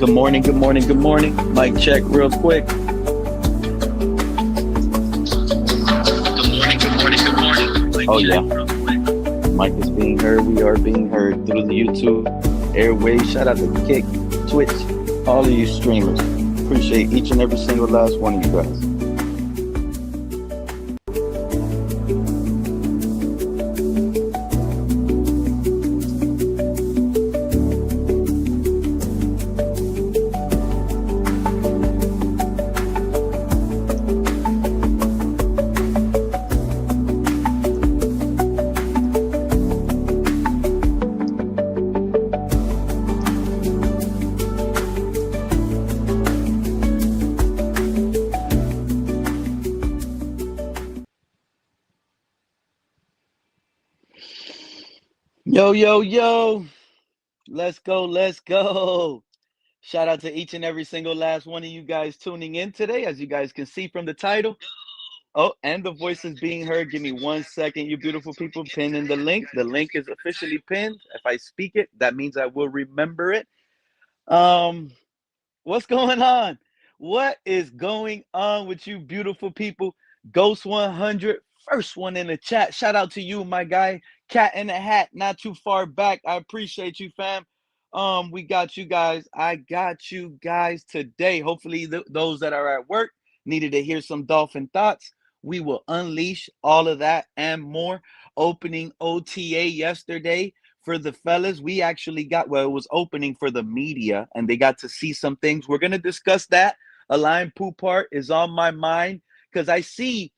Good morning, good morning, good morning. Mic check real quick. Good morning, good morning, good morning. Oh yeah. Mic is being heard. We are being heard through the YouTube airways. Shout out to Kick, Twitch, all of you streamers. Appreciate each and every single last one of you guys. Yo, yo, yo. Let's go, let's go. Shout out to each and every single last one of you guys tuning in today. As you guys can see from the title. Oh, and the voice is being heard. Give me 1 second, you beautiful people. Pin in the link. The link is officially pinned. If I speak it, that means I will remember it. What's going on? What is going on with you beautiful people? Ghost 100, first one in the chat. Shout out to you, my guy. Cat in the hat, not too far back. I appreciate you, fam. We got you guys. I got you guys today. Hopefully, those that are at work needed to hear some Dolphin thoughts. We will unleash all of that and more. Opening OTA yesterday for the fellas. We actually got, well, it was opening for the media and they got to see some things. We're going to discuss that. A line poo part is on my mind because I see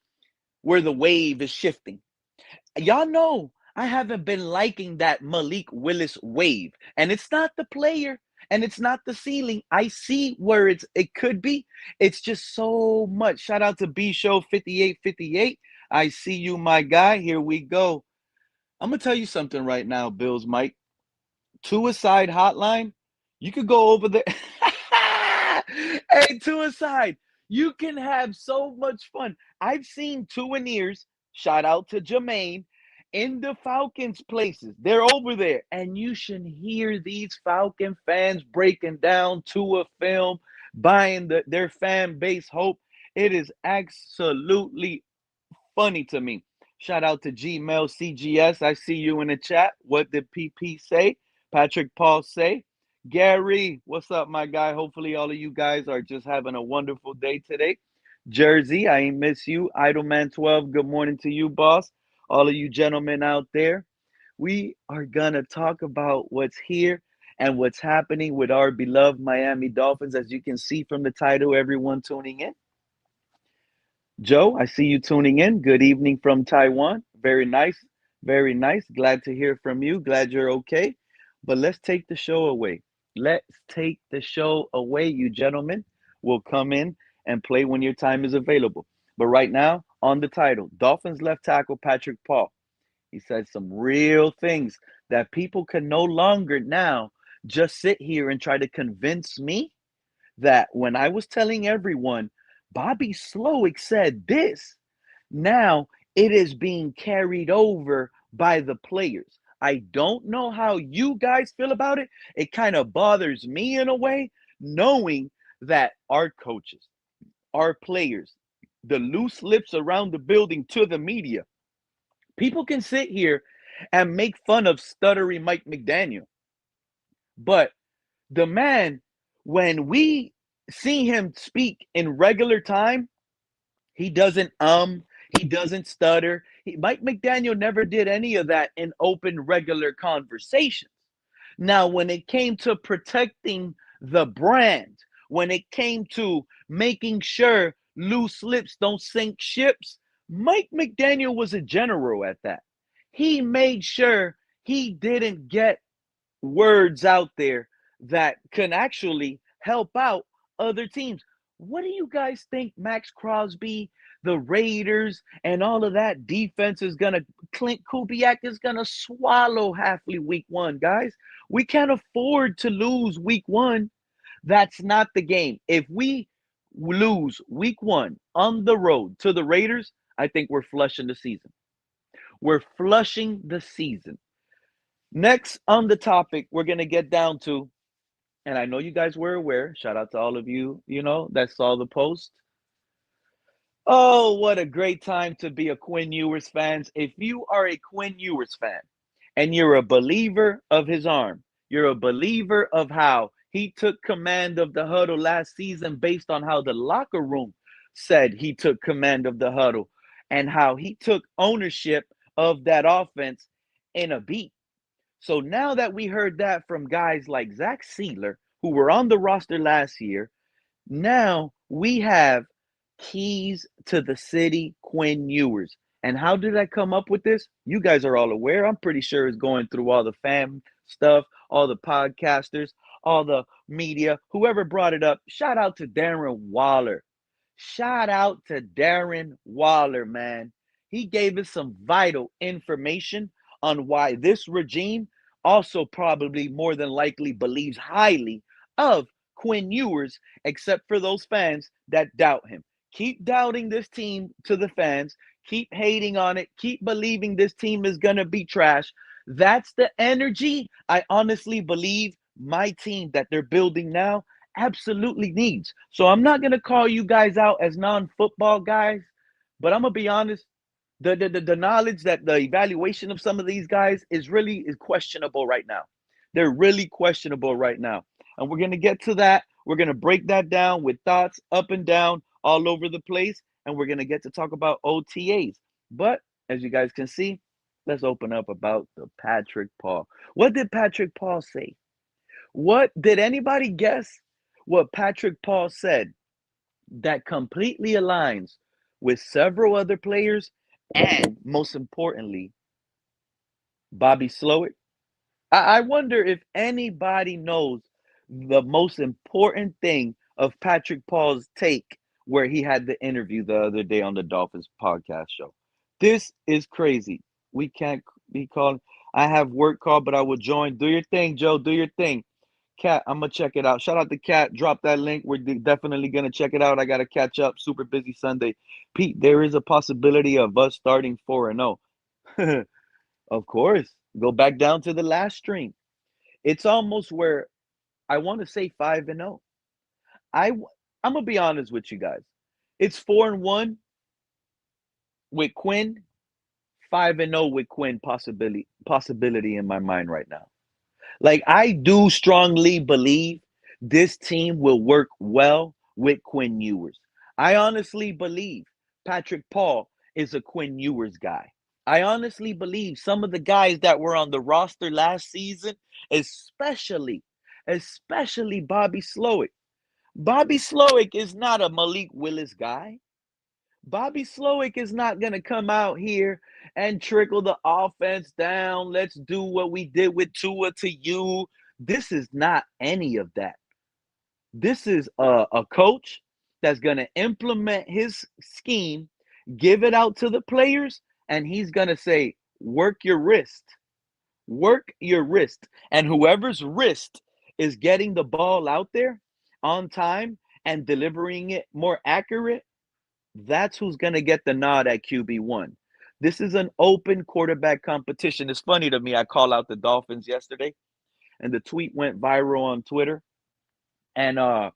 where the wave is shifting. Y'all know I haven't been liking that Malik Willis wave, and it's not the player and it's not the ceiling. I see where it could be. It's just so much. Shout out to B Show 5858. I see you, my guy. Here we go. I'm going to tell you something right now, Bills Mike. Two-a-side hotline, you could go over there. Hey, two-a-side, you can have so much fun. I've seen two-a-nears, shout out to Jermaine, in the Falcons places. They're over there, and you should hear these Falcon fans breaking down Tua film, buying their fan base hope. It is absolutely funny to me. Shout out to Gmail CGS. I see you in the chat. What did PP say? Patrick Paul say? Gary, what's up, my guy? Hopefully all of you guys are just having a wonderful day today. Jersey, I ain't miss you. Idleman 12, good morning to you, boss. All of you gentlemen out there. We are going to talk about what's here and what's happening with our beloved Miami Dolphins. As you can see from the title, everyone tuning in. Joe, I see you tuning in. Good evening from Taiwan. Very nice. Very nice. Glad to hear from you. Glad you're okay. But let's take the show away. Let's take the show away, you gentlemen. We'll come in and play when your time is available. But right now, on the title, Dolphins left tackle Patrick Paul. He said some real things that people can no longer now just sit here and try to convince me that when I was telling everyone Bobby Slowick said this, now it is being carried over by the players. I don't know how you guys feel about it. It kind of bothers me in a way, knowing that our coaches, our players, the loose lips around the building to the media, people can sit here and make fun of stuttery Mike McDaniel. But the man, when we see him speak in regular time, he doesn't he doesn't stutter. Mike McDaniel never did any of that in open regular conversations. Now, when it came to protecting the brand, when it came to making sure loose lips don't sink ships, Mike McDaniel was a general at that. He made sure he didn't get words out there that can actually help out other teams. What do you guys think Max Crosby, the Raiders, and all of that defense is going to, Clint Kubiak is going to swallow halfly week one, guys? We can't afford to lose week one. That's not the game. If we lose week one on the road to the Raiders, I think we're flushing the season. We're flushing the season. Next on the topic, we're going to get down to and I know you guys were aware. Shout out to all of you, that saw the post. Oh, what a great time to be a Quinn Ewers fan. If you are a Quinn Ewers fan and you're a believer of his arm, you're a believer of how he took command of the huddle last season based on how the locker room said he took command of the huddle and how he took ownership of that offense in a beat. So now that we heard that from guys like Zach Sealer, who were on the roster last year, now we have keys to the city, Quinn Ewers. And how did I come up with this? You guys are all aware. I'm pretty sure it's going through all the fam stuff, all the podcasters, all the media, whoever brought it up. Shout out to Darren Waller. Shout out to Darren Waller, man. He gave us some vital information on why this regime also probably more than likely believes highly of Quinn Ewers, except for those fans that doubt him. Keep doubting this team to the fans. Keep hating on it. Keep believing this team is going to be trash. That's the energy I honestly believe my team that they're building now absolutely needs. So I'm not going to call you guys out as non-football guys, but I'm going to be honest. The knowledge that the evaluation of some of these guys is questionable right now. They're really questionable right now. And we're going to get to that. We're going to break that down with thoughts up and down all over the place. And we're going to get to talk about OTAs. But as you guys can see, let's open up about the Patrick Paul. What did Patrick Paul say? What did anybody guess what Patrick Paul said that completely aligns with several other players and most importantly, Bobby Slowick? I wonder if anybody knows the most important thing of Patrick Paul's take where he had the interview the other day on the Dolphins podcast show. This is crazy. We can't be calling. I have work call, but I will join. Do your thing, Joe. Do your thing. Cat, I'm gonna check it out. Shout out to Cat. Drop that link. We're definitely gonna check it out. I gotta catch up. Super busy Sunday. Pete, there is a possibility of us starting 4-0. Of course. Go back down to the last stream. It's almost where I want to say 5-0. I'm gonna be honest with you guys. It's 4-1 with Quinn, 5-0 with Quinn possibility in my mind right now. Like, I do strongly believe this team will work well with Quinn Ewers. I honestly believe Patrick Paul is a Quinn Ewers guy. I honestly believe some of the guys that were on the roster last season, especially Bobby Slowick. Bobby Slowick is not a Malik Willis guy. Bobby Slowick is not going to come out here and trickle the offense down. Let's do what we did with Tua to you. This is not any of that. This is a coach that's going to implement his scheme, give it out to the players, and he's going to say, work your wrist. Work your wrist. And whoever's wrist is getting the ball out there on time and delivering it more accurate, that's who's going to get the nod at QB1. This is an open quarterback competition. It's funny to me. I called out the Dolphins yesterday, and the tweet went viral on Twitter. And, I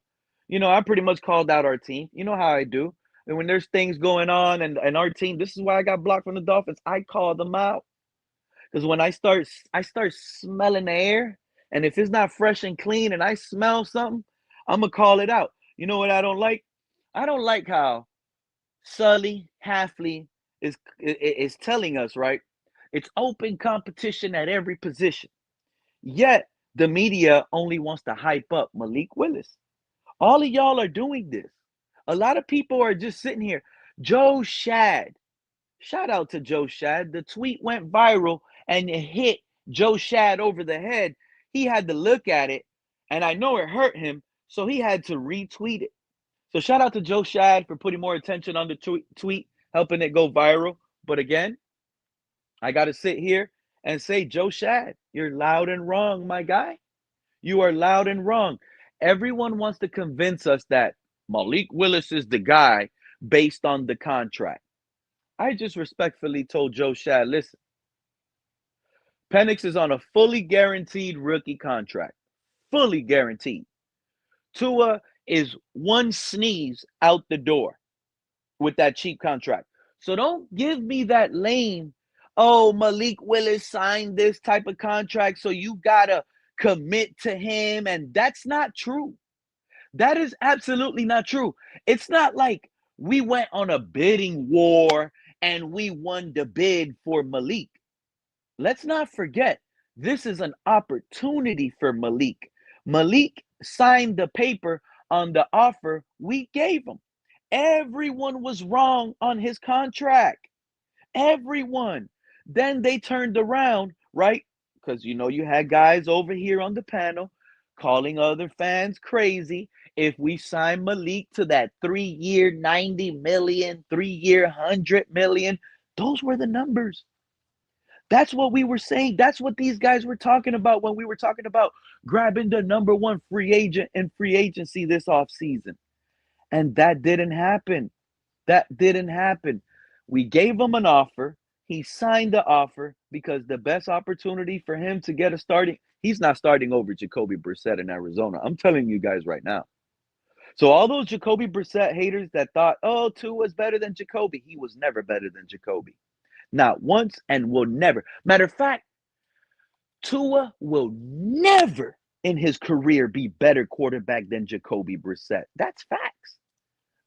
pretty much called out our team. You know how I do. And when there's things going on and our team, this is why I got blocked from the Dolphins. I call them out. Because when I start smelling the air, and if it's not fresh and clean and I smell something, I'm going to call it out. You know what I don't like? I don't like how Sully Halfley is telling us, right? It's open competition at every position. Yet the media only wants to hype up Malik Willis. All of y'all are doing this. A lot of people are just sitting here. Joe Shad. Shout out to Joe Shad. The tweet went viral and it hit Joe Shad over the head. He had to look at it, and I know it hurt him, so he had to retweet it. So shout out to Joe Shad for putting more attention on the tweet, helping it go viral. But again, I got to sit here and say, Joe Shad, you're loud and wrong, my guy. You are loud and wrong. Everyone wants to convince us that Malik Willis is the guy based on the contract. I just respectfully told Joe Shad, listen, Penix is on a fully guaranteed rookie contract. fully guaranteed. Tua is one sneeze out the door with that cheap contract. So don't give me that lame, oh, Malik Willis signed this type of contract, so you gotta commit to him. And that's not true. That is absolutely not true. It's not like we went on a bidding war and we won the bid for Malik. Let's not forget, this is an opportunity for Malik. Malik signed the paper on the offer we gave him. Everyone was wrong on his contract. Everyone. Then they turned around, right? Because you had guys over here on the panel calling other fans crazy if we sign Malik to that 3-year 90 million, 3-year 100 million. Those were the numbers. That's what we were saying. That's what these guys were talking about when we were talking about grabbing the number one free agent in free agency this offseason. And that didn't happen. That didn't happen. We gave him an offer. He signed the offer because the best opportunity for him to get a starting, he's not starting over Jacoby Brissett in Arizona. I'm telling you guys right now. So all those Jacoby Brissett haters that thought, oh, Tua's better than Jacoby, he was never better than Jacoby. Not once and will never. Matter of fact, Tua will never in his career be better quarterback than Jacoby Brissett. That's facts.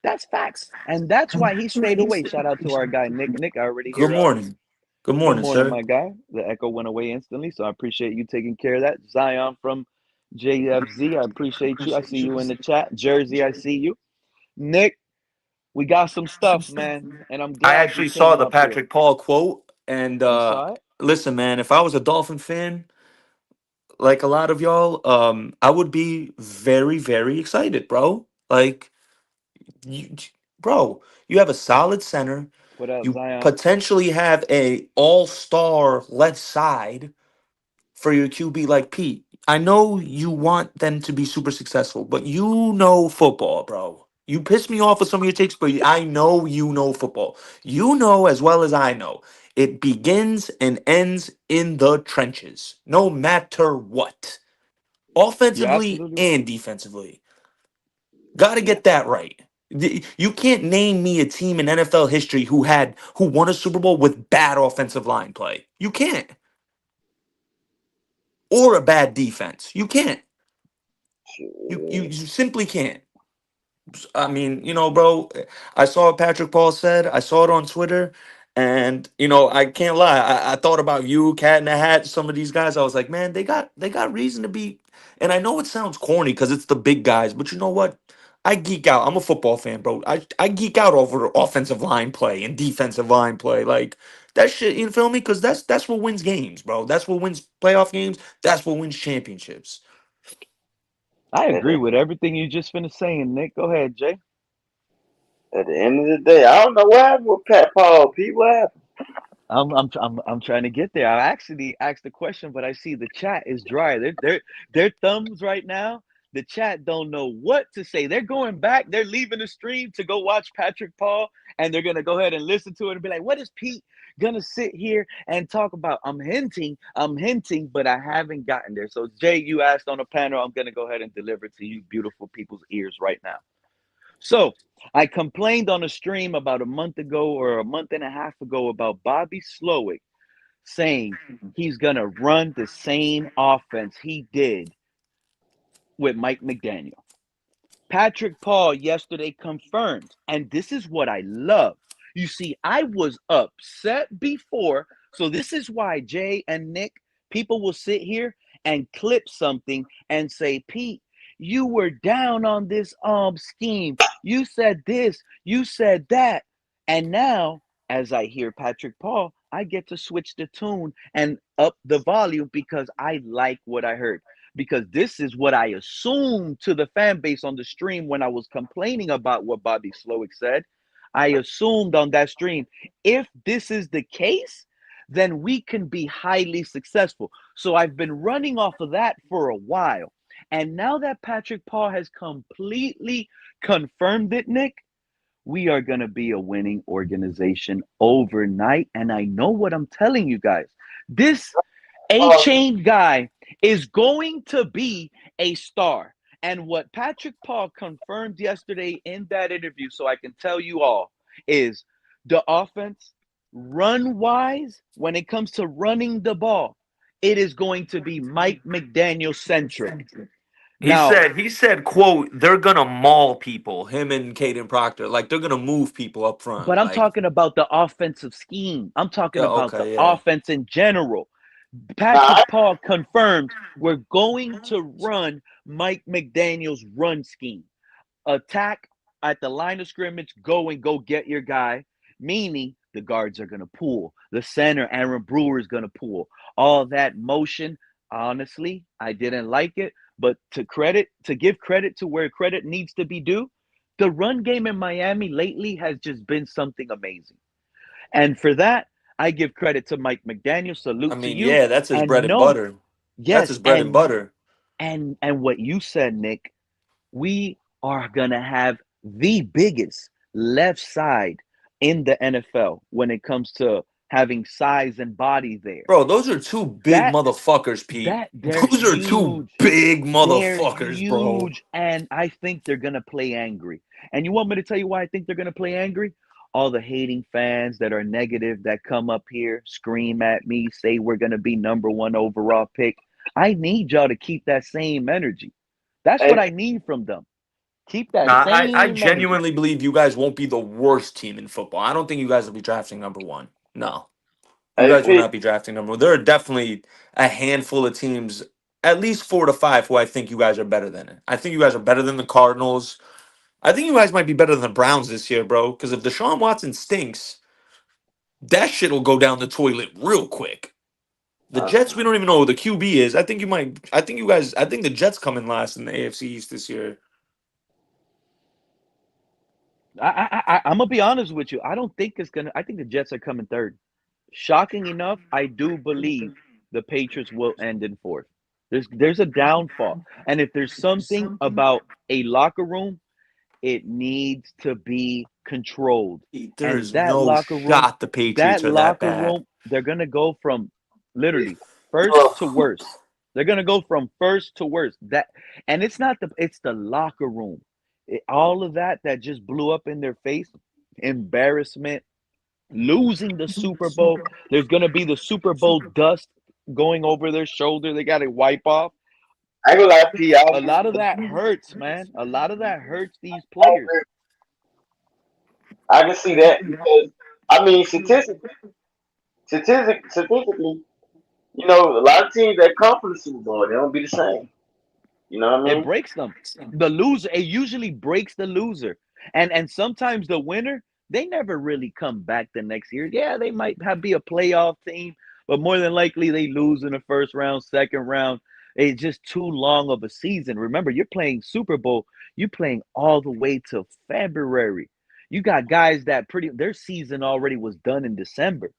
That's facts. And that's why he stayed away. Shout out to our guy, Nick. Nick, I already Good hear morning. Good good morning, morning, sir. my guy. The echo went away instantly, so I appreciate you taking care of that. Zion from JFZ, I appreciate you. I see you in the chat. Jersey, I see you. Nick, we got some stuff, man, and I'm I glad you actually saw came the up here. Patrick Paul quote, and You saw it? listen, man, if I was a Dolphin fan, like a lot of y'all, I would be very, very excited, bro. Like, you, bro, you have a solid center. What up, You Zion? potentially have a all-star left side for your QB like Pete. I know you want them to be super successful, but you know football, bro. You piss me off with some of your takes, but I know you know football. You know as well as I know. It begins and ends in the trenches, no matter what. You're Offensively absolutely right. and defensively. Got to Yeah. get that right. You can't name me a team in NFL history who won a Super Bowl with bad offensive line play. You can't. Or a bad defense. You can't. You simply can't. I mean, bro, I saw what Patrick Paul said. I saw it on Twitter. And I can't lie. I thought about you, Cat in the Hat, some of these guys. I was like, man, they got reason to be. And I know it sounds corny because it's the big guys, but you know what? I geek out. I'm a football fan, bro. I geek out over offensive line play and defensive line play. Like that shit, you feel me? Because that's what wins games, bro. That's what wins playoff games. That's what wins championships. I At agree with everything you just finished saying, Nick. Go ahead, Jay. the end of the day, I don't know what happened with Pat Paul. Pete, what happened? I'm trying to get there. I actually asked the question, but I see the chat is dry. Their thumbs right now. The chat don't know what to say. They're going back. They're leaving the stream to go watch Patrick Paul, and they're gonna go ahead and listen to it and be like, "What is Pete gonna sit here and talk about?" I'm hinting, but I haven't gotten there. So Jay, you asked on a panel. I'm gonna go ahead and deliver to you, beautiful people's ears right now. So I complained on a stream about a month ago or a month and a half ago about Bobby Slowick saying he's going to run the same offense he did with Mike McDaniel. Patrick Paul yesterday confirmed, and this is what I love. You see, I was upset before, so this is why Jay and Nick, people will sit here and clip something and say, Pete, you were down on this scheme. You said this, you said that. And now, as I hear Patrick Paul, I get to switch the tune and up the volume because I like what I heard, because this is what I assumed to the fan base on the stream when I was complaining about what Bobby Slowick said. I assumed on that stream, if this is the case, then we can be highly successful. So I've been running off of that for a while. And now that Patrick Paul has completely confirmed it, Nick, we are going to be a winning organization overnight. And I know what I'm telling you guys. This Oh, A-Chain guy is going to be a star. And what Patrick Paul confirmed yesterday in that interview, so I can tell you all, is the offense, run wise, when it comes to running the ball, it is going to be Mike McDaniel centric. Now, He said, quote, they're gonna maul people, him and Caden Proctor. Like they're gonna move people up front. but I'm Like, talking about the offensive scheme. I'm talking yeah, about the okay, yeah. offense in general. Nah, Patrick Paul confirmed we're going to run Mike McDaniel's run scheme. Attack at the line of scrimmage, go get your guy, meaning the guards are going to pull. The center, Aaron Brewer, is going to pull. All that motion, honestly, I didn't like it. But to give credit to where credit needs to be due, the run game in Miami lately has just been something amazing. And for that, I give credit to Mike McDaniel. I Salute to mean, you. yeah, that's his bread And and no, butter. That's yes, his bread and butter. and what you said, Nick, we are gonna have the biggest left side in the NFL when it comes to having size and body there. Bro, those are two big That motherfuckers, Pete. they're Those are two huge. big They're motherfuckers, bro. huge, and I think they're gonna play angry. And you want me to tell you why I think they're gonna play angry? All the hating fans that are negative that come up here, scream at me, say we're gonna be number one overall pick. I need y'all to keep that same energy. That's what hey, I need from them. Keep that Nah, I same energy. genuinely believe you guys won't be the worst team in football. I don't think you guys will be drafting number one. No. You hey, guys will Pete. not be drafting number one. There are definitely a handful of teams, at least 4 to 5, who I think you guys are better than it. I think you guys are better than the Cardinals. I think you guys might be better than the Browns this year, bro. Because if Deshaun Watson stinks, that shit will go down the toilet real quick. The Jets, we don't even know who the QB is. I think you might. I think you guys. I think the Jets come in last in the AFC East this year. I'm gonna be honest with you. I don't think it's gonna. I think the Jets are coming third. Shocking enough, I do believe the Patriots will end in fourth. There's a downfall, and if there's something about a locker room, it needs to be controlled. There And is no shot the Patriots are that bad. they're gonna go from literally first Well, to worst. They're gonna go from first to worst. And it's the locker room. All of that just blew up in their face. Embarrassment, losing the Super Bowl. There's gonna be the Super Bowl dust going over their shoulder. They gotta wipe off. I ain't gonna lie, Pete. A lot of that hurts, man. A lot of that hurts these players. I can see that because I mean, statistically, you know, a lot of teams that come from the Super Bowl, they don't be the same. You know what I It mean? breaks them. The loser, it usually breaks the loser. And sometimes the winner, they never really come back the next year. Yeah, they might be a playoff team, but more than likely they lose in the first round, second round. It's just too long of a season. Remember, you're playing Super Bowl, you're playing all the way to February. You got guys that their season already was done in December.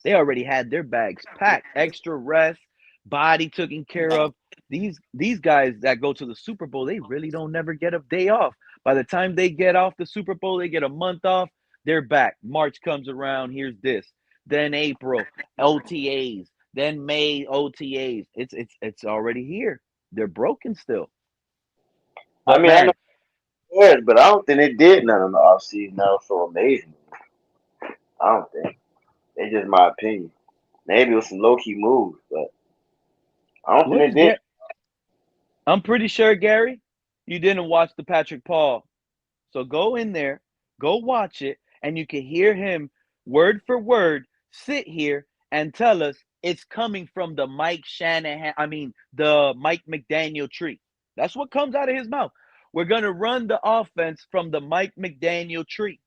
They already had their bags packed, extra rest, body taken care of. These guys that go to the Super Bowl, they really don't never get a day off. By the time they get off the Super Bowl, they get a month off. They're back. March comes around. Here's this. Then April OTAs. Then May OTAs. It's already here. They're broken still. I But mean, I know man, it, but I don't think they did none in the offseason. That was so amazing. I don't think. It's just my opinion. Maybe it was some low key moves, but I don't think what they is did. get? I'm pretty sure, Gary, you didn't watch the Patrick Paul. So go in there, go watch it, and you can hear him word for word sit here and tell us it's coming from the Mike McDaniel tree. That's what comes out of his mouth. We're going to run the offense from the Mike McDaniel tree.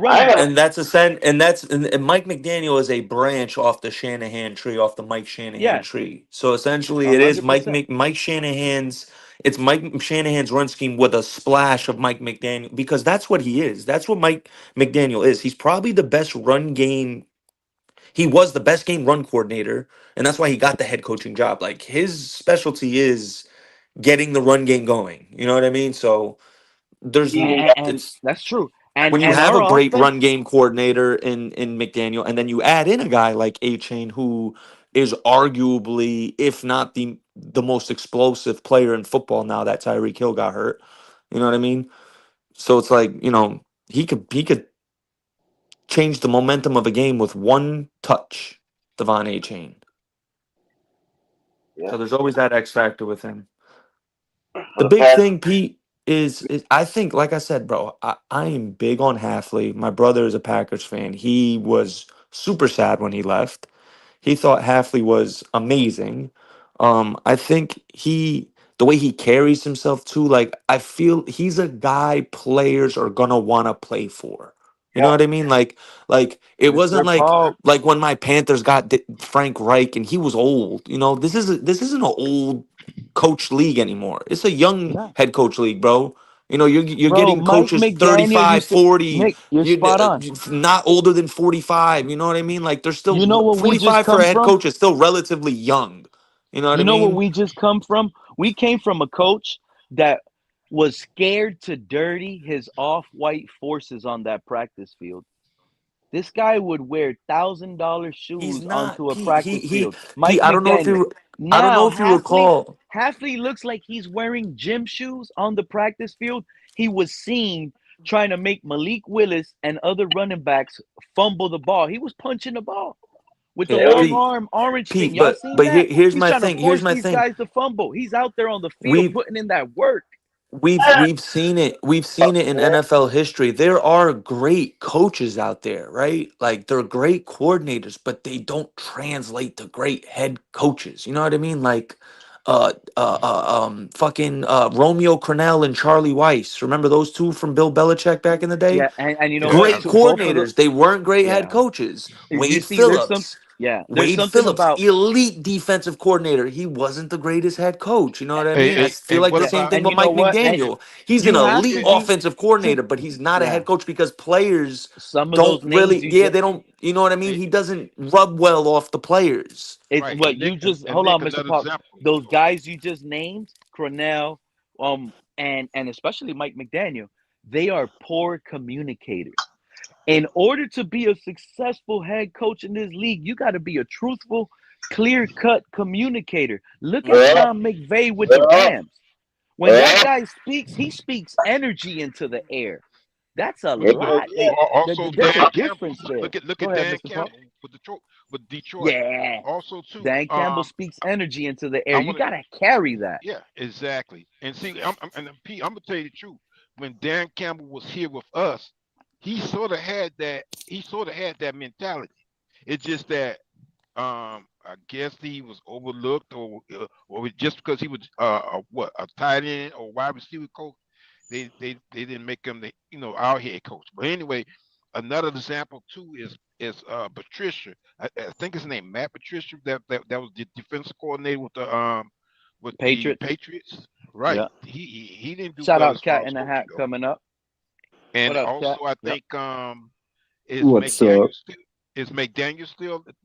I Run ain't gonna. that. And that's a sen- and that's and Mike McDaniel is a branch off the Shanahan tree, off the Mike Shanahan Yes, tree. So essentially, it is 100%. Mike Shanahan's. It's Mike Shanahan's run scheme with a splash of Mike McDaniel because that's what he is. That's what Mike McDaniel is. He's probably the best run game. He was the best game run coordinator, and that's why he got the head coaching job. Like his specialty is getting the run game going. You know what I mean? So there's He ain't And it's that's true. And when you and have a our great offense, run game coordinator in McDaniel, and then you add in a guy like A Chain who is arguably, if not the most explosive player in football now that Tyreek Hill got hurt. You know what I mean? So it's like, he could change the momentum of a game with one touch, Devon A. Chain. Yeah. So there's always that X factor with him. For The the big past, thing, Pete, is I think, like I said, bro, I am big on Halfley. My brother is a Packers fan. He was super sad when he left. He thought Halfley was amazing. I think the way he carries himself too, like I feel he's a guy players are gonna want to play for. You know yeah. what I mean? Like it wasn't Mr. like Paul. when my Panthers got Frank Reich and he was old. This isn't an old coach league anymore. It's a young No. head coach league, bro. You're Bro, getting Mike coaches McDaniel 35, used to 40. Nick, you're You spot on. not older than 45. You know what I mean? Like they're You still know what we just 45 for come a head from? coach is still relatively young. You know what I You know what mean? we just come from? We came from a coach that was scared to dirty his off-white forces on that practice field. This guy would wear $1,000 He's shoes not onto a Pete. practice field. Pete, Mike McDaniel. I don't know Now if you recall. Halfley looks like he's wearing gym shoes on the practice field. He was seen trying to make Malik Willis and other running backs fumble the ball. He was punching the ball with the Yeah, It was long Pete, arm orange thing. Pete, Y'all but seen but that? here's He's my trying to thing. Here's force my these thing. guys to fumble. He's out there on the field We putting in that work. we've seen it. We've seen it in NFL history. There are great coaches out there, right? Like they're great coordinators, but they don't translate to great head coaches. You know what I mean? Like fucking Romeo Crennel and Charlie Weiss. Remember those two from Bill Belichick back in the day? Yeah, and you know Yes, what? Great sir. To both of the coordinators. They weren't great head yeah. coaches. You Wade see, Phillips. there's Wade something Phillips, about elite defensive coordinator. He wasn't the greatest head coach. You know what I Hey, mean? I hey, feel hey, like what the yeah, same about thing and with you know Mike what? And McDaniel. He's an you have elite to be offensive coordinator, to but he's not a yeah. head coach because players Some of don't those names really, you yeah, just they don't, you know what I mean? hey, He doesn't rub well off the players. it's right? what you just And hold Nick, on, Mr. another Pop. example. Those guys you just named, Cornell, and especially Mike McDaniel, they are poor communicators. In order to be a successful head coach in this league, you got to be a truthful, clear-cut communicator. Look at yeah, Sean McVay with the yeah, Rams. When that yeah. guy speaks, he speaks energy into the air. That's a It Al- was, lot. Also, There's a Dan Campbell. difference there. Look Go at ahead, Dan Mr. Paul. Campbell with Detroit. Yeah. Also, too. Dan Campbell speaks energy into the air. I You want to. got to carry that. Yeah, exactly. And see, and Pete, I'm gonna tell you the truth. When Dan Campbell was here with us, he sort of had that. He sort of had that mentality. It's just that I guess he was overlooked, or just because he was a tight end or wide receiver coach, they didn't make him our head coach. But anyway, another example too is Patricia. I think his name Matt Patricia. That was the defensive coordinator with the Patriots. Patriots. Right. Yeah. He didn't do Shout well out as far Cat as in the coaching Hat go. coming up. And What up, Cat? also I Yep. think is What's up?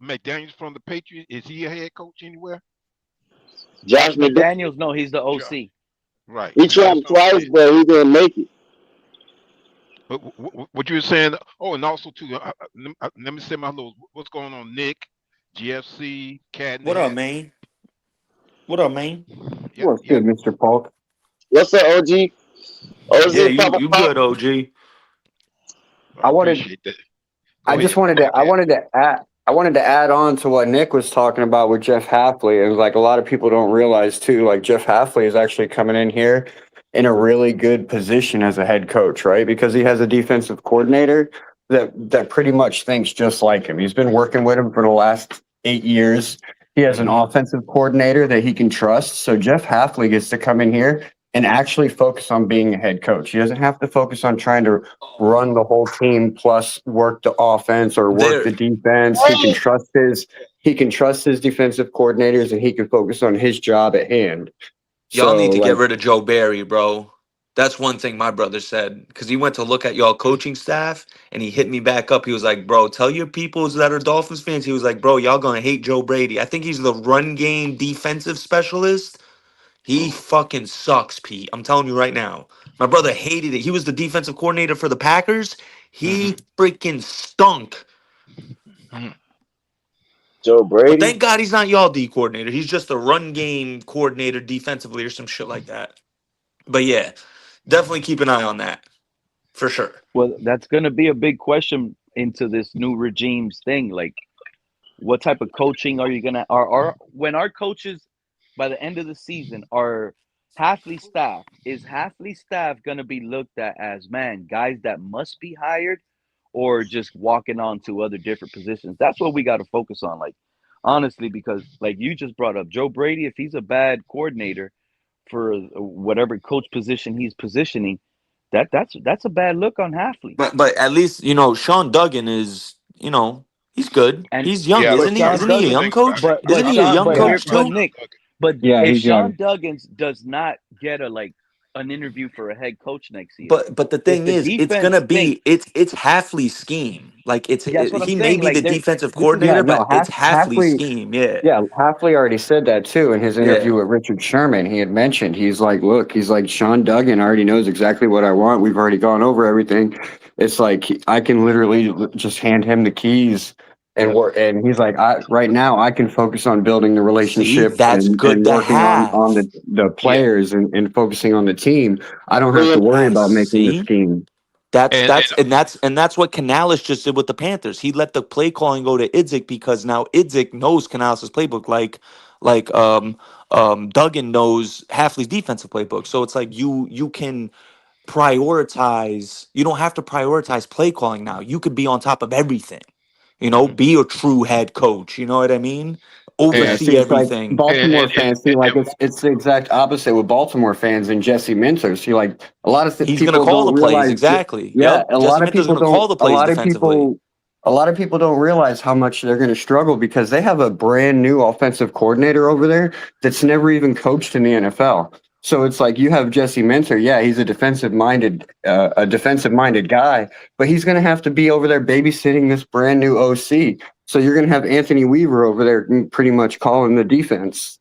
McDaniel's from the Patriots? Is he a head coach anywhere? Josh McDaniels. McDaniels, no, he's the Ja- OC. Right. He See, tried that's him what I'm twice, saying. but he didn't make it. But what you were saying? Oh, and also too. Let me say my little. What's going on, Nick? GFC, Cat in the What up, Hat. man? What up, man? Yep, What's yep. good, Mr. Paul? What's up, OG? Yeah, OG, Papa you Pop. good, OG. I I wanted, appreciate that. I Go just ahead. wanted Go to, ahead, Cat. I wanted to add on to what Nick was talking about with Jeff Halfley. And like a lot of people don't realize too, like Jeff Halfley is actually coming in here in a really good position as a head coach, right? Because he has a defensive coordinator that pretty much thinks just like him. He's been working with him for the last 8 years. He has an Hmm. offensive coordinator that he can trust. So Jeff Halfley gets to come in here and actually focus on being a head coach. He doesn't have to focus on trying to run the whole team plus work the offense or work There, the defense. He can trust his defensive coordinators and he can focus on his job at hand. y'all So need to get like rid of Joe Barry, bro. That's one thing my brother said because he went to look at y'all coaching staff and he hit me back up. He was like, "Bro, tell your peoples that are Dolphins fans." He was like, "Bro, y'all gonna hate Joe Brady. I think he's the run game defensive specialist. He fucking sucks, Pete. I'm telling you right now. My brother hated it. He was the defensive coordinator for the Packers. Hmm. He freaking stunk." Hmm. Joe But Brady. thank God he's not y'all D coordinator. He's just a run game coordinator defensively or some shit like that. But yeah, definitely keep an eye on that for sure. Well, that's going to be a big question into this new regime's thing. Like, what type of coaching are you going to are when our coaches by the end of the season are Halfley staff, is Halfley staff going to be looked at as, man, guys that must be hired, or just walking on to other different positions? That's what we got to focus on, like, honestly, because like you just brought up Joe Brady, if he's a bad coordinator for whatever coach position he's positioning, that's a bad look on Halfley. But at least Sean Duggan is he's good. And He's young, Yeah, but isn't he? Sean Isn't he a Duggan, young think about coach? it. Isn't he a young but Yeah. here, coach but too? Nick, but Yeah, if he's Sean young. Duggins does not get an interview for a head coach next year, But the if thing the is, it's gonna defense be thinks, it's Halfley's scheme. Like that's what I'm he may saying. be Like the there, defensive this is Yeah, coordinator, no, but it's Halfley's Halfley. scheme. Yeah, Yeah, Halfley already said that too in his yeah. interview with Richard Sherman. He had mentioned, he's like, look, he's like, Sean Duggan already knows exactly what I want. We've already gone over everything. It's like I can literally just hand him the keys and work. And he's like, right now I can focus on building the See, relationship that's and good to working on have. the Yeah, players and focusing on the team. I don't have to worry Yes. about making the See, scheme. that's what Canales just did with the Panthers. He let the play calling go to Idzik because now Idzik knows Canales' playbook like Duggan knows Halfley's defensive playbook. So it's like you can prioritize. You don't have to prioritize play calling now. You could be on top of everything. mhm. Be a true head coach. You know what I mean? Yeah, and see, Oversee it's like everything. Baltimore fans. See, like it's the exact opposite with Baltimore fans and Jesse Minter. See, like a lot of He's gonna people call the don't plays realize. exactly. Yeah, Yep. Jesse Minter's gonna call the plays defensively. a lot of people don't realize how much they're going to struggle because they have a brand new offensive coordinator over there that's never even coached in the NFL. So it's like you have Jesse Minter. Yeah, he's a defensive minded guy, but he's going to have to be over there babysitting this brand new OC. So you're going to have Anthony Weaver over there pretty much calling the defense.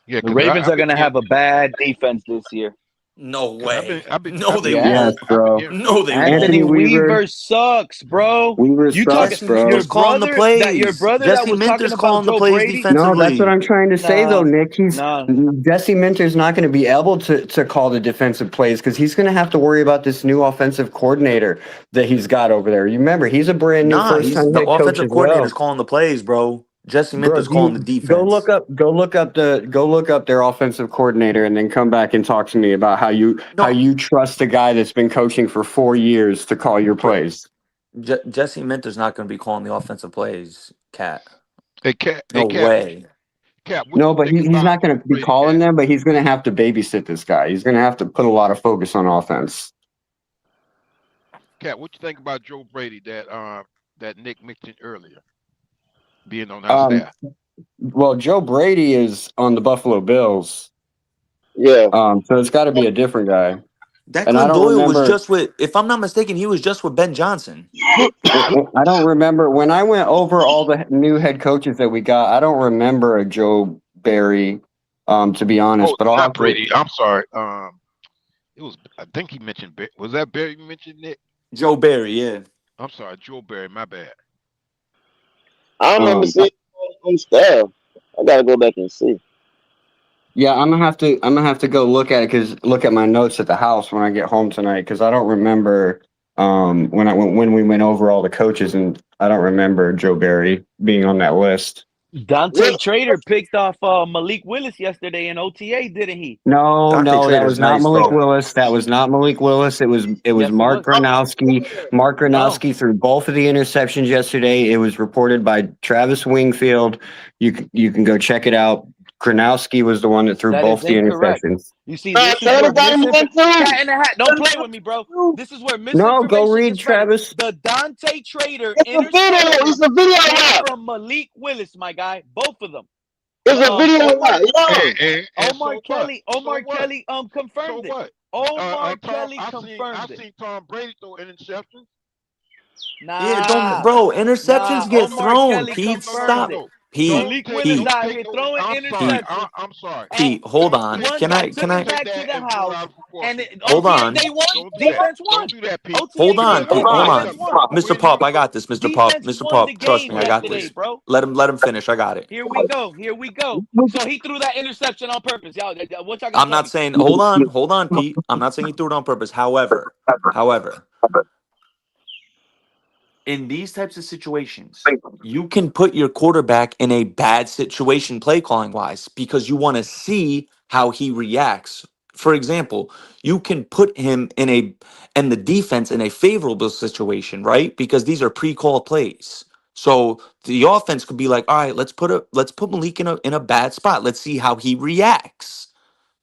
yeah, the because Ravens I've are been going to hearing have a bad defense this year. No because I've been way. I've been No, I've they been Yeah, Yes, won't. I've been bro. hearing No, they Anthony Anthony won't. Weaver. Weaver sucks, bro. Weaver You sucks, talking Jesse bro. Minter's calling the your plays. brother that Jesse was talking Minter's about calling the Joe plays Brady? No, that's what defensively. I'm trying to say, though, Nah, Nick. nah. Jesse Minter's not going to be able to call the defensive plays because he's going to have to worry about this new offensive coordinator that he's got over there. You remember, he's a brand new Nah, first he's time the head coach offensive as coordinator's well. calling the plays, bro. Jesse Bro, Minter's calling the defense. go look up their offensive coordinator and then come back and talk to me about how No, you trust a guy that's been coaching for 4 years to call your bro, plays. Jesse Minter's not going to be calling the offensive plays, Cat. hey No Cap, way. what No, you but think he's about not going Joe to be Brady calling that them, but he's going to have to babysit this guy. He's going to have to put a lot of focus on offense. Cap? What you think about Joe Brady that Nick mentioned earlier being on our Um, staff? well, Joe Brady is on the Buffalo Bills, Yeah. so it's got to be a different guy. And I Declan don't Doyle was remember. just with, if I'm not mistaken, he was just with Ben Johnson. I don't remember when I went over all the new head coaches that we got. I don't remember a Joe Barry, to be Oh, honest. But I'll not have to. Brady. I'm sorry. It was. I think he mentioned. Was that Barry you mentioned, Nick? Joe Barry, yeah. I'm sorry, Joe Barry. My bad. I remember Um, seeing on staff. I gotta go back and see. yeah, I'm gonna have to. I'm gonna have to go look at my notes at the house when I get home tonight because I don't remember when we went over all the coaches and I don't remember Joe Barry being on that list. Really? Dante Trader picked off Malik Willis yesterday in OTA, didn't he? Dante No, that Trader's was not nice, Malik bro. Willis. That was not Malik Willis. It was Yes, it Mark was. Gronowski. Mark No, Gronowski threw both of the interceptions yesterday. It was reported by Travis Wingfield. You can go check it out. Gronowski was the one that threw that is both the incorrect. interceptions. You see, this is Travis where got him one too. cat in the hat. Don't play with me, bro. This is where No, go misinformation read is spreading. Travis. The Dante Trader It's a video. interception It's a video came live. from Malik Willis, my guy. Both of them. It's a video Omar live. Yo. And Omar so what? Kelly So what? So confirmed it. what? Omar Tom. Kelly I confirmed it. seen Tom Brady throw interceptions. Yeah, don't, Nah, bro. Interceptions get Omar thrown, Kelly Pete. confirmed Stop. it. Pete, Malik Willis Pete, out here throwing I'm sorry. interceptions. I'm sorry. Pete, And hold took on. one Can I? that Can took him I? Take back to that the and blow it house. out of And proportion. Hold OTA, on. they won. Don't do that. Defense Don't won. do that, Pete. Hold OTA, they on, Because Pete. won. Hold Defense on. won. Mr. Pop, I got this. Mr. Pop. Defense Mr. won the Pop, trust game me, I got yesterday, this. bro. Let him finish. I got it. Here we go. Here we go. So he threw that interception on purpose. Y'all, what y'all gonna I'm tell not me? saying hold on, Pete. I'm not saying he threw it on purpose. However, in these types of situations, you can put your quarterback in a bad situation play calling wise because you want to see how he reacts. For example, you can put him and the defense in a favorable situation, right? Because these are pre-called plays. So the offense could be like, all right, let's put Malik in a bad spot. Let's see how he reacts.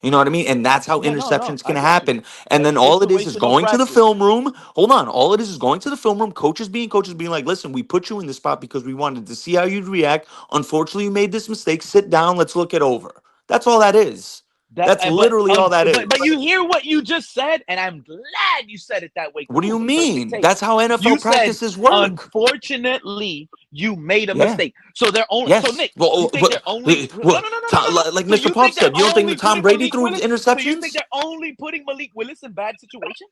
You know what I mean? And that's how Yeah, no, interceptions I can get you. happen. And That's then all it is situational going to the practice. film room. Hold on. All it is going to the film room. Coaches being like, listen, we put you in this spot because we wanted to see how you'd react. Unfortunately, you made this mistake. Sit down. Let's look it over. That's all that is. That, That's literally all that but is. you hear what you just said, and I'm glad you said it that way What because do it you was a perfect mean? take. That's how You NFL said, practices work. unfortunately, you made a Yeah. mistake. So they're only. So Yes. Nick, you think they're only? No, no, no, no, no, no, no. Like So Mr. you Pop think they're said, you don't think that only Tom putting Brady Malik threw Willis? So you think interceptions? they're only putting Malik Willis in bad situations?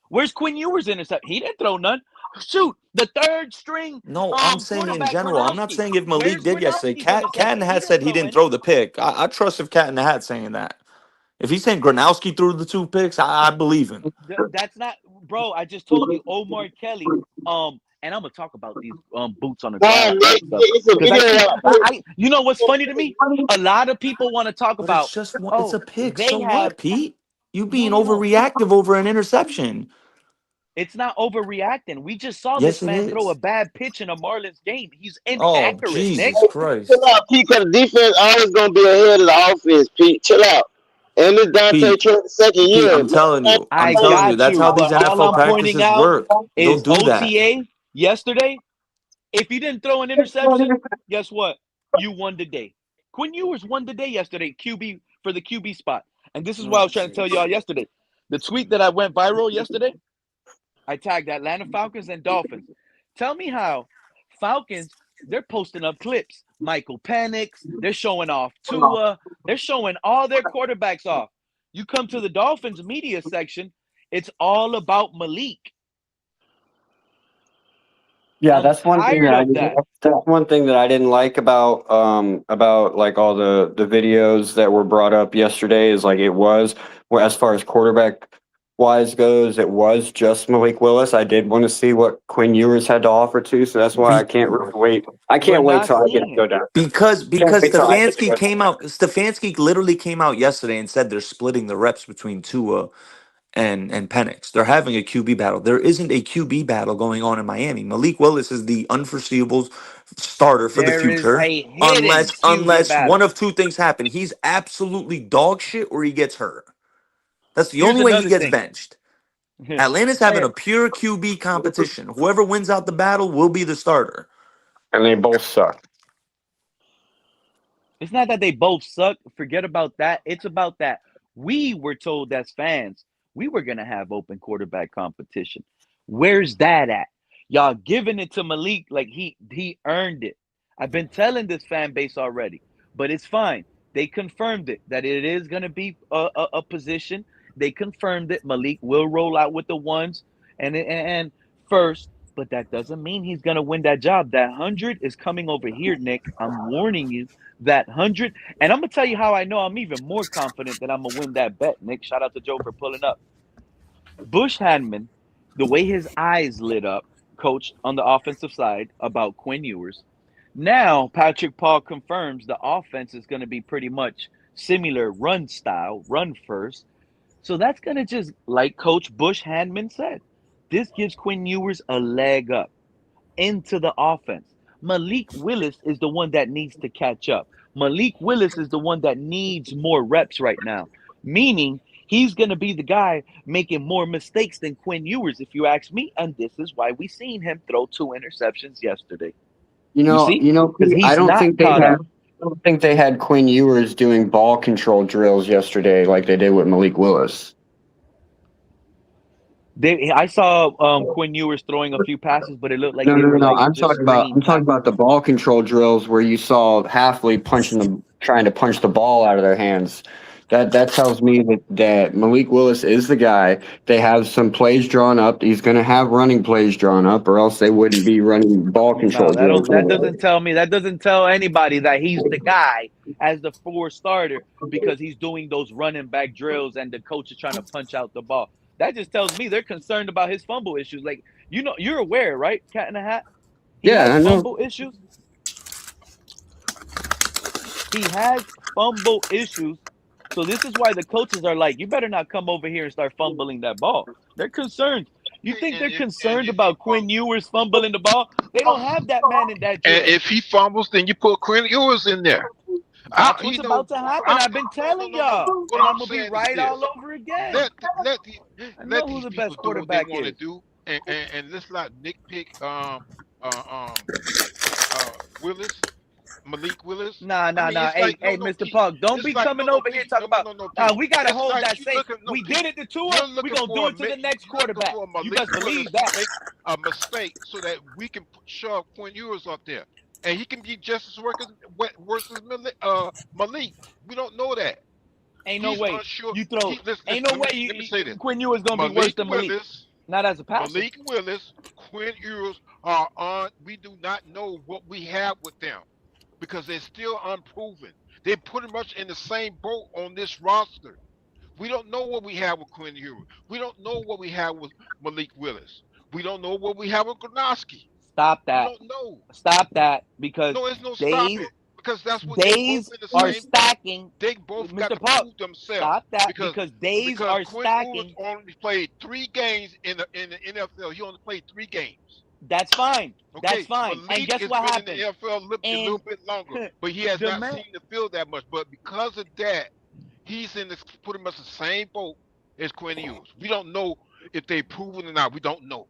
Where's Quinn Ewers intercept? He didn't throw none. Shoot, the third string No, I'm saying in quarterback general. I'm not Gronowski. saying if Malik Where's did yesterday. Gronowski's Cat in interception? the He Hat didn't said he throw didn't any. throw the pick. I trust if Cat in the Hat saying that. If he's saying Gronowski threw the 2 picks, I believe him. That's not, bro. I just told you, Omar Kelly. And I'm gonna talk about these boots on the Nah, ground type Nick, stuff it's a because I video see. that I put. You know what's funny to me? A lot of people want to talk But it's about. just one. It's Oh, a pick. So they have what, Pete? You no, being no, no. overreactive over an interception? It's not overreacting. We just saw Yes, this it man throw a is. bad pitch in a Marlins game. He's Oh, inaccurate, Nick. Jesus Chill Christ, out, Pete, because the defense always going to be ahead of the offense, Pete. Chill out. And this Dante Pete. Trent's second Pete, year. I'm telling you. I'm I telling you. got That's you, how but these all NFL I'm pointing practices out work. They'll is do that. OTA yesterday. If you didn't throw an interception, guess what? You won the day. Quinn Ewers won the day yesterday, QB for the QB spot. And this is what I Oh, was trying to tell jeez. y'all yesterday. The tweet that I went viral yesterday, I tagged Atlanta Falcons and Dolphins. Tell me how Falcons, they're posting up clips. Michael Penix, they're showing off Tua, they're showing all their quarterbacks off. You come to the Dolphins media section, it's all about Malik. Yeah, I'm that's one thing tired that of that. that's one thing that I didn't like about like all the videos that were brought up yesterday is like it was well, as far as quarterback wise goes, it was just Malik Willis. I did want to see what Quinn Ewers had to offer too, so that's why I Be- can't really wait. I We're can't wait not till I get to seeing go it. down. because Can't because wait till I get to Stefanski go down. came out. Stefanski literally came out yesterday and said they're splitting the reps between Tua and Penix. They're having a QB battle. There isn't a QB battle going on in Miami. Malik Willis is the unforeseeable starter for the There is future. a hidden QB Unless one battle. of two things happen. He's absolutely dog shit or he gets hurt. That's the Here's only way he another gets thing. benched. Atlanta's having a pure QB competition. Whoever wins out the battle will be the starter. And they both suck. It's not that they both suck. Forget about that. It's about that we were told as fans we were going to have open quarterback competition. Where's that at? Y'all giving it to Malik like he earned it. I've been telling this fan base already, but it's fine. They confirmed it that it is going to be a position. They confirmed that Malik will roll out with the ones and first, but that doesn't mean he's going to win that job. That 100 is coming over here, Nick. I'm warning you. That 100, and I'm gonna tell you how I know I'm even more confident that I'm gonna win that bet, Nick. Shout out to Joe for pulling up. Bush Hanman, the way his eyes lit up, coach on the offensive side about Quinn Ewers. Now Patrick Paul confirms the offense is going to be pretty much similar run style, run first. So that's going to just, like Coach Bush Hanman said, this gives Quinn Ewers a leg up into the offense. Malik Willis is the one that needs to catch up. Malik Willis is the one that needs more reps right now, meaning he's going to be the guy making more mistakes than Quinn Ewers, if you ask me. And this is why we seen him throw 2 interceptions yesterday. You see? Because I he's don't not think they caught had. up. I don't think they had Quinn Ewers doing ball control drills yesterday like they did with Malik Willis. I saw Quinn Ewers throwing a few passes, but it looked like No, they no, no, were no. like I'm just talking about screen passes. the ball control drills where you saw Halfley trying to punch the ball out of their hands. That tells me that Malik Willis is the guy. They have some plays drawn up. He's going to have running plays drawn up, or else they wouldn't be running ball control No, drills. that doesn't tell me. That doesn't tell anybody that he's the guy as the 4 starter because he's doing those running back drills and the coach is trying to punch out the ball. That just tells me they're concerned about his fumble issues. Like, you're aware, right, Cat in the Hat? He Yeah, has I know. fumble issues. He has fumble issues. So this is why the coaches are like, you better not come over here and start fumbling that ball. They're concerned. You think And they're concerned if he about Quinn Ewers fumbling the ball? They don't have that man in that drill. and if he fumbles, then you put Quinn Ewers in there. That's what's about to happen. I've been No, telling no, no, no. y'all, What and I'm I'm gonna be saying is right this: all over again. let let the, I let know who these the people best do what they quarterback want to is. do, and let's not nitpick Willis, Malik Willis. Nah. I mean, it's Hey, like no, Mr. Pete. Park, don't It's be like coming over here Pete. talking about. No, Pete. We gotta It's hold like that you safe. looking. No, We Pete. did it to Tua. You're We looking gonna do for it to the next you're looking quarterback. for You Malik best believe Willis to that. make a mistake so that we can shove Quinn Ewers up there, and he can be just as worse as Malik. We don't know that. Ain't no He's way unsure. you throw. Ain't Listen, no let me way let me say this. Quinn Ewers gonna be worse Malik than Malik. Willis, Not as a passer. Malik Willis, Quinn Ewers are on. We do not know what we have with them because they're still unproven. They're pretty much in the same boat on this roster. We don't know what we have with Quinn Ewers. We don't know what we have with Malik Willis. We don't know what we have with Gronkowski. Stop We that. don't know. Stop that because No, there's no stop days it because that's what they both days in the are same boat. stacking. They both got Mr. to Park, prove themselves stop that because because days are Quinn Ewers stacking. only played 3 games in the NFL. He only played 3 games. That's fine. That's Okay, fine. And Malik guess has what been in the happened? NFL a And little bit longer, but he has the not man, seen the field that much. But because of that, he's in this pretty much the same boat as Quinn Ewers. We don't know if they proven or not. We don't know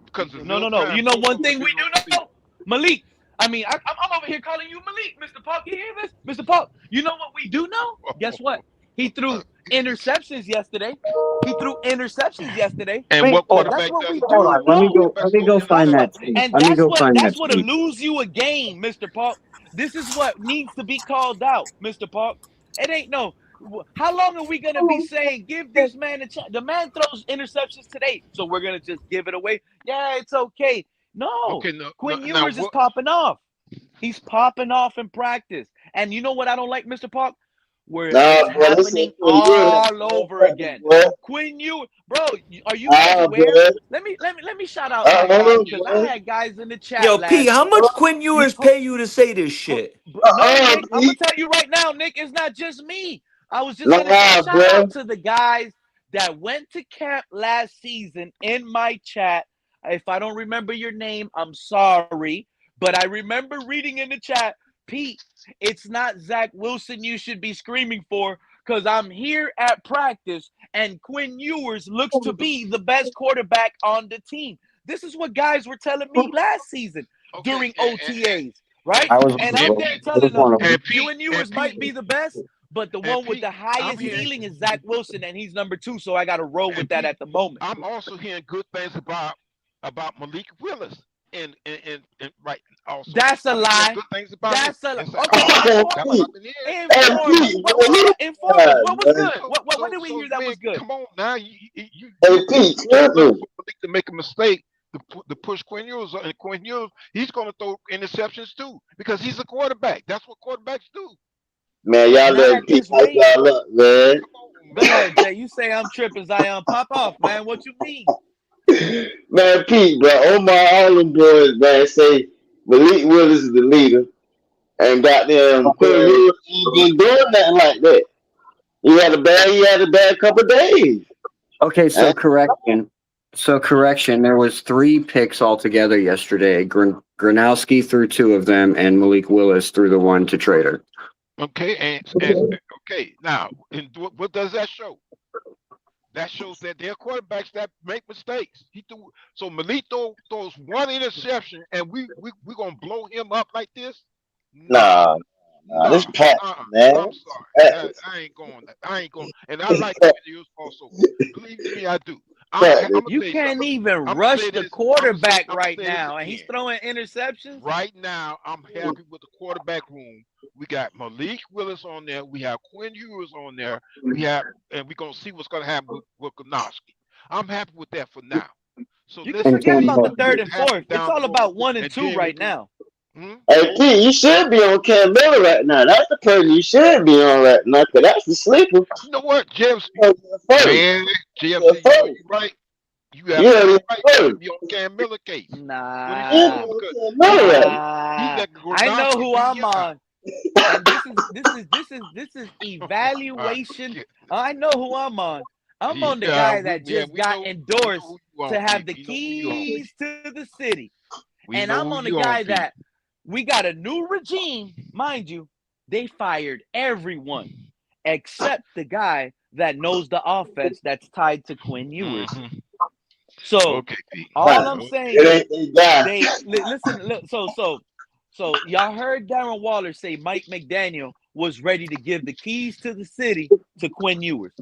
because there's little no. time. You know Both one of them thing have we been on the do field. know, Malik. I mean, I'm over here calling you Malik, Mr. Park. You hear this, Mr. Park? You know what we do know? Guess what? He threw interceptions yesterday. He threw interceptions yesterday. And Wait, what hold That's quarterback what we doesn't hold throw? do on. Let me know. What go. quarterback Let me throw go find That's that what, interceptions? tweet. and Let me that's go what find that that's what'll tweet. lose you a game, Mr. Park. This is what needs to be called out, Mr. Park. It ain't no. How long are we gonna be saying give this man a chance? The man throws interceptions today, so we're gonna just give it away. Yeah, it's okay. No, Okay, no, Quinn now Ewers is what? popping off. He's popping off in practice, and you know what I don't like, Mr. Park? Where it's Nah, bro, this happening ain't Quinn Ewers. all over again. Boy. Quinn Ewers, bro, are you guys aware? Boy. Let me shout out my Hold guys on, because I boy. had guys in the chat Yo, P, last. how much Quinn You Ewers put, pay you to say this shit? no, Nick. I'm gonna Pete. tell you right now, Nick. It's not just me. I was just gonna say Nah, shout out bro. to the guys that went to camp last season in my chat. If I don't remember your name, I'm sorry, but I remember reading in the chat, Pete. It's not Zach Wilson you should be screaming for because I'm here at practice and Quinn Ewers looks to be the best quarterback on the team. This is what guys were telling me last season Okay, during OTAs, right? I was And one I'm of there them. I was telling them one of them. and Pete, Quinn Ewers might be the best, but the and one with Pete, the I'm highest hearing ceiling is Zach Wilson, and he's number 2. So I got to roll with and that Pete, at the moment. I'm also hearing good things about Malik Willis and right also. That's a I'm hearing lie. good things about him. That's a Yes, okay. Hey, that's what Pete. I've been hearing. Hey, Inform us. Pete, bro. Inform us. What was Man. good? What did we hear that Man, was good? come on now. You Hey, Pete, just look tripping. for Malik to make a mistake to push Quinn Ewers, and Quinn Ewers, he's going to throw interceptions too because he's a quarterback. That's what quarterbacks do. Man, y'all Not let at Pete this hype rate. y'all up, man. Come on, Go man. ahead, Jay. You say I'm tripping, Zion. Pop off, man. What you mean? Man, Pete, bro, Omar, all them boys, man, say Malik Willis is the leader. And goddamn Quinn Ewers ain't been doing nothing like that. He had a bad couple of days. Okay, so And, correction. So correction. There was 3 picks altogether yesterday. Gronowski threw 2 of them, and Malik Willis threw the one to Trader. Okay, and okay now, and what does that show? That shows that there are quarterbacks that make mistakes. So Malik throws one interception, and we're gonna blow him up like this? No, nah, This No, Pat, man. I'm sorry. I ain't going. I ain't going. And I like Quinn Ewers also. Believe me, I do. Pat, I'm gonna You tell you can't something. even I'm gonna rush say the this. quarterback I'm gonna right say this now, and he's again. throwing interceptions. Right now, I'm happy with the quarterback room. We got Malik Willis on there. We have Quinn Ewers on there. And we're gonna see what's gonna happen with Konoski. I'm happy with that for now. So You can let's forget see about the what third and happens fourth. It's down the all road, about 1 and and 2 then we right can. now. hey, Pete, you should be on Cam Miller right now. That's the person you should be on right now, because that's the sleeper. You know what, Jeff? First. Man, JFC, you know you're right. You absolutely right. You should be on Cam Miller case. What did you Yeah, Nah, do? Because Cam he Miller right nah. let I know Gronkowski who beat I'm him out. on, and this is evaluation. Yeah, I know who I'm on. I'm on the yeah, guy that just we got know endorsed who you to on, have Pete. the We know who you on. keys to the city. We And know I'm who on the you on, guy Pete. that we got a new regime, mind you. They fired everyone except the guy that knows the offense that's tied to Quinn Ewers. Hmm. So Okay, Pete. all I'm now. saying It is ain't the guy. listen. So y'all heard Darren Waller say Mike McDaniel was ready to give the keys to the city to Quinn Ewers.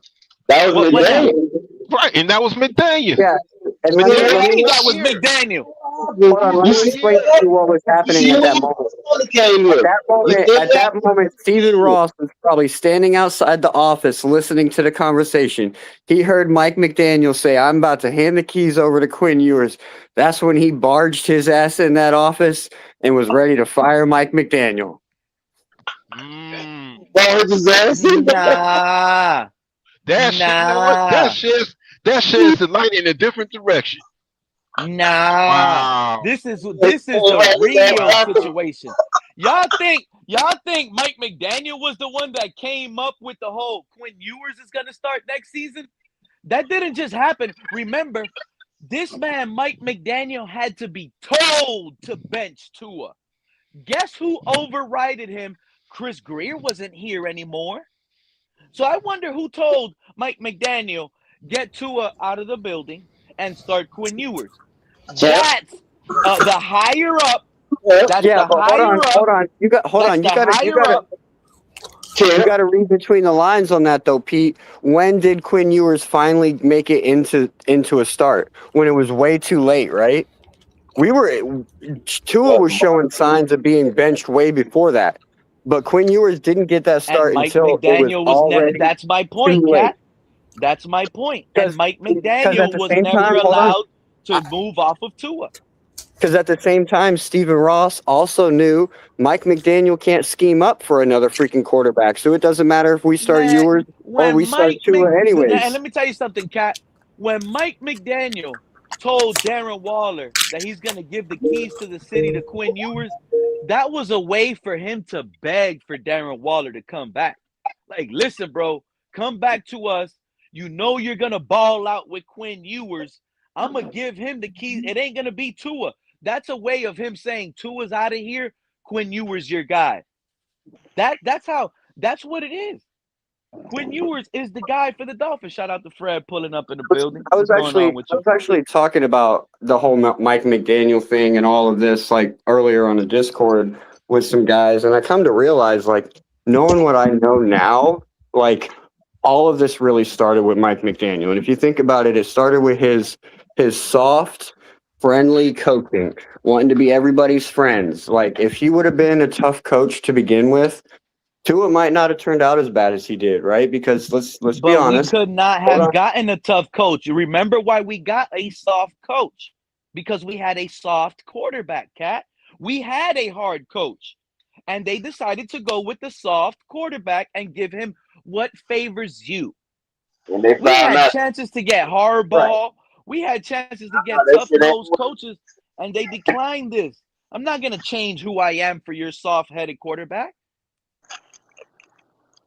That was What now? McDaniel. Right, and that was McDaniel. Yeah, and What do you let mean me that was here. McDaniel? hold on. Let You me see Right explain here. to you what was you happening see at when that moment. he came At here. that You moment, see at that moment, Stephen that? Ross was probably standing outside the office listening to the conversation. He heard Mike McDaniel say, "I'm about to hand the keys over to Quinn Ewers." That's when he barged his ass in that office and was ready to fire Mike McDaniel. Mm. Ball his ass. Nah, You know what? nah, That sheds the light in a different direction. nah. Wow. This is the real situation. Y'all think Mike McDaniel was the one that came up with the whole Quinn Ewers is gonna start next season? That didn't just happen. Remember, this man Mike McDaniel had to be told to bench Tua. Guess who overrided him? Chris Greer wasn't here anymore. So I wonder who told Mike McDaniel get Tua out of the building and start Quinn Ewers. Champ. That's the higher up. Yeah. That's Yeah, the but higher up. hold on. That's the higher up. You Champ. got to read between the lines on that, though, Pete. When did Quinn Ewers finally make it into a start? When it was way too late, right? Tua was showing signs of being benched way before that, but Quinn Ewers didn't get that And start Mike until it was McDaniel was already that's my too point, late. Cat. That's my point. And Because Mike at McDaniel the was same never time, hold on. allowed to move off of Tua. Because at the same time, Stephen Ross also knew Mike McDaniel can't scheme up for another freaking quarterback. So it doesn't matter if we start Man, Ewers or when we start Mike Mc Tua and anyways. let me tell you something, Cat. When Mike McDaniel told Darren Waller that he's gonna give the keys to the city to Quinn Ewers, that was a way for him to beg for Darren Waller to come back. Like, listen, bro, come back to us. You know you're gonna ball out with Quinn Ewers. I'm gonna give him the keys. It ain't gonna be Tua. That's a way of him saying Tua's out of here. Quinn Ewers your guy. That's what it is. Quinn Ewers is the guy for the Dolphins. Shout out to Fred pulling up in the building. I What's was going on with you? actually talking about the whole Mike McDaniel thing and all of this like earlier on the Discord with some guys, and I come to realize like knowing what I know now, like all of this really started with Mike McDaniel. And if you think about it, it started with his soft, friendly coaching, wanting to be everybody's friends. Like if he would have been a tough coach to begin with, Tua might not have turned out as bad as he did, right? Because let's be But we honest. could not Hold have on. gotten a tough coach. You remember why we got a soft coach? Because we had a soft quarterback, Cat. We had a hard coach. And they decided to go with the soft quarterback and give him what favors you. And they We found had out. chances to get hardball. We had chances to get They tough said that nosed coaches, and they declined this. I'm not going to change who I am for your soft headed quarterback.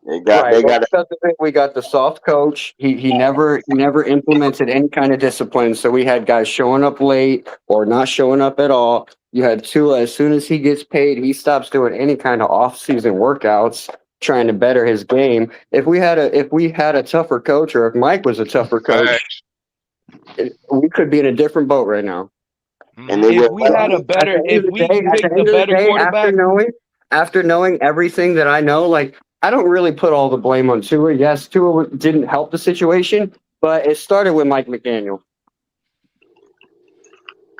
they got it. Because of it, we got the soft coach. He never implemented any kind of discipline. So we had guys showing up late or not showing up at all. You had Tua, as soon as he gets paid, he stops doing any kind of off-season workouts, trying to better his game. If we had a tougher coach, or if Mike was a tougher coach, Facts. we could be in a different boat right now. And they If went we had a better, if we At the picked a end of the better day, after quarterback, knowing after knowing everything that I know, like I don't really put all the blame on Tua. Yes, Tua didn't help the situation, but it started with Mike McDaniel.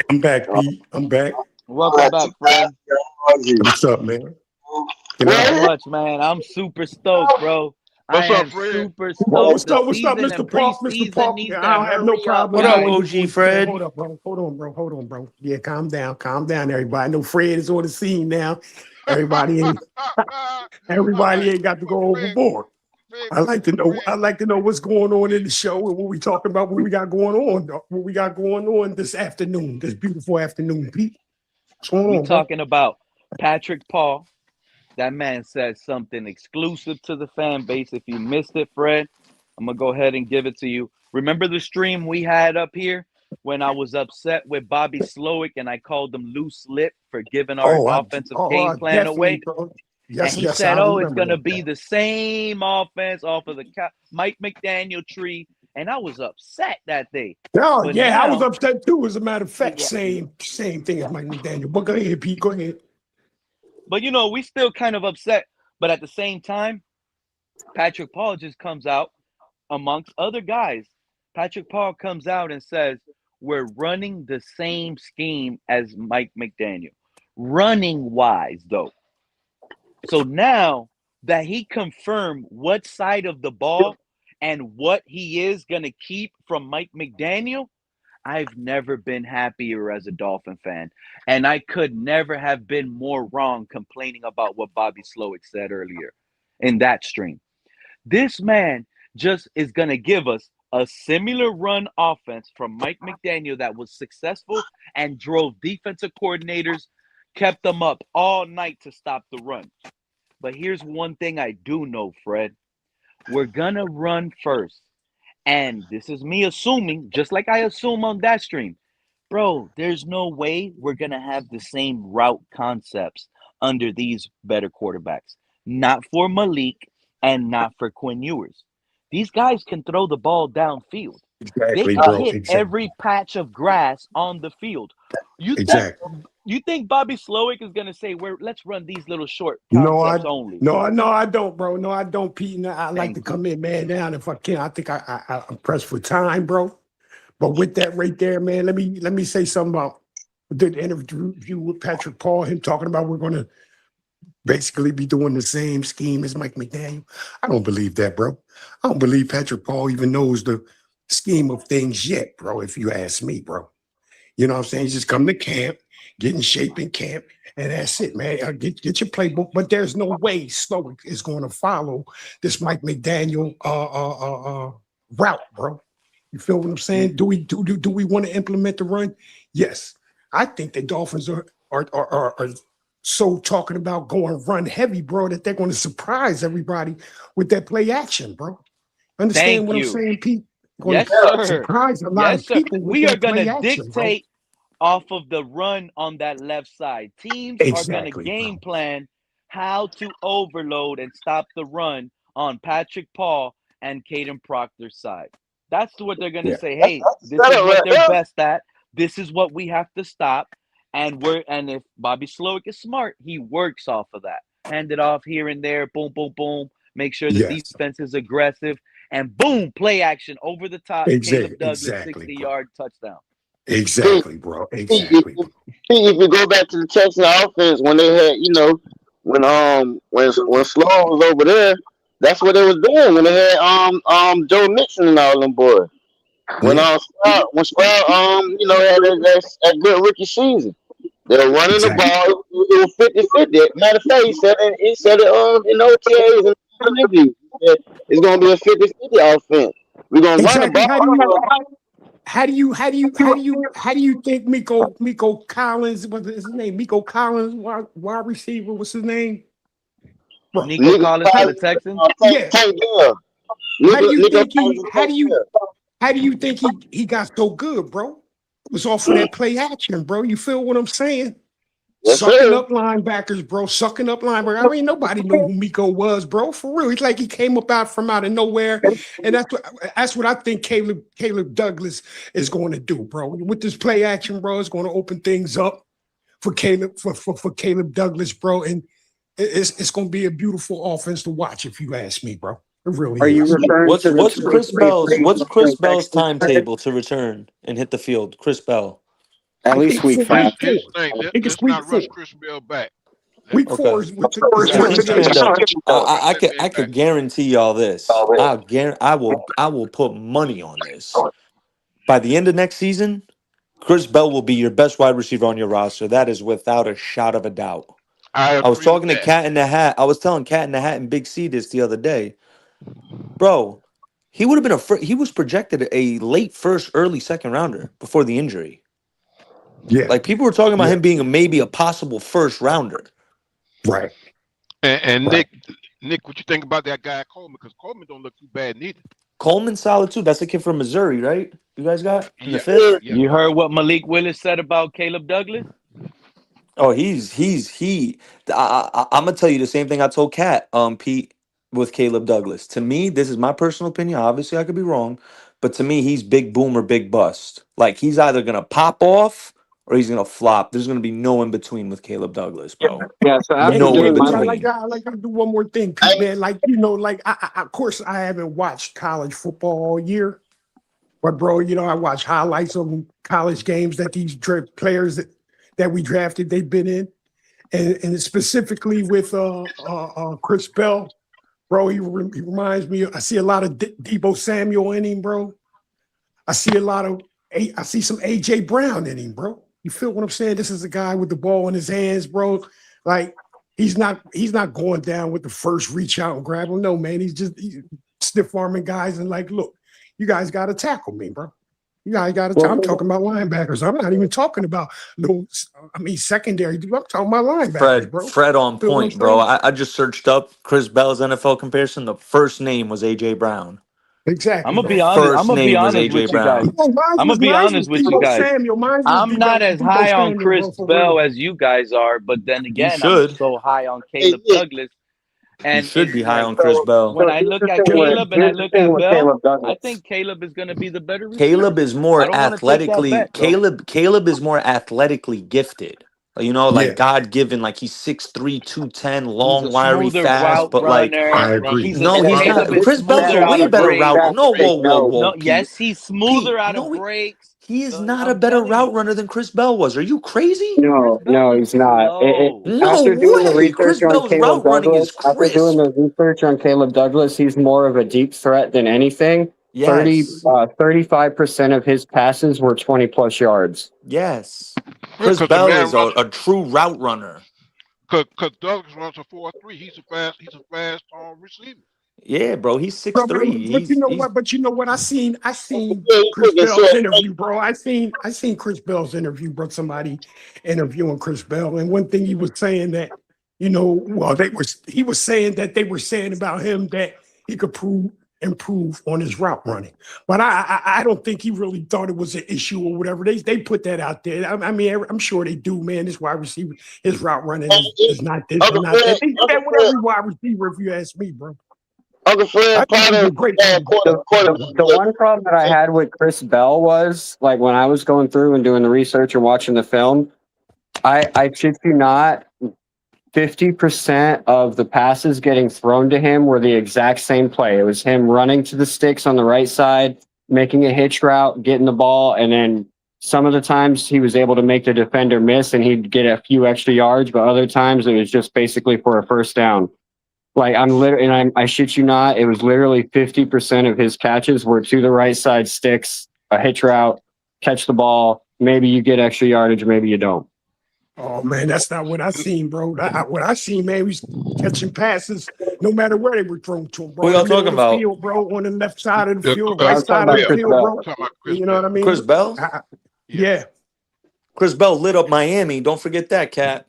I'm back, Pete. I'm back. Welcome back, friend. What's up, man? You Not know? much, man. I'm super stoked, bro. I What's up, am Fred? super Well, stoked. what's The up? What's up, season Mr. and Park? Mr. preseason Park. needs to I don't have no hurry up, problem. What up, guys. OG Fred? Hold up, bro. Hold on, bro. Yeah, calm down, everybody. I know Fred is on the scene now. Everybody ain't got to go Fred, overboard. Fred, I like to know. I Fred. like to know what's going on in the show and what we talking about. What we got going on. What we got going on this afternoon. This beautiful afternoon, Pete. What's going We on, bro? talking about Patrick Paul. That man said something exclusive to the fan base. If you missed it, Fred, I'm gonna go ahead and give it to you. Remember the stream we had up here when I was upset with Bobby Slowick and I called him loose lip for giving our offensive game plan Definitely, away? bro. And he Yes, I said, "Oh, it's remember gonna that. be the same offense off of the Mike McDaniel tree." And I was upset that day. Oh, But yeah, I was now, upset too. As a matter of fact, yeah, same thing as Mike McDaniel. But go ahead, Pete. Go ahead. but we still kind of upset. But at the same time, Patrick Paul just comes out amongst other guys. Patrick Paul comes out and says, "We're running the same scheme as Mike McDaniel." Running wise, though. So now that he confirmed what side of the ball and what he is going to keep from Mike McDaniel, I've never been happier as a Dolphin fan. And I could never have been more wrong complaining about what Bobby Slowick said earlier in that stream. This man just is going to give us a similar run offense from Mike McDaniel that was successful and drove defensive coordinators, kept them up all night to stop the run. But here's one thing I do know, Fred. We're going to run first. And this is me assuming, just like I assume on that stream, bro, there's no way we're going to have the same route concepts under these better quarterbacks. Not for Malik and not for Quinn Ewers. These guys can throw the ball downfield. They Exactly, can bro. hit Exactly. every patch of grass on the field. You think Exactly. you think Bobby Slowick is going to say, let's run these little short No, concepts only? I don't, bro. No, I don't, Pete. No, I like Thank to you. come in, man, down if I can. I think I'm pressed for time, bro. But with that right there, man, let me say something about the interview with Patrick Paul, him talking about we're going to basically be doing the same scheme as Mike McDaniel. I don't believe that, bro. I don't believe Patrick Paul even knows the scheme of things yet, bro, if you ask me, bro. You know what I'm saying? Just come to camp, get in shape in camp, and that's it, man. Get your playbook. But there's no way Slowick is going to follow this Mike McDaniel route, bro. You feel what I'm saying? Do we want to implement the run? Yes. I think the Dolphins are so talking about going run heavy, bro, that they're going to surprise everybody with that play action, bro. Understand Thank what you. I'm saying, Pete? Going Yes, to sir. surprise a lot of people with We are that going play to action, bro. dictate off of the run on that left side. Teams are going to game plan how to overload and stop the run on Patrick Paul and Caden Proctor's side. That's what they're going to say. Hey, this is what they're best at. This is what we have to stop. And if Bobby Slowick is smart, he works off of that. Hand it off here and there, boom, boom, boom. Make sure the defense is aggressive. And boom, play action over the top. Caleb Douglas, 60-yard touchdown. Exactly, bro. Exactly. If you go back to the Texans offense when they had, when Sloan was over there, that's what they was doing when they had Joe Mixon and all them boys. When Sprout had that good rookie season. They were running the ball. It was 50-50. Matter of fact, he said it in OTAs and interviews. It's gonna be a 50-50 offense. We're gonna run the ball. How do you think Miko Collins, what's his name? Miko Collins, wide receiver, what's his name? Nico Collins for the Texans? Yeah. How do you think he got so good, bro? It was off of that play action, bro. You feel what I'm saying? Yes, sucking up linebackers, bro. Sucking up linebackers. I mean, nobody knew who Miko was, bro. For real. It's like he came up from out of nowhere. And that's what I think Caleb Douglas is going to do, bro. With this play action, bro, it's going to open things up for Caleb Douglas, bro. And it's going to be a beautiful offense to watch if you ask me, bro. It really Are you is. referring What's to the what's Chris Bell's 2023 timetable to return and hit the field? Chris Bell. At I least think week for five. week Here's 4. the thing. I think it's Let's week not 4. rush Chris Bell back. Week 4 Okay. is with the Everybody stand up. I Let could man I back. could guarantee y'all this. I will put money on this. By the end of next season, Chris Bell will be your best wide receiver on your roster. That is without a shot of a doubt. I I was agree with talking to that. Cat in the Hat. I was telling Cat in the Hat and Big C this the other day. Bro, he would have been he was projected a late first, early second rounder before the injury. Yeah, Like people were talking about yeah, him being maybe a possible first rounder. right, And right. Nick, what you think about that guy Coleman? Because Coleman don't look too bad neither. Coleman solid too. That's a kid from Missouri, right? You guys got in the Yeah, fifth? yeah. You heard what Malik Willis said about Caleb Douglas? Oh, I'm gonna tell you the same thing I told Cat, Pete, with Caleb Douglas. To me, this is my personal opinion. Obviously, I could be wrong, but to me, he's big boom or big bust. Like he's either gonna pop off or he's gonna flop. There's gonna be no in between with Caleb Douglas, bro. Yeah, so after No Hey, in doing but my between. I like to do one more thing, I Pete, man. Like, like of course I haven't watched college football all year, but bro, I watch highlights of college games that these players that we drafted they've been in, and specifically with Chris Bell, bro. He reminds me. I see a lot of Debo Samuel in him, bro. I see a lot of I see some AJ Brown in him, bro. You feel what I'm saying? This is a guy with the ball in his hands, bro. Like he's not going down with the first reach out and grab him. No, man, he's stiff arming guys and like, look, you guys got to tackle me, bro. You guys got to. I'm talking about linebackers. I'm not even talking about secondary. I'm talking about linebackers, bro. Fred on Feel what I'm point, bro. saying? I just searched up Chris Bell's NFL comparison. The first name was AJ Brown. I'm Exactly, gonna bro. be honest. I'm First gonna be name was honest AJ with you guys. Brown. No, I'm gonna be mine was honest with you Debo guys. Samuel. Mine was I'm not as Debo high on Samuel, Chris bro, for real. Bell as you guys are, but then You again, I'm should. so high on Hey, Caleb Nick, Douglas. You And should it's be high like on Chris Bell. when So I here's look the at thing with Caleb and I here's the look thing at with Bell, Caleb Douglas. I think Caleb is gonna be the better Caleb receiver. is I more don't want to take that athletically bet, bro. Caleb is more athletically gifted. Like Yeah, God given, like he's 6'3", 210, He's long, a wiry, smoother fast, route but like I runner. agree. no, he's Caleb not. is Chris Bell's a smoother out way of better breaks. route. No, Exactly. whoa, No. No, Pete. yes, he's smoother Pete, out of no, breaks. he is not a I'm better telling route you, runner than Chris Bell was. Are you crazy? Chris No, Bell no, is he's not. slow. No After doing the way. research Chris on Bell's Caleb route running Douglas, is after doing crisp. the research on Caleb Douglas, he's more of a deep threat than anything. Yes. 35% of his passes were 20 plus yards. Yes. Yeah, Chris because the Bell man is a true route runner. because Douglas runs a 4.3. He's a fast receiver. Yeah, bro. He's Bro, 6'3". but you know He's what? But you know what? I seen yeah, he Chris took a Bell's short. interview, bro. I seen Chris Bell's interview, bro. Somebody interviewing Chris Bell, and one thing he was saying that, well, he was saying that they were saying about him that he could improve on his route running. But I don't think he really thought it was an issue or whatever. They put that out there. I mean, I'm sure they do, man. This wide receiver, his route running is not this and Uncle not Fred, that. They do Uncle that with Fred, every wide receiver, if you ask me, bro. Uncle I Fred think probably he's was a great a bad quarterback. quarterback. The one problem that I had with Chris Bell was like when I was going through and doing the research and watching the film, I shit you not, 50% of the passes getting thrown to him were the exact same play. It was him running to the sticks on the right side, making a hitch route, getting the ball, and then some of the times he was able to make the defender miss and he'd get a few extra yards, but other times it was just basically for a first down. Like I shit you not, it was literally 50% of his catches were to the right side sticks, a hitch route, catch the ball. Maybe you get extra yardage, maybe you don't. Oh man, that's not what I seen, bro. What I seen, man, he's catching passes no matter where they were thrown to him, bro. Who In y'all the middle talking of the about? field, bro, on the left side of the field, I right was talking side of about the Chris field, Bell. bro. Talking about Chris You know what I Bell. mean? Chris Bell? Yeah. Chris Bell lit up Miami. Don't forget that, Cat.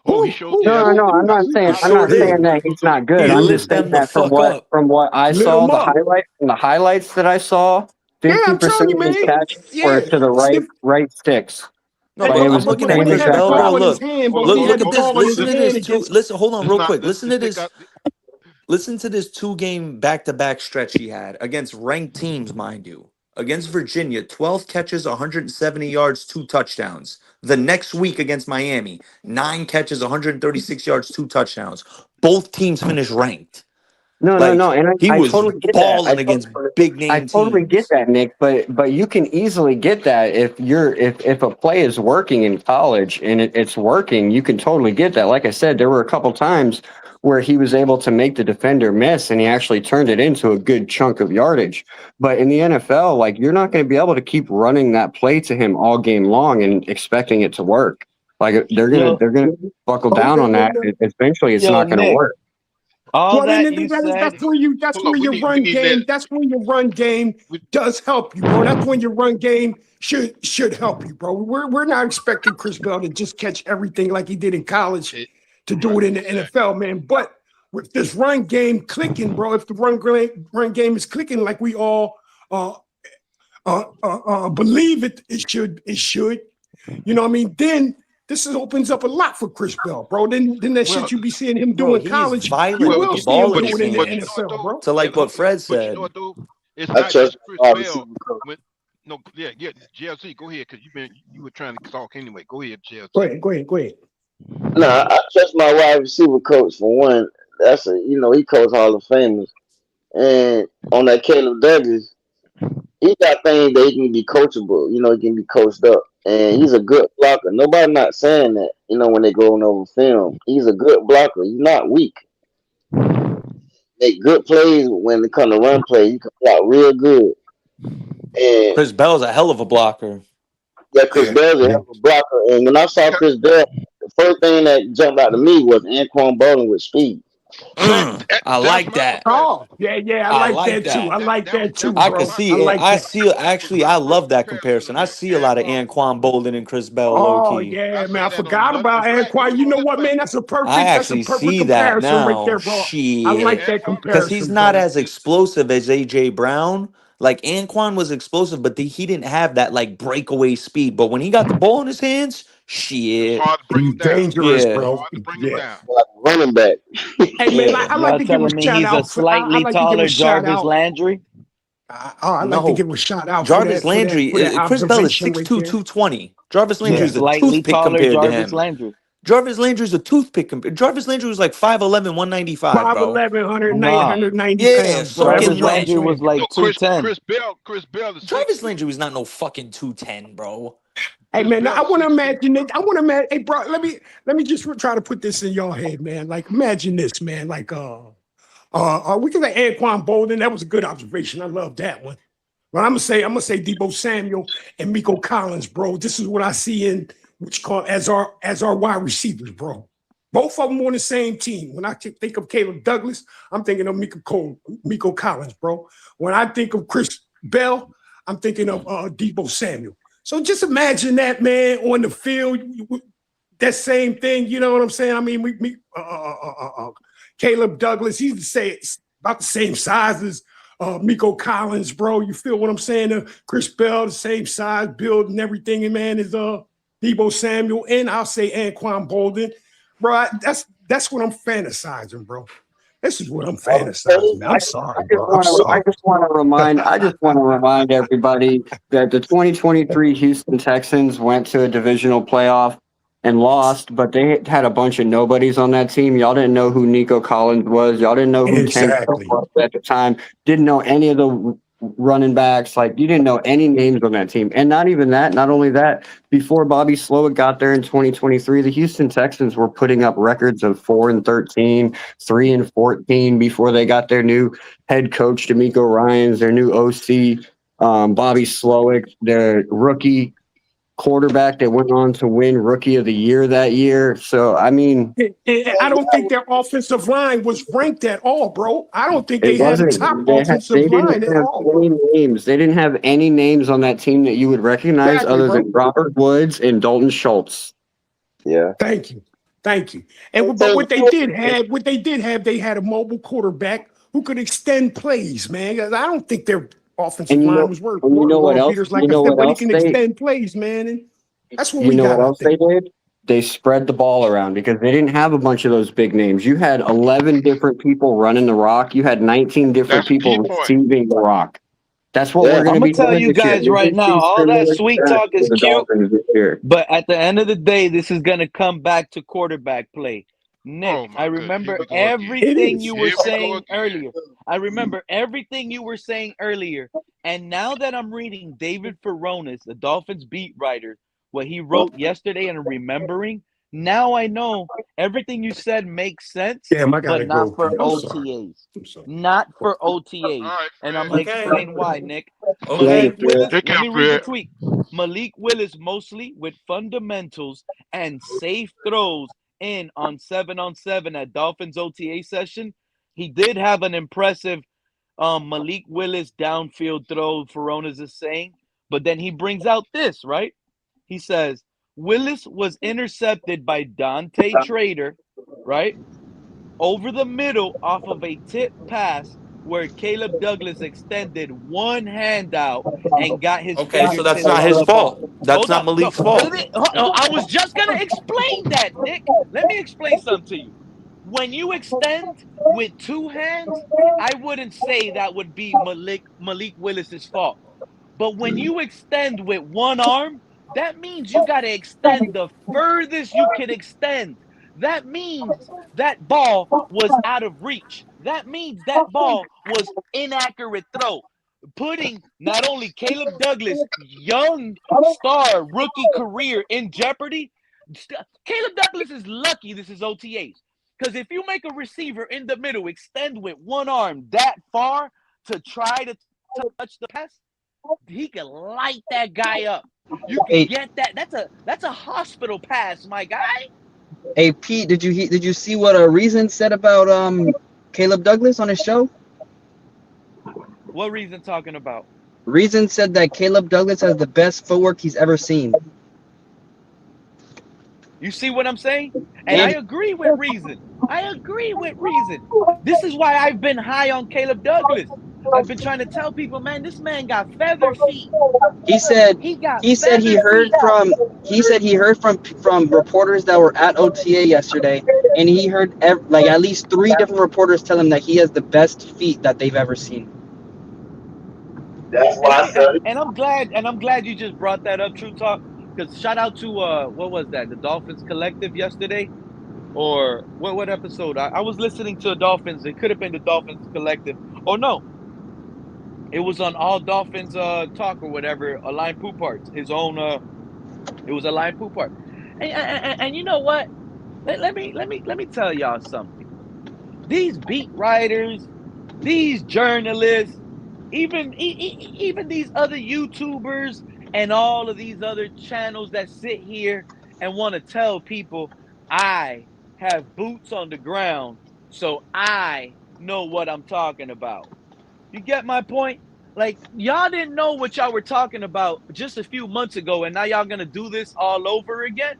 Oh, he Who? showed Who? did. No, Who? I'm not saying He sure did. that he's not good. He I'm lit just saying them the that fuck up. from what I Lit saw, him up. the highlights that I saw, Yeah, I'm telling 50% you, of his man. catches were Yeah. to the right sticks. No, Hey, Like bro, it bro, I'm was the but looking at same when he Chris had the exact Bell, bro. ball in his Look, hand, but Hold on, when he hold on, had look the at this. hold on. ball in his Listen to hand this two. against Listen, hold on, Let's real not quick. let's Listen just to take this. out. Listen to this 2-game back-to-back stretch he had against ranked teams, mind you, against Virginia, 12 catches, 170 yards, 2 touchdowns. The next week against Miami, 9 catches, 136 yards, 2 touchdowns. Both teams finished ranked. No, Like, and he I was totally get that. balling against big I name totally get teams. that, Nick. But you can easily get that if a play is working in college and it's working, you can totally get that. Like I said, there were a couple times where he was able to make the defender miss, and he actually turned it into a good chunk of yardage. But in the NFL, like, you're not going to be able to keep running that play to him all game long and expecting it to work. Like, they're gonna buckle down on that. Eventually, it's not going to Nick, work. all Well, then that you said. that's where Hold on, your run game. That's when your run game does help you, bro. That's when your run game should help you, bro. We're not expecting Chris Bell to just catch everything like he did in college to do it in the NFL, man. But with this run game clicking, bro, if the run game is clicking like we all believe it should. You know what I mean? Then this opens up a lot for Chris Bell, bro. Then that shit you be seeing him do in he's college, violent you with will the see him ball in do his it in the hands. NFL, bro. To like what Fred But said. you know what, though? It's I not trust just Chris wide Bell. receiver coach. GLC, go ahead, because you were trying to talk anyway. Go ahead, GLC. Go ahead. Nah, I trust my wide receiver coach for one. That's he coached Hall of Famers. And on that Caleb Douglas, he got things that he can be coachable. He can be coached up. And he's a good blocker. Nobody not saying that, when they going over film. He's a good blocker. He's not weak. Make good plays when it come to run play. He can block real good. And Chris Bell's a hell of a blocker. yeah, Chris Bell's a hell of a blocker. And when I saw Chris Bell, the first thing that jumped out to me was Anquan Bowling with speed. I like that. Oh, yeah, I like that too. I like that too, I bro. could see I it. like I that. see. Actually, I love that comparison. I see a lot of Anquan Bolden and Chris Bell, low Oh key. yeah, man, I forgot about Anquan. You know what, man? That's a perfect See that comparison right now. there, bro. Shit. I like that Because comparison. he's not bro. as explosive as AJ Brown. Like Anquan was explosive, but he didn't have that like breakaway speed. But when he got the ball in his hands, shit. Hard to bring He's him down. dangerous, Yeah. bro. Hard to bring him down. Like a running back. Hey man, Yeah. I like Y'all to give a telling me shout he's a out. I slightly like to give taller a shout Jarvis out. Landry? I like to No. give a shout out. Jarvis for Landry, that Chris Bell is observation 6'2", right there. 220. Jarvis Landry is a Slightly toothpick taller compared to Jarvis him. Landry. Jarvis Landry's a toothpick. Jarvis Landry was like 5'11", 195, bro. 5'11", 190, Nah. 190 Yeah, pounds, bro. fucking Jarvis what? Landry was like No, 210. Chris Bell is Jarvis 6'2". Landry was not no fucking 210, bro. Hey Chris man, Bell I want to 6'2". imagine it. I want to imagine. Hey bro, let me just try to put this in your head, man. Like imagine this, man. Like we can say Anquan Bolden. That was a good observation. I love that one. But I'm gonna say Deebo Samuel and Miko Collins, bro. This is what I see in which call as our wide receivers, bro. Both of them on the same team. When I think of Caleb Douglas, I'm thinking of Miko Collins, bro. When I think of Chris Bell, I'm thinking of Deebo Samuel. So just imagine that, man, on the field, that same thing. You know what I'm saying? I mean, Caleb Douglas, he's about the same size as Miko Collins, bro. You feel what I'm saying? Chris Bell, the same size, build, and everything, and man, is Deebo Samuel, and I'll say Anquan Bolden. Bro, that's what I'm fantasizing, bro. This is what I'm fantasizing. Man. I'm sorry, bro. I just want to remind everybody that the 2023 Houston Texans went to a divisional playoff and lost, but they had a bunch of nobodies on that team. Y'all didn't know who Nico Collins was. Y'all didn't know who Ken was at the time. Didn't know any of the running backs. Like, you didn't know any names on that team. And not even that, not only that, before Bobby Slowick got there in 2023, the Houston Texans were putting up records of 4-13, 3-14 before they got their new head coach, D'Amico Ryans, their new OC, Bobby Slowick, their rookie quarterback that went on to win Rookie of the Year that year. So, I mean, I don't think their offensive line was ranked at all, bro. I don't think they had a top offensive line at all. Any names. They didn't have any names on that team that you would recognize than Robert Woods and Dalton Schultz. Yeah. Thank you. And but what they did have, they had a mobile quarterback who could extend plays, man. I don't think their offensive line was worth. You know what else? Like but he can extend plays, man. And that's what we got. What else they did? They spread the ball around because they didn't have a bunch of those big names. You had 11 different people running the rock. You had 19 different people receiving the rock. That's what we're going to I'm be gonna tell doing you this year. guys right now, all that sweet talk is the cute, Dolphins this year. but at the end of the day, this is gonna come back to quarterback play. Oh Nick, my I goodness, here remember we go again. It everything is. you were Here we go saying again. earlier. I remember everything you were saying earlier. And now that I'm reading David Furones, the Dolphins beat writer, what he wrote yesterday and remembering, now I know everything you said makes sense, Damn, I but gotta not go, for Pete. I'm sorry. OTAs. I'm sorry. Not for All OTAs. right, And Fred. I'm gonna Okay. explain why, Nick. Okay. Malik Willis, Take let care, me read the Fred. tweet. Malik Willis mostly with fundamentals and safe throws in on 7-on-7 at Dolphins OTA session. He did have an impressive Malik Willis downfield throw, Furones is saying, but then he brings out this, right? He says, Willis was intercepted by Dante Trader, right? Over the middle off of a tip pass where Caleb Douglas extended one hand out and got his Okay, so that's fingertips not on his the ball. fault. That's Hold not on. No, Malik's fault. I was just going to explain that, Nick. Let me explain something to you. When you extend with two hands, I wouldn't say that would be Malik Willis's fault. But when you extend with one arm, that means you got to extend the furthest you can extend. That means that ball was out of reach. That means that ball was inaccurate throw, putting not only Caleb Douglas' young star rookie career in jeopardy. Caleb Douglas is lucky this is OTAs. Because if you make a receiver in the middle extend with one arm that far to try to touch the pass, he can light that guy up. You can Hey, get that. That's a hospital pass, my guy. hey, Pete, did you see what Reason said about Caleb Douglas on his show? What Reason talking about? Reason said that Caleb Douglas has the best footwork he's ever seen. You see what I'm saying? And I And agree with Reason. I agree with Reason. This is why I've been high on Caleb Douglas. I've been trying to tell people, man, this man got feather feet. he said He got he said he feather heard feet. from reporters that were at OTA yesterday, and he heard like at least 3 different reporters tell him that he has the best feet that they've ever seen. That's And why I see, said and I'm glad you just brought that up, True Talk. Because shout out to what was that? The Dolphins Collective yesterday, or what episode? I was listening to Dolphins. It could have been the Dolphins Collective. Oh no, it was on All Dolphins Talk or whatever. Align Poupart, his own. It was Align Poupart, and you know what? Let me tell y'all something. These beat writers, these journalists, even these other YouTubers and all of these other channels that sit here and want to tell people I have boots on the ground, so I know what I'm talking about. You get my point? Like, y'all didn't know what y'all were talking about just a few months ago, and now y'all gonna do this all over again?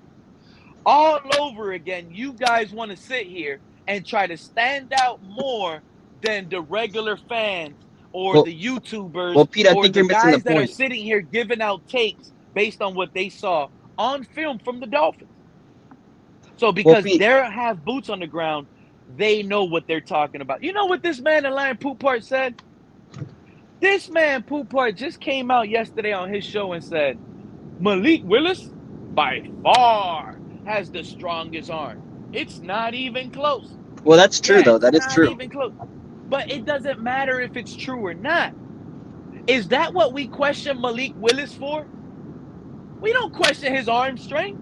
All over again, you guys want to sit here and try to stand out more than the regular fans or Well, the YouTubers well, Pete, I or think the you're missing the guys that are point. sitting here giving out takes based on what they saw on film from the Dolphins. So Well, because Pete, they have boots on the ground, they know what they're talking about. You know what this man in Lion Poupart said? This man Poupart just came out yesterday on his show and said, Malik Willis, by far, has the strongest arm. It's not even close. well, that's true Yeah, though. it's That is not true. even close. But it doesn't matter if it's true or not. Is that what we question Malik Willis for? We don't question his arm strength.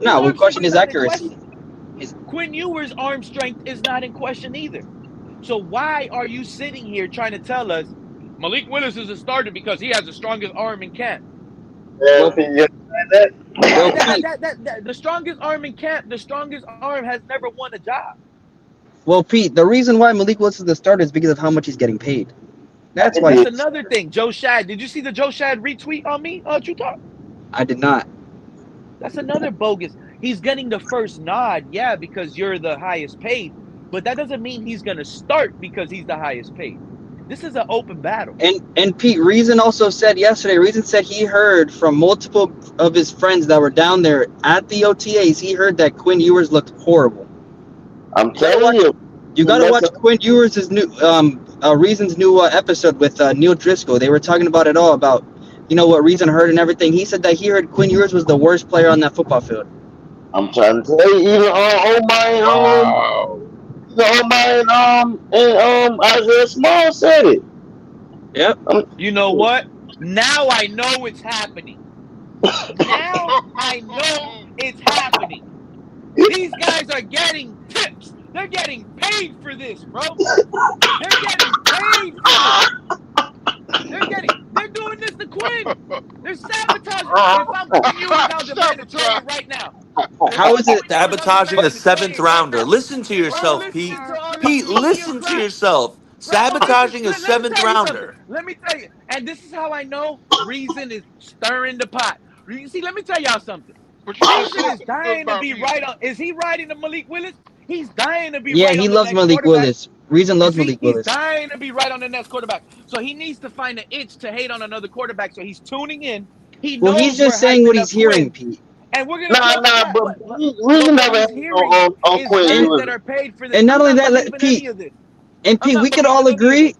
His No, we arm strength question is his not in accuracy. question. Quinn Ewers' arm strength is not in question either. So why are you sitting here trying to tell us Malik Willis is a starter because he has the strongest arm in camp? Well, that. well, Pete, The strongest arm in camp, the strongest arm has never won a job. the reason why Malik Willis is the starter is because of how much he's getting paid. That's why That's another thing. Joe Shad. Did you see the Joe Shad retweet on me, True Talk? I did not. That's another bogus. He's getting the first nod, yeah, because you're the highest paid, but that doesn't mean he's going to start because he's the highest paid. This is an open battle. And Pete, Reason also said yesterday, Reason said he heard from multiple of his friends that were down there at the OTAs, he heard that Quinn Ewers looked horrible. I'm telling you. You got to watch Quinn Ewers' new Reason's new episode with Neil Driscoll. They were talking about it all about, what Reason heard and everything. He said that he heard Quinn Ewers was the worst player on that football field. I'm trying to tell you, even and Isaiah Small said it. Yep. You know what? Now I know it's happening. Now I know it's happening. These guys are getting tips. They're getting paid for this, bro. They're getting paid for this. They're doing this to Quinn. They're sabotaging. If I'm Quinn Ewers, I'll demand a trade right now. How is it sabotaging a seventh rounder? Listen to yourself, Pete. Pete, listen to yourself. Sabotaging a seventh rounder. Let me tell you, and this is how I know Reason is stirring the pot. See, let me tell y'all something. Reason is dying to be right on. Is he riding to Malik Willis? He's dying to be right on. Yeah, he loves Malik Willis. Reason loves Malik Willis. He's dying to be right on the next quarterback. So he needs to find an itch to hate on another quarterback. So he's tuning in. He's just saying what he's hearing, Pete. And we're gonna but Reason never on Quinn Ewers. That are paid for this. And not only that, Pete. And Pete, we could all agree.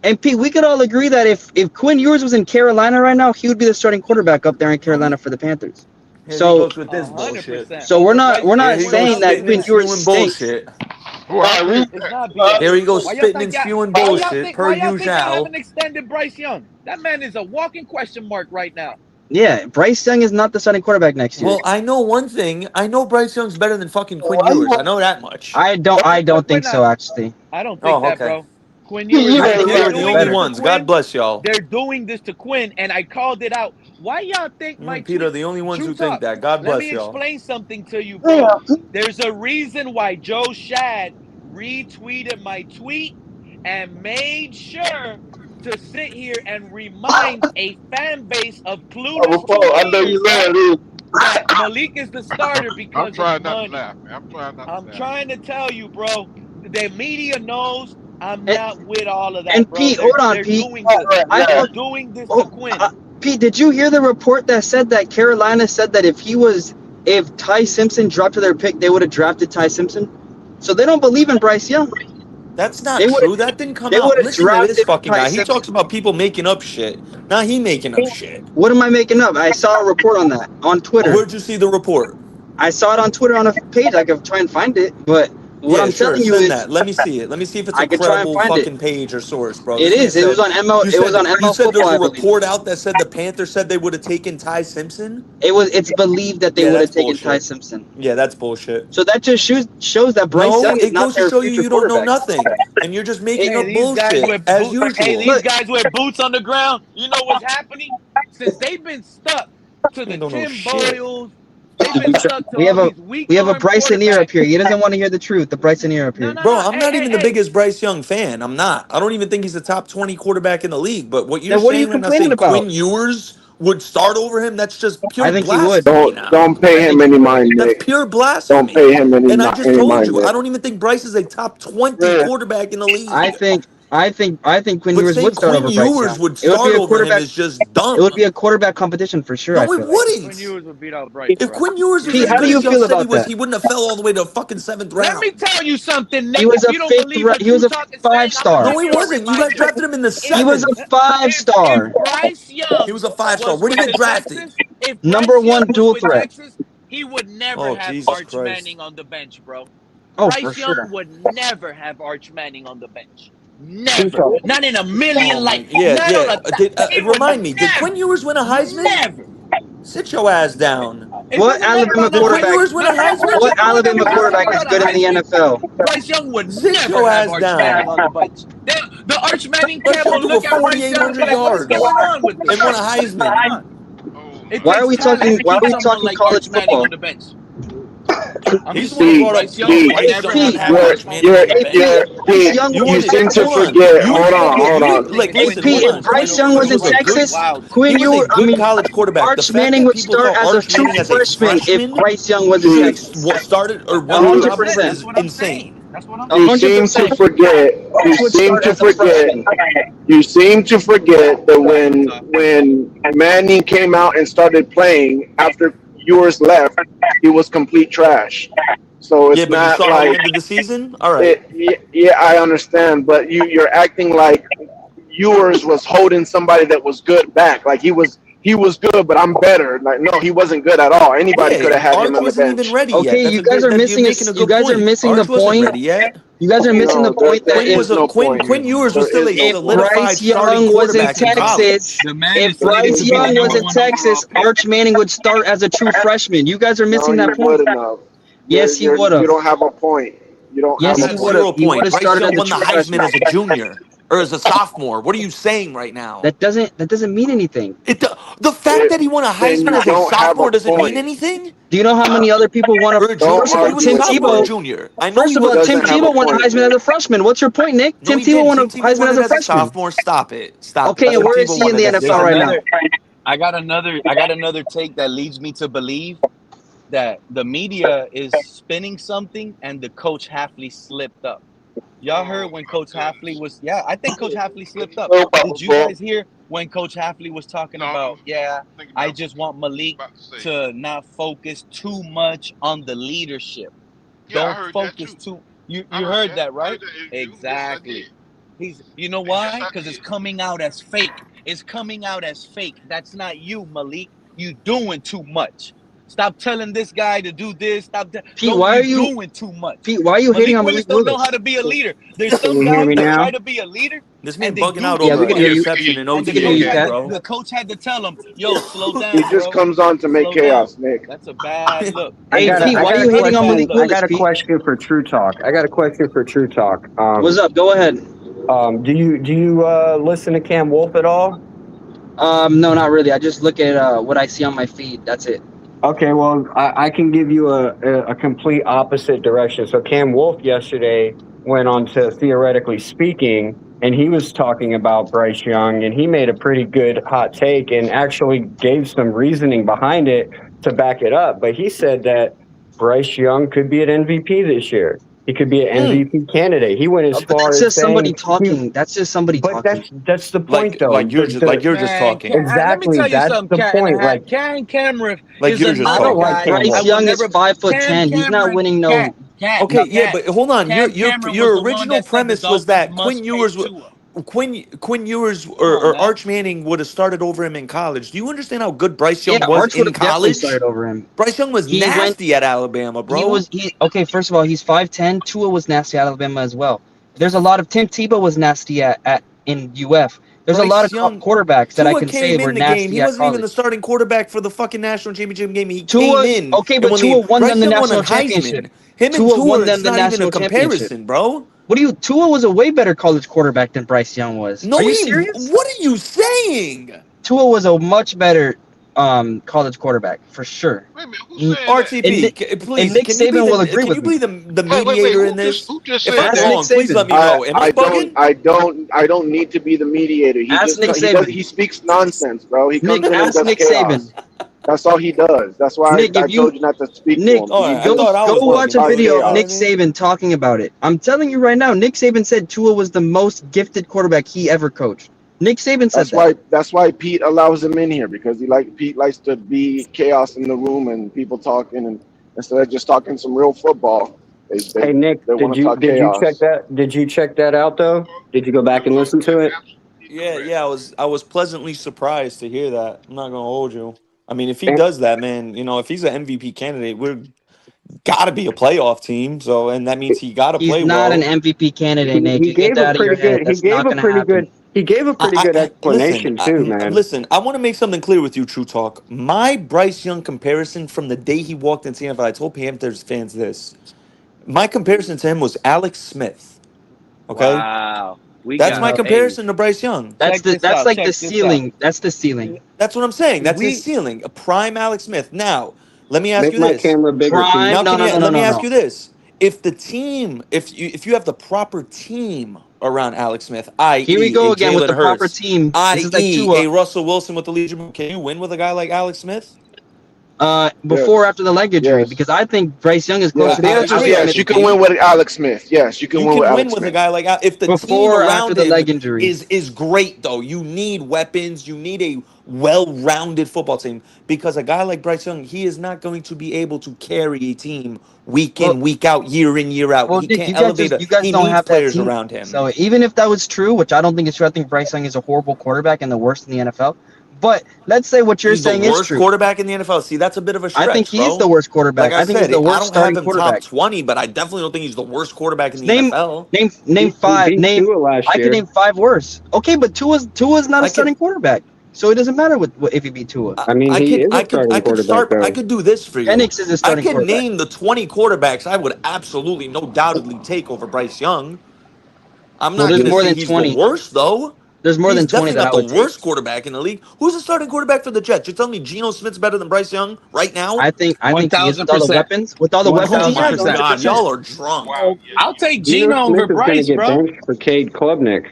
And Pete, we could all agree that if Quinn Ewers was in Carolina right now, he would be the starting quarterback up there in Carolina for the Panthers. Here so he goes with this bullshit. So we're not saying that Quinn Ewers bullshit. Here he goes spitting and spewing bullshit per usual. I haven't extended Bryce Young. That man is a walking question mark right now. Yeah, Bryce Young is not the starting quarterback next year. Well, I know one thing. I know Bryce Young's better than fucking Quinn Ewers. I know that much. I don't think so, actually. I don't think that, bro. Quinn Ewers. They're the only ones. God bless y'all. They're doing this to Quinn, and I called it out. Why y'all think Peter, the only ones who think that. God bless y'all. Let me explain something to you, bro. There's a reason why Joe Shad retweeted my tweet and made sure to sit here and remind a fan base of clueless that Malik is the starter because I'm trying of not money. to laugh, man. I'm trying to tell you, bro. The media knows I'm not with all of that, and bro. Pete, hold on, Pete. They're doing this to Quinn. Pete, did you hear the report that said that Carolina said that if Ty Simpson dropped to their pick, they would have drafted Ty Simpson? So they don't believe in Bryce Young. That's not true. That didn't come out. Listen to this fucking guy. He talks about people making up shit. Now he making up shit. What am I making up? I saw a report on that on Twitter. Where'd you see the report? I saw it on Twitter on a page. I could try and find it, but what I'm telling you is that. Let me see it. Let me see if it's a could credible fucking page or source, bro. It is. It was on ML. It was on ML You said Football. there's a report out that said the Panthers said they would have taken Ty Simpson. It's believed that they would have taken Ty Simpson. Yeah, that's bullshit. So that just shows that Bryce Young is not their future quarterback. It goes to show you don't know nothing, and you're just making up bullshit as usual. Hey, these guys with boots on the ground. You know what's happening? Since they've been stuck to the Tim Boyles. We have a Bryson Ear up here. He doesn't want to hear the truth. The Bryson Ear up here. Bro, I'm not even the biggest Bryce Young fan. I'm not. I don't even think he's the top 20 quarterback in the league. But what you're saying when I say Quinn Ewers would start over him, that's just pure blasphemy. Don't pay him any mind, Nick. That's pure blasphemy. Don't pay him any mind. And I just told you, I don't even think Bryce is a top 20 quarterback in the league. I think Quinn Ewers would start over Bryce Young. Would start over him is just dumb. It would be a quarterback competition for sure. No, it wouldn't. Quinn Ewers would beat out Bryce. If Quinn Ewers was how do you feel about that? He wouldn't have fell all the way to fucking 7th round. Let me tell you something, Nick. He was a he was a 5-star. No, he wasn't. You guys drafted him in the 7th. He was a 5-star. Bryce Young. He was a 5-star. Where did he get drafted? Number 1 dual threat. Texas, he would never have Arch Manning on the bench, bro. Oh, Bryce for Young sure. would never have Arch Manning on the bench. Never. Not in a million life. Remind me, did Quinn Ewers win a Heisman? Never. Sit your ass down. What Alabama quarterback is good in the NFL? Bryce Young would never have Arch Manning on the bench. The Arch Manning camp will look at Bryce Young and be like, what's going on with this? And won a Heisman. Why are we talking college football? On the bench? You seem to forget. Hold on. If Bryce Young was in Texas, Quinn Ewers, college quarterback. Arch Manning would start as a true freshman if Bryce Young was in Texas. What started or 100% is insane. You seem to forget. You seem to forget that when Manning came out and started playing after Ewers left, he was complete trash. So Yeah, it's but you not saw how he like ended the season. All right. it. Yeah, I understand, but you're acting like Ewers was holding somebody that was good back. Like he was good, but I'm better. Like no, he wasn't good at all. Anybody could Yeah, have had him Arch on the wasn't even bench. ready yet. Okay, That's you a guys good. are That you're missing making a you good guys are point. missing the Arch wasn't point. ready yet. You guys are missing the No, point that Quinn there if is was a no Quinn. point. Quinn Ewers was There still is a no if point. solidified Bryce starting Young was in quarterback in Texas, college. The man if is slated Bryce to be the Young was number in one overall Texas, pick. Arch Manning would start as a true freshman. You guys are No, missing he that point. wouldn't have. Yes, he would You have. don't have a point. You don't You have Yes, a he have would point. have. 0 He would point. have Bryce started Young as a won the true Heisman freshman. as a junior or as a sophomore. What are you saying right now? That doesn't mean anything. The fact that he won a Then Heisman you as a don't have a sophomore doesn't mean point. anything. Do you know how many other people won a? Or a Don't junior. First of all, He was a argue Tim sophomore or Tebow. junior. I know he First of He all, wasn't. Tim doesn't have a Tebow won the point, Heisman as man. a freshman. What's your point, Nick? No, Tim he Tebow didn't. won a Tim Tebow won Heisman as it a as a freshman. sophomore. Stop it. Stop it. Okay, and Tim where is Tebow he won in it the as a NFL There's right sophomore. now? another take that leads me to believe that the media is spinning something and the coach Halfley slipped up. Y'all heard when Coach Halfley was, yeah, I think Coach Halfley slipped up. No, Did you bro. guys hear when Coach Halfley was talking No, about, yeah, I'm thinking I about just what want Malik you're about to say. to not focus too much on the leadership. Yeah, I Don't heard that focus too. too. I You heard heard that. that, I right? heard that interview. Yes, I did. Exactly. He's, you know Yes, why? I Because it's did. coming out as fake. It's coming out as fake. That's not you, Malik. You doing too much. Stop telling this guy to do this. Pete, Don't why are you you doing too much. Pete? Why are you hating Malik on Willis Malik don't know how Willis? to be a leader. There's Can some you hear guys me that try now? to be a leader This and man they bugging do out Yeah, too over we an can hear you. much. interception in We And can hear you, OTAs, Cat. bro. the coach had to tell him, yo, slow He down, just bro. comes on to make Slow down. chaos, Nick. That's a bad look. I Hey, got Pete, a I why are got you a hating on question. Malik I Willis, got a Pete? question for True Talk. What's up? Go ahead. Do you listen to Cam Wolf at all? No, not really. I just look at what I see on my feed. That's it. Okay, well, I can give you a complete opposite direction. So Cam Wolf yesterday went on to Theoretically Speaking, and he was talking about Bryce Young, and he made a pretty good hot take and actually gave some reasoning behind it to back it up. But he said that Bryce Young could be an MVP this year. He could be an Mm. MVP candidate. He went as But far that's as just somebody saying he, talking. That's just somebody but talking. that's the point though. You're just Man, talking. let me Exactly, tell you that's something, the point. Like Ken Cameriff Like is you're just I another don't talking. like guy Cam I Bryce Wolf. will Young is never. 5'10". Cam He's not Cameron, winning no. Okay, yeah, but hold on. Cam Cameron was Your the one original that said the premise was Dolphins that Quinn must pay Ewers Tua. Quinn Ewers Come on, or man. Arch Manning would have started over him in college. Do you understand how good Bryce Yeah, Young was Arch would in have definitely college? started over him. Bryce Young was He went. nasty at Alabama, He bro. was. Okay, first of all, he's 5'10". Tua was nasty at Alabama as well. There's a lot of Tim Tebow was nasty at in UF. There's a lot Bryce of Young, quarterbacks that I Tua can say came were in the game. He nasty at wasn't even the college. starting quarterback for the fucking national championship game. He came Tua, in okay, and but won the Tua game. won them Bryce the Young won a national championship. Heisman. Him and Tua Tua, won them it's the not even a national championship. comparison, bro. Tua was a way better college quarterback than Bryce Young was. No, Are you serious? what are you saying? Tua was a much better college quarterback for sure. Wait a minute. Who's saying that? And RTP, Nick, please, Nick Saban will agree with me. the Wait. mediator in this? Who just If said I'm Ask that? Nick wrong, please let Saban. me know. Am I bugging? I don't need to be the mediator. Ask Nick Saban. He speaks nonsense, bro. He Nick, comes in and ask does Nick Saban. chaos. That's all he does. That's why Nick, I told you not to speak to Nick, him. All He right, I go thought just I was watch bugging, a cause bro. You video know of what I Nick chaos. mean? Saban talking about it. I'm telling you right now, Nick Saban said Tua was the most gifted quarterback he ever coached. Nick Saban said that. That's why Pete allows him in here because Pete likes to be chaos in the room and people talking and instead of just talking some real football, Hey Nick, they want to talk did you check chaos. that? Did you check that out though? Did you go back and listen to it? Absolutely correct. Yeah, I was pleasantly surprised to hear that. I'm not gonna hold you. I mean, if he And does that, man, if he's an MVP candidate, we're gotta be a playoff team. So, and that means he gotta He's play not an well. MVP candidate, Nick. he You get gave a that out of your pretty head. good. That's not going to happen. He gave a pretty good explanation too, man. Listen. I want to make something clear with you, True Talk. My Bryce Young comparison from the day he walked into the NFL, I told Panthers fans this. My comparison to him was Alex Smith. Okay, Wow. We that's got, my No, hey, comparison to Bryce Young. check this that's out. like the Check this out. ceiling. That's the ceiling. That's what I'm saying. That's his We, ceiling, a prime Alex Smith. Now, let me ask Make you my this. camera bigger, Pete. Prime? Now, No, no, no, no, let me no, ask no. you this: if the team, if you have the proper team around Alex Smith, Here we i.e., go a again with Jalen the proper Hurts, team. This is like i.e., Tua. a Russell Wilson with the Legion, can you win with a guy like Alex Smith? before or after the leg injury? Yes. Because I think Bryce Young is Yeah, closer the to answer is I Alex yes. Smith You agree, can P. win with Alex Smith. Yes, you can You win with can win Alex with a Smith. guy like if the team before or after around the leg him injury. is great though. You need weapons. You need a well-rounded football team because a guy like Bryce Young, he is not going to be able to carry a team week Well, in, week out, year in, year out. well, He Dick, can't elevate you guys he don't needs have that players team. around him. So even if that was true, which I don't think is true, I think Bryce Young is a horrible quarterback and the worst in the NFL. But let's say what you're He's the saying is worst true. quarterback in the NFL. See, that's a bit of a I think stretch, he is the bro. worst Like quarterback. I I think he's said, the I worst don't have starting him top quarterback. 20, but I definitely don't think he's the worst quarterback in the Name NFL. name He five. beat Name Tua last I could year. name 5 worse. Okay, but Tua's not a I can starting quarterback, so it doesn't matter if you beat Tua. I mean, he is a I starting could quarterback, start. I though. could do this for you. Penix is a I starting could quarterback. name the 20 quarterbacks I would absolutely, no doubtedly take over Bryce Young. I'm Well, not there's going to more say than he's the 20. worst though. There's more He's than 20 definitely that not I the would take. worst quarterback in the league. Who's the starting quarterback for the Jets? You're telling me Geno Smith's better than Bryce Young right now? I think he is with all the 1000%. weapons. With all the Oh weapons, my 1000%. 100%. God, y'all are drunk. Wow. Yeah. I'll take Geno Gino Smith over is going to Bryce, get bro. benched for Cade Klubnik.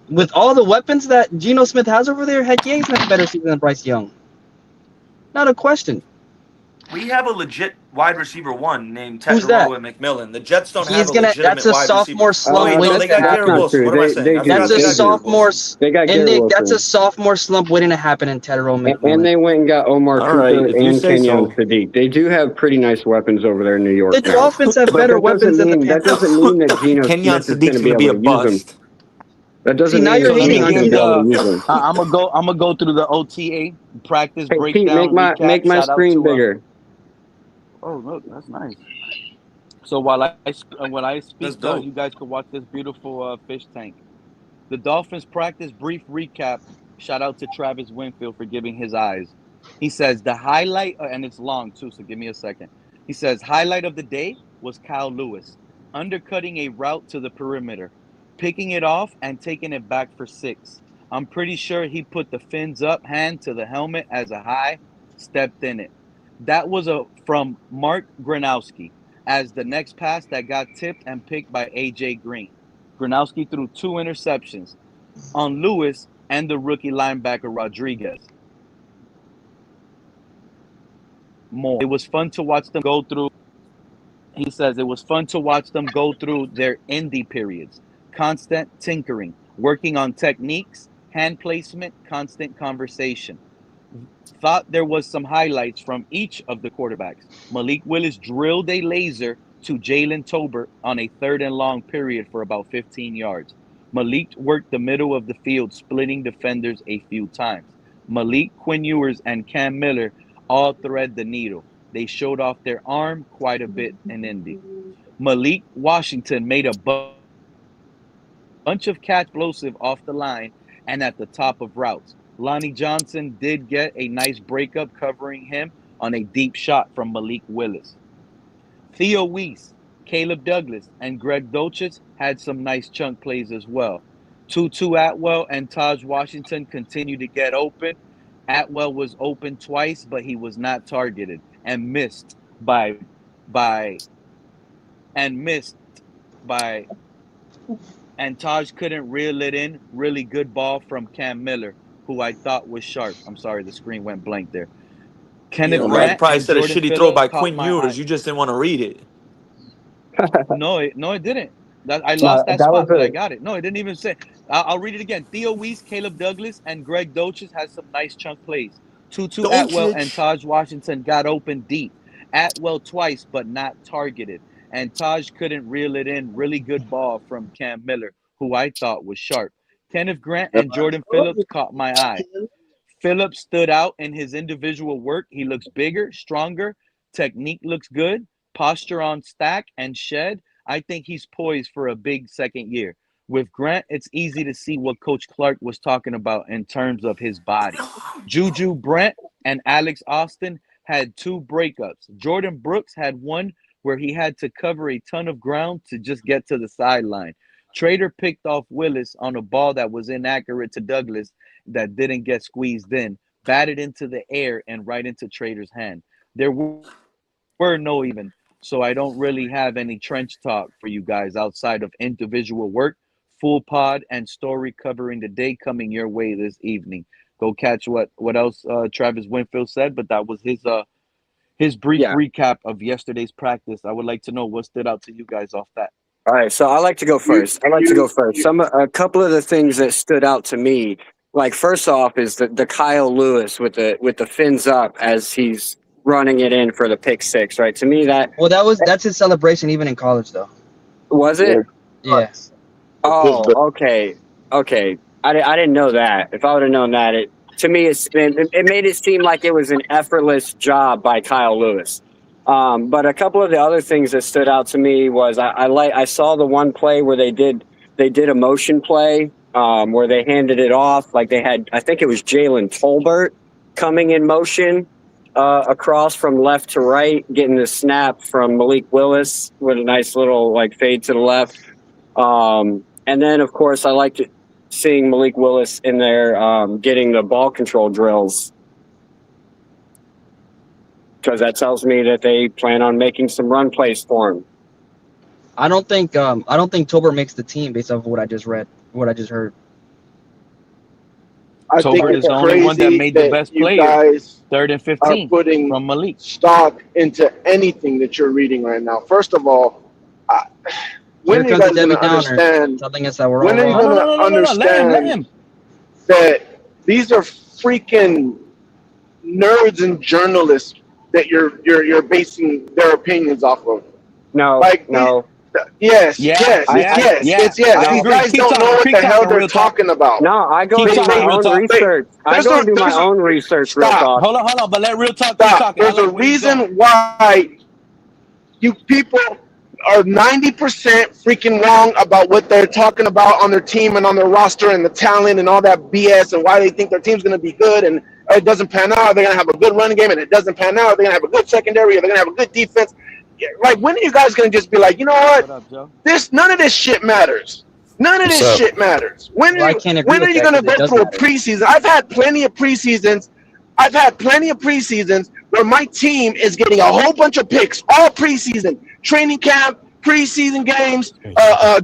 With all the weapons that Geno Smith has over there, heck yeah, he's gonna have a better season than Bryce Young. Not a question. We have a legit wide receiver one named Who's that? Tataroa McMillan. The Jets don't have He's a gonna. That's legitimate a wide receiver. sophomore Oh slump wait, no, waiting they to got That's Garrett happen. not Wilson. true. What am I saying? I They forgot That's do. they a They got do. Garrett sophomore, Wilson. They got and Garrett Nick. That's a Wilson. sophomore slump waiting to happen in Tedero And McMillan. they went and got Omar All right, Cooper if you and say Kenyon so. Sadiq. They do have pretty nice weapons over there in New The York now. Dolphins have But better weapons than the that Panthers. doesn't mean that Geno Kenyon Smith is going Sadiq's to be going to be able a to use them. bust. That See, doesn't now mean you're that So let hating me Geno's on give going him to be able now. to use them. I'm gonna go through the OTA practice Hey Pete, breakdown recap. make my Shout out screen to bigger. oh look, that's nice. So while I That's speak, dope. you guys could watch this beautiful fish tank. The Dolphins practice brief recap. Shout out to Travis Winfield for giving his eyes. He says the highlight, and it's long too, so give me a second. He says highlight of the day was Kyle Lewis undercutting a route to the perimeter, picking it off and taking it back for 6. I'm pretty sure he put the fins up, hand to the helmet as a high, stepped in it. That was from Mark Granowski as the next pass that got tipped and picked by AJ Green. Gronowski threw 2 interceptions on Lewis and the rookie linebacker Rodriguez. More. It was fun to watch them go through. He says it was fun to watch them go through their indie periods, constant tinkering, working on techniques, hand placement, constant conversation. Thought there was some highlights from each of the quarterbacks. Malik Willis drilled a laser to Jalen Tolbert on a 3rd and long period for about 15 yards. Malik worked the middle of the field, splitting defenders a few times. Malik, Quinn Ewers, and Cam Miller all thread the needle. They showed off their arm quite a bit in Indy. Malik Washington made a bunch of catch explosive off the line and at the top of routes. Lonnie Johnson did get a nice breakup covering him on a deep shot from Malik Willis. Theo Weiss, Caleb Douglas, and Greg Dolchich had some nice chunk plays as well. Tutu Atwell and Taj Washington continued to get open. Atwell was open twice, but he was not targeted and by missed by and Taj couldn't reel it in. Really good ball from Cam Miller, who I thought was sharp. I'm sorry, the screen went blank there. Yeah, Kenneth right. You Grant probably and said a Jordan shitty throw Phillips by caught Quinn my Ewers. eye. You just didn't want to read it. No, it didn't. That I No, lost that that was spot, but I a got it. No, it didn't even say. I'll read it again. Theo Weiss, Caleb Douglas, and Greg Dolchich has some nice chunk plays. Tutu Atwell and Doncic. Taj Washington got open deep. Atwell twice, but not targeted. And Taj couldn't reel it in. Really good ball from Cam Miller, who I thought was sharp. Kenneth Grant and Jordan Phillips caught my eye. Phillips stood out in his individual work. He looks bigger, stronger. Technique looks good. Posture on stack and shed. I think he's poised for a big second year. With Grant, it's easy to see what Coach Clark was talking about in terms of his body. Juju Brent and Alex Austin had 2 breakups. Jordan Brooks had one where he had to cover a ton of ground to just get to the sideline. Trader picked off Willis on a ball that was inaccurate to Douglas that didn't get squeezed in, batted into the air and right into Trader's hand. There were no even, so I don't really have any trench talk for you guys outside of individual work, full pod, and story covering the day coming your way this evening. Go catch what else Travis Winfield said, but that was his brief Yeah. recap of yesterday's practice. I would like to know what stood out to you guys off that. All right, so I like to go first. A couple of the things that stood out to me, like first off, is the Kyle Lewis with the fins up as he's running it in for the pick six. Right, to me that's his celebration even in college though. Was it? Yeah. Oh, okay. I didn't know that. If I would have known that, it made it seem like it was an effortless job by Kyle Lewis. But a couple of the other things that stood out to me was I saw the one play where they did a motion play where they handed it off, like they had, I think it was Jalen Tolbert coming in motion across from left to right, getting the snap from Malik Willis with a nice little like fade to the left. And then of course I liked seeing Malik Willis in there getting the ball control drills, because that tells me that they plan on making some run plays for him. I don't think Tolbert makes the team based off of what I just heard. I think Tolbert is it's the only one that crazy made the best you player. guys 3rd and are 15 putting from Malik. stock into anything that you're reading right now. First of all, when are you guys going to understand? Telling us that we're When all are you wrong. going to understand Let him. that these are freaking nerds and journalists that you're basing their opinions off of? No. Yes. Yeah, These guys don't know what the hell they're talking about. No, I go Keep do talking, my Real own Talk. research. I go do my own research, Real Talk. Hold on, but let Real Talk keep talking. There's a reason why you people are 90% freaking wrong about what they're talking about on their team and on their roster and the talent and all that BS and why they think their team's going to be good and it doesn't pan out. They're going to have a good running game and it doesn't pan out. They're going to have a good secondary. Or they're going to have a good defense. Like, when are you guys going to just be like, you know what? None of this shit matters. None of this shit matters. When are you going to go through a preseason? I've had plenty of preseasons where my team is getting a whole bunch of picks all preseason, training camp, preseason games,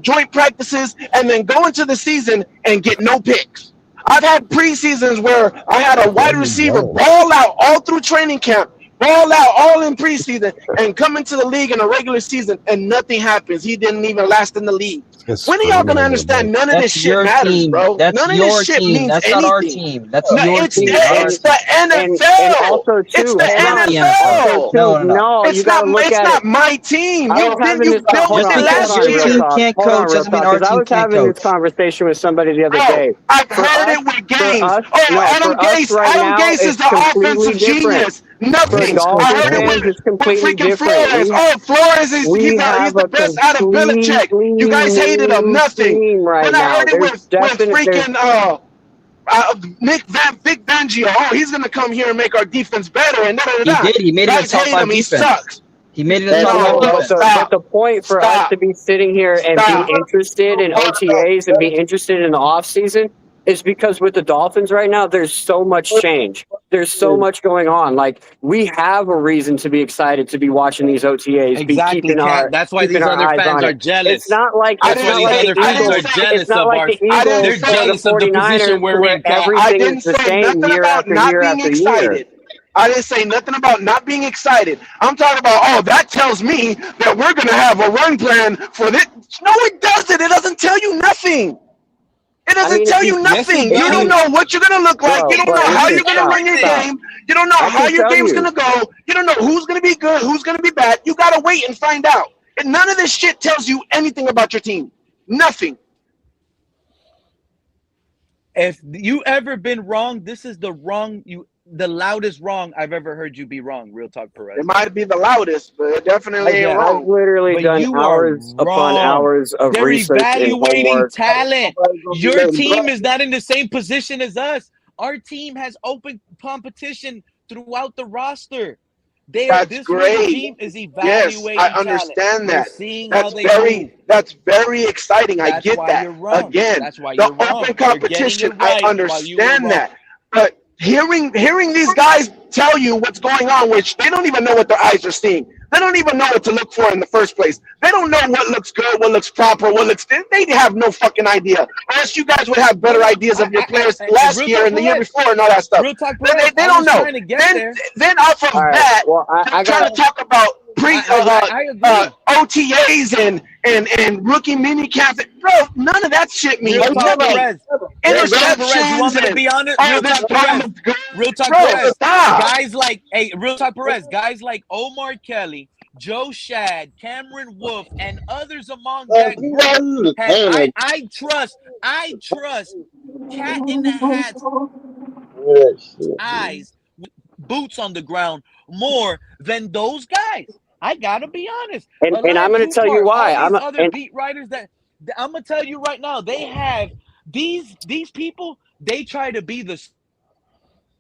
joint practices, and then go into the season and get no picks. I've had preseasons where I had a wide receiver ball out all through training camp, ball out all in preseason, and come into the league in a regular season and nothing happens. He didn't even last in the league. When are y'all gonna understand? None of this shit matters, bro. None of this shit means anything. That's not our team. That's your team. It's the NFL. It's the NFL. No, it's not my team. You built it last year. Your team can't coach doesn't mean our team I was having this conversation with somebody the other day. I've heard it with games. Adam Gase is the offensive genius. Nothing. I heard it with freaking Flores. Flores is he's the best out of Belichick. You guys hated him. Nothing. When I heard it with freaking Vic Fangio, he's gonna come here and make our defense better. And He did. He made it a top 5 defense. He sucks. He made it a top 5 defense. But the point for us to be sitting here and be interested in OTAs and be interested in the offseason is because with the Dolphins right now, there's so much change. There's so much going on. Like, we have a reason to be excited to be watching these OTAs. Exactly. That's why these other fans are jealous. It's not like the Eagles. They're jealous of the position we're in. Everything is the same year after year after year. I didn't say nothing about not being excited. I'm talking about, that tells me that we're going to have a run plan for this. No, it doesn't. It doesn't tell you nothing. It doesn't tell you nothing. You don't know what you're going to look like. You don't know how you're going to run your game. You don't know how your game's going to go. You don't know who's going to be good, who's going to be bad. You got to wait and find out. And none of this shit tells you anything about your team. Nothing. If you ever been wrong, this is the loudest wrong I've ever heard you be wrong. Real talk, Perez. It might be the loudest, but it definitely ain't wrong. I've literally done hours upon hours of research and homework. Talent. Your team is not in the same position as us. Our team has open competition throughout the roster. This team is evaluating. Yes, I understand that. That's very exciting. I get that. Again, the open competition. I understand that. But hearing these guys tell you what's going on, which they don't even know what their eyes are seeing. They don't even know what to look for in the first place. They don't know what looks good, what looks proper, what looks. They have no fucking idea. Unless you guys would have better ideas of your players last year and the year before and all that stuff. Real talk, They don't know. Then off of that, they're trying to talk about OTAs and rookie mini camps. Bro, none of that shit means Real talk, nothing. Perez. Interceptions. You want me to be honest? Real talk, Perez. Guys like, Real talk, Perez. Guys like Omar Kelly, Joe Shad, Cameron Wolf, and others among that group. I trust Cat in the Hat's eyes, boots on the ground more than those guys. I gotta be honest. And I'm going to tell you why. Other beat writers that I'm gonna tell you right now, they have these people. They try to be the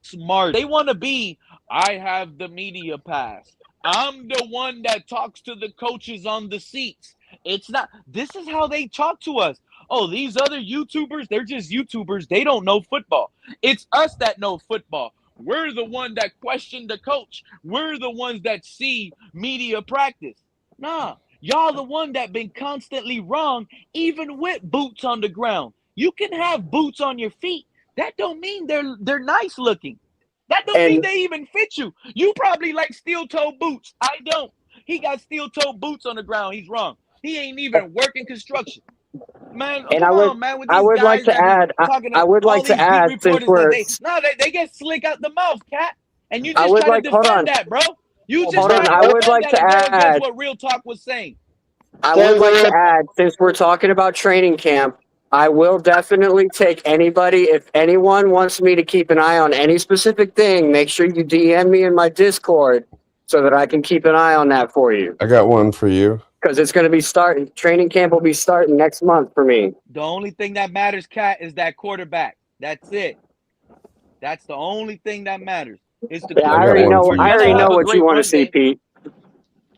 smart. They want to be. I have the media pass. I'm the one that talks to the coaches on the seats. It's not. This is how they talk to us. Oh, these other YouTubers, they're just YouTubers. They don't know football. It's us that know football. We're the one that question the coach. We're the ones that see media practice. Nah, y'all the one that been constantly wrong, even with boots on the ground. You can have boots on your feet. That don't mean they're nice looking. That don't mean they even fit you. You probably like steel-toe boots. I don't. He got steel-toe boots on the ground. He's wrong. He ain't even working construction. Man, and I would like to add, since we're they get slick out the mouth, Cat, and you just try to defend that, bro. You just I would like to add what Real Talk was saying. I would like to add, since we're talking about training camp, I will definitely take anybody. If anyone wants me to keep an eye on any specific thing, make sure you DM me in my Discord so that I can keep an eye on that for you. I got one for you. Because it's going to be starting. Training camp will be starting next month for me. The only thing that matters, Cat, is that quarterback. That's it. That's the only thing that matters. It's the I already know what you want to see, Pete.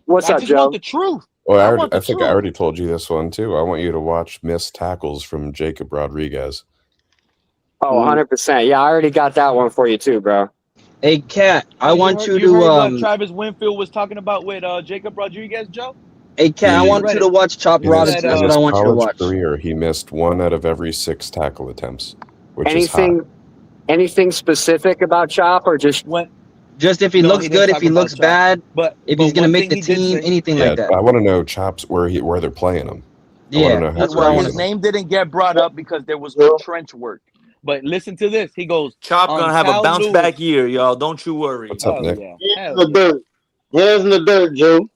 What's up, Joe? I just want the truth. Well, I think I already told you this one, too. I want you to watch missed tackles from Jacob Rodriguez. Oh, 100%. Yeah, I already got that one for you, too, bro. Hey, Cat, I want you to... what Travis Winfield was talking about with Jacob Rodriguez, Joe? Hey, Cat, I want you to watch Chop Robinson. That's what I want you to watch. Career, he missed 1 out of every 6 tackle attempts, which is hot. Anything specific about Chop, or just when? Just if he looks good, if he looks bad, but if he's gonna make the team, anything like that. I want to know Chop's where they're playing him. Yeah, that's why his name didn't get brought up because there was no trench work. But listen to this. He goes, Chop gonna have a bounce back year, y'all. Don't you worry. What's up, Nick? Here's the dirt. Here's the dirt, Joe.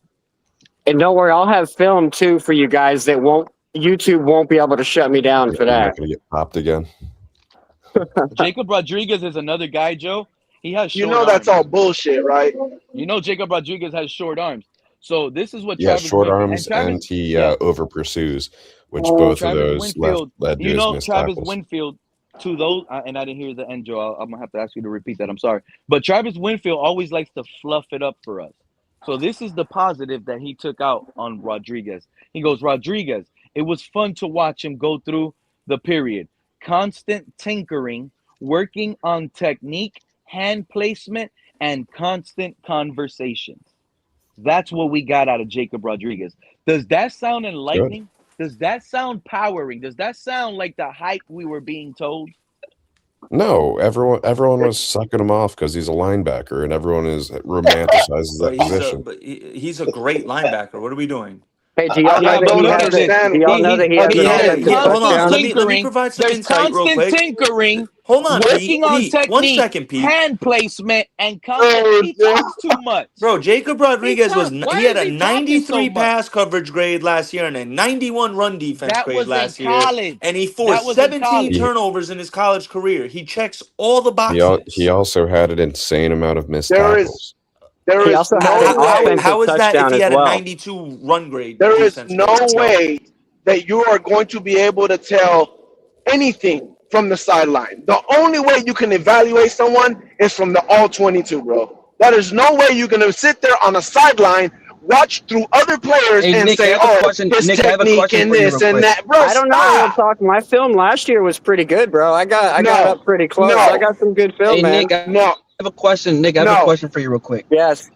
And don't worry, I'll have film too for you guys that YouTube won't be able to shut me down for that. You're not gonna get popped again. Jacob Rodriguez is another guy, Joe. He has short arms. That's all bullshit, right? Jacob Rodriguez has short arms. So this is what Travis short arms and he over pursues, which both of those led to his missed Travis tackles. Winfield to those, and I didn't hear the end, Joe. I'm gonna have to ask you to repeat that. I'm sorry, but Travis Winfield always likes to fluff it up for us. So this is the positive that he took out on Rodriguez. He goes, Rodriguez, it was fun to watch him go through the period. Constant tinkering, working on technique, hand placement, and constant conversations. That's what we got out of Jacob Rodriguez. Does that sound enlightening? Good. Does that sound powering? Does that sound like the hype we were being told? No, everyone was sucking him off because he's a linebacker, and everyone romanticizes that position. He's a great linebacker. What are we doing? Hey, do y'all know that he has hold on, let me provide some insight real quick. Tinkering, hold on, working on technique, 1 second, Pete. Hand placement, and content. He talks too much. Bro, Jacob Rodriguez he had a 93 pass coverage grade last year and a 91 run defense grade last year. And he forced 17 turnovers in his college career. He checks all the boxes. He also had an insane amount of missed tackles. How is that if he had a 92 run grade? There is no way that you are going to be able to tell anything from the sideline. The only way you can evaluate someone is from the all 22, bro. That is no way you're going to sit there on a sideline, watch through other players and Nick, say, this technique and this and that. Bro, I don't know. My film last year was pretty good, bro. I got up pretty close. I got some good film, man. Nick, I have a question. Nick, I have a question for you real quick. Yes.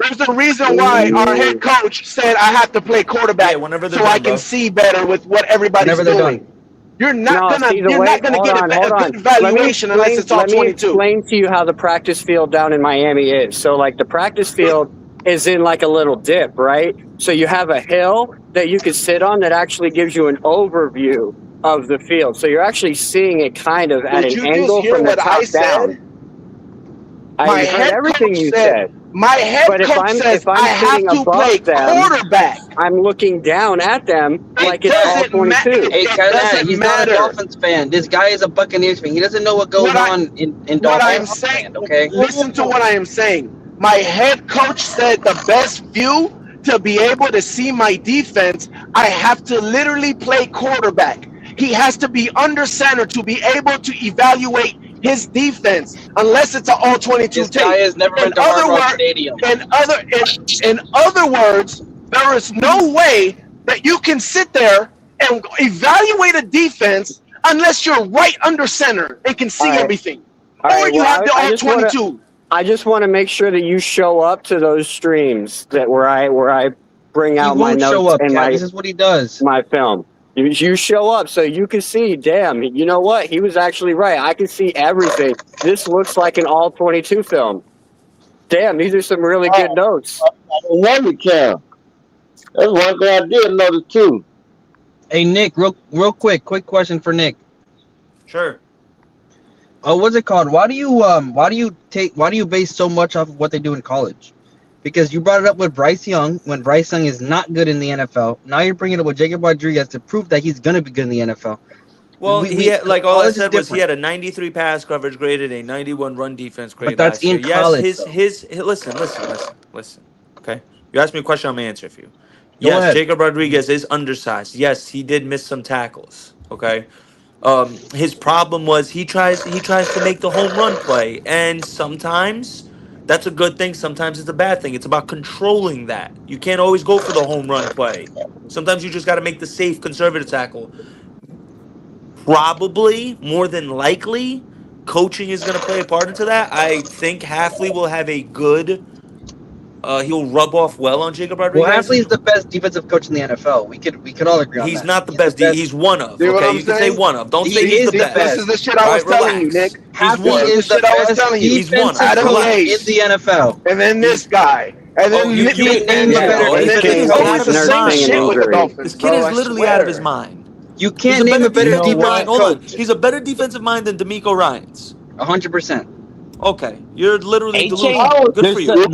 There's a reason why our head coach said I have to play quarterback whenever they're so I done, can bro. see better with what everybody's Whenever they're doing. done. You're not No, see the you're way. not gonna Hold get on, a hold good on. Let me valuation unless it's all let me 22. explain to you how the practice field down in Miami is. So, like, the practice field is in like a little dip, right? So you have a hill that you can sit on that actually gives you an overview of the field. So you're actually seeing it kind of at Did an you just angle hear from the what I top down. said? I My heard head everything coach you said said. my head But coach if says I'm I have sitting to play above them, quarterback. I'm looking down at them It like it's all doesn't matter. 22. Hey, It Kyle, doesn't he's not a matter. Dolphins fan. This guy is a Buccaneers fan. He doesn't know what goes What I on in what I Dolphins am saying, land, okay? listen to what I am saying. My head coach said the best view to be able to see my defense, I have to literally play quarterback. He has to be under center to be able to evaluate his defense, unless it's an all 22 This guy tape. has never In been to Hard other Rock words, Stadium. in other words, there is no way that you can sit there and evaluate a defense unless you're right under center and can see All right. everything. All Or right. you Well, have the I all just want to 22. make sure that you show up to those streams that where I bring He out my won't show notes up, and Cat. This is what he does. my film. You show up so you can see. Damn, you know what? He was actually right. I can see everything. This looks like an all 22 film. Damn, these are some really good notes. I don't know you, Cam. That's one thing I did notice too. Hey, Nick, real quick question for Nick. Sure. What's it called? Why do you base so much off of what they do in college? Because you brought it up with Bryce Young when Bryce Young is not good in the NFL. Now you're bringing it up with Jacob Rodriguez to prove that he's gonna be good in the NFL. Well, like all I College is said was he different. had a 93 pass coverage graded, a 91 run defense grade But that's last year. in Yes, college, his listen. Okay, you asked me a question, I'm gonna answer for you. Go Yes, ahead. Jacob Rodriguez is undersized. Yes, he did miss some tackles. Okay, his problem was he tries to make the home run play, and sometimes that's a good thing. Sometimes it's a bad thing. It's about controlling that. You can't always go for the home run play. Sometimes you just got to make the safe, conservative tackle. Probably, more than likely, coaching is going to play a part into that. I think Halfley will have a good. He'll rub off well on Jacob Well, Rodriguez. Hafley is the best defensive coach in the NFL. We could all agree on He's that. not the He's best. He's one of. See what Okay, I'm you can say saying? one of. Don't He say he's is the the best. This is the shit I All was right, telling you, relax. Nick. He's Hafley one. This is the is the shit I was best telling you. He's one defensive of. Adam coach in Relax. the NFL. And then this He's. guy. And Oh, then you can't name a better bro. This and then kid King is it's was out always of the his same nursing mind, an shit with the bro. injury. This Dolphins, kid bro. is I literally out of his swear. mind. You He's can't a name better a better defensive mind. defensive Hold on. coach. He's a better defensive mind than D'Amico Ryans. 100%. Okay, you're literally A Chain, delusional. Good for you.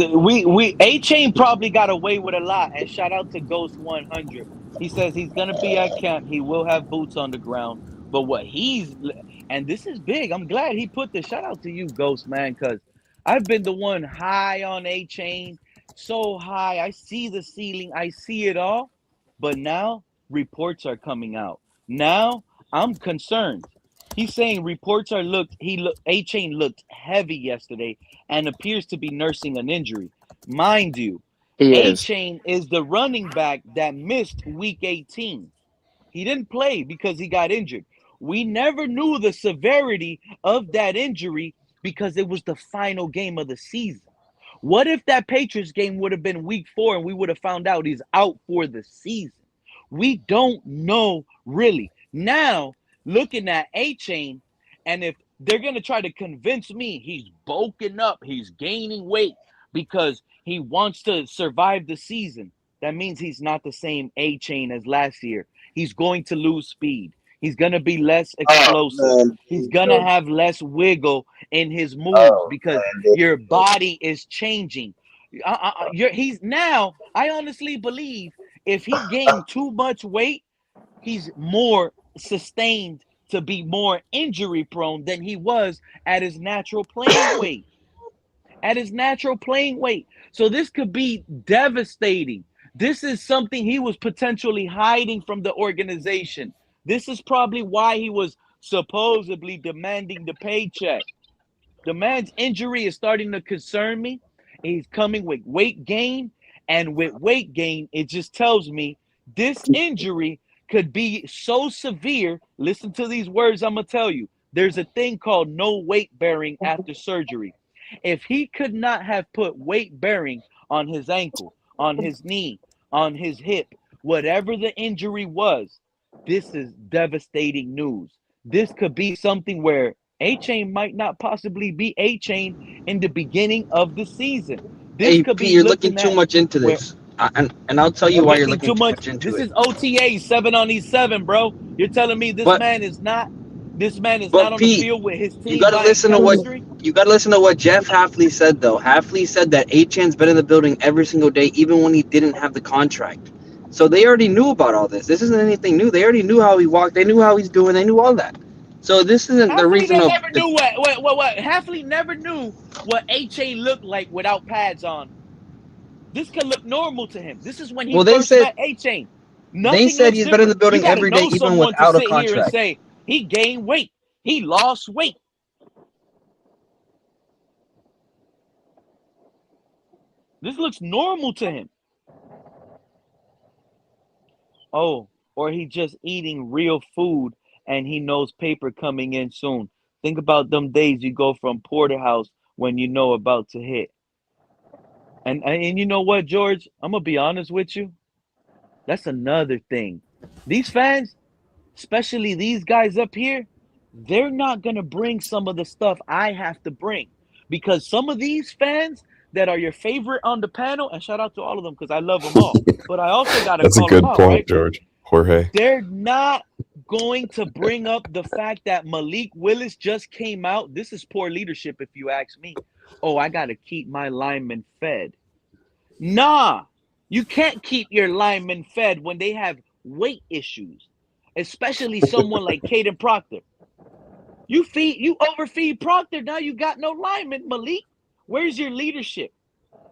we A Chain probably got away with a lot. And shout out to Ghost 100. He says he's gonna be at camp. He will have boots on the ground. But what he's and this is big. I'm glad he put this. Shout out to you, Ghost man, because I've been the one high on A Chain, so high. I see the ceiling. I see it all. But now reports are coming out. Now I'm concerned. He's saying reports are looked. A Chain looked heavy yesterday and appears to be nursing an injury. Mind you, He A is. Chain is the running back that missed week 18. He didn't play because he got injured. We never knew the severity of that injury because it was the final game of the season. What if that Patriots game would have been week 4 and we would have found out he's out for the season? We don't know really. Now, looking at A Chain, and if they're going to try to convince me he's bulking up, he's gaining weight because he wants to survive the season, that means he's not the same A Chain as last year. He's going to lose speed. He's going to be less explosive. Man, He's going to have less wiggle in his moves oh because man, your body is changing. He's now, I honestly believe if he gained too much weight, he's more sustained to be more injury prone than he was at his natural playing weight. At his natural playing weight. So this could be devastating. This is something he was potentially hiding from the organization. This is probably why he was supposedly demanding the paycheck. The man's injury is starting to concern me. He's coming with weight gain, and with weight gain, it just tells me this injury could be so severe. Listen to these words I'm going to tell you. There's a thing called no weight bearing after surgery. If he could not have put weight bearing on his ankle, on his knee, on his hip, whatever the injury was. This is devastating news. This could be something where A-Chain might not possibly be A-Chain in the beginning of the season. This Hey, could Pete, be you're looking looking too at much into where this. And I'll tell you why you're looking looking too too much. much into This it. is OTA 7 on these 7, bro. You're telling me But man is not but on the Pete, field with his you team gotta buying listen to what chemistry? Jeff Hafley said though. Hafley said that Achan's been in the building every single day, even when he didn't have the contract. So they already knew about all this. This isn't anything new. They already knew how he walked. They knew how he's doing. They knew all that. So this isn't the Hafley reason of never knew what Hafley never knew what A-Chain looked like without pads on. This could look normal to him. This is when he well, they first said met A-Chain. they Nothing said looks he's been in the different. You building got to every day, know even someone to without a sit here and contract. say he gained weight. He lost weight. This looks normal to him. Oh, or he just eating real food and he knows paper coming in soon. Think about them days you go from porterhouse when you know about to hit. And you know what, George? I'm gonna be honest with you. That's another thing. These fans, especially these guys up here, they're not gonna bring some of the stuff I have to bring. Because some of these fans that are your favorite on the panel, and shout out to all of them because I love them all. But I also gotta That's a call them good out, point, right? George. Jorge. They're not going to bring up the fact that Malik Willis just came out. This is poor leadership, if you ask me. Oh, I got to keep my linemen fed. Nah, you can't keep your linemen fed when they have weight issues, especially someone like Caden Proctor. You overfeed Proctor, now you got no lineman, Malik. Where's your leadership?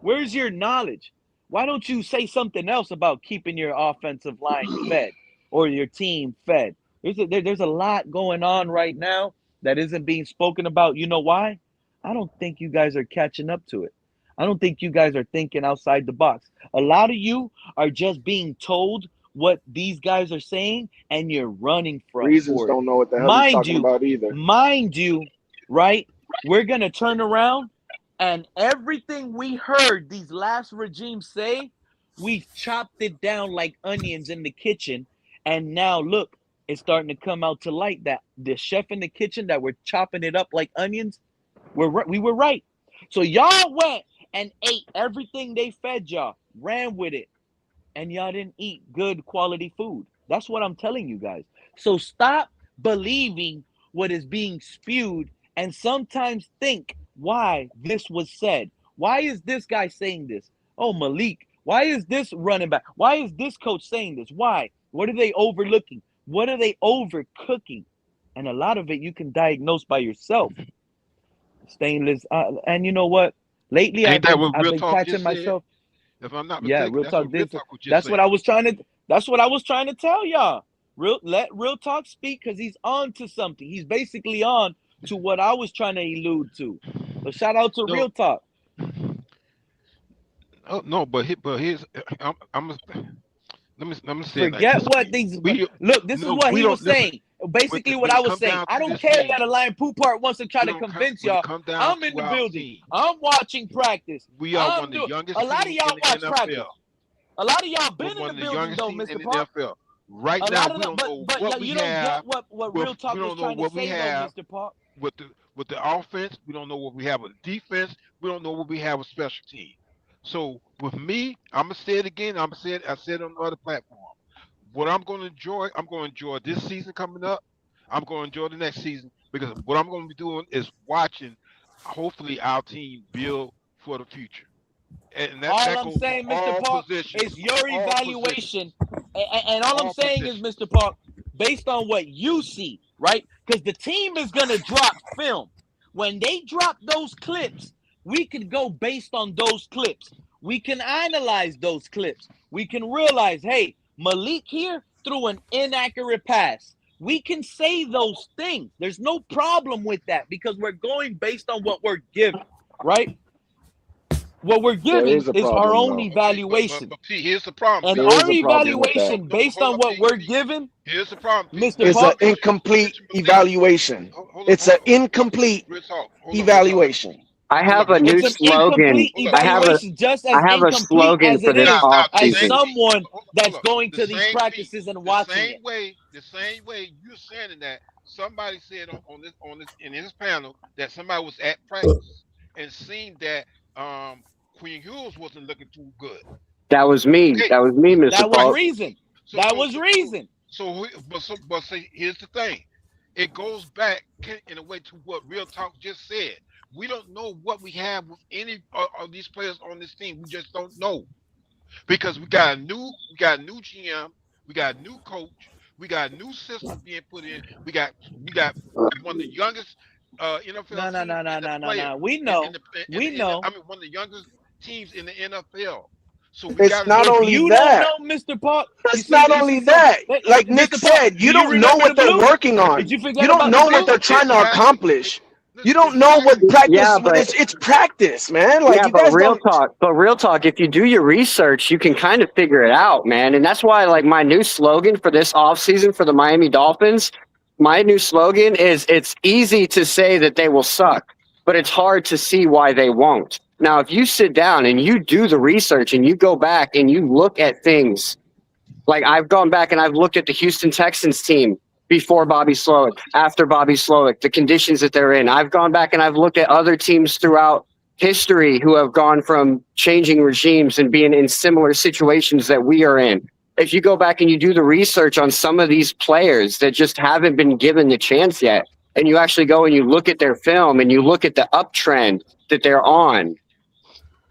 Where's your knowledge? Why don't you say something else about keeping your offensive line fed or your team fed? There's a lot going on right now that isn't being spoken about. You know why? I don't think you guys are catching up to it. I don't think you guys are thinking outside the box. A lot of you are just being told what these guys are saying and you're running Reasons for it. don't know what the hell he's talking about either. Mind you, right? We're going to turn around and everything we heard these last regimes say, we chopped it down like onions in the kitchen. And now look, it's starting to come out to light that the chef in the kitchen that we're chopping it up like onions, we were right. So y'all went and ate everything they fed y'all, ran with it, and y'all didn't eat good quality food. That's what I'm telling you guys. So stop believing what is being spewed and sometimes think why this was said. Why is this guy saying this? Oh, Malik. Why is this running back? Why is this coach saying this? Why? What are they overlooking? What are they overcooking? And a lot of it you can diagnose by yourself. Stainless. And you know what? Lately, Ain't that what I've Real been Talk catching just said? myself. If I'm not Yeah, mistaken, Real that's Talk what Real did. Talk was just That's saying. what I was trying to. That's what I was trying to tell y'all. Let Real Talk speak because he's on to something. He's basically on to what I was trying to allude to. So shout out to No, Real Talk. oh, no, but here's let me say it like Forget this. what these. We Look, this is no, what we he was don't listen. saying. Basically, what When I it was come saying. down I to don't this care team, that a Lion Poop Part wants to try to convince when it y'all. come down I'm in to the our building. team, I'm watching practice. we are one I'm of the doing. youngest A lot of teams y'all in watch the practice. NFL. A lot of y'all We're been in one the of the building youngest though, teams in Mr. the Park. NFL. Right A now, lot of we them, don't know what we you don't have. get what Real Talk We was don't know trying to what we say though, have Mr. Park. with the offense. We don't know what we have with defense. We don't know what we have with special teams. So with me, I'm gonna say it again. I said it on the other platform. What I'm going to enjoy this season coming up. I'm going to enjoy the next season because what I'm going to be doing is watching, hopefully, our team build for the future, and All that I'm goes for saying, Mr. all Park, positions, is your all positions, evaluation. And all I'm all saying is, positions. Mr. Park, based on what you see, right? Because the team is going to drop film. When they drop those clips, we can go based on those clips. We can analyze those clips. We can realize, hey, Malik here threw an inaccurate pass. We can say those things. There's no problem with that because we're going based on what we're given, right? What we're There giving is a is our problem own though. Okay, evaluation. but P, here's the problem. And P. There is our a problem Here's with that. evaluation no, based hold on up, what P. we're P. given, Here's the problem, P. Mr. It's You an Park. you incomplete mentioned Malik. evaluation. Hold up, It's hold an up, hold up. incomplete Real talk. Hold up, real talk. evaluation. I Hold have up, a new It's an slogan. incomplete hold up, I have a evaluation, just I as have a incomplete slogan as for it this is now the as offseason. same Pete, someone hold that's up, going the to these same Pete, practices and watching it. the same way you're saying that somebody said on this in this panel that somebody was at practice and seen that Quinn Ewers wasn't looking too good. That was me. Okay, That was me, Mr. That was right. Paul. reason. So That so was so so reason. but see, here's the thing. It goes back in a way to what Real Talk just said. We don't know what we have with any of these players on this team. We just don't know because we got a new GM, we got a new coach, we got a new system being put in. We got one of the youngest No, NFL no, teams no, in no, the no, no, player no. We in know. the We know. I mean one of the youngest teams in the NFL. So we It's got to not know. If only you don't that. know, Mr. Park, you It's see, not this only is some. that. Like Nick Mr. Park, said, do you you don't know remember what the they're blue? working Did on. you You forget don't about the know what blue? they're trying to Exactly. accomplish. You don't know what Exactly. practice. Yeah, but It's practice, man. Like yeah, you guys don't. but real talk, if you do your research, you can kind of figure it out, man. And that's why like my new slogan for this offseason for the Miami Dolphins, my new slogan is it's easy to say that they will suck, but it's hard to see why they won't. Now, if you sit down and you do the research and you go back and you look at things, like I've gone back and I've looked at the Houston Texans team before Bobby Slowick, after Bobby Slowick, the conditions that they're in. I've gone back and I've looked at other teams throughout history who have gone from changing regimes and being in similar situations that we are in. If you go back and you do the research on some of these players that just haven't been given the chance yet, and you actually go and you look at their film and you look at the uptrend that they're on,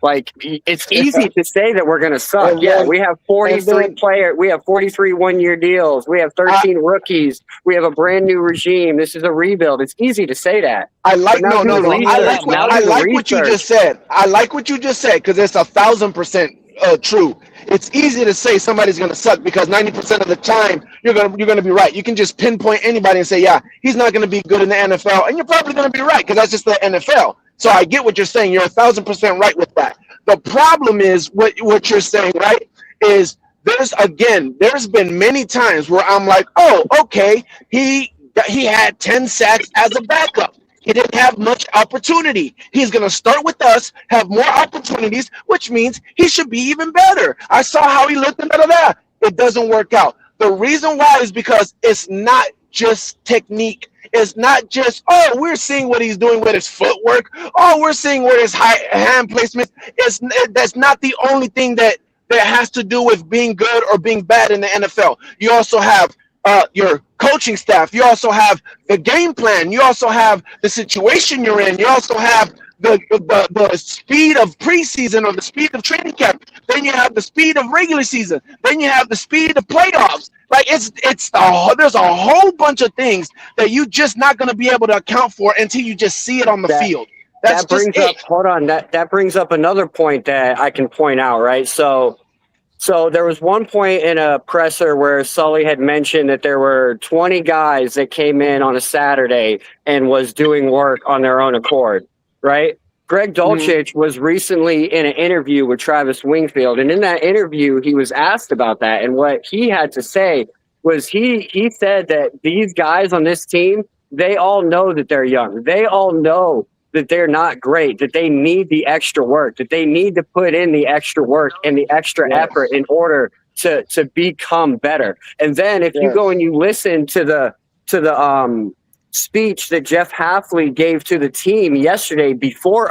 like it's easy to say that we're going to suck. And Yeah, then we have and 43 then players. We have 43 one-year deals. We have I 13 rookies. We have a brand new regime. This is a rebuild. It's easy to say that, I but like now no do no the no. Listen to research. that, Now I do Miles. the like what you just research. said. I like what you just said because it's 1,000% true. It's easy to say somebody's gonna suck because 90% of the time you're gonna be right. You can just pinpoint anybody and say, yeah, he's not gonna be good in the NFL, and you're probably gonna be right because that's just the NFL. So I get what you're saying. You're 1,000% right with that. The problem is what you're saying, right? Is there's been many times where I'm like, oh, okay, he had 10 sacks as a backup. He didn't have much opportunity. He's going to start with us, have more opportunities, which means he should be even better. I saw how he looked and that. It doesn't work out. The reason why is because it's not just technique. It's not just, oh, we're seeing what he's doing with his footwork. Oh, we're seeing where his hand placement is. That's not the only thing that has to do with being good or being bad in the NFL. You also have your coaching staff. You also have the game plan. You also have the situation you're in. You also have the speed of preseason or the speed of training camp. Then you have the speed of regular season. Then you have the speed of playoffs. Like there's a whole bunch of things that you just not going to be able to account for until you just see it on the That field. That's that just brings it. up. Hold on. That brings up another point that I can point out. Right. So there was one point in a presser where Sully had mentioned that there were 20 guys that came in on a Saturday and was doing work on their own accord, right? Greg Dulcich was recently in an interview with Travis Wingfield, and in that interview, he was asked about that, and what he had to say was he said that these guys on this team, they all know that they're young. They all know that they're not great, that they need the extra work, that they need to put in the extra work and the extra effort in order to become better. And then if you go and you listen to the speech that Jeff Hafley gave to the team yesterday before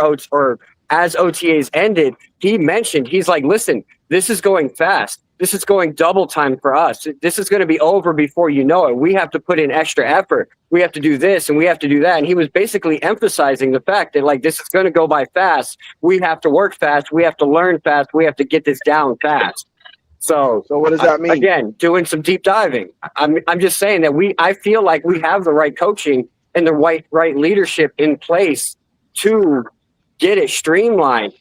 as OTAs ended, he mentioned, he's like, listen, this is going fast. This is going double time for us. This is going to be over before you know it. We have to put in extra effort. We have to do this and we have to do that. And he was basically emphasizing the fact that, like, this is going to go by fast. We have to work fast. We have to learn fast. We have to get this down fast. So what does that mean? Again, doing some deep diving. I'm just saying that I feel like we have the right coaching and the right leadership in place to get it streamlined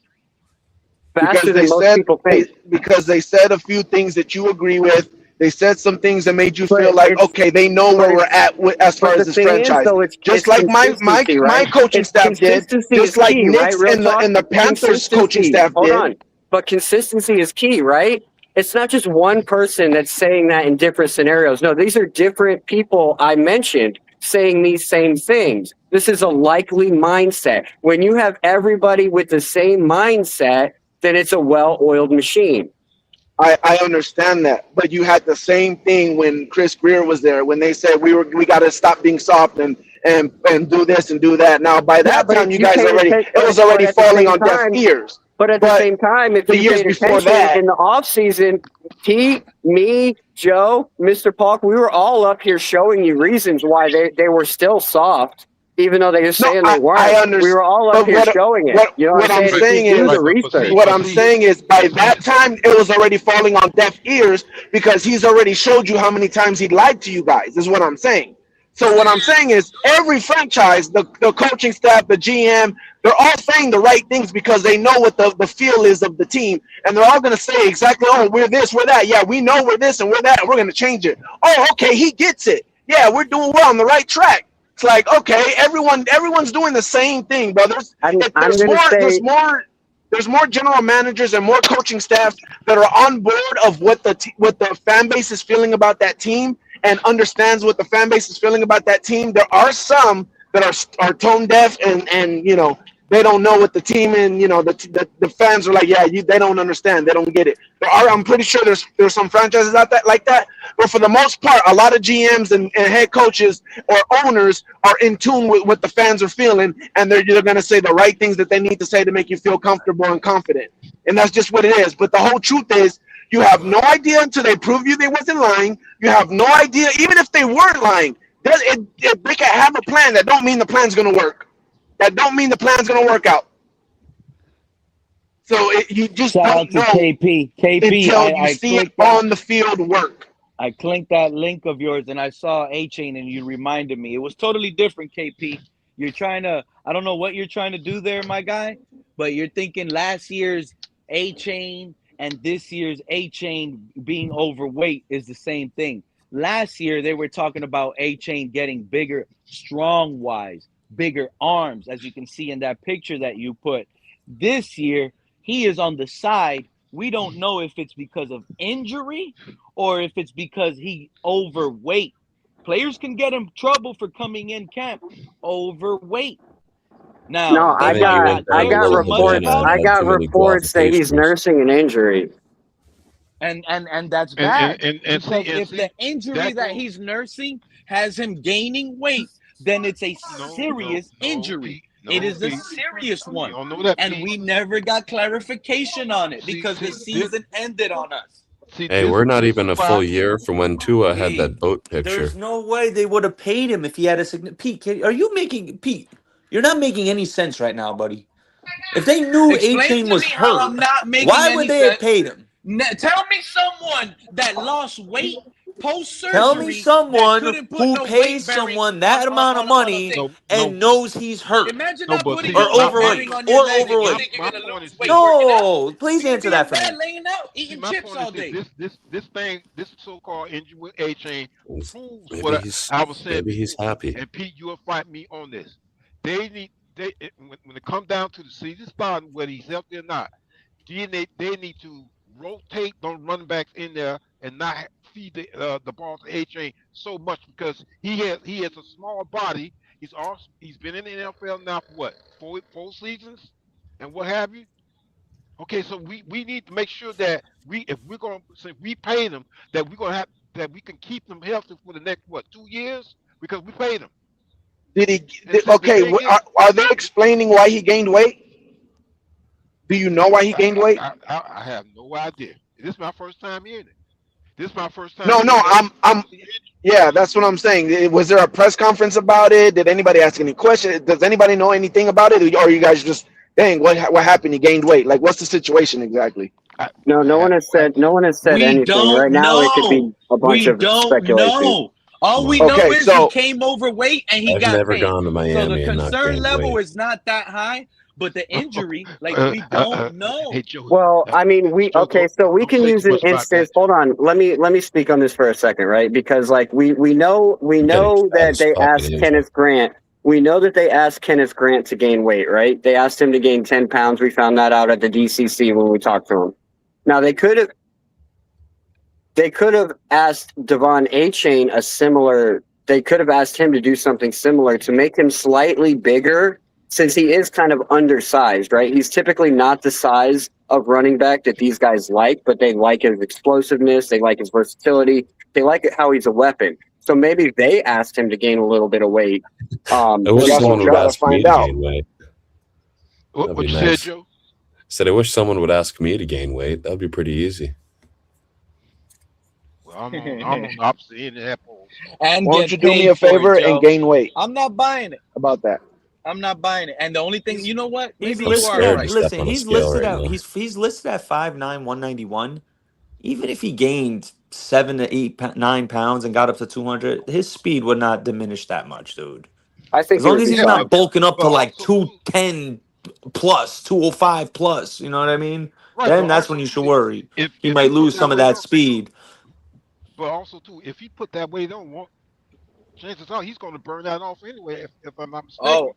faster than most people think. Because they said a few things that you agree with. They said some things that made you But feel like, it's- okay, they know where we're at as far But as the this thing is, franchise. though, it's Like my consistency, right? coaching It's staff did, consistency just is like key, right? Nick's Real and talk. the Panthers coaching Consistency. staff Hold did. on. But consistency is key, right? It's not just one person that's saying that in different scenarios. No, these are different people I mentioned saying these same things. This is a likely mindset. When you have everybody with the same mindset, then it's a well-oiled machine. I understand that, but you had the same thing when Chris Greer was there, when they said we got to stop being soft and do this and do that. Now by that time, you guys it was already falling on deaf ears. But at the same time, if the you years paid before attention that, in the offseason, Pete, me, Joe, Mr. Paulk, we were all up here showing you reasons why they were still soft, even though they were saying they weren't. I understand. We were all up here showing it. You know what I'm saying is, what I'm saying is, by that time, it was already falling on deaf ears because he's already showed you how many times he lied to you guys, is what I'm saying. So what I'm saying is every franchise, the coaching staff, the GM, they're all saying the right things because they know what the feel is of the team. And they're all going to say exactly, oh, we're this, we're that. Yeah, we know we're this and we're that, and we're going to change it. Oh, okay, he gets it. Yeah, we're doing well on the right track. It's like, okay, everyone's doing the same thing, brothers. There's more general managers and more coaching staff that are on board of what the fan base is feeling about that team and understands what the fan base is feeling about that team. There are some that are tone deaf and you know, they don't know what the team and you know the fans are like, yeah, they don't understand, they don't get it. I'm pretty sure there's some franchises out there like that, but for the most part, a lot of GMs and head coaches or owners are in tune with what the fans are feeling, and they're going to say the right things that they need to say to make you feel comfortable and confident, and that's just what it is. But the whole truth is, you have no idea until they prove you they wasn't lying. You have no idea, even if they weren't lying. They can have a plan. That don't mean the plan's going to work. That don't mean the plan's going to work out. So you just don't know KP until you see it on the field work. I clicked that link of yours and I saw A-Chain and you reminded me. It was totally different, KP. You're trying to, I don't know what you're trying to do there, my guy, but you're thinking last year's A-Chain and this year's A-Chain being overweight is the same thing. Last year, they were talking about A-Chain getting bigger, strong-wise, bigger arms, as you can see in that picture that you put. This year, he is on the side. We don't know if it's because of injury or if it's because he overweight. Players can get in trouble for coming in camp overweight. Now, I got reports that he's nursing an injury. And that's bad. If the injury that he's nursing has him gaining weight, then it's a serious injury. It is a serious one. And we never got clarification on it because the season ended on us. Hey, we're not even a full year from when Tua had that boat picture. There's no way they would have paid him if he had a significant. Pete, are you making Pete? You're not making any sense right now, buddy. If they knew A-Chain was hurt, why would they have paid him? Tell me someone that lost weight post-surgery. Tell me someone who pays someone that amount of money and knows he's hurt. Imagine not putting or overweight. No, please answer that for me. Laying out, eating chips all day. This so-called injury with A-Chain proves what I was saying. Maybe he's happy. And Pete, you'll fight me on this. When it comes down to the season starting, whether he's healthy or not, they need to rotate those running backs in there and not feed the ball to A-Chain so much because he has a small body. He's been in the NFL now for what, four seasons and what have you. Okay, so we need to make sure that if we're going to we pay them, that we're going to have that we can keep them healthy for the next 2 years because we paid them. Are they explaining why he gained weight? Do you know why he gained weight? I have no idea. This is my first time hearing it. This is my first time. No, yeah, that's what I'm saying. Was there a press conference about it? Did anybody ask any questions? Does anybody know anything about it? Or are you guys just, dang, what happened? He gained weight. Like, what's the situation exactly? No one has said anything. Right now, it could be a bunch of speculation. All we know is he came overweight and he got paid. I've never gone to Miami. So the concern level is not that high. But the injury, we don't know. Well, I mean, so we can use an instance. Hold on, let me speak on this for a second, right? Because we know that they asked Kenneth Grant. We know that they asked Kenneth Grant to gain weight, right? They asked him to gain 10 pounds. We found that out at the DCC when we talked to him. Now they could have asked Devon A-Chain a similar they could have asked him to do something similar to make him slightly bigger, since he is kind of undersized, right? He's typically not the size of running back that these guys like, but they like his explosiveness, they like his versatility, they like how he's a weapon. So maybe they asked him to gain a little bit of weight. I wish That's someone what you would gotta ask me find to out. gain weight. What That'd be you nice. said, Joe? Said I wish someone would ask me to gain weight. That'd be pretty easy. Well, I'm on the opposite end of that pole. So. And Why don't get you do me paid a for it, favor Joe. and gain weight? I'm not buying it. About that. I'm not buying it. And the only thing, you know what? He's Maybe I'm you listed are scared at to right. step listen. on a He's scale listed right at now. he's listed at 5'9", 191. Even if he gained 7 to 8, 9 pounds and got up to 200, his speed would not diminish that much, dude. I think As it long would as be he's Yeah, not bulking up to but like also too, 210 plus, 205 plus, you know what I mean? right? Then But that's when also you too, should worry. if He if he might put lose that some of weight that on, speed. but also too, if he put that weight on, chances are he's going to burn that off anyway. If I'm not mistaken. Oh,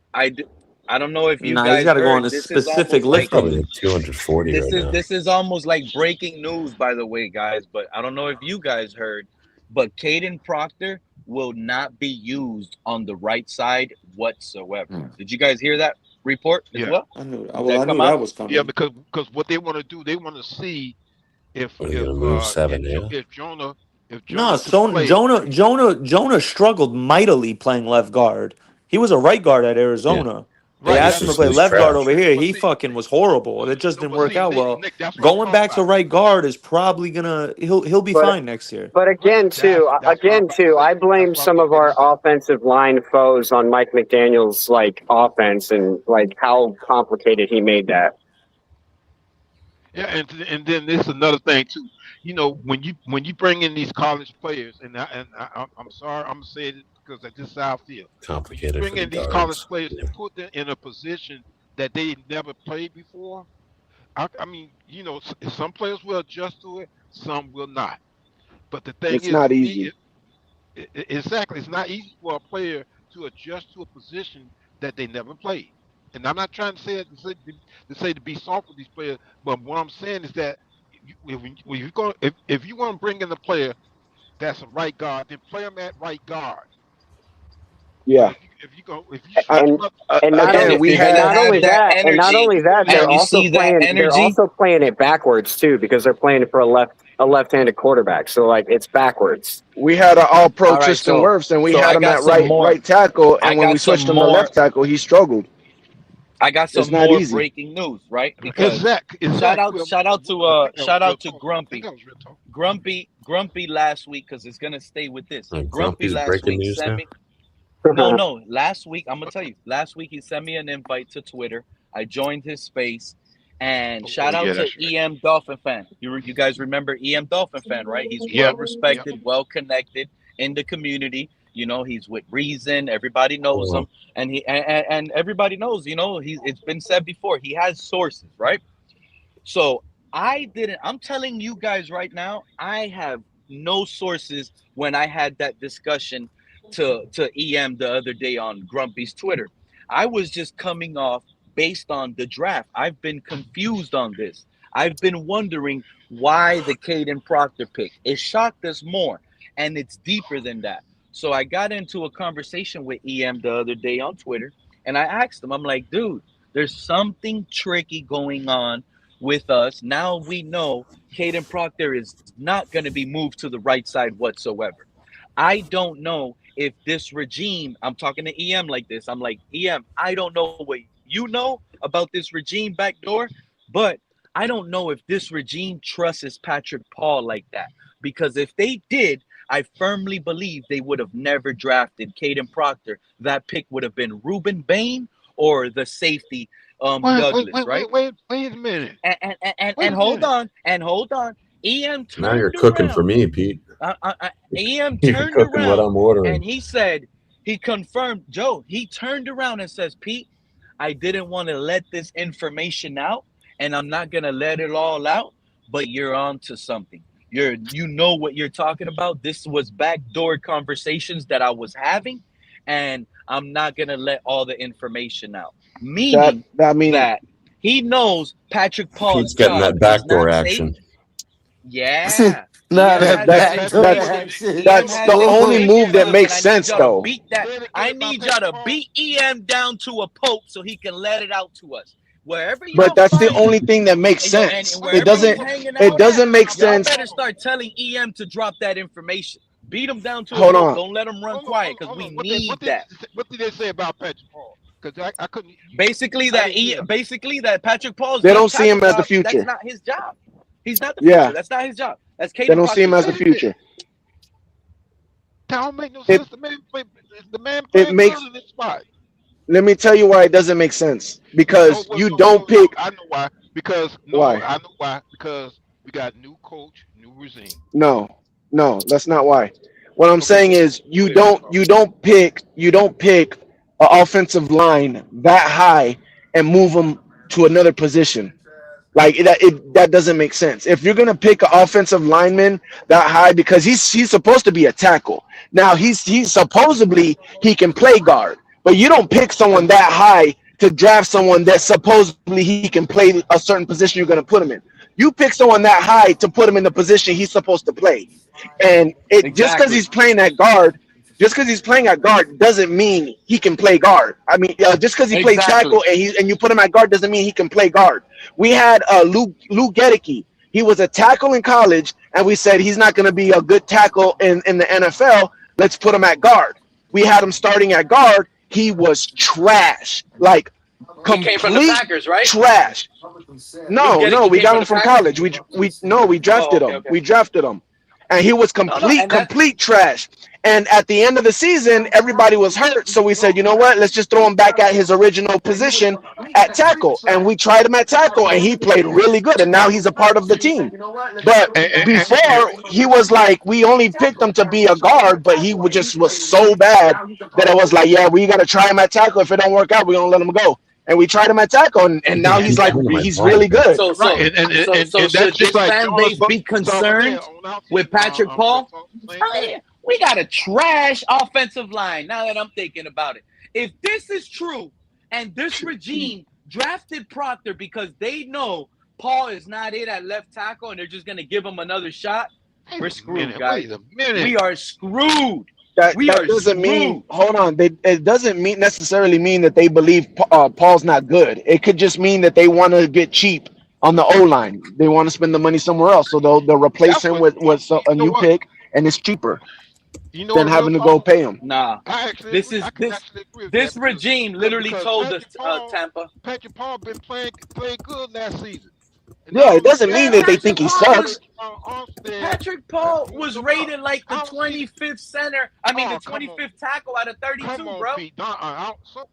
I don't know if you Nah, he's guys got to go on heard. a This is specific almost He's like lifting. probably at 240 right now. this is almost like breaking news, by the way, guys. But I don't know if you guys heard. But Caden Proctor will not be used on the right side whatsoever. Hmm. Did you guys hear that report as Yeah, well? I knew. Did Well, that I knew come that out? was yeah, coming. because what they want to do, they want to see if What are you gonna move 7? Yeah. if No, Jonah can so play. Jonah struggled mightily playing left guard. He was a right guard at Yeah. Arizona. They Right, He was asked him to just play loose left guard trash. over here. but He see, fucking was horrible. It just no, didn't but work see, out well. Nick, that's what I'm Going talking back to about. right guard is probably gonna he'll be But fine next year. but Right, that's what I'm about to say. I That's blame what I some was of going to our say. offensive line foes on Mike McDaniel's like offense and like how complicated he made that. Yeah, and then this another thing too. You know, when you bring in these college players, I'm sorry, I'm gonna say it because that's just how I feel. You Complicated for bring the in these college guards. players Yeah. and put them in a position that they never played before. I mean, you know, some players will adjust to it, some will not. But the thing It's is, not for me, easy. exactly, it's not easy for a player to adjust to a position that they never played. And I'm not trying to say it to be soft with these players, but what I'm saying is that if you want to bring in a player that's a right guard, then play him at right guard. But Yeah. if you I, switch him up, And again, we If you're gonna had have that energy and they're you also see that energy, playing it backwards too because they're playing it for a left-handed quarterback. So like it's backwards. an all-pro all right. Tristan Wirfs, and we So had I him got at some more. right tackle, I and when we got some switched him to more. left tackle, he struggled. I got It's some not more easy. breaking news, right? Because exactly. shout Well, out to shout real out to talk. I think Grumpy. that was real talk. Grumpy last week, because it's gonna stay with this. Like Grumpy Grumpy's last breaking week news sent now. me no. Last week, I'm gonna tell you. Last week he sent me an invite to Twitter. I joined his space, and shout Yeah, out to that's right. EM Dolphin fan. You guys remember EM Dolphin fan, right? He's Yep. well respected, well connected in the community. You know, he's with reason. Everybody knows Oh, him, and and everybody knows. You know, it's been said before. He has sources, right? So I didn't. I'm telling you guys right now. I have no sources when I had that discussion to EM the other day on Grumpy's Twitter. I was just coming off based on the draft. I've been confused on this. I've been wondering why the Caden Proctor pick. It shocked us more, and it's deeper than that. So I got into a conversation with EM the other day on Twitter, and I asked him, I'm like, dude, there's something tricky going on with us. Now we know Caden Proctor is not going to be moved to the right side whatsoever. I don't know if this regime, I'm talking to EM like this. I'm like, EM, I don't know what you know about this regime back door, but I don't know if this regime trusts Patrick Paul like that. Because if they did, I firmly believe they would have never drafted Caden Proctor. That pick would have been Ruben Bain or the safety Douglas, right? Wait a minute. And hold on, EM now you're turned cooking for around. me, Pete. EM You're turned cooking what around I'm ordering. and he said, he confirmed, Joe, he turned around and says, Pete, I didn't want to let this information out and I'm not going to let it all out, but you're on to something. You know what you're talking about. This was backdoor conversations that I was having, and I'm not going to let all the information out. Meaning that he knows Patrick Paul's Pete's getting job that backdoor is not action. safe. Yeah. Nah, EM That has that's the that that's information. EM that's has the the only stupid. move information. that Listen, makes I need sense y'all to though. beat that. Say it I again about need y'all Patrick to Paul. beat EM down to a pope so he can let it out to us. Wherever But y'all that's the find only him, thing that makes and yo, and sense. What you It wherever what, he's doesn't what, hanging it out at, doesn't make y'all sense. better start telling EM to drop that information. Beat him down to a Hold pope. on. Don't let him run quiet because hold we on. need that. What did they say about Patrick Paul? Because I couldn't. Basically, I didn't hear. that Patrick Paul's They don't left see tackle him as the job. That's future. not his job. He's not the Yeah. future. That's not his job. That's They Caden don't see him Proctor's as the job. future. That don't make no It sense. The man it playing good makes in this spot. let me tell you why it doesn't make sense. No, Because well, you no, don't no, no. pick I know why. Because no, why. I know why. Because we got new coach, new regime. No, no, that's not why. What I'm Okay, saying is go ahead, Mr. Carl. you don't pick an offensive line that high and move them to another position. Like that doesn't make sense. If you're gonna pick an offensive lineman that high, because he's supposed to be a tackle. Now he's supposedly he can play guard, but you don't pick someone that high to draft someone that supposedly he can play a certain position you're gonna put him in. You pick someone that high to put him in the position he's supposed to play, and it just because Exactly. he's playing at guard. Just because he's playing at guard doesn't mean he can play guard. I mean, just because he plays Exactly. tackle and you put him at guard doesn't mean he can play guard. We had Lou Gedeke. He was a tackle in college, and we said he's not going to be a good tackle in the NFL. Let's put him at guard. We had him starting at guard. He was trash, like He came from the complete Packers, right? trash. Lou No, Gedeke we came got from him the from Packers. college. We Oh, drafted okay, him. okay. We drafted him, and he was No, and that's complete trash. And at the end of the season, everybody was hurt, so we said, you know what? Let's just throw him back at his original position at tackle. And we tried him at tackle, and he played really good. And now he's a part of the team. But before, he was like, we only picked him to be a guard, but he just was so bad that it was like, yeah, we got to try him at tackle. If it don't work out, we're gonna let him go. And we tried him at tackle, and You're now gonna he's keep like, coming to my he's phone. really good. so Right, so so so that's should just this like fan Jonas base be Salmonella concerned on our team. with Patrick Paul? Same Oh, thing. yeah. We got a trash offensive line. Now that I'm thinking about it, if this is true, and this regime drafted Proctor because they know Paul is not it at left tackle, and they're just gonna give him another shot, we're screwed, guys. Wait a minute. We are screwed. That We are doesn't mean. screwed. Hold on. It doesn't mean necessarily mean that they believe Paul's not good. It could just mean that they want to get cheap on the O line. They want to spend the money somewhere else, so they'll replace That's him what. with You a know new what? pick, and it's cheaper You know than what? Real having to go talk. pay him. Nah, I actually this agree. is I can this actually agree with this that because regime literally told us Tampa. Patrick Paul been playing good last season. And Yeah, not it only doesn't mean Man, that that, they Patrick think he Paul sucks. was Patrick he was Paul a was bust. rated like the I don't see. 25th center. I mean, the Oh, come on, 25th tackle out of come 32, on, bro. Pete.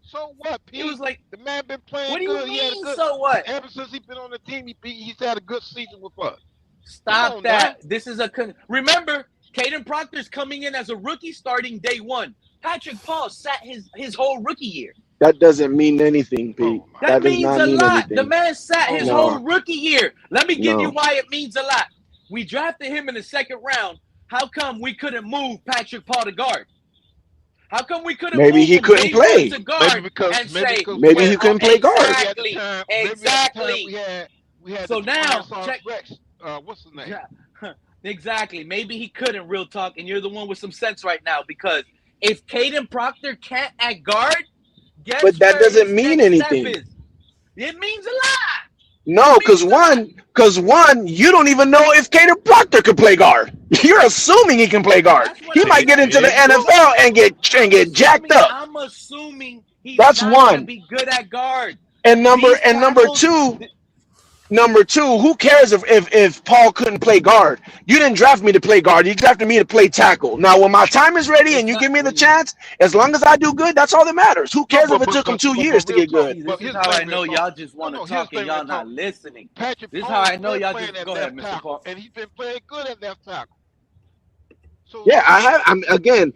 So what, He Pete? was like, The man been playing what do you good. He had a mean? good. So what? Ever since he been on the team, he's had a good season with us. Stop that. Now. This is remember, Caden Proctor's coming in as a rookie starting day one. Patrick Paul sat his whole rookie year. That doesn't mean anything, Pete. Oh, that does means not a mean lot. anything. The man sat his whole rookie year. Let me give you why it means a lot. We drafted him in the second round. How come we couldn't move Patrick Paul to guard? How come we couldn't Maybe move he him couldn't day one play. to guard Maybe he couldn't play guard. Exactly. We had so now check. Rex, what's his name? Exactly. Maybe he couldn't, real talk, and you're the one with some sense right now, because if Caden Proctor can't at guard, guess but that where doesn't his mean next anything. step is? It means a lot. No, because one, you don't even know if Caden Proctor could play guard. You're assuming he can play guard. He might get into the NFL and get jacked up. I'm assuming he's That's not one. gonna be good at guard. And number two, who cares if Paul couldn't play guard? You didn't draft me to play guard. You drafted me to play tackle. Now, when my time is ready and you give me the chance, as long as I do good, that's all that matters. Who cares if it took him 2 years to get good? This is how I know y'all just want to talk and y'all not listening. This is how I know y'all just go ahead, Mr. Paul. And he's been playing good at left tackle. Yeah, again,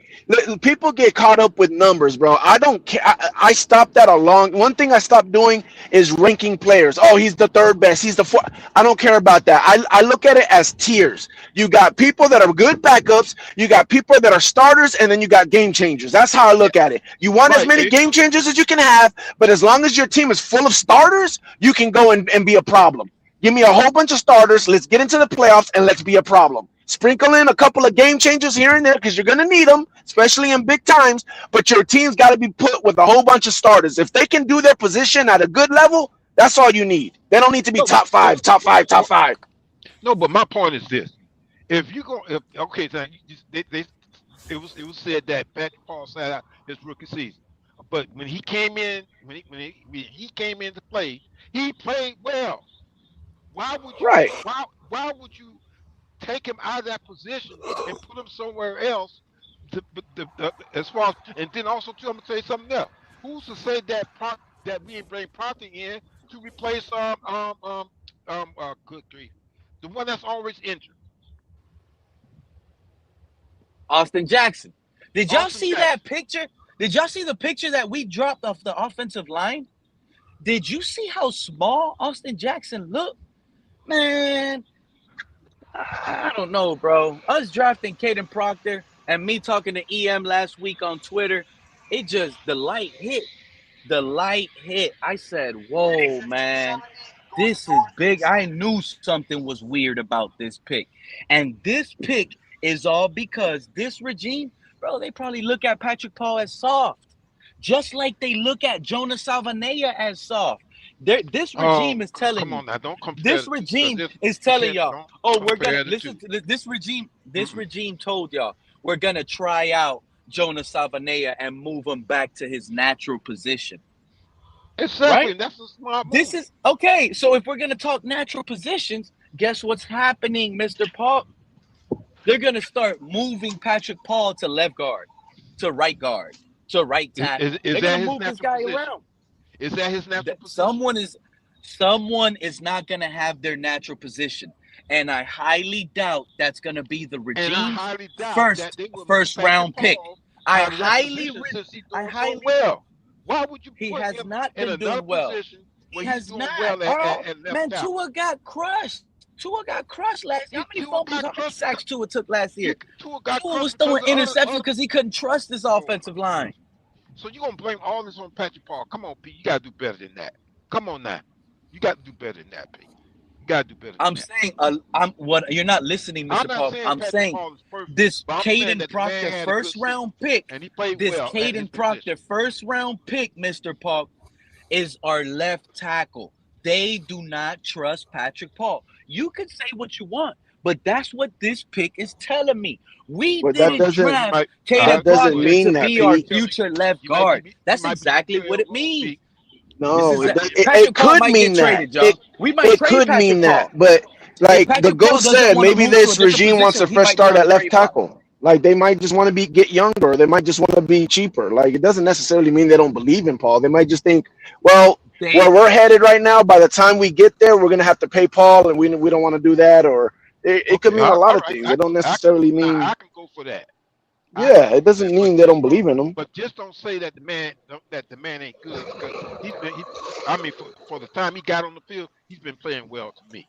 people get caught up with numbers, bro. I don't care. I stopped that one thing I stopped doing is ranking players. Oh, he's the third best. He's the fourth. I don't care about that. I look at it as tiers. You got people that are good backups. You got people that are starters, and then you got game changers. That's how I look at it. You want as many game changers as you can have, but as long as your team is full of starters, you can go and be a problem. Give me a whole bunch of starters. Let's get into the playoffs, and let's be a problem. Sprinkle in a couple of game changers here and there because you're going to need them, especially in big times. But your team's got to be put with a whole bunch of starters. If they can do their position at a good level, that's all you need. They don't need to be top five. No, but my point is this: if you go, okay, so it was said that Patrick Paul sat out his rookie season, but when he came in, when he came into play, he played well. Why would you? Right. Why would you take him out of that position and put him somewhere else? As far as, and then also too, I'm gonna tell you something else. Who's to say that we ain't bring Proctor in to replace good grief, the one that's always injured? Austin Jackson. Did y'all Austin see Jackson. that picture? Did y'all see the picture that we dropped off the offensive line? Did you see how small Austin Jackson looked? Man, I don't know, bro. Us drafting Caden Proctor and me talking to EM last week on Twitter, the light hit. The light hit. I said, whoa, man, this is big. I knew something was weird about this pick. And this pick is all because this regime, bro, they probably look at Patrick Paul as soft, just like they look at Jonas Salvanea as soft. This regime is telling come on now, don't compare. This regime is telling y'all, we're gonna listen to this regime. This regime told y'all we're gonna try out Jonas Salvanea and move him back to his natural position. Exactly, right? That's a smart move. This is okay. So if we're gonna talk natural positions, guess what's happening, Mr. Paul? They're gonna start moving Patrick Paul to left guard, to right guard, to right tackle. They're gonna move this guy around. Is that his natural position? Someone is not going to have their natural position, and I highly doubt that's going to be the regime's first round pick. I highly well. Why would you? He put has him not in been doing well. He has not. Well man, Tua got crushed. Tua got crushed last year. How many fumbles, how many sacks Tua took last year? Tua was throwing interceptions because he couldn't trust this offensive line. So you're going to blame all this on Patrick Paul. Come on, Pete. You got to do better than that. Come on now. You got to do better than that, Pete. You got to do better than that. You're not listening, Mr. Paul. I'm saying this Caden Proctor first round pick, Caden Proctor first round pick, Mr. Paul, is our left tackle. They do not trust Patrick Paul. You can say what you want, but that's what this pick is telling me. We didn't draft Caden Proctor to be our future left guard. That's exactly what it means. No, it could mean that. We might could mean that. But like the ghost said, maybe this regime wants to fresh start at left tackle. Like they might just want to get younger, or they might just want to be cheaper. Like it doesn't necessarily mean they don't believe in Paul. They might just think, well, where we're headed right now, by the time we get there, we're gonna have to pay Paul, and we don't want to do that. Or it could mean a lot of things. It don't necessarily mean. I can go for that. Yeah, it doesn't mean they don't believe in him. But just don't say that the man ain't good, because for the time he got on the field, he's been playing well to me.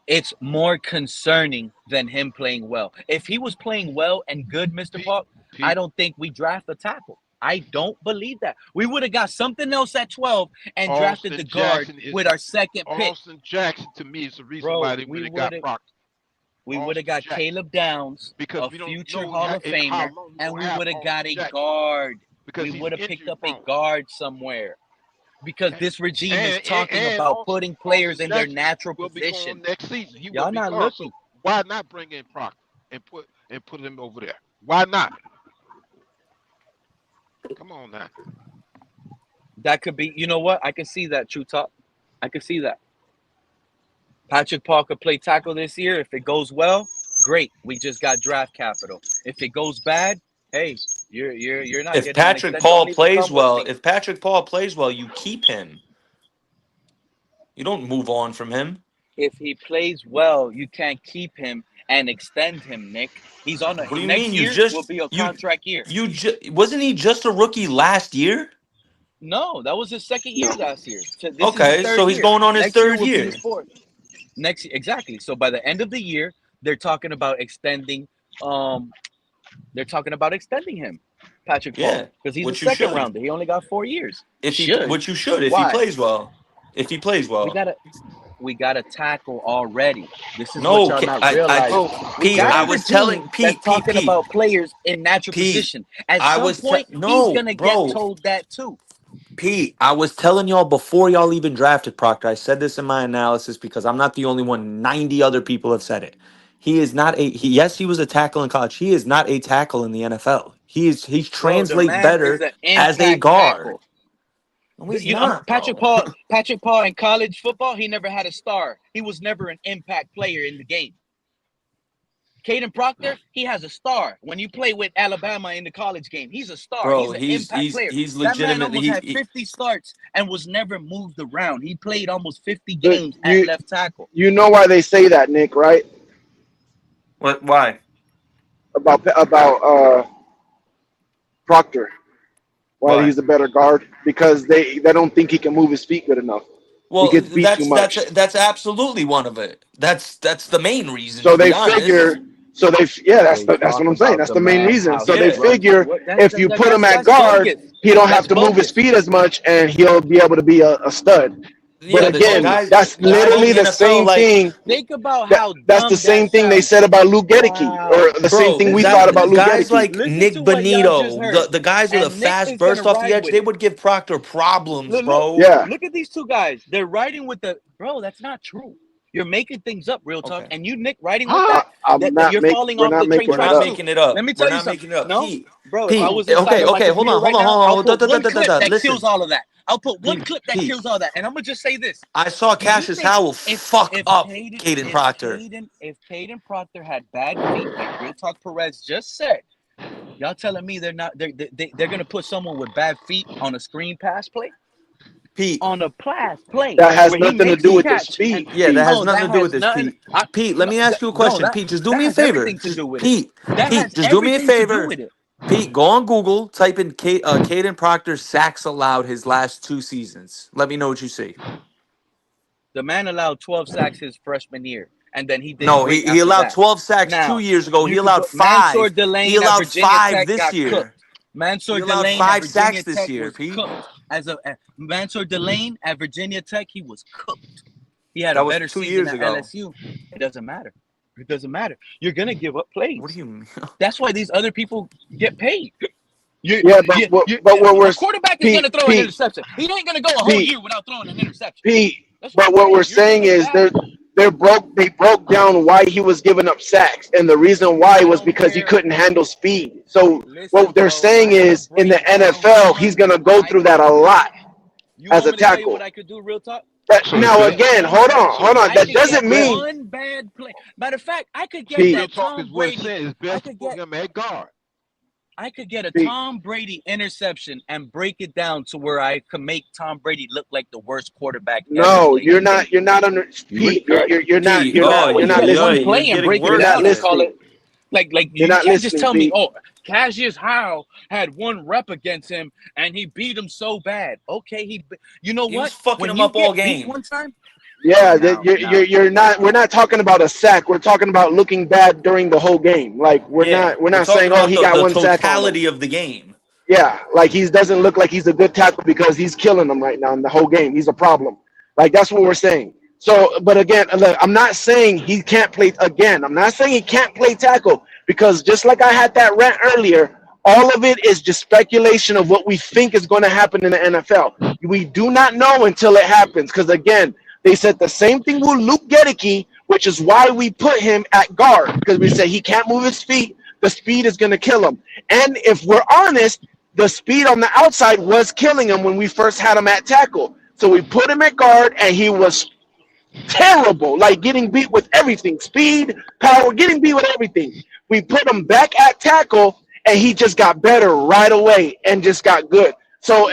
It's more concerning than him playing well. If he was playing well and good, Mr. Paul, I don't think we draft a tackle. I don't believe that. We would have got something else at 12 and drafted the guard with our second pick. Austin Jackson, to me, is the reason why they would have got Proctor. We would have got Caleb Downs, a future Hall of Famer, and we would have got a guard. We would have picked up a guard somewhere. Because this regime is talking about putting players in their natural position. Next season. Y'all not looking. So why not bring in Proctor and put him over there? Why not? Come on now. That could be, you know what? I can see that, True Talk. I can see that. Patrick Paul could play tackle this year. If it goes well, great. We just got draft capital. If it goes bad, hey, you're not. If Patrick Paul plays well, you keep him. You don't move on from him. If he plays well, you can't keep him and extend him, Nick. He's on a what do you next mean? year will be a contract year. Wasn't he just a rookie last year? No, that was his second year last year. Okay, so he's going on his third year. Next year, exactly. So by the end of the year, they're talking about extending. They're talking about extending him, Patrick Paul, because he's a second rounder. He only got 4 years. If he plays well. we got a tackle already. This is what No, y'all not realizing. We Pete, got I other was teams telling that's talking Pete, about players in natural Pete, position. At I some was point, he's no, gonna get bro. told that too. Pete, I was telling y'all before y'all even drafted Proctor. I said this in my analysis because I'm not the only one. 90 other people have said it. He is not yes, he was a tackle in college. He is not a tackle in the NFL. He's Bro, the translate man is better an as a impact guard. tackle. No, he's You know, not, Patrick bro. Paul in college football, he never had a star. He was never an impact player in the game. Caden Proctor, he has a star. When you play with Alabama in the college game, he's a star. Bro, He's an impact player. he's That man legitimate. almost had 50 starts and was never moved around. He played almost 50 But games at left tackle. you know why they say that, Nick, right? What? Why? About Proctor. Why Why? he's a better guard? Because they don't think he can move his feet good enough. He Well, gets beat too much. that's absolutely one of it. That's the main reason, So to be they honest. figure. So that's They that's talk what I'm saying. about That's the the main man, reason. how So he they Yeah. runs. figure What, if you put him at guard, bogus. he don't have That's to move his bogus. feet as much, and he'll be able to be a stud. But Yeah, the again, guys that's in literally the the NFL, same like, thing. Think about how That's the dumb that same thing they sounds. said about Lou Gedeke, Wow. or the same bro, thing we Listen, thought about Lou guys Gedeke. like listen Nick to what y'all just Bonito, heard. the guys with a And Nick fast is gonna burst off the ride edge, with they it. would give Proctor problems, Look, bro. Yeah. look at these two guys. They're riding with the bro. That's not true. You're making things up, real talk. Okay. And you, Nick, riding with Huh? that you're falling We're off not the train making We're it track not up. too. making it up. Let me We're tell you not something. making it up. No, bro, if I was inside Okay, of my okay, hold computer on, hold right on, now, hold I'll on. put one clip that Listen, kills all of that. I'll put one clip that Pete, kills all that. And I'm gonna just say this. I saw Do you Cassius think Howell fuck up Caden Proctor. if Caden Proctor had bad feet, like Real Talk Perez just said, y'all telling me they're gonna put someone with bad feet on a screen pass play? Pete, On a pass play That has where he nothing to makes do the with the catch and speed. yeah, that has nothing that to do with has this, nothing. Pete. Pete, let me ask you a question. Pete, just do me a Has favor. everything to do with it. Pete, That has just do me a everything to do favor. with it. Pete, go on Google, type in Caden Proctor's sacks allowed his last 2 seasons. Let me know what you see. The man allowed 12 sacks his freshman year, and then he did No, great he after allowed that. 12 sacks 2 Now, years ago. He you could allowed go. Mansour 5. He Delane at allowed Virginia 5 Tech this got year. cooked. Mansour He allowed Delane at 5 Virginia sacks this Tech year, was Pete. cooked. Mansour Delane at Virginia Tech, he was cooked. He had a That was better 2 season years at ago. LSU. It doesn't matter. It doesn't matter. You're gonna give up plays. What do you mean? That's why these other people get paid. Yeah, but what we're A quarterback is gonna Pete, throw an interception. He ain't gonna go a whole Pete, year without throwing an interception. Pete. That's what But I'm what we're saying. You're saying giving is bad. they broke down why he was giving up sacks, and the reason why I was don't because he care. couldn't handle speed. So Listen, what they're bro, saying I could is in the break down NFL he's gonna go through that a lot You as want a me to tell you what tackle. I could do, real talk? But So the I now could best get again, one hold bad. on. I That could get doesn't mean one bad play. Matter of fact, I could get Pete, real that talk is Tom what it's Brady. saying. It's I best to could put get him at guard. I could get a Pete. Tom Brady interception and break it down to where I could make Tom Brady look like the worst quarterback ever No, played the game. you're not under Pete. You're not Pete, Well, you're you not get one listening. you're play and getting break it You're worse not down with and it. call listening. it like You're you not can't just listening, tell me, Pete. oh, Cassius Howe had one rep against him and he beat him so bad. Okay, you know He was what? fucking When him you up all get beat game. one time, Yeah, now, you're not. We're not talking about a sack. We're talking about looking bad during the whole game. Like we're Yeah, we're not talking saying, oh, about he got the one sack on him. totality of the game. Yeah, like he doesn't look like he's a good tackle because he's killing them right now in the whole game. He's a problem. Like that's what we're saying. So, but again, look, I'm not saying he can't play again. I'm not saying he can't play tackle because just like I had that rant earlier, all of it is just speculation of what we think is going to happen in the NFL. We do not know until it happens because again, they said the same thing with Luke Gedeke, which is why we put him at guard because we say he can't move his feet. The speed is going to kill him. And if we're honest, the speed on the outside was killing him when we first had him at tackle. So we put him at guard, and he was terrible, like getting beat with everything. Speed, power, getting beat with everything. We put him back at tackle, and he just got better right away and just got good. So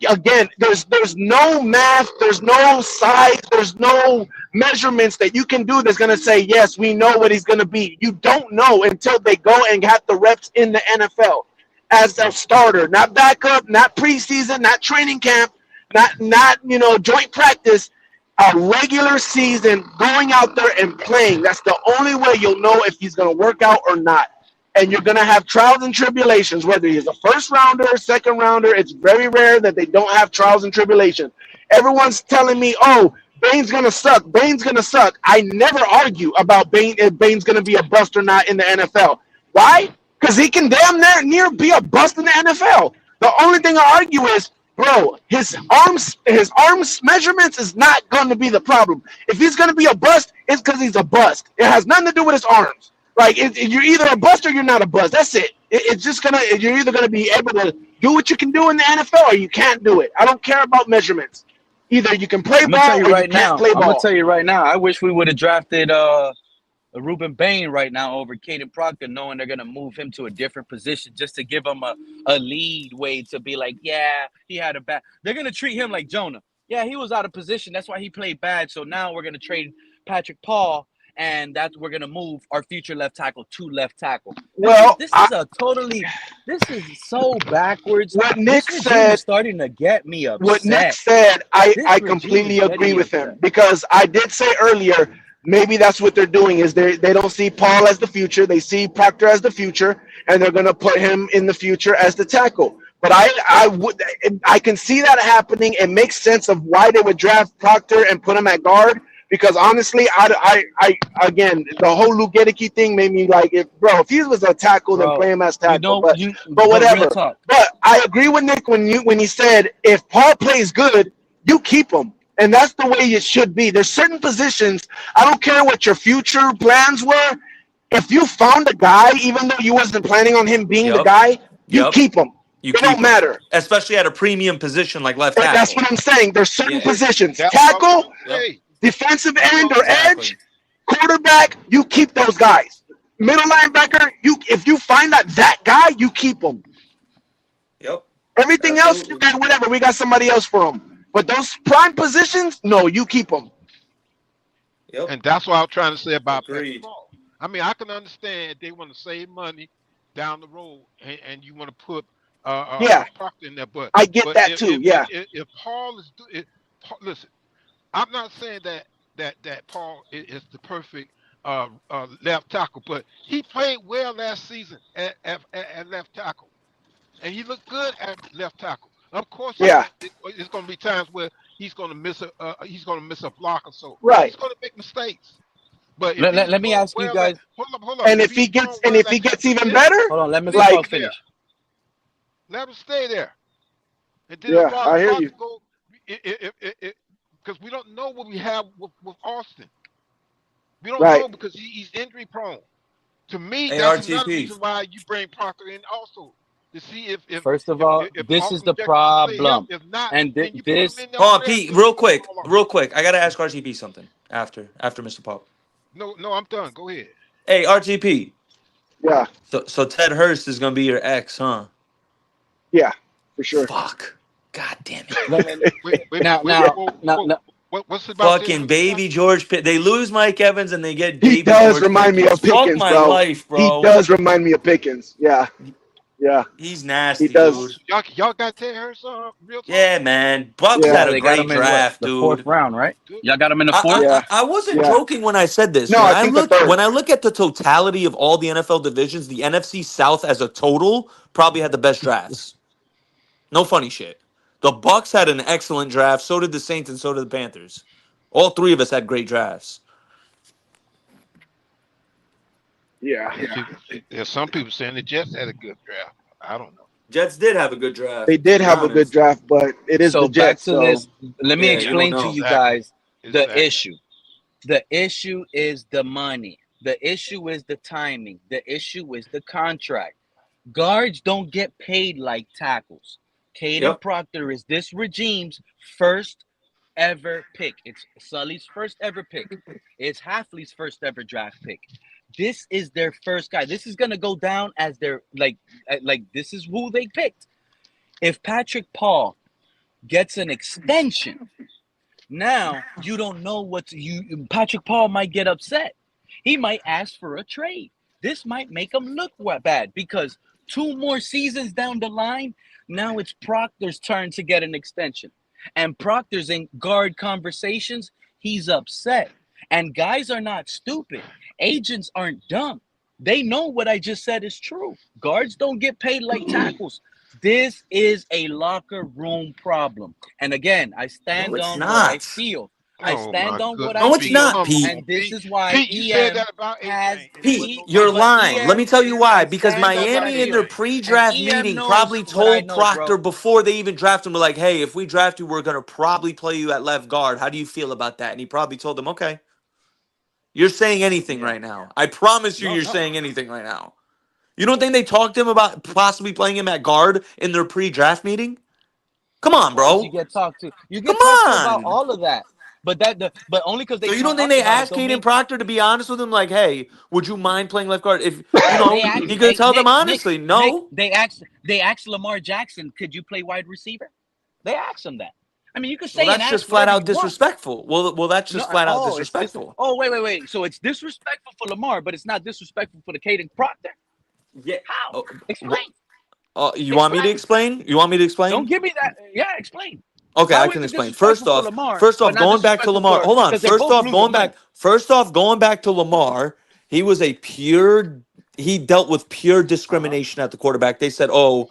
again, there's no math, there's no size, there's no measurements that you can do that's going to say, yes, we know what he's going to be. You don't know until they go and have the reps in the NFL as a starter, not backup, not preseason, not training camp, not joint practice, a regular season going out there and playing. That's the only way you'll know if he's going to work out or not. And you're going to have trials and tribulations, whether he's a first rounder, second rounder. It's very rare that they don't have trials and tribulations. Everyone's telling me, oh, Bane's gonna suck. Bane's gonna suck. I never argue about Bane if Bane's gonna be a bust or not in the NFL. Why? Because he can damn near be a bust in the NFL. The only thing I argue is, bro, his arms measurements is not going to be the problem. If he's going to be a bust, it's because he's a bust. It has nothing to do with his arms. Like you're either a bust or you're not a bust. That's it. It's just you're either gonna be able to do what you can do in the NFL or you can't do it. I don't care about measurements. Either you can play ball or you can't play ball. I'm gonna tell you right now. I wish we would have drafted Ruben Bain right now over Caden Proctor, knowing they're gonna move him to a different position just to give him a lead way to be like, yeah, he had a bad. They're gonna treat him like Jonah. Yeah, he was out of position. That's why he played bad. So now we're gonna trade Patrick Paul, and we're gonna move our future left tackle to left tackle. This is so backwards. What Nick said is starting to get me upset. What Nick said, I completely agree with him, because I did say earlier, maybe that's what they're doing is they don't see Paul as the future. They see Proctor as the future, and they're going to put him in the future as the tackle. But I can see that happening. It makes sense of why they would draft Proctor and put him at guard, because honestly, I again, the whole Luke Gedeke thing made me like, if he was a tackle, then play him as tackle. But whatever. But I agree with Nick when he said, if Paul plays good, you keep him. And that's the way it should be. There's certain positions, I don't care what your future plans were, if you found a guy, even though you wasn't planning on him being the guy, you keep him. It don't matter. Especially at a premium position like left tackle. That's what I'm saying. There's certain positions. Tackle, defensive end or edge, quarterback, you keep those guys. Middle linebacker, if you find that guy, you keep him. Yep. Everything else, you got whatever. We got somebody else for them. But those prime positions, no, you keep them. Yep. And that's what I was trying to say about Patrick Paul. I mean, I can understand they want to save money down the road, and you want to put Proctor in there. But I get that too. If Paul is, listen, I'm not saying that Paul is the perfect left tackle, but he played well last season at left tackle, and he looked good at left tackle. Of course, it's going to be times where he's going to miss a block or so. Right. He's going to make mistakes. But let me ask you guys. Hold on. And if he gets even better, hold on. Let me finish. Let him stay there. And then I hear you. Because we don't know what we have with Austin. We don't know because he's injury prone. To me, that's another reason why you bring Proctor in also. To see if first of all, this is the problem. If not, and this. Oh, Pete, real quick. I gotta ask RTP something after Mr. Pop. No, I'm done. Go ahead. Hey, RTP. Yeah. So Ted Hurst is gonna be your ex, huh? Yeah, for sure. Fuck. God damn it. What's about fucking baby George Pitt? They lose Mike Evans and they get. He does remind me of Pickens, my life, bro. He does remind me of Pickens. Yeah. Yeah, he's nasty. He does. Dude. Y'all got Ted Hurst real talk? Yeah, man. Bucks had a great draft, dude. The fourth round, right? Y'all got him in the fourth. I wasn't joking when I said this. No, when I look at the totality of all the NFL divisions, the NFC South as a total probably had the best drafts. No funny shit. The Bucks had an excellent draft. So did the Saints, and so did the Panthers. All three of us had great drafts. Yeah. There's some people saying the Jets had a good draft. I don't know. Jets did have a good draft. They did have a good draft, but it is the Jets. This. Let me explain to you guys the issue. The issue is the money. The issue is the timing. The issue is the contract. Guards don't get paid like tackles. Caden Proctor is this regime's first ever pick. It's Sully's first ever pick. It's Hafley's first ever draft pick. This is their first guy. This is gonna go down as their like this is who they picked. If Patrick Paul gets an extension, now you don't know Patrick Paul might get upset. He might ask for a trade. This might make him look bad because 2 more seasons down the line, now it's Proctor's turn to get an extension. And Proctor's in guard conversations, he's upset. And guys are not stupid. Agents aren't dumb. They know what I just said is true. Guards don't get paid like tackles. This is a locker room problem. And again, I stand on what I feel. I Oh my stand on what goodness. I No, it's Pete, feel, not, come Pete. on, and this Pete. is why Pete, you said EM that about has AJ. Pete, no, you're but lying. Let EM, me tell you why. I Because stand on what I Miami in feel, their and pre-draft EM meeting knows probably what I told know, Proctor bro. before they even drafted him, we're like, hey, if we draft you, we're gonna probably play you at left guard. How do you feel about that? And he probably told them, okay. You're saying anything Yeah, right now. I promise you, no, you're no. saying anything right now. You don't think they talked to him about possibly playing him at guard in their pre-draft meeting? Come Of on, course, you bro. get talked to. You Come get talked to about on. all of that, but only because they So you don't think talked they about it asked don't Caden mean Proctor to be honest with him? Like, hey, would you mind playing left guard? If they asked. he could Hey, tell them Nick, honestly, no. they asked Lamar Jackson, could you play wide receiver? They asked him that. I mean, you could Well, say and that's just ask flat whatever out you want. disrespectful. Well, that's No, just flat out it's this. disrespectful. Oh, wait. So it's disrespectful for Lamar, but it's not disrespectful for the Caden Proctor. Yeah. How? Oh, Explain. you want me to Explain. explain? You want me to Don't explain? give me that. Yeah, explain. Okay, I How can is it explain. First disrespectful for off, Lamar, first but off, not going back to disrespectful Lamar. for Hold on. because they're both losing money? First off, going back to Lamar, he was a pure. He dealt with pure Uh-huh. discrimination at the quarterback. They said, "Oh,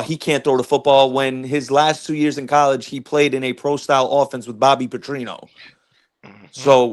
he can't throw the football." When his last 2 years in college, he played in a pro style offense with Bobby Petrino. Mhm. So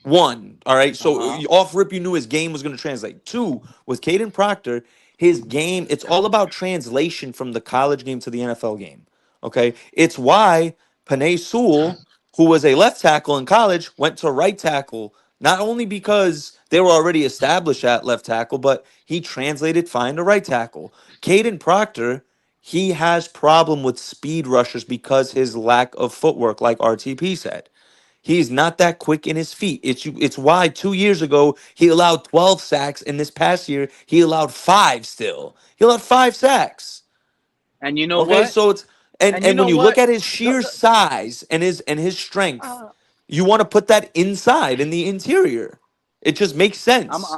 one. All right. So Uh-huh. off rip, you knew his game was going to translate. Two, with Caden Proctor, his game, it's all about translation from the college game to the NFL game. Okay. It's why Panay Sewell, who was a left tackle in college, went to right tackle, not only because they were already established at left tackle, but he translated fine to right tackle. Caden Proctor, he has problem with speed rushers because his lack of footwork, like RTP said. He's not that quick in his feet. It's why 2 years ago he allowed 12 sacks, and this past year he allowed five still. He allowed 5 sacks. And you know Okay, what? so it's And you and when know you look what? at his sheer size and his strength, Uh, you want to put that inside in the interior. It just makes I'm sense.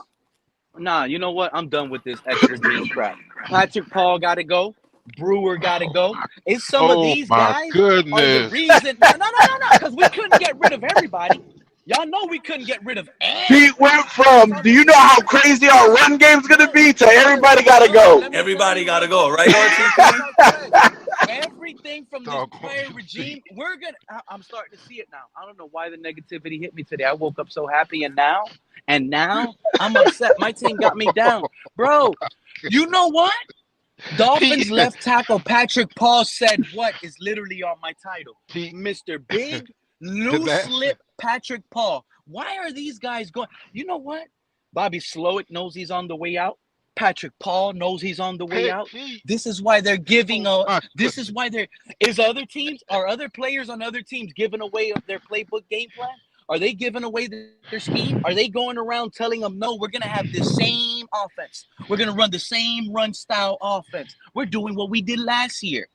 Nah, you know what? I'm done with this extra gene crap. Patrick Paul got to go. Brewer got to go. It's some of Oh these my guys are the goodness. reason. No, because we couldn't get rid of everybody. Y'all know we couldn't get rid of Pete everybody. went from, So I'm do gonna you say know how this. crazy our run game's gonna No, be, to no, everybody gotta no. go. Let me tell Everybody you got to real go, quick. right, Like RTP? I said, everything from this Doggone player you, regime, Pete. we're gonna. I'm starting to see it now. I don't know why the negativity hit me today. I woke up so happy, and now I'm upset. My team got me down, bro. You know what? Pete, Dolphins left tackle Patrick Paul said what is literally on my title. Pete, Mr. Big the Loose last Lip Patrick Paul. Why are these guys going? You know what? Bobby Slowick knows he's on the way out. Patrick Paul knows he's on the way hey out. Pete. This is why they're giving Oh my this is goodness. why are other players on other teams giving away their playbook game plan? Are they giving away their scheme? Are they going around telling them, no, we're going to have the same offense. We're going to run the same run style offense. We're doing what we did last year.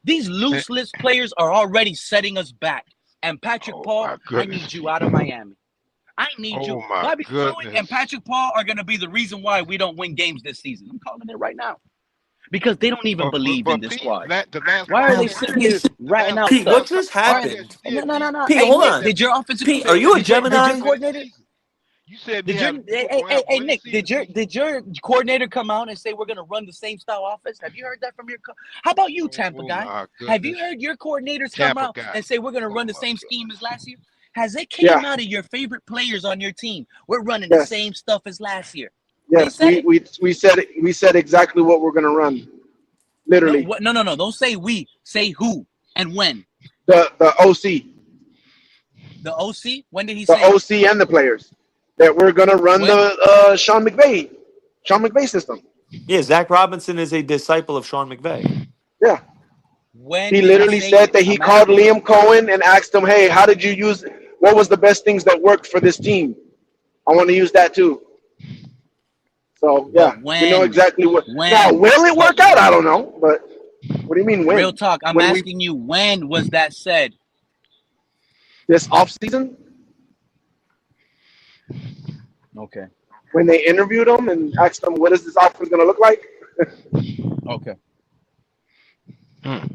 These Eh, loose list players are already setting us back. And Patrick Oh Paul, my I goodness, need you Pete. out of Miami. I need you. Oh my Bobby Slowick goodness. and Patrick Paul are going to be the reason why we don't win games this season. I'm calling it right now. Because they don't even believe in But this Pete, squad. the last Why part are of they that you sitting here said, the ratting last out Pete, the stuff? what last just All part of right. that happened? you did, Pete. No. Pete, Hey, hold Nick, That on. did your offensive Pete, are you a you said we did have your to Gemini? win the coordinator season. You said we did your have we're gonna have to win the Nick, season, Pete. did your coordinator come out and say we're gonna run the same style offense? Have you heard that from your how about you, Tampa Oh guy? my Have you goodness. heard your coordinators come Tampa out guy. and say we're gonna run Oh the my same scheme as goodness. last year? Has it Yeah, came out of your favorite players on your team? We're running the yes, same stuff as last year. They yes. said We it. we we said it, we said exactly what we're gonna run. No, Literally. what? No. Don't say we. Say who and when. The OC. The OC. When did he The say it? OC and the players. That we're gonna run When? the Sean McVay system. Yeah, Zach Robinson is a disciple of Sean McVay. Yeah. When He did he literally say said it? that he I'm called asking you. Liam Cohen and asked him, "Hey, how did you use? What was the best things that worked for this team? I want to use that too." So yeah, But we know when? exactly what. Now, When? will it But work out? I don't know, but what do you mean real when? talk. I'm When we asking you. When was that said? this off season Okay. when they interviewed him and asked him what is this offense going to look like? Okay. Hmm.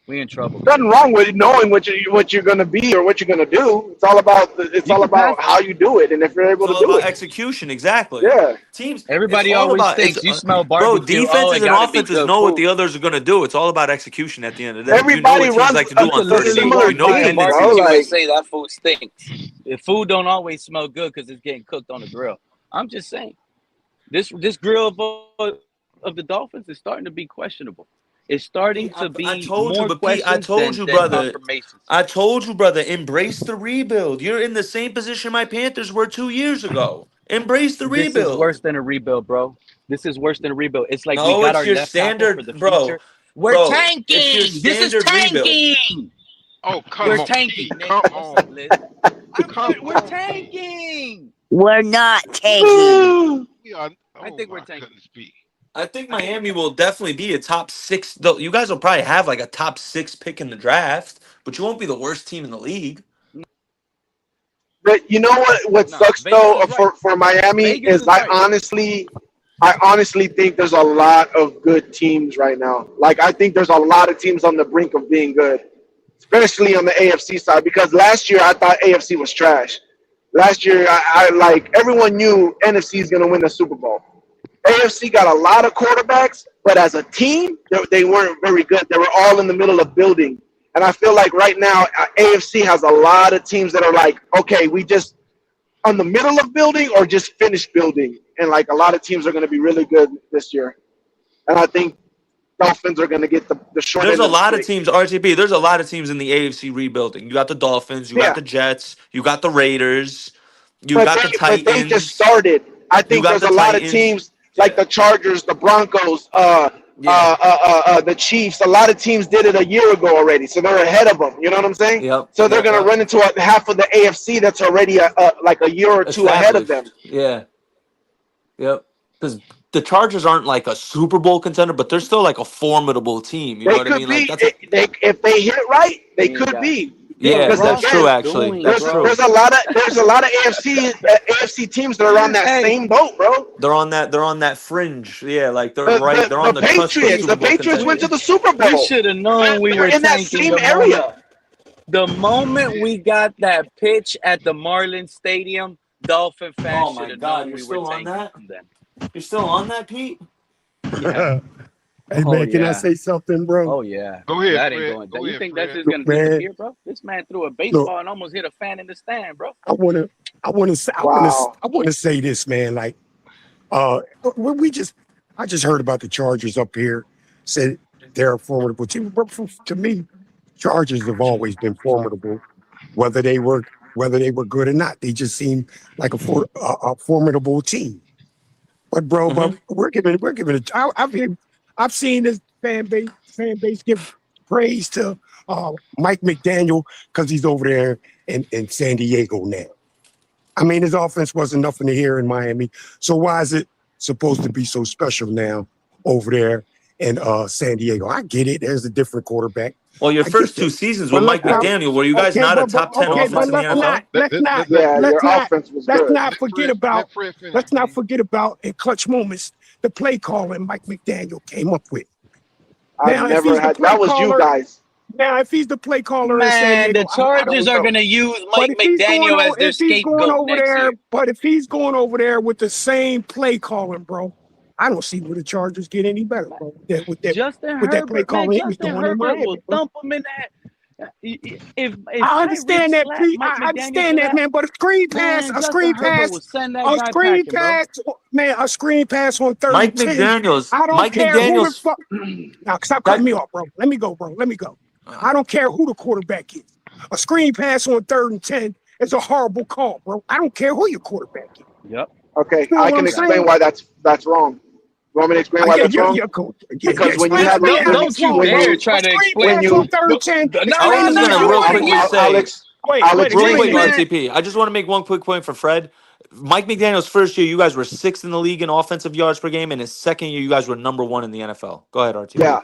We in trouble. Nothing wrong with knowing what you're gonna be or what you're gonna do. It's all about how you do it and if you're able It's to all do about it. execution, exactly. Yeah. Teams, it's Everybody all always about thinks you smell bro. barbecue. Oh, it Defenses and gotta be offenses good know what food. the others are gonna do. It's all about execution at the end of the day. You know Everybody what teams runs like to do You on could third and literally eight. similar You walk know by a teams, bro. tendencies. barbecue and Like say that food stinks. The food don't always smell good because it's getting cooked on the grill. I'm just saying, this grill of the Dolphins is starting to be questionable. It's starting Pete, to I be told you, more but Pete, I questions told you, than brother. confirmations. I told you, brother. Embrace the rebuild. You're in the same position my Panthers were 2 years ago. Embrace the This is worse rebuild. than a rebuild, bro. This is worse than a rebuild. It's like we No, got it's our your left tackle for standard, the bro. future. We're Bro, it's your tanking. This is standard rebuild. tanking. Oh, We're come on, tanking, Pete. Nick. Come What's up, on. Liz? Come We're on. tanking. We're not tanking. We are. I Oh think we're my tanking. goodness, Pete. I think Miami will definitely be a top six. Though you guys will probably have like a top six pick in the draft, but you won't be the worst team in the league. but you know what Nah, sucks Vegas though is right. for Miami Vegas is is right. I honestly think there's a lot of good teams right now. Like I think there's a lot of teams on the brink of being good, especially on the AFC side. Because last year I thought AFC was trash. Last year I like everyone knew NFC is going to win the Super Bowl. AFC got a lot of quarterbacks, but as a team, they weren't very good. They were all in the middle of building. And I feel like right now, AFC has a lot of teams that are like, okay, we just on the middle of building or just finished building. And like a lot of teams are going to be really good this year. And I think Dolphins are going to get the short There's end a of the lot of stick. teams, RTP. There's a lot of teams in the AFC rebuilding. You got the Dolphins, you got Yeah, the Jets, you got the Raiders, you but got the they just Titans, started. I you think got there's the a lot of Titans. teams like Yeah, the Chargers, the Broncos, yeah, the Chiefs. A lot of teams did it a year ago already, so they're ahead of them. You know what I'm saying? yep, So they're yep, gonna yep. run into half of the AFC that's already like a year or two ahead of them. Established. Yeah, yep. Because the Chargers aren't like a Super Bowl contender, but they're still like a formidable team. You know They what I could mean? Like be that's a if they hit right, they We ain't could got. be. But yeah, Because that's Ross true. again, is Actually, doing, that's bro. true. there's a lot of AFC teams that are on that Hey, same boat, bro. They're on that fringe. Yeah, like they're right. They're on The the cusp of we Super The Bowl Patriots went to contention. the Super we Bowl. should have known we were They're in that tanking same area. the moment we got that pitch at the Marlins Stadium. Dolphin fans Oh should my have God, known you're we were still on tanking that? from then. You're still on that, Pete? Yeah. Hey Oh man, can I yeah. say something, bro? Oh yeah. Go ahead, That ain't Fred. going. Go You ahead, think that's Fred. just Look, gonna man, disappear, bro? This man threw a look, baseball and almost hit a fan in the stand, bro. I wanna say Wow. I wanna say this, man. Like when I just heard about the Chargers up here, said they're a formidable team. But to me, Chargers have always been formidable, whether they were good or not. They just seem like a formidable team. But bro, Mm-hmm. we're giving it. I've seen this fan base give praise to Mike McDaniel because he's over there in San Diego now. I mean, his offense wasn't nothing to hear in Miami. So why is it supposed to be so special now over there in San Diego? I get it. There's a different quarterback. Well, your I first get two that. seasons But with Mike let's not. McDaniel, were you guys Okay, not a top 10 but offense in the let's NFL? Yeah, your let's not offense was good. Let Fred finish, let's not please. forget about in clutch moments the play calling Mike McDaniel came up with. I've Now, if never he's the had. play That was you caller, guys. now if he's the play caller in San Man, Diego, the I don't Chargers are know. gonna use But Mike McDaniel as their if he's going scapegoat over next there, year. but if he's going over there with the same play calling, bro, I don't see where the Chargers get any better, bro. Justin With that play Herbert, man, calling he was Justin doing in Herbert Miami, will bro. thump him in that. If I Tyreek understand that, slapped Pete. Mike I McDaniel understand for that, man. But a screen pass, man, Justin Herbert will send that guy packing, bro. man, a screen pass on third Mike and 10. McDaniel's. I don't Mike care who the McDaniel's. fuck. Now, stop That, cutting me off, bro. Let me go, bro. Let me go. I don't care who the quarterback is. A screen pass on third and 10 is a horrible call, bro. I don't care who your quarterback is. Yep. Okay, You know I what can I'm explain saying? why that's wrong. You want me to explain why that's wrong? Because when you explain have to me how Don't it's you wrong, dare bro. try A to screen explain pass you- on third and 10. No, Explain I was to just me gonna how real it's quickly wrong. say. Alex, Wait, Alex, Real explain quick, to me. RTP. I just want to make one quick point for Fred. Mike McDaniel's first year, you guys were sixth in the league in offensive yards per game, and his second year, you guys were number one in the NFL. Go ahead, RTP. Yeah.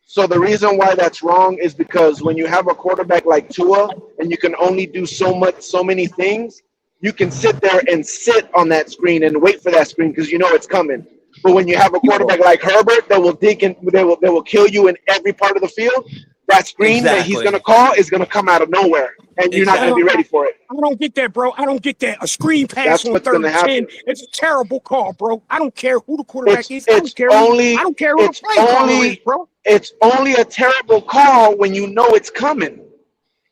So the reason why that's wrong is because when you have a quarterback like Tua and you can only do so many things, you can sit there and sit on that screen and wait for that screen because you know it's coming. But when you have a quarterback like Herbert that will dig in, they will kill you in every part of the field. that screen that he's going to Exactly. call is going to come out of nowhere, and you're not going to be Exactly. ready for it. I don't get that, bro. I don't get that. A screen pass That's on what's 3rd going to and happen. 10. It's a terrible call, bro. I don't care who the quarterback is. I It's don't care only who the play caller is, bro. it's only a terrible call when you know it's coming.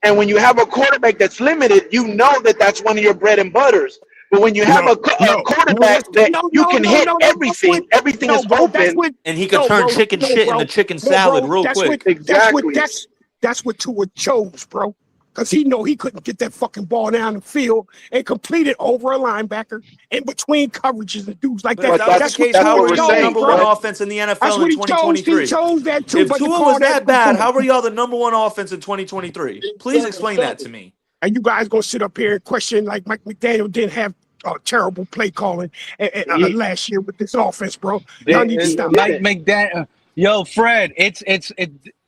And when you have a quarterback that's limited, you know that that's one of your bread and butters. But when you have a quarterback that you can hit everything, everything is open. And he could turn chicken shit into chicken salad real quick. Exactly. That's what Tua chose, bro. Because he know he couldn't get that fucking ball down the field and complete it over a linebacker in between coverages and dudes like But if that. that was the case, how were y'all the number one offense in the That's NFL what in he chose. 2023? He chose that too. If But Tua was that bad, how were y'all the number one offense in 2023? Please explain that to me. And you guys gonna sit up here and question like Mike McDaniel didn't have terrible play calling last year with this offense, bro. Y'all need to stop. Mike McDaniel. Yo, Fred,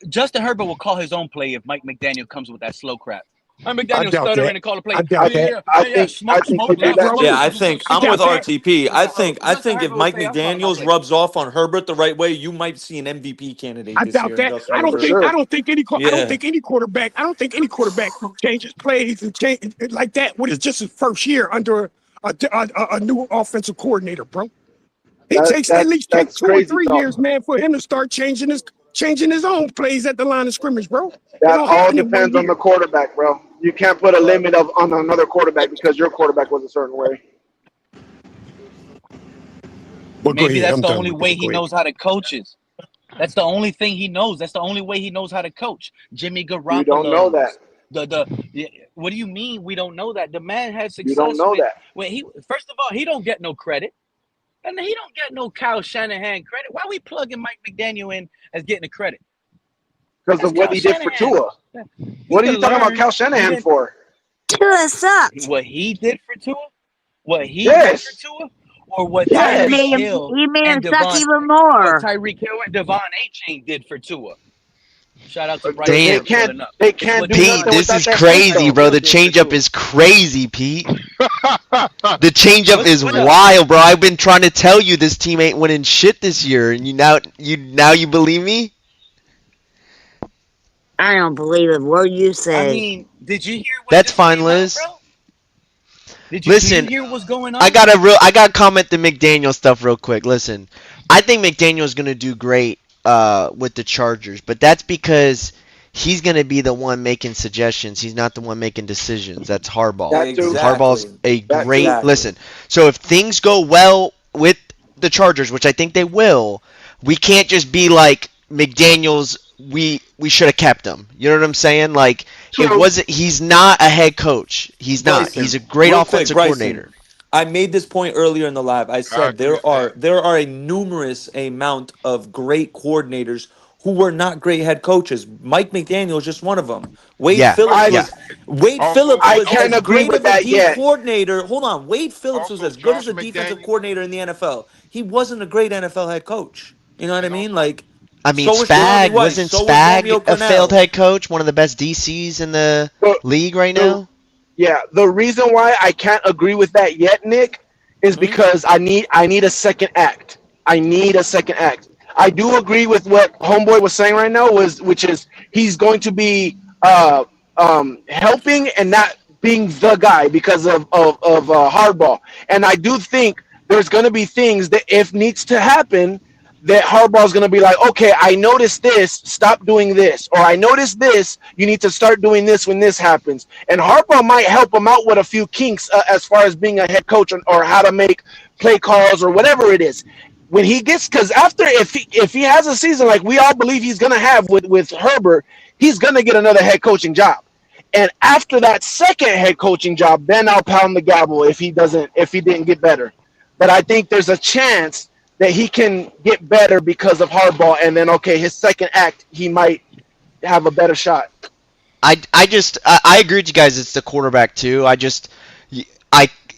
Justin Herbert will call his own play if Mike McDaniel comes with that slow crap. Mike McDaniel stuttering and call a play. I doubt that. I think I'm with RTP. I think if Mike McDaniels rubs off on Herbert the right way, you might see an MVP candidate. I this doubt year, that. Justin I don't Herbert. think any quarterback changes plays and change like that when it's just his first year under a new offensive coordinator, bro. It takes at least 2 or 3 years, man, for him to start changing his own plays at the line of scrimmage, bro. That all depends on the quarterback, bro. You can't put a limit on another quarterback because your quarterback was a certain way. Maybe that's the only way he knows how to coach is. That's the only thing he knows. That's the only way he knows how to coach. Jimmy Garoppolo. You don't know that. What do you mean we don't know that? The man had success. You don't know that. First of all, he don't get no credit. And he don't get no Kyle Shanahan credit. Why are we plugging Mike McDaniel in as getting the credit? Because of what he did for Tua. What are you talking about Kyle Shanahan for? Tua sucks. What he did for Tua? What he did for Tua? Or what Tyreek Hill He made him and suck Devon, even more. what Tyreek Hill and Devon A-Chain did for Tua. Shout out to Bryce. Damn. They can't do Pete, nothing this without is that crazy, system. bro. The changeup is crazy, Pete. The changeup is wild, bro. I've been trying to tell you this team ain't winning shit this year, and you believe me? I don't believe a word you say. I mean, did you hear what That's just fine, came Liz. out, bro? Did you hear what's going on? I got to comment the McDaniel stuff real quick. Listen, I think McDaniel's going to do great with the Chargers, but that's because he's going to be the one making suggestions. He's not the one making decisions. That's Harbaugh. Harbaugh's a great listen. So if things go well with the Chargers, which I think they will, we can't just be like McDaniel's. We should have kept him. You know what I'm saying? Like he's not a head coach. He's not. Bryson, He's a great real offensive quick, Bryson, coordinator. I made this point earlier in the live. I said there are a numerous amount of great coordinators who were not great head coaches. Mike McDaniel is just one of them. Wade Phillips was as great of a D coordinator. Hold on, Wade Phillips was as good as a defensive coordinator in the NFL. He wasn't a great NFL head coach. You know what I mean? Like, I mean, so Spag wasn't Spag a failed head coach, one of the best DCs in the league right now? Yeah, the reason why I can't agree with that yet, Nick, is because I need a second act. I need a second act. I do agree with what Homeboy was saying right now, which is he's going to be helping and not being the guy because of Harbaugh. And I do think there's going to be things that if needs to happen, that Harbaugh's going to be like, okay, I noticed this, stop doing this. Or I noticed this, you need to start doing this when this happens. And Harbaugh might help him out with a few kinks as far as being a head coach or how to make play calls or whatever it is. When he gets, because after, if he has a season like we all believe he's going to have with Herbert, he's going to get another head coaching job. And after that second head coaching job, then I'll pound the gavel if he didn't get better. But I think there's a chance that he can get better because of Harbaugh, and then his second act, he might have a better shot. I agree with you guys. It's the quarterback too.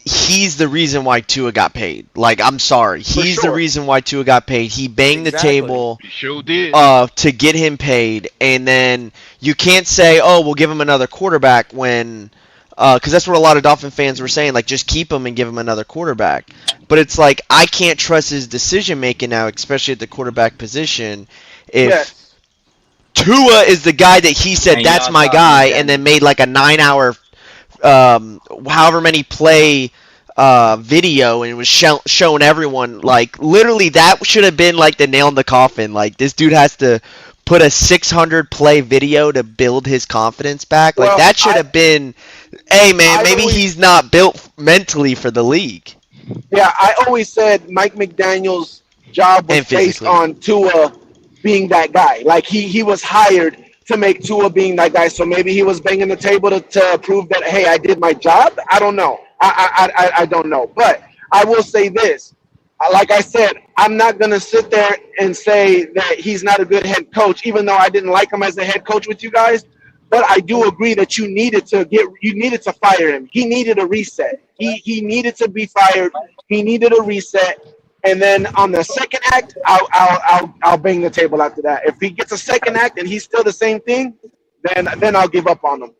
He's the reason why Tua got paid. Like, I'm sorry, he's the reason why Tua got paid. He banged the table. He sure did. To get him paid, and then you can't say, "Oh, we'll give him another quarterback," when. Because that's what a lot of Dolphin fans were saying, like, just keep him and give him another quarterback. But it's like, I can't trust his decision-making now, especially at the quarterback position, if Tua is the guy that he said And that's y'all my thought guy, McDaniel. and then made like a 9-hour, however many play video, and it was showing everyone. Like literally, that should have been like the nail in the coffin. Like this dude has to put a 600 play video to build his confidence back. Like Well, that should have been. Hey man, I maybe always, he's not built mentally for the league yeah, I always said Mike McDaniel's job was and based physically. on Tua being that guy. Like he was hired to make Tua being that guy. So maybe he was banging the table to prove that, hey, I did my job. I don't know. I don't know. But I will say this. Like I said, I'm not going to sit there and say that he's not a good head coach, even though I didn't like him as a head coach with you guys. But I do agree that you needed to fire him. He needed a reset. He needed to be fired. He needed a reset. And then on the second act, I'll bang the table after that. If he gets a second act and he's still the same thing, then I'll give up on him.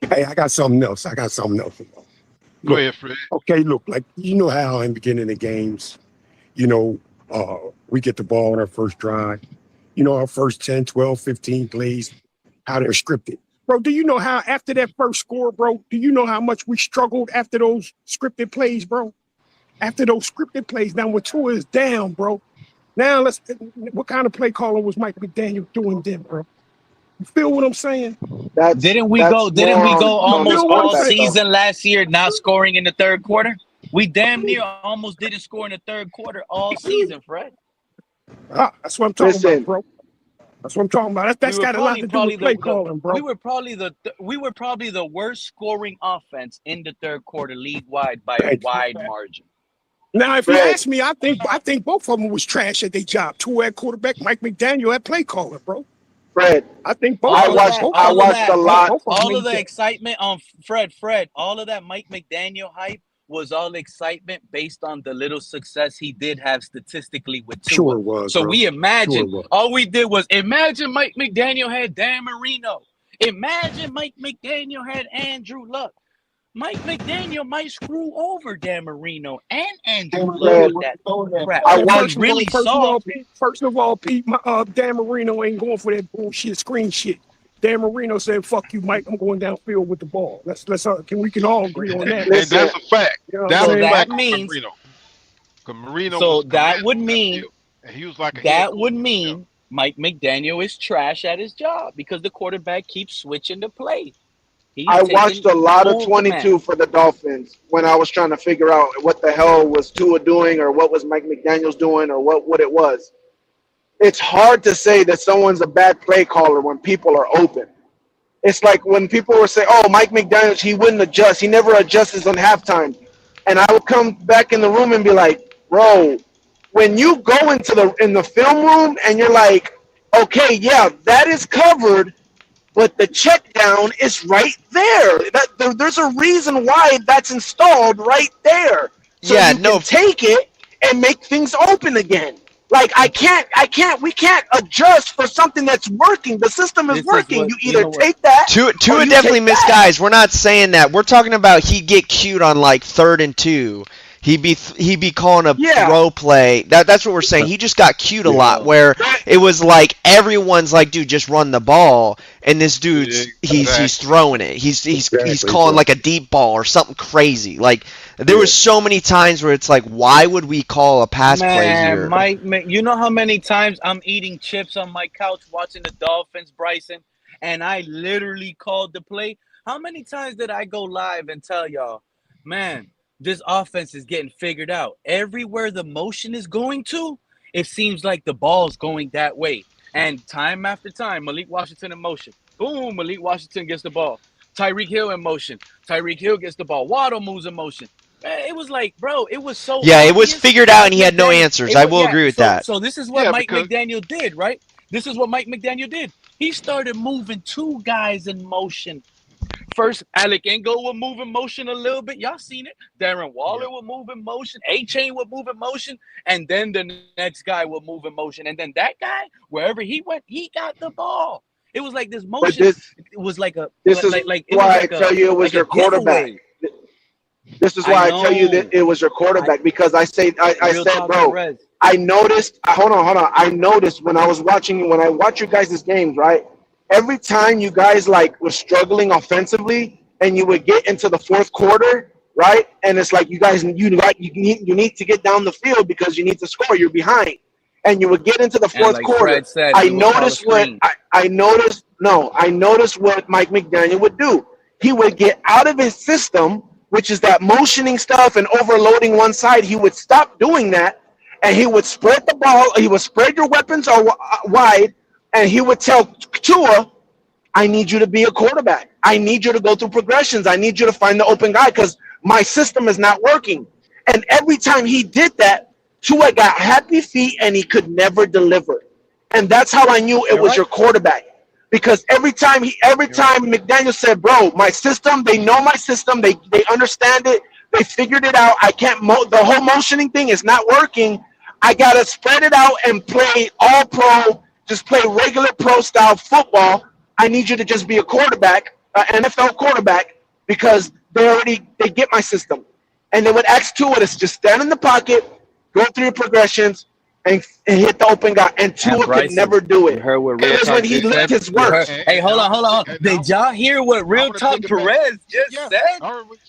Hey, I got something else. Go Look, ahead, Fred. okay, look, like you know how in the beginning of games, we get the ball on our first drive. Our first 10, 12, 15 plays, how they're scripted. Bro, do you know how after that first score, bro, do you know how much we struggled after those scripted plays, bro? After those scripted plays, now when Tua is down, bro, now what kind of play calling was Mike McDaniel doing then, bro? You feel what I'm saying? Didn't we go almost all season last year not scoring in the third quarter? We damn near almost didn't score in the third quarter all season, Fred. That's what I'm talking about, bro. That's what I'm talking about. That's got a lot to do with play the calling, bro. We were probably the worst scoring offense in the third quarter league wide by a wide margin. Now, if you ask me, I think both of them was trash at their job. Tua at quarterback, Mike McDaniel at play calling, bro. Fred, I think both. I watched a lot. All of the excitement on Fred. All of that Mike McDaniel hype was all excitement based on the little success he did have statistically with Tua. Sure was. So bro. we imagined, Sure was. all we did was imagine Mike McDaniel had Dan Marino. Imagine Mike McDaniel had Andrew Luck. Mike McDaniel might screw over Dan Marino and Andrew Luck with that crap. First of all, Pete, Dan Marino ain't going for that bullshit screen shit. Dan Marino said, "Fuck you, Mike. I'm going downfield with the ball." We can all agree on that. And that's a fact. That's a fact. Means Marino. So that would mean he was like Mike McDaniel is trash at his job because the quarterback keeps switching the play. I watched a lot of 22 for the Dolphins when I was trying to figure out what the hell was Tua doing or what was Mike McDaniels doing or what it was. It's hard to say that someone's a bad play caller when people are open. It's like when people were saying, oh, Mike McDaniels, he wouldn't adjust. He never adjusts on halftime. And I would come back in the room and be like, bro, when you go in the film room and you're like, okay, yeah, that is covered, but the check down is right there. There's a reason why that's installed right there. So you can take it and make things open again. Like we can't adjust for something that's working. The system is working. You either take that. Tua definitely missed guys. We're not saying that. We're talking about he get cued on like 3rd and 2. He'd be calling a throw play. That's what we're saying. He just got cued a lot where it was like everyone's like, dude, just run the ball, and this dude's he's throwing it. He's calling like a deep ball or something crazy. Like there was so many times where it's like, why would we call a pass play here? Mike, you know how many times I'm eating chips on my couch watching the Dolphins, Bryson, and I literally called the play. How many times did I go live and tell y'all, man, this offense is getting figured out. Everywhere the motion is going to, it seems like the ball's going that way. And time after time, Malik Washington in motion. Boom, Malik Washington gets the ball. Tyreek Hill in motion. Tyreek Hill gets the ball. Waddle moves in motion. It was like, bro, it was so it was figured out and he had no answers. I will agree with that. So this is what Mike McDaniel did, right? This is what Mike McDaniel did. He started moving 2 guys in motion. First, Alec Ingold would move in motion a little bit. Y'all seen it. Darren Waller would move in motion. A-Chain would move in motion. And then the next guy would move in motion. And then that guy, wherever he went, he got the ball. It was like this motion. It was like a... This is why I tell you it was your quarterback. This is why I tell you that it was your quarterback. Because I said, bro, I noticed... Hold on. I noticed when I watch your guys' games, right? every time you guys like were struggling offensively and you would get into the fourth quarter, right? And it's like you guys you need to get down the field because you need to score. You're behind, and you would get into the And fourth like quarter. Fred said, I we would call a noticed what screen. I noticed. No, I noticed what Mike McDaniel would do. He would get out of his system, which is that motioning stuff and overloading one side. He would stop doing that, and he would spread the ball. He would spread your weapons wide, and he would tell Tua, I need you to be a quarterback. I need you to go through progressions. I need you to find the open guy because my system is not working. And every time he did that, Tua got happy feet and he could never deliver. And that's how I knew it was your quarterback. Because every time McDaniel said, bro, my system, they know my system. They understand it. They figured it out. I can't the whole motioning thing is not working. I got to spread it out and play all pro, just play regular pro style football. I need you to just be a quarterback, an NFL quarterback, because they get my system. And they would ask Tua to just stand in the pocket, go through your progressions, and hit the open guy. And Tua could never do it. You heard what Real It was Talk when he just left said? his work. Hey, hold on. Did y'all hear what Real Talk Perez just said?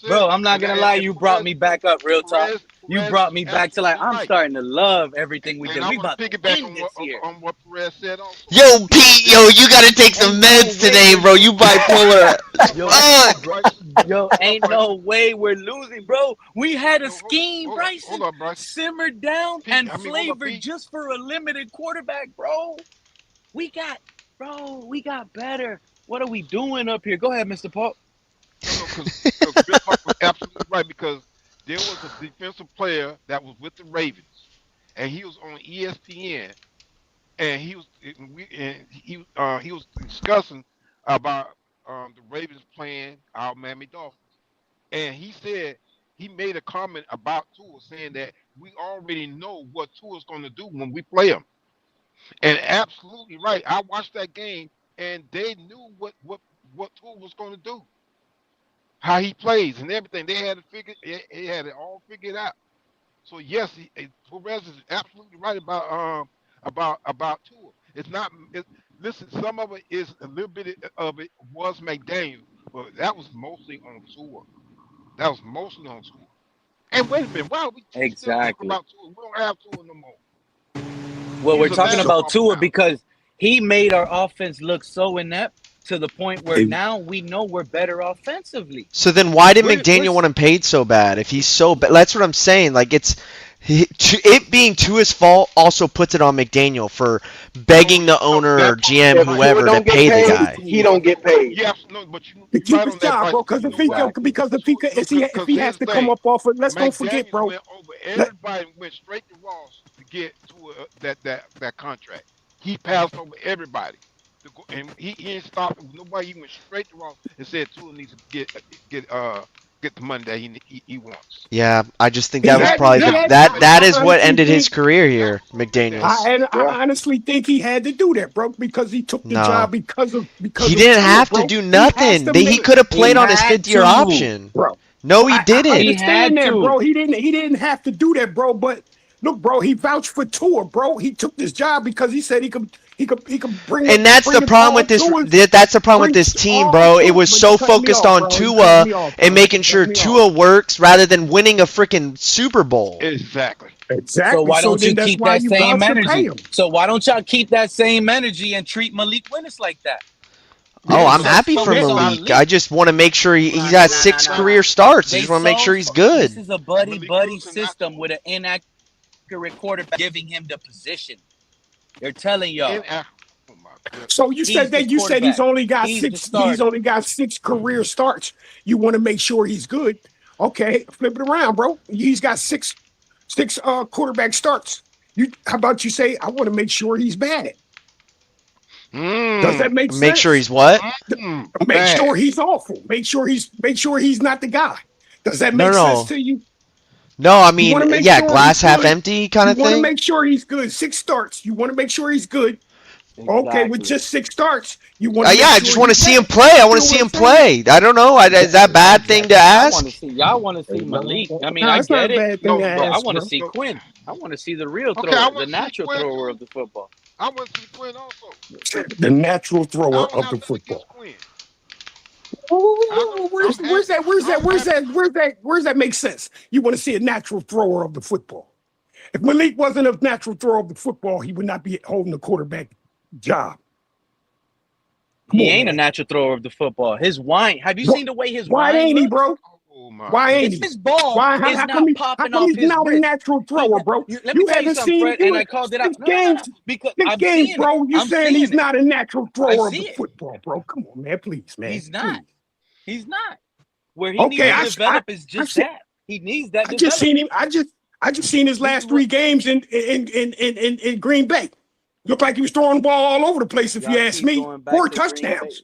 Bro, I'm not going to lie. You brought me back up, Real Talk. You brought me back to like, I'm starting to love everything we did. We about to win this year. On what Perez said also. Yo, Pete, you gotta take some meds today, bro. You bipolar. Yo, ain't no way we're losing, bro. We had a scheme, Bryson, simmered down and flavored just for a limited quarterback, bro. We got better. What are we doing up here? Go ahead, Mr. Paul. Because Bill Park was absolutely right, because there was a defensive player that was with the Ravens, and he was on ESPN, and he was discussing about the Ravens playing our Miami Dolphins, and he said he made a comment about Tua, saying that we already know what Tua's going to do when we play him, and absolutely right. I watched that game, and they knew what Tua was going to do, how he plays and everything. They had it all figured out. So yes, Perez is absolutely right about Tua. It's not. Listen, some of it is a little bit of it was McDaniel, but that was mostly on Tua. And wait a minute, why are we still talking about Tua? We don't have Tua no more. Well, we're talking about Tua because he made our offense look so inept to the point where now we know we're better offensively. So then why did McDaniel want him paid so bad? If he's so bad, that's what I'm saying. Like it being Tua's fault also puts it on McDaniel for begging the owner or GM, whoever, to pay the guy. He don't get paid. Yes, no, but to keep his job, bro. Because if he has to come up off it, let's don't forget, bro. Everybody went straight to Ross to get to that contract. He passed over everybody. And he didn't stop. Nobody. He went straight to Ross and said Tua needs to get the money that he wants. Yeah, I just think that was probably that is what ended his career here, McDaniels. I honestly think he had to do that, bro, because he took the job because he didn't have to do nothing. He could have played on his fifth-year option. Bro. No, he didn't. I understand that, bro. He didn't have to do that, bro. But look, bro, he vouched for Tua, bro. He took this job because he said he could bring. And that's the problem with this. That's the problem with this team, bro. It was so focused on Tua and making sure Tua works rather than winning a freaking Super Bowl. Exactly. So why don't you keep that same energy? So why don't y'all keep that same energy and treat Malik Willis like that? Oh, I'm happy for Malik. I just want to make sure he's got 6 career starts. I just want to make sure he's good. This is a buddy system with an inaccurate quarterback giving him the position. They're telling y'all. So you said he's only got 6. He's only got 6 career starts. You want to make sure he's good. Okay, flip it around, bro. He's got 6 quarterback starts. How about you say I want to make sure he's bad? Does that make sense? Make sure he's what? Make sure he's awful. Make sure he's not the guy. Does that make sense to you? No, I mean, glass half empty kind of thing. You want to make sure he's good. 6 starts. You want to make sure he's good. Exactly. Okay, with just 6 starts, you want. I just want to see him play. I want to see him play. I don't know. Is that a bad thing to ask? Y'all want to see Malik. I mean, I get it. I want to see Quinn. I want to see the real thrower, the natural thrower of the football. I want to see Quinn also. The natural I thrower don't of have the nothing football. against Quinn. Where's that make sense? You want to see a natural thrower of the football. If Malik wasn't a natural thrower of the football, he would not be holding the quarterback job. He ain't a natural thrower of the football. His wine. Have you seen the way his Why wine ain't he, looks? bro? Oh my. Why ain't he? His ball Why? is How not come popping off he's his not a wrist. natural thrower, bro? Let me tell you haven't something, seen Fred, and I called it out. No, because this I'm game, seeing bro. it. You I'm saying he's seeing it. not a natural I thrower of see the it. football, bro? Come on, man, please, man. He's not. Please. He's not. Where he Okay, needs to develop is just that. He needs that. I just seen him. I just seen his last 3 games in Green Bay. Looked like he was throwing the ball all over the place. If you ask me, 4 touchdowns.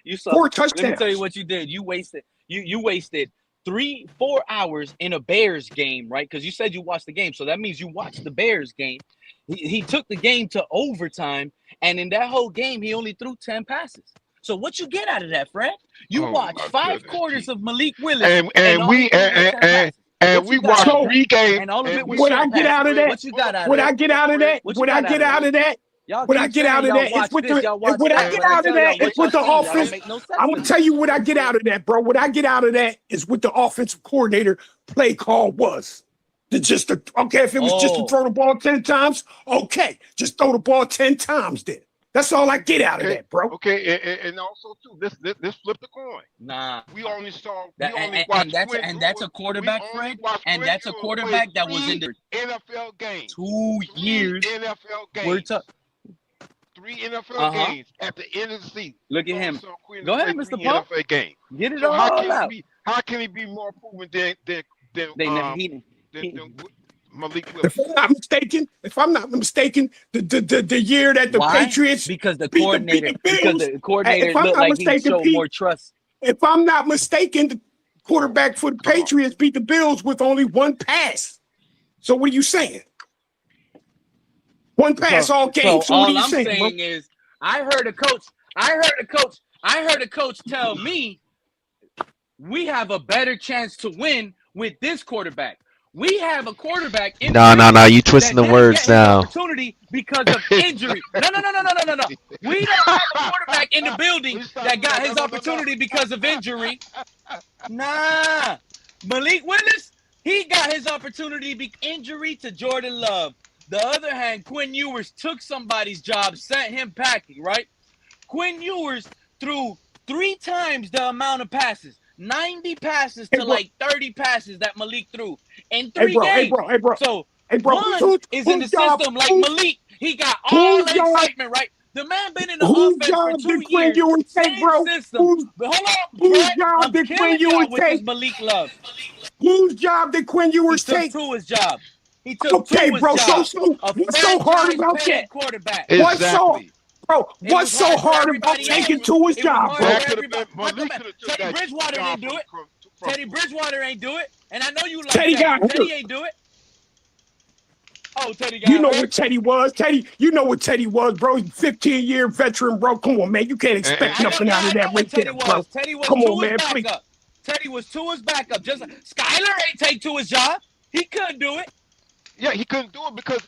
You saw. 4 touchdowns. Let me tell you what you did. You wasted 3-4 hours in a Bears game, right? Because you said you watched the game, so that means you watched the Bears game. He took the game to overtime, and in that whole game, he only threw 10 passes. So what you get out of that, Fred? You watched 5 quarters of Malik Willis, and we watched 3 games, and all of it was What I get out of that? What you got out of What that? I get out of that? What I get out of that? What I get out of that is with the what I get out of that is with the offense. I'm gonna tell you what I get out of that, bro. What I get out of that is what the offensive coordinator play call was. Okay, if it was just to throw the ball 10 times, okay, just throw the ball 10 times then. That's all I get out of that, bro. Okay, and also too, let's flip the coin. Nah, we only watched and that's a quarterback, Fred. And that's a quarterback that was in the NFL games. 2 years. NFL games. We're talking 3 NFL games at the end of the season. Look at him. Go ahead, Mr. Paul. NFL game. Get it all out. How can he be more proven than Malik Willis? If I'm not mistaken, the year that the Patriots because the coordinator looked like he showed more trust. If I'm not mistaken, the quarterback for the Patriots beat the Bills with only 1 pass. So what are you saying? 1 pass all game. So what are you saying? All I'm saying is, I heard a coach tell me we have a better chance to win with this quarterback. We have a quarterback. No. You twisting the words now. Opportunity because of injury. No. We don't have a quarterback in the building that got his opportunity because of injury. Nah. Malik Willis, he got his opportunity injury to Jordan Love. The other hand, Quinn Ewers took somebody's job, sent him packing, right? Quinn Ewers threw 3 times the amount of passes. 90 passes to like 30 passes that Malik threw in 3 games. Hey, bro. So one is in the system like Malik. He got all the excitement, right? The man been in the offense for 2 years. Same system. But hold on, whose job did Quinn Ewers take? Malik Love. Whose job did Quinn Ewers take? He took to his job. He took to his bro. job. What's so hard about that? Quarterback. Exactly. What's so hard about taking to his job, bro? Teddy Bridgewater didn't do it. Teddy Bridgewater ain't do it. And I know you like Teddy that. Teddy ain't do it. Oh, Teddy got You know what Teddy was. You know what Teddy was, bro. 15-year veteran, bro. Come on, man. You can't expect nothing out of that right there, bro. Teddy was Come to on, his man. backup. Teddy was to his backup. Just Skyler ain't take to his job. He couldn't do it. Yeah, he couldn't do it because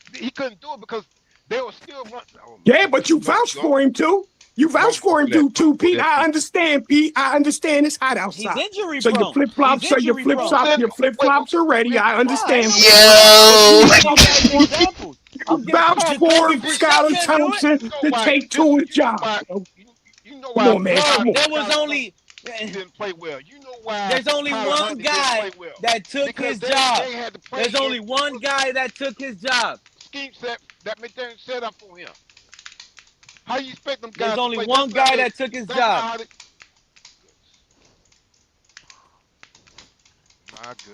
they were still running. Yeah, but you vouched for him too. You vouched for him too, Pete. I understand, Pete. I understand it's hot outside. He's injury so prone. your flip flops are ready. I understand. Yo, vouched for Skylar Thompson to take to his job. You know why? Come on, man. Come on. There was only. Didn't play well. You know why? There's only one guy that took his job. There's only one guy that took his job. Scheme set that McDaniel set up for him. How you expect them guys? There's only one guy that took his job.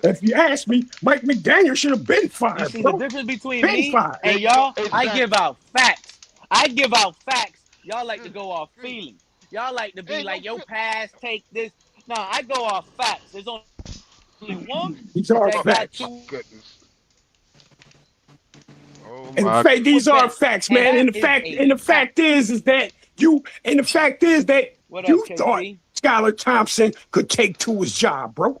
If you ask me, Mike McDaniel should have been fired. You see the difference between me and y'all? I give out facts. Y'all like to go off feelings. Y'all like to be like, yo, pass, take this. No, I go off facts. There's only one. These are facts. These are facts, man. And the fact is that you thought Skylar Thompson could take to his job, bro.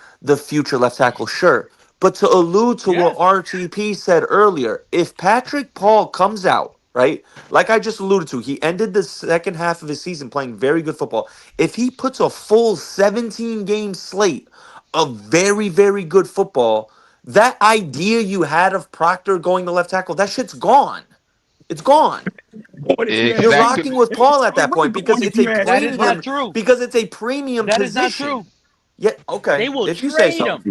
the future left tackle, sure. But to allude to what Yes. RTP said earlier, if Patrick Paul comes out, right, like I just alluded to, he ended the second half of his season playing very good football. If he puts a full 17-game slate of very, very good football, that idea you had of Proctor going to left tackle, that shit's gone. It's gone. What if you had You're Exactly. rocking with Paul at that already point because gone if it's a you had That is not premium. true. Because it's a premium That is not position. true. Yeah. Okay. They will If you say trade so. him.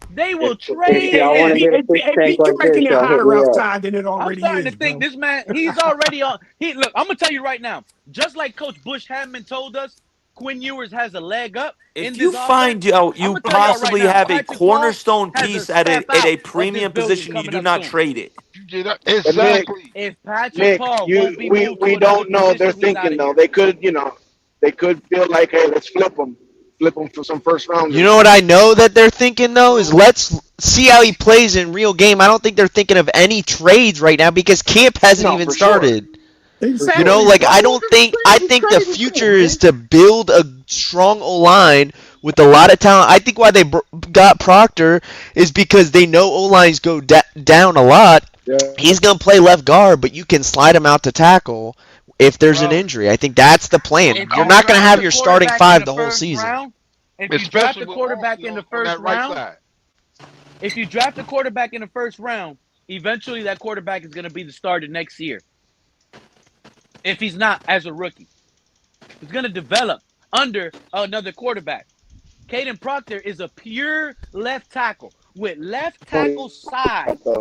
They will If trade y'all want to him. get a fish tank like you're this, making it y'all hit hotter me up. outside than it I'm already starting is, to think bro. this man, he's already on. Look, I'm gonna tell you right now, just like Coach Bush Hammond told us, Quinn Ewers has a leg up in If this you find offense. I'm you gonna tell y'all right possibly now, have a Patrick Paul cornerstone has a piece at step a out of this premium building position, you coming do up not soon. trade it. You did not, But Nick, exactly. If Patrick Nick, Paul won't be we moved to another don't know their position, he's out thinking of though. here. They could feel like, hey, let's flip them for some first You rounders. know what I know that they're thinking though is let's see how he plays in real game. I don't think they're thinking of any trades right now because camp hasn't No, even for sure, started. for You know, sure. Exactly, like bro. I What don't think I you think the trading for, future is man? to build a strong O line with a lot of talent. I think why they got Proctor is because they know O lines go down a lot. Yeah. He's gonna play left guard, but you can slide him out to tackle if there's an Bro, injury. I think that's the plan. if You're you not gonna draft have a your starting quarterback in five the the whole first season. round, if you draft Especially a with quarterback Mosley in the on first that right round, side. if you draft a quarterback in the first round, eventually that quarterback is gonna be the starter next year. If he's not as a rookie, he's gonna develop under another quarterback. Caden Proctor is a pure left tackle with left tackle size.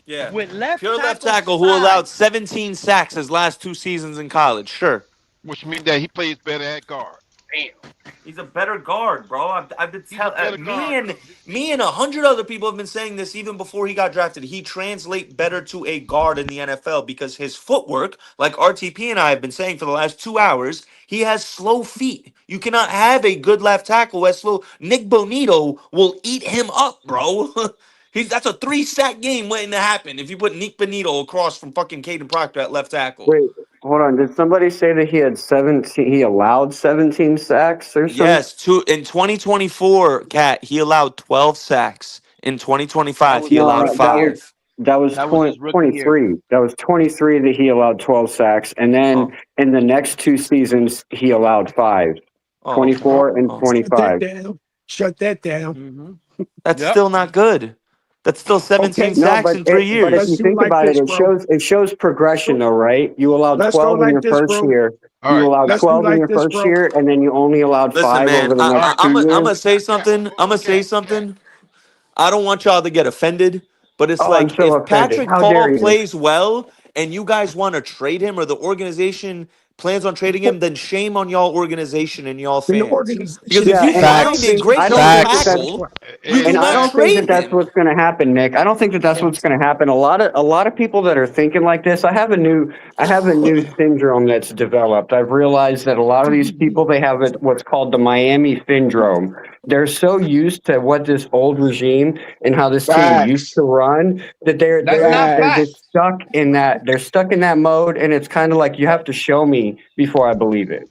Yeah. With left Pure left tackle tackle who allowed size. 17 sacks his last 2 seasons in college. Sure. Which means that he plays better at guard. Damn. He's a better guard, bro. I've been He's a telling better guard because me and 100 other people have been saying this even before he got drafted. He translates better to a guard in the NFL because his footwork, like RTP and I have been saying for the last 2 hours, he has slow feet. You cannot have a good left tackle as slow. Nick Bonito will eat him up, bro. That's a 3-sack game waiting to happen if you put Nick Bonito across from fucking Caden Proctor at left tackle. Wait, hold on. Did somebody say that he had 17? He allowed 17 sacks or something? Yes, in 2024, Cat, he allowed 12 sacks. In 2025, he No, allowed rookie year. 5. that was That was his rookie year. 23. That was 23 that he allowed 12 sacks, and then Oh, in the next 2 seasons he allowed 5, oh, 24 and oh. Shut that 25. down. Shut that down. Mm-hmm. That's Yep. still not good. That's still 17 Okay, No, sacks but in 3 but if let's you years. do think like about it, this, bro. it shows progression though, right? You allowed Let's go 12 in like your this, first bro. year. all You right. allowed Let's do 12 in like your this, first bro. year, and then you only allowed Listen, 5 man, over the All next right. I'm 2 gonna years. say Cat, something. hold I'm on, gonna say cat. something. I don't want y'all to get offended, but it's Oh, I'm like so if offended. Patrick How Paul dare you? plays well and you guys want to trade him or the organization plans on trading him, then shame on y'all organization and y'all In the fans. Because organization if Yeah, you is and find a Facts. great I left don't think Facts. that's tackle, you do and I not don't think that trade that's him. what's going to happen, Nick. I don't think that that's what's going to happen. A lot of people that are thinking like this. I have a new syndrome that's developed. I've realized that a lot of these people they have what's called the Miami syndrome. They're so used to what this old regime and how this team used Facts. to run that they're That's they're not they're Facts. facts. just stuck in that. They're stuck in that mode, and it's kind of like you have to show me before I believe it.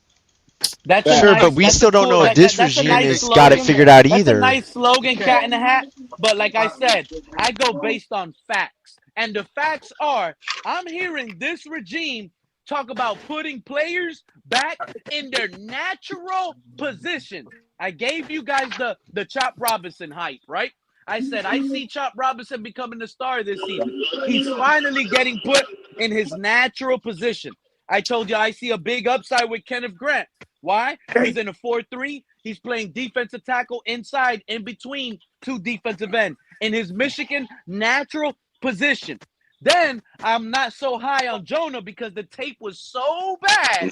That's a Sure, Facts. but nice. we That's a still don't cool. know if But this That's a regime nice hey, has got it slogan. figured out That's a either. nice slogan, cat. cat in the hat. But like I said, I go based on facts, and the facts are I'm hearing this regime talk about putting players back in their natural positions. I gave you guys the Chop Robinson hype, right? I said I see Chop Robinson becoming the star this season. He's finally getting put in his natural position. I told you I see a big upside with Kenneth Grant. Why? He's in a 4-3. He's playing defensive tackle inside, in between two defensive ends in his Michigan natural position. Then I'm not so high on Jonah because the tape was so bad,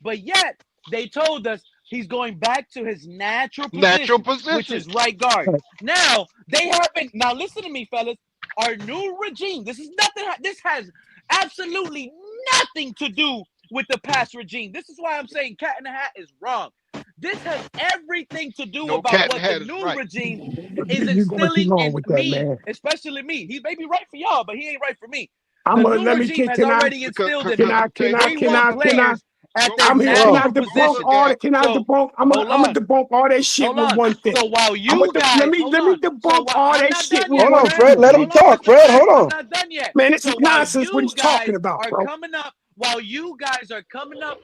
but yet they told us he's going back to his natural Natural position, which position. is right guard. Now they haven't. Now listen to me, fellas. Our new regime. This is nothing. This has absolutely nothing to do with the past regime. This is why I'm saying Cat in the Hat is wrong. This has everything to do No, about cat in what the the hat is new right. regime is you're going too instilling long in with that, me, man. especially me. He may be right for y'all, but he ain't right for me. I'm The gonna new let me regime has can I already Because instilled in can me. I I'm can telling you I They something, can want I cat. can I players at Don't their I'm look here. at Can I natural debunk position. all look that? Can I So debunk? I'm hold gonna on, debunk all that shit hold with on. one thing. So while I'm you guys, hold let me on. So debunk while all I'm that not shit done with yet, Hold one on, Fred. Fred. thing, Let man. him Hold on, talk, Mr. Fred. Fred. Hold I'm on. not done yet. Man, this So is while nonsense. What you he's talking guys about, are bro? coming up,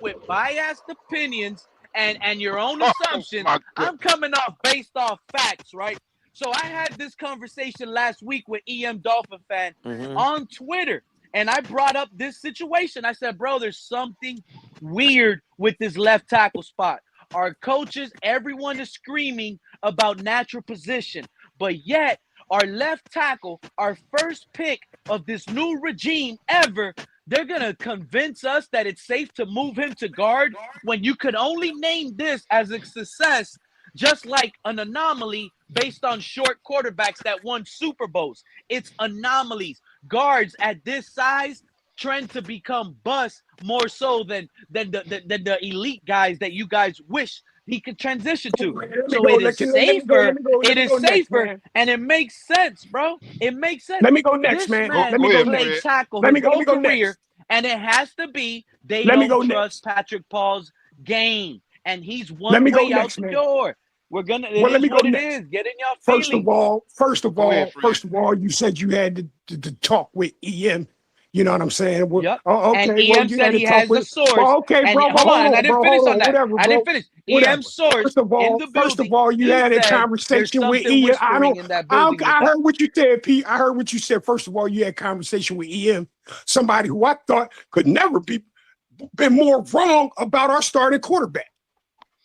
with biased opinions and your own Oh assumptions, my I'm goodness. coming off based off facts, right? So I had this conversation last week with Dolphin fan on Twitter, and I brought up this situation. I said, bro, there's something weird with this left tackle spot. Our coaches, everyone is screaming about natural position, but yet our left tackle, our first pick of this new regime ever, they're going to convince us that it's safe to move him to guard when you could only name this as a success, just like an anomaly based on short quarterbacks that won Super Bowls. It's anomalies. Guards at this size trend to become busts more so than the elite guys that you guys wish he could transition to. Let me So go. it is safer. Let It me is go next, safer, man. and it makes sense, bro. It makes sense. Let me go next, This man. Go man Let me go go ahead, next. played Fred. tackle Let his me go. Let me whole go career, next. and it has to be they Let me don't go trust next. Patrick Paul's game, and he's Let one me go way out next, the man. door. It Well, let is me go what it next. is. Get in your First of feelings. all, Go ahead, Fred. you said you had to talk with EM. You know what I'm saying? Well, Yep. oh, And okay. Well, EM you said had to he talk has the with. source. Well, okay, And bro. Well, hold on, and I didn't finish on that. Whatever, I bro. didn't finish. Whatever. EM's source in the First of building, all, you he had a said there's conversation with something EM. I whispering don't. in that building with I that. heard what you said, Pete. I heard what you said. First of all, you had a conversation with EM, somebody who I thought could never been more wrong about our starting quarterback.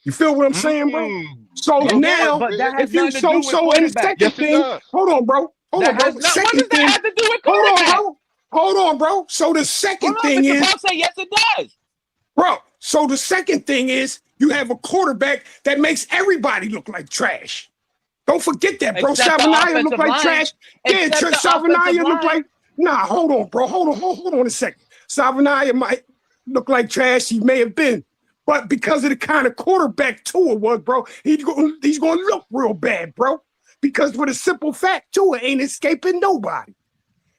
You feel what I'm saying, bro? So Go Okay, for it, now, but that Fred. has if you nothing to do with and the quarterback. second Yes, it thing, does. hold on, bro. That has not. What Second does that thing, have to do with hold on, quarterback? bro. Hold on, bro. So the Hold second on, thing Mr. is, Paul say yes, it does. bro. So the second thing is, you have a quarterback that makes everybody look like trash. Don't forget that, bro. Except the Savanaya look offensive like line. trash. Yeah, Except the offensive Savanaya look line. like. Nah, hold on, bro. Hold on a second. Savanaya might look like trash. He may have been. But because of the kind of quarterback Tua was, bro, he's going to look real bad, bro. Because for the simple fact, Tua ain't escaping nobody.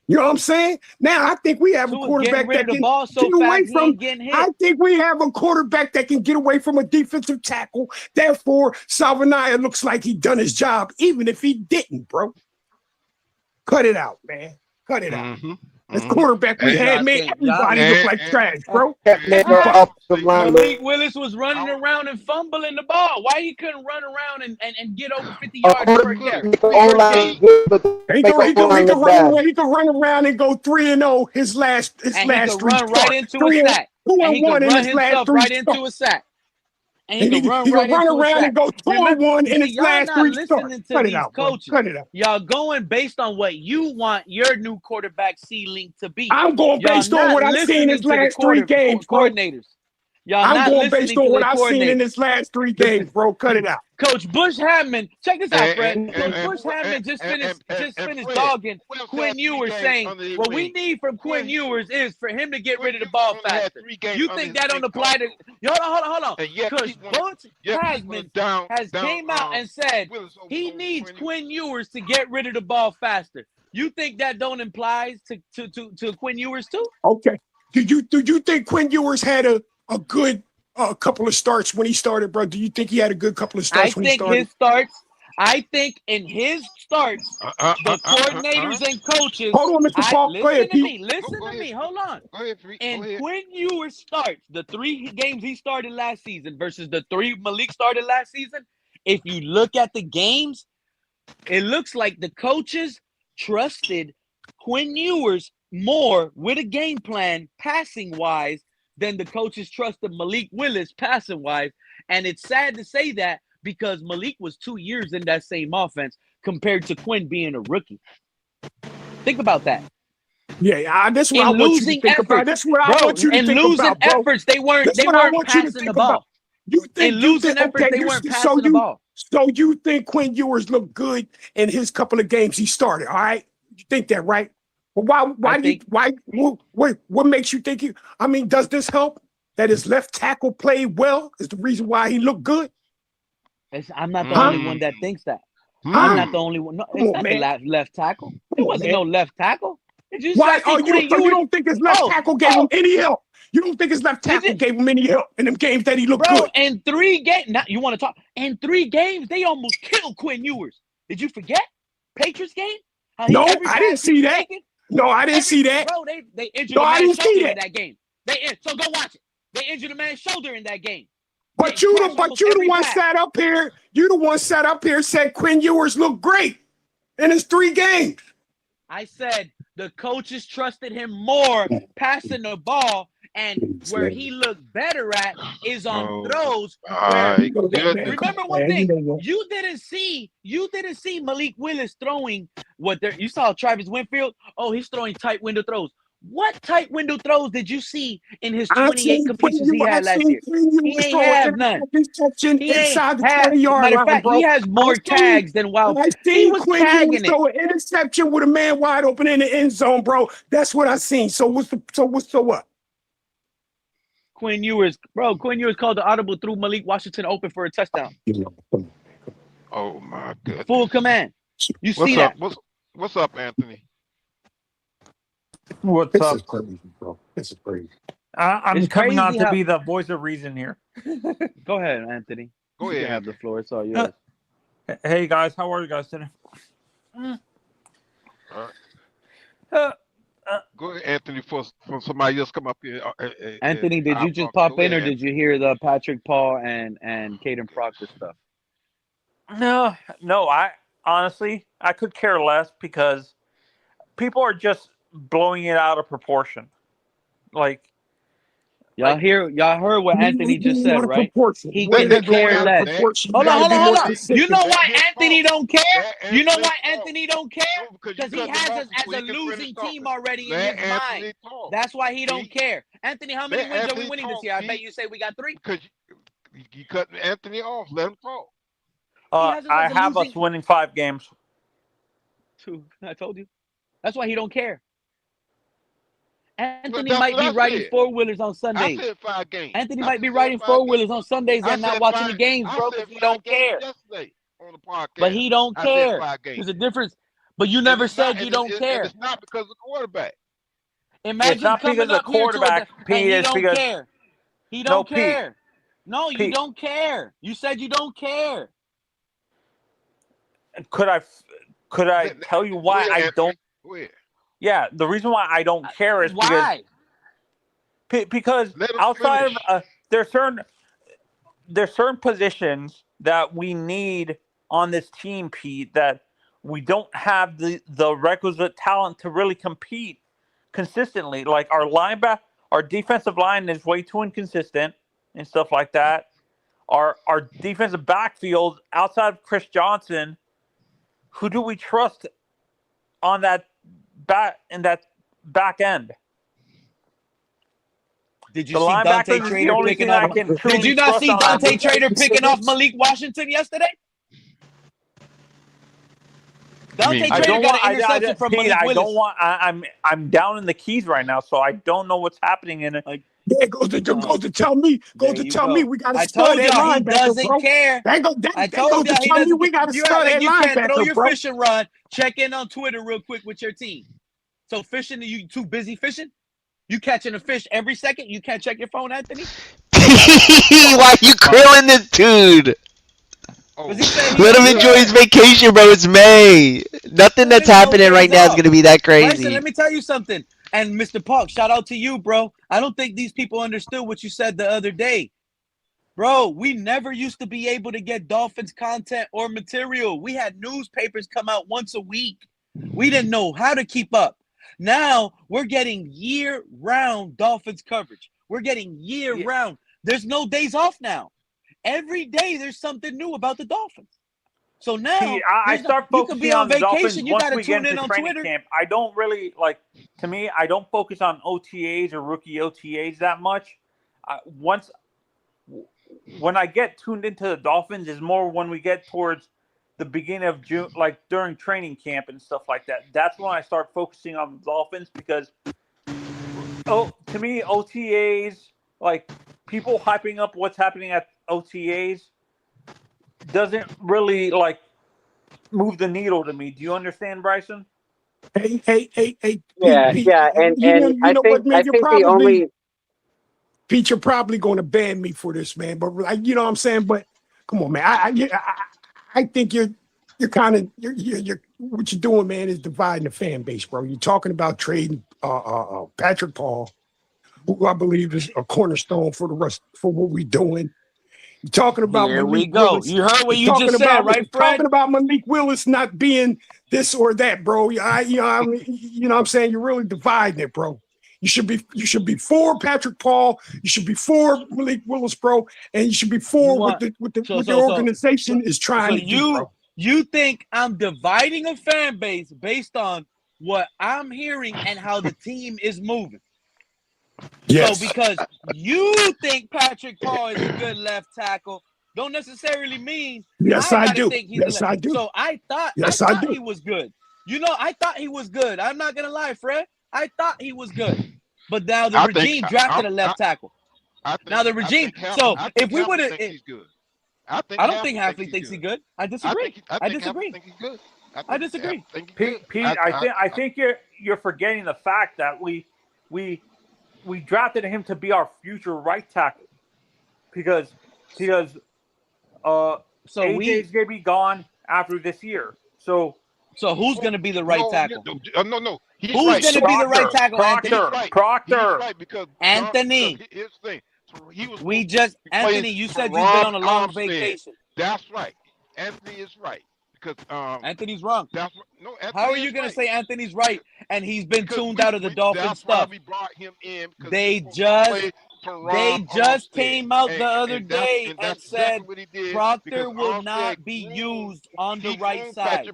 You know what I'm saying? Now I think we have a Tua's getting quarterback rid that of the can ball get so away fast he from. ain't getting hit. I think we have a quarterback that can get away from a defensive tackle. Therefore, Salvanaya looks like he done his job, even if he didn't, bro. Cut it out, man. Cut it out. Mm-hmm. This Mm-hmm. quarterback we had Y'all made think y'all everybody look like trash, bro. See, Malik Willis was I running was, around and fumbling the ball. Why he couldn't run around and get over 50 yards he per couldn't. carry, per He game? He could run around and go 3-0 his last And he could three run right starts. into a 3 and sack. two And and he could one in run his last himself three right into a starts. sack. And he And could run he right could run into a around sack. and go 2-1 in See, his y'all last not three starts. listening to Cut it these out, bro. coaches. Cut it out. Y'all going based on what you want your new quarterback ceiling to be. I'm going Y'all based on not what I've seen listening his to the last three games, bro. coordinators. Y'all I'm not going based listening to on what the I've seen in coordinators. his last three games, bro. Cut it out. Coach Bush Hammond, check this out, Fred. Coach and Bush Hammond just finished Fred, dogging who else Quinn had three Ewers, games saying under his what we wing? need from Quinn Quinn Ewers is for him to get Quinn rid of the Ewers ball only had faster. 3 games You under think his that don't wing apply to? also, Hold on. and yet Coach Bush Hammond has down came out and said Willis he over needs Quinn Ewers. Quinn Ewers to get rid of the ball faster. You think that don't imply to Quinn Ewers too? Okay. Do you think Quinn Ewers had a good couple of starts when he started, bro? Do you think he had a good couple of starts when he started? I think in his starts, the coordinators and coaches. Hold on, Mr. Paul. Go Listen ahead, to Pete. me. Listen to me. Hold on. Go ahead, Free. And Go ahead. Quinn Ewers starts the 3 games he started last season versus the 3 Malik started last season. If you look at the games, it looks like the coaches trusted Quinn Ewers more with a game plan passing wise than the coaches trusted Malik Willis passing wise. And it's sad to say that because Malik was 2 years in that same offense compared to Quinn being a rookie. Think about that. Yeah, that's what In I want you to losing think about. efforts, That's what I bro. want you to In think losing about, bro. efforts, they weren't That's what I want you to passing the think about. ball. In losing efforts, they weren't passing the ball. So you think Quinn Ewers looked good in his couple of games he started? All right, you think that, right? Well, what makes you think I mean, does this help that his left tackle played well? Is the reason why he looked good? I'm not the only one that thinks that. I'm not the only one. No, it's not the left tackle. It wasn't no left tackle. Did you Why? see Quinn Ewers? You don't think his left tackle gave him any help? You don't think his left tackle gave him any help in them games that he looked Bro, good? in 3 games, now you want to talk? In 3 games, they almost killed Quinn Ewers. Did you forget? Patriots game? No, I didn't see that. No, I didn't see that. Bro, they injured No, a I man's didn't see shoulder in that. that game. So go watch it. They injured a man's shoulder in that game. But you the one sat up here. You the one sat up here said Quinn Ewers looked great in his 3 games. I said the coaches trusted him more passing the ball, and where he looked better at is on throws. Remember one thing, you didn't see Malik Willis throwing you saw Travis Winfield. Oh, he's throwing tight window throws. What tight window throws did you see in his 28 completions he had last year? He ain't have none. He ain't have. Matter of fact, he has more tags than Wild. He was tagging it. Throw an interception with a man wide open in the end zone, bro. That's what I seen. So what? Quinn Ewers called the audible, threw Malik Washington open for a touchdown. Oh my goodness. Full command. You see that? What's up, Anthony? What's This up? is crazy, bro. This is crazy. I'm It's coming on crazy to how- be the voice of reason here. Go ahead, Anthony. Go You ahead. can have the floor. It's all yours. Hey guys, how are you guys today? Go ahead, Anthony, for somebody else come up here. Anthony, did you just pop in, or did you hear the Patrick Paul and Caden Proctor stuff? No. I honestly, I could care less because people are just blowing it out of proportion. Y'all heard what Anthony just said, right? He What can they blowing care out of less. proportion? Hold You gotta on. be more You specific. know why Anthony don't care? Let You know Anthony why talk. Anthony don't care? No, because Because you he cut him has off us as before a he can finish losing talking. team already in Let his Anthony mind. talk. That's why he don't See? care. Anthony, how many Let wins are we Anthony winning this talk, year? I see? bet you say we got 3. Because you cut Anthony off. Let him talk. has us I as a have losing- us winning 5 games. 2. I told you. That's why he don't care. Anthony that's might what be I riding said. 4-wheelers on I Sundays. said 5 games. Anthony I might be said riding 5 4-wheelers games. on Sundays I and not said watching 5 the games, bro, I because said he 5 don't games care. yesterday on the podcast. But he don't I said care. 5 games. There's a difference. But you And never it's not- said you and don't it- care. And it's not because of the quarterback. It's Imagine not coming because of up here to quarterback, and Pete. he It's don't because care. He No, don't Pete. care. No, you Pete. don't care. You said you don't care. Could I tell you why Go ahead, I Anthony. don't? Go ahead. Yeah, the reason why I don't care is Why? because Let him outside finish. of there's certain positions that we need on this team, Pete, that we don't have the requisite talent to really compete consistently. Like our defensive line is way too inconsistent and stuff like that. Our defensive backfield outside of Chris Johnson, who do we trust on that back end? Did you The see linebackers Dante is the Trader only picking thing I off? can Did truly you not trust see on that Dante defense. Trader picking off Malik Washington yesterday? Dante mean, I Trader don't got want. an interception from Pete, Malik I Willis. don't want. I'm down in the keys right now, so I don't know what's happening in it. Yeah, goes to tell me. There Goes to you tell go. me we got to I stud told that y'all he linebacker, doesn't bro. care. That goes I to told y'all he tell me doesn't we got to You act stud like that you can't throw linebacker, your bro. fishing rod. Check in on Twitter real quick with your team. So fishing, you too busy fishing? You catching a fish every second? You can't check your phone, Anthony? Why are you grilling this dude? Oh, Because he said he Let him don't enjoy care. his vacation, bro. It's May. Nothing Let that's him go happening right days now is off. going to be that Bryson, crazy. let me tell you something. And Mr. Park, shout out to you, bro. I don't think these people understood what you said the other day. Bro, we never used to be able to get Dolphins content or material. We had newspapers come out once a week. We didn't know how to keep up. Now we're getting year-round Dolphins coverage. We're getting year-round. There's no days off now. Every day there's something new about the Dolphins. So now Pete, I start you could be focusing on on the Dolphins vacation. You once got to we get tune in into on training Twitter. camp. I don't really to me, I don't focus on OTAs or rookie OTAs that much. When I get tuned into the Dolphins is more when we get towards the beginning of June, like during training camp and stuff like that. That's when I start focusing on the Dolphins because, to me, OTAs, like people hyping up what's happening at OTAs, doesn't really move the needle to me. Do you understand, Bryson? Hey, Yeah, Pete, yeah, and you know I what, man? think the only Pete, you're probably going to ban me for this, man. But like, you know what I'm saying? But come on, man. I think you're kind of you're what you're doing, man, is dividing the fan base, bro. You're talking about trading Patrick Paul, who I believe is a cornerstone for what we're doing. You're talking about Here we Malik go. Willis. You heard what You're you just said, right, Fred? Talking about Malik Willis not being this or that, bro. You know what I'm saying? You're really dividing it, bro. You should be for Patrick Paul. You should be for Malik Willis, bro, and you should be for what the organization is trying to do, bro. You think I'm dividing a fan base based on what I'm hearing and how the team is moving? Yes. So because you think Patrick Paul is a good left tackle, don't necessarily mean I do. Think he's Yes, I do. So I thought he was good. You know, I thought he was good. I'm not gonna lie, Fred. I thought he was good. But now the regime drafted a left tackle. Now the regime. So if we would have, I don't think Halfley thinks he's good. I disagree. I disagree. I disagree. Pete, I think you're forgetting the fact that we drafted him to be our future right tackle because AJ's gonna be gone after this year. So who's gonna be the right tackle? No. Who's going to be the right tackle? Proctor. Right because Anthony. Here's the thing. Anthony, you said you've been on a long vacation. That's right. Anthony is right because Anthony's wrong. Anthony How are you going to say Anthony's right and he's been tuned out of the Dolphins stuff? We brought him in they just came out the other day and said Proctor will not be used on the right side.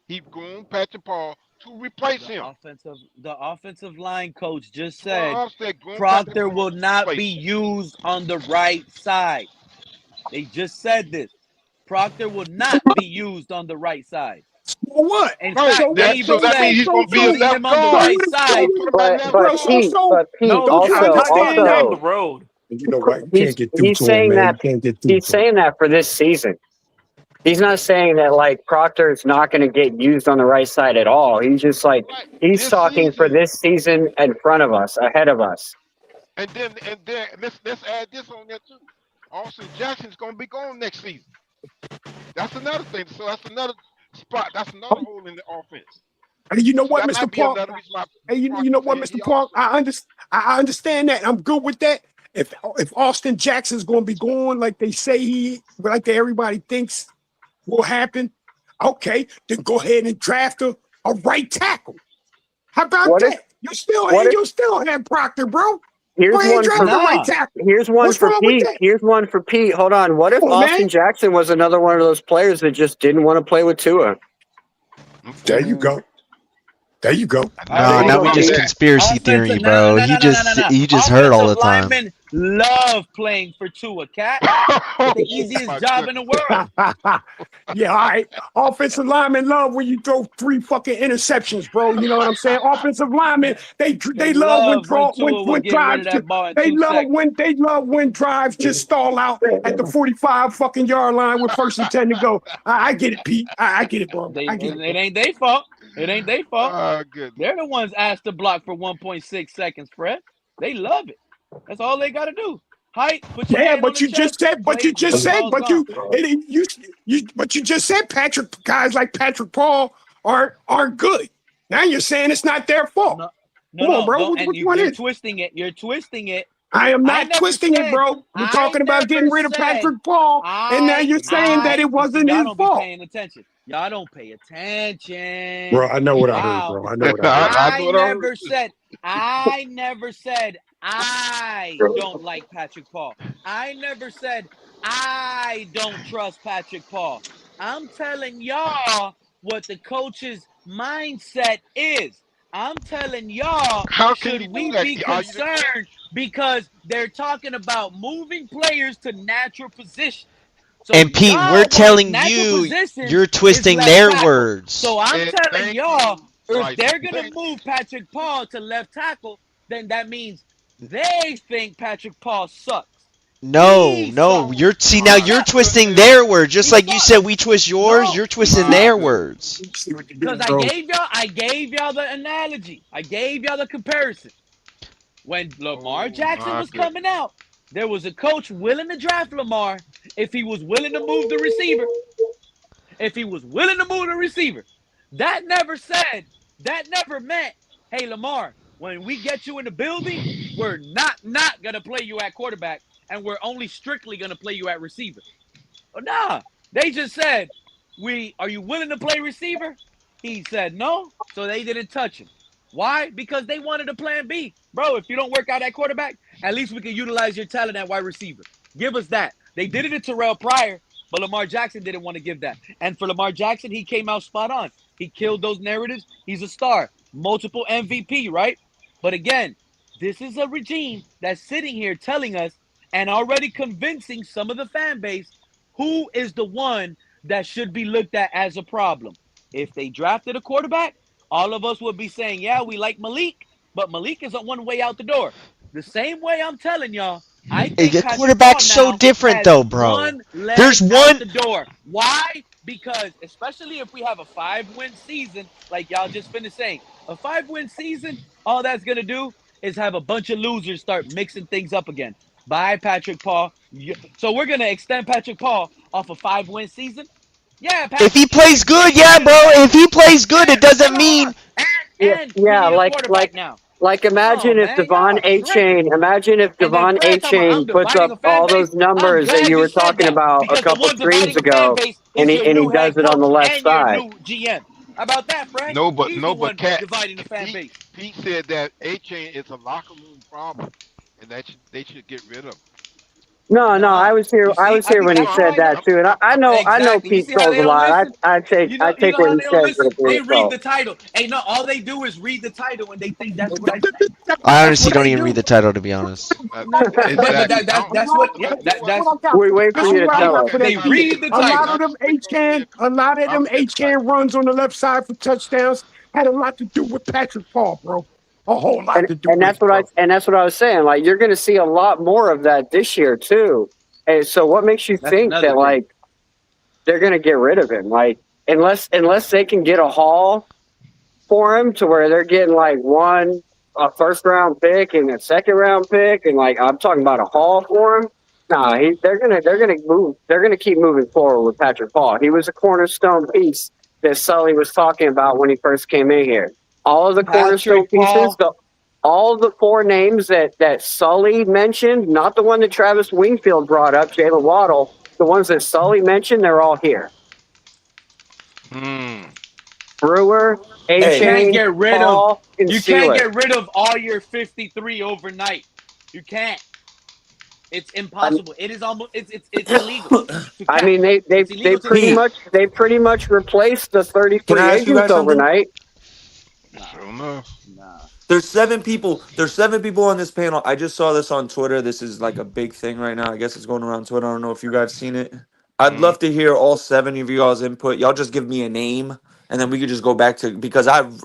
He's going Patrick Paul to replace him. The offensive line coach just said Proctor will not be used on the right side. They just said this. Proctor will not be used on the right side. What? In fact, so that means he's going to be him on the right side. But Pete, also down the road. You know what? He's saying that for this season. He's not saying that like Proctor is not going to get used on the right side at all. He's just like he's talking for this season in front of us, ahead of us. And then let's add this on there too. Austin Jackson's going to be gone next season. That's another thing. So that's another spot. That's another hole in the offense. And you know what, Mr. Park? Hey, you know what, Mr. Park? I understand that. I'm good with that. If Austin Jackson's going to be going like they say everybody thinks will happen, okay, then go ahead and draft a right tackle. How about that? You still have Proctor, bro. Here's one for Pete. Here's one for Pete. Hold on. What if Austin Jackson was another one of those players that just didn't want to play with Tua? There you go. No, now we just conspiracy theory, bro. You just heard all the time. Linemen love playing for Tua, Cat. The easiest job in the world. Yeah, all right. Offensive linemen love when you throw 3 fucking interceptions, bro. You know what I'm saying? Offensive linemen, they love when drives. They love when drives just stall out at the 45 fucking yard line with 1st and 10 to go. I get it, Pete. I get it, bro. It ain't their fault. It ain't their fault. They're the ones asked to block for 1.6 seconds, Fred. They love it. That's all they got to do. Height. But you just said guys like Patrick Paul aren't good. Now you're saying it's not their fault. No, bro. You're twisting it. You're twisting it. I am not twisting it, bro. We're talking about getting rid of Patrick Paul, and now you're saying that it wasn't his fault. Y'all don't be paying attention. Y'all don't pay attention. Bro, I know what I heard, bro. I know what I heard. I never said I don't like Patrick Paul. I never said I don't trust Patrick Paul. I'm telling y'all what the coach's mindset is. I'm telling y'all, should we be concerned because they're talking about moving players to natural position. So and Pete, we're telling you, you're twisting their words. So I'm telling y'all, if they're going to move Patrick Paul to left tackle, then that means they think Patrick Paul sucks. No, you're twisting their words. Just like you said we twist yours, you're twisting their words. Because I gave y'all the analogy. I gave y'all the comparison. When Lamar Jackson my was goodness. coming out, there was a coach willing to draft Lamar if he was willing to move the receiver. If he was willing to move the receiver. That never meant, hey, Lamar, when we get you in the building, we're not going to play you at quarterback, and we're only strictly going to play you at receiver. But nah, they just said, are you willing to play receiver? He said no, so they didn't touch him. Why? Because they wanted a plan B. Bro, if you don't work out at quarterback, at least we can utilize your talent at wide receiver. Give us that. They did it to Terrell Pryor, but Lamar Jackson didn't want to give that. And for Lamar Jackson, he came out spot on. He killed those narratives. He's a star. Multiple MVP, right? But again, this is a regime that's sitting here telling us and already convincing some of the fan base who is the one that should be looked at as a problem. If they drafted a quarterback, all of us would be saying, yeah, we like Malik, but Malik is on one way out the door. The same way I'm telling y'all, I think The Patrick quarterback's Paul so now different, has though, bro. one leg There's out one. the door. Why? Because especially if we have a 5-win season, like y'all just finished saying, a 5-win season, all that's going to do is have a bunch of losers start mixing things up again. Bye, Patrick Paul. So we're going to extend Patrick Paul off a 5-win season? Yeah, Patrick. If he plays good, yeah, bro. If he plays good, it doesn't mean. And we need a quarterback now. Like imagine if Devon A-Chain, Fred talking about, I'm puts dividing up a fan all base. those numbers that glad you you were said talking that, about a because the couple one streams dividing a fan ago, base and is he your new does head it on the coach left and your side. new GM. How about that, Fred? No, but He's the one Cat. dividing the fan base. Pete said that A-Chain is a locker room problem, and that they should get rid of him. No, I was here. You I see, was here when he that's said why I that too, and I know exactly. You Pete see how trolls they a don't lot. listen? I take You know what how he they don't says with listen? a grain They of read salt. the title. Hey, no, all they do is read the title, and they think that's what I say. I That's honestly what don't they even read do. the title, to be honest. But Exactly. that's what. Yeah, that's. We wait for This is you to what I tell got us. for They that kid. read the A lot title. of them H-can runs on the left side for touchdowns had a lot to do with Patrick Paul, bro. A whole lot to do And with that's it, bro. that's what I was saying. Like you're going to see a lot more of that this year too. And so, what makes you That's think another that thing. like they're going to get rid of him? Like unless they can get a haul for him to where they're getting like a first round pick and a second round pick, and like I'm talking about a haul for him. Nah, they're gonna keep moving forward with Patrick Paul. He was a cornerstone piece that Sully was talking about when he first came in here. All of the cornerstone pieces, all the 4 names that Sully mentioned, not the one that Travis Wingfield brought up, Jalen Waddle, the ones that Sully mentioned, they're all here. Brewer, A-Chain, can't get rid Paul, of. and You Steeler. can't get rid of all your 53 overnight. You can't. It's impossible. It is almost. It's illegal. I mean, they pretty much replaced the 33 Can I ask you agents guys something? overnight. Sure enough. There's 7 people. There's 7 people on this panel. I just saw this on Twitter. This is like a big thing right now. I guess it's going around Twitter. I don't know if you guys seen it. I'd love to hear all 7 of you all's input. Y'all just give me a name, and then we could just go back to, because I'm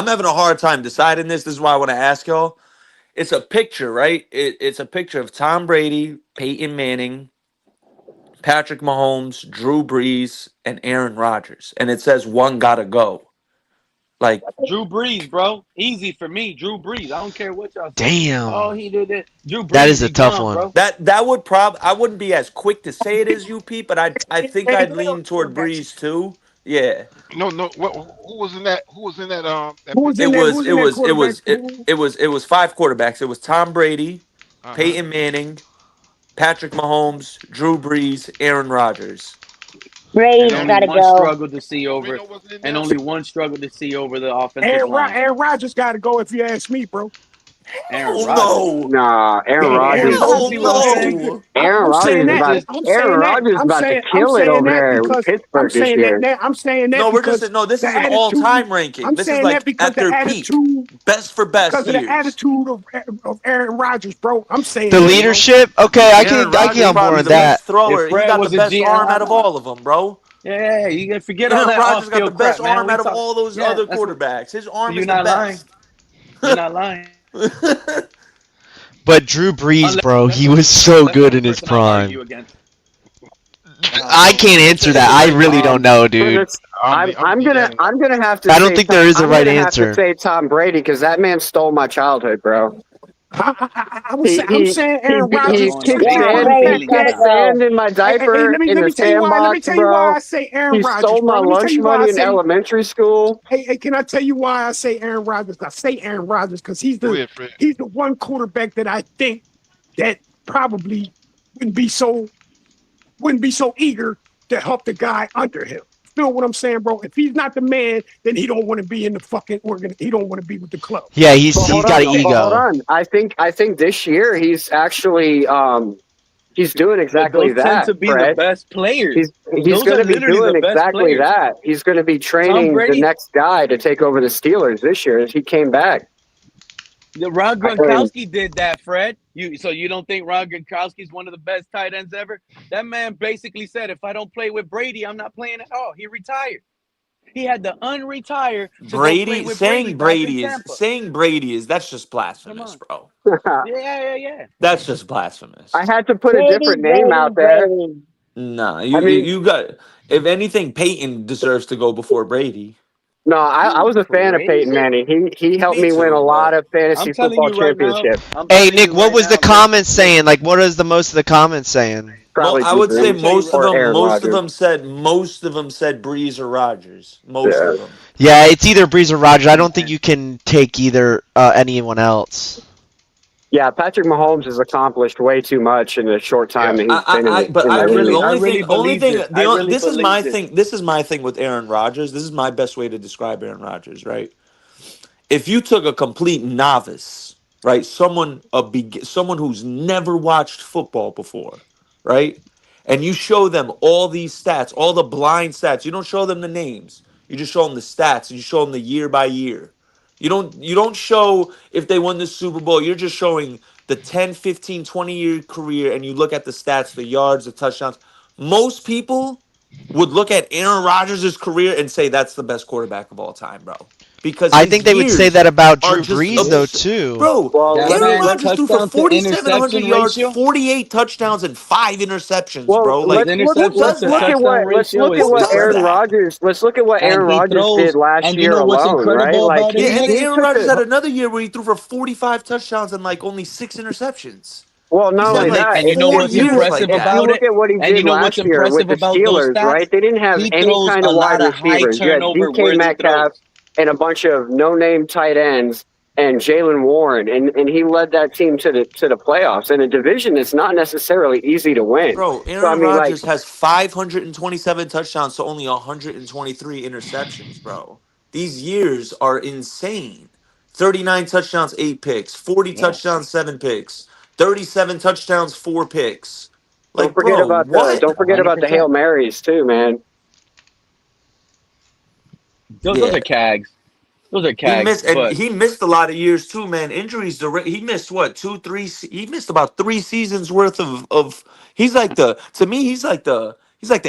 having a hard time deciding this. This is why I want to ask y'all. It's a picture, right? It's a picture of Tom Brady, Peyton Manning, Patrick Mahomes, Drew Brees, and Aaron Rodgers, and it says one gotta go. Like Drew Brees, bro. Easy for me. Drew Brees. I don't care what y'all say. Damn. Oh, he did it. Drew Brees. That is a he tough gone, one. Bro. that would I wouldn't be as quick to say it as you, Pete, but I think I'd lean toward Brees too. Yeah. No. Who was in that? Who was in that? That Who was picture? It was 5 quarterbacks. It was Tom Brady, Peyton Manning, Patrick Mahomes, Drew Brees, Aaron Rodgers. Brady's And gotta only one go. struggled to see over, and only one struggled to see over the offensive line. Aaron Rodgers got to go if you ask me, bro. Aaron Oh Rodgers. no. Nah, Aaron Rodgers. Oh See what I'm saying? no. Aaron Rodgers is about to kill it over there in Pittsburgh this year. I'm saying that No, we're because just this the is an attitude- all-time ranking. I'm This saying is like that because at their the peak. attitude, Best for best because of years. the attitude of Aaron Rodgers, bro. I'm saying The that, leadership? Okay, I Aaron get Rodgers on board probably with the that. best thrower. If He Fred got the was a best GM, arm out of all of them, bro. Yeah, you can forget all Aaron that Rodgers got the off-field best crap, man. arm out of all those other that's what- quarterbacks. His arm You're is the not lying. best. You're not lying. But Drew Brees, Unless- bro, he was so That's good the in his person I'll argue prime. against. I can't answer that. I really don't know, dude. I'm gonna have to. I don't think there is a right I'm gonna have answer. to say Tom Brady because that man stole my childhood, bro. I'm saying Aaron He Rodgers Going kicks simply for straight the sand. for He's fact Philly got that. now. sand in my Hey, diaper in let the me tell you why. Let me sandbox, tell you why bro. I say Aaron He Rodgers, stole my bro. Let me tell lunch you why I money in say. elementary school. Hey, can I tell you why I say Aaron Rodgers? I say Aaron Rodgers because Go ahead, Fred. he's the one quarterback that I think that probably wouldn't be so eager to help the guy under him. Feel what I'm saying, bro? If he's not the man, then he don't want to be in the fucking organ. He don't want to be with the club. Yeah, But he's hold got on, an but hold ego. on. I think this year he's actually he's doing But exactly those tend that, to be the Fred. best players. He's Those going are to be literally the doing best exactly players. that. He's going to be Tom training the Brady, next guy to take over the Steelers this year as he came back. Ron I mean, Gronkowski did that, Fred. So you don't think Ron Gronkowski is one of the best tight ends ever? That man basically said, if I don't play with Brady, I'm not playing at all. He retired. He had to unretire to go play with Brady back in Tampa. Saying Brady is that's just Come blasphemous, on. bro. Yeah. That's just blasphemous. I had to put a Brady, different name out there. Brady. Nah, I mean, you got. If anything, Peyton deserves to go before Brady. no, I You was a fan of Peyton crazy? Manning. He helped Me me win a too, lot but of I'm fantasy telling football you right now. championships. I'm Hey, telling Nick, you what right was the now. Listen, comments saying? Like, what is the most of the comments saying? Probably I Drew would say I'm gonna Brees tell you. most of Rodgers. them said Breeze or Rogers. Most Yeah. of them. Yeah, it's either Breeze or Rogers. I don't think you can take either anyone else. Yeah, Patrick Mahomes has accomplished way too much in the short time Yeah. that he's been in the But in I the really, league. I really only believe thing, this. I really this is believe my this. thing. This is my thing with Aaron Rodgers. This is my best way to describe Aaron Rodgers, right? If you took a complete novice, right, someone who's never watched football before, right, and you show them all these stats, all the blind stats, you don't show them the names, you just show them the stats, and you show them the year by year. You don't show if they won the Super Bowl. You're just showing the 10, 15, 20-year career, and you look at the stats, the yards, the touchdowns. Most people would look at Aaron Rodgers' career and say that's the best quarterback of all time, bro, because I his think they would say years that about are Drew just Brees, though, absurd. too. Bro, Well, That Aaron man's Rodgers threw for touchdown to 4,700 interception yards, ratio. 48 touchdowns, and 5 interceptions, well, bro. His Like, who interceptions does to that? touchdown let's ratio look at is Who what does Aaron incredible. that? Rodgers And he did throws. last And you year know what's alone, right? incredible Like about Yeah, it, and Nick? he Aaron took Rodgers a had another year where he threw for 45 touchdowns and like only 6 interceptions. well, He's not But had only Nick, like that. and you know four what's years like impressive If you that. about look it? at what he And you did know what's last year with impressive the about those Steelers, stats? right? They didn't have He any throws kind a of wide lot of high receivers. You had turnover DK worthy Metcalf throws. and a bunch of no-name tight ends and Jalen Warren, and he led that team to the playoffs in a division that's not necessarily easy to win. Bro, So I Aaron mean, like, Rodgers has 527 touchdowns to only 123 interceptions, bro. These years are insane. 39 touchdowns, 8 picks. 40 Yeah. touchdowns, 7 picks. 37 touchdowns, 4 picks. don't Like, forget bro, about the what? 100% Hail Marys too, man. Those Yeah. are cags. Those are He cags. missed, and But he missed a lot of years too, man. Injuries. He missed what, 2, 3? He missed about 3 seasons worth of. He's like the to me. He's like the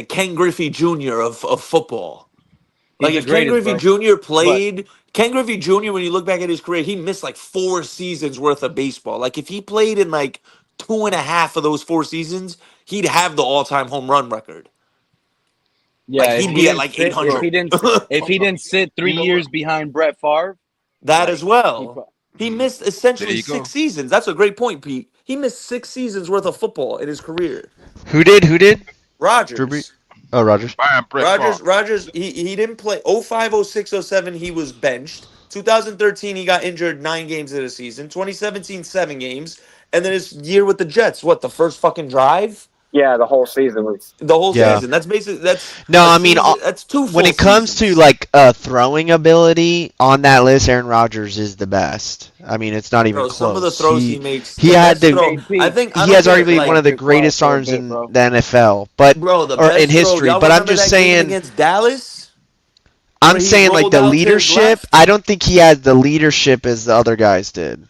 Ken Griffey Jr. of football. he's Like the if Ken greatest, Griffey bro. Jr. But played, Ken Griffey Jr. When you look back at his career, he missed like 4 seasons worth of baseball. Like if he played in like 2.5 of those 4 seasons, he'd have the all-time home run record. Like yeah, he'd be at like Bro, 800. if he didn't sit you three know what? years behind Brett Favre, That as like well. He missed There essentially you six go. seasons. That's a great point, Pete. He missed 6 seasons worth of football in his career. Who did? Who did? Drew Brees. Rodgers. Oh, Rogers. Brian Brett Favre. Rodgers, he didn't play 05, 06, 07, he was benched. 2013, he got injured 9 games of the season. 2017, 7 games. And then his year with the Jets, what, the first fucking drive? Yeah, the whole season was. The whole Yeah. season. That's basically that's No, a I mean, season. That's 2 when full it comes to seasons. like throwing ability on that list, Aaron Rodgers is the best. I mean, it's not even Bro, some of the close. throws he makes, He the had best the throw. I AP, think I he don't has get it. arguably one Like, of the you're quiet greatest for a arms bit, in bro. the NFL, but bro, the or in best throw. history. Y'all But I'm remember just that game saying, against Dallas? I'm Where he saying like rolled the out to his leadership. left? I don't think he has the leadership as the other guys did.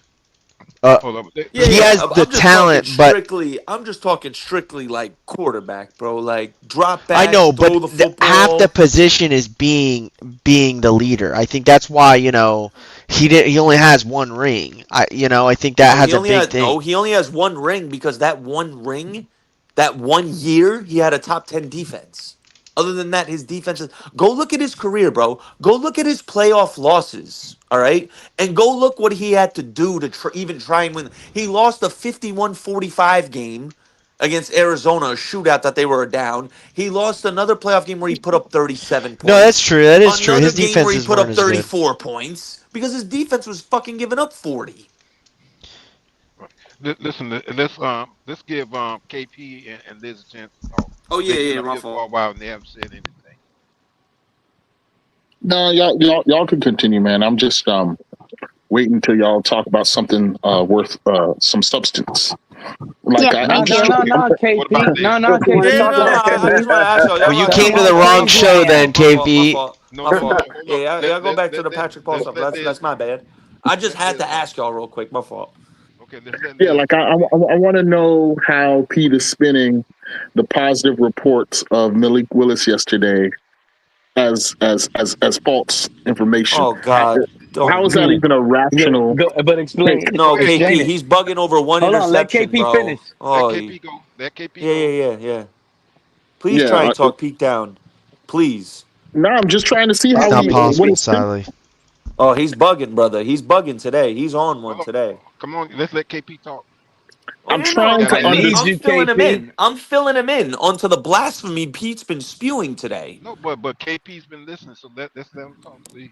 Hold up. Yeah, He yeah. has the I'm just talking talent, but strictly. I'm just talking strictly like quarterback, bro. Like drop I back, know, but throw the half the football. position is being the leader. I think that's why he only has one ring. I think that No, has a big thing. he only has one ring because that one ring, that one year, he had a top 10 defense. Other than that, his defense is. Go look at his career, bro. Go look at his playoff losses, all right? And go look what he had to do to even try and win. He lost a 51-45 game against Arizona, a shootout that they were down. He lost another playoff game where he put up 37 No, that's points. true. That is true. Another His game where he defenses put weren't up as good. 34 points because his defense was fucking giving up 40. Listen, let's give KP and Liz a chance to talk. Oh, They've yeah, been up my here for a fault. while and they haven't said anything. No, y'all can continue, man. I'm just waiting until y'all talk about something worth some substance. Like Yeah, I'm just What KP. about No, Liz? KP. Yeah, no, I just want to ask y'all. Well, you Y'all came to go the back wrong to show then, my fault, my KP. fault. No, My fault. hold Yeah, up. y'all go back to the Patrick Paul stuff. Let Liz That's my talk. bad. I just Let had Liz to talk. ask y'all real quick. My fault. Okay, let yeah, Liz like talk. I want to know how Pete is spinning the positive reports of Malik Willis yesterday as false information. Oh God, How don't. is that even a rational But explain. take? No, Okay, Explain KP, it. he's bugging over one Hold on. Let interception, KP bro. finish. let Oh, KP go. Let KP yeah, go. yeah. Please Yeah, try and talk Pete down, please. no, I'm just trying to see It's how not what possible, he's thinking. Sally. Oh, he's bugging, brother. He's bugging today. He's on one Hold on. today. Come on, let's let KP talk. Oh I'm yeah, no, trying to I need understand. you, I'm filling him KP. in. I'm filling him in onto the blasphemy Pete's been spewing today. No, but KP's been listening, so let's let him talk, please.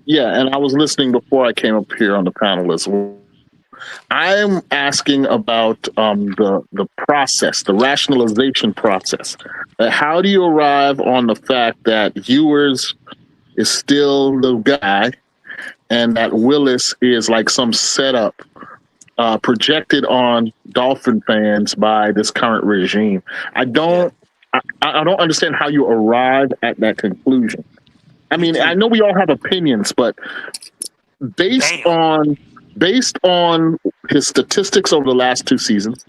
Yeah, and I was listening before I came up here on the panel as well. I'm asking about the process, the rationalization process. How do you arrive on the fact that Ewers is still the guy, and that Willis is like some setup projected on Dolphin fans by this current regime? I don't. I don't understand how you arrive at that conclusion. I Me mean, I too. know we all have opinions, but based Damn. on his statistics over the last two seasons,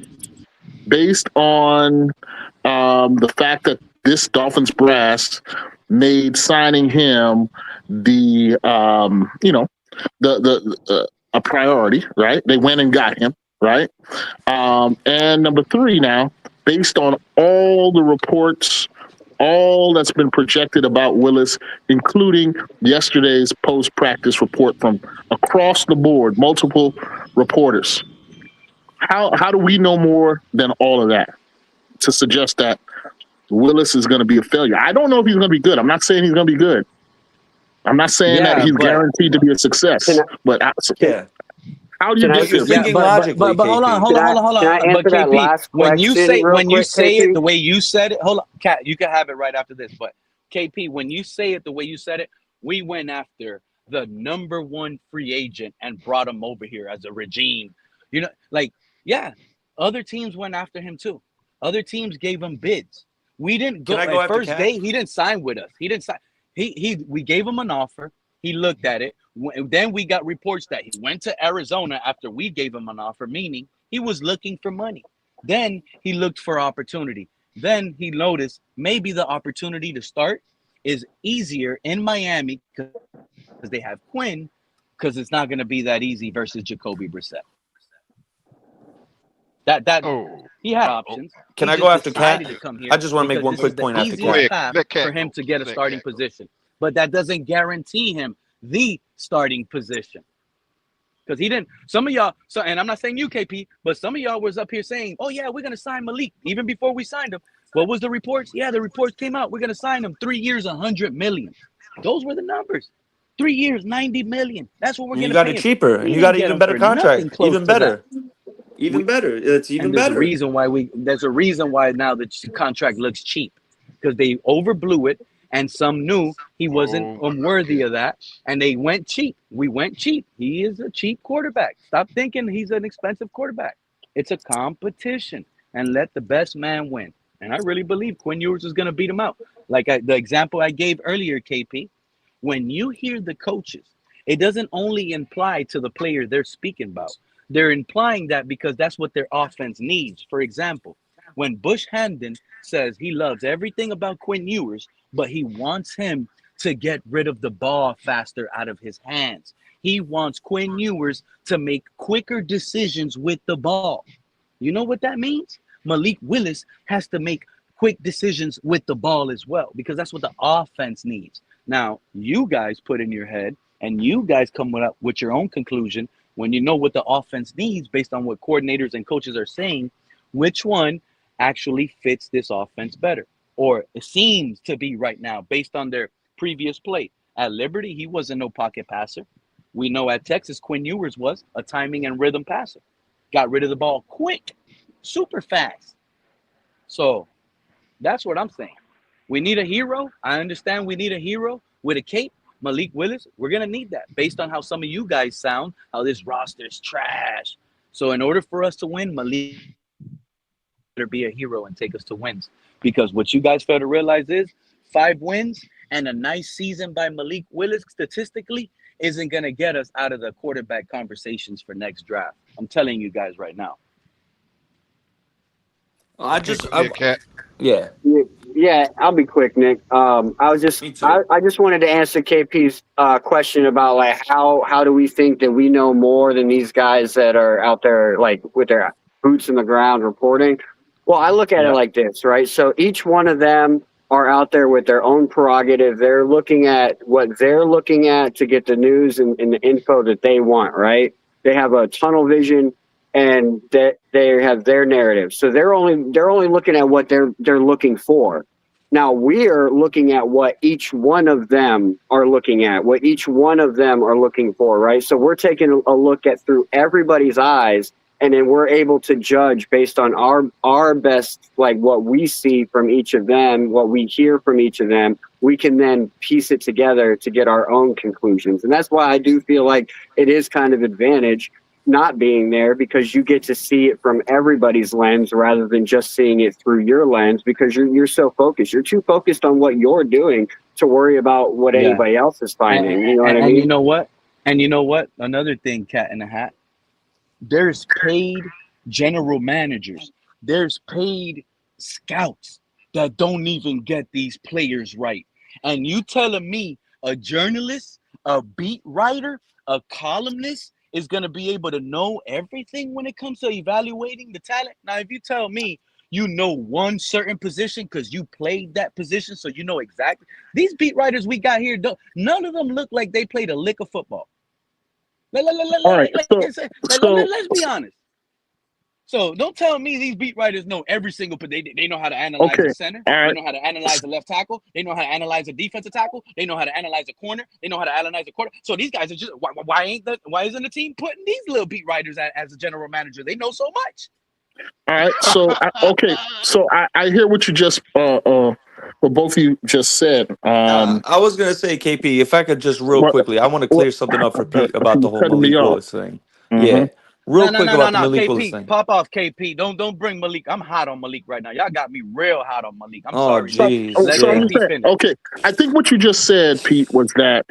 based on the fact that this Dolphins brass made signing him the a priority, right? They went and got him, right? And number three, now based on all the reports, all that's been projected about Willis, including yesterday's post-practice report from across the board, multiple reporters. How do we know more than all of that to suggest that Willis is going to be a failure? I don't know if he's going to be good. I'm not saying he's going to be good. I'm not saying that Yeah, he's but guaranteed to be a success. But Yeah. how do you Can I get But you're there? yeah, thinking logically, but hold on, KP. hold on, hold on, hold can I on. But answer that KP, last question real when you quick, say it KP? the way you said it, hold on, Kat, you can have it right after this. But KP, when you say it the way you said it, we went after the number one free agent and brought him over here as a regime. You know, like, yeah, other teams went after him too. Other teams gave him bids. We didn't Can go I go at after first Cat? day. He didn't sign with us. He didn't sign. We gave him an offer. He looked at it. Then we got reports that he went to Arizona after we gave him an offer, meaning he was looking for money. Then he looked for opportunity. Then he noticed maybe the opportunity to start is easier in Miami because they have Quinn, because it's not going to be that easy versus Jacoby Brissett. That Oh, he had oh, options. Can He I go just after Cat? decided to come I here just want to make because one this is quick the point after go easiest Cat. ahead. path Let for Cat him go. to get a Let starting Cat go. position. But that doesn't guarantee him the starting position. Because he didn't, some of y'all, and I'm not saying you, KP, but some of y'all was up here saying, oh, yeah, we're going to sign Malik even before we signed him. What was the reports? Yeah, the reports came out. We're going to sign him 3 years, $100 million. Those were the numbers. 3 years, $90 million. That's what we're And going you to got it pay him. cheaper, and We you got didn't an get even him better for nothing contract. close Even to that. better. Even better. It's even And there's a better. reason why now the contract looks cheap, because they overblew it, and some knew he wasn't Oh my unworthy of that, goodness. and they went cheap. We went cheap. He is a cheap quarterback. Stop thinking he's an expensive quarterback. It's a competition, and let the best man win. And I really believe Quinn Ewers is going to beat him out. Like the example I gave earlier, KP, when you hear the coaches, it doesn't only imply to the player they're speaking about. They're implying that because that's what their offense needs. For example, when Bush Hamdan says he loves everything about Quinn Ewers, but he wants him to get rid of the ball faster out of his hands. He wants Quinn Ewers to make quicker decisions with the ball. You know what that means? Malik Willis has to make quick decisions with the ball as well, because that's what the offense needs. Now, you guys put in your head and you guys come up with your own conclusion when you know what the offense needs based on what coordinators and coaches are saying, which one actually fits this offense better, or it seems to be right now based on their previous play. At Liberty, he wasn't no pocket passer. We know at Texas, Quinn Ewers was a timing and rhythm passer. Got rid of the ball quick, super fast. So that's what I'm saying. We need a hero. I understand we need a hero with a cape. Malik Willis, we're going to need that based on how some of you guys sound, how this roster is trash. So in order for us to win, Malik better be a hero and take us to wins. Because what you guys fail to realize is 5 wins and a nice season by Malik Willis statistically isn't going to get us out of the quarterback conversations for next draft. I'm telling you guys right now. Yeah, I'll be quick, Nick. I just wanted to answer KP's question about like how do we think that we know more than these guys that are out there like with their boots in the ground reporting. Well, I look at it like this, right? So each one of them are out there with their own prerogative. They're looking at what they're looking at to get the news and the info that they want, right? They have a tunnel vision and they have their narrative. So they're only looking at what they're looking for. Now we're looking at what each one of them are looking at, what each one of them are looking for, right? So we're taking a look at through everybody's eyes, and then we're able to judge based on our best, like what we see from each of them, what we hear from each of them. We can then piece it together to get our own conclusions. And that's why I do feel like it is kind of advantage not being there, because you get to see it from everybody's lens rather than just seeing it through your lens, because you're so focused. You're too focused on what you're doing to worry about what anybody else is finding. You know what I mean? And you know what? And you know what? Another thing, cat in the hat. There's paid general managers. There's paid scouts that don't even get these players right. And you telling me a journalist, a beat writer, a columnist is going to be able to know everything when it comes to evaluating the talent? Now, if you tell me you know one certain position because you played that position, so you know exactly. These beat writers we got here, none of them look like they played a lick of football. Let's be honest. So don't tell me these beat writers know every single, but they know how to analyze the center. They know how to analyze the left tackle. They know how to analyze a defensive tackle. They know how to analyze a corner. They know how to analyze a quarter. So these guys are just why isn't the team putting these little beat writers as a general manager? They know so much. All right. So I hear what you just what both of you just said. I was gonna say, KP, if I could just real quickly, I want to clear something up for Pete about the whole Malik Willis thing. Yeah. Real quick about the Malik Willis thing. Pop off, KP. Don't bring Malik. I'm hot on Malik right now. Y'all got me real hot on Malik. I'm sorry. Okay. I think what you just said, Pete, was that,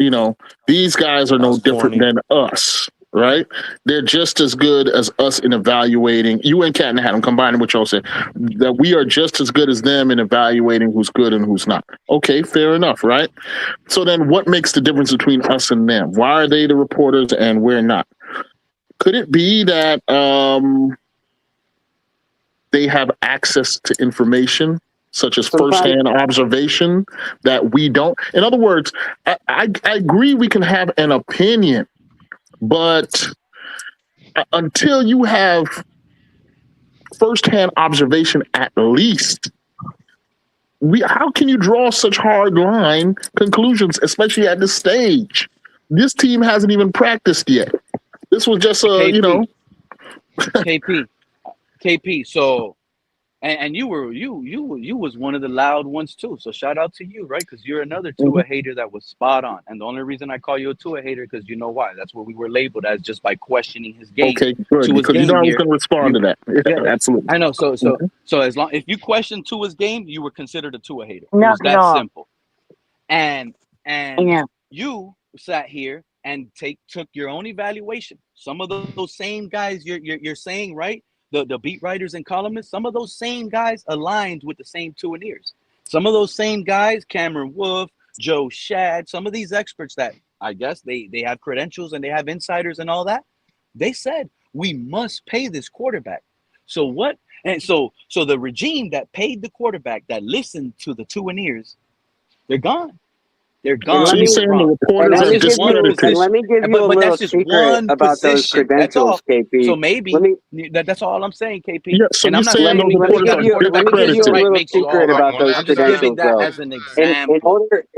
these guys are no different than us, right? They're just as good as us in evaluating. You and Cat and Hat, I'm combining what y'all said, that we are just as good as them in evaluating who's good and who's not. Okay, fair enough, right? So then what makes the difference between us and them? Why are they the reporters and we're not? Could it be that they have access to information, such as firsthand observation, that we don't? In other words, I agree we can have an opinion, but until you have firsthand observation, at least, how can you draw such hard line conclusions, especially at this stage? This team hasn't even practiced yet. This was just KP. So, and you was one of the loud ones too. So shout out to you, right? Because you're another Tua hater that was spot on. And the only reason I call you a Tua hater because you know why? That's what we were labeled as, just by questioning his game. Okay, good. Because you know I was going to respond to that. Yeah, absolutely. I know. So as long if you question Tua's game, you were considered a Tua hater. It was that simple. And you sat here and took your own evaluation. Some of those same guys you're saying, right? The beat writers and columnists, some of those same guys aligned with the same Tuaneers. Some of those same guys, Cameron Wolf, Joe Shad, some of these experts that I guess they have credentials and they have insiders and all that, they said we must pay this quarterback. So what? And so the regime that paid the quarterback, that listened to the two and ears, they're gone. They're And gone. let So you're me saying the Wrong. reporters let are me give you discredited? let me give you a But little that's just secret one about those position. That's all. credentials, KP. So Let maybe me that's all I'm saying, KP. Yeah. So And you're I'm not saying saying those let me because reporters give are that you quarterback a position little right makes you all secret right. about those I'm just giving credentials, that though. as an In example.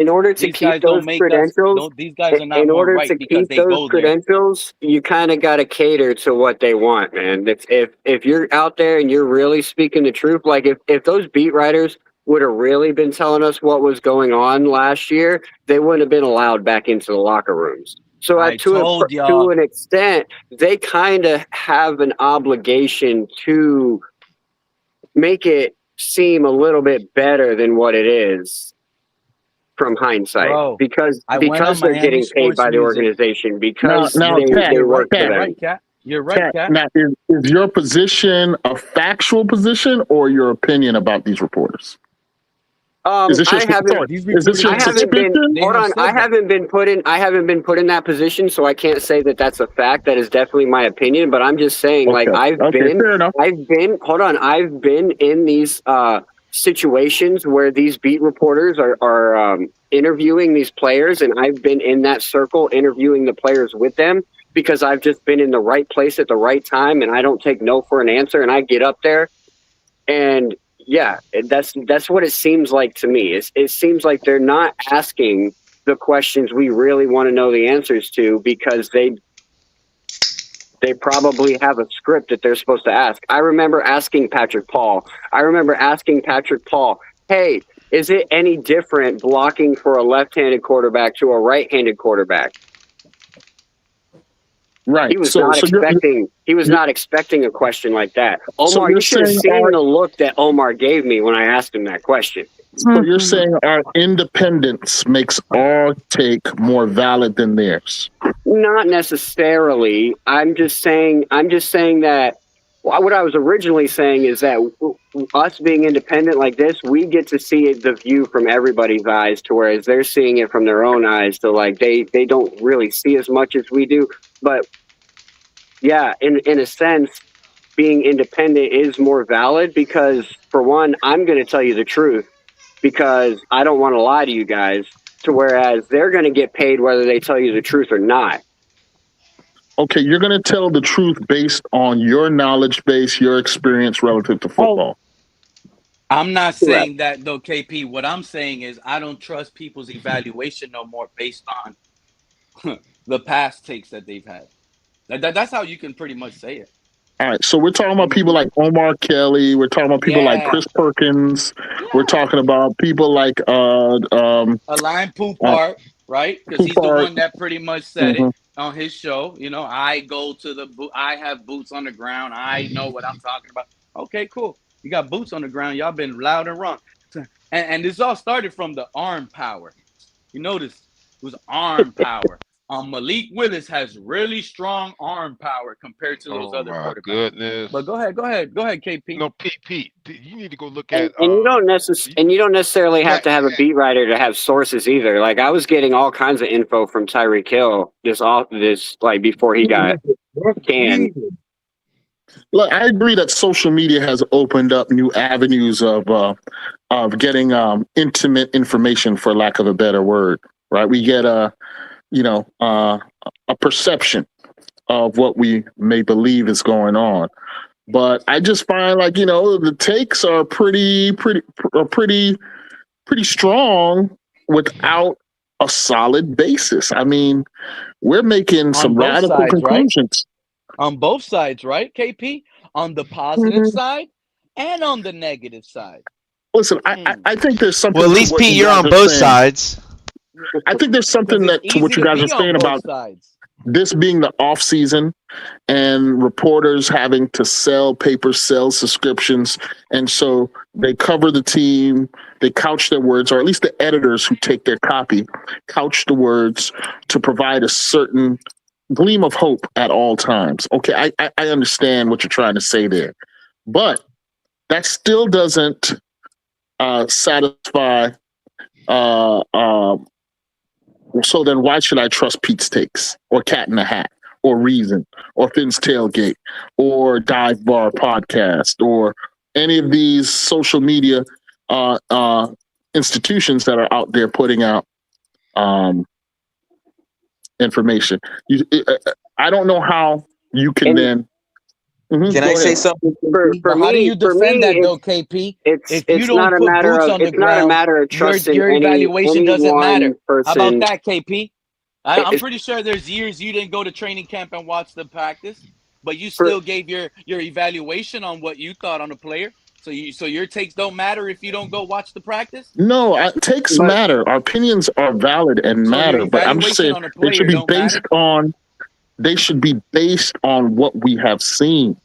order to These keep guys don't those make us. credentials, These guys are not in more order right to because keep they those go there. credentials, you kind of got to cater to what they want, man. If you're out there and you're really speaking the truth, like if those beat writers would have really been telling us what was going on last year, they wouldn't have been allowed back into the locker rooms. So I told to y'all. an extent, they kind of have an obligation to make it seem a little bit better than what it is from hindsight, Bro, because I went on they're Miami getting paid Sports by the Music. organization, now, because now, Cat, they You're right. work for You're them. right, Cat. You're right, Cat. Cat. Now, is your position a factual position or your opinion about these reporters? Is this your I haven't. sorry? These Is this reporters your I haven't been. suspicion? they Hold have on. I said that. haven't been put in. I haven't been put in that position, so I can't say that that's a fact. That is definitely my opinion. But I'm just saying, like, Okay. Okay. Fair enough. I've been. Hold on. I've been in these situations where these beat reporters are interviewing these players, and I've been in that circle interviewing the players with them, because I've just been in the right place at the right time, and I don't take no for an answer, and I get up there. And yeah, that's what it seems like to me. It seems like they're not asking the questions we really want to know the answers to, because they probably have a script that they're supposed to ask. I remember asking Patrick Paul, hey, is it any different blocking for a left-handed quarterback to a right-handed quarterback? Right. He was So not so you're, expecting. He was you're not expecting a question like that. so Omar, you're you should have saying seen the look that Omar gave me when I asked him that question. our independence makes our take more valid than theirs. Not necessarily. I'm just saying that what I was originally saying is that us being independent like this, we get to see the view from everybody's eyes, to whereas they're seeing it from their own eyes. So like they don't really see as much as we do. But yeah, in a sense, being independent is more valid, because for one, I'm going to tell you the truth because I don't want to lie to you guys, to whereas they're going to get paid whether they tell you the truth or not. Okay, you're going to tell the truth based on your knowledge base, your experience relative to football. I'm not Correct. saying that though, KP. What I'm saying is I don't trust people's evaluation no more based on the past takes that they've had. That's how you can pretty much say it. All right, so we're talking about people like Omar Kelly. We're talking about people like Yeah. Chris Perkins. We're talking about people like Alain Poupart, right? Because he's the Poupart. one that pretty much said it on his show. You know, I go to I have boots on the ground. I know what I'm talking about. Okay, cool. You got boots on the ground. Y'all been loud and wrong. And this all started from the arm power. You notice it was arm power. Malik Willis has really strong arm power compared to those other quarterbacks. Goodness. But go ahead, KP. No, Pete, you need to go look And at. you don't necessarily have to have a beat writer to have sources either. Like I was getting all kinds of info from Tyreek Hill this like before he got canned. Look, I agree that social media has opened up new avenues of getting intimate information, for lack of a better word. Right? We get a perception of what we may believe is going on. But I just find the takes are pretty strong without a solid basis. I mean, we're making some radical conclusions. Right? On both sides, right, KP? On the positive side and on the negative side. Listen, I think there's something. Well, at least Pete, you're on both sides. I think there's something to what you guys are saying about this being the off season and reporters having to sell subscriptions. And so they cover the team, they couch their words, or at least the editors who take their copy, couch the words to provide a certain gleam of hope at all times. Okay, I understand what you're trying to say there. But that still doesn't satisfy so then why should I trust Pete's Takes or Cat in the Hat or Reason or Finn's Tailgate or Dive Bar Podcast or any of these social media institutions that are out there putting out information. I don't know how you can then. Can I say something? How do you defend that though, KP? If you don't put boots on the ground, your evaluation doesn't matter. How about that, KP? I'm pretty sure there's years you didn't go to training camp and watch the practice, but you still gave your evaluation on what you thought on the player. So your takes don't matter if you don't go watch the practice? No, takes matter. Our opinions are valid and matter, but I'm just saying they should be based on. They should be based on what we have seen.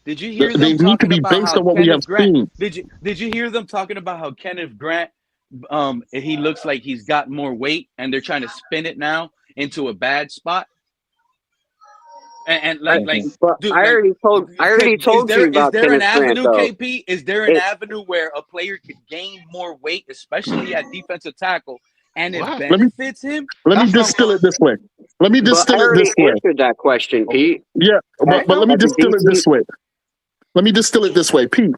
Did you hear they them need to be about based how on what we have seen. Did you hear them talking about how Kenneth Grant he looks like he's got more weight and they're trying to spin it now into a bad spot? And dude, I already told you about is there an Kenneth avenue, Grant, KP? Is there an avenue where a player could gain more weight, especially at defensive tackle, and it benefits him? Let me distill it this way. Let me distill it this way. Answered that question, Pete. Yeah, but let me distill it this way. Let me distill it this way, Pete.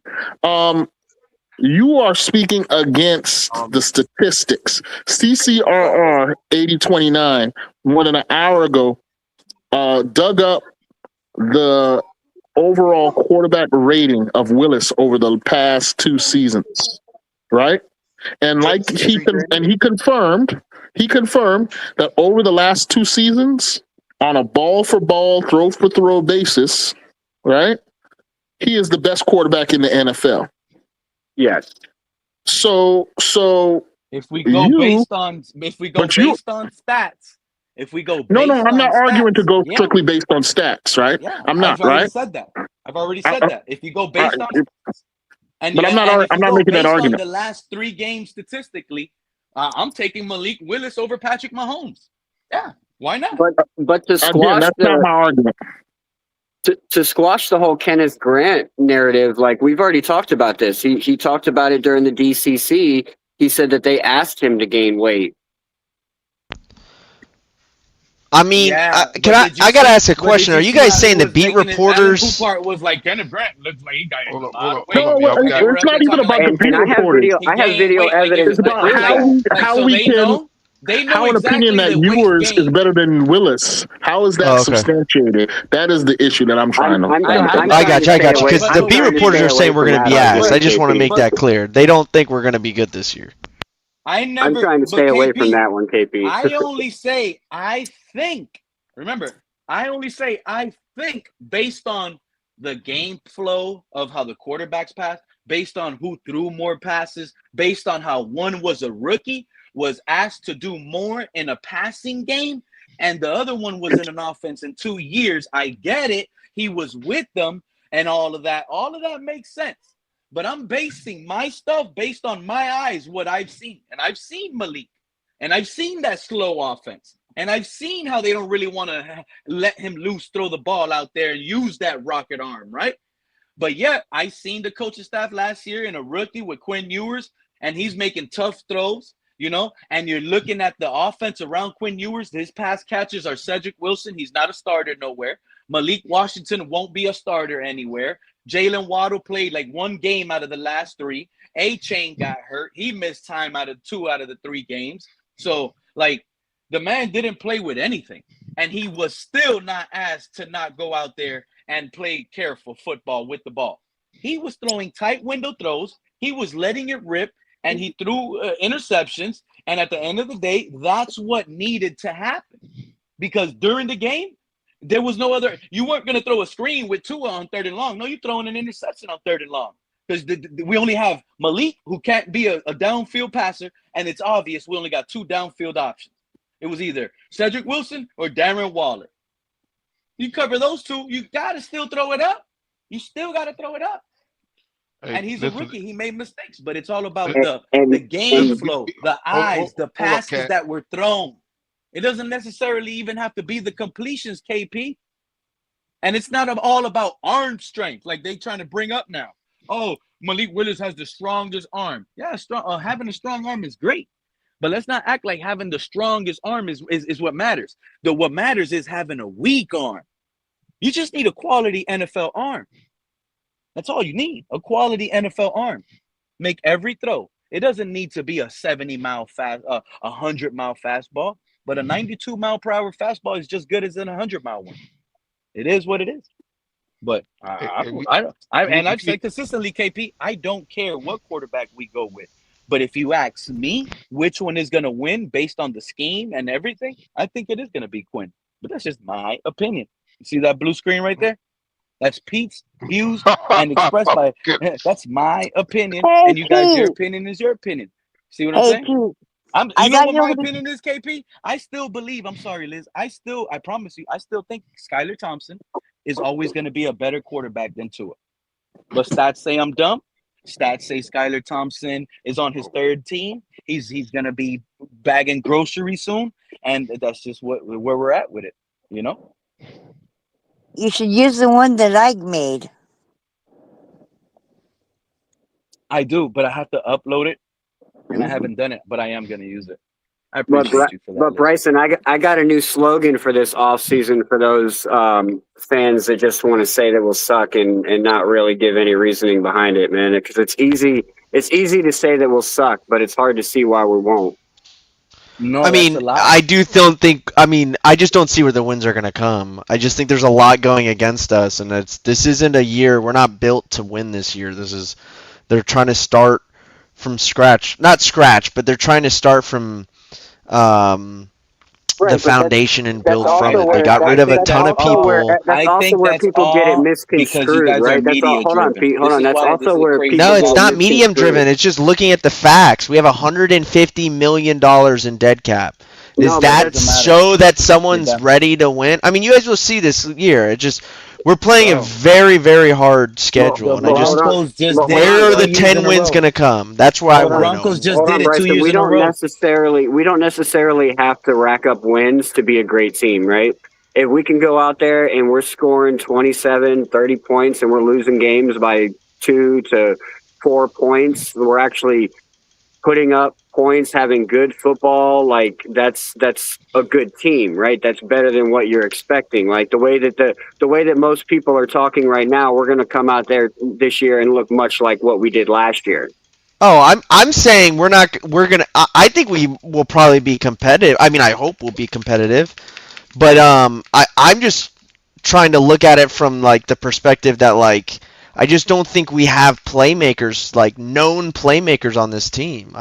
You are speaking against the statistics. CCRR 8029 more than an hour ago dug up the overall quarterback rating of Willis over the past 2 seasons, right? And he confirmed that over the last 2 seasons, on a ball for ball, throw for throw basis, right? He is the best quarterback in the NFL. Yes. So if we go based on stats. If we go I'm not arguing to go strictly based on stats, right? Yeah, I'm not, I've already right? said that. I've already said that. If you go based on stats, but I'm not making that argument. On the last 3 games statistically, I'm taking Malik Willis over Patrick Mahomes. Yeah, why not? But to squash that's not my argument. To squash the whole Kenneth Grant narrative, like we've already talked about this. He talked about it during the DCC. He said that they asked him to gain weight. I mean, I gotta ask a question. Are you guys saying the beat reporters? The part was like Kenneth Grant looks like he got a lot of weight. No, it's not even about the beat reporters. I have video evidence. It's about how we can. How an opinion that Ewers is better than Willis? How is that substantiated? That is the issue that I'm trying to. I got you. Because the beat reporters are saying we're going to be ass. I just want to make that clear. They don't think we're going to be good this year. I'm trying to stay away from that one, KP. I only say I think. Remember, I only say I think based on the game flow of how the quarterbacks pass, based on who threw more passes, based on how one was a rookie, was asked to do more in a passing game, and the other one was in an offense in 2 years. I get it. He was with them and all of that. All of that makes sense. But I'm basing my stuff based on my eyes, what I've seen. And I've seen Malik. And I've seen that slow offense. And I've seen how they don't really want to let him loose, throw the ball out there and use that rocket arm, right? But yet, I seen the coaching staff last year in a rookie with Quinn Ewers, and he's making tough throws. And you're looking at the offense around Quinn Ewers. His pass catchers are Cedric Wilson. He's not a starter nowhere. Malik Washington won't be a starter anywhere. Jalen Waddle played like 1 game out of the last 3. A-Chain got hurt. He missed time out of 2 out of the 3 games. So, the man didn't play with anything. And he was still not asked to not go out there and play careful football with the ball. He was throwing tight window throws. He was letting it rip. And he threw interceptions. And at the end of the day, that's what needed to happen. Because during the game, there was no other. You weren't going to throw a screen with Tua on 3rd and long. No, you're throwing an interception on 3rd and long. Because we only have Malik, who can't be a downfield passer. And it's obvious we only got 2 downfield options. It was either Cedric Wilson or Darren Waller. You cover those 2, you got to still throw it up. You still got to throw it up. And he's a rookie. He made mistakes, but it's all about the game flow, the eyes, the passes that were thrown. It doesn't necessarily even have to be the completions, KP. And it's not all about arm strength, like they trying to bring up now. Oh, Malik Willis has the strongest arm. Yeah, having a strong arm is great. But let's not act like having the strongest arm is what matters. What matters is having a weak arm. You just need a quality NFL arm. That's all you need. A quality NFL arm. Make every throw. It doesn't need to be a 70-mile fast, 100-mile fastball, but a 92-mile-per-hour fastball is just good as an 100-mile one. It is what it is. But I've said consistently, KP, I don't care what quarterback we go with. But if you ask me which one is going to win based on the scheme and everything, I think it is going to be Quinn. But that's just my opinion. You see that blue screen right there? That's Pete's views and expressed by. That's my opinion, and you guys, your opinion is your opinion. See what I'm saying? You know what my opinion is, KP? I still believe. I'm sorry, Liz. I promise you, I still think Skylar Thompson is always going to be a better quarterback than Tua. But stats say I'm dumb. Stats say Skylar Thompson is on his third team. He's going to be bagging groceries soon, and that's just where we're at with it. You know. You should use the one that I made. I do, but I have to upload it, and I haven't done it, but I am going to use it. I appreciate you for that. But Bryson, I got a new slogan for this off season for those fans that just want to say that we'll suck and not really give any reasoning behind it, man. Because it's easy to say that we'll suck, but it's hard to see why we won't. No, I mean, I just don't see where the wins are going to come. I just think there's a lot going against us, and this isn't a year. We're not built to win this year. They're trying to start from scratch. Not scratch, but they're trying to start from the foundation and build from it. They got rid of a ton of people. That's also where people get it misconstrued, right? Hold on, Pete. Hold on. That's also where people. No, it's not medium driven. It's just looking at the facts. We have $150 million in dead cap. Does that show that someone's ready to win? I mean, you guys will see this year. We're playing a very, very hard schedule, and where are the 10 wins going to come? That's where I want to know. Broncos just did it 2 years in a row. We don't necessarily have to rack up wins to be a great team, right? If we can go out there and we're scoring 27, 30 points and we're losing games by 2 to 4 points, we're actually putting up points, having good football, like that's a good team, right? That's better than what you're expecting. Like the way that most people are talking right now, we're going to come out there this year and look much like what we did last year. Oh, I'm saying I think we will probably be competitive. I mean, I hope we'll be competitive, but I'm just trying to look at it from like the perspective that like I just don't think we have playmakers, like known playmakers on this team.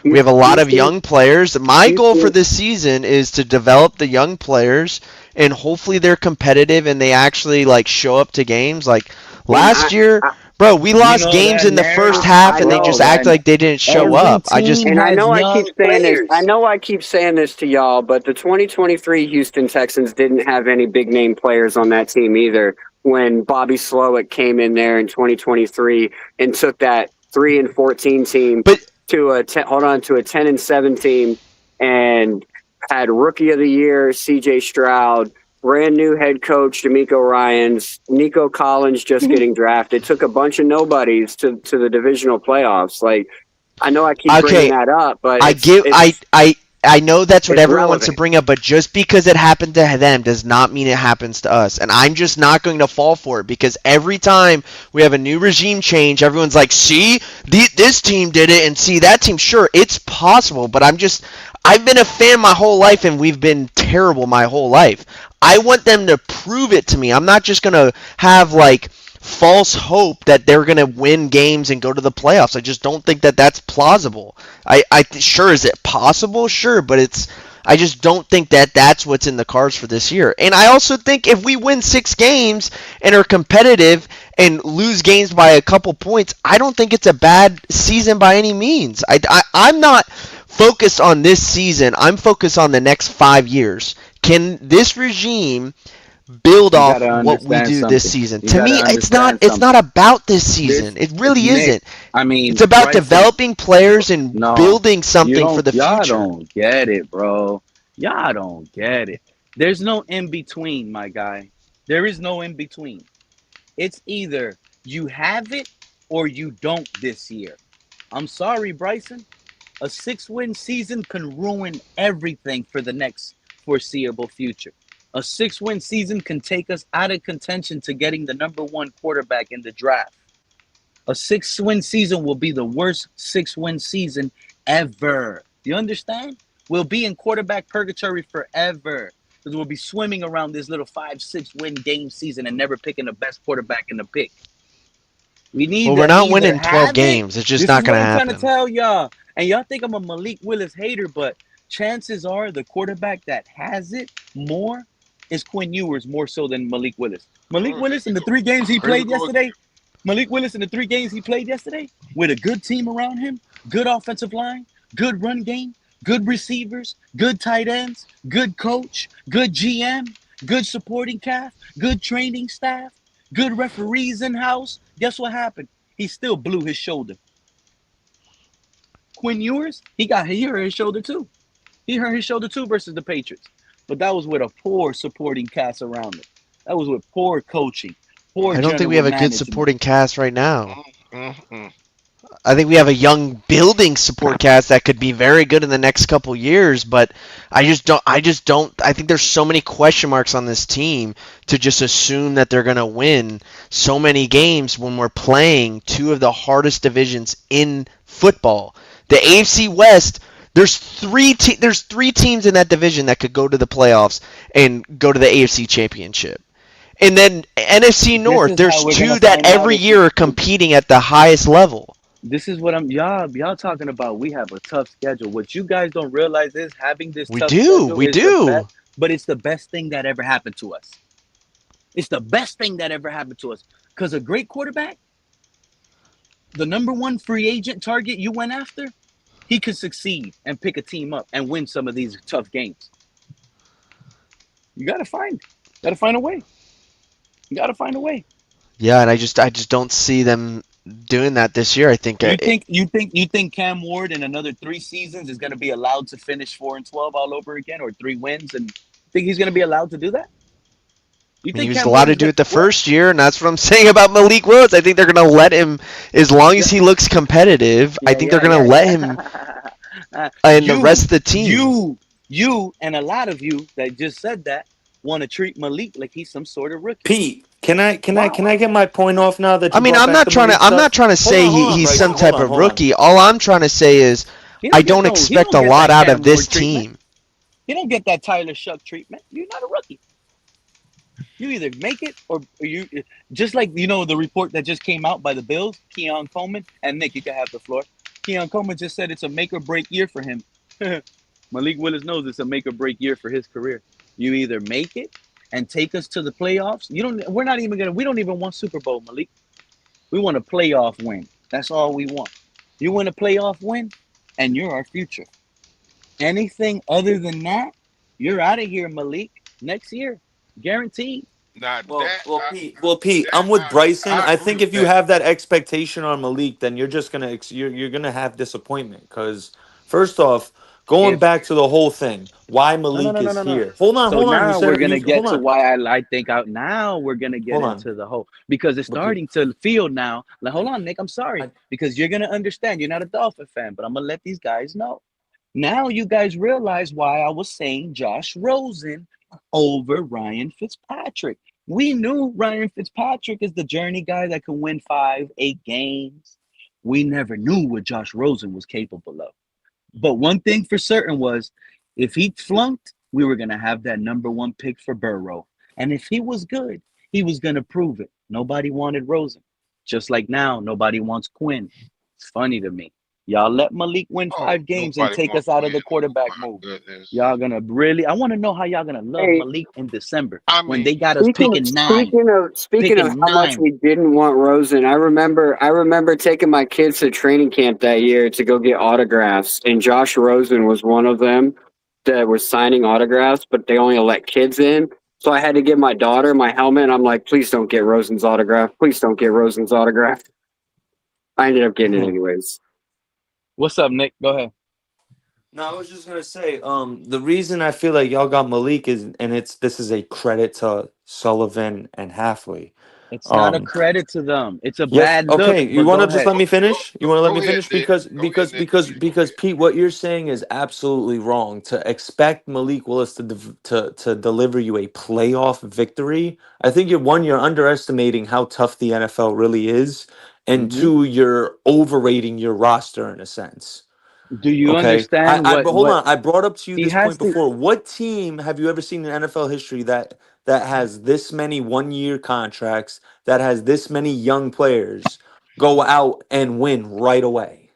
We have a lot of young players. My goal for this season is to develop the young players, and hopefully they're competitive and they actually like show up to games. Like last year, bro, we lost games in the first half and they just act like they didn't show up. I know I keep saying this to y'all, but the 2023 Houston Texans didn't have any big name players on that team either. When Bobby Slowick came in there in 2023 and took that 3-14 team to a 10-7 team, and had Rookie of the Year CJ Stroud, brand new head coach DeMeco Ryans, Nico Collins just getting drafted, took a bunch of nobodies to the divisional playoffs. Like, I know I keep bringing that up, but I know that's what everyone wants to bring up, but just because it happened to them does not mean it happens to us. And I'm just not going to fall for it, because every time we have a new regime change, everyone's like, see, this team did it, and see, that team. Sure, it's possible, but I've been a fan my whole life, and we've been terrible my whole life. I want them to prove it to me. I'm not just going to have, like, false hope that they're going to win games and go to the playoffs. I just don't think that that's plausible. Sure, is it possible? Sure, but I just don't think that that's what's in the cards for this year. And I also think if we win 6 games and are competitive and lose games by a couple points, I don't think it's a bad season by any means. I'm not focused on this season. I'm focused on the next 5 years. Can this regime build off what we do this season? To me, it's not about this season. It really isn't. I mean, it's about developing players and building something for the future. Y'all don't get it, bro. Y'all don't get it. There's no in between, my guy. There is no in between. It's either you have it or you don't this year. I'm sorry, Bryson. A 6-win season can ruin everything for the next foreseeable future. A 6-win season can take us out of contention to getting the number 1 quarterback in the draft. A 6-win season will be the worst 6-win season ever. You understand? We'll be in quarterback purgatory forever because we'll be swimming around this little 5-6 win game season and never picking the best quarterback in the pick. We need Well, to we're not either winning 12 have games. It's just This not is going what to I'm trying to happen. tell y'all. And y'all think I'm a Malik Willis hater, but chances are the quarterback that has it more is Quinn Ewers more so than Malik Willis. Malik Willis in the 3 games he played yesterday, with a good team around him, good offensive line, good run game, good receivers, good tight ends, good coach, good GM, good supporting cast, good training staff, good referees in house. Guess what happened? He still blew his shoulder. Quinn Ewers, he hurt his shoulder too. He hurt his shoulder too versus the Patriots. But that was with a poor supporting cast around him. That was with poor coaching, poor I don't think we general have a good management. supporting cast right now. Mm-mm. I think we have a young building support cast that could be very good in the next couple years, but I think there's so many question marks on this team to just assume that they're going to win so many games when we're playing 2 of the hardest divisions in football. The AFC West, there's 3 teams in that division that could go to the playoffs and go to the AFC Championship. And then NFC North, there's 2 that every year are competing at the highest level. This is what y'all talking about. We have a tough schedule. What you guys don't realize is having this tough schedule We is do. the best, but it's the best thing that ever happened to us. It's the best thing that ever happened to us. Because a great quarterback, the number 1 free agent target you went after, he could succeed and pick a team up and win some of these tough games. You gotta find a way. You gotta find a way. Yeah, and I just don't see them doing that this year. I think You think Cam Ward in another 3 seasons is going to be allowed to finish 4-12 all over again, or 3 wins, and think he's going to be allowed to do that? He was allowed to do it the first year, and that's what I'm saying about Malik Willis. I think they're going to let him, as long as he looks competitive. I think they're going to let him, and the rest of the team. You and a lot of you that just said that want to treat Malik like he's some sort of rookie. Pete, can I get my point off now that you I mean, brought I'm back not the trying to. Malik I'm stuff? not trying to say he's some type of rookie. All I'm trying to say is I don't expect a lot out of this team. You don't get that Tyler Shuck treatment. You're not a rookie. You either make it or you, just like, the report that just came out by the Bills, Keon Coleman, and Nick, you can have the floor. Keon Coleman just said it's a make or break year for him. Malik Willis knows it's a make or break year for his career. You either make it and take us to the playoffs. We don't even want Super Bowl, Malik. We want a playoff win. That's all we want. You want a playoff win, and you're our future. Anything other than that, you're out of here, Malik. Next year, guaranteed. Pete, I'm with Bryson. I think if you have that expectation on Malik, then you're just you're gonna have disappointment. Because first off, going back to the whole thing, why Malik is here. Hold on. Now we're gonna get to why I think out. Now we're gonna get into the whole, because it's starting to feel now. Like, hold on, Nick. I'm sorry, because you're gonna understand. You're not a Dolphin fan, but I'm gonna let these guys know. Now you guys realize why I was saying Josh Rosen over Ryan Fitzpatrick. We knew Ryan Fitzpatrick is the journey guy that can win 5-8 games. We never knew what Josh Rosen was capable of. But one thing for certain was, if he flunked, we were going to have that number 1 pick for Burrow. And if he was good, he was going to prove it. Nobody wanted Rosen. Just like now, nobody wants Quinn. It's funny to me. Y'all let Malik win 5 games and take us out of the quarterback move. Y'all gonna I want to know how y'all gonna love Malik in December when they got us picking 9. Speaking of how much we didn't want Rosen, I remember taking my kids to training camp that year to go get autographs, and Josh Rosen was one of them that was signing autographs, but they only let kids in. So I had to give my daughter my helmet, and I'm like, please don't get Rosen's autograph. Please don't get Rosen's autograph. I ended up getting it anyways. What's up, Nick? Go ahead. No, I was just gonna say, the reason I feel like y'all got Malik is, and this is a credit to Sullivan and Halfley. It's not a Um, credit to them. It's a yes, bad look. okay. You But want go to just ahead. let me finish? You want to let me Go ahead, finish Nick. Go ahead, Nick. because Pete, what you're saying is absolutely wrong. To expect Malik Willis to deliver you a playoff victory, I think you're underestimating how tough the NFL really is, and Hmm. two, you're overrating your roster in a sense. Do you Okay. understand But hold what on. I brought up to you he this has point to? before. What team have you ever seen in NFL history that has this many 1 year contracts, that has this many young players go out and win right away?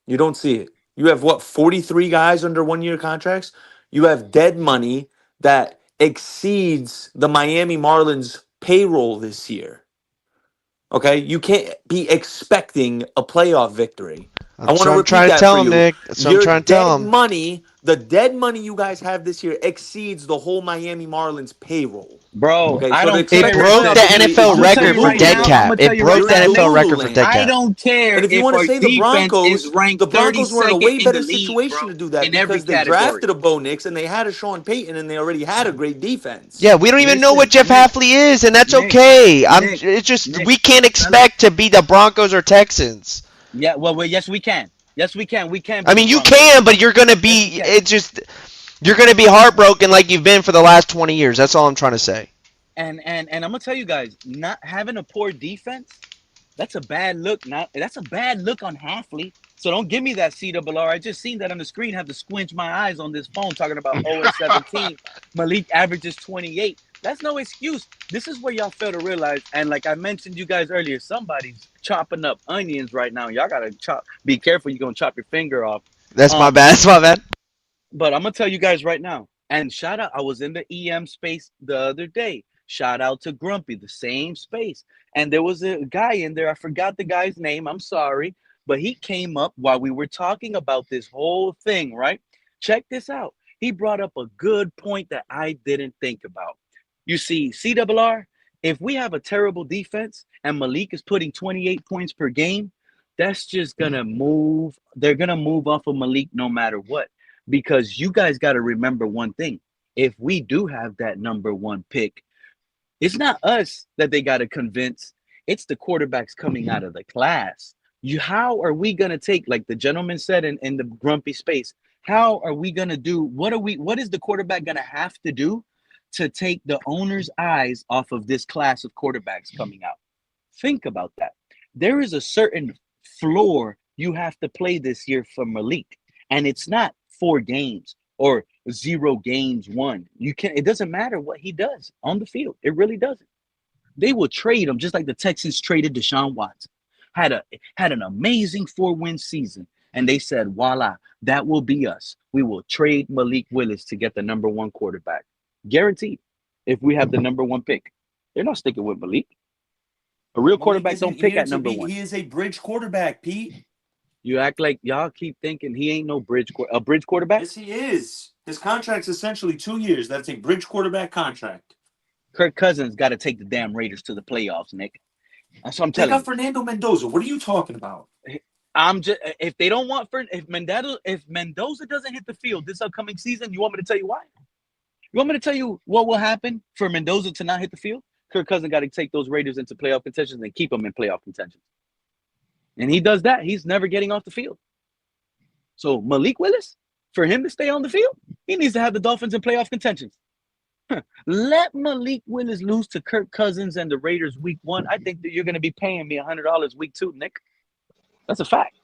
You don't see it. You have what, 43 guys under 1 year contracts? You have dead money that exceeds the Miami Marlins payroll this year. Okay, you can't be expecting a playoff victory. I That's want what to I'm repeat trying to that for tell him, you. Nick. That's what I'm Your trying to tell dead him. money, the dead money you guys have this year exceeds the whole Miami Marlins payroll. Bro, Okay, I so to don't It expect a care. broke playoff the Listen, victory is NFL I'm gonna just tell record you for right dead now. Delulu. I'm cap. gonna tell It you broke right You're the now, Nick. NFL record Delulu, for dead I Lance. cap. don't care And if you if want to our say the defense is Broncos, ranked the Broncos were in a 32nd way in better the league, bro, situation to do that in every because they category. drafted a Bo Nix and they had a Sean Payton and they already had a great defense. Yeah, we don't even know what Listen, Jeff Nick, Halfley is, and that's Nick, okay. Nick, It's just Nick, we can't fellas. expect to be the Broncos or Texans. Yeah, well, yes, we can. Yes, we can. We can I be the mean, you Broncos. can, but you're gonna Yes, we be. can. It's just you're gonna be heartbroken like you've been for the last 20 years. That's all I'm trying to say. And I'm gonna tell you guys, not having a poor defense, that's a bad look. Not that's a bad look on Halfley. So don't give me that CWR. I just seen that on the screen. Have to squinch my eyes on this phone talking about 0 and 17. Malik averages 28. That's no excuse. This is where y'all fail to realize. And like I mentioned you guys earlier, somebody's chopping up onions right now. Y'all gotta chop. Be careful. You're gonna chop your finger off. That's my Um, bad. That's my bad. but I'm gonna tell you guys right now. And shout out, I was in the EM space the other day. Shout out to Grumpy, the same space. And there was a guy in there. I forgot the guy's name. I'm sorry. But he came up while we were talking about this whole thing, right? Check this out. He brought up a good point that I didn't think about. You see, CRR, if we have a terrible defense and Malik is putting 28 points per game, that's just gonna move. They're gonna move off of Malik no matter what, because you guys got to remember one thing. If we do have that number one pick, it's not us that they got to convince. It's the quarterbacks coming out of the class. How are we going to take, like the gentleman said in the grumpy space, how are we going to do, what is the quarterback going to have to do to take the owner's eyes off of this class of quarterbacks coming out? Think about that. There is a certain floor you have to play this year for Malik, and it's not 4 games or 0 games won. It doesn't matter what he does on the field. It really doesn't. They will trade him just like the Texans traded Deshaun Watson. Had an amazing 4-win season, and they said, voila, that will be us. We will trade Malik Willis to get the number one quarterback. Guaranteed. If we have the number one pick. They're not sticking with Malik. A real Malik quarterback isn't don't pick here at to number be. one. He is a bridge quarterback, Pete. You act like y'all keep thinking he ain't no a bridge quarterback. Yes, he is. His contract's essentially 2 years. That's a bridge quarterback contract. Kirk Cousins got to take the damn Raiders to the playoffs, Nick. That's what I'm They telling got you. Fernando Mendoza. What are you talking about? I'm just if they don't want if Mendoza doesn't hit the field this upcoming season, you want me to tell you why? You want me to tell you what will happen for Mendoza to not hit the field? Kirk Cousins got to take those Raiders into playoff contention and keep them in playoff contention. And he does that. He's never getting off the field. So Malik Willis, for him to stay on the field, he needs to have the Dolphins in playoff contention. Let Malik Willis lose to Kirk Cousins and the Raiders week 1. I think that you're going to be paying me $100 week 2, Nick. That's a fact.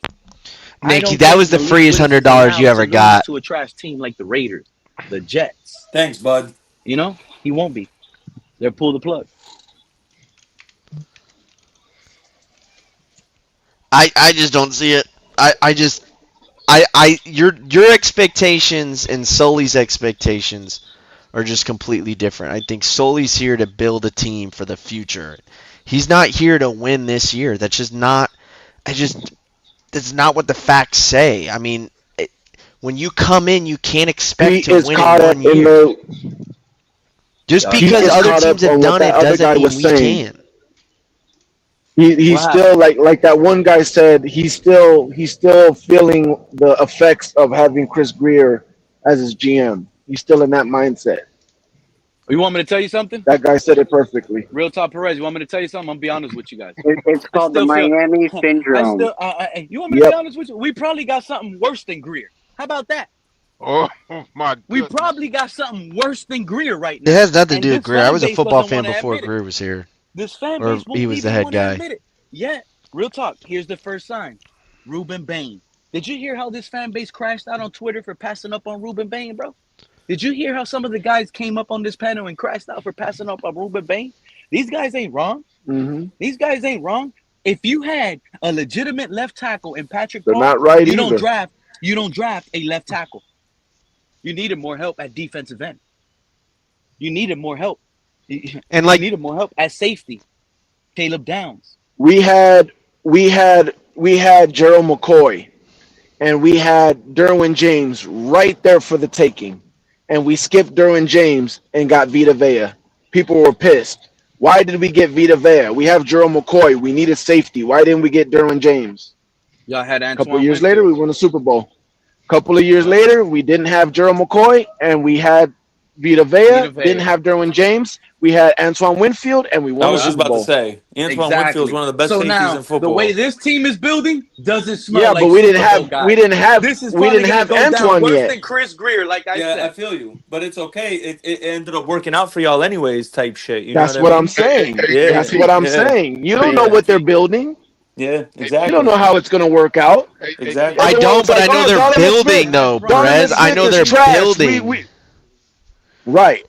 Nick, that was the freest $100 you ever got. To a trash team like the Raiders, the Jets. Thanks, bud. You know, he won't be. They'll pull the plug. I just don't see it. Your expectations and Sully's expectations are just completely different. I think Sully's here to build a team for the future. He's not here to win this year. That's just not. That's not what the facts say. I mean, when you come in, you can't expect to win in 1 year. Just because other teams have done it doesn't mean we can. He's What happened? still like that one guy said. He's still feeling the effects of having Chris Greer as his GM. He's still in that mindset. You want me to tell you something? That guy said it perfectly. Real Talk Perez, you want me to tell you something? I'm gonna be honest with you guys. It's I called the still feel. Miami I syndrome. still. You want me to be Yep. honest with you? We probably got something worse than Greer. How about that? Oh my We goodness. probably got something worse than Greer right It now. has nothing to And do with this Greer. I fan was a base football doesn't fan want to before admit it. Greer was here, This fan or base he won't was the even head want to guy. admit it. Yet, real talk. Here's the first sign. Ruben Bain. Did you hear how this fan base crashed out on Twitter for passing up on Ruben Bain, bro? Did you hear how some of the guys came up on this panel and crashed out for passing up on Ruben Bain? These guys ain't wrong. Hmm. These guys ain't wrong. If you had a legitimate left tackle in Patrick They're Paul, not right you don't either. draft a left tackle. You needed more help at defensive end. You needed more help. You And like, needed more help at safety. Caleb Downs. We had Gerald McCoy, and we had Derwin James right there for the taking, and we skipped Derwin James and got Vita Vea. People were pissed. Why did we get Vita Vea? We have Gerald McCoy. We needed safety. Why didn't we get Derwin James? Y'all had A couple of Antoine years later, we Winfield. won the Super Bowl. A couple of years Yep. later, we didn't have Gerald McCoy, and we had Vita Vea. Vita Didn't Vea. have Derwin James. We had Antoine Winfield, and we I won the was Yep. just Super about to Bowl. say Antoine Winfield is Exactly. one of the best So safeties in now the way football. this team is building doesn't smell Yeah, like but we didn't Super Bowl have we guys. didn't have This is we probably didn't gonna have go down Antoine worse yet. than Chris Greer, like I Yeah, I said. feel you, but it's okay. It ended up working out for y'all anyways, type shit. You know what That's I what I'm mean? saying. Yeah, That's what I'm yeah, saying. You don't know yeah, what they're building. yeah. You don't know Exactly, how it's going to work out. exactly. I Everyone don't, was but I like, know "Oh, they're Donovan building Smith, though, Donovan Perez. I Smith know is they're trash." building. Right.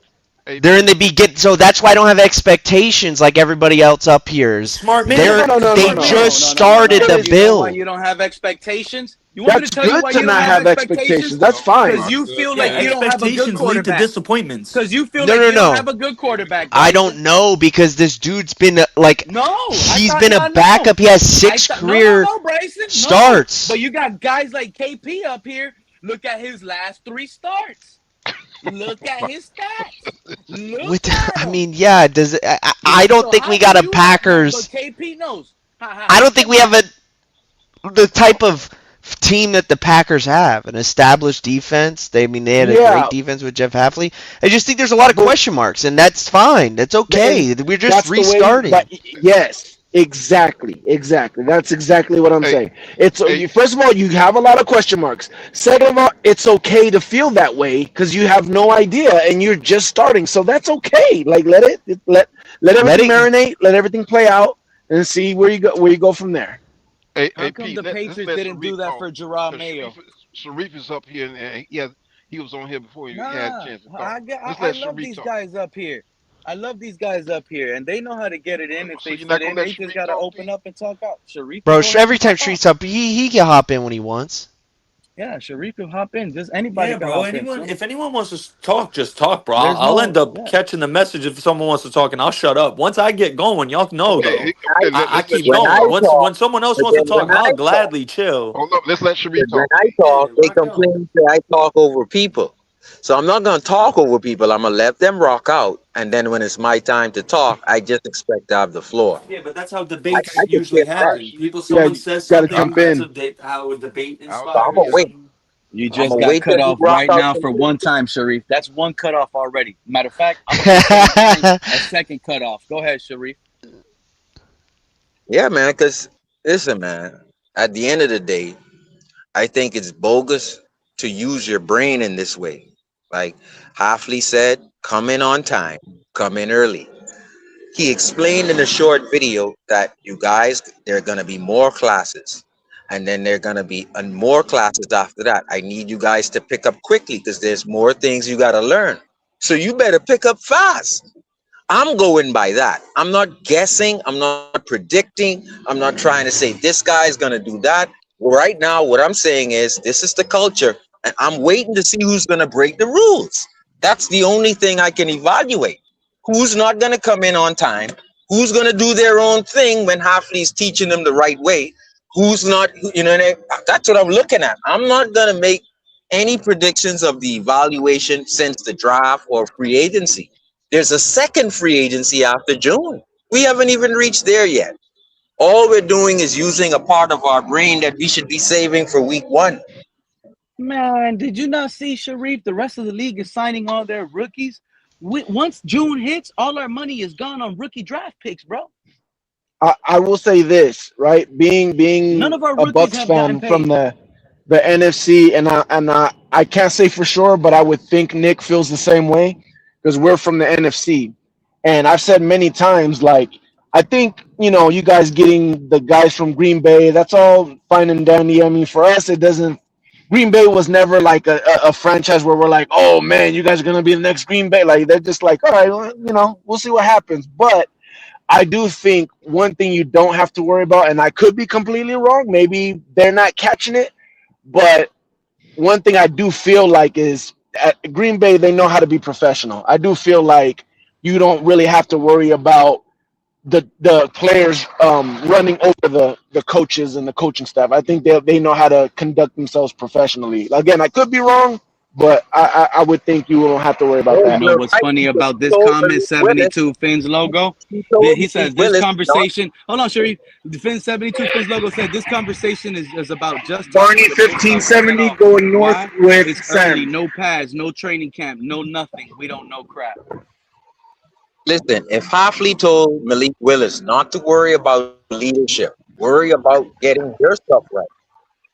They're in the begin, so that's why I don't have expectations like everybody else up here. Smart No, They no, no, no, no. just No. started the You know why build. you don't have expectations? You want me to That's tell you good why to you don't not have have expectations. expectations? That's Because fine. you feel Yeah, like you don't have a good expectations lead to quarterback. disappointments. Because you feel No, like no, you don't no. have a good quarterback, I Bryson. don't know because this dude's been like, No, I he's thought been a y'all know. backup. He has 6 No, career Bryson. No. starts. But you got guys like KP up here. Look at his last 3 starts. Look at his stats. Look at I him. mean, yeah. I don't So think how we do got a you not know? Packers. But KP knows. I don't think we have the type of team that the Packers have, an established defense. They had a Yeah, great defense with Jeff Hafley. I just think there's a lot of but question marks, and that's fine. That's okay. We're just that's the way. restarting. But yes, exactly. That's exactly what I'm saying. It's first of all, you have a lot of question marks. Second of all, it's okay to feel that way because you have no idea and you're just starting. So that's okay. Like let everything marinate, let everything play out, and see where you go from there. How come the Patriots didn't do that for Gerard Mayo? Sharif is up here, and he was on here before he had a chance to talk. I love these guys up here. I love these guys up here, and they know how to get it in if they fit in. They just got to open up and talk out. Sharif, Bro, every time Street's up, he can hop in when he wants. Yeah, Sharif can hop in. Just anybody can hop in. If anyone wants to talk, just talk, bro. I'll end up catching the message if someone wants to talk, and I'll shut up. Once I get going, y'all know though. I keep going. When someone else wants to talk, I'll gladly chill. Hold up, let's let Sharif talk. When I talk, they complain that I talk over people. So I'm not going to talk over people. I'm going to let them rock out. And then when it's my time to talk, I just expect to have the floor. Yeah, but that's how debates usually happen. Someone says gotta something, jump that's in. how a debate So I'm inspires. going to wait. You just I'ma got wait cut till he off rock right out now some for people. one time, Sharif. That's one cutoff already. Matter of fact, I'm going to a second cutoff. Go ahead, Sharif. Yeah, man, because listen, man, at the end of the day, I think it's bogus to use your brain in this way. Like Halfley said, come in on time, come in early. He explained in a short video that you guys, there are going to be more classes. And then there are going to be more classes after that. I need you guys to pick up quickly because there's more things you got to learn. So you better pick up fast. I'm going by that. I'm not guessing. I'm not predicting. I'm not trying to say this guy's going to do that. Right now, what I'm saying is this is the culture. And I'm waiting to see who's going to break the rules. That's the only thing I can evaluate. Who's not going to come in on time? Who's going to do their own thing when Halfley's teaching them the right way? Who's not, that's what I'm looking at. I'm not going to make any predictions of the evaluation since the draft or free agency. There's a second free agency after June. We haven't even reached there yet. All we're doing is using a part of our brain that we should be saving for week 1. Man, did you not see, Sharif? The rest of the league is signing all their rookies. Once June hits, all our money is gone on rookie draft picks, bro. I will say this, right? Being None of our a rookies Bucks have gotten fan from paid. the NFC, and I can't say for sure, but I would think Nick feels the same way because we're from the NFC, and I've said many times, like, I think you guys getting the guys from Green Bay, that's all fine and dandy. I mean, for us, it doesn't. Green Bay was never like a franchise where we're like, oh man, you guys are gonna be the next Green Bay. Like, they're just like, all right, well, we'll see what happens, but I do think one thing you don't have to worry about, and I could be completely wrong, maybe they're not catching it, but one thing I do feel like is at Green Bay, they know how to be professional. I do feel like you don't really have to worry about the players running over the coaches and the coaching staff. I think they know how to conduct themselves professionally. Again, I could be wrong, but I would think you don't have to worry about Oh, You that. know you're what's right. funny Because about he this told comment, Malik Willis, 72 Fins logo? he told He Malik says this Willis not conversation. Hold on, Sharif. The Fins 72 Fins logo said this conversation is about just Barney talking. The picks aren't paying 1570 off. going north Why? with It's early. Sam. No pads. No training camp. No nothing. We don't know crap. listen, if Hafley told Malik Willis not to worry about leadership, worry about getting your stuff right.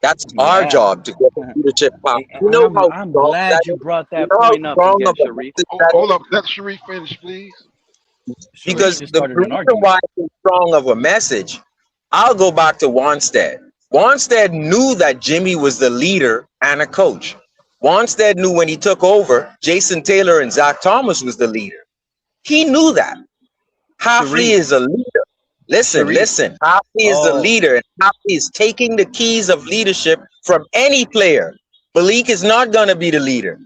That's our Yeah. job to get the leadership part. You know I'm how I'm strong that glad you is? brought You that know how point up strong again, of a Sharif. message that Hold is? up, let Sharif finish, please. Sharif Because just the started an reason argument. why it's so strong of a message, I'll go back to Wanstead. Wanstead knew that Jimmy was the leader and a coach. Wanstead knew when he took over, Jason Taylor and Zach Thomas was the leader. He knew that. Hafley Sharif. is a leader. Listen, Sharif. listen. Hafley is the Oh, leader, and Hafley is taking the keys of leadership from any player. Malik is not going to be the leader.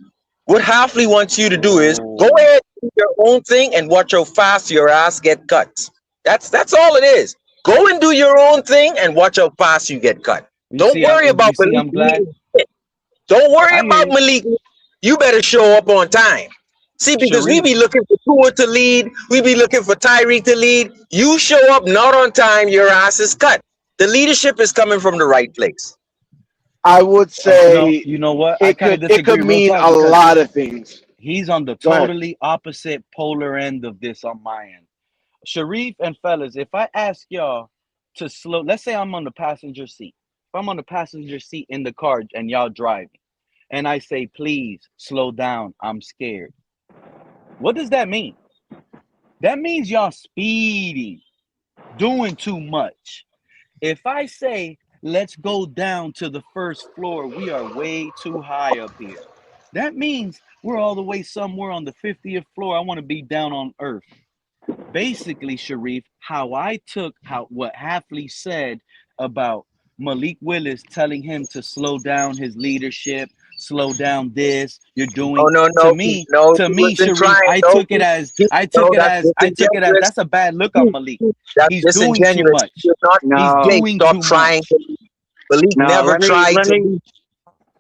What Hafley wants you to do is go oh. ahead and do your own thing and watch how fast your ass get cut. That's all it is. Go and do your own thing and watch how fast you get cut. Don't worry about Malik I'm glad. leading shit. Don't worry I hear about you. Malik. You better show up on time. See, because we Sharif. be looking for Tua to lead, we be looking for Tyreek to lead. You show up not on time, your ass is cut. The leadership is coming from the right place. I would say You know what? I kind of it could disagree, real mean talk, a because lot of things. he's on the Go ahead. totally opposite polar end of this on my end. Sharif and fellas, if I ask y'all to slow, let's say I'm on the passenger seat. If I'm on the passenger seat in the car and y'all driving, and I say, please slow down, I'm scared. What does that mean? That means y'all speeding, doing too much. If I say, let's go down to the first floor, we are way too high up here. That means we're all the way somewhere on the 50th floor. I want to be down on earth. Basically, Sharif, how I took what Hafley said about Malik Willis telling him to slow down his leadership, slow down this, you're doing, No, to no, me, no. to He me, wasn't Sharif, trying. I No, took it as that's disingenuous. that's a bad look on Malik. That's He's doing too disingenuous. much. You're not, He's No, Jake, doing stop too trying much. to lead. Malik no. never tried Let to me. lead.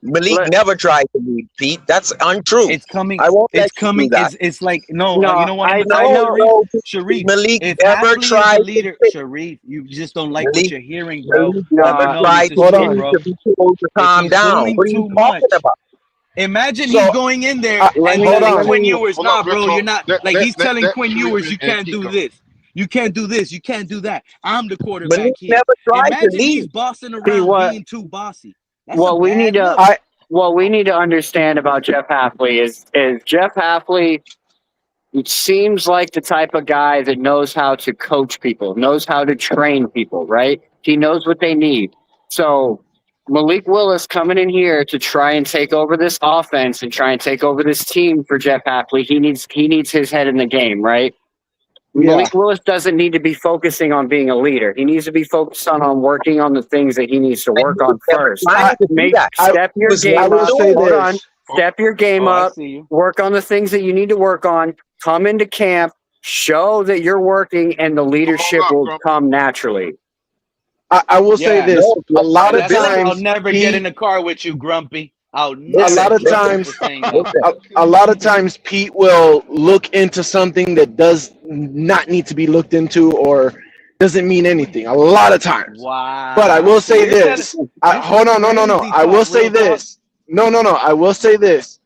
Malik Let. never tried to lead, Pete. That's untrue. It's coming. I won't let It's you do coming. that. It's like, no. You No. know what I'm gonna I tell you, know. Sharif. No, Sharif, Malik if never Hafley is tried the to leader, fit. Sharif, you just don't like what Malik, you're hearing, bro. Malik Let me never No. know this tried is to Hold true, on. lead bro. to be told to If calm he's down. doing What are you too talking much, about? imagine he's So going in there Let and me. hold telling Let on. Quinn me. Ewers, Hold up, nah, bro, you're not, like, he's telling let Quinn Sharif Ewers, you and can't Pete do go. this. You can't do this. You can't do that. I'm the quarterback Malik here. never tried to Imagine he's lead. bossing See around what. being too bossy. That's a What we need bad to. look. I What we need to understand about Jeff Hafley is Jeff Hafley. It seems like the type of guy that knows how to coach people, knows how to train people, right? He knows what they need. So Malik Willis coming in here to try and take over this offense and try and take over this team for Jeff Hafley, he needs his head in the game, right? yeah. Malik Willis doesn't need to be focusing on being a leader. He needs to be focused on working on the things that he needs to And work he was on never first. trying I to do that. Step He your was I game never will up. say doing Hold that. on. this. Step your game Oh, I up. see you. Work on the things that you need to work on. Come into camp. Show that you're working, and the Hold leadership up, will Grumpy. come naturally. I will say Yeah. this. No, A lot of That's like, I'll times, never get in Pete. the car with you, Grumpy. I'll A never lot of get you listen, for times, saying that. listen. a lot of times, Pete will look into something that does not need to be looked into, or doesn't mean anything a lot of times. Wow. But I will say You're this. Hold on, no. crazy I will talk, say real talk. this. No. I will say this.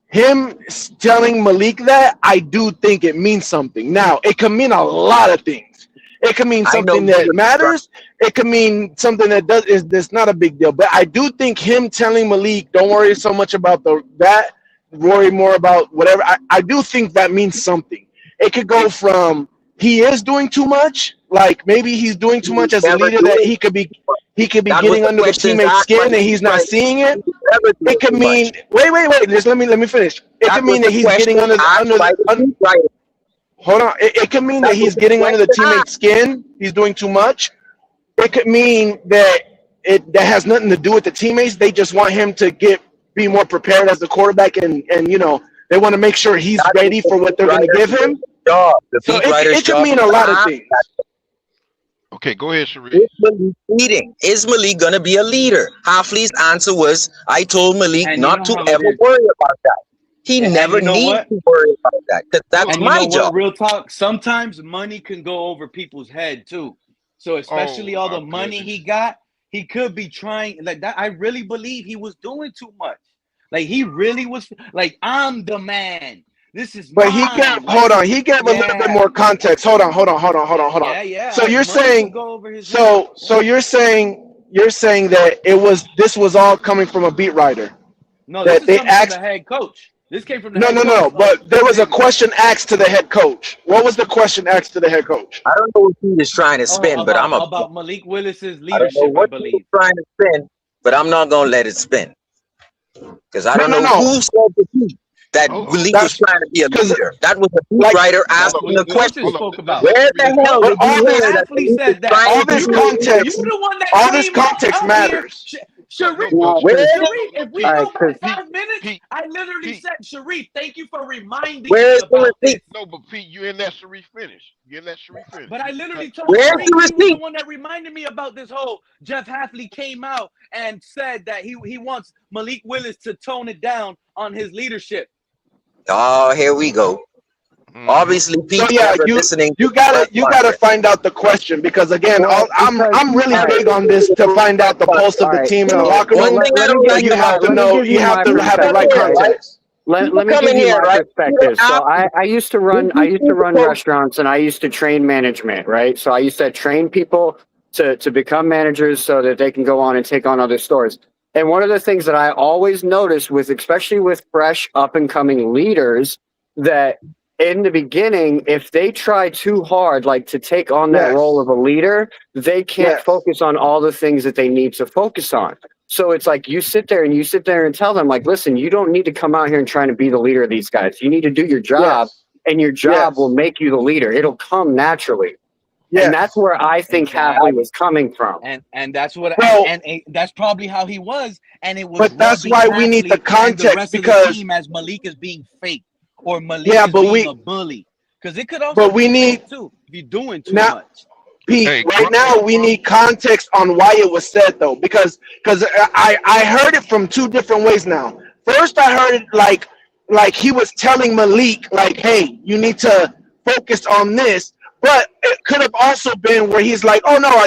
Him telling Malik that, I do think it means something. Now, it can mean a lot of things. It can mean I know something that matters. It can mean something that that's not a big deal. But I do think him telling Malik, don't worry so much about that, worry more about whatever. I do think that means something. It could go from he is doing too much, like maybe he's doing too much as a leader that he could be getting under the teammate's skin and he's not seeing it. It could mean wait. Just let me finish. It could mean that he's getting under the hold on. It could mean that he's getting under the teammate's skin. He's doing too much. It could mean that that has nothing to do with the teammates. They just want him to be more prepared as the quarterback, and they want to make sure he's ready for what they're going to give him. So it could mean a lot of things. Okay, go ahead, Sharif. Is Malik going to be a leader? Hafley's answer was, I told Malik not to ever worry about that. He never needs to worry about that. That's my job. Real talk. Sometimes money can go over people's head too. So especially all the money he got, he could be trying like that. I really believe he was doing too much. Like he really was like, I'm the man. This is but he gave he gave a little bit more context. Hold on. Yeah. So you're saying you're saying that this was all coming from a beat writer. No, this is coming from the head coach. This came from the head coach. No. But there was a question asked to the head coach. What was the question asked to the head coach? I don't know what he is trying to spin, but I'm about Malik Willis's leadership. I believe he's trying to spin, but I'm not gonna let it spin because I don't know who said the heat. That Malik was trying to be a leader. That was a beat writer asking the question. Where the hell did you hear that? All this context, all this context matters. Sharif, if we go back 5 minutes, I literally said, Sharif, thank you for reminding me about this. No, but Pete, you in that Sharif finish. But I literally told Sharif, he was the one that reminded me about this whole Jeff Hafley came out and said that he wants Malik Willis to tone it down on his leadership. Oh, here we go. Obviously, Pete, listening. You gotta find out the question because again, I'm really big on this to find out the pulse of the team in the locker room. You have to know. You have to have the right context. Let me give you my perspective. So I used to run restaurants and I used to train management, right? So I used to train people to become managers so that they can go on and take on other stores. And one of the things that I always noticed especially with fresh up and coming leaders, that in the beginning, if they try too hard, like to take on that role of a leader, they can't focus on all the things that they need to focus on. So it's like you sit there and tell them, like, listen, you don't need to come out here and try to be the leader of these guys. You need to do your job, and your job will make you the leader. It'll come naturally. Yes. And that's where I think Hafley was coming from. And that's what and that's probably how he was. And it was. But that's why we need the context because the team as Malik is being fake or Malik is being a bully. Because it could also we need too if you're doing too much. Pete, right now we need context on why it was said though, because I heard it from two different ways now. First, I heard it like he was telling Malik, like, hey, you need to focus on this. But it could have also been where he's like, oh no,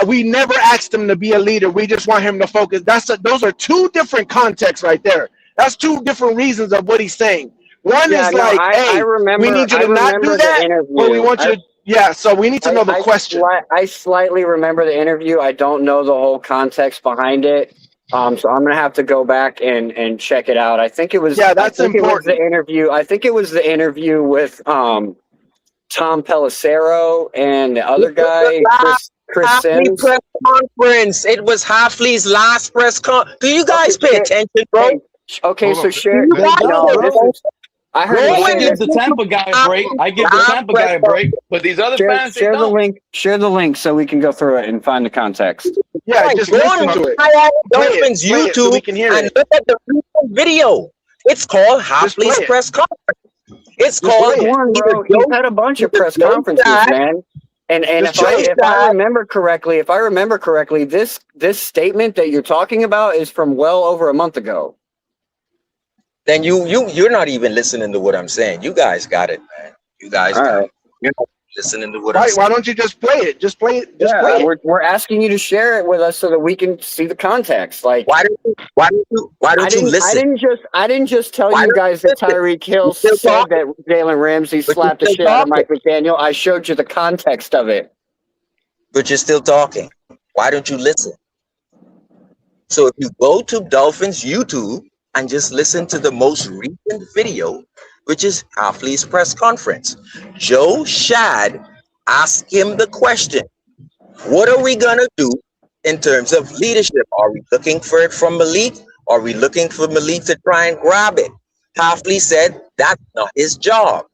we never asked him to be a leader. We just want him to focus. Those are two different contexts right there. That's two different reasons of what he's saying. One is hey, we need you to not do that, but we want you to. Yeah, so we need to know the question. I slightly remember the interview. I don't know the whole context behind it. So I'm gonna have to go back and check it out. I think it was. Yeah, that's important. It was the interview. I think it was the interview with Tom Pelissero and the other guy, Chris Sims. Press conference. It was Hafley's last press conference. Do you guys pay attention, bro? Okay, so share. I give the Tampa guy a break. I give the Tampa guy a break, but these other fans share the link. Share the link so we can go through it and find the context. Yeah, just listen to it. Dolphins YouTube so we can hear and look at the video. It's called Hafley's press conference. It's called. He's had a bunch of press conferences, man. And if I remember correctly, this statement that you're talking about is from well over a month ago. Then you're not even listening to what I'm saying. You guys got it, man. You guys got it. listening to what I'm Right? saying. Why don't you just play it? Just play it. Just play it. we're asking you to share it with us so that we can see the context. Like, Why don't you listen? I didn't just tell Why you don't guys you that listen? Tyreek You're Hill still said talking, that Jalen Ramsey but you're slapped the still shit out of talking. Mike McDaniel. I showed you the context of it. But you're still talking. Why don't you listen? So if you go to Dolphins YouTube and just listen to the most recent video, which is Hafley's press conference, Joe Shad asked him the question, what are we going to do in terms of leadership? Are we looking for it from Malik? Are we looking for Malik to try and grab it? Hafley said that's not his job.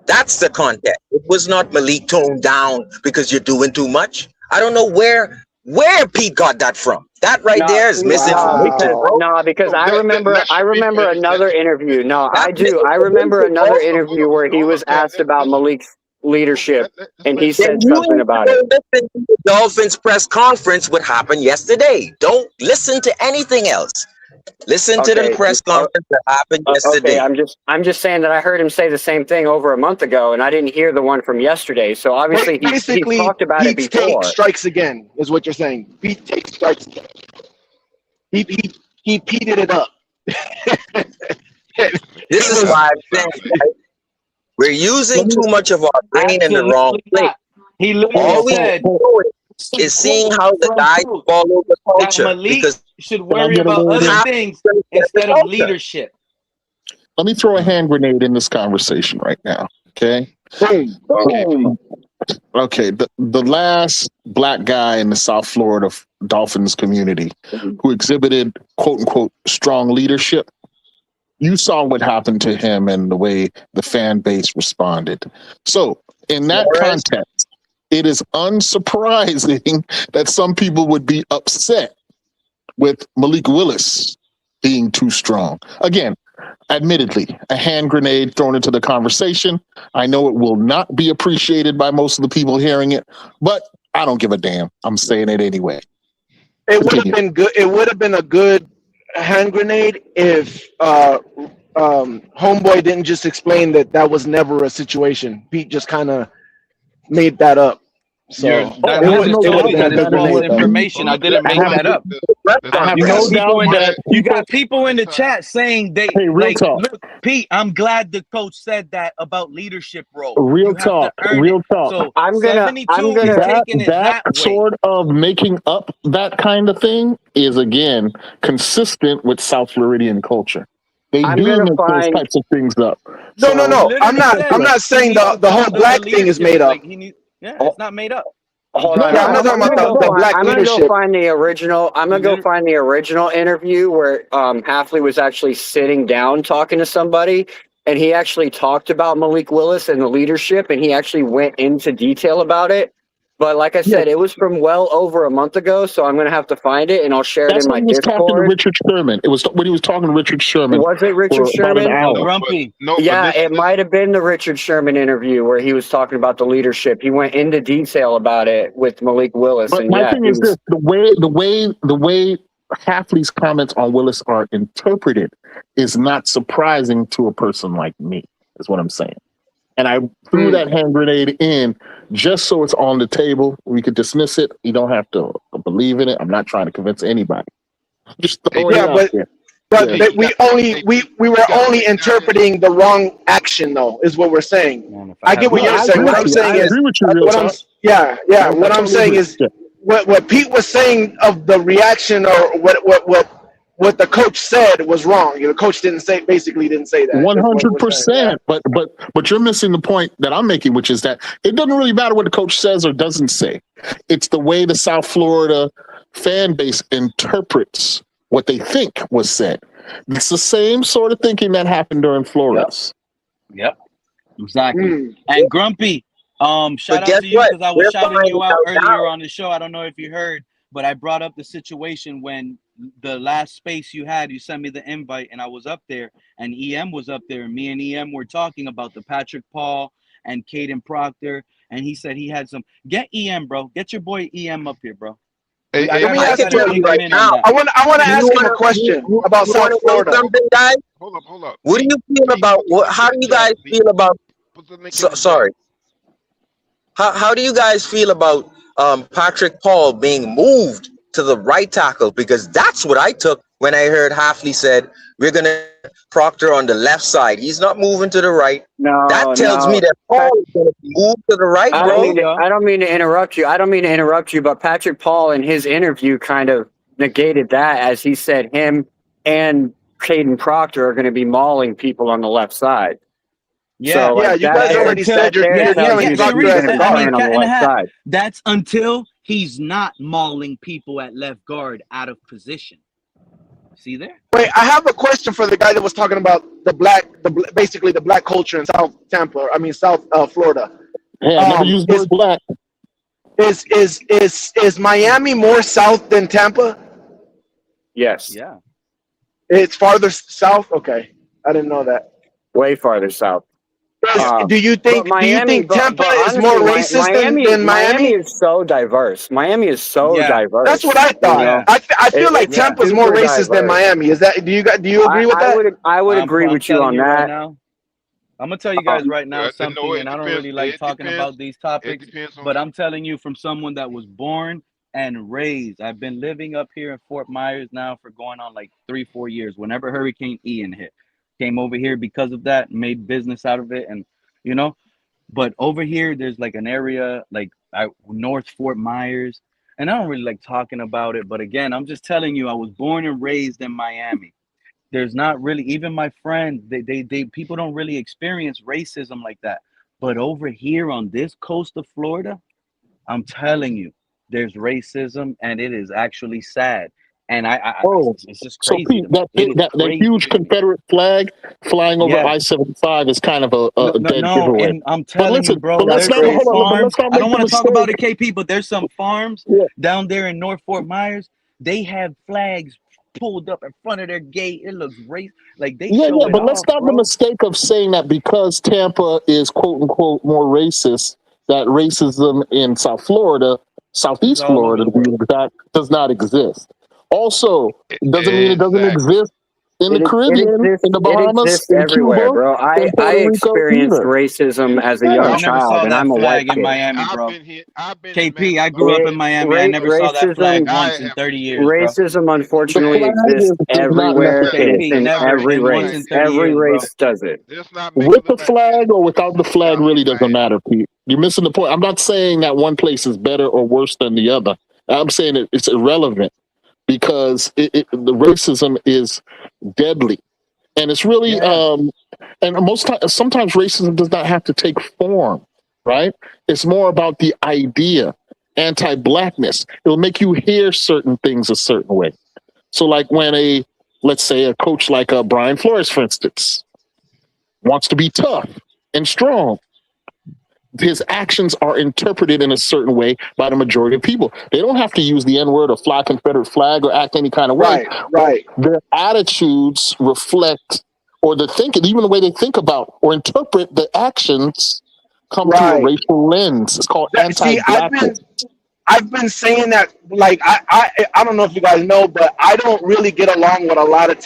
That's the context. It was not Malik toned down because you're doing too much. I don't know where Pete got that from. That right there is misinformation, bro. Because I remember another interview. No, I do. I remember another interview where he was asked about Malik's leadership, and he said something about it. Listen to the Dolphins press conference. What happened yesterday? Don't listen to anything else. Listen to the press conference that happened yesterday. Okay, I'm just saying that I heard him say the same thing over a month ago, and I didn't hear the one from yesterday. So obviously he talked about it before. Pete strikes again, is what you're saying. Pete takes strikes again. He peated it up. This is why I'm saying, right? We're using too much of our brain in the wrong place. He literally All we said is seeing how the guys follow the culture. that Malik Because should worry about other things instead of leadership. Let me throw a hand grenade in this conversation right now. Okay. Okay. The last black guy in the South Florida Dolphins community who exhibited quote unquote strong leadership. You saw what happened to him and the way the fan base responded. So in that context, it is unsurprising that some people would be upset with Malik Willis being too strong. Again, admittedly, a hand grenade thrown into the conversation. I know it will not be appreciated by most of the people hearing it, but I don't give a damn. I'm saying it anyway. It would have been good. It would have been a good hand grenade if Homeboy didn't just explain that was never a situation. Pete just kind of made that up. So that is false information. I didn't make that up. You got people in the chat saying they look, Pete, I'm glad the coach said that about leadership role. Real talk. So I'm gonna that sort of making up that kind of thing is again consistent with South Floridian culture. They do make those types of things up. No. I'm not saying the whole black thing is made up. It's not made up. Hold on. I'm gonna go find the original. I'm gonna go find the original interview where Hafley was actually sitting down talking to somebody, and he actually talked about Malik Willis and the leadership, and he actually went into detail about it. But like I said, it was from well over a month ago, so I'm gonna have to find it and I'll share it in my Discord. Talking to Richard Sherman. It was when he was talking to Richard Sherman. Was it Richard Sherman? Grumpy. It might have been the Richard Sherman interview where he was talking about the leadership. He went into detail about it with Malik Willis. But my thing is this: the way Hafley's comments on Willis are interpreted is not surprising to a person like me. Is what I'm saying. And I threw that hand grenade in just so it's on the table. We could dismiss it. You don't have to believe in it. I'm not trying to convince anybody. Just throwing it out there. But we were only interpreting the wrong action, though, is what we're saying. I get what you're saying. What I'm saying is, what I'm saying is, what Pete was saying of the reaction or what the coach said was wrong. The coach basically didn't say that. 100%. But you're missing the point that I'm making, which is that it doesn't really matter what the coach says or doesn't say. It's the way the South Florida fan base interprets what they think was said. It's the same sort of thinking that happened during Flores. Yep. Exactly. And Grumpy, shout out to you because I was shouting you out earlier on the show. I don't know if you heard, but I brought up the situation when the last space you had, you sent me the invite and I was up there and EM was up there and me and EM were talking about the Patrick Paul and Caden Proctor. And he said he had some, get EM, bro. Get your boy EM up here, bro. Let me ask you right now. I want to ask him a question about South Florida. Guys? Hold up. What do you feel about, how do you guys feel about, sorry. How do you guys feel about Patrick Paul being moved to the right tackle? Because that's what I took when I heard Hafley said we're gonna Proctor on the left side. He's not moving to the right. That tells me that Paul is gonna move to the right, I bro. don't mean to interrupt you. But Patrick Paul in his interview kind of negated that, as he said him and Caden Proctor are going to be mauling people on the left side. Yeah, so, like, you guys already said you're telling That's until he's not mauling people at left guard out of position. See there? Wait, I have a question for the guy that was talking about basically the black culture in South Florida. Yeah, I never used the word black. Is Miami more south than Tampa? Yes. Yeah. It's farther south? Okay. I didn't know that. Way farther south. Do you think Tampa is more racist than Miami? Miami is so diverse. Miami is so diverse. That's what I thought. You know? I feel like Tampa is more racist than Miami. Is that? Do you agree with that? I would agree with you on that. Right, I'm gonna tell you guys right now something, and I don't really like talking about these topics, but I'm telling you from someone that was born and raised. I've been living up here in Fort Myers now for going on like 3-4 years. Whenever Hurricane Ian hit, came over here because of that, made business out of it, and but over here there's like an area like North Fort Myers, and I don't really like talking about it, but again, I'm just telling you, I was born and raised in Miami. There's not really, even my friends, they people don't really experience racism like that. But over here on this coast of Florida, I'm telling you, there's racism, and it is actually sad. And it's just crazy. So Pete, that huge Confederate flag flying over I-75 is kind of a dead giveaway. And I'm telling you, bro, there's some farms. I don't want to talk about it, KP, but there's some farms down there in North Fort Myers. They have flags pulled up in front of their gate. It looks race like they show it but let's off, stop the mistake of saying that because Tampa is quote unquote more racist, that racism in South Florida, Southeast Florida to be exact, does not exist. Also, it doesn't mean it doesn't exist in the Caribbean, in the Bahamas, in everywhere, Cuba, bro. I experienced racism as a young child, and I'm a white kid. In Miami, bro. KP, I grew up in Miami. I never saw that flag once in 30 years. Racism, unfortunately, exists everywhere. It's in every race. Every race does it. With the flag or without the flag really doesn't matter, Pete. You're missing the point. I'm not saying that one place is better or worse than the other. I'm saying it's irrelevant because the racism is deadly. And it's really, and sometimes racism does not have to take form, right? It's more about the idea, anti-blackness. It'll make you hear certain things a certain way. So like when let's say a coach like Brian Flores, for instance, wants to be tough and strong, his actions are interpreted in a certain way by the majority of people. They don't have to use the N-word or fly Confederate flag or act any kind of way. Right. Their attitudes reflect, or the thinking, even the way they think about or interpret the actions come through a racial lens. It's called anti-blackness. I've been saying that, like, I don't know if you guys know, but I don't really get along with a lot of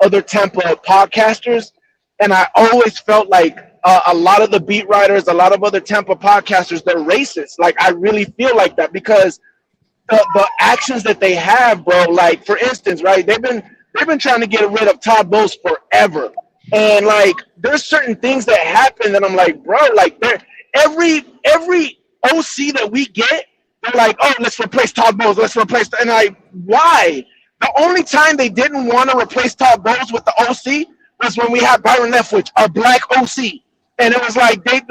other Tampa podcasters. And I always felt like a lot of the beat writers, a lot of other Tampa podcasters, they're racist. Like, I really feel like that because the actions that they have, bro, like, for instance, right, they've been trying to get rid of Todd Bowles forever. And, like, there's certain things that happen that I'm like, bro, like, every OC that we get, they're like, oh, let's replace Todd Bowles, and why? The only time they didn't want to replace Todd Bowles with the OC was when we had Byron Leftwich, a black OC. And it was like they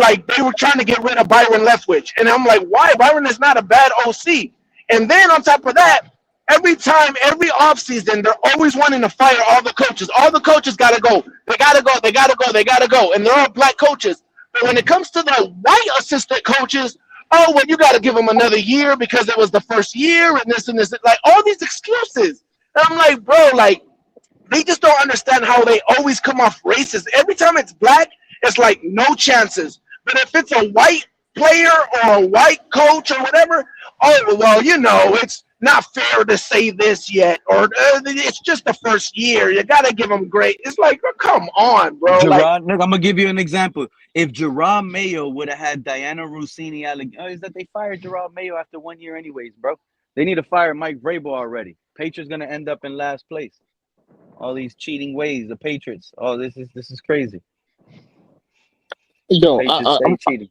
were trying to get rid of Byron Leftwich. And I'm like, why? Byron is not a bad OC. And then on top of that, every offseason, they're always wanting to fire all the coaches. All the coaches got to go. They got to go. And they're all black coaches. But when it comes to the white assistant coaches, oh, well, you got to give them another year because it was the first year and this and this. Like, all these excuses. And I'm like, bro, like, they just don't understand how they always come off racist. Every time it's black, it's like no chances. But if it's a white player or a white coach or whatever, oh, well, not fair to say this yet, or it's just the first year. You got to give him grace. It's like, come on, bro. Like, Gerard, look, I'm gonna give you an example. If Gerard Mayo would have had Diana Rossini, is that they fired Gerard Mayo after 1 year, anyways, bro? They need to fire Mike Vrabel already. Patriots gonna end up in last place. All these cheating ways, the Patriots. Oh, this is crazy. Yo, Patriots stay cheating.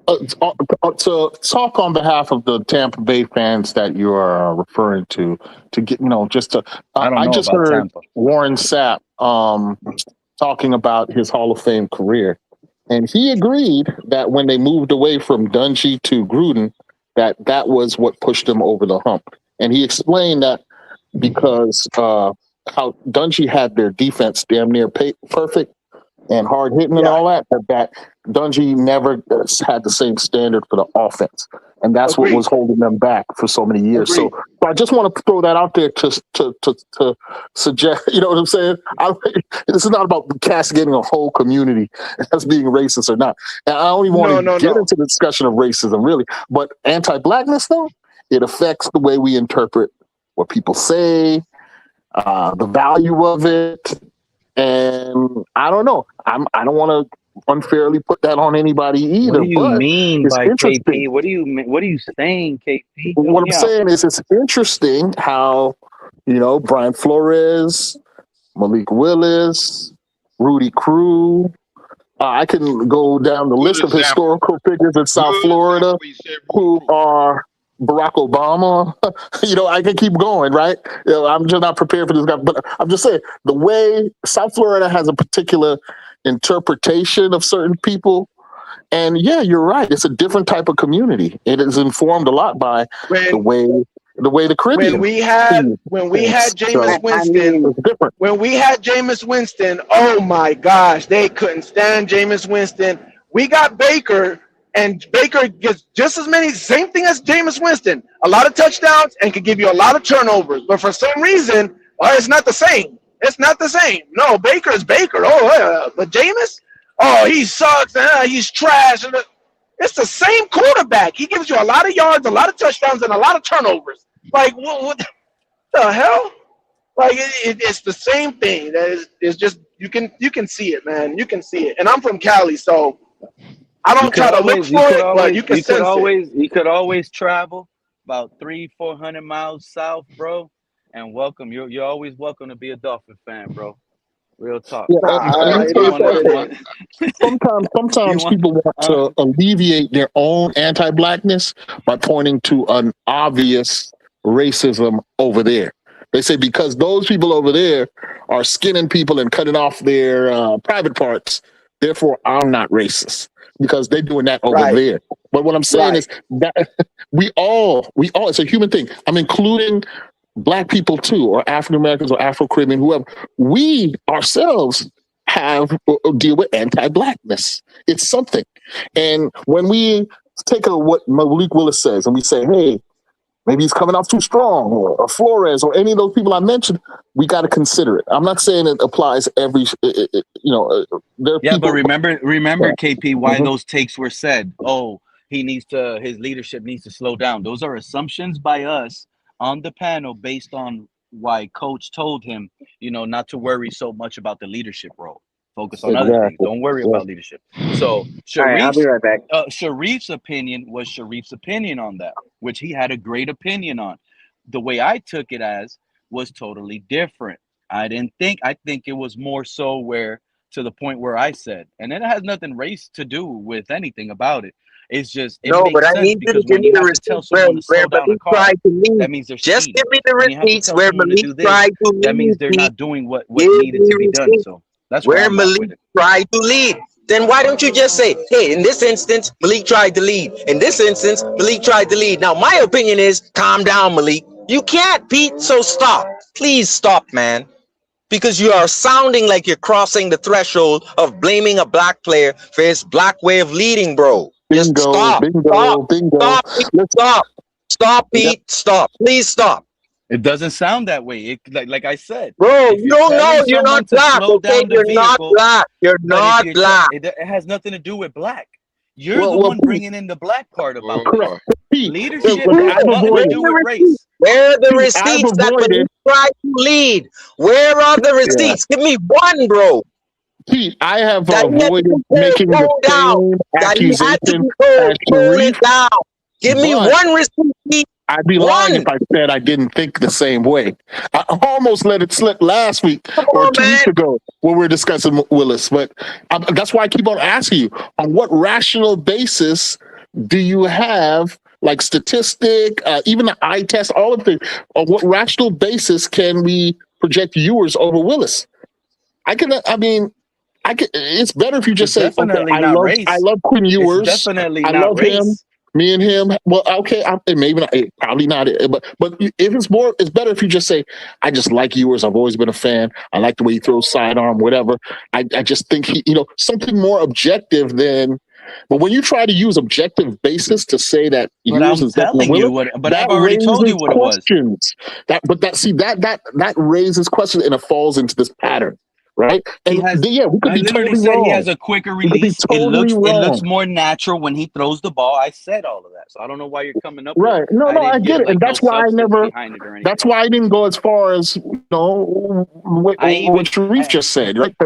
to talk on behalf of the Tampa Bay fans that you are referring to get, just to, I just heard Tampa. Warren Sapp talking about his Hall of Fame career, and he agreed that when they moved away from Dungy to Gruden, that was what pushed him over the hump, and he explained that because how Dungy had their defense damn near perfect and hard hitting and all that Dungy never had the same standard for the offense, and that's what was holding them back for so many years. So I just want to throw that out there to suggest, you know what I'm saying? This is not about castigating a whole community as being racist or not. And I don't even want to get into the discussion of racism, really. But anti-blackness, though, it affects the way we interpret what people say, the value of it. And I don't know. I don't want to unfairly put that on anybody either. What do you mean by KP? What are you saying, KP? What I'm saying is it's interesting how, Brian Flores, Malik Willis, Rudy Crew. I can go down the list of historical figures in South Florida who are Barack Obama. I can keep going, right? I'm just not prepared for this guy. But I'm just saying, the way South Florida has a particular interpretation of certain people. And yeah, you're right. It's a different type of community. It is informed a lot by the way the Caribbean. When we had Jameis Winston, oh my gosh, they couldn't stand Jameis Winston. We got Baker, and Baker gets just same thing as Jameis Winston. A lot of touchdowns and can give you a lot of turnovers. But for some reason, it's not the same. It's not the same. No, Baker is Baker. But Jameis, he sucks. He's trash. It's the same quarterback. He gives you a lot of yards, a lot of touchdowns, and a lot of turnovers. Like, what the hell? Like, it's the same thing. It's just you can see it, man. You can see it. And I'm from Cali, so I don't try to look for it, but you can sense it. You could always travel about 300-400 miles south, bro. And welcome. You're always welcome to be a Dolphin fan, bro. Real talk. Yeah, sometimes people want to alleviate their own anti-blackness by pointing to an obvious racism over there. They say because those people over there are skinning people and cutting off their private parts, therefore I'm not racist because they're doing that over there. But what I'm saying is that we all, it's a human thing. I'm including Black people too, or African Americans, or Afro Caribbean, whoever. We ourselves deal with anti-blackness. It's something, and when we take what Malik Willis says, and we say, "Hey, maybe he's coming off too strong," or Flores, or any of those people I mentioned, we got to consider it. I'm not saying it applies every, there are but remember, KP, why those takes were said. Oh, his leadership needs to slow down. Those are assumptions by us on the panel based on why coach told him, not to worry so much about the leadership role. Focus on other things. Don't worry about leadership. So I'll be right back. Sharif's opinion was Sharif's opinion on that, which he had a great opinion on. The way I took it as was totally different. I think it was more so to the point where I said, and it has nothing race to do with anything about it. It's just but I need you to give me the receipts where Malik tried to lead. That means they're just cheating. give me the receipts where Malik tried to lead. That means they're not doing what needed to be done. So that's where Malik tried to lead. Then why don't you just say, hey, in this instance, Malik tried to lead. In this instance, Malik tried to lead. Now, my opinion is, calm down, Malik. You can't, Pete, so stop. Please stop, man. Because you are sounding like you're crossing the threshold of blaming a Black player for his Black way of leading, bro. Just stop. Stop, Pete. Stop. Please stop. It doesn't sound that way. Like I said, bro, you don't know. You're not Black. Okay, you're not Black. You're not Black. It has nothing to do with Black. You're the one bringing in the Black part about it. Pete, Leadership look, has I've nothing to avoided. do with receipts? race. Where are the Pete, I've receipts that when avoided. you try to lead? Where are the Yeah. receipts? Give me one, bro. Pete, I have That he had to avoided be making the toned down. same That he had to accusation be as tone it Sharif, down. Give me but one receipt. Pete. I'd be lying One. if I said I didn't think the same way. I almost let it slip last week Come or on, 2 man. weeks ago when we were discussing Willis, but that's why I keep on asking you, on what rational basis do you have, like statistic, even the eye test, all of the, on what rational basis can we project Ewers over Willis? It's better if you just It's say, okay, definitely I not love race. Quinn It's Ewers. definitely I not love him. race. Me and him. Well, okay, maybe not. Probably not. But if it's more, it's better if you just say, I just like Ewers. I've always been a fan. I like the way he throws sidearm, whatever. I just think he, something more objective than. But when you try to use objective basis to say that But Ewers I'm is better than telling you Willis, what. But that I've already told raises you what it was. questions. That raises questions, and it falls into this pattern. Right? He And has. yeah, we could I be literally totally said he wrong. has a quicker We could be release. totally It looks wrong. more natural when he throws the ball. I said all of that, so I don't know why you're coming up with. Right. No, I I didn't get give it. And like no that's why I substance never, behind it or anything. that's why I didn't go as far as, what Sharif just said. Right? I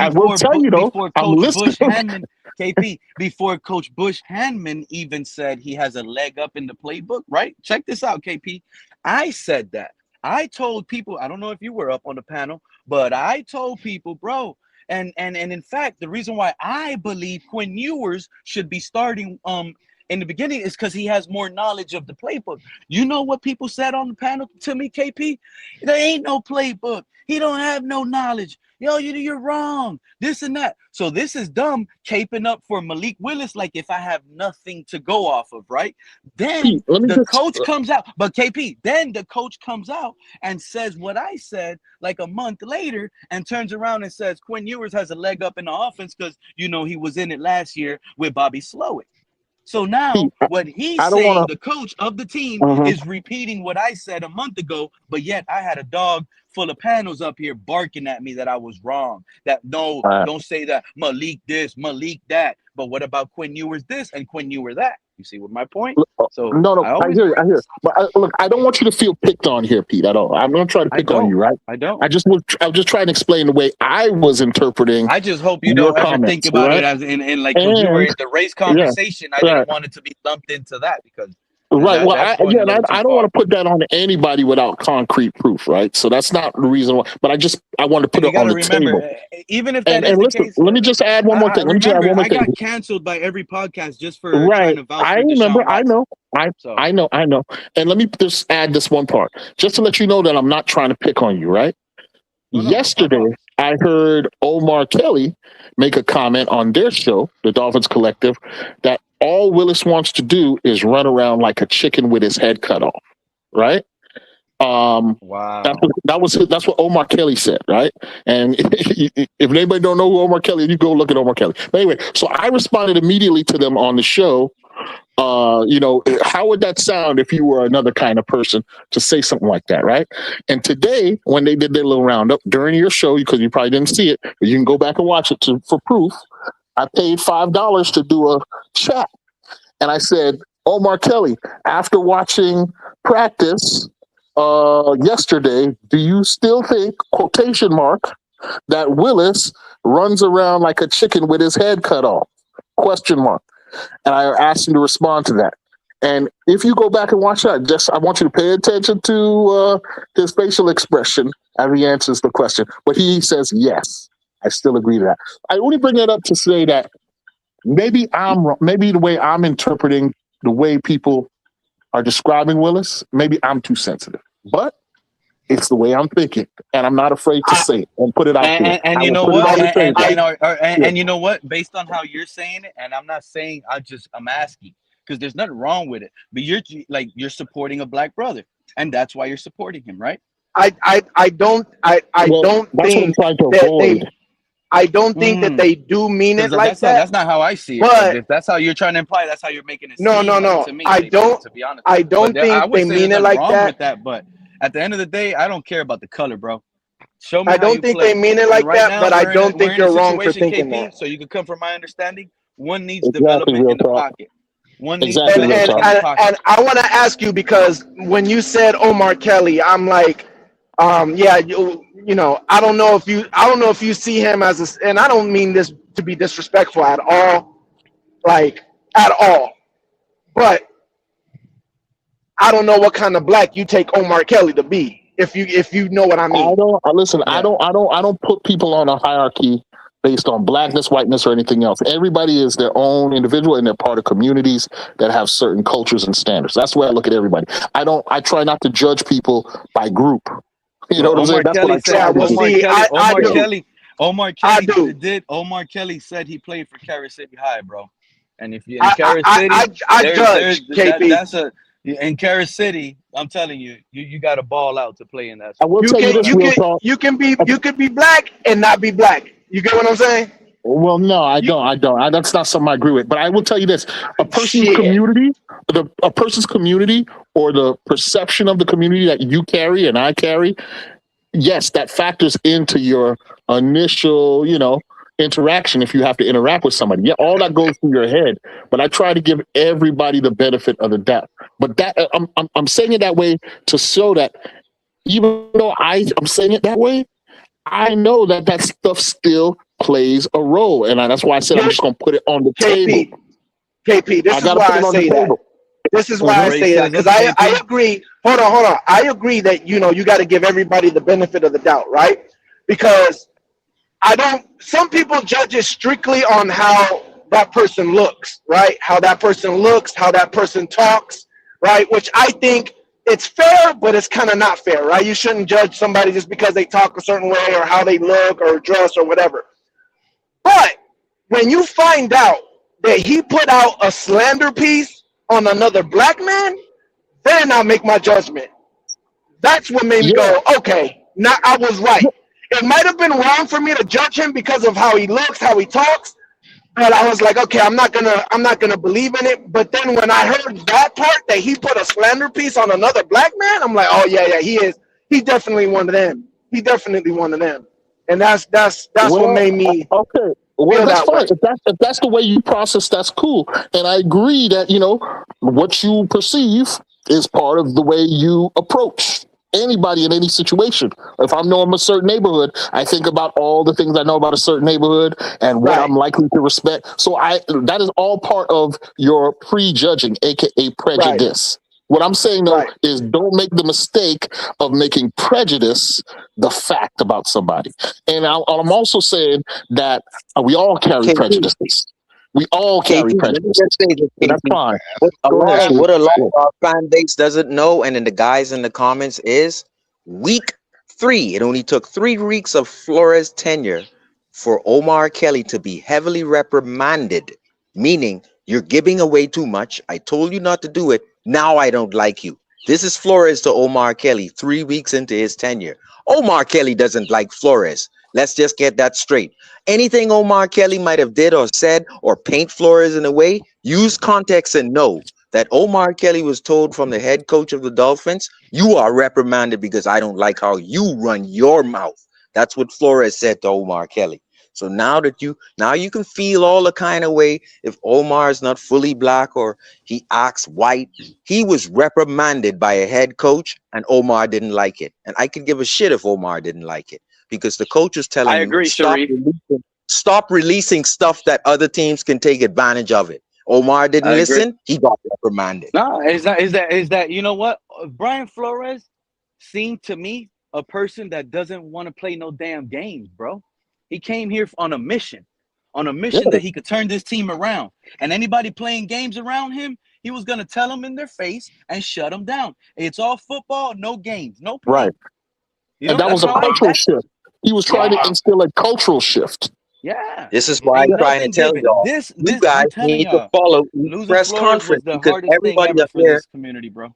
will tell you though, before I'm Coach listening. Bush Hanman, KP, before Coach Bush Hanman even said he has a leg up in the playbook, right? Check this out, KP. I said that. I told people, I don't know if you were up on the panel, but I told people, bro, and in fact, the reason why I believe Quinn Ewers should be starting in the beginning is because he has more knowledge of the playbook. You know what people said on the panel to me, KP? There ain't no playbook. He don't have no knowledge. Yo, you're wrong. This and that. So this is dumb caping up for Malik Willis like if I have nothing to go off of, right? Then the coach comes out. But KP, then the coach comes out and says what I said like a month later and turns around and says Quinn Ewers has a leg up in the offense because, he was in it last year with Bobby Slowick. So now what he's saying, the coach of the team is repeating what I said a month ago, but yet I had a dog full of panels up here barking at me that I was wrong. That no, don't say that Malik this, Malik that. But what about Quinn Ewers this and Quinn Ewers that? You see what my point? So No, I hear you. But look, I don't want you to feel picked on here, Pete, at all. I'm not trying to pick on you, right? I don't. I was just trying to explain the way I was interpreting. I just hope you your don't ever comments, think about right? it as in like because we were in the race conversation. I didn't want it to be lumped into that because Right. Well, that's I going a little too don't far. want to put that on anybody without concrete proof, right? So that's not the reason why. But I want to put You it on gotta the remember, table. even if that And is the listen, case, let me just add one more thing. I got canceled by every podcast just for trying to vouch I for remember. Deshaun Watson. I know. And let me just add this one part, just to let you know that I'm not trying to pick on you, right? Yesterday, I heard Omar Kelly make a comment on their show, the Dolphins Collective, that all Willis wants to do is run around like a chicken with his head cut off, right? Wow. That's what Omar Kelly said, right? And if anybody don't know who Omar Kelly is, you go look at Omar Kelly. But anyway, so I responded immediately to them on the show. How would that sound if you were another kind of person to say something like that, right? And today, when they did their little roundup during your show, because you probably didn't see it, but you can go back and watch it for proof. I paid $5 to do a chat, and I said, Omar Kelly, after watching practice yesterday, do you still think, quotation mark, that Willis runs around like a chicken with his head cut off? Question mark. And I asked him to respond to that. And if you go back and watch that, I want you to pay attention to his facial expression as he answers the question. But he says, yes, I still agree to that. I only bring that up to say that maybe I'm wrong. Maybe the way I'm interpreting the way people are describing Willis, maybe I'm too sensitive. But it's the way I'm thinking, and I'm not afraid to say it and put it out there. And you know what? And you know what? Based on how you're saying it, and I'm not saying I'm asking because there's nothing wrong with it. But you're supporting a black brother, and that's why you're supporting him, right? I don't think that they do mean it like that. That's not how I see it. But if that's how you're trying to imply, that's how you're making it. No. To me, I don't. To be honest, I don't think they mean it like that. With that. But at the end of the day, I don't care about the color, bro. Show me. I don't think they mean it like that, but I don't think you're wrong for thinking that. So you can come from my understanding. One needs development in the pocket. One needs to Exactly, put real his And leg talk. in his and, pocket. and I want to ask you because when you said Omar Kelly, I'm like, yeah, you know, I don't know if you see him as and I don't mean this to be disrespectful at all, like at all, but I don't know what kind of black you take Omar Kelly to be, if you know what I I mean. don't listen. Yeah. I don't put people on a hierarchy based on blackness, whiteness, or anything else. Everybody is their own individual, and they're part of communities that have certain cultures and standards. That's the way I look at everybody. I try not to judge people by group. You know Well, what I'm saying? Omar That's what I Kelly said. Yeah, try to well, do. see, I do, Omar I Kelly do. did. Omar Kelly said he played for Carrot City High, bro. And if you're in Carrot City, I there's judge KP. that's a in Carrot City. I'm telling you, you got to ball out to play in that I will school. tell you this, real talk. You could be black and not be black. You get what I'm saying? Well, no, I don't. That's not something I agree with. But I will tell you this: a person's Shit. community, a person's community, or the perception of the community that you carry and I carry, yes, that factors into your initial, interaction. If you have to interact with somebody, yeah, all that goes through your head. But I try to give everybody the benefit of the doubt. But that I'm saying it that way to show that even though I'm saying it that way, I know that stuff still plays a role, and that's why I said I'm just going to put it on the table. KP, this I is got to why put I it on the say that. table. This is why I say that because I agree. Hold on. I agree that you got to give everybody the benefit of the doubt, right? Because some people judge it strictly on how that person looks, right? How that person looks, how that person talks, right? Which I think it's fair, but it's kind of not fair, right? You shouldn't judge somebody just because they talk a certain way or how they look or dress or whatever. But when you find out that he put out a slander piece on another black man, then I'll make my judgment. That's what made me go, okay, now I was right. It might have been wrong for me to judge him because of how he looks, how he talks, but I was like, okay, I'm not gonna believe in it. But then when I heard that part that he put a slander piece on another black man, I'm like, oh yeah, he's definitely one of them. He definitely one of them. And that's what made me okay. Well, feel that's that way. fine. If that's the way you process, that's cool. And I agree that what you perceive is part of the way you approach anybody in any situation. If I'm knowing a certain neighborhood, I think about all the things I know about a certain neighborhood and what I'm likely to respect. So that is all part of your prejudging, aka prejudice. What I'm saying though is don't make the mistake of making prejudice the fact about somebody. And I'm also saying that we all carry prejudices. We all carry KP, let me prejudices. just say this, And that's KP. fine. What a Go ahead, lot Steve. what a lot of our fan base doesn't know, and then the guys in the comments is week 3. It only took 3 weeks of Flores' tenure for Omar Kelly to be heavily reprimanded, meaning you're giving away too much. I told you not to do it. Now I don't like you. This is Flores to Omar Kelly 3 weeks into his tenure. Omar Kelly doesn't like Flores. Let's just get that straight. Anything Omar Kelly might have did or said or paint Flores in a way, use context and know that Omar Kelly was told from the head coach of the Dolphins, you are reprimanded because I don't like how you run your mouth. That's what Flores said to Omar Kelly. So now you can feel all the kind of way if Omar is not fully black or he acts white. He was reprimanded by a head coach and Omar didn't like it. And I could give a shit if Omar didn't like it because the coach was telling I agree, stop releasing stuff that other teams can take advantage of it. Omar didn't I agree. listen. He got reprimanded. No, is that you know what? Brian Flores seemed to me a person that doesn't want to play no damn games, bro. He came here on a mission that he could turn this team around. And anybody playing games around him, he was going to tell them in their face and shut them down. It's all football, no games, no play. Right. And that was a cultural shift. He was trying to instill a cultural shift. Yeah. This is why I'm trying to tell y'all. You guys need to follow each press conference because everybody up there, community, bro.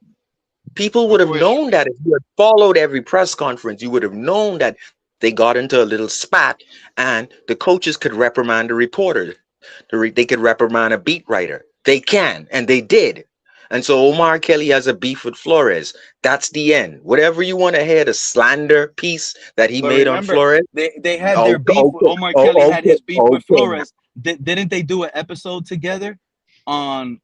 people would have known that if you had followed every press conference, you would have known that they got into a little spat and the coaches could reprimand a reporter. They could reprimand a beat writer. They can, and they did. And so Omar Kelly has a beef with Flores. That's the end. Whatever you want to hear, the slander piece that he made on Flores. They had their beef with Omar Kelly had his beef with Flores. Didn't they do an episode together? on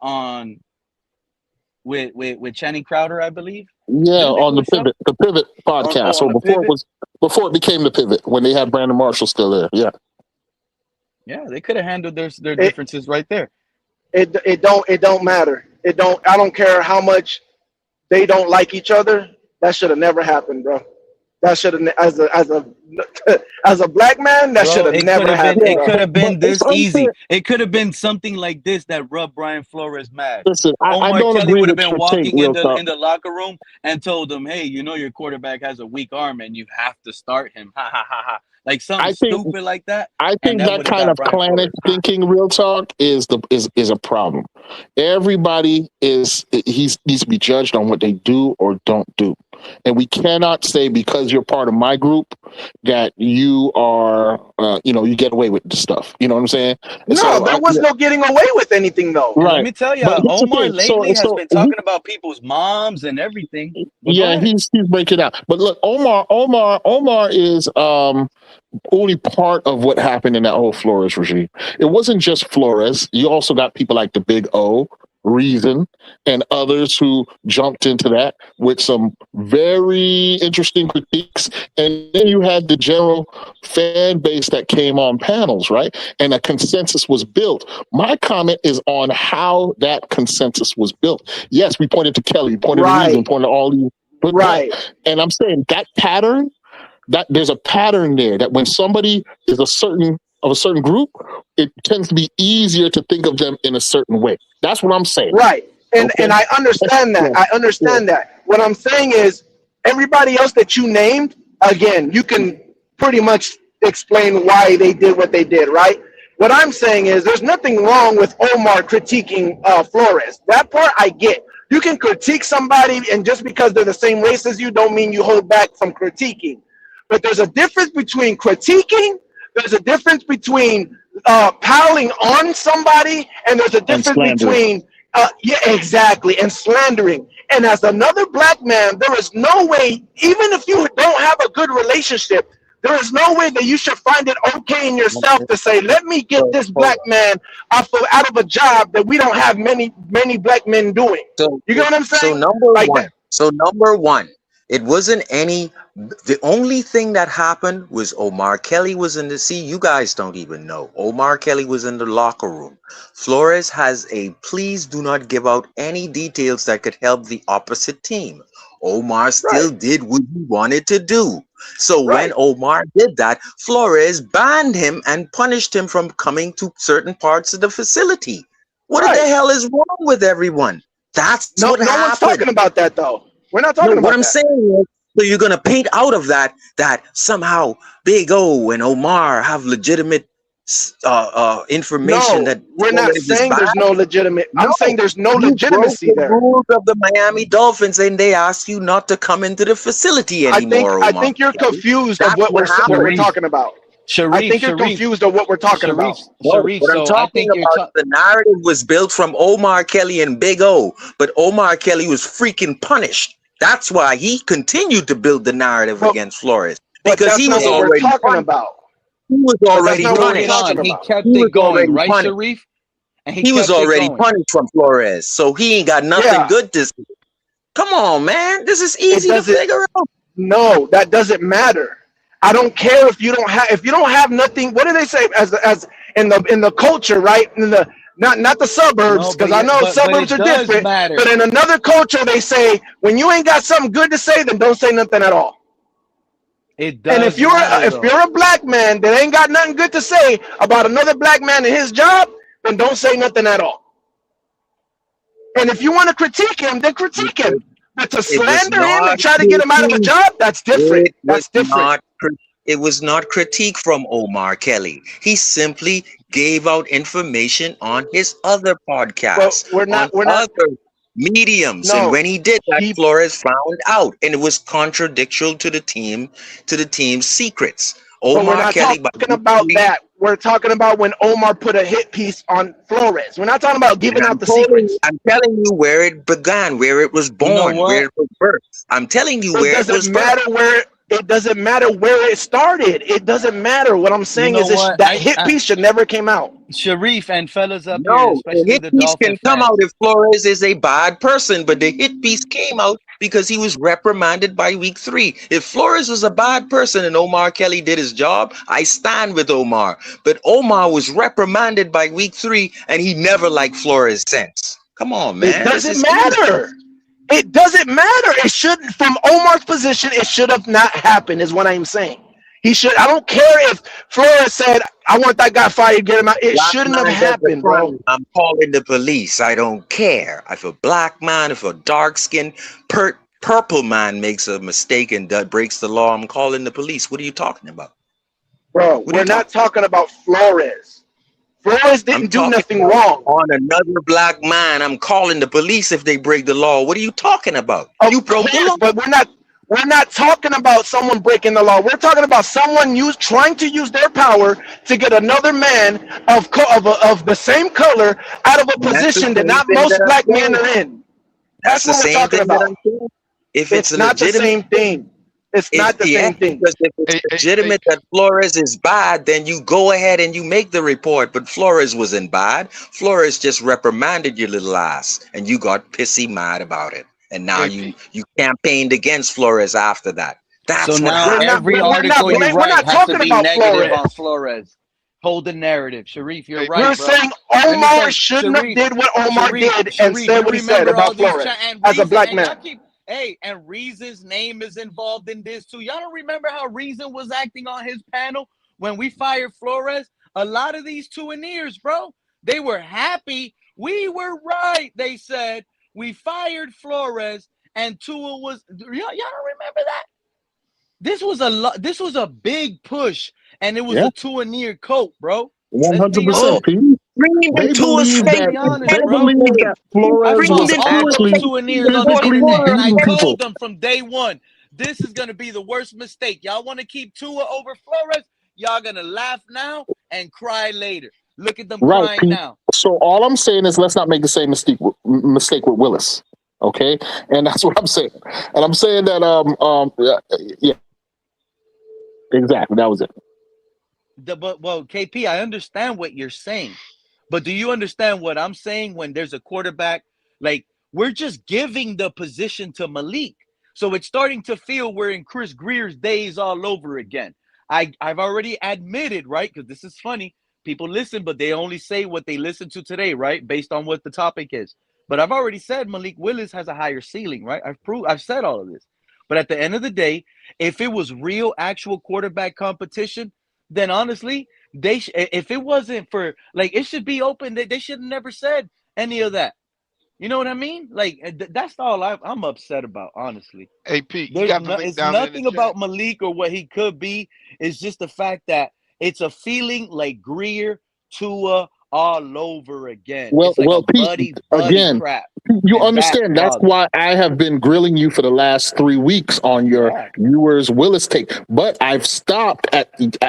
with Channing Crowder, I believe. Yeah, Didn't they on do the a show? Pivot podcast. So On the Pivot. before it became the Pivot, when they had Brandon Marshall still there. Yeah. Yeah, they could have handled their differences right there. It don't matter. I don't care how much they don't like each other. That should have never happened, bro. That should have as a black man, that should have It never could have been. happened. It Bro. could have been But it's this easy. unfair. It could have been something like this that rubbed Brian Flores mad. Listen, I Omar don't Kelly agree would have with been your take, walking real talk. in the locker room and told them, "Hey, you know your quarterback has a weak arm and you have to start him." Ha ha ha ha. Like something stupid like that. I And think that that would have kind got of Brian clannish Flores hot. thinking, real talk, is a problem. Everybody needs to be judged on what they do or don't do, and we cannot say because you're part of my group that you are, you get away with this stuff. You know what I'm saying? No, there was no getting away with anything though. And let me tell you, But here's the Omar thing. lately has So been talking about people's moms and everything. But go yeah, ahead. he's breaking out. But look, Omar is only part of what happened in that whole Flores regime. It wasn't just Flores. You also got people like the Big O, Reason, and others who jumped into that with some very interesting critiques. And then you had the general fan base that came on panels, right? And a consensus was built. My comment is on how that consensus was built. Yes, we pointed to Kelly, pointed to Reason, pointed to all these. Right. And I'm saying that pattern, that there's a pattern there that when somebody is a certain group, it tends to be easier to think of them in a certain way. That's what I'm saying. Right. And I understand that. I understand that. What I'm saying is everybody else that you named, again, you can pretty much explain why they did what they did, right? What I'm saying is there's nothing wrong with Omar critiquing Flores. That part I get. You can critique somebody, and just because they're the same race as you don't mean you hold back from critiquing. But there's a difference between critiquing, there's a difference between piling on somebody, and there's a difference between, exactly, and slandering. And as another black man, there is no way, even if you don't have a good relationship, there is no way that you should find it okay in yourself to say, let me get this black man out of a job that we don't have many black men doing. So, you get what I'm saying? So number one, it wasn't any. The only thing that happened was Omar Kelly was in the seat. You guys don't even know. Omar Kelly was in the locker room. Flores has a please do not give out any details that could help the opposite team. Omar still did what he wanted to do. So when Omar did that, Flores banned him and punished him from coming to certain parts of the facility. What the hell is wrong with everyone? That's what happened. No one's talking about that though. We're not talking about what I'm that. saying is, so you're gonna paint out of that somehow Big O and Omar have legitimate information. No, we're not saying there's no legitimate. I'm saying there's no legitimacy there. Rules of the Miami Dolphins, and they ask you not to come into the facility anymore. I think you're confused of what we're talking about. I think you're confused of what we're talking about. What I'm talking about, the narrative was built from Omar Kelly and Big O, but Omar Kelly was freaking punished. That's why he continued to build the narrative against Flores, because he was already talking about. He was already punished. He kept it going, right, Sharif? And he was already punished from Flores, so he ain't got nothing good to say. Come on, man, this is easy to figure out. No, that doesn't matter. I don't care if you don't have nothing. What do they say as in the culture, right? In the not the suburbs, because I know suburbs are different. But in another culture, they say when you ain't got something good to say, then don't say nothing at all. It does. And if you're a black man that ain't got nothing good to say about another black man and his job, then don't say nothing at all. And if you want to critique him, then critique him. But to slander him and try to get him out of a job, that's different. That's different. It was not critique from Omar Kelly. He simply gave out information on his other podcasts. We're not other mediums. And when he did that, Flores found out, and it was contradictory to the team's secrets. But we're not talking about that. We're talking about when Omar put a hit piece on Flores. We're not talking about giving out the secrets. I'm telling you where it began, where it was born, where it was birthed. I'm telling you where it was birthed. It doesn't matter where it started. It doesn't matter. What I'm You saying know is what? that hit piece should never came out. Sharif and fellas up here, No, the especially hit the piece can Dolphin come out fans. if Flores is a bad person, but the hit piece came out because he was reprimanded by week 3. If Flores was a bad person and Omar Kelly did his job, I stand with Omar. But Omar was reprimanded by week 3 and he never liked Flores since. Come on, It man. This doesn't is clear. matter. It doesn't matter. It should, from Omar's position, it should have not happened, is what I'm saying. He should. I don't care if Flores said, "I want that guy fired, get him out." It Black shouldn't man have does a happened, bro. crime, I'm calling the police. I don't care. If a black man, if a dark skinned purple man makes a mistake and breaks the law, I'm calling the police. What are you talking about? Bro, we're not talking about Flores. Flores didn't do nothing wrong. On another black man, I'm calling the police if they break the law. What are you talking about? You broke the law, but we're not talking about someone breaking the law. We're talking about someone trying to use their power to get another man of the same color out of a position that not most black men are in. That's what we're talking about. If it's not the same thing. It's not the same thing. Because if it's legitimate that Flores is bad, then you go ahead and you make the report. But Flores wasn't bad. Flores just reprimanded your little ass, and you got pissy mad about it. And now you campaigned against Flores after that. That's So what now happened. every article you write has to be negative on Flores. Hold the narrative. Sharif, you're right, We're bro. saying Omar shouldn't have did what Omar did and said what he said about Flores as a black man. Hey, and Reason's name is involved in this too. Y'all don't remember how Reason was acting on his panel when we fired Flores? A lot of these two-and-ears, bro, they were happy. We were right, they said. We fired Flores, and Tua was. Y'all don't remember that? This was a big push, and it was a two-and-ear coat, bro. 100%. They believe that Flores was actually physically beating I people. told them from day one, this is going to be the worst mistake. Y'all want to keep Tua over Flores? Y'all going to laugh now and cry later. Look at them crying Pete. now. So all I'm saying is let's not make the same mistake with Willis. Okay? And that's what I'm saying. And I'm saying that yeah. Exactly. That was it. Well, KP, I understand what you're saying, but do you understand what I'm saying when there's a quarterback? Like, we're just giving the position to Malik. So it's starting to feel we're in Chris Greer's days all over again. I've already admitted, right? Because this is funny. People listen, but they only say what they listen to today, right? Based on what the topic is. But I've already said Malik Willis has a higher ceiling, right? I've said all of this. But at the end of the day, if it was real, actual quarterback competition, then honestly, if it wasn't for, like, it should be open. They should have never said any of that. You know what I mean? Like, that's all I'm upset about, honestly. Hey, Pete, it's nothing about Malik or what he could be. It's just the fact that it's a feeling like Greer, Tua, all over again. Well, it's like a Pete, buddy again, crap. you understand that's why I have been grilling you for the last 3 weeks on your Ewers Willis take. But I've stopped I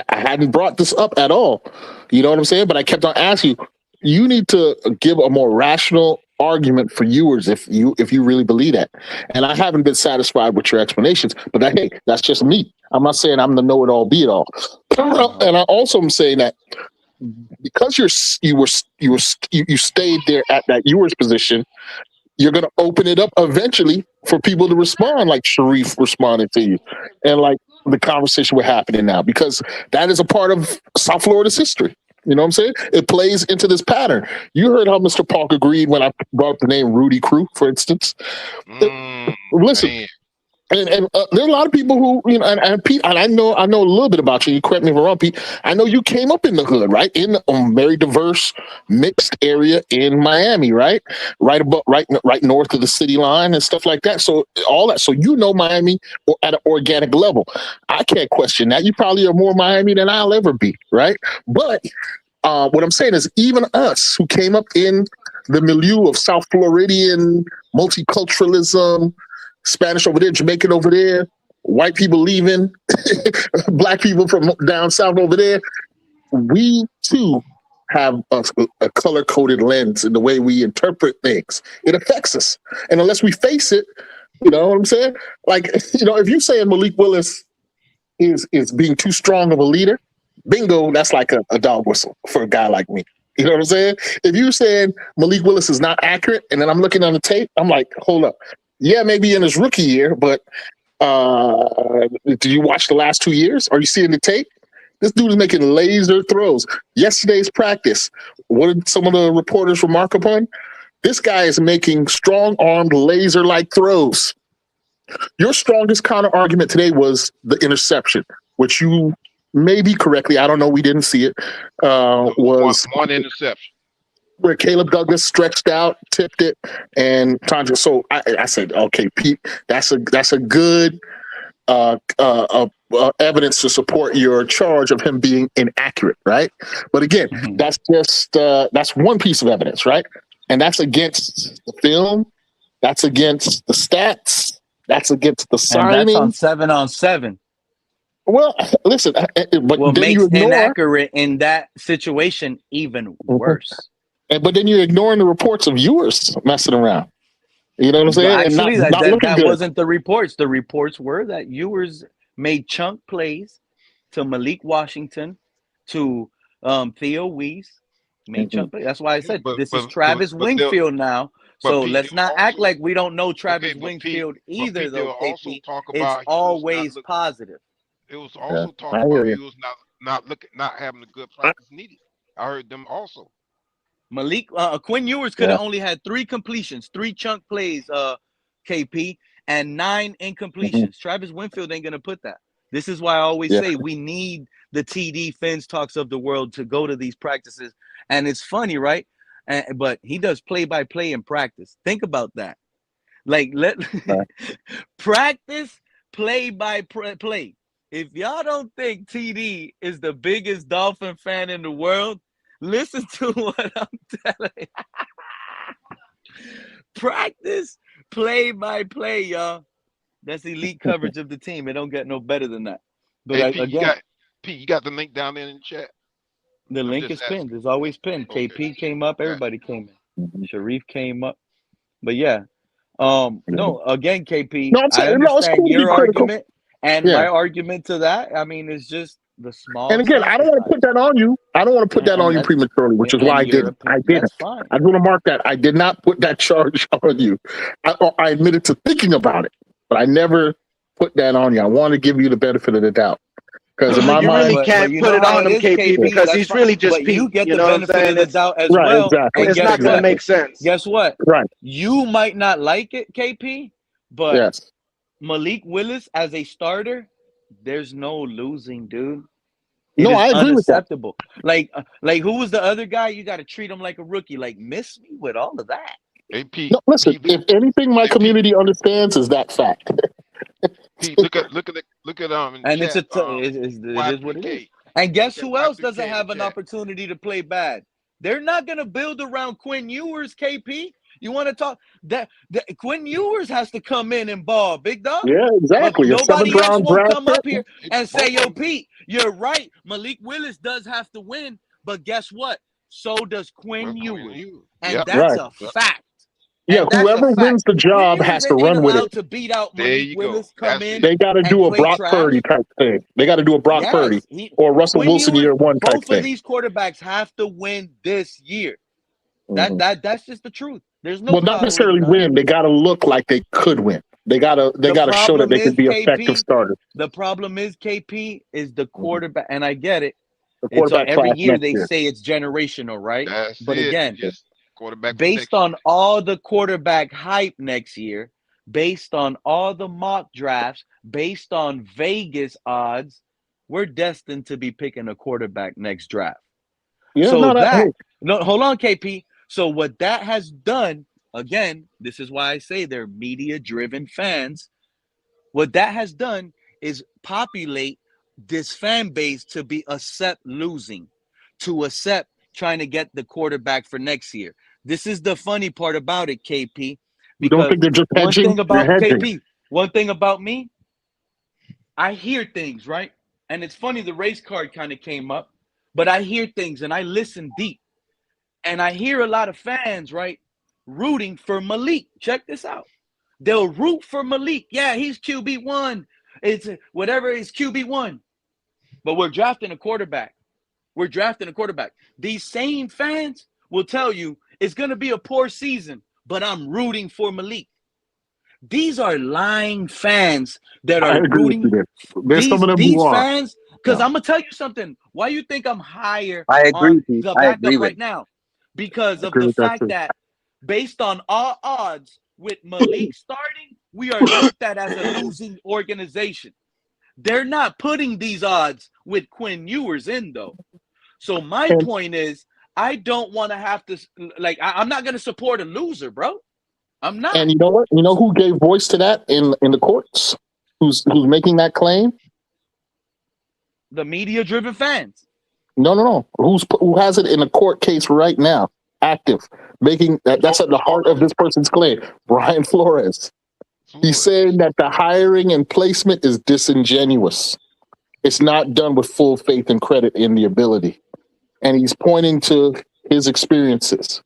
hadn't brought this up at all. You know what I'm saying? But I kept on asking you. You need to give a more rational argument for Ewers if you really believe that. And I haven't been satisfied with your explanations. But hey, that's just me. I'm not saying I'm the know-it-all, be-it-all. And I also am saying that because you stayed there at that Ewers position, you're going to open it up eventually for people to respond, like Sharif responded to you, and like the conversation we're happening now, because that is a part of South Florida's history. You know what I'm saying? It plays into this pattern. You heard how Mr. Park agreed when I brought up the name Rudy Crew, for instance. Listen. Man. And there are a lot of people who, you know, and Pete, and I know a little bit about you. You correct me if I'm wrong, Pete. I know you came up in the hood, right? In a very diverse, mixed area in Miami, right? Right north of the city line and stuff like that. So all that. So you know Miami at an organic level. I can't question that. You probably are more Miami than I'll ever be, right? But what I'm saying is, even us who came up in the milieu of South Floridian multiculturalism, Spanish over there, Jamaican over there, white people leaving, black people from down south over there, we too have a color-coded lens in the way we interpret things. It affects us. And unless we face it, you know what I'm saying? Like, you know, if you're saying Malik Willis is being too strong of a leader, bingo, that's like a dog whistle for a guy like me. You know what I'm saying? If you're saying Malik Willis is not accurate, and then I'm looking on the tape, I'm like, hold up. Yeah, maybe in his rookie year, but do you watch the last 2 years? Are you seeing the tape? This dude is making laser throws. Yesterday's practice, what did some of the reporters remark upon? This guy is making strong-armed, laser-like throws. Your strongest counter argument today was the interception, which you maybe correctly, I don't know, we didn't see it, was one interception where Caleb Douglas stretched out, tipped it, and Tandra. So I said, okay, Pete, that's a good evidence to support your charge of him being inaccurate, right? But again, that's just that's one piece of evidence, right? And that's against the film, that's against the stats, that's against the signing. And that's on 7-on-7. Well, listen, but what then makes you ignore inaccurate in that situation even worse. But then you're ignoring the reports of Ewers messing around. You know what I'm saying? Actually, and not looking that good. wasn't the reports. The reports were that Ewers made chunk plays to Malik Washington, to Theo Weiss. Made chunk plays. That's why I said this is Travis Wingfield now. So Pete, let's not also, act like we don't know Travis Wingfield either, though, KP. It's always positive. It was also talked about he was not having the good practice needed. I heard them also. Malik Quinn Ewers could have only had 3 completions, 3 chunk plays, KP, and 9 incompletions. Travis Winfield ain't gonna put that. This is why I always say we need the TD Finns Talks of the world to go to these practices. And it's funny, right? But he does play-by-play in practice. Think about that. Like practice play-by-play. If y'all don't think TD is the biggest Dolphin fan in the world, listen to what I'm telling you. Practice play-by-play, y'all. That's elite coverage of the team. It don't get no better than that. But hey, again, Pete, you got the link down there in the chat? The link is pinned. It's always pinned. Okay. KP came up. Everybody came in. Sharif came up. But yeah. No, again, KP, I understand your argument. And my argument to that, I mean, is just the small. And again, I don't want to put that on you. I don't want to put that on you prematurely, which is why I didn't. I didn't. I want to mark that. I did not put that charge on you. I admitted to thinking about it, but I never put that on you. I want to give you the benefit of the doubt. Because in my mind, really can't put it on him, KP, because he's really just Pete. You get the benefit of the doubt as well. Exactly. It's not going to make sense. Guess what? Right. You might not like it, KP, but Malik Willis as a starter, there's no losing, dude. No, I agree with that. Like who was the other guy? You got to treat him like a rookie. Like, miss me with all of that. Hey, Pete. No, listen. If anything, my community understands is that fact. Pete, look at and it's it is what it is. And guess who else doesn't have an opportunity to play bad? They're not going to build around Quinn Ewers, KP. You want to talk that Quinn Ewers has to come in and ball, big dog. Yeah, exactly. Nobody else won't come up here and say, "Yo, Pete, you're right. Malik Willis does have to win, but guess what? So does Quinn Ewers, and that's a fact." Yeah, whoever wins the job has to run with it. To beat out Malik Willis, come in. They got to do a Brock Purdy type thing. They got to do a Brock Purdy or Russell Wilson year 1 type thing. Both of these quarterbacks have to win this year. That's just the truth. There's no. Well, not necessarily win. They got to look like they could win. They got to show that they could be effective starters. The problem is, KP, is the quarterback, and I get it. So every year they say it's generational, right? But again, based on all the quarterback hype next year, based on all the mock drafts, based on Vegas odds, we're destined to be picking a quarterback next draft. Yeah, hold on, KP. So what that has done, again, this is why I say they're media-driven fans. What that has done is populate this fan base to accept losing, to accept trying to get the quarterback for next year. This is the funny part about it, KP. You don't think they're just hedging? One thing about me, I hear things, right? And it's funny, the race card kind of came up, but I hear things and I listen deep. And I hear a lot of fans, right, rooting for Malik. Check this out. They'll root for Malik. Yeah, he's QB1. It's whatever is QB1. But we're drafting a quarterback. These same fans will tell you it's going to be a poor season, but I'm rooting for Malik. These are lying fans that I are agree with you rooting. there. There's some of them These who are. fans, because I'm going to tell you something. Why you think I'm higher I agree, on Pete. the I backup agree with right now? Because I of agree the with that fact too. that based on all odds with Malik starting, we are looked at as a losing organization. They're not putting these odds with Quinn Ewers in, though. So my And point is, I don't want to have to, I'm not going to support a loser, bro. I'm not. and you know what? You know who gave voice to that in the courts? Who's making that claim? The media-driven fans. No. Who has it in a court case right now, active, making that's at the heart of this person's claim. Brian Flores. He's saying that the hiring and placement is disingenuous. It's not done with full faith and credit in the ability, and he's pointing to his experiences.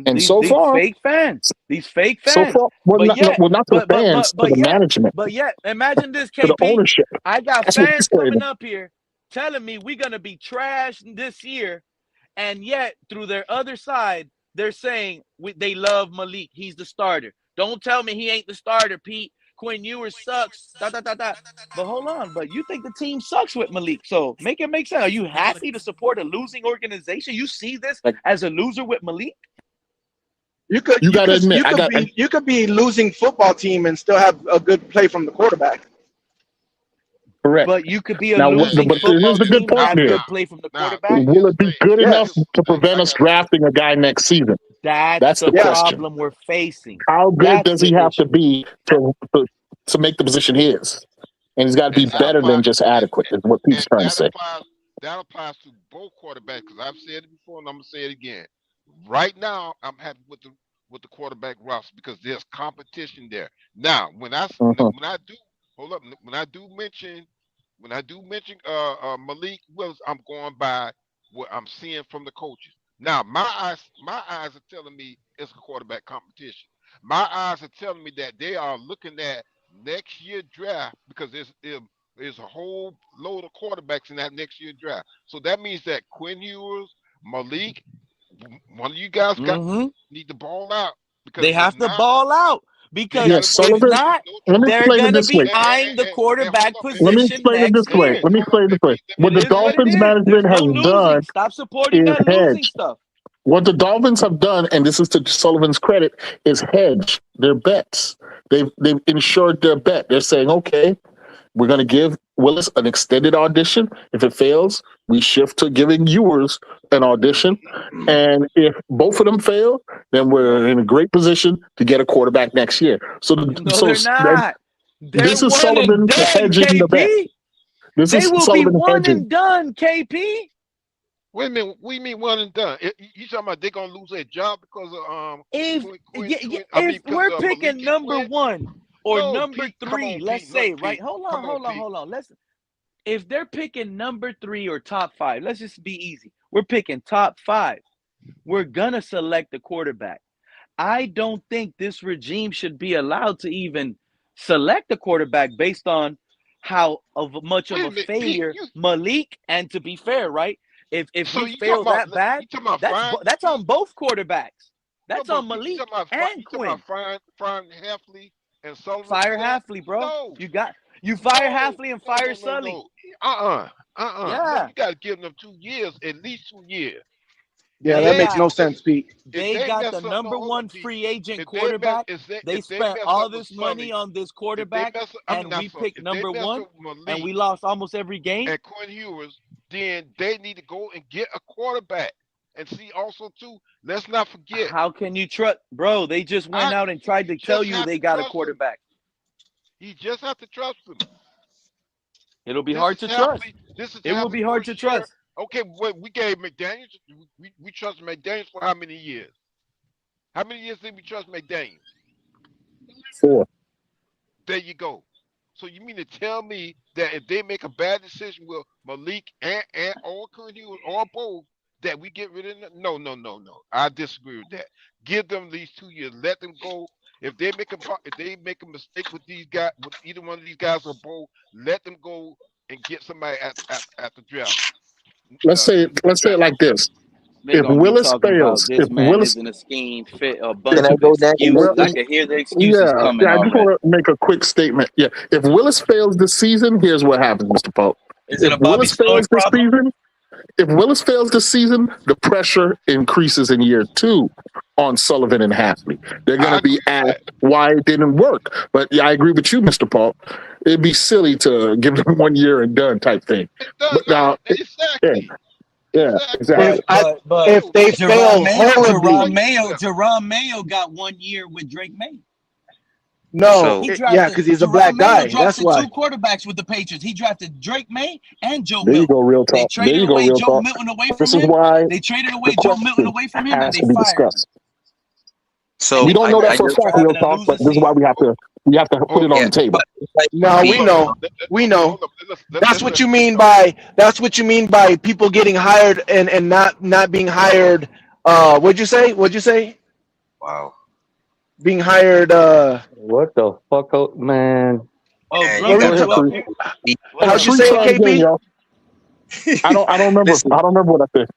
And These so far, fake fans. well, But yet, not to the fans, to the management, but yet, imagine this, to the KP. ownership. I got That's what he's fans saying. coming up here telling me we're gonna be trash this year, and yet through their other side, they're saying they love Malik. He's the starter. Don't tell me he ain't the starter, Pete. Quinn Ewers sucks. But hold on. But you think the team sucks with Malik? So make it make sense. Are you happy to support a losing organization? You see this as a loser with Malik? You could be losing football team and still have a good play from the quarterback. Correct. But you could be a Now, losing but football here's the good team and point have here. good play from the quarterback. Will it be good enough to prevent us drafting a guy next season? That's the the question. problem we're facing. How good That's does he the have to issue. be to make the position his? And he's got to be better than just adequate, is what Pete's trying to say. That applies to both quarterbacks, because I've said it before and I'm gonna say it again. Right now, I'm happy with the quarterback roster because there's competition there. Now, when I do mention Malik Willis, I'm going by what I'm seeing from the coaches. Now, my eyes are telling me it's a quarterback competition. My eyes are telling me that they are looking at next year draft because there's a whole load of quarterbacks in that next year draft. So that means that Quinn Ewers, Malik, one of you guys need to ball out. Because they have to ball out. Because Sullivan, if not, let me they're explain going it to this be way. eyeing the quarterback Let me position explain it this next way. year. What the It is what it Dolphins is. management There's no has losing. done Stop supporting is that losing hedge. stuff. What the Dolphins have done, and this is to Sullivan's credit, is hedge their bets. They've insured their bet. They're saying, okay, we're going to give Willis an extended audition. If it fails, we shift to giving Ewers an audition. And if both of them fail, then we're in a great position to get a quarterback next year. They're not. This They're is one and Sullivan done, hedging the bet. KP. They will be one and done, KP. Wait a minute. We mean one and done. You talking about they're gonna lose their job because of if we're picking number one or number three, let's say, right? Hold on. If they're picking number 3 or top 5, let's just be easy. We're picking top 5. We're gonna select the quarterback. I don't think this regime should be allowed to even select a quarterback based on how much of a failure Malik. And to be fair, right? If we fail that bad, that's on both quarterbacks. That's on Malik and Quinn. Fire Hafley and Sullivan. Fire Hafley, bro. No. You fire Hafley and fire Sully. Yeah. No, you gotta give them 2 years, at least 2 years. Yeah, that makes no sense, Pete. They got the number one free agent quarterback. They spent all this money on this quarterback, and we picked number 1, and we lost almost every game. And Quinn Ewers, then they need to go and get a quarterback. And see, also too, let's not forget. How can you trust, bro? They just went out and tried to tell you they got a quarterback. You just have to trust them. It'll be hard to trust. It will be hard to trust. Okay, we gave McDaniels. We trusted McDaniels for how many years? How many years did we trust McDaniels? 4. There you go. So you mean to tell me that if they make a bad decision with Malik and or Quinn Ewers or both, that we get rid of them? No. I disagree with that. Give them these 2 years. Let them go If they make a mistake with these guys, with either one of these guys or both, let them go and get somebody at the draft. Let's say it Draft. like this: They're if gonna be Willis talking about fails, this man isn't a scheme fit, a Can bunch I of go next? excuses. I Well, can hear the excuses yeah, coming I just already. want to make a quick statement. Yeah, if Willis fails this season, here's what happens, Mr. Pope. Is it If a Bobby Willis fails Slowick this problem? season, the pressure increases in year 2 on Sullivan and Hafley. They're going I to be agree with asked that. why it didn't work. But yeah, I agree with you, Mr. Paul. It'd be silly to give them 1 year and done type thing. It does, But now, yeah, exactly. yeah, Exactly. exactly. If they fail horribly, Jerome Mayo got 1 year with Drake May. no, He yeah, drafted because he's a Jerome black Mayo guy. That's drafted why. 2 quarterbacks with the Patriots. He drafted Drake May and Joe There you Milton. go, real They talk. There traded you go, away real Joe talk. Milton away This from is him. why They traded the away Joe Milton question away from him, and has they to be fired him. discussed. So We don't know that I for a just fact, real talk, but this is why we have to put it on yeah, the table. but No, we know. We know. That's what you mean by people getting hired and not being hired. What'd you say? wow. Being hired. What the fuck, man? Oh, And What you were got you to ta- Oh, How'd you Tree, say it, try again, KP? y'all. I don't remember. listen. I don't remember what I said.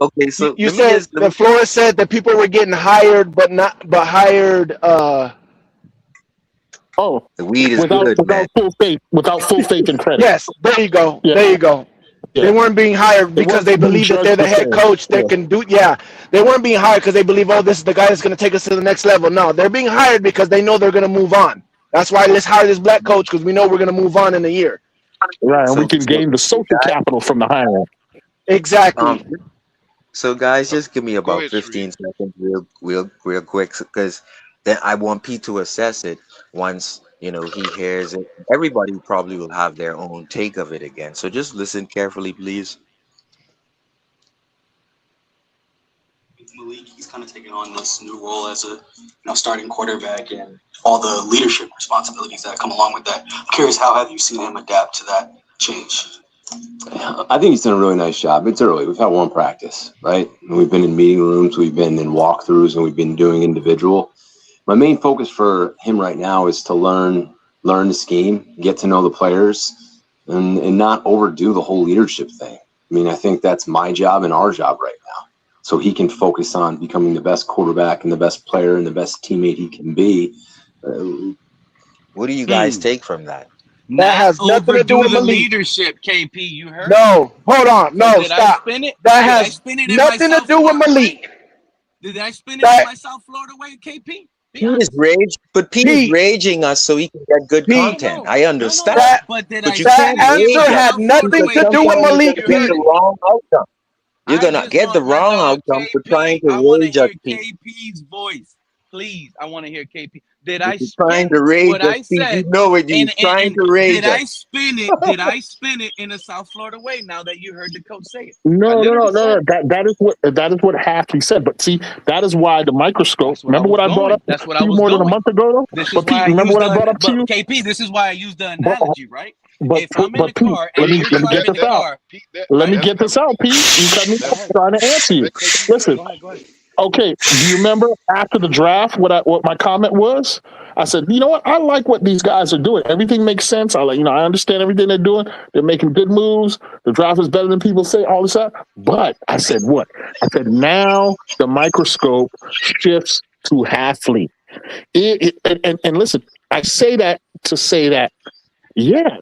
Okay. So You let me said just let that me. Flores said that people were getting hired, but hired. Oh, The weed is good, man. without full faith and credit. Yes, there you go. Yeah, There you go. They yeah. weren't being hired They because weren't they being believe that judged they're the the head same. coach Yeah, that can do. Yeah, they weren't being hired because they believe, oh, this is the guy that's going to take us to the next level. No, they're being hired because they know they're going to move on. That's why let's hire this black coach because we know we're going to move on in a year. right. And we So can gain the social capital from the hiring. Exactly. so guys, just give me Go about ahead, 15 Sharif. seconds, real quick, because then I want Pete to assess it once he hears it. Everybody probably will have their own take of it again. So just listen carefully, please. Malik, he's kind of taking on this new role as a starting quarterback and all the leadership responsibilities that come along with that. I'm curious, how have you seen him adapt to that change? I think he's done a really nice job. It's early. We've had one practice, right? And we've been in meeting rooms, we've been in walkthroughs, and we've been doing individual. My main focus for him right now is to learn the scheme, get to know the players, and not overdo the whole leadership thing. I mean, I think that's my job and our job right now. So he can focus on becoming the best quarterback and the best player and the best teammate he can be. What do you guys take from that? That has nothing to do with the Malik. leadership, KP. You heard? No, hold on. So No, did I stop. spin it? That Did I has spin it in nothing my to South do with Florida way? Malik. Did I spin it in That my South Florida way, KP? Be Pete is honest. Pete is raging us so he can get good content. I understand, That But did but I you that can't spin it in rage answer my us had South Florida nothing because way, to do with sometimes KP? you're Malik. gonna You get heard the it. wrong outcome. You're I gonna just get the want wrong no outcome for trying KP. to I want to rage us, hear Pete. KP's voice, please. I want to hear KP. Did If I you're trying spin to rage what us, I Pete, you said? know it. You're trying And to rage did us. I spin it? Did I spin it in a South Florida way? Now that you heard the coach say it, I No. literally said it. That is what Hafley said. But see, that is why the microscope. That's what I Remember was what I brought going. up That's what to I you was more than a going. month ago, though. This is But why Pete, I remember used what I brought up to you? KP. This is why I used the But analogy, right? but If I'm in the Pete, car let and me you're get driving this the out. car, Let me get this out, Pete. You cut me go off ahead. trying to answer you. Let KP Listen. go ahead. Go ahead. Okay, do you remember after the draft what my comment was? I said, you know what? I like what these guys are doing. Everything makes sense. I understand everything they're doing. They're making good moves. The draft is better than people say, all this stuff. But I said what? I said now the microscope shifts to Hafley. And listen, I say that to say that, yeah,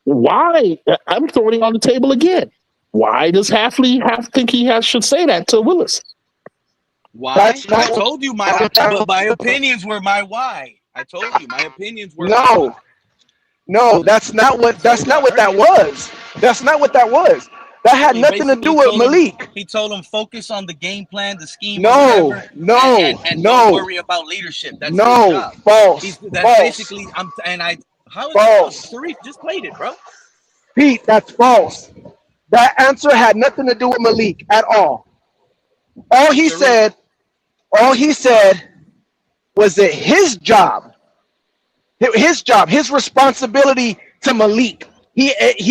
why? I'm throwing it on the table again. Why does Hafley think should say that to Willis? Why? That's I not. told you but my opinions were my why. I told you my opinions were my No, why. no, that's not what that was. That's not what that was. That had So he nothing to basically do with told him. Malik. He told him focus on the game plan, the scheme, or No, whatever, no, and don't no, worry about leadership. That's his no. job. False. That's False. basically. How is that false? False. Sharif just played it, bro. Pete, that's false. That answer had nothing to do with Malik at all. All he said was that his job, his responsibility to Malik. He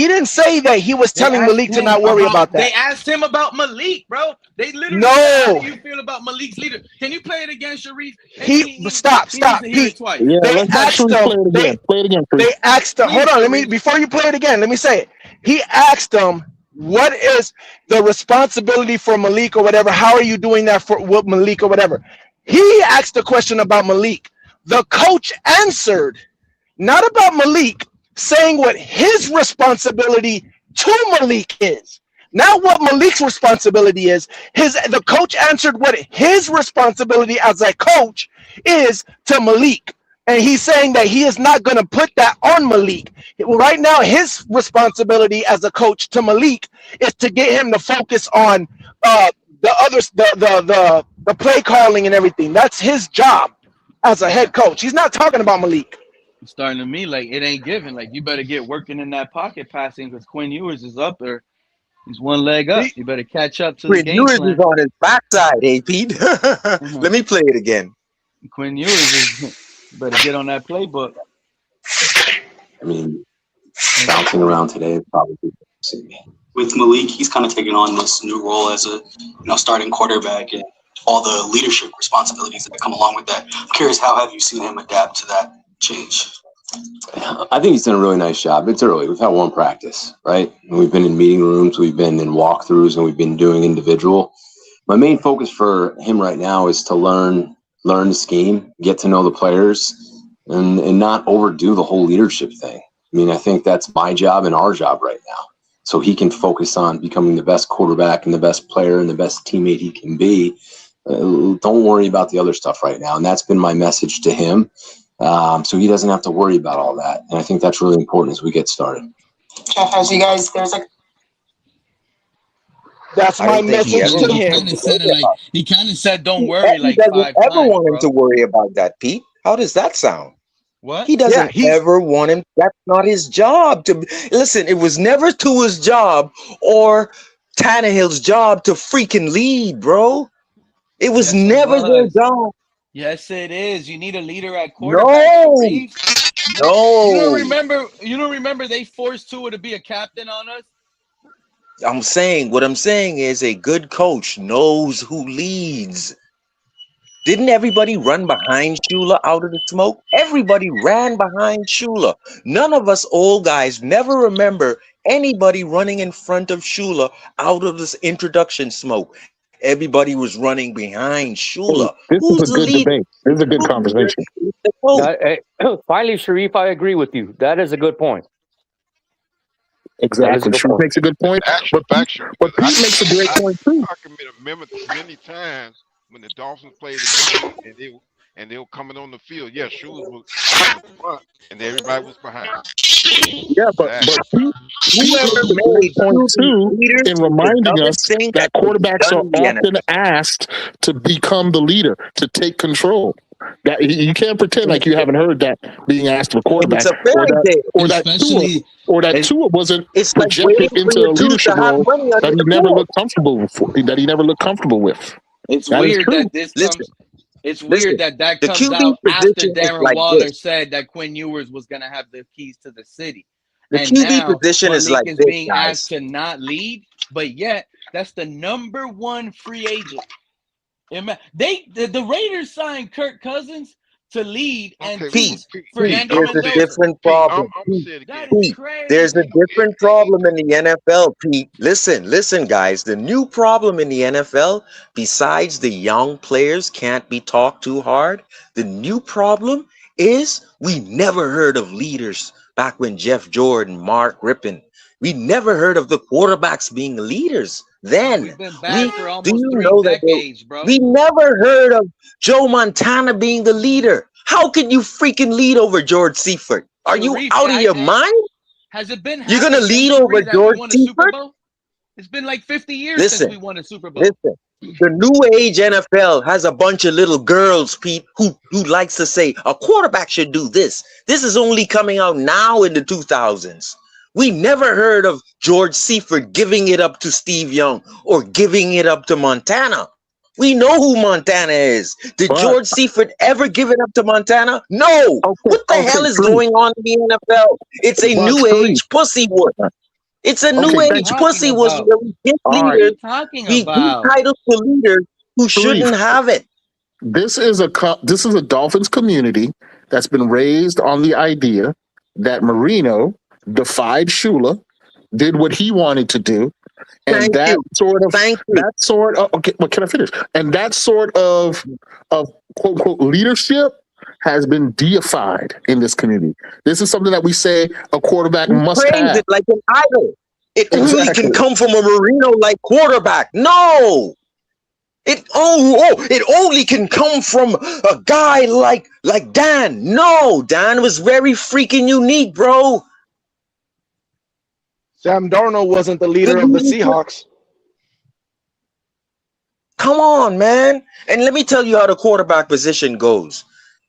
didn't say that he was They telling asked Malik to him not worry about They that. asked him about Malik, bro. They literally said, "How No. do you feel about Malik's leader?" Can you play it again, Sharif? Stop, He needs to hear it Pete. twice. Yeah, They let's asked actually him. play it again. Play it again, They please. asked him. Hold Please, on. Sharif. Before you play it again, let me say it. He asked him, "What is the responsibility for Malik or whatever? How are you doing that for with Malik or whatever?" He asked a question about Malik. The coach answered, not about Malik, saying what his responsibility to Malik is. Not what Malik's responsibility is. The coach answered what his responsibility as a coach is to Malik. And he's saying that he is not going to put that on Malik. Right now, his responsibility as a coach to Malik is to get him to focus on the others, the play calling and everything. That's his job as a head coach. He's not talking about Malik. It's starting to me like it ain't given. Like you better get working in that pocket passing because Quinn Ewers is up there. He's one leg up. You better catch up to the Quinn game Ewers plan. is on his backside, Pete? Let me play it again. Quinn Ewers is better get on that playbook. I mean, bouncing around today is probably with Malik, he's kind of taking on this new role as a starting quarterback and all the leadership responsibilities that come along with that. I'm curious, how have you seen him adapt to that change? I think he's done a really nice job. It's early. We've had one practice, right? And we've been in meeting rooms, we've been in walkthroughs, and we've been doing individual. My main focus for him right now is to learn the scheme, get to know the players, and not overdo the whole leadership thing. I mean, I think that's my job and our job right now. So he can focus on becoming the best quarterback and the best player and the best teammate he can be. Don't worry about the other stuff right now. And that's been my message to him. So he doesn't have to worry about all that. And I think that's really important as we get started. Jeff, as you guys, that's my message to him. He kind of said, "Don't worry." He Like doesn't 5 ever times, want him bro. to worry about that, Pete. How does that sound? What? He doesn't ever want him. That's not his job. Listen, it was never Tua's job or Tannehill's job to freaking lead, bro. It was never their job. Yes, it is. You need a leader at quarterback. Sharif. No. You don't remember they forced Tua to be a captain on us? What I'm saying is a good coach knows who leads. Didn't everybody run behind Shula out of the smoke? Everybody ran behind Shula. None of us old guys never remember anybody running in front of Shula out of this introduction smoke. Everybody was running behind Shula. This is a good debate. This is a good conversation. Finally, Sharif, I agree with you. That is a good point. Exactly. Sharif makes a good point. But Pete makes a great point too. I can remember many times when the Dolphins played the game and they were coming on the field. Yeah, Shoes was in front and everybody was behind. Yeah, but Pete makes a great point too in reminding us that quarterbacks are often asked to become the leader, to take control. That you can't pretend like you haven't heard that being asked of a quarterback, or that Tua wasn't projected into a leadership role that he never looked comfortable with. It's That is weird true. that this comes. It's weird that the comes QB out after position is Darren like Waller this. said that Quinn Ewers was going to have the keys to the city. The And QB now position is Malik like is this, being guys. asked to not lead, but yet that's the #1 free agent. The Raiders signed Kirk Cousins to lead and Pete, Fernando there's a Mendoza. different problem. Pete, there's a different problem in the NFL, Pete. Listen, guys. The new problem in the NFL, besides the young players can't be talked too hard, the new problem is we never heard of leaders back when Jeff Jordan, Mark Rippon. We never heard of the quarterbacks being leaders. Then We've been bad for almost do you 3 know that decades, bro. we never heard of Joe Montana being the leader? How can you freaking lead over George Seifert? Are you Sharif, out of your mind? Has it been? You're gonna half a lead century over that George we won a Super Seifert? Bowl? It's been like 50 years since we won a Super Bowl. Listen. The new age NFL has a bunch of little girls, Pete, who likes to say a quarterback should do this. This is only coming out now in the 2000s. We never heard of George Seifert giving it up to Steve Young or giving it up to Montana. We know who Montana is. Did But George Seifert ever give it up to Montana? No. What the hell is Sharif. going on in the NFL? It's a But new Sharif, age pussy war. It's a new okay, age thank you. pussy was about? where we give All right, What are you leaders, talking we give about? titles to leaders who Sharif. shouldn't have it. This is a Dolphins community that's been raised on the idea that Marino defied Shula, did what he wanted to do, and Thank that you. sort of Thank you. okay, well, can I finish? And that sort of quote unquote leadership has been deified in this community. This is something that we say a quarterback We must praise have. it like an idol. It only Exactly. can come from a Marino-like quarterback. No. It only can come from a guy like Dan. No, Dan was very freaking unique, bro. Sam Darnold wasn't the leader Good of the leadership. Seahawks. Come on, man. And let me tell you how the quarterback position goes.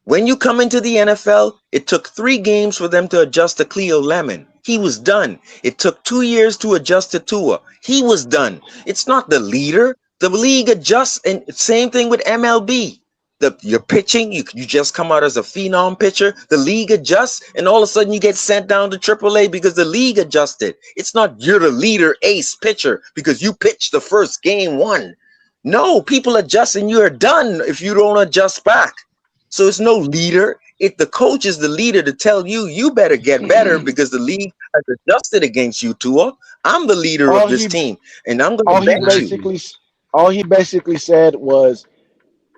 When you come into the NFL, it took 3 games for them to adjust to Cleo Lemon. He was done. It took 2 years to adjust to Tua. He was done. It's not the leader. The league adjusts, and same thing with MLB. You're pitching, you just come out as a phenom pitcher. The league adjusts, and all of a sudden you get sent down to AAA because the league adjusted. It's not you're the leader ace pitcher because you pitched the first game 1. No, people adjust and you're done if you don't adjust back. So it's no leader. If the coach is the leader to tell you better get better because the league has adjusted against you, Tua. I'm the leader of this team, and I'm going to bench you. All he basically said was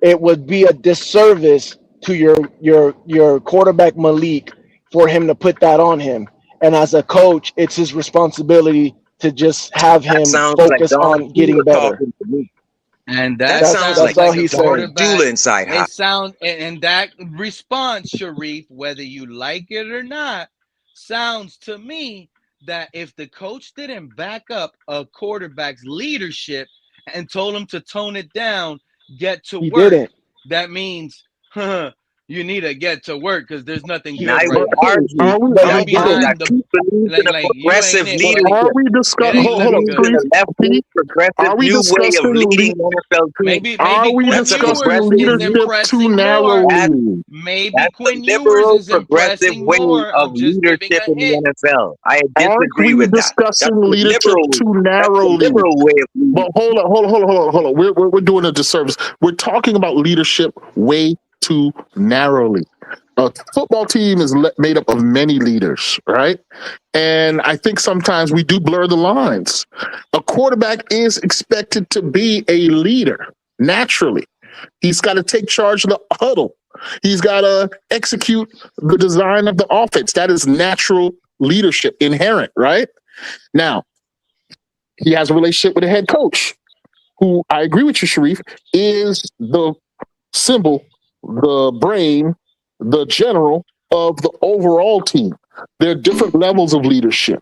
it would be a disservice to your quarterback Malik for him to put that on him. And as a coach, it's his responsibility to just have him focus on getting better. And That sounds that's like all he said. Dula inside hot. It sound and that response, Sharif, whether you like it or not, sounds to me that if the coach didn't back up a quarterback's leadership and told him to tone it down, get to He work, didn't. that means you need to get to work because there's nothing good I right would now. argue You're behind the you progressive ain't it, leadership. but Are we discussing? it ain't Hold on, looking good. Sharif. The left progressive Are we new way of discussing leading NFL teams. Maybe Are we Quinn That's a Ewers discussing is leadership too impressing more. narrowly? Maybe That's Quinn the Ewers liberal is progressive impressing way more of of just giving leadership a in hit. the NFL. I Aren't disagree we with that. That's discussing the leadership liberal. too That's the narrowly? liberal way of leading. But hold on. We're doing a disservice. We're talking about leadership way too narrowly. A football team is made up of many leaders, right? And I think sometimes we do blur the lines. A quarterback is expected to be a leader naturally. He's got to take charge of the huddle. He's got to execute the design of the offense. That is natural leadership, inherent, right? Now, he has a relationship with a head coach who, I agree with you, Sharif, is the symbol, the brain, the general of the overall team. There are different levels of leadership.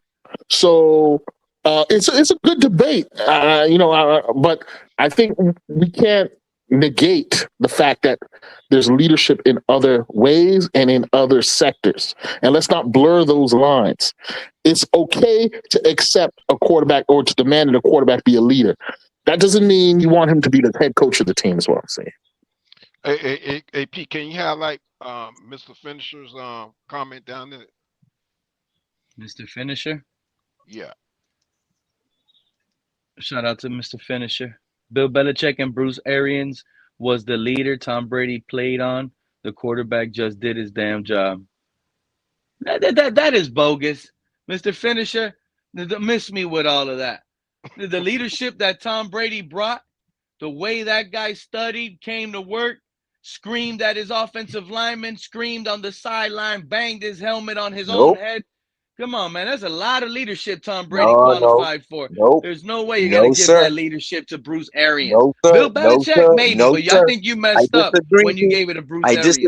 So it's a good debate, but I think we can't negate the fact that there's leadership in other ways and in other sectors. And let's not blur those lines. It's okay to accept a quarterback or to demand that a quarterback be a leader. That doesn't mean you want him to be the head coach of the team, is what I'm saying. Hey, Pete, can you highlight Mr. Finisher's comment down there? Mr. Finisher. Yeah. Shout out to Mr. Finisher. Bill Belichick and Bruce Arians was the leader Tom Brady played on. The quarterback just did his damn job. That is bogus. Mr. Finisher, miss me with all of that. The leadership that Tom Brady brought, the way that guy studied, came to work, screamed at his offensive lineman, screamed on the sideline, banged his helmet on his own head. Come on, man. That's a lot of leadership Tom Brady qualified for. There's no way you're going to give that leadership to Bruce Arians. Bill Belichick, maybe, but I think you messed up when you gave it to Bruce Arians.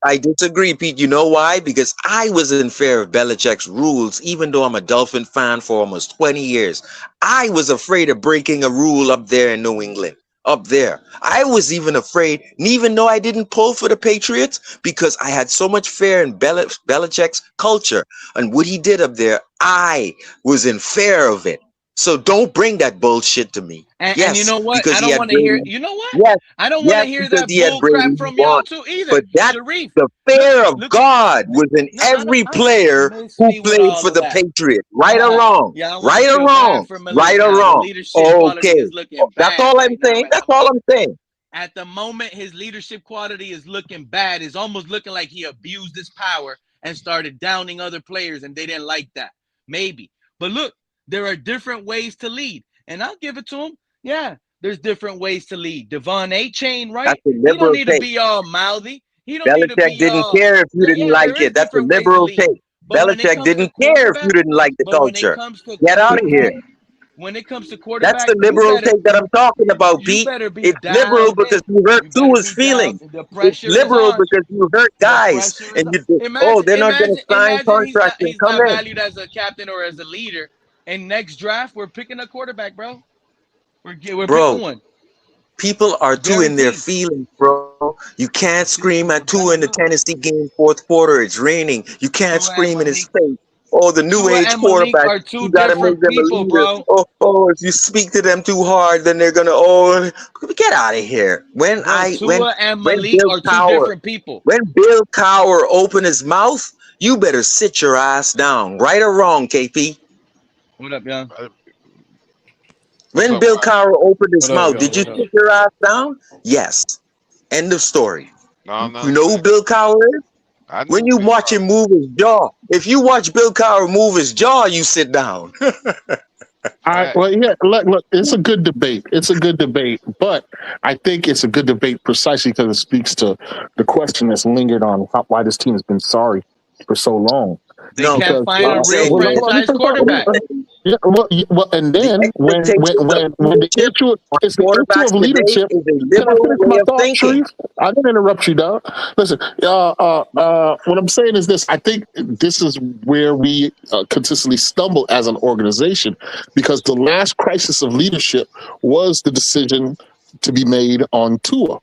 I disagree, Pete. You know why? Because I was in fear of Belichick's rules, even though I'm a Dolphin fan for almost 20 years. I was afraid of breaking a rule up there in New England. Up there, I was even afraid, and even though I didn't pull for the Patriots, because I had so much fear in Belichick's culture and what he did up there, I was in fear of it. So don't bring that bullshit to me. And you Yes, know what? because I he don't had want to hear. Brady. You know what? Yes, I don't want to yes, hear because that he had bull crap Brady, he from y'all won. too either. But that Sharif, the look, fear of look. God was in No, every player don't miss who me with played all for of the that. Patriots. Right or wrong? Yeah, I want to Right or feel bad wrong? for Malik Right or now. The wrong? leadership quality Okay. is looking That's bad all I'm right now. saying. That's all I'm saying. At the moment, his leadership quality is looking bad. It's almost looking like he abused his power and started downing other players, and they didn't like that. Maybe. But look, there are different ways to lead. And I'll give it to him. Yeah, there's different ways to lead. Devon A-Chain, right? That's a He don't liberal need to take. be all mouthy. He don't need to Belichick be didn't all. care if you didn't Yeah, like there is it. That's a different ways to liberal lead. take. But when it Belichick comes to didn't care if you quarterback, didn't like the but when it culture. comes to Get out of here. when it comes to That's quarterback, the liberal take that I'm talking about, you Pete. better be It's liberal dialed because in. you hurt You better Tua's be dialed. feelings. The It's pressure is liberal on. because you hurt The guys pressure is and on. you did, oh, they're not going to sign Imagine contracts and he's come not in. valued as a captain or as a leader. And next draft, we're picking a quarterback, bro. We're picking Bro, one, people are too in their guaranteed. feelings, bro. You can't scream at Tua That's in the true. Tennessee game, fourth quarter. It's raining. You can't Tua and scream in his Malik. face. Oh, the new Tua age and Malik quarterback. are two You got to make different them a people, leader. bro. Oh, if you speak to them too hard, then they're gonna. Oh, get out of here. Bro, Tua and When Malik Bill are two Cowher, different people. when Bill Cowher opened his mouth, you better sit your ass down. Right or wrong, KP? What up, young? What's When up, Bill Watts? Cowher opened his What up, mouth, yo? did you What up? sit your ass down? Yes. End of story. No, I'm not You know who saying. Bill Cowher is? I know When who you Bill watch him Cowher. move his jaw, if you watch Bill Cowher move his jaw, you sit down. Facts. Well, yeah, look, it's a good debate. It's a good debate, but I think it's a good debate precisely because it speaks to the question that's lingered on why this team has been sorry for so long. They No, can't Because find what a I'm real saying is, let me franchise say something. quarterback. And the then expectations of when the leadership issue on is the issue quarterbacks of today leadership. is a Can I liberal finish way my of thought, thinking. Sharif? I didn't interrupt you, dog. Listen, what I'm saying is this: I think this is where we consistently stumble as an organization, because the last crisis of leadership was the decision to be made on Tua,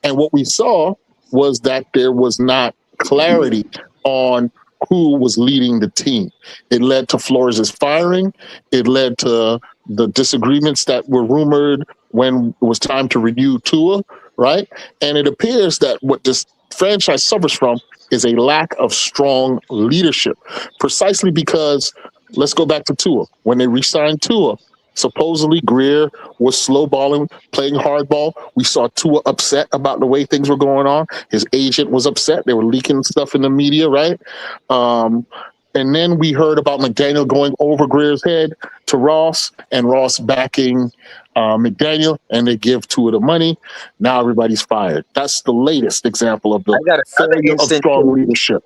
and what we saw was that there was not clarity on who was leading the team. It led to Flores' firing. It led to the disagreements that were rumored when it was time to renew Tua, right? And it appears that what this franchise suffers from is a lack of strong leadership, precisely because, let's go back to Tua. When they re-signed Tua, supposedly Greer was slow balling, playing hardball. We saw Tua upset about the way things were going on. His agent was upset. They were leaking stuff in the media, right? Um, and then we heard about McDaniel going over Greer's head to Ross, and Ross backing McDaniel, and they give Tua the money. Now everybody's fired. That's the latest example of I the got another failure of instance. strong leadership.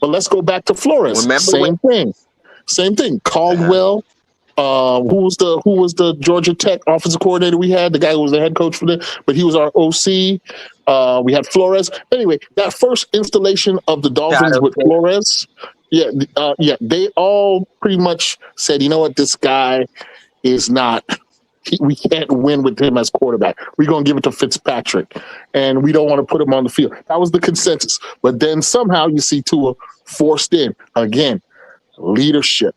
But let's go back to Flores. Remember when? Same thing. Same thing. Uh-huh. Caldwell. Who was the Georgia Tech offensive coordinator we had? The guy who was the head coach for but he was our OC. We had Flores. Anyway, that first installation of the Dolphins Shadow with Tate. Flores, they all pretty much said, you know what, this guy is not. We can't win with him as quarterback. We're going to give it to Fitzpatrick, and we don't want to put him on the field. That was the consensus. But then somehow you see Tua forced in again. Leadership.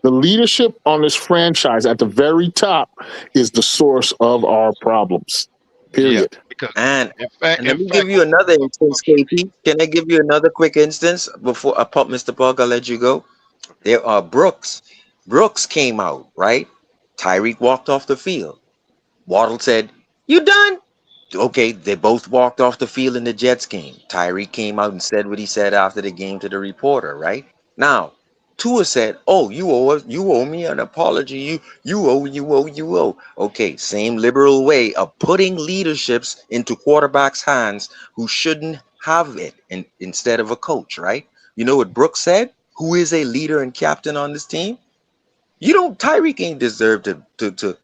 The leadership on this franchise at the very top is the source of our problems. Yeah, Period. because And in let me fact, give you another instance, KP. Can I give you another quick instance before I pop Mr. Pug? I'll let you go. There are Brooks. Brooks came out, right? Tyreek walked off the field. Waddle said, "You done?" Okay, they both walked off the field in the Jets game. Tyreek came out and said what he said after the game to the reporter, right? Now, Tua said, "Oh, you owe me an apology. You owe. Okay, same liberal way of putting leaderships into quarterbacks' hands who shouldn't have it instead of a coach, right? You know what Brooks said? Who is a leader and captain on this team? Tyreek ain't deserve to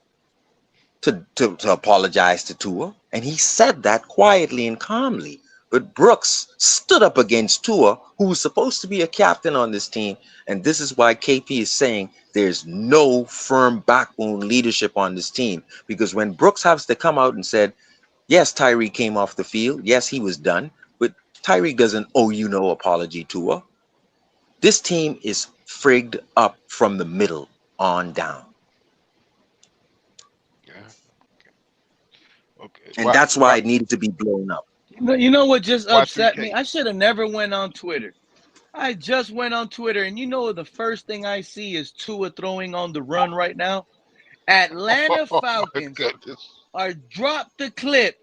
apologize to Tua, and he said that quietly and calmly. But Brooks stood up against Tua, who was supposed to be a captain on this team, and this is why KP is saying there's no firm backbone leadership on this team. Because when Brooks has to come out and said, yes, Tyreek came off the field, yes, he was done, but Tyreek doesn't owe you no apology, Tua. This team is frigged up from the middle on down. Okay. And that's why it needed to be blown up. You know what just upset me? Y3K. I should have never went on Twitter. I just went on Twitter, and you know the first thing I see is Tua throwing on the run right now. Atlanta Oh my Falcons goodness. are dropped the clip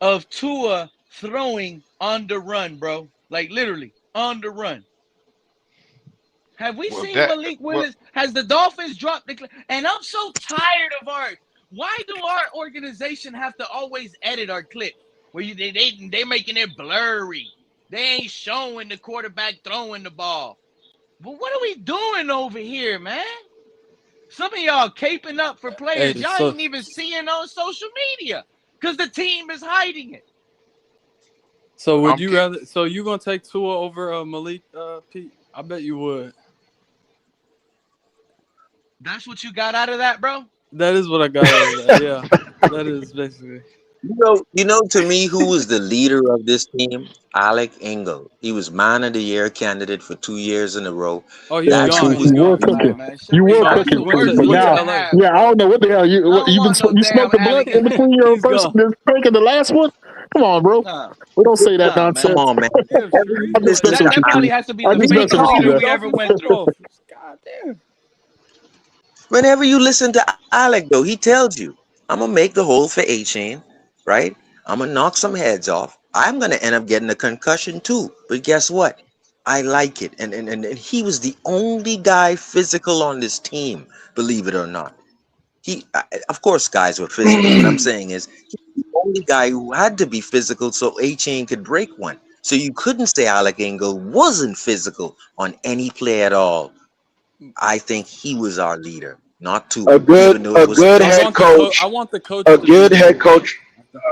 of Tua throwing on the run, bro. Like literally on the run. Have we Well, seen that Malik well, Willis? Has the Dolphins dropped the clip? And I'm so tired of why do our organization have to always edit our clip? Where they making it blurry. They ain't showing the quarterback throwing the ball. But what are we doing over here, man? Some of y'all caping up for players y'all ain't even seeing on social media because the team is hiding it. So would you rather? So you gonna take Tua over Malik, Pete? I bet you would. That's what you got out of that, bro? That is what I got out of that. Yeah, that is basically. You know, to me, who was the leader of this team? Alec Engel. He was Man of the Year candidate for 2 years in a row. Oh, he's That's gone. who was He's You were gone. cooking. Man, You were that's cooking, the worst but year now, to have, yeah, I bro. don't know what the hell I you don't want no you damn smoked a blunt Alec in Engel. between your He's first gone. drink and the last one. Come on, bro. Nah, We don't say that nah, man. Come nonsense. on, man. Damn, Every Sharif. I'm just listen messing to with you, That probably Pete. has to be I'm the just He messing biggest with called you, leader the man. we ever Dolphins went the through. Dolphins. God damn. Whenever you listen to Alec, though, he tells you, I'm going to make the hole for A-Chain, right? I'm going to knock some heads off. I'm going to end up getting a concussion too. But guess what? I like it. And he was the only guy physical on this team, believe it or not. Of course, guys were physical. What I'm saying is, he's the only guy who had to be physical so A-Chain could break one. So you couldn't say Alec Engel wasn't physical on any play at all. I think he was our leader, not A Tua, good even though a it was good I head want the physical. I coach. want the coach A to be good there. head coach.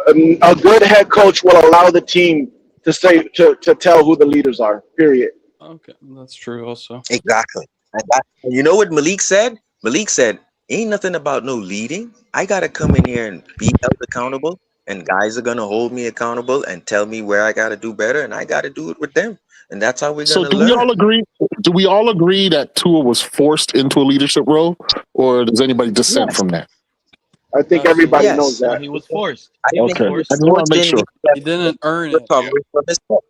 A good head coach will allow the team to say to tell who the leaders are. Period. Okay, that's true. Also, Exactly. And you know what Malik said? Malik said, ain't nothing about no leading. I got to come in here and be held accountable, and guys are going to hold me accountable and tell me where I got to do better, and I got to do it with them. And that's how we're going So to do we learn. all agree? Do we all agree that Tua was forced into a leadership role, or does anybody dissent Yes. from that? I think everybody absolutely. knows Yes. No, that. he was forced. I He was think Okay, he was I forced. just want forced to make in sure. He didn't earn it. Yeah. recovering from his foot.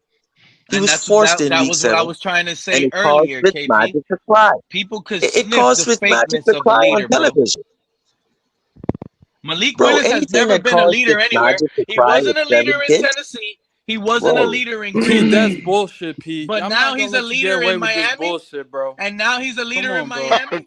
He And was forced in that week was what I 7, was trying to and say it caused earlier, KP. Fitzmagic to cry. People could It sniff caused the Fitzmagic fakeness to of a cry on leader, bro. television. Malik Bro, Willis has anything never that been a caused leader anywhere. Fitzmagic to He cry with wasn't a 7 leader in kids, Tennessee. He wasn't a bro. leader in Green Pete, that's Bay. bullshit, Pete. But I'm now not gonna he's a let you get leader away in with this Miami. bullshit, bro. And now he's a Come leader in on, bro. Miami.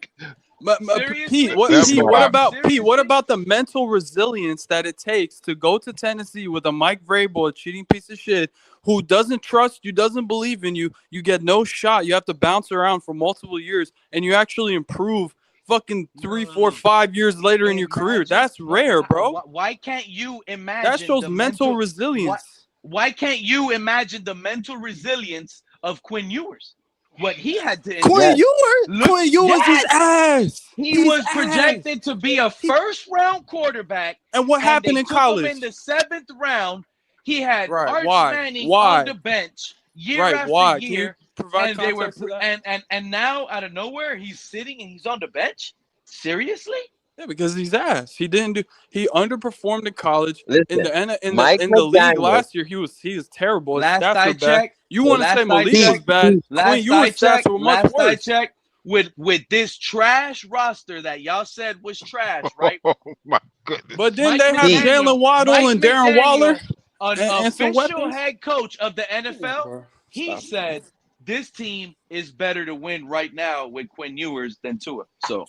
Pete, Seriously? what He's Pete? not. What That boy. about Pete? What Seriously? about the mental resilience that it takes to go to Tennessee with a Mike Vrabel, a cheating piece of shit, who doesn't trust you, doesn't believe in you? You get no shot. You have to bounce around for multiple years, and you actually improve. Fucking 3, 4, 5 years later in your career. That's rare, bro. Why can't you That imagine shows the mental mental resilience. why can't you imagine the mental resilience of Quinn Ewers? What he had to endure. Quinn Yes. Ewers, Look, Quinn Ewers is yes, ass. he He's was ass. projected to be a first round quarterback, And what and happened they in took him in college? the 7th round. He had Right. Arch Why? Manning on Why? the bench year Right. after Why? Can you year, provide and they were context to that? and now out of nowhere he's sitting and he's on the bench. Seriously? Yeah, because he's ass. He didn't do. He underperformed in college. In Listen, Mike the league McDaniel. last year, he was terrible. His Last stats I were bad. checked, You want to say last I Malik was checked, bad? Quinn last I Ewers' stats checked, were much last I worse. checked, with this trash roster that y'all said was trash, right? Oh my goodness. But then Mike they have Jalen Waddle Mike and Darren Waller McDaniel, an and some official weapons. head coach of the Come on, NFL, bro. he Stop. said this team is better to win right now with Quinn Ewers than Tua. So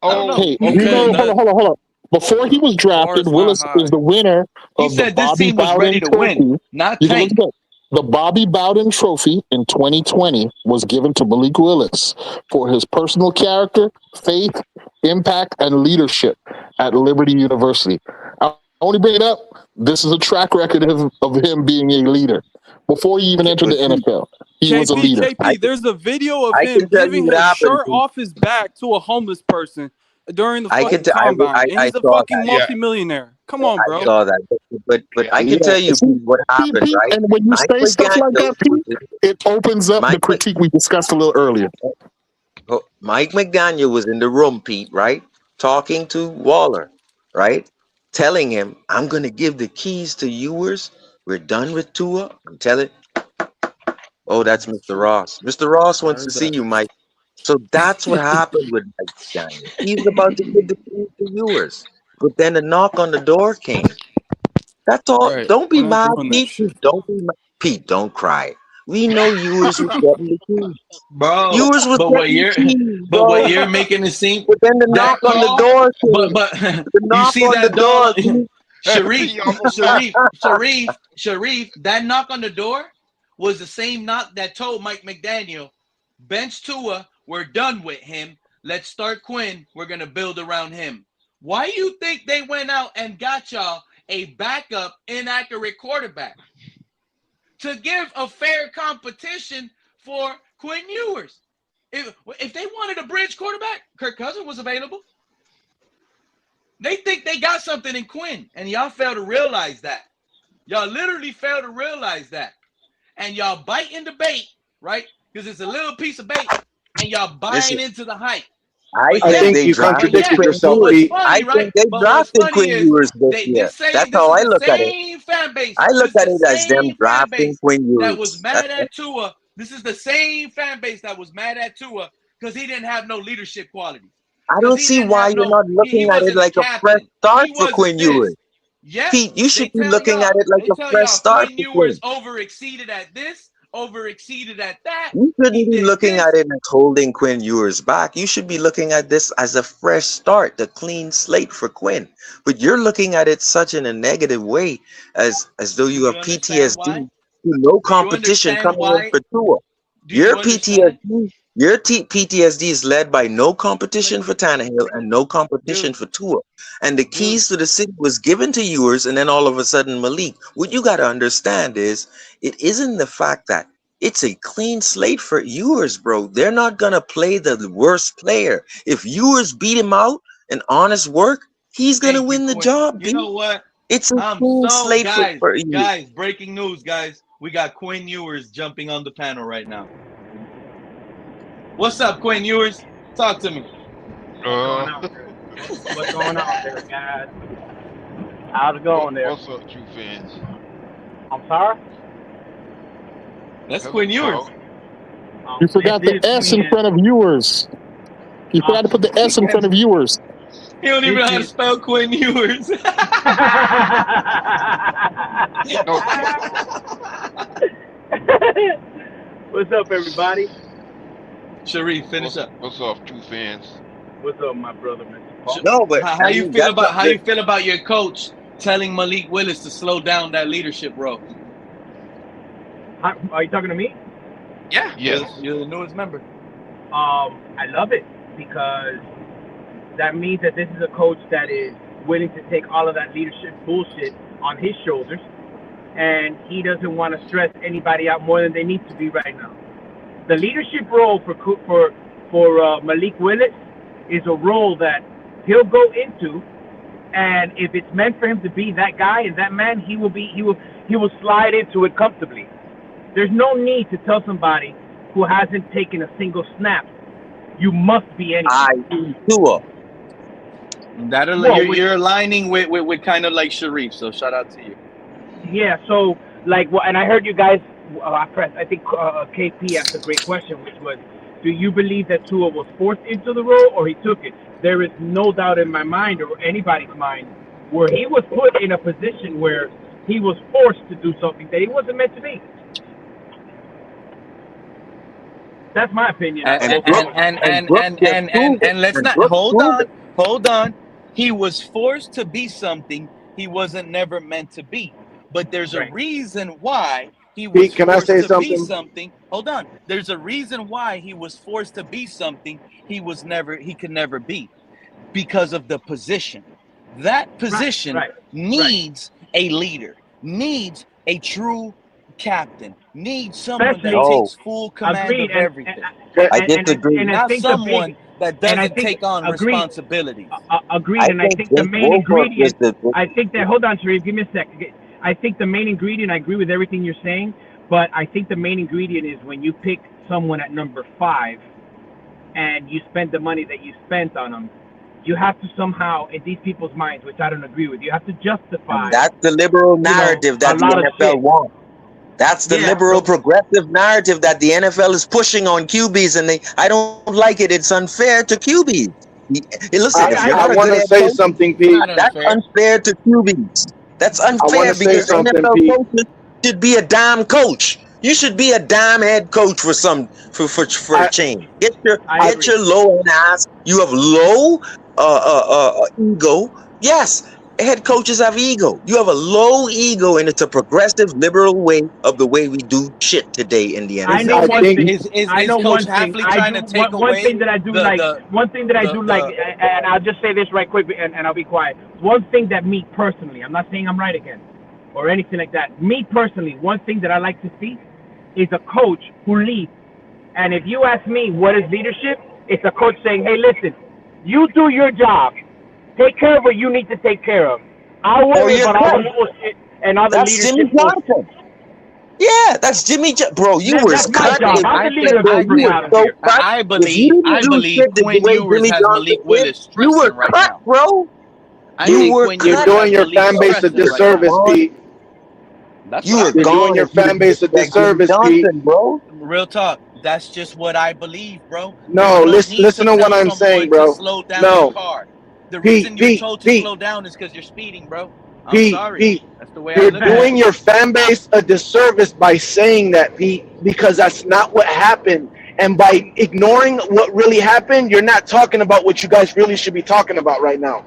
I don't know. Oh, Hey, you Okay, know, that hold on. Before he was the bar drafted, is not Willis is high. the winner He of the said this Bobby team was ready Bowden to win, Trophy. not You can look tank. it up. The Bobby Bowden Trophy in 2020 was given to Malik Willis for his personal character, faith, impact, and leadership at Liberty University. I only bring it up. This is a track record of him being a leader. Before he even entered the NFL, he was a leader. KP, there's a video of I him can tell you giving what his happened. shirt off his back to a homeless person during the I fucking can combine, and I he's a saw fucking that. yeah. multimillionaire. Come on, I bro. saw that. But I can Yeah, tell you see, what happened, Pete, right? and when you Mike say stuff like McDaniel that, Pete, it opens up the critique we discussed a little earlier. Mike McDaniel was in the room, Pete, right? Talking to Waller, right? telling him, I'm going to give the keys to Ewers. We're done with Tua. I'm telling. Oh, that's Mr. Ross. Mr. Ross wants to see you, Mike. So that's what happened with Mike Daniel. He's about to give the keys to Ewers. But then a knock on the door came. That's all. Right. Don't be We're not mad, doing that Pete. shit. Don't be mad. Pete, don't cry. We know Ewers was getting the keys. Bro, Ewers was but what getting the you're keys, but what bro. you're making it seem But then the knock that on the call, door came. but The you knock see on the that dog, door, Pete. Sharif, He almost Sharif, that knock on the door was the same knock that told Mike McDaniel, bench Tua, we're done with him. Let's start Quinn. We're gonna build around him. Why you think they went out and got y'all a backup, inaccurate quarterback to give a fair competition for Quinn Ewers? If they wanted a bridge quarterback, Kirk Cousins was available. They think they got something in Quinn, and y'all fail to realize that. Y'all literally fail to realize that. And y'all biting the bait, right? Because it's a little piece of bait, and y'all buying Listen, into the hype. I But think yet, they you drafted contradicted Quinn but yourself, what's Ewers. Pete. I funny, right? think they But what's drafted funny Quinn is Ewers this year. That's this how is I the look at it. same fan base. I This look is at the it as them same fan drafting base Quinn that was Ewers. mad at Tua. This is the same fan base that was mad at Tua because he didn't have no leadership qualities. I Because don't he see didn't why have you're no, not he looking at it wasn't a like a fresh captain. start He for wasn't Quinn this. Ewers. Yet Pete, you they should be tell looking at y'all, it like a fresh start Quinn for Quinn. Ewers over-exceeded at this, over-exceeded at that. You He shouldn't be did looking this. at it as holding Quinn Ewers back. You should be looking at this as a fresh start, the clean slate for Quinn. But you're looking at it such in a negative way, as though Do you have you understand PTSD, why? no Do you competition understand coming in why? for Tua. Do Your you understand? PTSD is led by no competition for Tannehill and no competition Dude, for Tua. And the dude, keys to the city was given to Ewers, and then all of a sudden Malik. What you got to understand is it isn't the fact that it's a clean slate for Ewers, bro. They're not gonna play the worst player. If Ewers beat him out in honest work, he's gonna thank you, win the Quinn. job, You B. know what? It's a I'm clean so, slate for Ewers. breaking news, guys. We got Quinn Ewers jumping on the panel right now. What's up, Quinn Ewers? Talk to me. What's going on there, guys? How's it going there? What's up, true fans? I'm sorry? That's Hello, Quinn Ewers. You forgot the S in front of yours. You forgot to put the S in front of yours. He don't even know how to spell Quinn Ewers. What's up, everybody? Sharif, finish up. What's up, true fans? What's up, my brother, Mr. Paul? No, but how you feel about your coach telling Malik Willis to slow down that leadership role? Are you talking to me? Yeah. Yes. You're the newest member. I love it because that means that this is a coach that is willing to take all of that leadership bullshit on his shoulders, and he doesn't want to stress anybody out more than they need to be right now. The leadership role for Malik Willis is a role that he'll go into, and if it's meant for him to be that guy and that man, he will slide into it comfortably. There's no need to tell somebody who hasn't taken a single snap, you must be anything. You're aligning with kind of like Sharif, so shout out to you. Yeah, so and I heard you guys. I think KP asked a great question, which was, do you believe that Tua was forced into the role or he took it? There is no doubt in my mind or anybody's mind where he was put in a position where he was forced to do something that he wasn't meant to be. That's my opinion. And let's not hold on. He was forced to be something he wasn't never meant to be. But there's a reason why he was Pete, can I forced say to something? be something. Hold on. There's a reason why he was forced to be something he could never be. Because of the position. That position needs a leader, needs a true captain, needs someone that takes full command of everything. Not someone that doesn't take on responsibilities. Agreed, and I think the main ingredient. I think that. Hold on, Sharif. Give me a second. I think the main ingredient. I agree with everything you're saying, but I think the main ingredient is when you pick someone at number 5, and you spend the money that you spent on them. you have to somehow, in these people's minds, which I don't agree with, you have to justify, And that's the liberal you know, narrative a that the lot of NFL shit. wants. That's the Yeah. liberal So progressive narrative that the NFL is pushing on QBs, and I don't like it. It's unfair to QBs. Listen, if you're I not a want good to head say coach, something, It's Pete. not that's unfair. unfair to QBs. That's I want unfair to say because something, NFL Pete. coaches should be a damn coach. You should be a damn head coach for a I change. I I Get agree. your low end ass. You have low ego. Yes, head coaches have ego. You have a low ego, and it's a progressive liberal way of the way we do shit today in the I Is know NFL. I it one think thing. is I know Coach one thing. Hafley I trying do to take one thing away that I do the like. the One thing that I the do like, the and I'll just say this right quick, and I'll be quiet. One thing that me personally, I'm not saying I'm right again, or anything like that. Me personally, one thing that I like to see is a coach who leads. And if you ask me what is leadership, it's a coach saying, "Hey, listen, you do your job. Take care of what you need to take care of. I'll Oh, worry you're about all correct. the bullshit and all the That's Jimmy leadership bullshit." Johnson. Yeah, that's Bro, you was That's my cut. job. I'm I the think leader of Bro, this I you group were think out so here. cut. If you didn't I do believe shit the Quinn way Ewers Jimmy has Johnson Malik did, Willis you were stressing right cut, now. bro. I You think were Quinn you're cut. Ewers has doing your Malik fan base a stressing right now. disservice, Gone. Pete. That's You what I were You're believe. doing gone your if you fan didn't base a respect Jimmy disservice, Pete. Johnson, bro. Real talk. That's just what I believe, bro. No, You don't listen, need listen to to what tell I'm someone saying, to bro. slow down your No, car. The Pete, reason you're Pete, told to Pete, slow down is because you're speeding, bro. I'm Pete, sorry. Pete. That's the way I You're look at doing it. your fan base a disservice by saying that, Pete, because that's not what happened. And by ignoring what really happened, you're not talking about what you guys really should be talking about right now.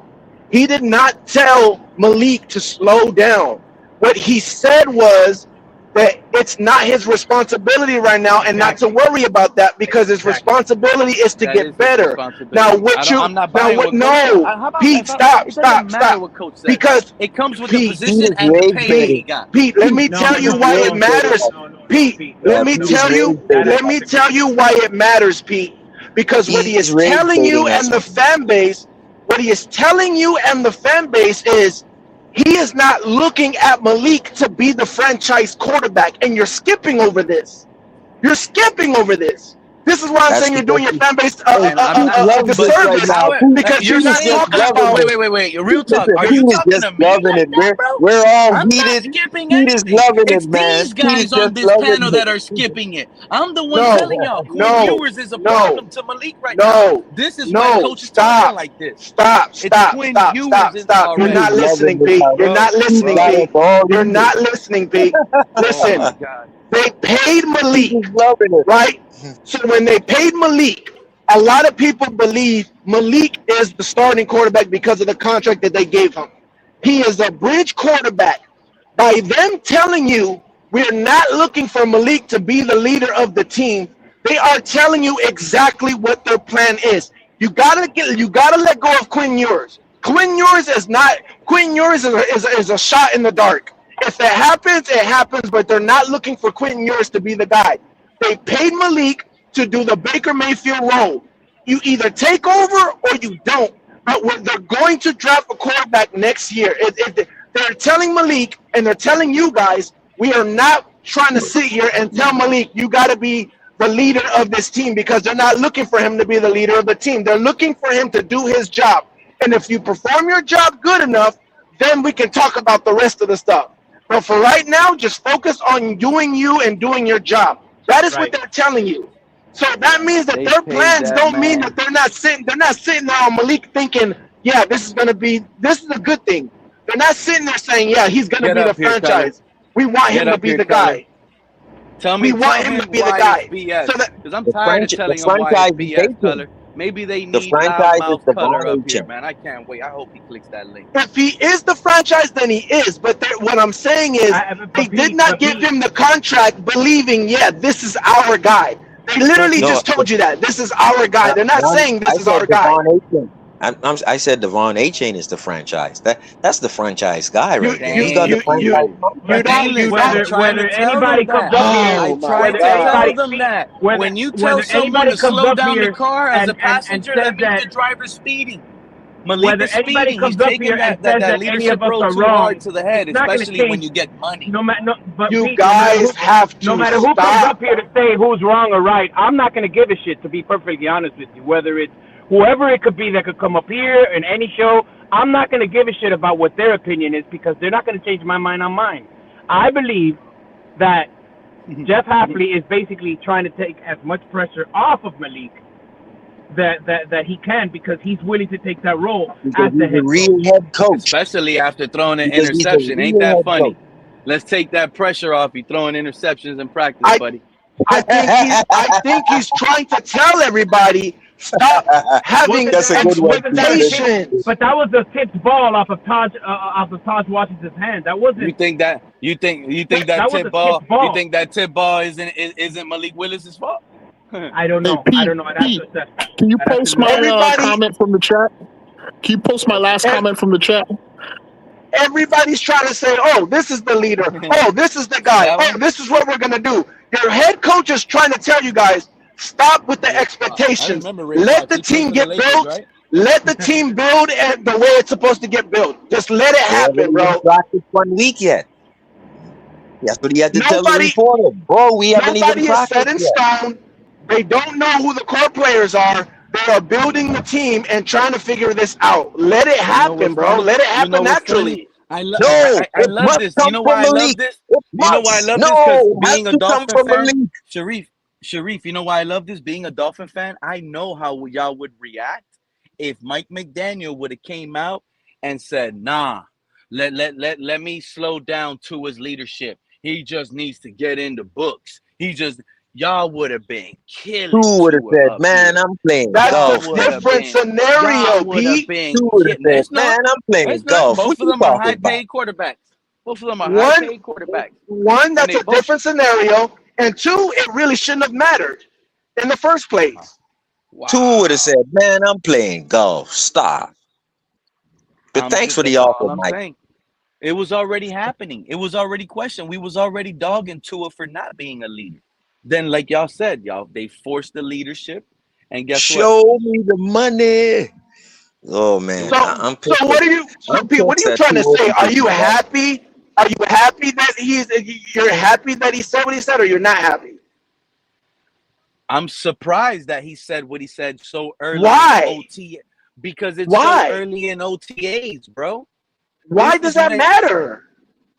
He did not tell Malik to slow down. What he said was that it's not his responsibility right now and not to Exactly. worry about that because his Exactly. responsibility is to That get is his better. Now, responsibility. what you, I'm not now buying what, what coach said. no, How about Pete, if stop, it doesn't stop, matter stop. what coach says. Because, It comes with the Pete, Pete position is and the rage pay that Pete, he baiting. got. Pete, let me No, tell Pete you is no, why it no, rage no, baiting. matters. no, no, Pete, Pete. let No, me Pete no. is tell rage you, baiting. let me tell you why it matters, Pete. Because what he He is is rage telling you baiting and us. the fan base, what he is telling you and the fan base is he is not looking at Malik to be the franchise quarterback. And you're skipping over this. You're skipping over this. This is why I'm That's saying you're because doing your he, fan base hey, And I'm Pete not, a loves but this right disservice now. how because you're you're Pete is not saying, just talking how, loving about. it. real talk. Listen, Are Pete you is talking just to me loving like it. that, bro? We're all I'm not heated. skipping Pete is anything. loving it, It's man. these Pete is guys on just this loving panel that are it. skipping it. I'm the one No, telling y'all Quinn no, Ewers is a no, problem to Malik right now. no, This is why no. coach is talking Stop. like this. Stop, It's stop, Quinn stop, Ewers stop, is stop. You're Pete is not already, listening, loving it Pete. how You're not Pete listening, got us Pete. all You're heated. not listening, Pete. Oh Listen, my God. they paid Pete is Malik, loving it. right? So when they paid Malik, a lot of people believe Malik is the starting quarterback because of the contract that they gave him. He is a bridge quarterback. By them telling you we're not looking for Malik to be the leader of the team, they are telling you exactly what their plan is. You gotta let go of Quinn Ewers. Quinn Ewers is not Quinn Ewers is a shot in the dark. If it happens, it happens, but they're not looking for Quinn Ewers to be the guy. They paid Malik to do the Baker Mayfield role. You either take over or you don't. But they're going to draft a quarterback next year. They're telling Malik and they're telling you guys, we are not trying to sit here and tell Malik, you got to be the leader of this team because they're not looking for him to be the leader of the team. They're looking for him to do his job. And if you perform your job good enough, then we can talk about the rest of the stuff. But for right now, just focus on doing you and doing your job. That is what Right. they're telling you. So that means that They their paid plans that don't mean man. that they're not sitting there on Malik thinking, yeah, this is a good thing. They're not sitting there saying, yeah, he's gonna Get be the up here, Color. franchise. We want Get him to up be here, the Color. guy. Tell We want him him to be the why it's guy. BS. So that Because I'm The tired of the telling them why it's franchise is BS, vacant. Color. Maybe they The need franchise is loudmouth Color up Devon here, Achane. man. I can't wait. I hope he clicks that link. if he is the franchise, then he is. But what I'm saying is, they did not give him the contract believing, yeah, this is our guy. They literally No, just told you that this is our guy. They're not saying I this is said our guy. Devon Achane. I said Devon Achane is the franchise. That's the franchise guy right there. He's got the franchise contract. Whether anybody comes up here, Oh my whether God. anybody, whether anybody comes up here and says that, driver's speeding. whether anybody comes up here and says that any of us are wrong, to the head, it's not going to especially when change. you get money. No matter, but You Pete, guys have to no matter who comes stop. up here to say who's wrong or right, I'm not going to give a shit. To be perfectly honest with you, whether it's whoever it could be that could come up here in any show, I'm not going to give a shit about what their opinion is because they're not going to change my mind on mine. I believe that Jeff Hafley is basically trying to take as much pressure off of Malik that he can because he's willing to take that role Because as the he's a real head coach. Especially after throwing an Because he's a interception. Ain't real that head funny? coach. Let's take that pressure off you throwing interceptions in practice, buddy. I think he's trying to tell everybody stop having expectations. But that was a tipped ball off of Taj Washington's hand. That wasn't. You think that that was a tip ball? tipped ball. You think that tip ball isn't Malik Willis's fault? I don't know. Pete, I don't know. I'd have to assess that. Can you I'd have post to my know. comment from the chat? Can you post my last comment from the chat? Everybody's trying to say, oh, this is the leader. Oh, this is the guy. Oh, this is what we're going to do. Your head coach is trying to tell you guys, stop with the expectations. Let the team get built. Right? Let the team build the way it's supposed to get built. Just let it happen, bro. Practice 1 week yet. That's what he had to tell the reporter. Bro, we haven't even Nobody is set in practiced yet. stone. They don't know who the core players are. They are building the team and trying to figure this out. Let it happen, bro. Let it happen naturally. I love this. You know why I love this? You know why I love this? Because being a Dolphin fan, Sharif, you know why I love this? Being a Dolphin fan, I know how y'all would react if Mike McDaniel would have came out and said, nah, let me slow down to his leadership. He just needs to get in the books. Y'all would have been killing. Who would have said, man, I'm playing golf. That's a different scenario, Pete. Who would have said, man, I'm playing golf. Both of them are high-paid quarterbacks. Both of them are high-paid quarterbacks. One, that's a different scenario. And two, it really shouldn't have mattered in the first place. Wow. Two would have said, man, I'm playing golf. Stop. But thanks for the offer, Mike. It was already happening. It was already questioned. We was already dogging Tua for not being a leader. Then, like y'all said, they forced the leadership, and guess what? Show me the money. Oh man, I'm pissed. So what are you trying to say? Are you happy? Are you happy that you're happy that he said what he said, or you're not happy? I'm surprised that he said what he said so early. Why? In OTA, because it's so early in OTAs, bro. Why does that matter?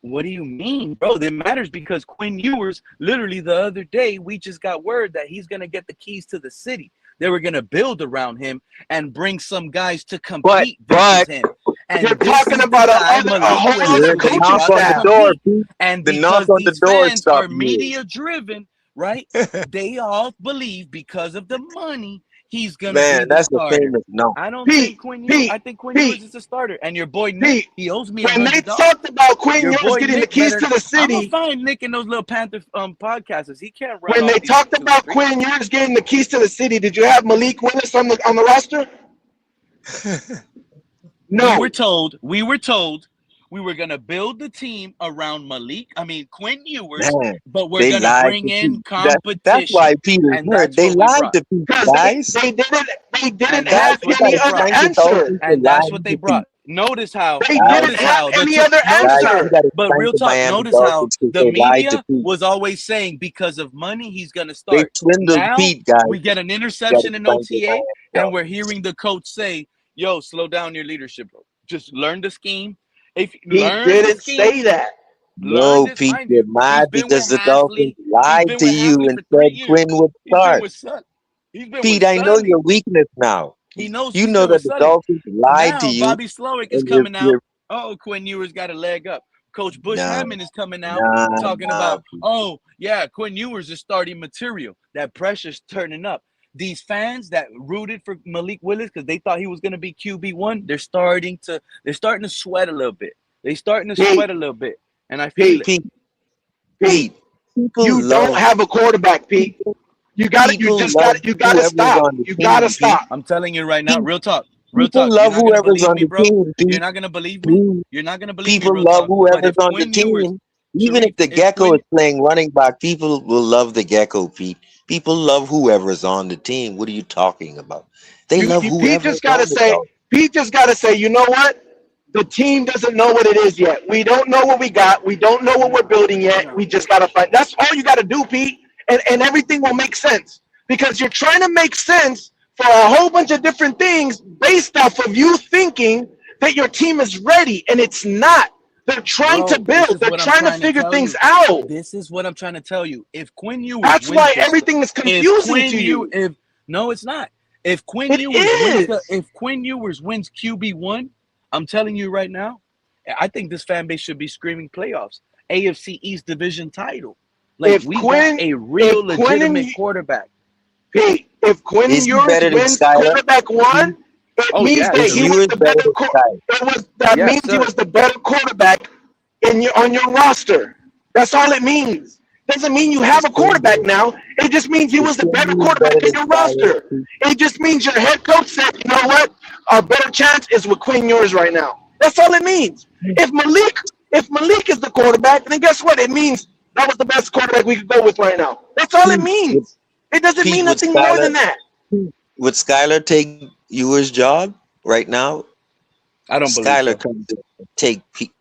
What do you mean, bro? That matters because Quinn Ewers, literally the other day, we just got word that he's going to get the keys to the city. They were going to build around him and bring some guys to compete versus him. And you're talking about a whole other coaching staff. And the knock on the door are media-driven, right? They all believe because of the money, he's gonna be the that's starter. the famous no. I don't think Quinn Ewers. I think Quinn Ewers is a starter. And your boy Nick, he owes me when they $100. talked about Quinn Ewers getting the keys to the city. I'm gonna find Nick in those little Panther podcasters. He can't run. When they talked about Quinn Ewers getting the keys to the city, did you have Malik Willis on the roster? No. We were told we were gonna build the team around Quinn Ewers, but we're gonna bring in competition. That's why Peter's hurt. They lied to people, guys. They didn't have any other answer. And that's what they brought. Notice how they didn't have any other answer. But real talk, notice how the media was always saying because of money he's gonna start. They swindled now, Pete, guys. we get an interception in OTA, and we're hearing the coach say, "Yo, slow down your leadership, bro. Just learn the scheme." If he didn't say that. No, Pete, you're mad because the Dolphins lied to you and said Quinn would start. Pete, I know your weakness now. He knows you know that the Dolphins lied to you. Bobby Slowick is coming out. Oh, Quinn Ewers got a leg up. Coach Bush Hammond is coming out talking about, oh, yeah, Quinn Ewers is starting material. That pressure's turning up. These fans that rooted for Malik Willis because they thought he was going to be QB1, they're starting to sweat a little bit. And I feel Pete, you don't have a quarterback, Pete. You got to stop. You got to stop. I'm telling you right now, real talk. People love whoever's on the team. You're not gonna believe me. You're not gonna believe me. People love whoever's on the team. Even if the Gecko is playing running back, people will love the Gecko, Pete. People love whoever's on the team. What are you talking about? They love whoever. Pete just got to say, you know what? The team doesn't know what it is yet. We don't know what we got. We don't know what we're building yet. We just got to fight. That's all you got to do, Pete. And everything will make sense. Because you're trying to make sense for a whole bunch of different things based off of you thinking that your team is ready, and it's not. They're trying to Bro, this build. is They're what I'm trying to trying to figure tell things you. out. This is what I'm trying to tell you. If Quinn Ewers That's wins why this, everything is if confusing Quinn to you. no, it's not. If Quinn It Ewers wins is. if Quinn Ewers wins QB1, I'm telling you right now, I think this fan base should be screaming playoffs, AFC East division title. Like If we got Quinn, a real if Quinn and legitimate quarterback. Pete, if Quinn Is he Ewers better than wins Skyler? quarterback one, it Oh means yeah, that Is he was Ewers the better better. than Skyler? That yes, means he sir. was the better quarterback on your roster. That's all it means. Doesn't mean you have Is a Quinn quarterback Ewers, now. It just means he is was the Quinn better Ewers better quarterback in than your Skyler? roster. It just means your head coach said, you know what, a better chance is with Quinn Ewers right now. That's all it means. If Malik is the quarterback, then guess what? It means that was the best quarterback we could go with right now. That's all it Would, means. It doesn't Pete, mean nothing more than that. would Skyler take Ewers' job right now? I don't believe Skyler so. comes in and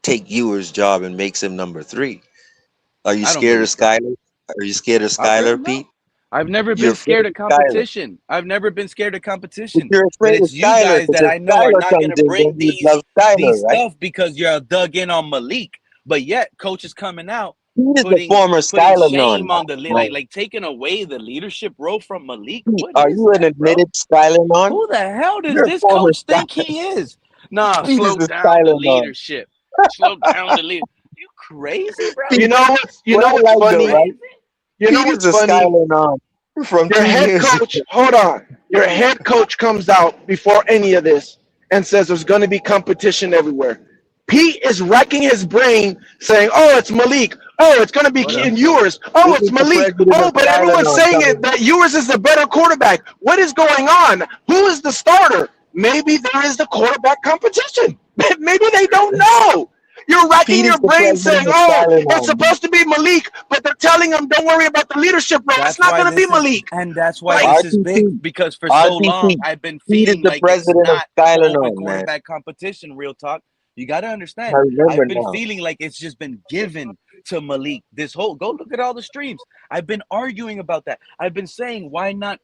take Ewers' job and makes him number 3. Are you I don't scared of believe so. Skyler? Are you scared of Skyler, No. Pete? I've never You're been scared afraid of of Skyler. competition. I've never been scared of But competition. you're But afraid of it's you Skyler guys that because I know are Skyler not comes going to in, then bring you love Skyler, right? stuff because you're dug in on Malik. But yet, coach is coming out Pete is the putting former Skyler shame non. on the like taking away the leadership role from Malik. Pete, What are is you an that, bro? admitted Skyler non? Who the hell does You're a this former coach think Skyler. he is? Nah, Pete is slow the down the Skyler non. leadership. Slow down the lead. You crazy, bro? You know what's What I what's like though, funny? right? You know Pete is what's the funny? Skyler non from Your 2 head years coach, ago. hold on. Your head coach comes out before any of this and says there's going to be competition everywhere. Pete is racking his brain saying, oh, it's Malik. Oh, it's going to be Whatever. Ewers. Oh, This it's is the Malik. president Oh, of but Skyler everyone's non saying coming it that Ewers is the better quarterback. What is going on? Who is the starter? Maybe there is the quarterback competition. Maybe they don't know. You're racking Pete is your the brain president saying, of oh, Skyler it's non. supposed to be Malik, but they're telling him, don't worry about the leadership role. It's That's not why going to be this is, Malik. and that's why Like, this is big RTP. because for so long RTP. I've been Pete is feeling the like it's president of not Skyler open non, man. quarterback competition. Real talk, you got to understand. I remember I've been now. feeling like it's just been given to Malik. This whole go look at all the streams. I've been arguing about that. I've been saying why not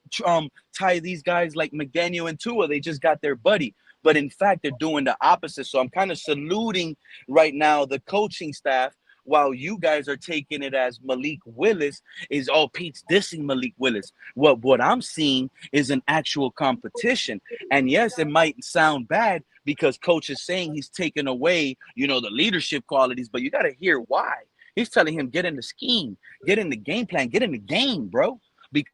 tie these guys like McDaniel and Tua? They just got their buddy. But in fact, they're doing the opposite. So I'm kind of saluting right now the coaching staff while you guys are taking it as Malik Willis is all Pete's dissing Malik Willis. What I'm seeing is an actual competition. And yes, it might sound bad because coach is saying he's taking away, the leadership qualities, but you got to hear why. He's telling him, get in the scheme, get in the game plan, get in the game, bro. Because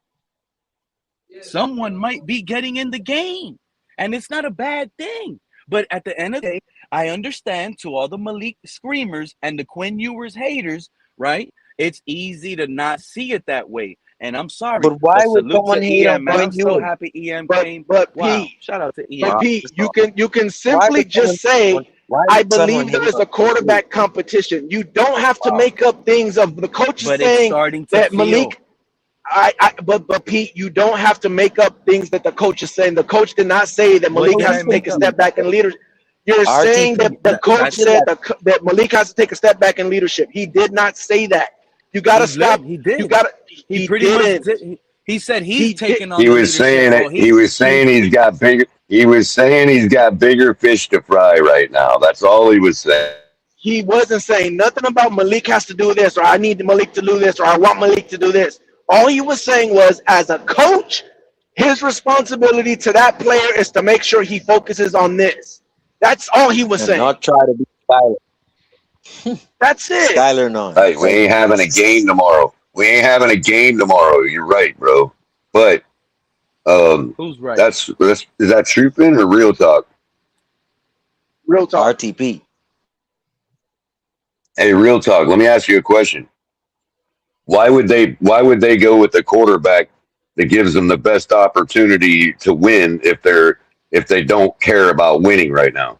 someone might be getting in the game. And it's not a bad thing. But at the end of the day, I understand to all the Malik screamers and the Quinn Ewers haters, right? It's easy to not see it that way. And I'm sorry. But why would salute someone to hate on EM, man. Quinn I'm so Ewers? happy EM But came. but Wow. Pete, Shout out to but EM. Pete, you can Why simply would just someone say, why I would someone believe there hate is on a Quinn Ewers? quarterback competition. You don't have to make up things of the coach is But it's saying starting to that feel. Malik. But Pete, you don't have to make up things that the coach is saying. The coach did not say that What Malik did has I to take make a up? step back in leadership. You're saying RTP. that the coach That's said that Malik has to take a step back in leadership. He did not say that. You got to stop. He did. You got to. He He pretty much didn't. did. He said He he's did. taking on He the was leadership saying role. it. He was saying he's got bigger. He was saying he's got bigger fish to fry right now. That's all he was saying. He wasn't saying nothing about Malik has to do this, or I need Malik to do this, or I want Malik to do this. All he was saying was, as a coach, his responsibility to that player is to make sure he focuses on this. That's all he was And saying. not try to be Skyler. That's it. Skyler non. Hey, we ain't having a game tomorrow. We ain't having a game tomorrow. You're right, bro. But Who's right? that's is that true, Finn, or real talk? Real talk. RTP. Hey, real talk. Let me ask you a question. Why would they go with the quarterback that gives them the best opportunity to win if they don't care about winning right now?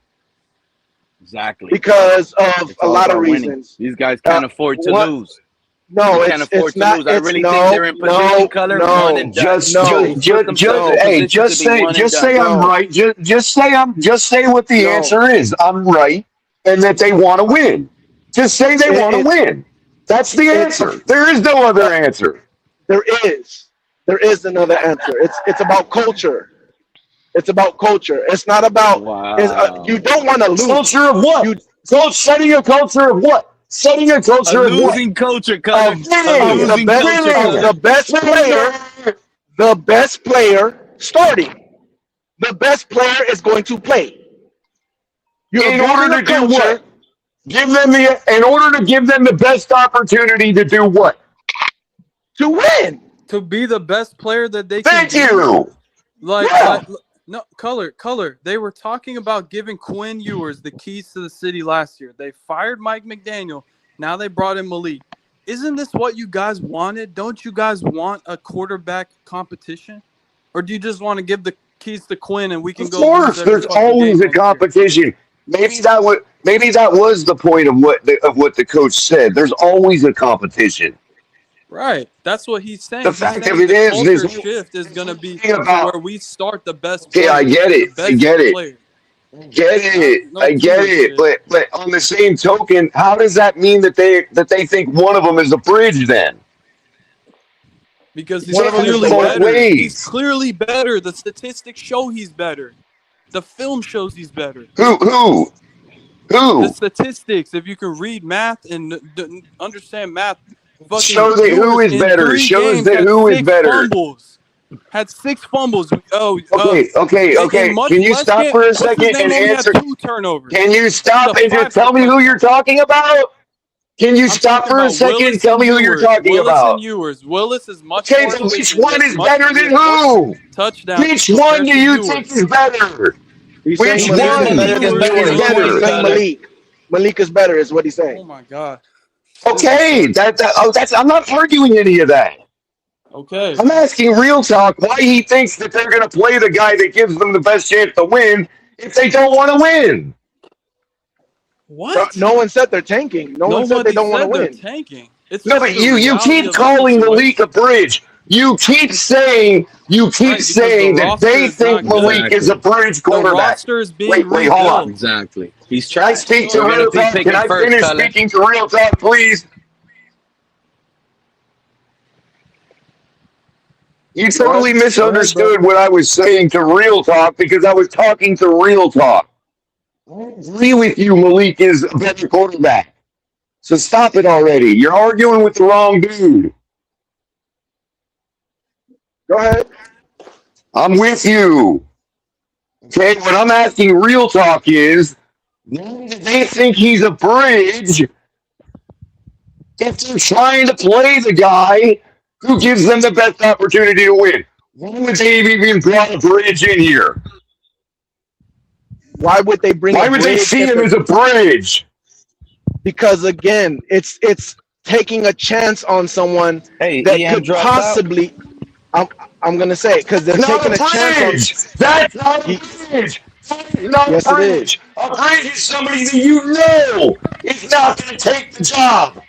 Exactly. Because of It's a all lot of about winning. reasons. These guys can't afford to What? lose. No, They can't afford it's to not. lose. I It's really think they're in position color, one and done. They put themselves in hey, position to be one and done. say I'm right. Just say what the No. answer is. I'm right, and that they want to win. Just say they want to win. That's the answer. There is no other answer. There is another answer. It's about culture. It's about culture. It's not about. You don't want to lose. Culture of what? Setting a culture of what? Setting a culture of what? losing culture, Cutter. The best player starting. The best player is going to play. In order to do what? In order to give them the best opportunity to do what? To win. To be the best player that they Thank can you. No, color. They were talking about giving Quinn Ewers the keys to the city last year. They fired Mike McDaniel. Now they brought in Malik. Isn't this what you guys wanted? Don't you guys want a quarterback competition? Or do you just want to give the keys to Quinn and we can go? Of course, there's always a competition. Maybe that was the point of what the coach said. There's always a competition. Right. That's what he's saying. The fact of it is, this shift is going to be where we start the best. Okay, I get it. I get it. But on the same token, how does that mean that they think one of them is a bridge then? Because he's clearly better. He's clearly better. The statistics show he's better. The film shows he's better. Who? The statistics. If you can read math and understand math. Show that who is better. Shows that who is better. Had 6 fumbles. Okay. Can you stop for a second and answer? 2 turnovers. Can you stop and just tell me who you're talking about? Can you stop for a second and tell me who you're talking about? Willis is much. Okay, but which one is better than who? Touchdown. Which one do you think is better? Which one is better? Malik is better, is what he's saying. Oh my God. Okay, I'm not arguing any of that. Okay. I'm asking real talk why he thinks that they're going to play the guy that gives them the best chance to win if they don't want to win. What? No one said they're tanking. No one said they don't want to win. Tanking. No, but you keep calling Malik a bridge. You keep saying that they think Malik is a bridge quarterback. Wait, hold on. Exactly. He's trying. Can I speak to real talk? Can I finish speaking to real talk, please? You totally misunderstood what I was saying to real talk because I was talking to real talk. I agree with you, Malik is a better quarterback. So stop it already. You're arguing with the wrong dude. Go ahead. I'm with you. Okay, what I'm asking real talk is, why do they think he's a bridge if they're trying to play the guy who gives them the best opportunity to win? Why would they even brought a bridge in here? Why would they bring? Why would they see him as a bridge? Because again, it's taking a chance on someone that could possibly. I'm gonna say because they're taking a chance on. That's not a bridge. Yes, it is. A bridge is somebody that you know is not going to take the job.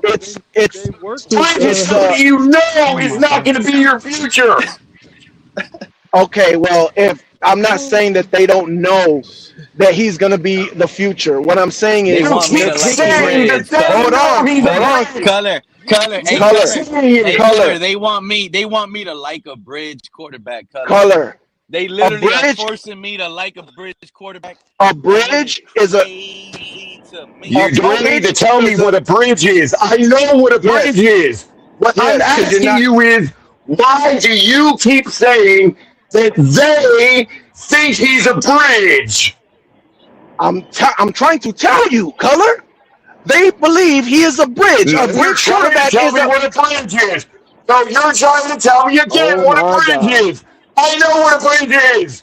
It's bridge is somebody you know is not going to be your future. Okay, well, if I'm not saying that they don't know that he's going to be the future. What I'm saying is, hold on. Color. They want me to like a bridge quarterback. Color. They literally are forcing me to like a bridge quarterback. A bridge is a. You don't need to tell me what a bridge is. I know what a bridge is. What I'm asking you is, why do you keep saying that they think he's a bridge? I'm trying to tell you, Color. They believe he is a bridge. A bridge quarterback is what a bridge is. So you're trying to tell me again what a bridge is. I know what a bridge is.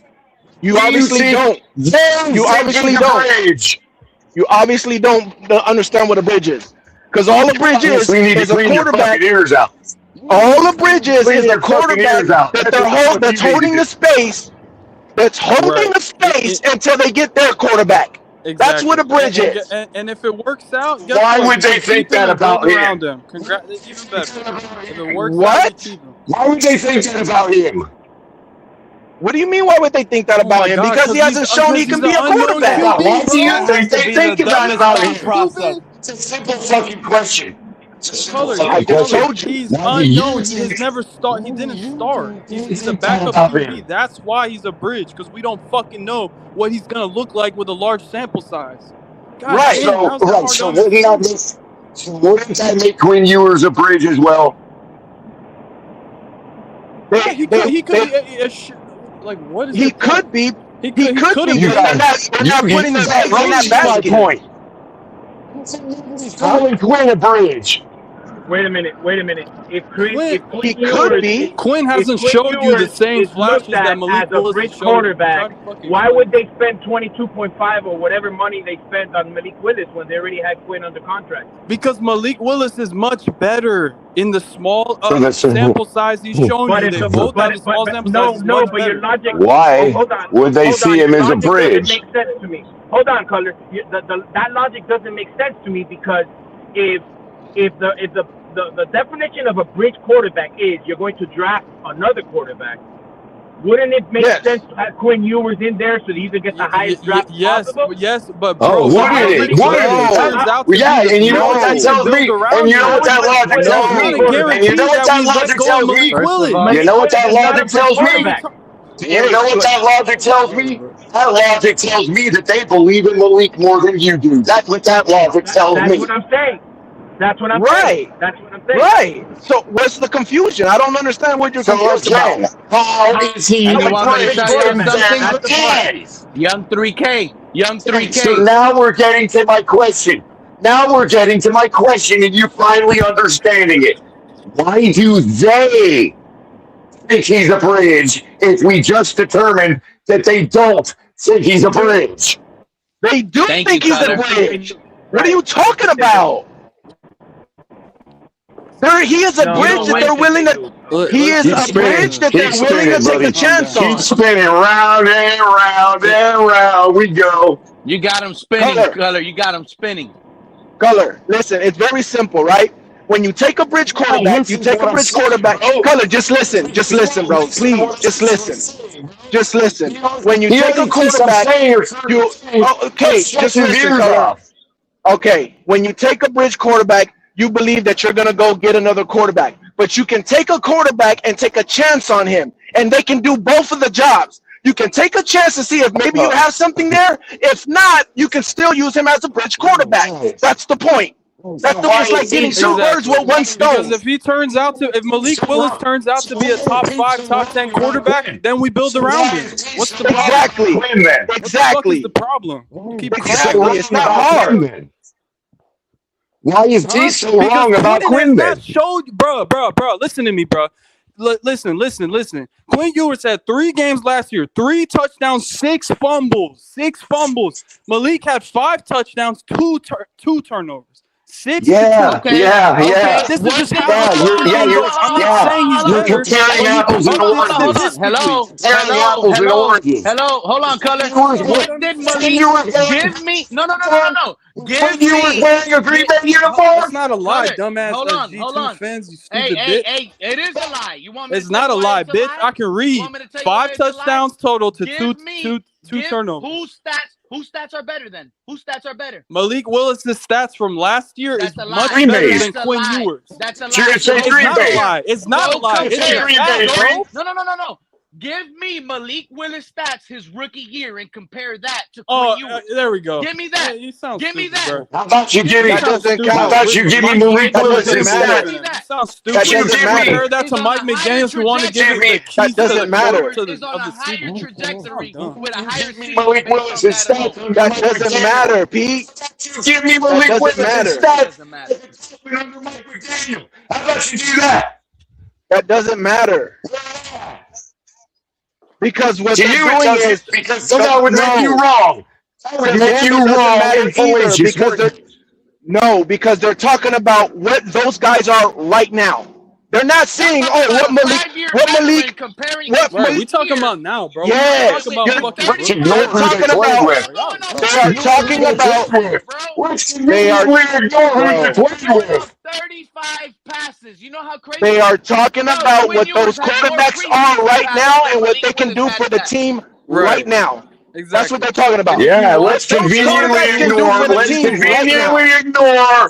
You obviously don't. You obviously don't. You obviously don't understand what a bridge is. Because all a bridge is a quarterback. All a bridge is a quarterback that's holding the space. That's holding the space until they get their quarterback. Exactly. That's what a bridge is. And if it works out, why would they think that about him? Even better. If it works out, why would they think that about him? What do you mean? Why would they think that about him? Because he hasn't shown he can be a quarterback. Why do you think they think about him? It's a simple fucking question. Color, I just told you. he's unknown. He has never start. He didn't start. He's a backup QB. That's why he's a bridge, because we don't fucking know what he's gonna look like with a large sample size. God Right. damn, how's that hard to understand? Wouldn't that make Quinn Ewers a bridge as well? Yeah, he could be. Like, what is He your point? could be. He could be. They're not putting his eggs in that basket. My point. Calling Quinn a bridge. Wait a minute. If He could be. Quinn hasn't showed you the same flashes that Malik as a Willis bridge has showed. quarterback, why would they spend 22.5 or whatever money they spent on Malik Willis when they already had Quinn under contract? Because Malik Willis is much better in the small listen. sample size he's shown But you. if They the- both but- have a small but- sample no, size. no, but your logic. Why hold on, would they hold see on, him your as a logic bridge? doesn't make sense to me. Hold on, Color. That logic doesn't make sense to me because if the definition of a bridge quarterback is you're going to draft another quarterback, wouldn't it make sense to have Quinn Ewers in there so that you can get the highest draft possible? Yes, but bro, Oh, wouldn't it? Yeah, and you know what that tells me? And you know what that logic tells me? And you know what that logic tells me? You know what that logic tells me? You know what that logic tells me? That logic tells me that they believe in Malik more than you do. That's what that logic tells That's me. what I'm saying. That's what I'm Right. saying. That's what I'm saying. Right. So what's the confusion? I don't understand what you're confused again, about. how is he And you want me to a tell you bridge something? again? Young 3K. Young 3K. So now we're getting to my question. And you're finally understanding it. Why do they think he's a bridge if we just determined that they don't think he's a bridge? They do think he's a bridge. What are you talking about? He is a bridge that they're willing to. He is a bridge that they're willing to take a chance on. Keep spinning round and round and round we go. You got him spinning, Color. You got him spinning. Color, listen, it's very simple, right? When you take a bridge quarterback, you take a bridge quarterback. Color, just listen, bro. Please, just listen. When you take a quarterback, okay, just listen, Color. Okay, when you take a bridge quarterback, you believe that you're going to go get another quarterback. But you can take a quarterback and take a chance on him, and they can do both of the jobs. You can take a chance to see if maybe you have something there. If not, you can still use him as a bridge quarterback. That's the point. That's it's like getting two birds with one stone. Because if Malik Willis turns out to be a top 5, top 10 quarterback, then we build around him. What's the problem? Exactly. What the fuck is the problem? Exactly. It's not hard. Why is he so wrong about Quinn then? Bro, listen to me, bro. Listen. Quinn Ewers had 3 games last year, 3 touchdowns, 6 fumbles. Malik had 5 touchdowns, 2 turnovers. 6. Yeah. This is just how I'm not saying he's You're better. comparing apples and oranges. Hello, hold on, Color. What did Malik give me? No. Give me. Wearing a Green Bay uniform? That's not a lie, dumbass. Hold on. G2 fans, you stupid bitch. Hey, it is a lie. You want me It's to not a tell you lie, why it's a bitch. lie? I can read. 5 touchdowns total to two turnovers. Whose stats are better then? Whose stats are better? Malik Willis' stats from last year is much Green better Bay. than Quinn Ewers. That's a lie. You're saying It's Green not Bay. a lie. It's not a lie. It's a Green fact, Bay, bro. No. Give me Malik Willis stats his rookie year and compare that to Quinn Ewers. There we go. Give me that. You sound Give me stupid, that. bro. How about you give me Malik Willis' stats? You sound stupid. That doesn't matter. Compare that to Mike McDaniels who wanted to give him the keys That doesn't matter. Is on a higher trajectory with a higher season. Malik Willis' stats. That doesn't matter, Pete. Give me Malik That Willis' doesn't stats. Under Mike McDaniel. How about you do that? That doesn't matter. Because what To they're you it doing doesn't, is because that would make you wrong. That would make you wrong and fallacious. Because they're talking about what those guys are right now. They're not saying, what Malik. We talking about now, bro. Yes. They are talking about 35 passes. You know how crazy They are talking about what those quarterbacks are right now and what they can do for the team right now. Exactly. That's what they're talking about. Yeah, let's conveniently ignore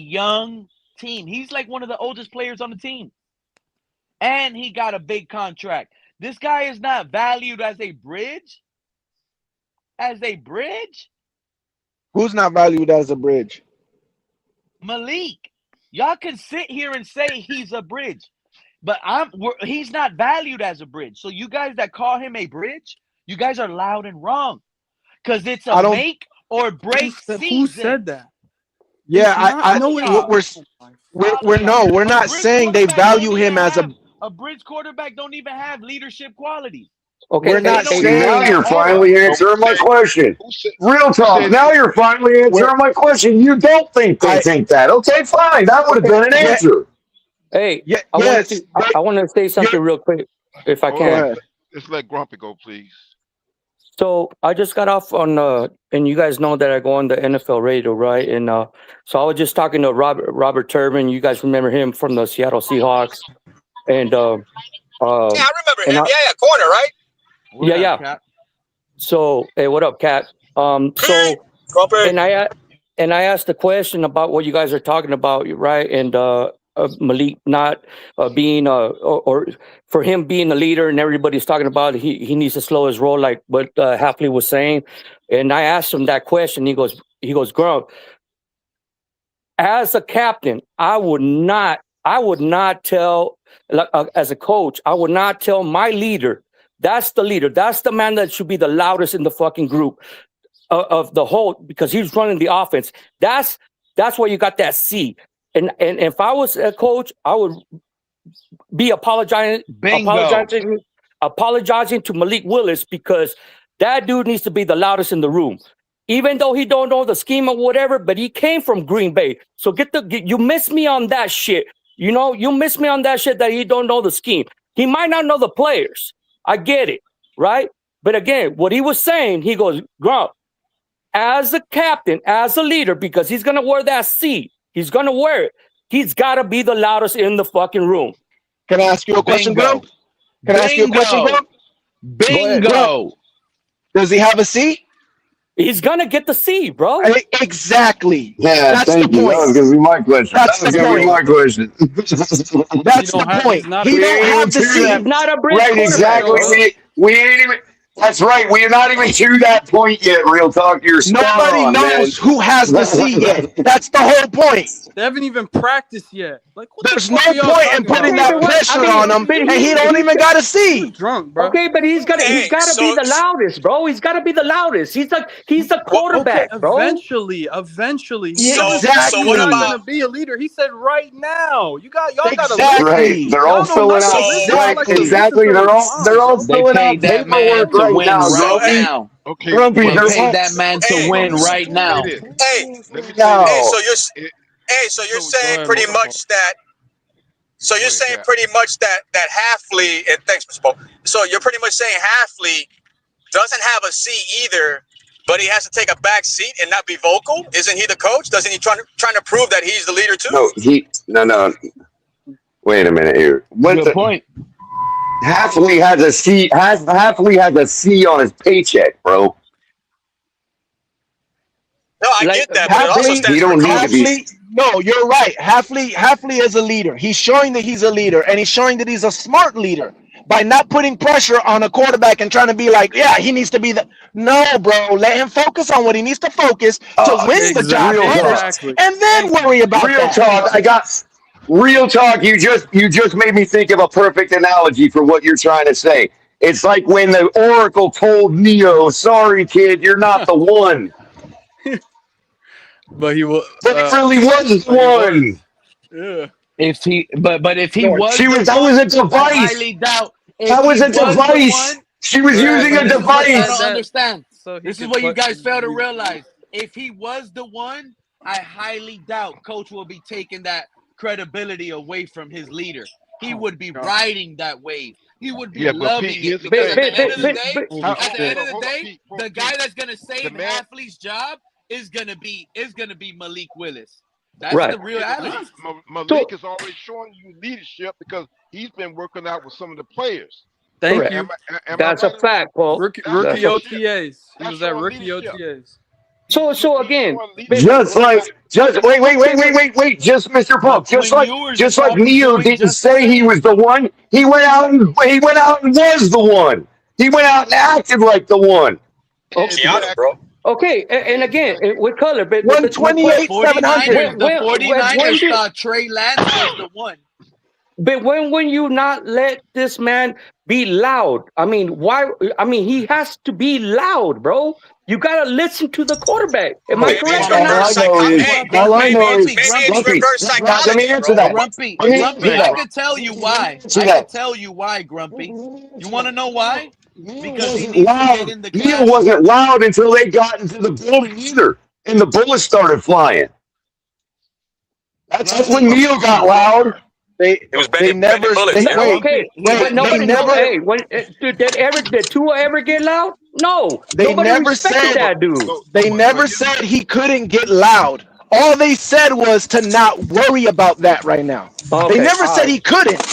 young team. He's like one of the oldest players on the team. And he got a big contract. This guy is not valued as a bridge. As a bridge? Who's not valued as a bridge? Malik. Y'all can sit here and say he's a bridge, but he's not valued as a bridge. So you guys that call him a bridge, you guys are loud and wrong, because it's a make or break season. Who said that? Yeah, we're not saying they value him as a bridge quarterback. Don't even have leadership qualities. Okay, we're not saying. Now you're finally answering my question. Real talk. Now you're finally answering my question. You don't think they think that? Okay, fine. That would have been an answer. Hey, I want to say something real quick, if I can. Let's let Grumpy go, please. So I just got off on, and you guys know that I go on the NFL radio, right? And so I was just talking to Robert Turbin. You guys remember him from the Seattle Seahawks, and yeah, I remember him. Yeah, corner, right? Yeah. So, hey, what up, Cat? So, and I asked the question about what you guys are talking about, right? And Malik not being or for him being a leader, and everybody's talking about he needs to slow his roll, like what Hafley was saying. And I asked him that question. He goes, Grump, as a captain, I would not tell, as a coach, I would not tell my leader. That's the leader. That's the man that should be the loudest in the fucking group of the whole, because he's running the offense. That's where you got that C. And if I was a coach, I would be apologizing to Malik Willis, because that dude needs to be the loudest in the room. Even though he don't know the scheme or whatever, but he came from Green Bay. So you miss me on that shit. You know, you miss me on that shit that he don't know the scheme. He might not know the players. I get it, right? But again, what he was saying, he goes, Grump, as a captain, as a leader, because he's going to wear that C. He's going to wear it. He's got to be the loudest in the fucking room. Can I ask you a question, Grump? Can I ask you a question, Grump? Bingo. Does he have a C? He's going to get the C, bro. Exactly. Yeah, that's thank the you. point. That was going to be my question. That's the point. That's the point. He don't have the C. He's not a bridge Right, exactly. We ain't even. That's right. We're not even to that point yet. Real talk. You're nobody knows who has the C yet. That's the whole point. They haven't even practiced yet. Like, there's no point in putting that pressure on him, and he don't even got a C. Drunk, bro. Okay, but he's gotta be the loudest, bro. He's gotta be the loudest. He's the quarterback, bro. Eventually. Yeah, exactly. He's not gonna be a leader. He said right now. Y'all gotta listen. Right. They're all filling out. Exactly. They're all filling out paperwork right now. Okay. Grumpy, They paid that man to win right now. So you're saying pretty much that. So you're saying pretty much that Hafley, and thanks, Mr. Paul. So you're pretty much saying Hafley doesn't have a C either, but he has to take a back seat and not be vocal. Isn't he the coach? Doesn't he trying to prove that he's the leader too? No. Wait a minute here. What's the point? Hafley has a C. Hafley has a C on his paycheck, bro. No, I get that, but it also stands he don't for need to be. No, you're right. Hafley is a leader. He's showing that he's a leader, and he's showing that he's a smart leader by not putting pressure on a quarterback and trying to be like, yeah, he needs to be the. No, bro. Let him focus on what he needs to focus to win the job first, and then worry about real talk. Real talk. You just made me think of a perfect analogy for what you're trying to say. It's like when the Oracle told Neo, "Sorry, kid, you're not the one." But he was. But it really wasn't one. Yeah. If he, but if he was, that was a device. I highly doubt. That was a device. She was using a device. I don't understand. So this is what you guys fail to realize. If he was the one, I highly doubt Coach will be taking that credibility away from his leader. He would be riding that wave. He would be loving it. Because at the end of the day, the guy that's gonna save Hafley's job is gonna be Malik Willis. That's the real athlete. Malik is already showing you leadership because he's been working out with some of the players. Thank you. That's a fact, Paul. Rookie OTAs. He was at rookie OTAs. So again, wait, Mr. Pump, just like Neo didn't say he was the one, he went out and was the one. He went out and acted like the one. Keanu, bro. Okay, and again with color, but my 128, question, 700. The 49ers do, thought Trey Lance was the one. but when you not let this man be loud? I mean, why? I mean, he has to be loud, bro. You gotta listen to the quarterback. Am I correct or All not? I know is, Grumpy, let me answer that. Grumpy, Let me Grumpy, answer I that. could tell you why. Answer I that. could tell you why, Grumpy. You want to know why? Because he Wasn't needs to get loud. in the Neil classroom. wasn't loud until they got into the building either, and the bullets started flying. That's when Neil got loud. It was bending bullets. Yeah. Okay, but nobody, did Tua ever get loud? No, They nobody never respected said that dude. they never said he couldn't get loud. All they said was to not worry about that right now. Okay, They never all said right. he couldn't.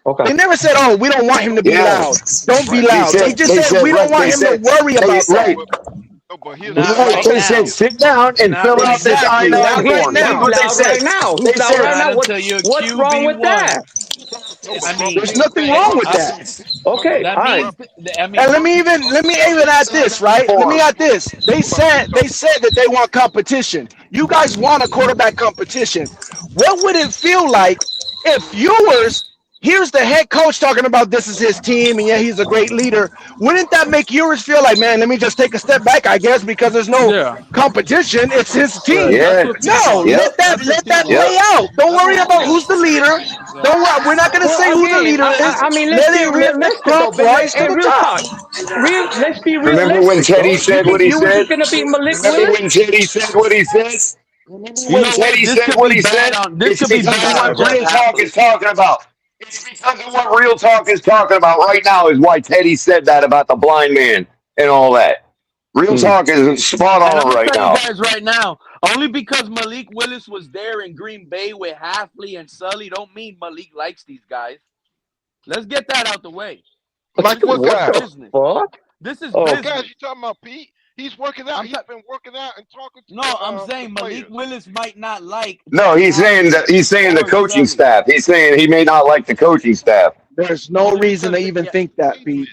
Okay. They never said, "Oh, we don't want him to be Yeah. loud. Don't be They loud." They said, just said, "We don't want him to worry about that." Not right They now. said, sit down and Not fill right out this now. I-9 Not right form. now. That's what they Loud said. right now. They He's loud right said, now. Not until you're What's wrong with QB1. that? I mean, There's nothing wrong with that. Okay, that all right. means, I mean, And let me even add this, right? Let me add this. They said that they want competition. You guys want a quarterback competition. What would it feel like if Ewers, here's the head coach talking about this is his team and yeah, he's a great leader. Wouldn't that make Ewers feel like, man, let me just take a step back, I guess, because there's no competition. It's his team. Yeah. No, let that play out. Don't worry about who's the leader. Don't worry. We're not gonna say who the leader is. I mean, Let let's be it realistic though. Trump rise to Hey, the real top. talk. Let's be Remember when realistic, Teddy bro. You said think what he Ewers said? is gonna be Malik Remember Willis? when Teddy said what he said? you know what? Teddy This said could what be he bad said? on. This It's could be because bad of on what Jeff Real Talk Hafley. is talking about. It's because of what Real Talk is talking about right now is why Teddy said that about the blind man and all that. Real Talk is spot And I'm on gonna right tell you now. guys right now, only because Malik Willis was there in Green Bay with Hafley and Sully, don't mean Malik likes these guys. Let's get that out the way. Like This what is guy? business. Fuck. This is What business. guys you talking about, Pete? He's working out. He's been working out and talking to No, I'm saying the Malik players. Willis might not like No, Jeff he's saying Hafley that he's saying the or coaching Sully. staff. He's saying he may not like the coaching staff. There's no Only reason to because even think that, Pete.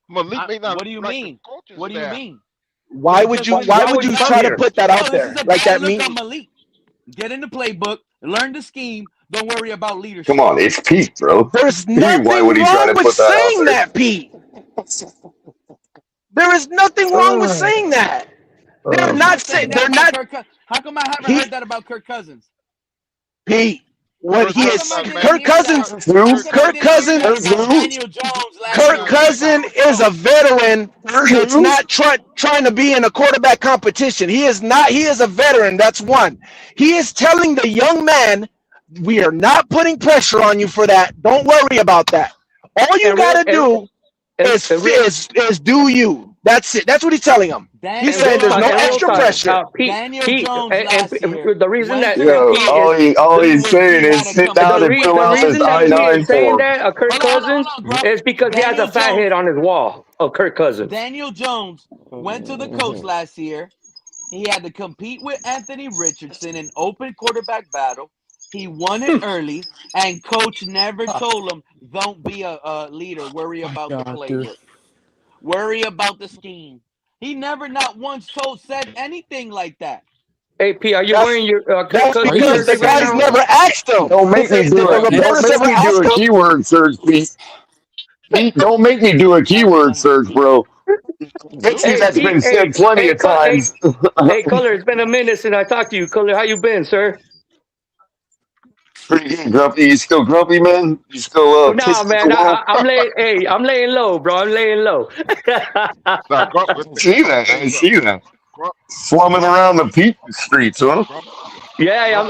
Malik may not What do you like mean? the coaching What do you staff. mean? Why He would just you? went Why to would you come try to here. put that No, out this there? is a Like bad that look mean? on Malik. Get in the playbook, learn the scheme. Don't worry about leadership. Come on, it's Pete, bro. There's Why nothing would he try wrong to with put that out saying there? that, Pete. There is nothing wrong with saying that. They're not saying. They're not. How come I haven't heard that about Kirk Cousins? Pete. What he is, How come I didn't Kirk hear that? Cousins. How come I Kirk didn't hear that Cousins. about Daniel Jones last Kirk year? Cousins is a veteran. It's not trying to be in a quarterback competition. He is not. He is a veteran. That's one. He is telling the young man, we are not putting pressure on you for that. Don't worry about that. All you got to do is do you. That's it. That's what he's telling him. He's saying there's no extra pressure. Daniel Jones last year. The reason that all he's saying is sit down and fill out this reason that he I-9 is saying form. that Kirk Cousins is because he has a fat head on his wall of Kirk Cousins. Daniel Jones went to the coach last year. He had to compete with Anthony Richardson in open quarterback battle. He won it early, and coach never told him, don't be a leader. Worry about the playbook. Worry about the scheme. He never not once said anything like that. Hey, P, are you wearing your Kirk That's Cousins because the jersey right guys now? never asked him. Don't make me do it. Don't make me do a keyword search, Pete. Pete, don't make me do a keyword search, bro. That's been said plenty of times. Hey, Color, it's been a minute since I talked to you. Color, how you been, sir? Pretty good, Grumpy. You still grumpy, man? You still Nah, man, I'm laying. Hey, I'm laying low, bro. I'm laying low. See that? I see that. Slumming around the Pete streets, huh? Yeah,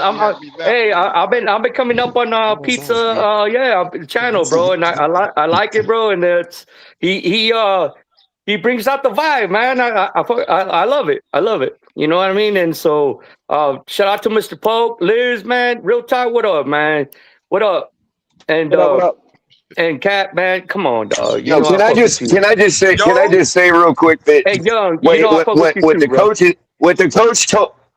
I've been coming up on pizza channel, bro, and I like it, bro, and it's he brings out the vibe, man. I love it. I love it. You know what I mean? And so shout out to Mr. Pope, Liz, man, Real Talk, what up, man? What up? And what up? And Cat, man, come on, dog. Yo, can I just say real quick that hey, Young,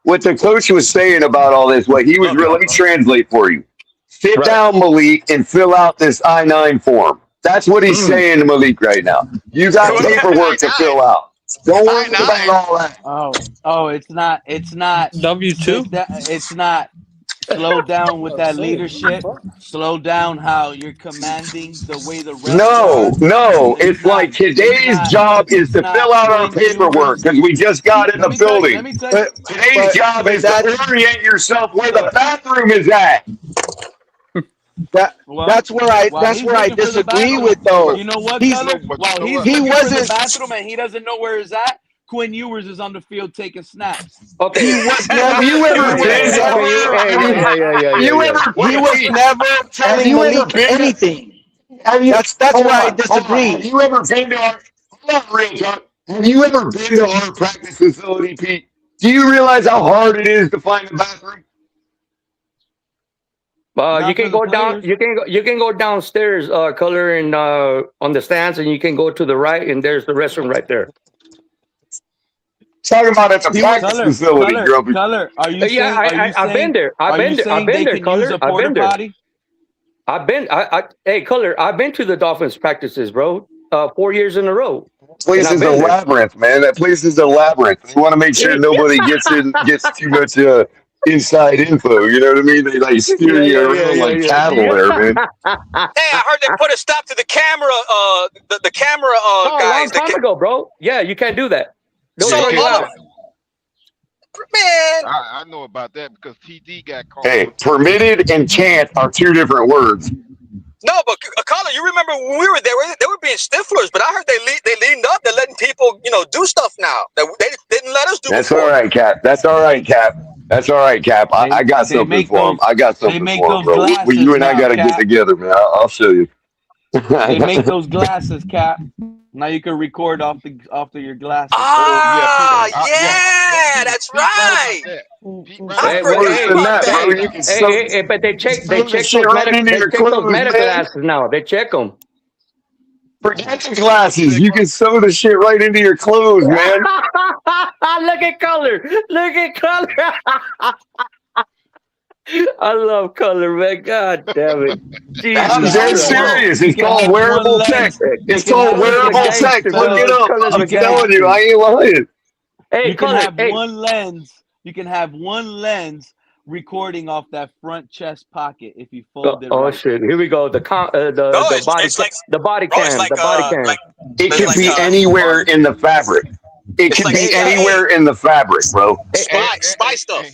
what the coach was saying about all this, what he was let me translate for you. Sit down, Malik, and fill out this I-9 form. That's what he's saying to Malik right now. You got paperwork to fill out. Don't worry about all that. Oh, it's not. It's not. W2. It's not. Slow down with that leadership. Slow down how you're commanding the way the reps No, are. no. It's like today's job is to fill out our paperwork because we just got in the building. Let me tell you. Today's job is to orient yourself where the bathroom is at. That's where I disagree with though. You know what, He's- Color? While he's he looking for the wasn't- bathroom and he doesn't know where it's at, Quinn Ewers is on the field taking snaps. Okay. He was never telling Malik anything. That's where I disagree. Have you ever been to our Have you ever been to our practice facility, Pete? Do you realize how hard it is to find a bathroom? You can go down. You can go downstairs, Color, and on the stands, and you can go to the right, and there's the restroom right there. Talking about at the practice facility, Grumpy. Color, are you saying? I've been there. I've been there, Color. I've been there. I've been. Hey, Color. I've been to the Dolphins practices, bro. 4 years in a row. Place is a labyrinth, man. That place is a labyrinth. We want to make sure nobody gets too much inside info. You know what I mean? They like steer you around like cattle there, man. Hey, I heard they put a stop to the camera. The camera guys. A long time ago, bro. Yeah, you can't do that. Man, I know about that because TD got caught. Hey, permitted and can't are two different words. no, but Colin, you remember when we were there? They were being stiflers, but I heard they leaned up. They're letting people, do stuff now that they didn't let us do. That's before. all right, Cap. That's all right, Cap. That's all right, Cap. I got something for him. I got something for him, bro. You and I got to get together, man. I'll show you. They make those glasses, Cap. Now you can record off your glasses. Yeah, that's right. Hey, but they check those medical glasses now. They check them. Forget the glasses. You can sew the shit right into your clothes, man. Look at Color. Look at Color. I love Color, man. God damn it. Jesus I'm dead serious. It's called wearable tech. It's called wearable tech. Look it up. I'm telling you, I ain't lying. Hey, you can have one lens. You can have one lens recording off that front chest pocket if you fold it. Oh right. shit! Here we go. The body cam. It could be anywhere in the fabric. It could be anywhere in the fabric, bro. Spy stuff.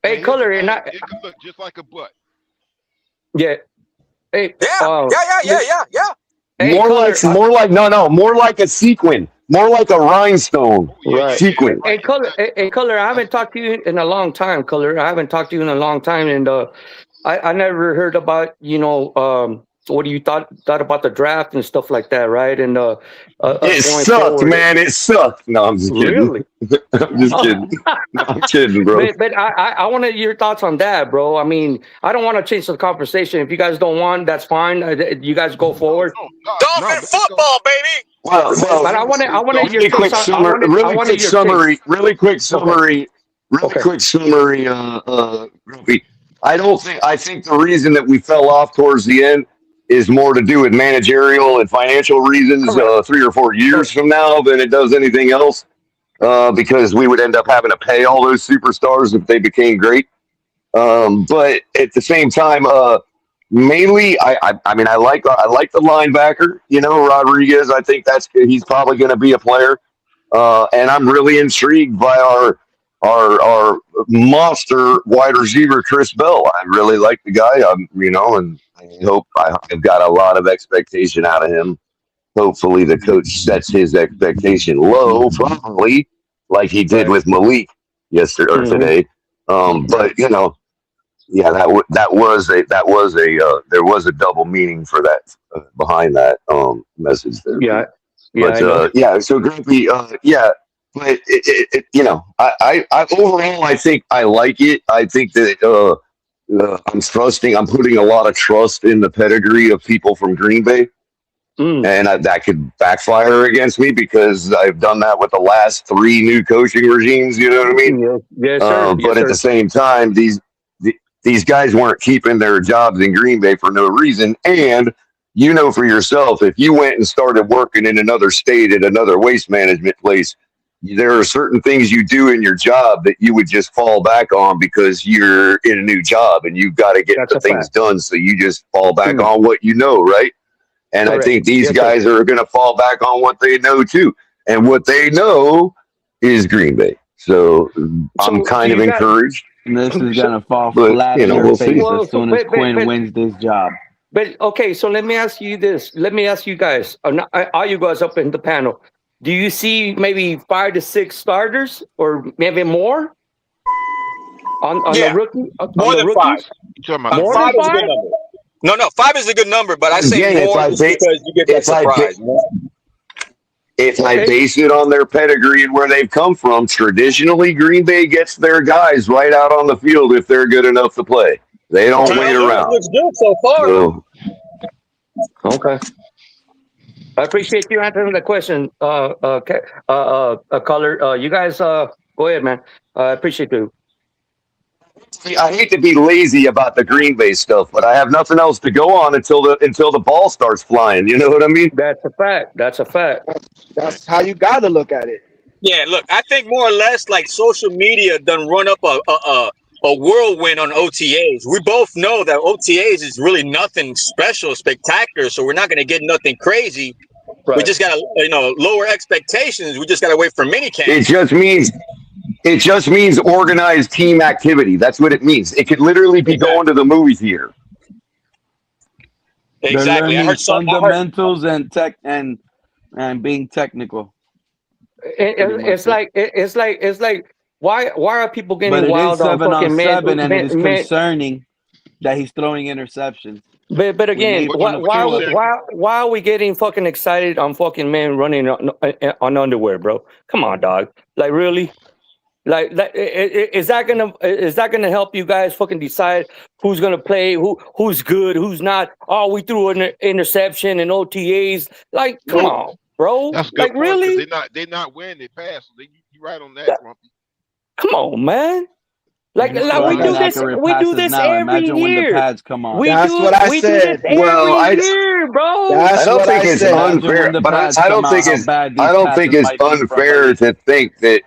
Hey, Color, it can look just like a butt. Yeah. Hey. Yeah. Hey, more like a sequin. More like a rhinestone. Right. Sequin. Hey, Color, I haven't talked to you in a long time, Color. I haven't talked to you in a long time, and I never heard about, what you thought about the draft and stuff like that, right? And it sucked, man. It sucked. No, I'm just kidding. Really? I'm just kidding. No, I'm kidding, bro. But I wanted your thoughts on that, bro. I mean, I don't want to change the conversation. If you guys don't want, that's fine. You guys go forward. Dolphin football, baby. Well, but I want your quick summary. Really quick summary. Grumpy. I think the reason that we fell off towards the end is more to do with managerial and financial reasons 3 or 4 years from now than it does anything else, because we would end up having to pay all those superstars if they became great. But at the same time, mainly, I mean, I like the linebacker, Rodriguez. I think he's probably going to be a player, and I'm really intrigued by our monster wide receiver Chris Bell. I really like the guy, and I've got a lot of expectation out of him. Hopefully, the coach sets his expectation low, probably like he did with Malik yesterday or today. But there was a double meaning for that behind that message there. Yeah. So Grumpy, but I overall I think I like it. I think that I'm putting a lot of trust in the pedigree of people from Green Bay. And that could backfire against me because I've done that with the last 3 new coaching regimes. You know what I mean? Yes, sir. But at the same time, these guys weren't keeping their jobs in Green Bay for no reason. And for yourself, if you went and started working in another state at another waste management place, there are certain things you do in your job that you would just fall back on because you're in a new job and you've got to get That's the a things fact. done. So you just fall back on what you know, right? And I Correct. think these Yes, sir. guys are going to fall back on what they know too. And what they know is Green Bay. So I'm So kind of you got encouraged, This is so gonna fall but flat you in know, their we'll see. face well as so soon as Quinn wins this job. but okay, so let me ask you this. Let me ask you guys, all you guys up in the panel. Do you see maybe 5 to 6 starters or maybe more on the Yeah, rookie on more the than five. rookies? You talking about More number than Five is a good 5? number. No, 5 is a good number, but I say Again, more just because you get that if I ba- surprise. You know? if I Okay. base it on their pedigree and where they've come from, traditionally Green Bay gets their guys right out on the field if they're good enough to play. They don't wait Terrell Owens around. looks good so far. So Okay. I appreciate you answering the question, Color. You guys, go ahead, man. I appreciate you. I hate to be lazy about the Green Bay stuff, but I have nothing else to go on until the ball starts flying. You know what I mean? That's a fact. That's a fact. That's how you got to look at it. Yeah, look, I think more or less like social media done run up a whirlwind on OTAs. We both know that OTAs is really nothing special, spectacular. So we're not going to get nothing crazy. We Right. just got to, lower expectations. We just got to wait for minicamp. It just means organized team activity. That's what it means. It could literally be going to the movie theater. They're Exactly. learning fundamentals and tech and being technical. It's like why are people But getting it is wild on 7-on-7, and it is man? concerning that he's throwing interceptions. But We again, made fun of Tua. why are we getting fucking excited on fucking men running on underwear, bro? Come on, dog. Like really? Is that gonna help you guys fucking decide who's gonna play, who's good, who's not? Oh, we threw an interception and OTAs. Like, come on, bro. That's a good Like, point, 'cause really? they not winning, they pass. So you right on that, Grumpy. Come on, man. Like He's we throwing do this. inaccurate We do passes this now. every Imagine when the year. pads come on. We do this Well, every year, bro. I don't think it's Imagine when unfair, the but pads I come don't think out, how it's bad I these don't think passes it's might be from unfair Malik. to think that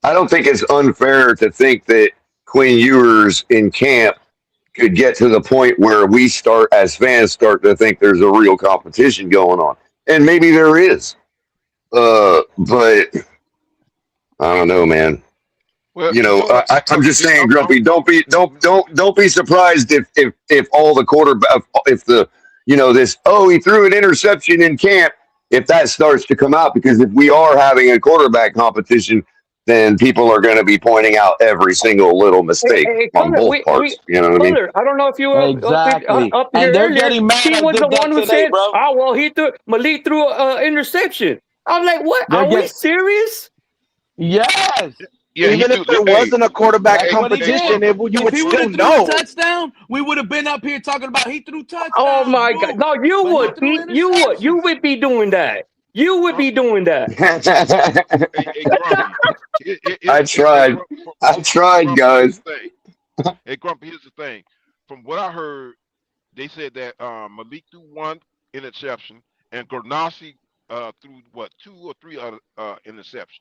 I don't think it's unfair to think that Quinn Ewers in camp could get to the point where we start as fans start to think there's a real competition going on, and maybe there is. But I don't know, man. Well, You know, I'm just saying, Grumpy. Don't be surprised if all the quarterback if the this he threw an interception in camp if that starts to come out, because if we are having a quarterback competition, then people are going to be pointing out every single little mistake on Color, both parts. You know what I mean? Color, I don't know if you were Exactly. up And here they're earlier. getting mad He I was the did that one who today, said, bro. "Oh well, Malik threw an interception." I was like, "What? They're Are we getting serious?" yes. Yeah, he Even if threw. there Hey, wasn't a quarterback That's what he competition, did. you If would he would still have threw a know. touchdown, we would have been up here talking about he threw touchdowns. Oh my God! Boo. No, you But he would, threw Pete. You would be doing that. You would be doing that. hey, Grumpy. I tried. I tried, Grumpy, here's guys. the thing. Hey, Grumpy, here's the thing. From what I heard, they said that Malik threw one interception and Gornasi threw what 2 or 3 other interceptions.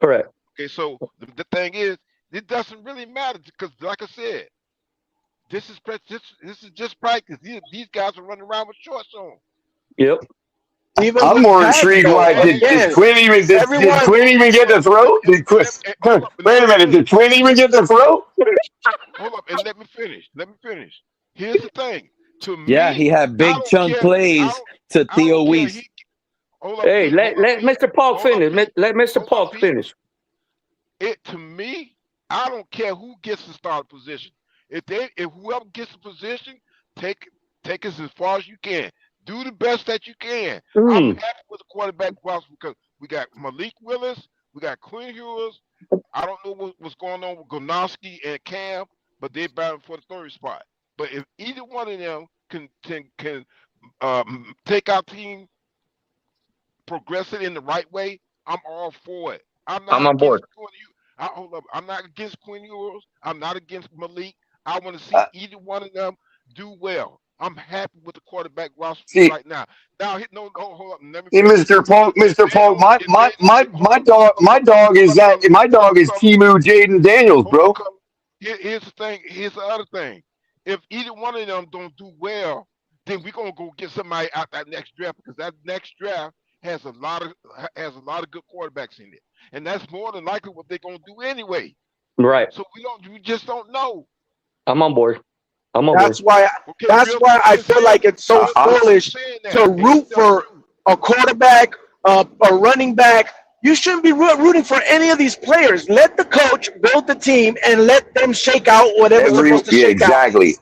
Correct. Okay, so the thing is, it doesn't really matter because, like I said, this is just practice. These guys are running around with shorts on. Yep. Even I'm with more pads, intrigued. though, Why did Quinn even did Quinn even get the throw? Did Quinn? Wait a minute. Did Quinn even get the throw? Hold up, and let me finish. Here's the thing. To Yeah, me, he had I big don't chunk care. plays to Theo care. Weiss. Hold up, Hey, Pete. let Mr. Polk finish. Let Mr. Polk finish. To me, I don't care who gets the starting position. If whoever gets the position, take us as far as you can. Do the best that you can. I'm happy with the quarterback roster because we got Malik Willis, we got Quinn Ewers. I don't know what's going on with Gonoski and Cam, but they're battling for the third spot. But if either one of them can take our team, progress it in the right way, I'm all for it. I'm on board. Hold up. I'm not against Quinn Ewers. I'm not against Malik. I want to see either one of them do well. I'm happy with the quarterback roster See, right now. Now, no, hold up. Let me see, finish. Mr. Polk, Mr. Polk, my dog is Timu Jaden Daniels, bro. Here's the thing. Here's the other thing. If either one of them don't do well, then we're gonna go get somebody out that next draft, because that next draft has a lot of good quarterbacks in it, and that's more than likely what they're gonna do anyway. Right. So we just don't know. I'm on board. That's why I feel like it's so foolish to root for a quarterback, a running back. You shouldn't be rooting for any of these players. Let the coach build the team and let them shake out whatever's supposed to shake exactly.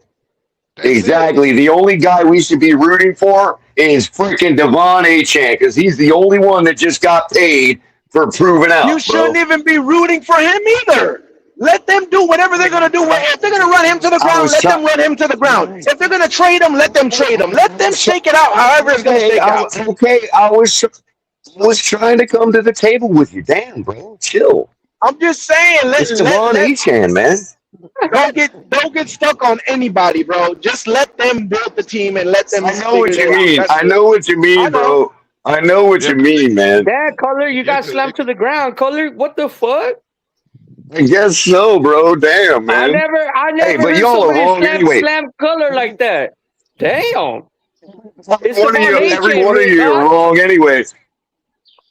out. Exactly. The only guy we should be rooting for is freaking Devon Achane, because he's the only one that just got paid for proving out. You shouldn't even be rooting for him either. Let them do whatever they're going to do. If they're going to run him to the ground, let them run him to the ground. If they're going to trade him, let them trade him. Let them shake it out however it's going to shake out. Okay, I was trying to come to the table with you. Damn, bro, chill. I'm just saying, It's Devon Achane, man. Don't get stuck on anybody, bro. Just let them build the team and let them. I know what you mean. I know what you mean, bro. I know what you mean, man. Dad, Color, you got slammed to the ground. Color, what the fuck? I guess so, bro. Damn, man. I never Hey, but heard y'all are somebody wrong anyway. slam Color like that. Damn. Every one of you are wrong anyway.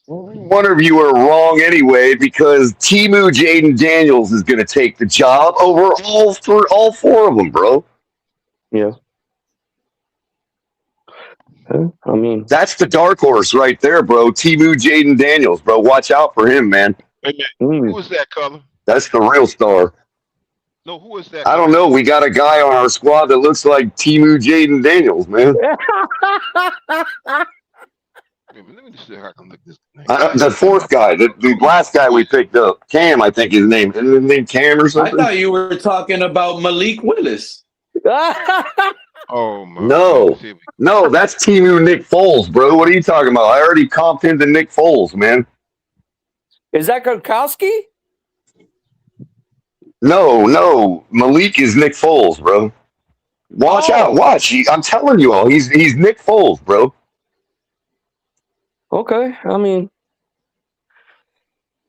One of you are wrong anyway, because Timu Jaden Daniels is going to take the job over all four of them, bro. Yeah. I mean, that's the dark horse right there, bro. Timu Jaden Daniels, bro. Watch out for him, man. Hey, man, who is that, Color? That's the real star. No, who is that? I don't know. We got a guy on our squad that looks like Timu Jaden Daniels, man. Let me see how I can look this. The fourth guy, the last guy we picked up, Cam, I think his name. Isn't his name Cam or I something? thought you were talking about Malik Willis. Oh my! No, that's Timu Nick Foles, bro. What are you talking about? I already comped him to Nick Foles, man. Is that Gronkowski? No. Malik is Nick Foles, bro. Watch out. Watch. I'm telling you all, he's Nick Foles, bro. Okay, I mean,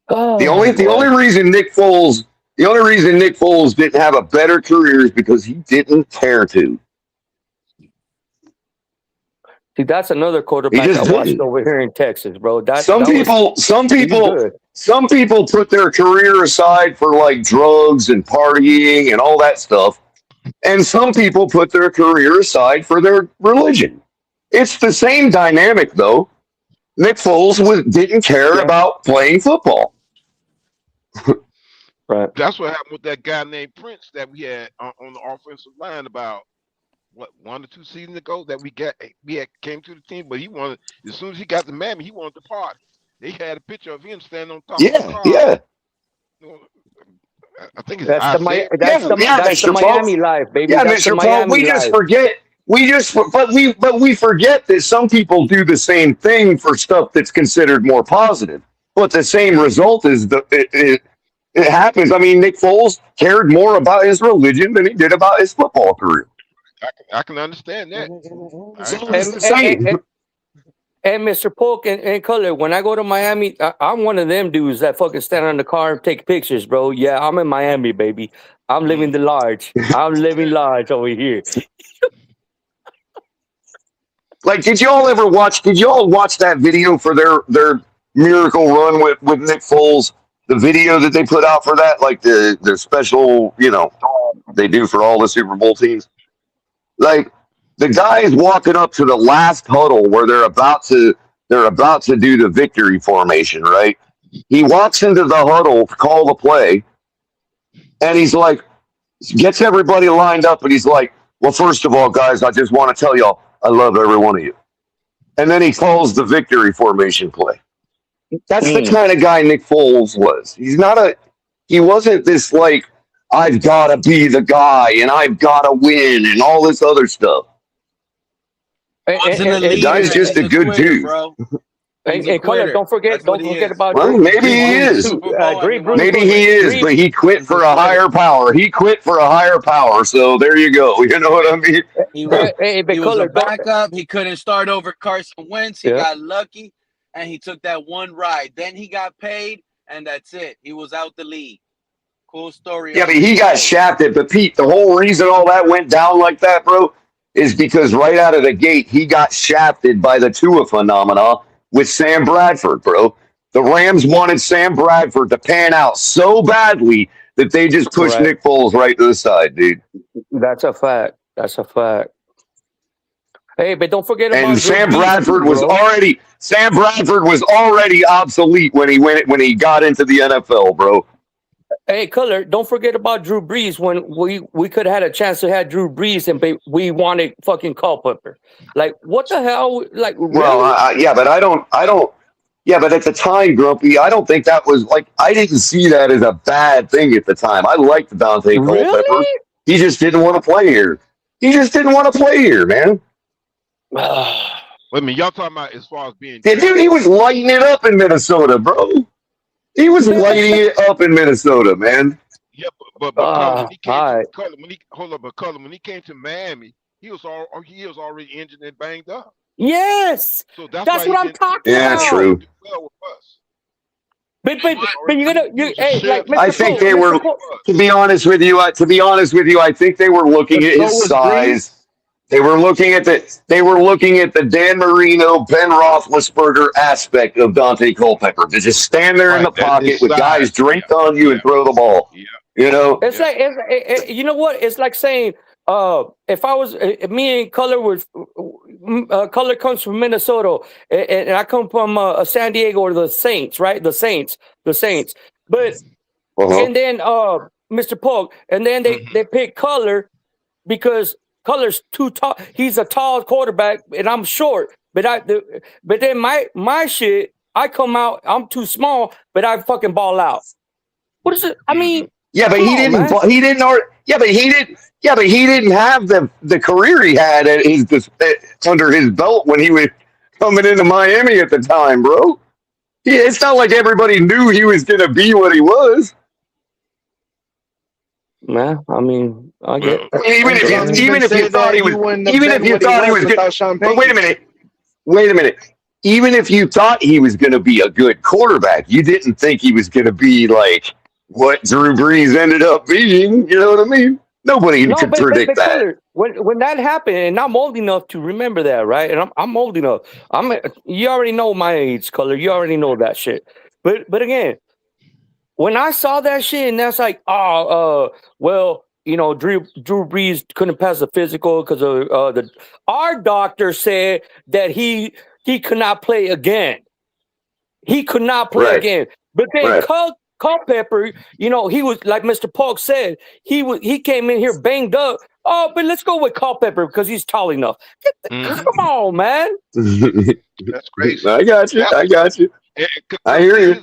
the only reason Nick Foles didn't have a better career is because he didn't care to. See, that's another quarterback I watched over here in Texas, bro. Some people put their career aside for like drugs and partying and all that stuff, and some people put their career aside for their religion. It's the same dynamic, though. Nick Foles didn't care about playing football. Right. That's what happened with that guy named Prince that we had on the offensive line about 1 or 2 seasons ago that we came to the team, but he wanted, as soon as he got to Miami, he wanted to party. They had a picture of him standing on top of the car. Yeah. I think it's that's the Miami life, baby. Yeah, that's Mr. Paul. We forget that some people do the same thing for stuff that's considered more positive, but the same result is it happens. I mean, Nick Foles cared more about his religion than he did about his football career. I can understand that. And Mr. Polk and Color, when I go to Miami, I'm one of them dudes that fucking stand on the car and take pictures, bro. Yeah, I'm in Miami, baby. I'm living the large. I'm living large over here. Like, did y'all watch that video for their miracle run with Nick Foles? The video that they put out for that, like their special, they do for all the Super Bowl teams. Like, the guy is walking up to the last huddle where they're about to do the victory formation, right? He walks into the huddle to call the play, and he's like, gets everybody lined up, and he's like, well, first of all, guys, I just want to tell y'all, I love every one of you. And then he calls the victory formation play. That's the kind of guy Nick Foles was. He wasn't this like, I've got to be the guy and I've got to win and all this other stuff. The guy's just a good dude. Bro. Hey, Color, don't forget about Well, maybe he is. Maybe he is, but he quit for a higher power. He quit for a higher power. So there you go. You know what I mean? He was, Hey, he was Color, a backup. He couldn't start over Carson Wentz. He Yeah. got lucky, and he took that one ride. Then he got paid, and that's it. He was out the league. Cool story. Yeah, but he got shafted. But Pete, the whole reason all that went down like that, bro, is because right out of the gate he got shafted by the Tua phenomena with Sam Bradford, bro. The Rams wanted Sam Bradford to pan out so badly that they just pushed Correct. Nick Foles right to the side, dude. That's a fact. That's a fact. Hey, but don't forget about And Sam Drew Brees, Bradford was bro. already obsolete when he got into the NFL, bro. Hey, Color, don't forget about Drew Brees when we could have had a chance to have Drew Brees and we wanted fucking Culpepper. Like, what the hell? Like, Well, really? yeah, but I don't. Yeah, but at the time, Grumpy, I don't think that was like I didn't see that as a bad thing at the time. I liked Dante Culpepper. Really? He just didn't want to play here. He just didn't want to play here, man. Wait a minute, y'all talking about as far as being Yeah, dude, he was lighting it up in Minnesota, bro. He was lighting it up in Minnesota, man. Yeah, but Colin, when he came all right. to, Colin, when he hold up, but Colin, when he came to Miami, he was already injured and banged up. Yes. So that's That's why what he I'm talking Yeah, about. true. did well with us. But you're gonna hey, like Mr. I think Pope, they Mr. were. Pope. To be honest with you, I think they were looking at So his was size. They were looking at the Dan Marino, Ben Roethlisberger aspect of Dante Culpepper to just stand there in the Right, that's pocket his with guys size. draped on you and throw the ball. Yeah. You know, It's like you know what? It's like saying if I was me and Color was Color comes from Minnesota and I come from San Diego or the Saints, right? The Saints. But and then Mr. Polk, and then they pick Color because Color's too tall. He's a tall quarterback, and I'm short. But then my shit, I come out. I'm too small, but I fucking ball out. What is it? I mean, yeah, but come he on, didn't. man. He didn't. Yeah, but he didn't. Yeah, but he didn't have the career he had at under his belt when he was coming into Miami at the time, bro. Yeah, it's not like everybody knew he was going to be what he was. Nah, I mean, I get. Even if you thought he was, good. But wait a minute. Even if you thought he was going to be a good quarterback, you didn't think he was going to be like what Drew Brees ended up being. You know what I mean? Nobody could predict that. Color, when that happened, and I'm old enough to remember that, right? And I'm old enough. You already know my age, Color. You already know that shit. But again, when I saw that shit, and that's like, well, you know, Drew Brees couldn't pass the physical because of our doctor said that he could not play again. He could not play again. But then Culpepper, you know, he was like Mr. Polk said, he came in here banged up. Oh, but let's go with Culpepper because he's tall enough. Come on, man. That's crazy. I got you. I hear you.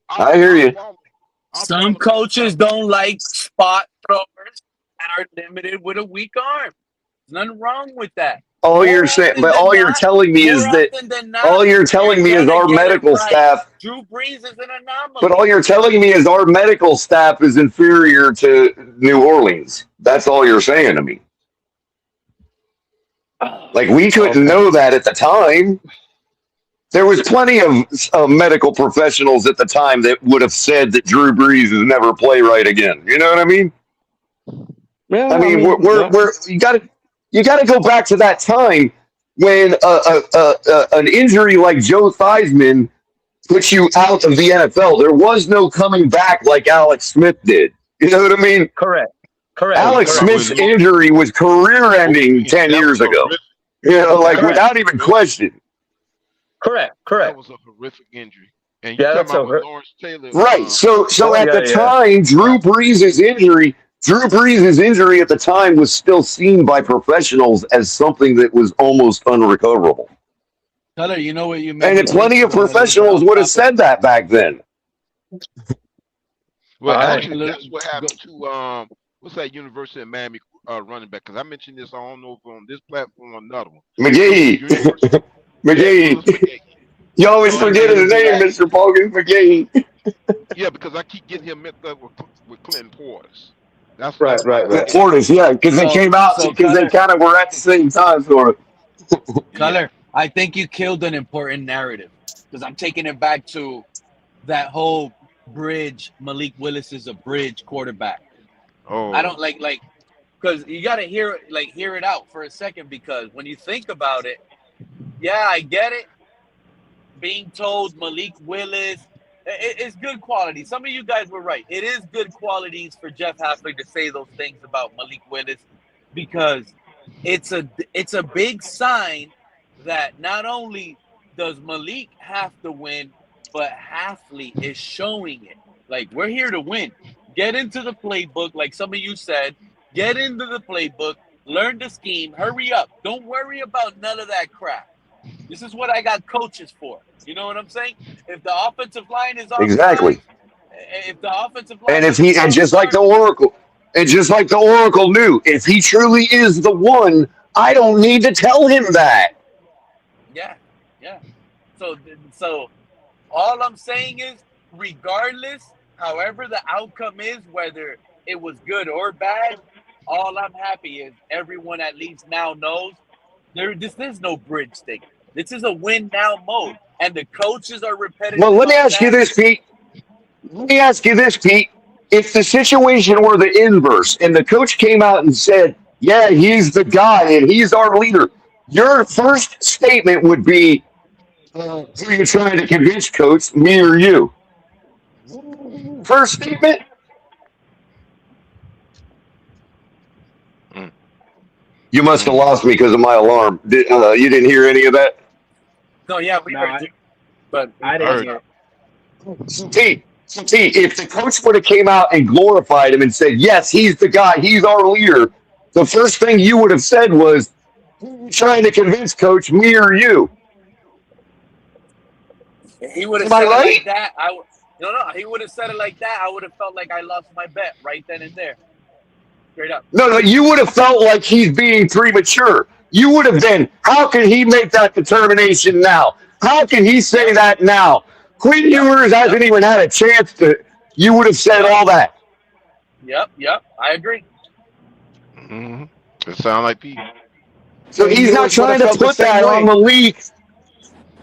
I hear you. Some coaches don't like spot throwers that are limited with a weak arm. There's nothing wrong with that. All you're telling me is our medical staff. Drew Brees is an anomaly. But all you're telling me is our medical staff is inferior to New Orleans. That's all you're saying to me. Like we couldn't know that at the time. There was plenty of medical professionals at the time that would have said that Drew Brees would never play right again. You know what I mean? Yeah, I mean, you got to go back to that time when an injury like Joe Theismann puts you out of the NFL. There was no coming back like Alex Smith did. You know what I mean? Correct. Alex Smith's injury was career-ending 10 years ago. You know, like without even question. Correct. That was a horrific injury. And you're talking about Lawrence Taylor. Right. So at the time, Drew Brees' injury at the time was still seen by professionals as something that was almost unrecoverable. Tyler, you know what you meant. And plenty of professionals would have said that back then. Well, actually, that's what happened to what's that University of Miami running back? Because I mentioned this, I don't know if on this platform or another one. McGee. You always forget his name, Mr. Pogan McGee. Yeah, because I keep getting him mixed up with Clinton Portis. That's Right. my Portis, yeah, because they came out because they kind of were at the same time, sort of. Color, I think you killed an important narrative because I'm taking it back to that whole bridge. Malik Willis is a bridge quarterback. Oh, I don't like because you got to hear it out for a second, because when you think about it, yeah, I get it. Being told Malik Willis, it's good quality. Some of you guys were right. It is good qualities for Jeff Hafley to say those things about Malik Willis, because it's a big sign that not only does Malik have to win, but Hafley is showing it. Like, we're here to win. Get into the playbook, like some of you said. Get into the playbook. Learn the scheme. Hurry up. Don't worry about none of that crap. This is what I got coaches for. You know what I'm saying? If the offensive line is offside, Exactly. if the offensive line And just like the Oracle knew, if he truly is the one, I don't need to tell him that. Yeah. So all I'm saying is, regardless, however the outcome is, whether it was good or bad, all I'm happy is everyone at least now knows this is no bridge thing. This is a win now mode, and the coaches are repetitive. Well, let me ask you this, Pete. If the situation were the inverse and the coach came out and said, yeah, he's the guy and he's our leader, your first statement would be, who are you trying to convince, coach, me or you? First statement? You must have lost me because of my alarm. You didn't hear any of that? No, yeah, we heard you, but I didn't hear it. T, if the coach would have came out and glorified him and said, yes, he's the guy, he's our leader, the first thing you would have said was, who are you trying to convince, coach, me or you? If he would have Am I said right? it like that, he would have said it like that, I would have felt like I lost my bet right then and there. Straight up. No, you would have felt like he's being premature. You would have been, how can he make that determination now? How can he say that now? Quinn Ewers hasn't even had a chance to. You would have said all that. Yep, I agree. Mm-hmm. It sounds like Pete. So he's not trying to put that on Malik.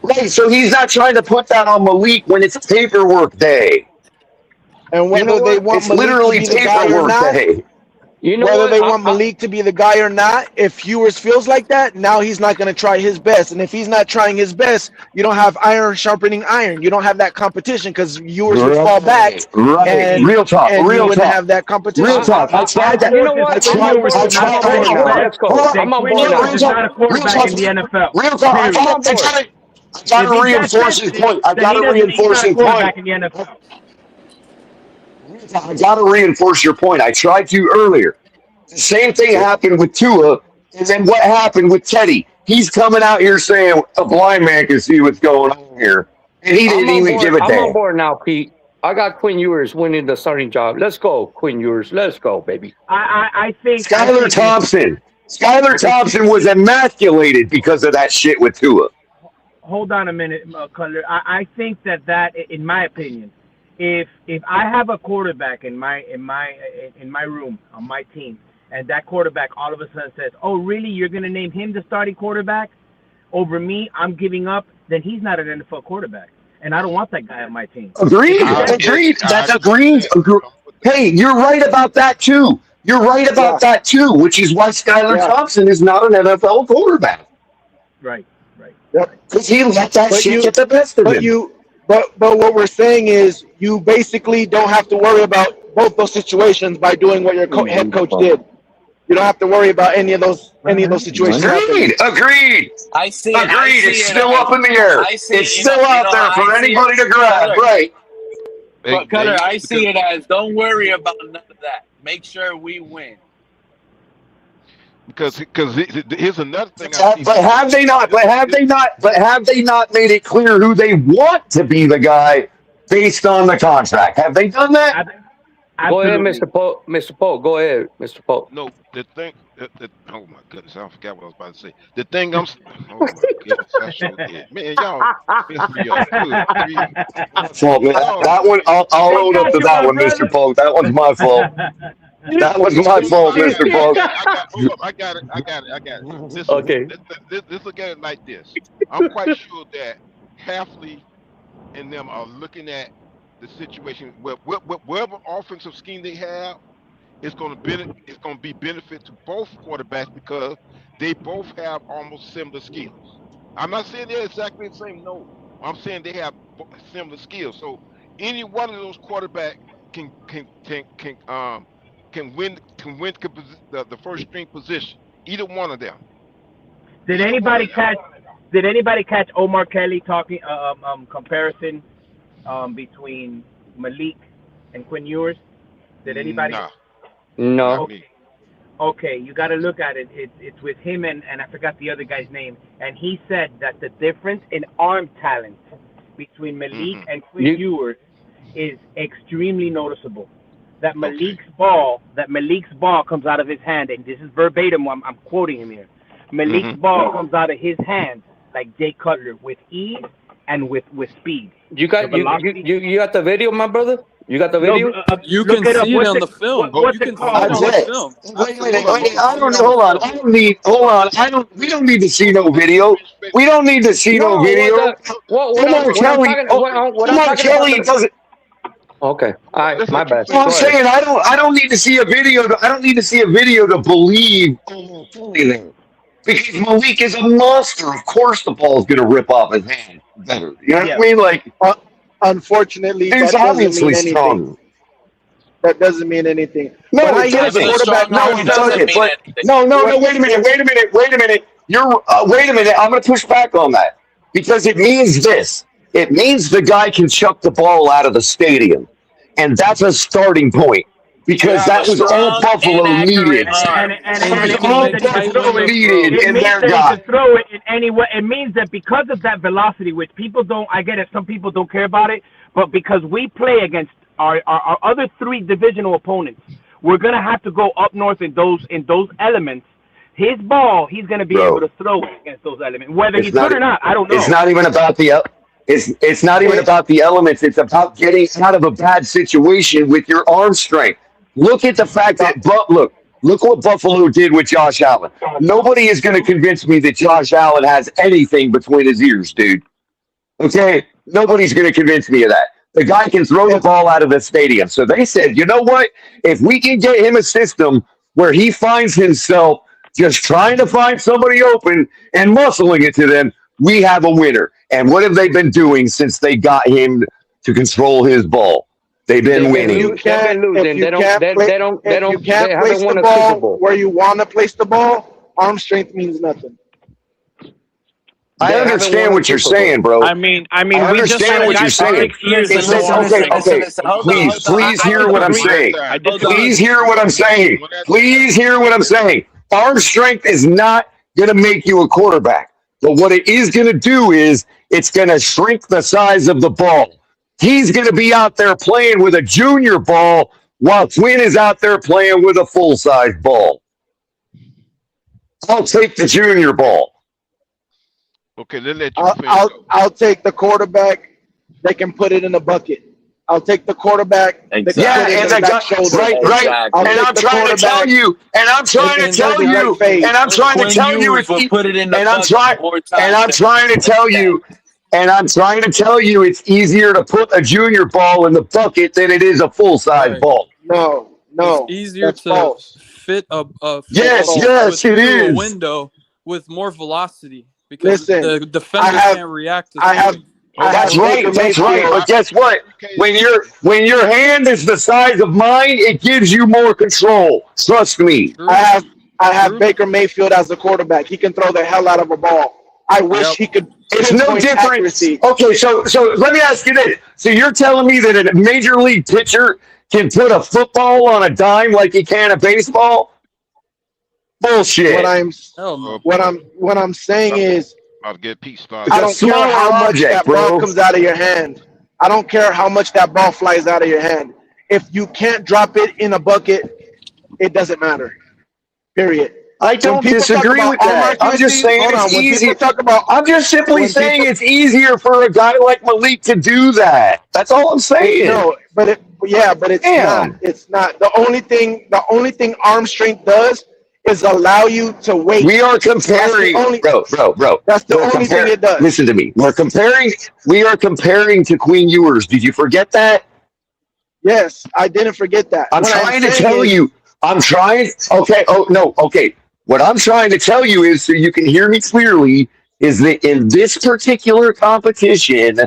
Right, so he's not trying to put that on Malik when it's paperwork day. And whether they want it's Malik literally to be the guy or paperwork not, day. whether they want Malik to be the guy or not, if Ewers feels like that, now he's not going to try his best. And if he's not trying his best, you don't have iron sharpening iron. You don't have that competition because Ewers would fall back. Right. And, Real talk. and Real you wouldn't talk. have that competition. Real talk. I tried that. You know what? Let's go. Let's go. I'm on board now. He's not a quarterback in the NFL. Real talk. I got to reinforce his point. I got to reinforce his point. I got to reinforce your point. I tried to earlier. The same thing happened with Tua, and then what happened with Teddy? He's coming out here saying a blind man can see what's going on here, and he didn't even give a damn. I'm on board now, Pete. I got Quinn Ewers winning the starting job. Let's go, Quinn Ewers. Let's go, baby. I think Skylar Thompson was emasculated because of that shit with Tua. Hold on a minute, Cutler. I think that in my opinion, if I have a quarterback in my room on my team, and that quarterback all of a sudden says, "Oh, really? You're going to name him the starting quarterback over me? I'm giving up." Then he's not an NFL quarterback, and I don't want that guy on my team. Agreed. That's agreed. Hey, you're right about that too. That too, which is why Skylar Thompson is not an NFL quarterback. Right. Because he let that shit get the best of him. But what we're saying is you basically don't have to worry about both those situations by doing what your head coach did. You don't have to worry about any of those situations. Agreed. I see. Agreed. It's still up in the air. It's still out there for anybody to grab. Right. But Cutter, I see it as don't worry about none of that. Make sure we win. Because here's another thing. But have they not made it clear who they want to be the guy based on the contract? Have they done that? Go ahead, Mr. Pope. Mr. Pope, go ahead, Mr. Pope. No, the thing Oh my goodness, I forgot what I was about to say. The thing oh my goodness, I sure did. Man, y'all messed me up. Good grief. Fault, man. That one, I'll own up to that one, Mr. Polk. That one's my fault. That was my fault, Mr. Polk. Hold up, I got it. Listen, Okay. let's look at it like this. I'm quite sure that Halfley and them are looking at the situation where whatever offensive scheme they have, it's going to be benefit to both quarterbacks because they both have almost similar skills. I'm not saying they're exactly the same. No, I'm saying they have similar skills. So any one of those quarterbacks can win the first string position. Either one of them. Did anybody catch Omar Kelly talking comparison between Malik and Quinn Ewers? Did anybody? Nah. No. Okay, you got to look at it. It's with him and I forgot the other guy's name. And he said that the difference in arm talent between Malik and Quinn Ewers is extremely noticeable. That Malik's ball comes out of his hand, and this is verbatim. I'm quoting him here. Malik's ball comes out of his hand like Jay Cutler with ease and with speed. You got the video, my brother? You got the video? You can see it on the film. What's it called? Wait, I don't know. Hold on. We don't need to see no video. We don't need to see no video. Omar Kelly doesn't. Okay. All right. My bad. I'm saying I don't need to see a video. I don't need to see a video to believe anything. Because Malik is a monster. Of course, the ball is going to rip off his hand better. You know what I mean? Like, unfortunately, he's obviously strong. That doesn't mean anything. No, it doesn't. No. Wait a minute. Wait a minute. I'm going to push back on that because it means this. It means the guy can chuck the ball out of the stadium, and that's a starting point. Because that was all Buffalo needed. It was all Buffalo needed in their guy. Throw it in any way. It means that because of that velocity, which people don't, I get it, some people don't care about it, but because we play against our other three divisional opponents, we're gonna have to go up north in those elements. His ball, he's gonna be able to throw it against those elements, whether he's good or not. I don't know. It's not even about the. It's not even about the elements. It's about getting out of a bad situation with your arm strength. Look at the fact that, look what Buffalo did with Josh Allen. Nobody is going to convince me that Josh Allen has anything between his ears, dude. Okay? Nobody's going to convince me of that. The guy can throw the ball out of the stadium. So they said, you know what? If we can get him a system where he finds himself just trying to find somebody open and muscling it to them, we have a winner. And what have they been doing since they got him to control his ball? They've been winning. If you can't place the ball where you want to place the ball, arm strength means nothing. I understand what you're saying, bro. I mean, I understand what you're saying. Okay. Please hear what I'm saying. Please hear what I'm saying. Please hear what I'm saying. Arm strength is not going to make you a quarterback. But what it is going to do is it's going to shrink the size of the ball. He's going to be out there playing with a junior ball while Quinn is out there playing with a full-size ball. I'll take the junior ball. Okay, let's let you finish. I'll take the quarterback. They can put it in a bucket. I'll take the quarterback. Exactly. Yeah, and the shoulder. Right. And I'm trying to tell you, and I'm trying to tell you, and I'm trying to tell you, and I'm trying to tell you. And I'm trying to tell you it's easier to put a junior ball in the bucket than it is a full-size ball. No. It's easier to fit a yes, it is. Window with more velocity because the defender can't react to That's right. But guess what? When your hand is the size of mine, it gives you more control. Trust me. I have Baker Mayfield as the quarterback. He can throw the hell out of a ball. I wish he could. It's no different. Accuracy. Okay, so let me ask you this. So you're telling me that a major league pitcher can put a football on a dime like he can a baseball? Bullshit. What I'm saying is, I'll get Pete started. I don't care how much that ball comes out of your hand. I don't care how much that ball flies out of your hand. If you can't drop it in a bucket, it doesn't matter. Period. I don't disagree with that. I'm just saying it's easy. I'm just simply saying it's easier for a guy like Malik to do that. That's all I'm saying. No, but it's not. It's not. The only thing arm strength does is allow you to wait. We are comparing, bro. That's the only thing it does. Listen to me. We are comparing to Quinn Ewers. Did you forget that? Yes, I didn't forget that. I'm trying to tell you. Okay. Oh, no. Okay. What I'm trying to tell you is, so you can hear me clearly, is that in this particular competition,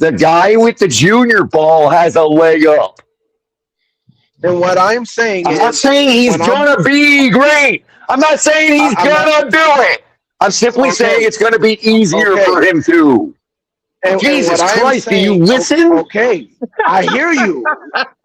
the guy with the junior ball has a leg up. And what I'm saying I'm not saying he's gonna be great. I'm not saying he's gonna do it. I'm simply saying it's gonna be easier for him to. Jesus Christ, do you listen? Okay, I hear you.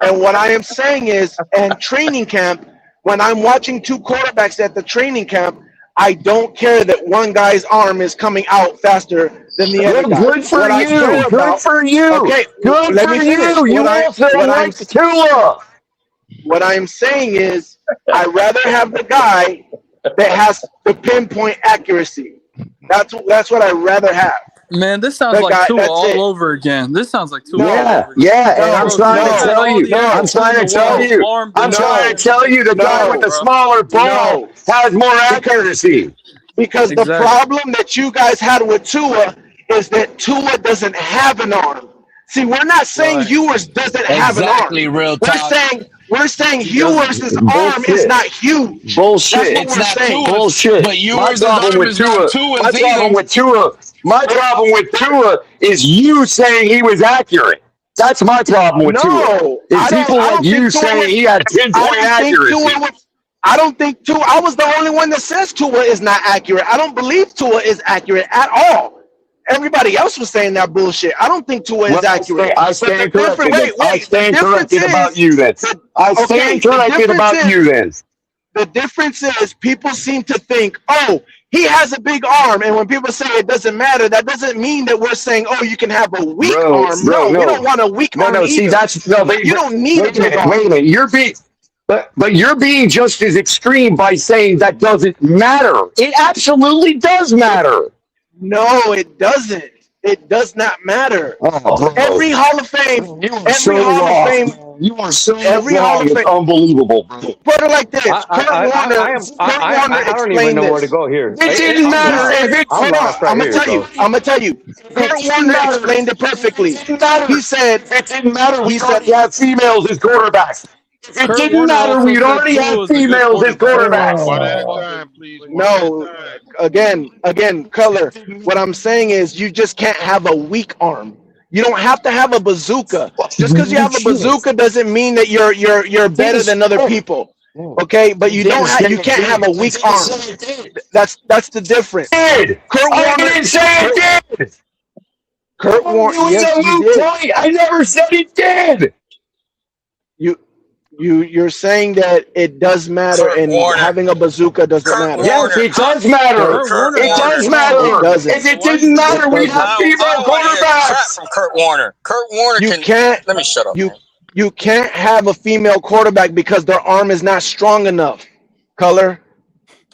And what I am saying is, and training camp, when I'm watching two quarterbacks at the training camp, I don't care that one guy's arm is coming out faster than the other guy. Good for you. Good for you. Okay, good let for me finish. you. You also like Tua. What I'm saying is, I'd rather have the guy that has the pinpoint accuracy. That's what I'd rather have. Man, this sounds like Tua all over again. This sounds like Tua all over again. Yeah, and I'm trying to tell you. I'm trying to tell you the guy with the smaller ball has more accuracy. Because the problem that you guys had with Tua is that Tua doesn't have an arm. See, we're not saying Ewers doesn't have an arm. Real talk. We're saying Ewers' arm is not huge. Bullshit. That's what we're saying. Bullshit. But Ewers' arm is not Tua's My problem with Tua is you saying he was accurate. That's my problem with Tua. Is people like you saying he had pinpoint accuracy. I don't think Tua. I was the only one that says Tua is not accurate. I don't believe Tua is accurate at all. Everybody else was saying that bullshit. I don't think Tua is accurate. I stand corrected. I stand corrected about you then. I stand corrected about you then. The difference is people seem to think, oh, he has a big arm. And when people say it doesn't matter, that doesn't mean that we're saying, oh, you can have a weak arm. No, we don't want a weak arm either. See, that's no. You don't need a big arm. Wait a minute. You're being, but you're being just as extreme by saying that doesn't matter. It absolutely does matter. No, it doesn't. It does not matter. Every Hall of Fame, you are so wrong. It's unbelievable. Put it like this. I don't even know where to go here. It didn't matter. I'm gonna tell you. Kurt Warner explained it perfectly. He said it didn't matter. We already have females as quarterbacks. It didn't matter. We'd already have females as quarterbacks. One at a time, please. No, again, color. What I'm saying is you just can't have a weak arm. You don't have to have a bazooka. Just because you have a bazooka doesn't mean that you're better than other people. Okay, but you can't have a weak arm. That's the difference. Kurt Warner didn't say it did. Kurt Warner, yes, you did. I never said it did. You're saying that it does matter, and having a bazooka doesn't matter. Yes, it does matter. It does matter. If it didn't matter, we'd have female quarterbacks. From Kurt Warner. Kurt Warner let me shut up. You can't have a female quarterback because their arm is not strong enough. Color.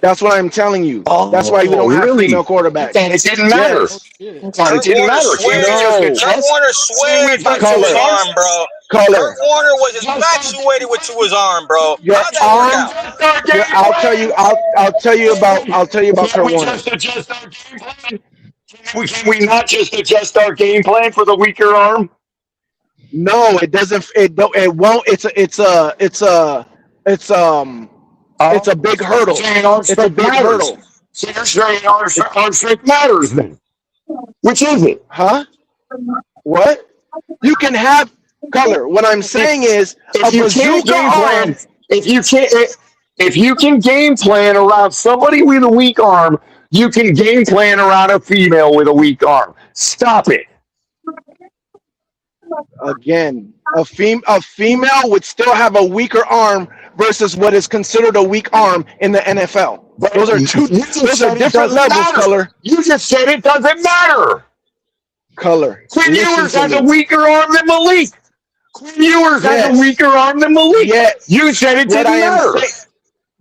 That's what I'm telling you. That's why you don't have female quarterbacks. And it didn't matter. It didn't matter. Kurt Warner swears to his arm, bro. Kurt Warner was infatuated with his arm, bro. Your arm. I'll tell you about Kurt Warner. Can we not just adjust our game plan for the weaker arm? No, it doesn't. It won't. It's a big hurdle. It's a big hurdle. So you're saying arm strength matters then? Which is it? Huh? What? You can have color. What I'm saying is, if you can game plan around somebody with a weak arm, you can game plan around a female with a weak arm. Stop it. Again, a female would still have a weaker arm versus what is considered a weak arm in the NFL. Those are different levels, color. You just said it doesn't matter. Color. Quinn Ewers has a weaker arm than Malik. Quinn Ewers has a weaker arm than Malik. Yeah. You said it didn't matter.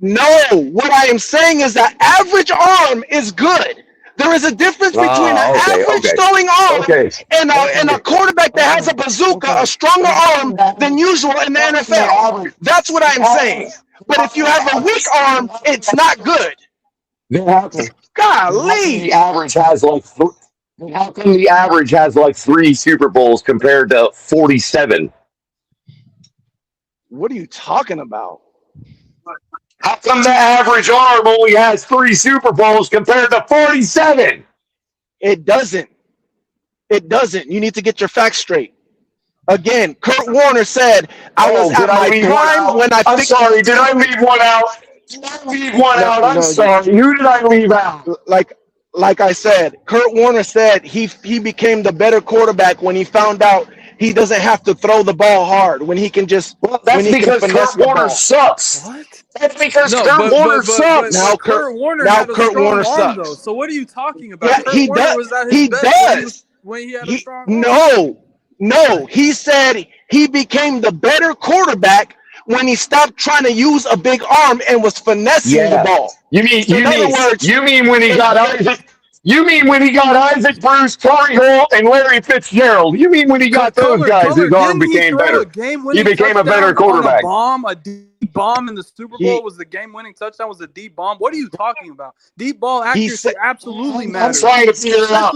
No, what I am saying is that average arm is good. There is a difference between an average throwing arm and a quarterback that has a bazooka, a stronger arm than usual in the NFL. That's what I'm saying. But if you have a weak arm, it's not good. Golly. The average has like how come the average has like 3 Super Bowls compared to 47? What are you talking about? How come the average arm only has 3 Super Bowls compared to 47? It doesn't. It doesn't. You need to get your facts straight. Again, Kurt Warner said, I was at my prime when I I'm sorry, did I leave one out? Did I leave one out? I'm sorry. Who did I leave out? Like I said, Kurt Warner said he became the better quarterback when he found out he doesn't have to throw the ball hard, when he can just that's because Kurt Warner sucks. What? That's because Kurt Warner sucks. Now Kurt Warner now had a Kurt strong Warner arm, sucks. though. So what are you talking about? Yeah, Kurt he Warner does. was at his He best does. when he had a strong arm. No. He said he became the better quarterback when he stopped trying to use a big arm and was finessing the ball. You mean when he got Isaac? You mean when he got Isaac Bruce, Torrey Holt, and Larry Fitzgerald? You mean when he got those guys, his arm became better? He became a better quarterback. A deep bomb in the Super Bowl was the game-winning touchdown. Was a deep bomb. What are you talking about? Deep ball accuracy absolutely matters. I'm trying to figure it out.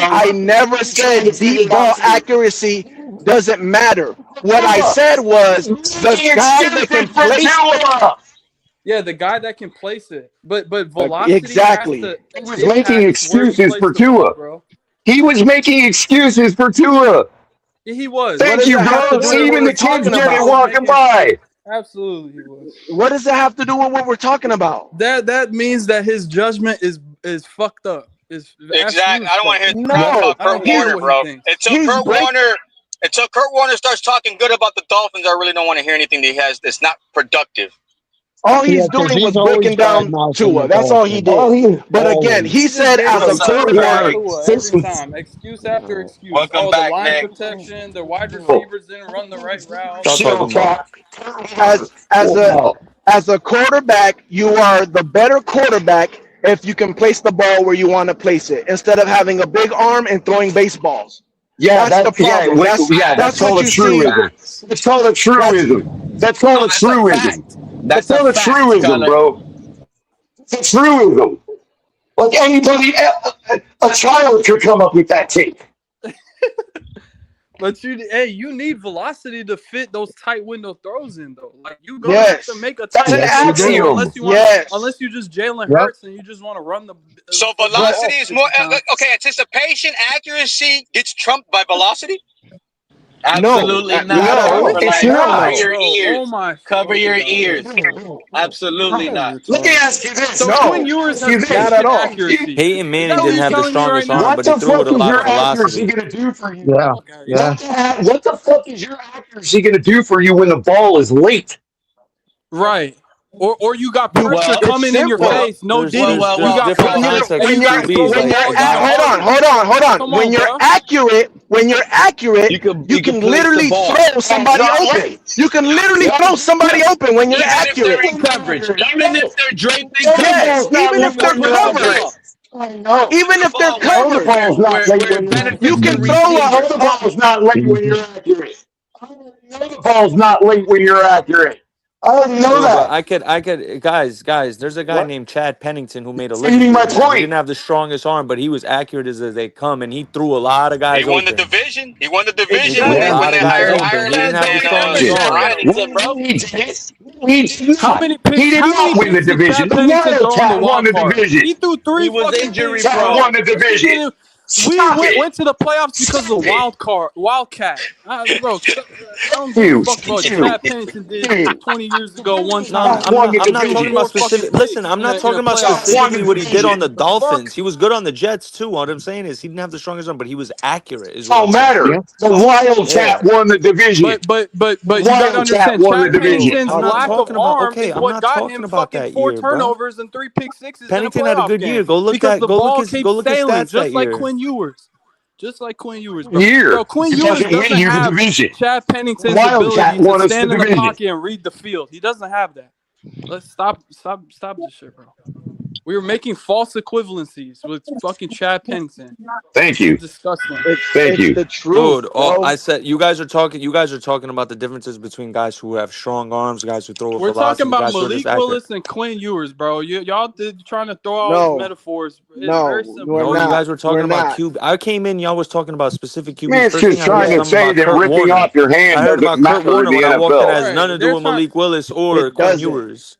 I never said deep ball accuracy doesn't matter. What I said was the guy that can place it. Yeah, the guy that can place it, but velocity. Exactly. He was making excuses for Tua. He was making excuses for Tua. He was. Thank you, bro. Even the kids get it walking by. Absolutely, he was. What does that have to do with what we're talking about? That means that his judgment is fucked up. Exactly. I don't want to hear crap about Kurt Warner, bro. Until Kurt Warner starts talking good about the Dolphins, I really don't want to hear anything that he has that's not productive. All he's doing was breaking down Tua. That's all he did. But again, he said as a quarterback, every time, excuse after excuse. Welcome back, the line Nick. protection, the wide receivers didn't run the right route. As a quarterback, you are the better quarterback if you can place the ball where you want to place it, instead of having a big arm and throwing baseballs. Yeah, that's the problem. That's called a truism. It's called a truism. That's called a truism. That's called a truism, bro. It's a truism. Like anybody, a child could come up with that take. But you need velocity to fit those tight window throws in, though. Like you go have to make a that's an axiom. Unless you just Jalen Hurts and you just want to run the. So velocity is more okay. Anticipation, accuracy gets trumped by velocity. Absolutely not. No, it's not. Cover your ears. Oh my! Cover your ears. Absolutely not. Let me ask you this. So Quinn Ewers has not at all. Peyton Manning didn't have the strongest arm, but he threw with a lot of velocity. What the fuck is your accuracy going to do for you? Yeah. What the fuck is your accuracy going to do for you when the ball is late? Right. Or you got pressure coming in your face. No diddy. You got pressure. Hold on. When you're accurate, you can literally throw somebody open. You can literally throw somebody open when you're accurate. Even if they're draped in coverage. Yes, even if they're covered. Even if they're covered. You can throw the ball's not late when you're accurate. The ball's not late when you're accurate. I already know that. I could, guys. There's a guy named Chad Pennington who made a living. My point. He didn't have the strongest arm, but he was accurate as they come, and he threw a lot of guys. He won the division. He won the division when they hired Ireland. He did not win the division. The Wildcat won the division. He threw 3. He was injury prone. Won the division. We went to the playoffs because of Wildcat. Bro, I don't give a fuck about what Chad Pennington did 20 years ago. One time. I'm not talking about specific. Listen, I'm not talking about specifically what he did on the Dolphins. He was good on the Jets too. What I'm saying is he didn't have the strongest arm, but he was accurate. Don't matter. The Wildcat won the division. But you gotta understand, Chad Pennington's lack of arm is what got him fucking 4 turnovers and 3 pick sixes. Pennington had a good year. Go look at stats that year. Quinn Ewers. Just like Quinn Ewers, bro. Year. Bro, Quinn It Ewers doesn't win doesn't you the have division. Chad Pennington's Wildcat ability won to us the stand in the division. pocket and read the field. He doesn't have that. Let's stop this shit, bro. We were making false equivalencies with fucking Chad Pennington. Thank you. It's disgusting. Thank you. The truth, Dude, bro. I said you guys are talking about the differences between guys who have strong arms, guys who throw with We're talking velocity, about guys who are just Malik accurate. Willis and Quinn Ewers, bro. Y'all trying to throw out No. metaphors. It's No, very simple. we're No, not. you guys were talking We're about not. QB. I came in, y'all was talking about specific QBs. Man's First thing just I heard trying to something say about that Kurt ripping Warner. off your hand I heard about doesn't Kurt matter Warner in the when I walked in. It NFL. has nothing to do with Malik Willis or It Quinn doesn't. Ewers.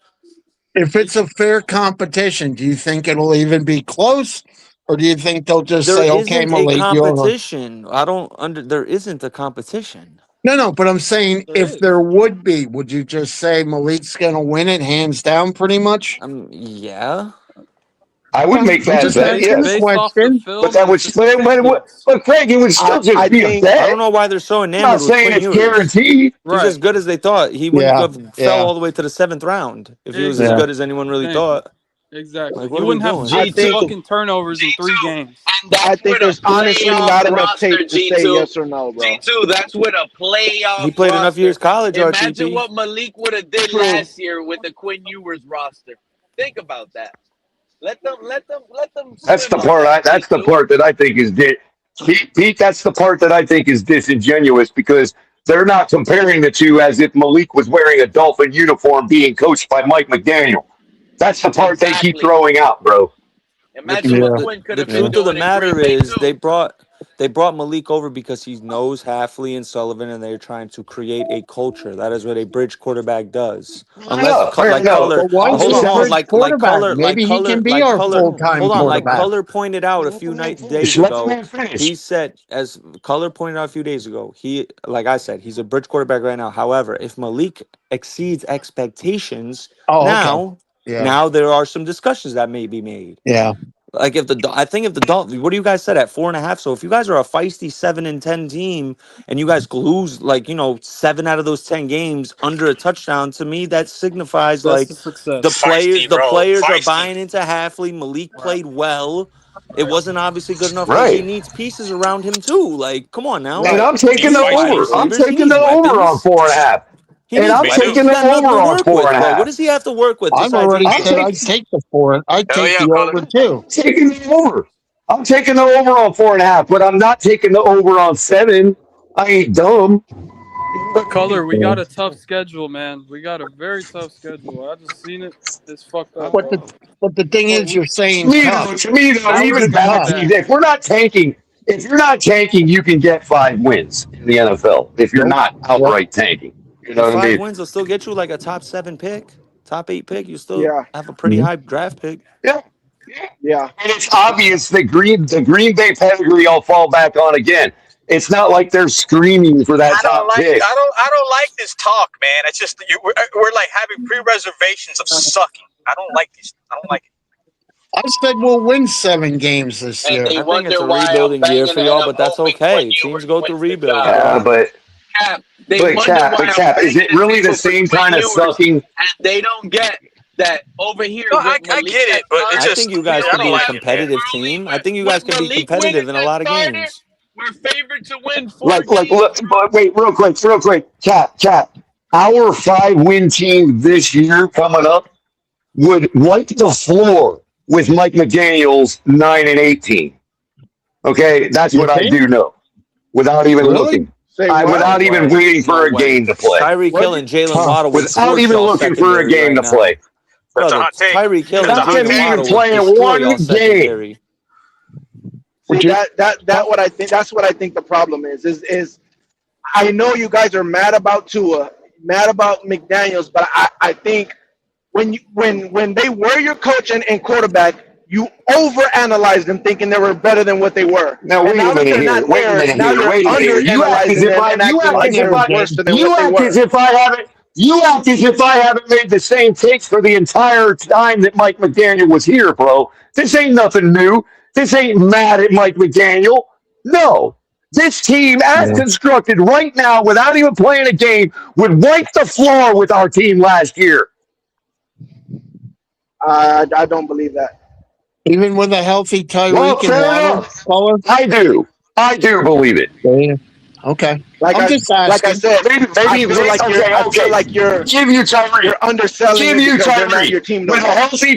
If it's a fair competition, do you think it'll even be close? Or do you think they'll just There say, okay, isn't a Malik, you're competition. There isn't a competition. No, but I'm saying if there would be, would you just say Malik's going to win it hands down pretty much? Yeah. I would make I'm that just bet, asking yes. the question. But that would, but Craig, it would still just be a bet. I don't know why they're so I'm not enamored with saying Quinn it's Ewers. guaranteed. He's as good as they thought. He wouldn't Yeah, have fell all the way to the 7th round if he was as good as anyone really thought. Exactly. Like, You what are we wouldn't have doing? 6 fucking turnovers in 3 games. I think there's honestly not enough tape to say yes or no, bro. G2, that's with a playoff He played enough roster. years college, Imagine RTP. what Malik would have did True. last year with the Quinn Ewers roster. Think about that. Let them. That's the swim on part. that, That's the G2. part that I think is Pete. That's the part that I think is disingenuous because they're not comparing the two as if Malik was wearing a Dolphin uniform being coached by Mike McDaniel. That's the part they keep throwing out, bro. Imagine what Quinn could The have been truth of the doing in matter Green Bay is too. they brought Malik over because he knows Halfley and Sullivan, and they're trying to create a culture. That is what a bridge quarterback does. Unless like color, But why is hold he a on, bridge like quarterback? color, Maybe he can be our full-time Hold on, like quarterback. color pointed out a few days Let the ago. man finish. He said, as color pointed out a few days ago, like I said, he's a bridge quarterback right now. However, if Malik exceeds expectations, now there are some discussions that may be made. Yeah. Like if the Dolphins, what do you guys said at 4.5? So if you guys are a feisty 7-10 team and you guys lose 7 out of those 10 games under a touchdown, to me that signifies That's the success. the players are buying into Halfley. Malik played well. It wasn't obviously good enough because he needs pieces around him too. Like, come on now. And I'm taking the over. I'm taking the over on 4.5. And I'm taking the over on 4.5. What does he have to work with? I've already said I'd take the 4. I'd take the over too. I'm taking the over. I'm taking the over on 4.5, but I'm not taking the over on 7. I ain't dumb. Color, we got a tough schedule, man. We got a very tough schedule. I just seen it. It's fucked up. But the thing is, you're saying To me, though, even tough. if we're not tanking, if you're not tanking, you can get 5 wins in the NFL. If you're not outright tanking, you know what I 5 mean? wins will still get you like a top 7 pick, top 8 pick. You still Yeah. have a pretty high draft pick. Yeah. And it's obvious that the Green Bay pedigree I'll fall back on again. It's not like they're screaming for that top pick. I don't like this talk, man. It's just we're like having pre-reservations of sucking. I don't like this. I don't like it. I said we'll win 7 games this year. I think it's a rebuilding year for y'all, but that's okay. Teams go through rebuild. But Cap, is it really the same kind of sucking? And they don't get that over here. No, I get it, but it's I just think you guys can be a competitive team. I think you guys can be competitive in a lot of games. We're favored to win 4 Look, but wait, real quick, Cap. Our 5-win team this year coming up would wipe the floor with Mike McDaniel's 9-18. Okay, that's what I do know, without even looking. Without even waiting for a game to play. Tyreek Hill and Jalen Waddle without even looking for a game to play. Tyreek Hill and Not Jalen even Waddle playing destroy one y'all game. secondary. See, what I think. That's what I think the problem is I know you guys are mad about Tua, mad about McDaniels, but I think when they were your coach and quarterback, you overanalyzed them, thinking they were better than what they were. Now wait a minute here. Wait a minute here. You act as if I haven't made the same takes for the entire time that Mike McDaniel was here, bro. This ain't nothing new. This ain't mad at Mike McDaniel. No. This team, as constructed right now, without even playing a game, would wipe the floor with our team last year. I don't believe that. Even with a healthy Tyreek and Waddle? I do. I do believe it. Okay. Like I'm I just asking. like I said, I feel like you're give you Tyreek. you're underselling Give it you because they're not Tyreek your team no with a more. healthy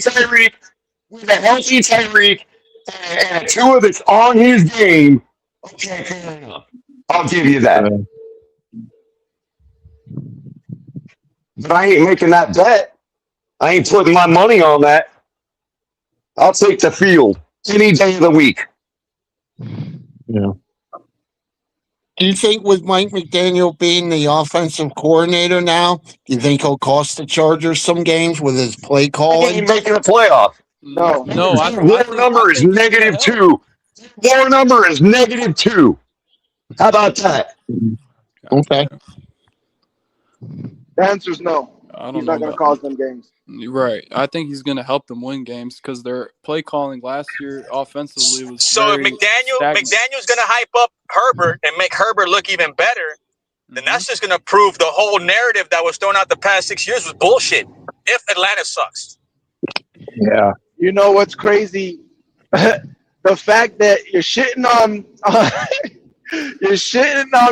Tyreek, and a Tua that's on his game. Okay, fair enough. I'll give you that. But I ain't making that bet. I ain't putting my money on that. I'll take the field any day of the week. Yeah. Do you think with Mike McDaniel being the offensive coordinator now, do you think he'll cost the Chargers some games with his play He calling? ain't making a playoff. No. War number is -2. War number is -2. How about that? Okay. The answer is no. I don't He's know not going to about cause them games. right. I think he's going to help them win games because their play calling last year offensively was So if very stagnant. McDaniel's going to hype up Herbert and make Herbert look even better, then that's just going to prove the whole narrative that was thrown out the past 6 years was bullshit. If Atlanta sucks. Yeah. You know what's crazy? The fact that you're shitting on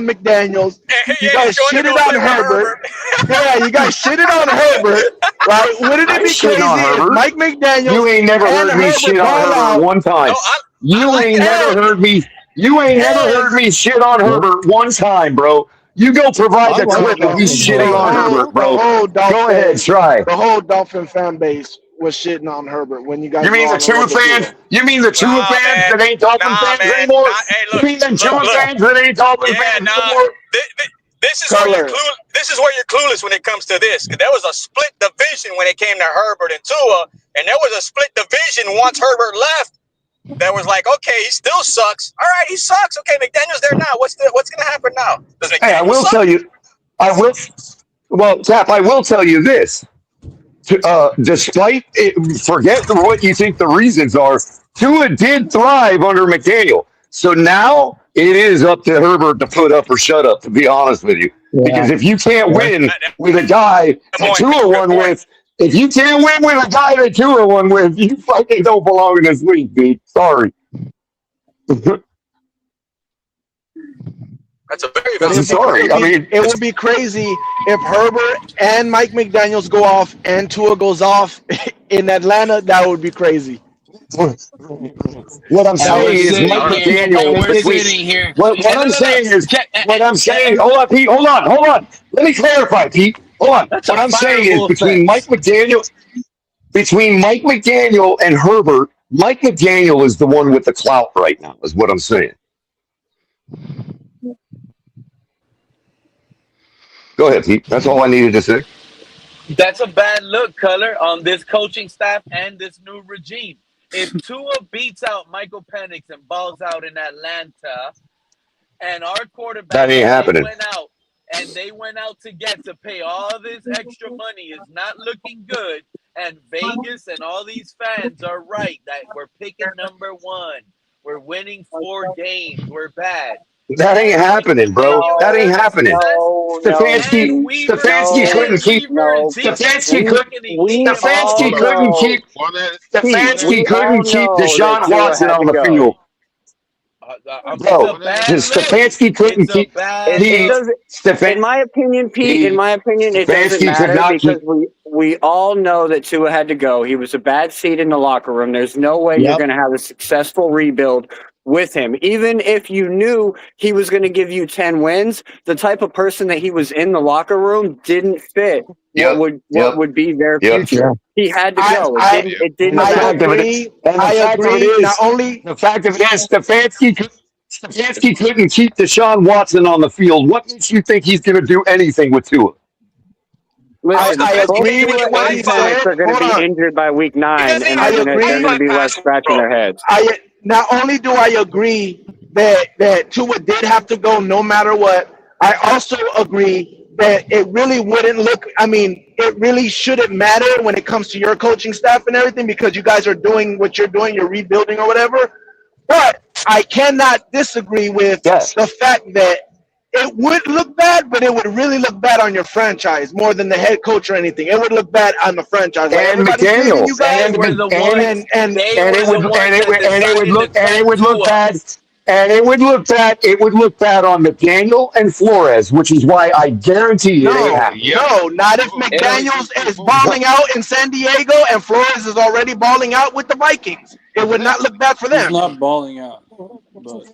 McDaniels. You guys shitted on Herbert. Yeah, you guys shitted on Herbert. Right? Wouldn't it be crazy if Mike McDaniels You ain't never heard me shit on Herbert one time. You ain't never heard me shit on Herbert one time, bro. You go provide the clip of me shitting on Herbert, bro. Go ahead, try. The whole Dolphin fan base was shitting on Herbert when you guys. You mean the Tua fans? You mean the Tua fans that ain't Dolphin fans anymore? You mean the Tua fans that ain't Dolphin fans anymore? This is where you're clueless when it comes to this. Because there was a split division when it came to Herbert and Tua, and there was a split division once Herbert left. That was like, okay, he still sucks. All right, he sucks. Okay, McDaniel's there now. What's going to happen now? Hey, I will tell you. Well, Cap, I will tell you this. Despite it, forget what you think the reasons are, Tua did thrive under McDaniel. So now it is up to Herbert to put up or shut up, to be honest with you. Yeah. Because if you can't win with a guy that Tua won with, if you can't win with a guy that Tua won with, you fucking don't belong in this league, dude. Sorry. That's a very valid. Sorry. I mean, it would be crazy if Herbert and Mike McDaniels go off and Tua goes off in Atlanta. That would be crazy. What I'm saying is Mike McDaniel. What I'm saying. Hold on, Pete. Hold on. Let me clarify, Pete. Hold on. What I'm saying is between Mike McDaniel and Herbert, Mike McDaniel is the one with the clout right now. Is what I'm saying. Go ahead, Pete. That's all I needed to say. That's a bad look, Color, on this coaching staff and this new regime. If Tua beats out Michael Penix and balls out in Atlanta, and our quarterback that ain't happening. They went out to pay all this extra money is not looking good, and Vegas and all these fans are right that we're picking number one. We're winning 4 games. We're bad. That ain't happening, bro. That ain't happening. Stefanski couldn't keep Deshaun Watson on the field. Bro, Stefanski couldn't keep. In my opinion, Pete, it doesn't matter because we all know that Tua had to go. He was a bad seed in the locker room. There's no way you're going to have a successful rebuild with him. Even if you knew he was going to give you 10 wins, the type of person that he was in the locker room didn't fit what would be their future. He had to go. It didn't I agree. The fact of it is, Stefanski couldn't keep Deshaun Watson on the field. What makes you think he's going to do anything with Tua? Listen, I agree with what he said. They're going to be injured by week 9, and they're going to be left scratching their heads. Not only do I agree that Tua did have to go no matter what, I also agree that it really wouldn't look – I mean, it really shouldn't matter when it comes to your coaching staff and everything because you guys are doing what you're doing, you're rebuilding or whatever. But I cannot disagree with the fact that it would look bad, but it would really look bad on your franchise more than the head coach or anything. It would look bad on the franchise. Like and McDaniel, it would look bad. And it would look bad. It would look bad on McDaniel and Flores, which is why I guarantee you it ain't happening. No, not if McDaniels is balling out in San Diego and Flores is already balling out with the Vikings. It would not look bad for He's them. not balling out. But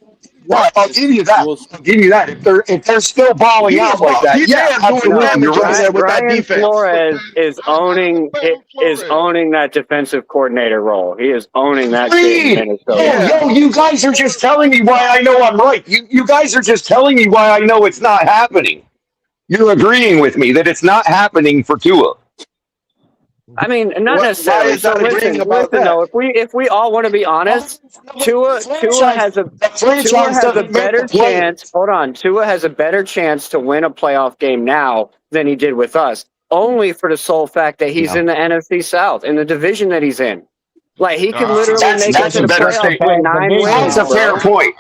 Well, I'll give you that. I'll give you that. If they're still balling out like that, yeah, absolutely. You're right. Brian Flores is owning that defensive coordinator role. He is owning that shit in Minnesota. Yo, you guys are just telling me why I know I'm right. You guys are just telling me why I know it's not happening. You're agreeing with me that it's not happening for Tua. I mean, not necessarily. So listen, though, if we all want to be honest, Tua has a better chance. Hold on, Tua has a better chance to win a playoff game now than he did with us. Only for the sole fact that he's in the NFC South, in the division that he's in. Like he could literally make it to the playoffs with 9 wins. That's a fair point.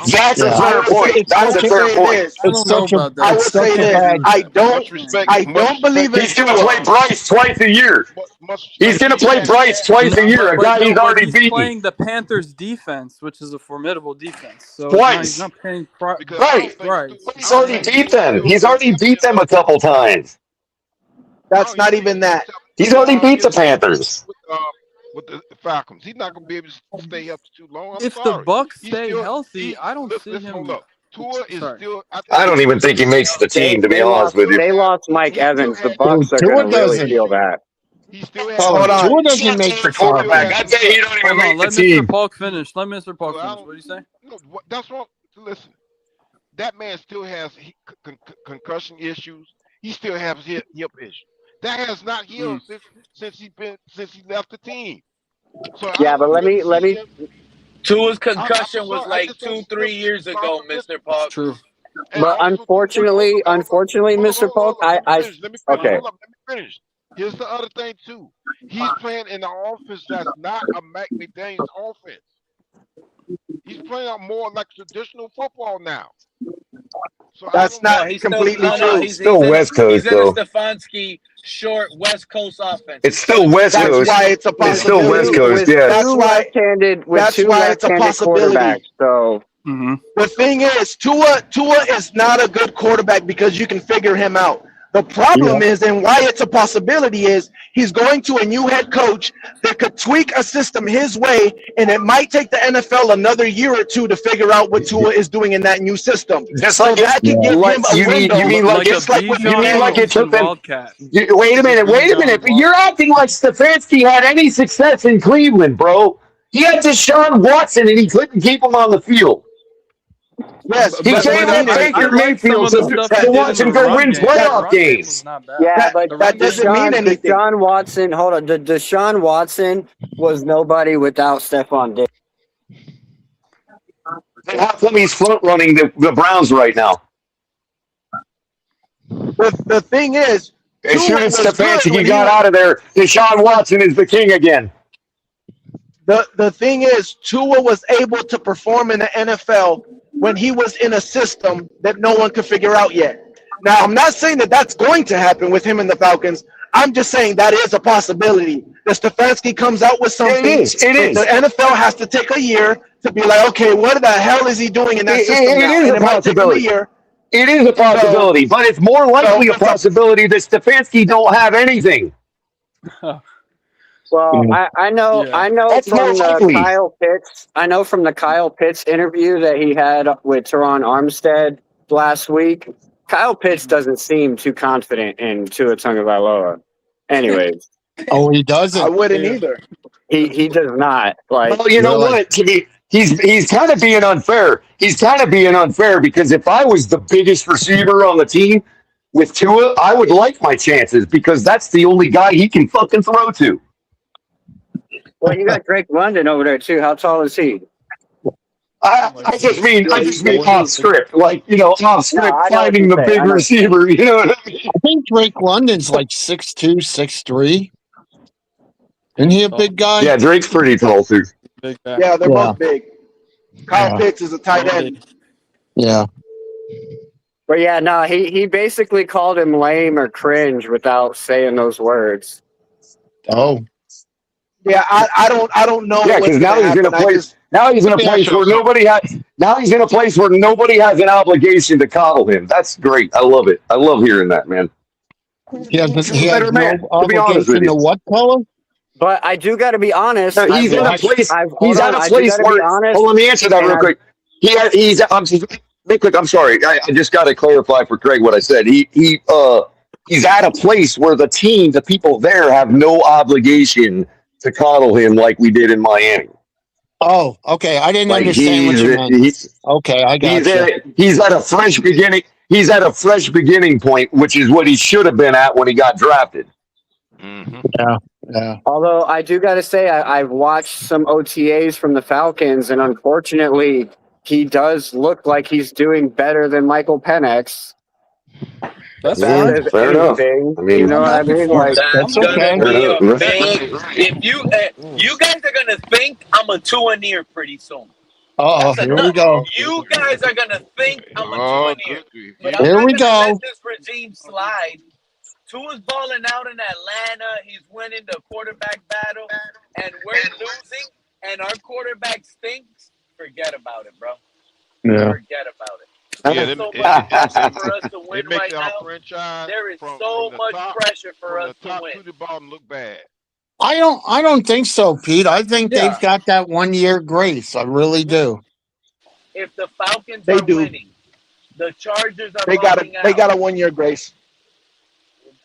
That's a fair point. That's a fair point. I would say this. I don't believe in He's going to play Bryce twice a year. He's going to play Bryce twice a year. A guy he's already beaten. He's playing the Panthers defense, which is a formidable defense. So twice. He's not paying Right. He's already beat them. He's already beat them a couple times. That's not even that. He's already beat the Panthers. With the Falcons, he's not going to be able to stay up too long. If the Bucks stay healthy, I don't see him. Tua is still. I don't even think he makes the team, to be honest with you. They lost Mike Evans. The Bucks are going to really feel that. Hold on. Tua doesn't make the quarterback. I'd say he don't even make the Let team. Mr. Polk finish. Let Mr. Polk finish. What do you say? No, that's wrong. Listen, that man still has concussion issues. He still has hip issues. That has not healed since he left the team. So yeah, but let me. Tua's concussion was like 2-3 years ago, Mr. Polk. True. But unfortunately, Mr. Polk, Let me okay. finish. Here's the other thing too. He's playing in an offense that's not a Mike McDaniels offense. He's playing out more like traditional football now. So that's not completely true. He's still West Coast, though. He's in a Stefanski short West Coast offense. It's still West Coast. That's why it's a possibility. It's still West Coast, yeah. That's why it's a possibility. So the thing is, Tua is not a good quarterback because you can figure him out. The problem is, and why it's a possibility is, he's going to a new head coach that could tweak a system his way, and it might take the NFL another year or two to figure out what Tua is doing in that new system. Just like that could give him a window. You mean like it took them? Wait a minute. You're acting like Stefanski had any success in Cleveland, bro. He had Deshaun Watson, and he couldn't keep him on the field. Yes, he came up Baker Mayfield to watch him go win playoff games. Yeah, but that doesn't mean anything. Deshaun Watson, hold on. Deshaun Watson was nobody without Stephon Diggs. How come he's front running the Browns right now? The thing is, as soon as Stefanski got out of there, Deshaun Watson is the king again. The thing is, Tua was able to perform in the NFL when he was in a system that no one could figure out yet. Now, I'm not saying that that's going to happen with him and the Falcons. I'm just saying that is a possibility. The Stefanski comes out with something. It is. The NFL has to take a year to be like, okay, what the hell is he doing in that system now? It is a possibility. It is a possibility, but it's more likely a possibility that Stefanski don't have anything. Well, I know from the Kyle Pitts interview that he had with Teron Armstead last week. Kyle Pitts doesn't seem too confident in Tua Tagovailoa. Anyways. Oh, he doesn't. I wouldn't either. He does not. Like, well, you know what? To me, he's kind of being unfair. He's kind of being unfair because if I was the biggest receiver on the team with Tua, I would like my chances because that's the only guy he can fucking throw to. Well, you got Drake London over there too. How tall is he? I just mean off script, like off script, finding the big receiver. You know what I mean? I think Drake London's like 6'2", 6'3". Isn't he a big guy? Yeah, Drake's pretty tall too. Yeah, they're both big. Kyle Pitts is a tight end. Yeah. But yeah, no, he basically called him lame or cringe without saying those words. Oh. Yeah, I don't know. Yeah, because now he's going to play. Now he's in Let a me ask place y'all where something. nobody has. Now he's in a place where nobody has an obligation to coddle him. That's great. I love it. I love hearing that, man. He has He's he a better has no man. To be honest with obligation you. to what color? But I do got to be honest. No, I've he's in a watched. place. Hold He's at on. a I do got place to be where. honest. Oh, let me answer that And real quick. He's. Real quick. I'm sorry. I just got to clarify for Craig what I said. He's at a place where the team, the people there, have no obligation to coddle him like we did in Miami. Oh, okay. I didn't Like understand what you meant. Okay, I gotcha. he's at a fresh beginning. He's at a fresh beginning point, which is what he should have been at when he got drafted. Yeah, yeah. Although I do got to say, I've watched some OTAs from the Falcons, and unfortunately, he does look like he's doing better than Michael Penix. That's Yeah, fine. fair enough. Anything, I mean, you know I'm what I happy mean? for him. Like, That's I'm happy gonna for be him. a big. If you guys are gonna think I'm a two-a-near pretty soon. Uh-oh, That's here we enough. go. You guys are gonna think I'm a two-a-near, but I'm Here not we gonna go. let this regime slide. Tua's balling out in Atlanta. He's winning the quarterback battle, and we're losing, and our quarterback stinks. Forget about it, bro. Yeah. Forget about it. Yeah, There's so much pressure for us to win it makes right our now. franchise There is from so the much top pressure for from us the to top win. to the bottom look bad. I don't think so, Pete. I think Yeah. they've got that 1 year grace. I really do. If the Falcons They are do. winning, the Chargers are They balling out. got a 1 year grace.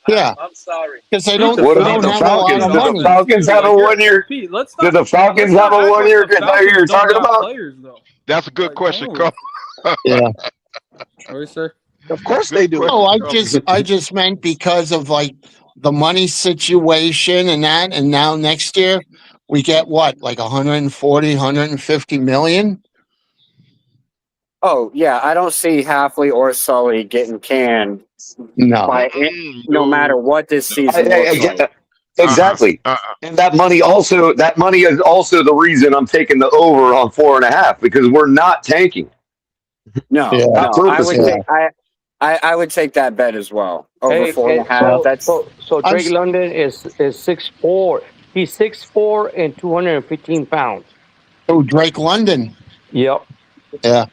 Yeah. I'm sorry. Because they Pete, don't the what they about don't the Falcons have a don't lot Falcons? need of Do the money. Dolphins Falcons too. have a Like, 1 year? Pete, Do the Falcons have a act 1 like year? the Is that who you're Falcons don't talking got about? players though. That's a good Like, question, holy. Carl. Yeah. What do you say? Of course Good they do. Oh, question, Carl. I just meant because of like the money situation and that, and now next year we get what, like 140, 150 million? oh yeah, I don't see Halfley or Sully getting canned No. by no matter what this season looks like. Exactly. And that money is also the reason I'm taking the over on 4.5 because we're not tanking. No, Yeah. Not no, I would purposefully. take I would take that bet as well. Over Hey, 4.5. That's so I'm Drake London is 6'4". He's 6'4" and 215 pounds. Oh, Drake London. Yep. Yeah.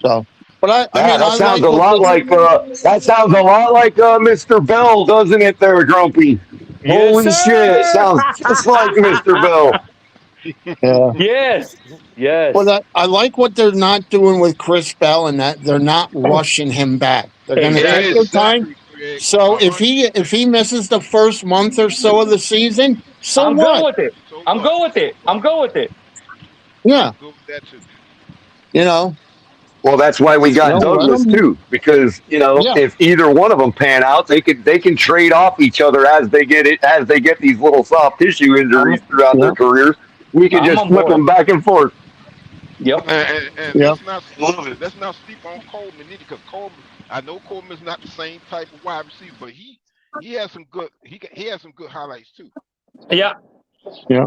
So, but I mean, That I sounds like a what lot like Mr. Bell, doesn't it there, Grumpy? Yes, Holy shit. sir. Sounds just like Mr. Bell. Yeah. Yes. Yes. Well, I like what they're not doing with Chris Bell, and that they're not rushing him back. They're going to take their time. So if he misses the first month or so of the season, so I'm what? good with it. I'm good with it. I'm good with it. Yeah. Go with that too. You know. Well, that's why we got let Douglas them. too, because Yeah. if either one of them pan out, they can trade off each other as they get these little soft tissue injuries throughout their careers. We can I'm just on flip board. them back and forth. Yep. And Yep. let's not sleep on Coleman either, because I know Coleman's not the same type of wide receiver, but he has some good he has some good highlights too. Yeah. Yeah.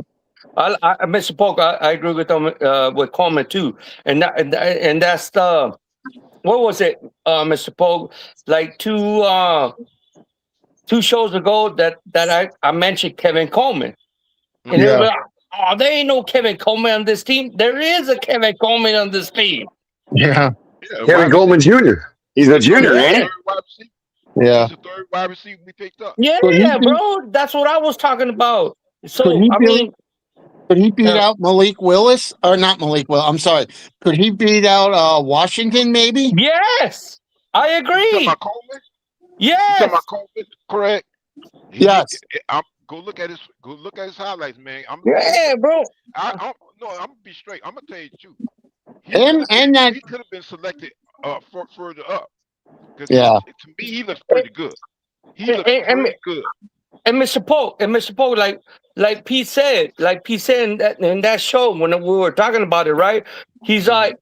Mr. Polk, I agree with them with Coleman too, and that's the what was it, Mr. Polk? Like two shows ago that I mentioned Kevin Coleman, and they were like, "Oh, there ain't no Kevin Coleman on this team. There is a Kevin Coleman on this team." Yeah. Kevin Coleman Jr. He's a junior, ain't he? Yeah. He's the third wide receiver we picked up. Yeah, bro. That's what I was talking about. So could he beat out Malik Willis or not Malik Willis? I'm sorry. Could he beat out Washington? Maybe. Yes, I agree. You talking about Coleman? Yes. You talking about Coleman? Correct. Yes. Go look at his highlights, man. Bro. I'm gonna be straight. I'm gonna tell you the truth. He could have been selected further up. Yeah. To me, he looks pretty good. He looks pretty good. And Mr. Polk, like Pete said in that show when we were talking about it, right? He's like,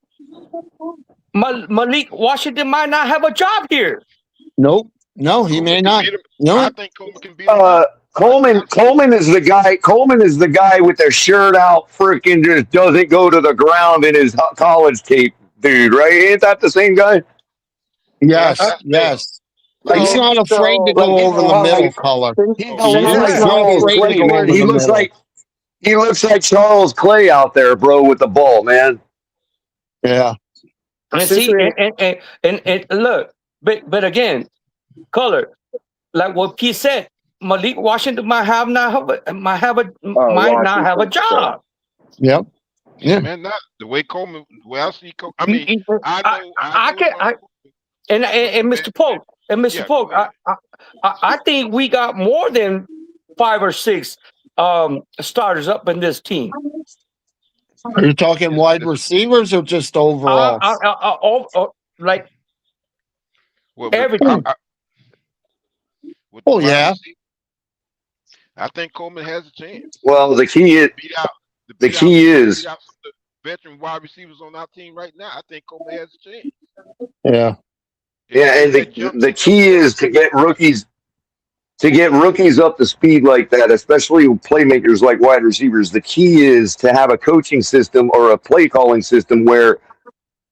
Malik Washington might not have a job here. Nope. No, he may not. I think Coleman can beat him. Coleman is the guy. Coleman is the guy with their shirt out, freaking just doesn't go to the ground in his college tape, dude. Right? Ain't that the same guy? Yes. Yes. He's not afraid to go over the middle color. He looks like Ronald Clay, man. He looks like He looks like Charles Clay out there, bro, with the ball, man. Yeah. And see, and look, but again, color, like what P said, Malik Washington might not have a job. Yep. Yeah. Man, not the way Coleman. The way I see Coleman. I mean, and Mr. Polk, I think we got more than 5 or 6 starters up in this team. Are you talking wide receivers or just overall? Like everything. Yeah. I think Coleman has a chance. Well, the key is beat out the veteran wide receivers on our team right now. I think Coleman has a chance. Yeah. Yeah, and the key is to get rookies up to speed like that, especially playmakers like wide receivers. The key is to have a coaching system or a play calling system where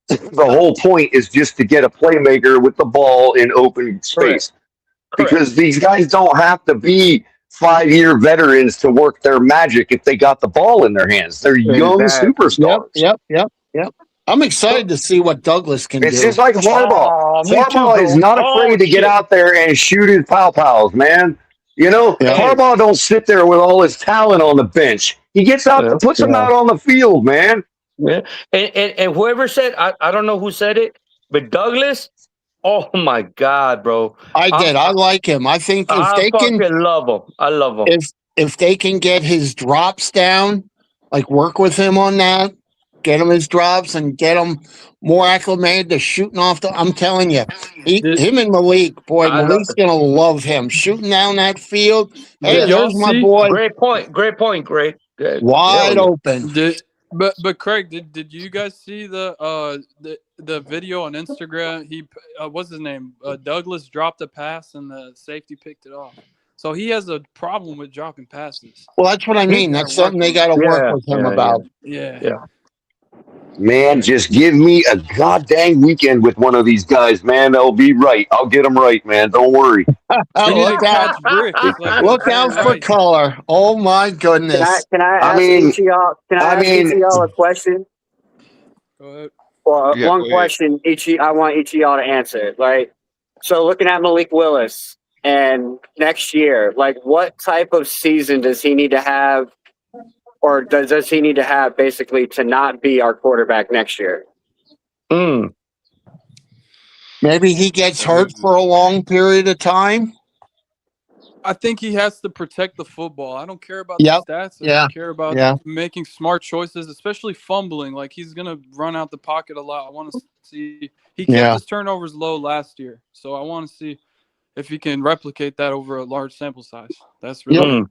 the whole point is just to get a playmaker with the ball in open space. Because these guys don't have to be 5-year veterans to work their magic if they got the ball in their hands. They're young superstars. Yep. I'm excited to see what Douglas can do. It's just like Harbaugh. Harbaugh is not afraid to get out there and shoot his pow-pows, man. You know, Harbaugh don't sit there with all his talent on the bench. He gets out, puts them out on the field, man. Yeah, and whoever said, I don't know who said it, but Douglas, oh my God, bro. I like him. I think if they can love him. I love him. If they can get his drops down, like work with him on that, get him his drops and get him more acclimated to shooting off I'm telling you, him and Malik, boy, Malik's going to love him. Shooting down that field. Hey, there's my boy. Great point, Greg. Wide open. But Craig, did you guys see the video on Instagram? He what's his name? Douglas dropped a pass and the safety picked it off. So he has a problem with dropping passes. Well, that's what I mean. That's something they got to work with him about. Yeah. Man, just give me a goddamn weekend with one of these guys, man. They'll be right. I'll get them right, man. Don't worry. Look out for color. Oh my goodness. Can I ask each of y'all a question? Go ahead. Well, one question I want each of y'all to answer. Like, so looking at Malik Willis and next year, like what type of season does he need to have? Or does he need to have basically to not be our quarterback next year? Maybe he gets hurt for a long period of time. I think he has to protect the football. I don't care about the stats. I care about making smart choices, especially fumbling. Like he's going to run out the pocket a lot. I want to see. He kept his turnovers low last year. So I want to see if he can replicate that over a large sample size. That's really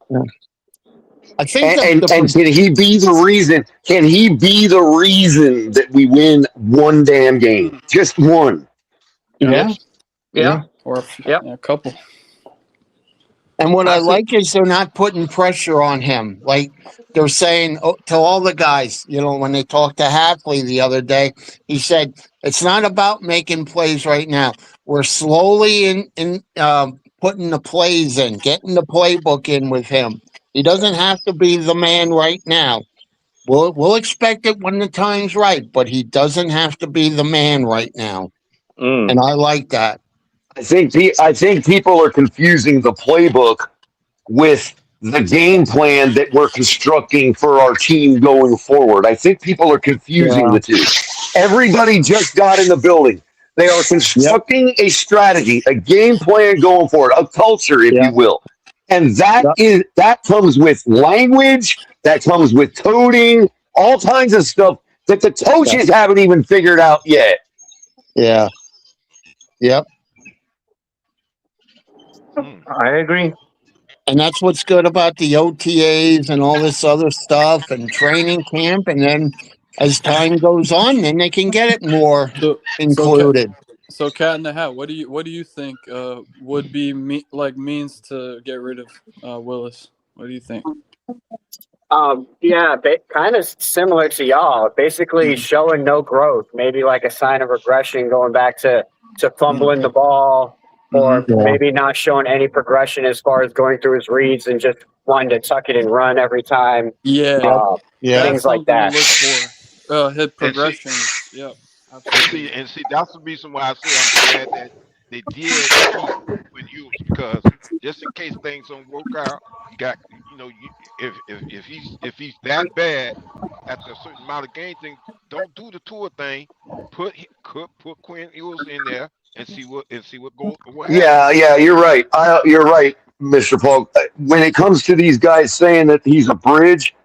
I think and can he be the reason? Can he be the reason that we win one damn game? Just one. Or a couple. And what I like is they're not putting pressure on him. Like they're saying to all the guys, you know, when they talked to Hafley the other day, he said, it's not about making plays right now. We're slowly in putting the plays in, getting the playbook in with him. He doesn't have to be the man right now. We'll expect it when the time's right, but he doesn't have to be the man right now. And I like that. I think people are confusing the playbook with the game plan that we're constructing for our team going forward. I think people are confusing the two. Everybody just got in the building. They are constructing a strategy, a game plan going forward, a culture, if you will. And that comes with language, that comes with coding, all kinds of stuff that the coaches haven't even figured out yet. Yeah. Yep. I agree. And that's what's good about the OTAs and all this other stuff and training camp. And then as time goes on, then they can get it more included. So, Cat in the Hat, what do you think would be means to get rid of Willis? What do you think? Kind of similar to y'all. Basically, showing no growth, maybe like a sign of regression, going back to fumbling the ball, or maybe not showing any progression as far as going through his reads and just wanting to tuck it and run every time. Yeah, that's Things like something that. to look for. Hit progression. Yeah, absolutely. And see, that's the reason why I say I'm glad that they did keep Quinn Ewers, because just in case things don't work out, you got, if he's that bad after a certain amount of games, then don't do the tour thing. Put Quinn Ewers in there and see what goes. What happens. Yeah, you're right. You're right, Mr. Polk. When it comes to these guys saying that he's a bridge,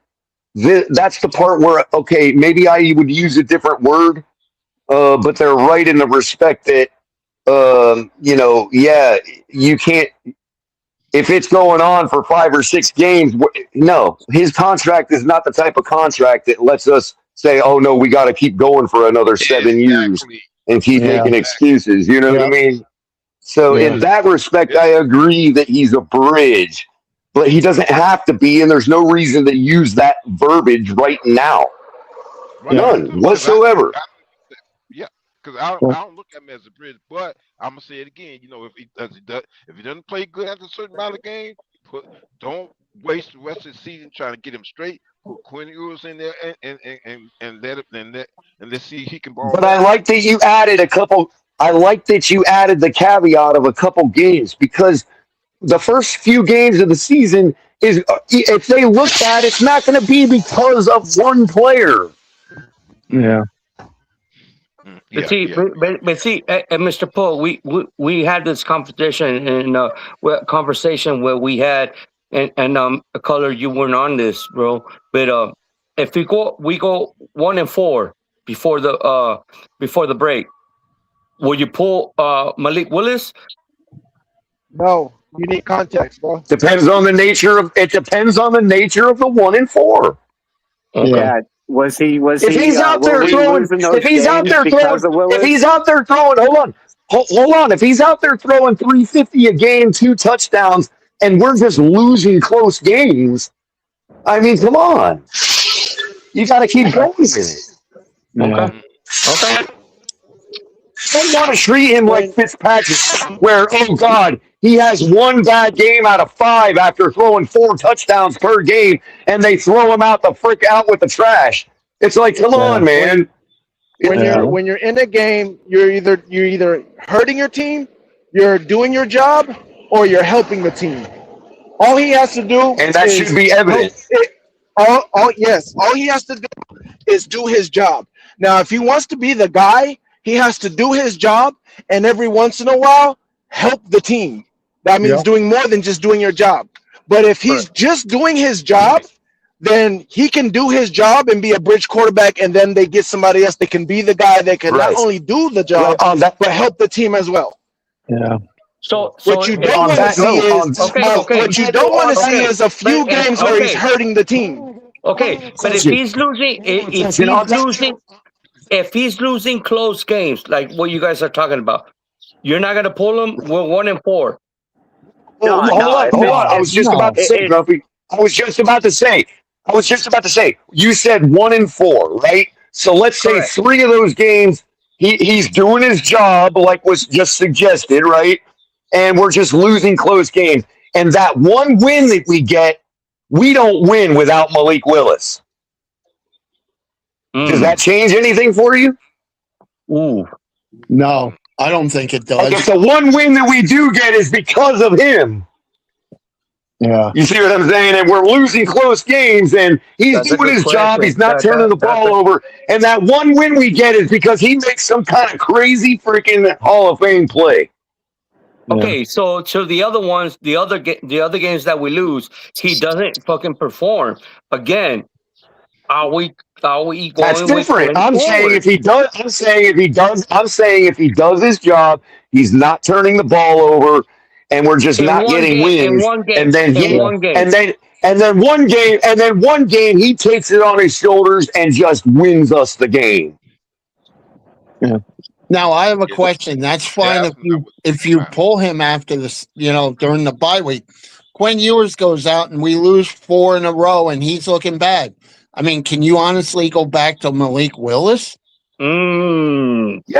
that's the part where, okay, maybe I would use a different word, but they're right in the respect that, you can't, if it's going on for 5 or 6 games, no, his contract is not the type of contract that lets us say, oh, no, we got to keep going for another 7 years and keep making excuses. You know what I mean? So in that respect, I agree that he's a bridge, but he doesn't have to be, and there's no reason to use that verbiage right now. None whatsoever. Because I don't look at him as a bridge, but I'm gonna say it again. If he doesn't play good after a certain amount of games, don't waste the rest of the season trying to get him straight. Put Quinn Ewers in there and let's see if he can ball. But I like that you added a couple. I like that you added the caveat of a couple games, because the first few games of the season is, if they look at it, it's not going to be because of one player. Yeah. But see, Mr. Poe, we had this competition and conversation where we had, and Color, you weren't on this, bro. But if we go 1-4 before the break, will you pull Malik Willis? No, you need context, bro. Depends on the nature of the 1-4. Okay. Yeah. Was he? If he's out there throwing, if he's out there throwing, hold on. If he's out there throwing 350 a game, 2 touchdowns, and we're just losing close games, I mean, come on. You got to keep going with it. Okay. I don't want to treat him like Fitzpatrick, where, oh God, he has 1 bad game out of 5 after throwing 4 touchdowns per game, and they throw him out with the trash. It's like, come on, man. When you're in a game, you're either hurting your team, you're doing your job, or you're helping the team. All he has to do, and that should be evident. All he has to do is do his job. Now, if he wants to be the guy, he has to do his job, and every once in a while, help the team. That means doing more than just doing your job. But if he's just doing his job, then he can do his job and be a bridge quarterback, and then they get somebody else that can be the guy that can not only do the job, but help the team as well. Yeah. So what you don't want to see is a few games where he's hurting the team. Okay, but if he's losing close games, like what you guys are talking about, you're not gonna pull him. We're 1-4. Hold on. I was just about to say, Grumpy. I was just about to say. You said 1-4, right? So let's say 3 of those games, he's doing his job, like was just suggested, right? And we're just losing close games. And that one win that we get, we don't win without Malik Willis. Does that change anything for you? Ooh, no, I don't think it does. Like if the one win that we do get is because of him. Yeah. You see what I'm saying? And we're losing close games, and he's doing his job. He's not turning the ball over. And that one win we get is because he makes some kind of crazy freaking Hall of Fame play. Okay, so the other ones, the other games that we lose, he doesn't fucking perform. Again, are we going? That's different. I'm saying if he does his job, he's not turning the ball over, and we're just not getting wins. And then one game he takes it on his shoulders and just wins us the game. Yeah. Now I have a question. That's fine if you pull him after this, during the bye week. Quinn Ewers goes out and we lose 4 in a row, and he's looking bad. I mean, can you honestly go back to Malik Willis? Yeah,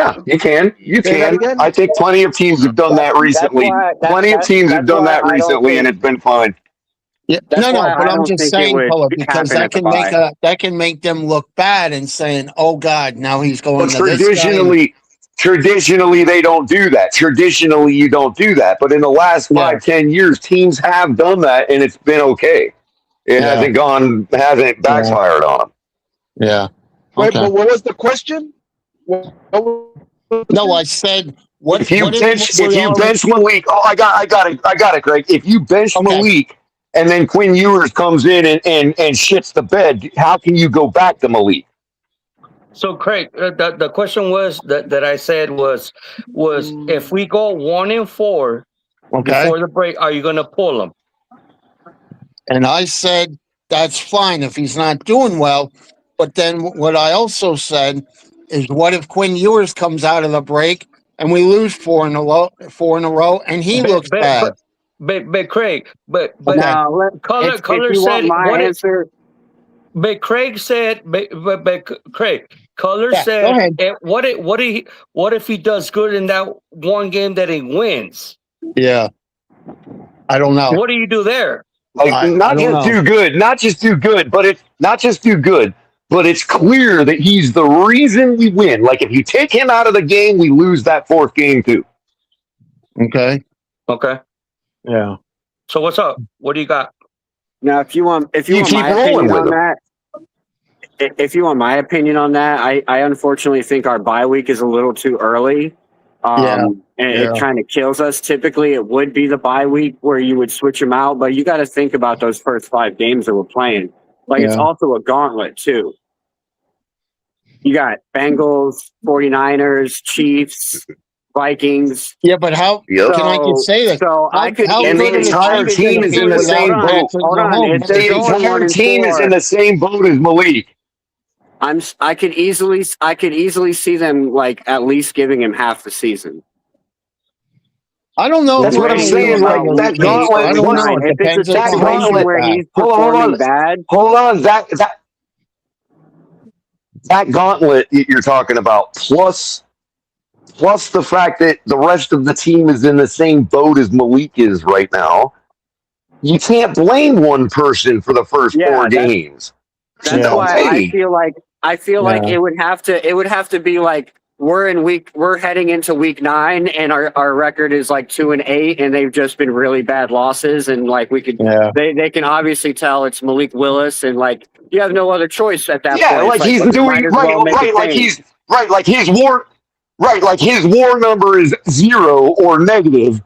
Yeah, you can. You Say that can. again. I think plenty of teams have done that recently. Plenty of teams have done that recently, and it's been fine. Yeah, That's no, why but I I'm don't just think it saying, would Color, because happen at the bye. that can make them look bad and saying, "Oh God, now he's going But to this guy." And, traditionally, they don't do that. Traditionally, you don't do that. But in the last yeah, 5-10 years, teams have done that, and it's been okay. It yeah, hasn't yeah, backfired on them. yeah. Wait, Okay. but what was the question? What was the No, question? I said, what? If you What bench, we always? Malik, I got it, Greg. If you bench Okay. Malik, and then Quinn Ewers comes in and shits the bed, how can you go back to Malik? So Craig, the question was that I said was if we go 1-4 Okay. before the break, are you going to pull him? And I said that's fine if he's not doing well. But then what I also said is, what if Quinn Ewers comes out of the break and we lose 4 in a row, and he looks bad? But Craig, but Okay. Now, Color if you said want my what? answer, But Craig said, but Craig, Color Yeah, go said, ahead. what if he does good in that one game that he wins? Yeah. I don't know. What do you do there? Like I not don't just know. do good, but it's not just do good, but it's clear that he's the reason we win. Like if you take him out of the game, we lose that fourth game too. Okay. Okay. Yeah. So what's up? What do you got? now if you want You keep my rolling opinion with on him. that, if you want my opinion on that, I unfortunately think our bye week is a little too early. And it kind of kills us. Typically, it would be the bye week where you would switch them out, but you got to think about those first 5 games that we're playing. Like it's also a gauntlet too. You got Bengals, 49ers, Chiefs, Vikings. Yeah, but how Yep. can I just say that? So I could And the entire team is in the same boat. Hold on. If they're The going entire 1-4, team is in the same boat as Malik. I could easily see them like at least giving him half the season. I don't know. That's if what I'm we're saying. gonna Like that lose. gauntlet. I don't know. It If it's depends a upon how situation he's where bad. he's performing bad, Hold on, Zach. That gauntlet you're talking about, plus the fact that the rest of the team is in the same boat as Malik is right now. You can't blame one person for the first 4 games. that's why I feel like it would have to be like we're heading into week 9 and our record is like 2-8 and they've just been really bad losses and like we could they can obviously tell it's Malik Willis and like you have no other choice at that point. Yeah, like he's doing like his WAR number is 0 or negative.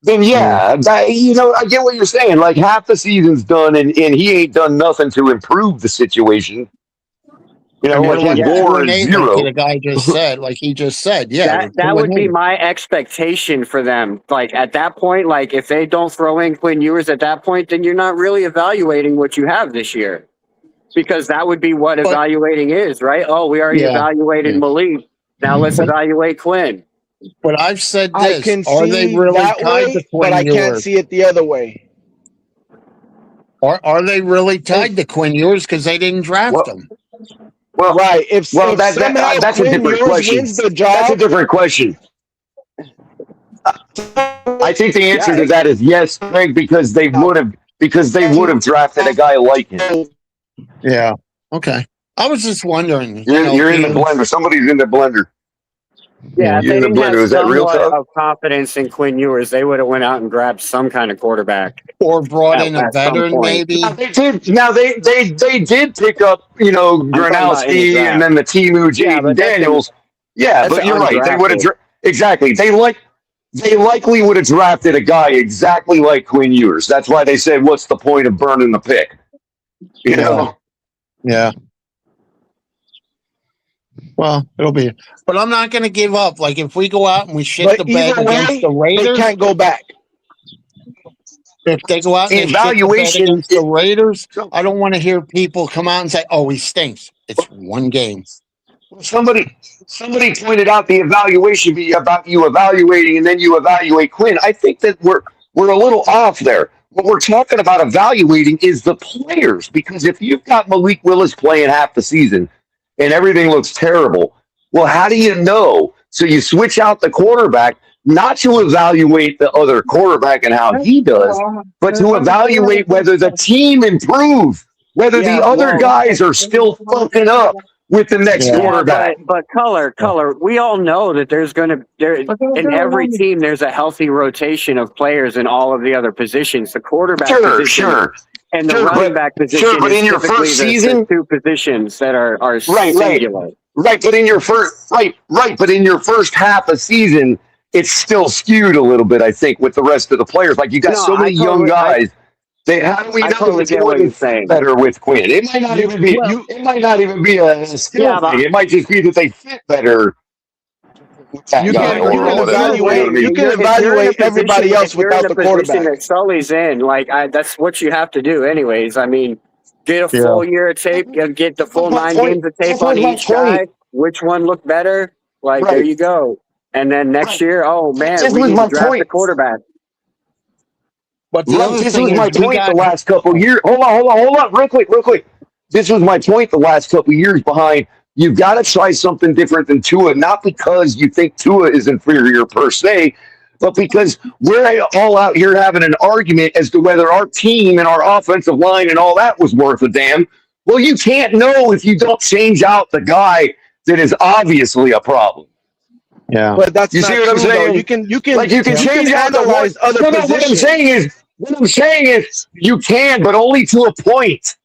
Then I get what you're saying. Like half the season's done and he ain't done nothing to improve the situation. You know, like his WAR is 0. Like the guy just said, like he just said, that would be my expectation for them. Like at that point, like if they don't throw in Quinn Ewers at that point, then you're not really evaluating what you have this year, because that would be what evaluating is, right? Oh, we already evaluated Malik. Now let's evaluate Quinn. But I've said I this: can are see they really that tied way, to Quinn but I can't Ewers? see it the other way. Are they really tied to Quinn Ewers because they didn't draft him? Well, right. If somehow that's Quinn a different Ewers question. wins the job, That's a different question. I think the answer to that is yes, Greg, because they would have drafted a guy like him. Yeah. Okay. I was just wondering. You're in the blender. Somebody's in the blender. Yeah, if You're they in the didn't have blender. Is that real somewhat talk? of confidence in Quinn Ewers, they would have went out and grabbed some kind of quarterback. Or brought in a at some veteran, point. maybe. They did. Now they did pick up, Gronowski and then the Timu, Jaden Daniels. But you're right. They would have exactly. They likely would have drafted a guy exactly like Quinn Ewers. That's why they said, "What's the point of burning the pick?" You know. Yeah. Well, it'll be, but I'm not going to give up. Like if we go out and we shit the bed against the Raiders, they can't go back. If they go out and they shit the bed against the Raiders, I don't want to hear people come out and say, "Oh, he stinks." It's one game. Somebody pointed out the evaluation about you evaluating and then you evaluate Quinn. I think that we're a little off there. What we're talking about evaluating is the players, because if you've got Malik Willis playing half the season and everything looks terrible, well, how do you know So you switch out the quarterback, not to evaluate the other quarterback and how he does, but to evaluate whether the team improves, whether the other guys are still fucking up with the next quarterback. But color. We all know that in every team there's a healthy rotation of players in all of the other positions. The quarterback position and the running back position but is in your typically first the season, two positions that are singular. Right, but in your but in your first half of season, it's still skewed a little bit, I think, with the rest of the players. Like you got so many young guys. How do we know that it wouldn't fit better with Quinn? It might not even be. It might not even be a skill thing. It might just be that they fit better. You can evaluate everybody else without the quarterback. That Sully's in, that's what you have to do, anyways. I mean, get a full year of tape, get the full 9 games of tape on each guy. Which one looked better? There you go. And then next year, oh man, we need to draft the quarterback. But this was my point the last couple of years. Hold on, real quick. This was my point the last couple of years behind. You've got to try something different than Tua, not because you think Tua is inferior per se, but because we're all out here having an argument as to whether our team and our offensive line and all that was worth a damn. Well, you can't know if you don't change out the guy that is obviously a problem. Yeah, but that's you not see what I'm true, saying? Though. You can change out the other positions. What I'm saying is you can, but only to a point.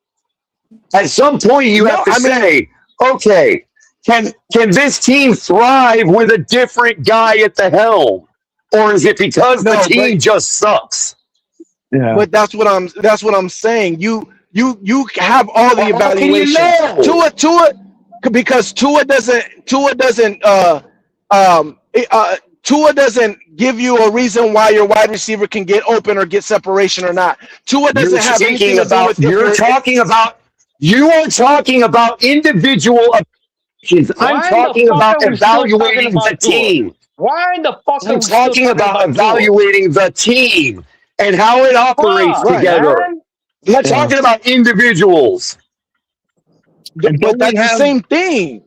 At some point, you have to say, okay, can this team thrive with a different guy at the helm, or is it because the team just sucks? Yeah, but that's what I'm saying. You have all the evaluations. Tua, because Tua doesn't give you a reason why your wide receiver can get open or get separation or not. Tua doesn't have anything to do with you are talking about individual opinions. I'm talking about evaluating the team. Why in the fuck I'm talking about evaluating the team and how it operates together. I'm not talking about individuals. But that's the same thing.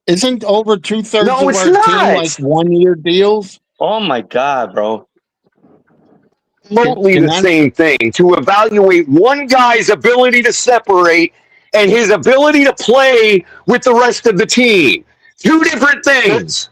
Isn't over 2/3 of No, it's our not. team like 1-year deals? Oh my God, bro. Absolutely the same thing. To evaluate one guy's ability to separate and his ability to play with the rest of the team. Two different things.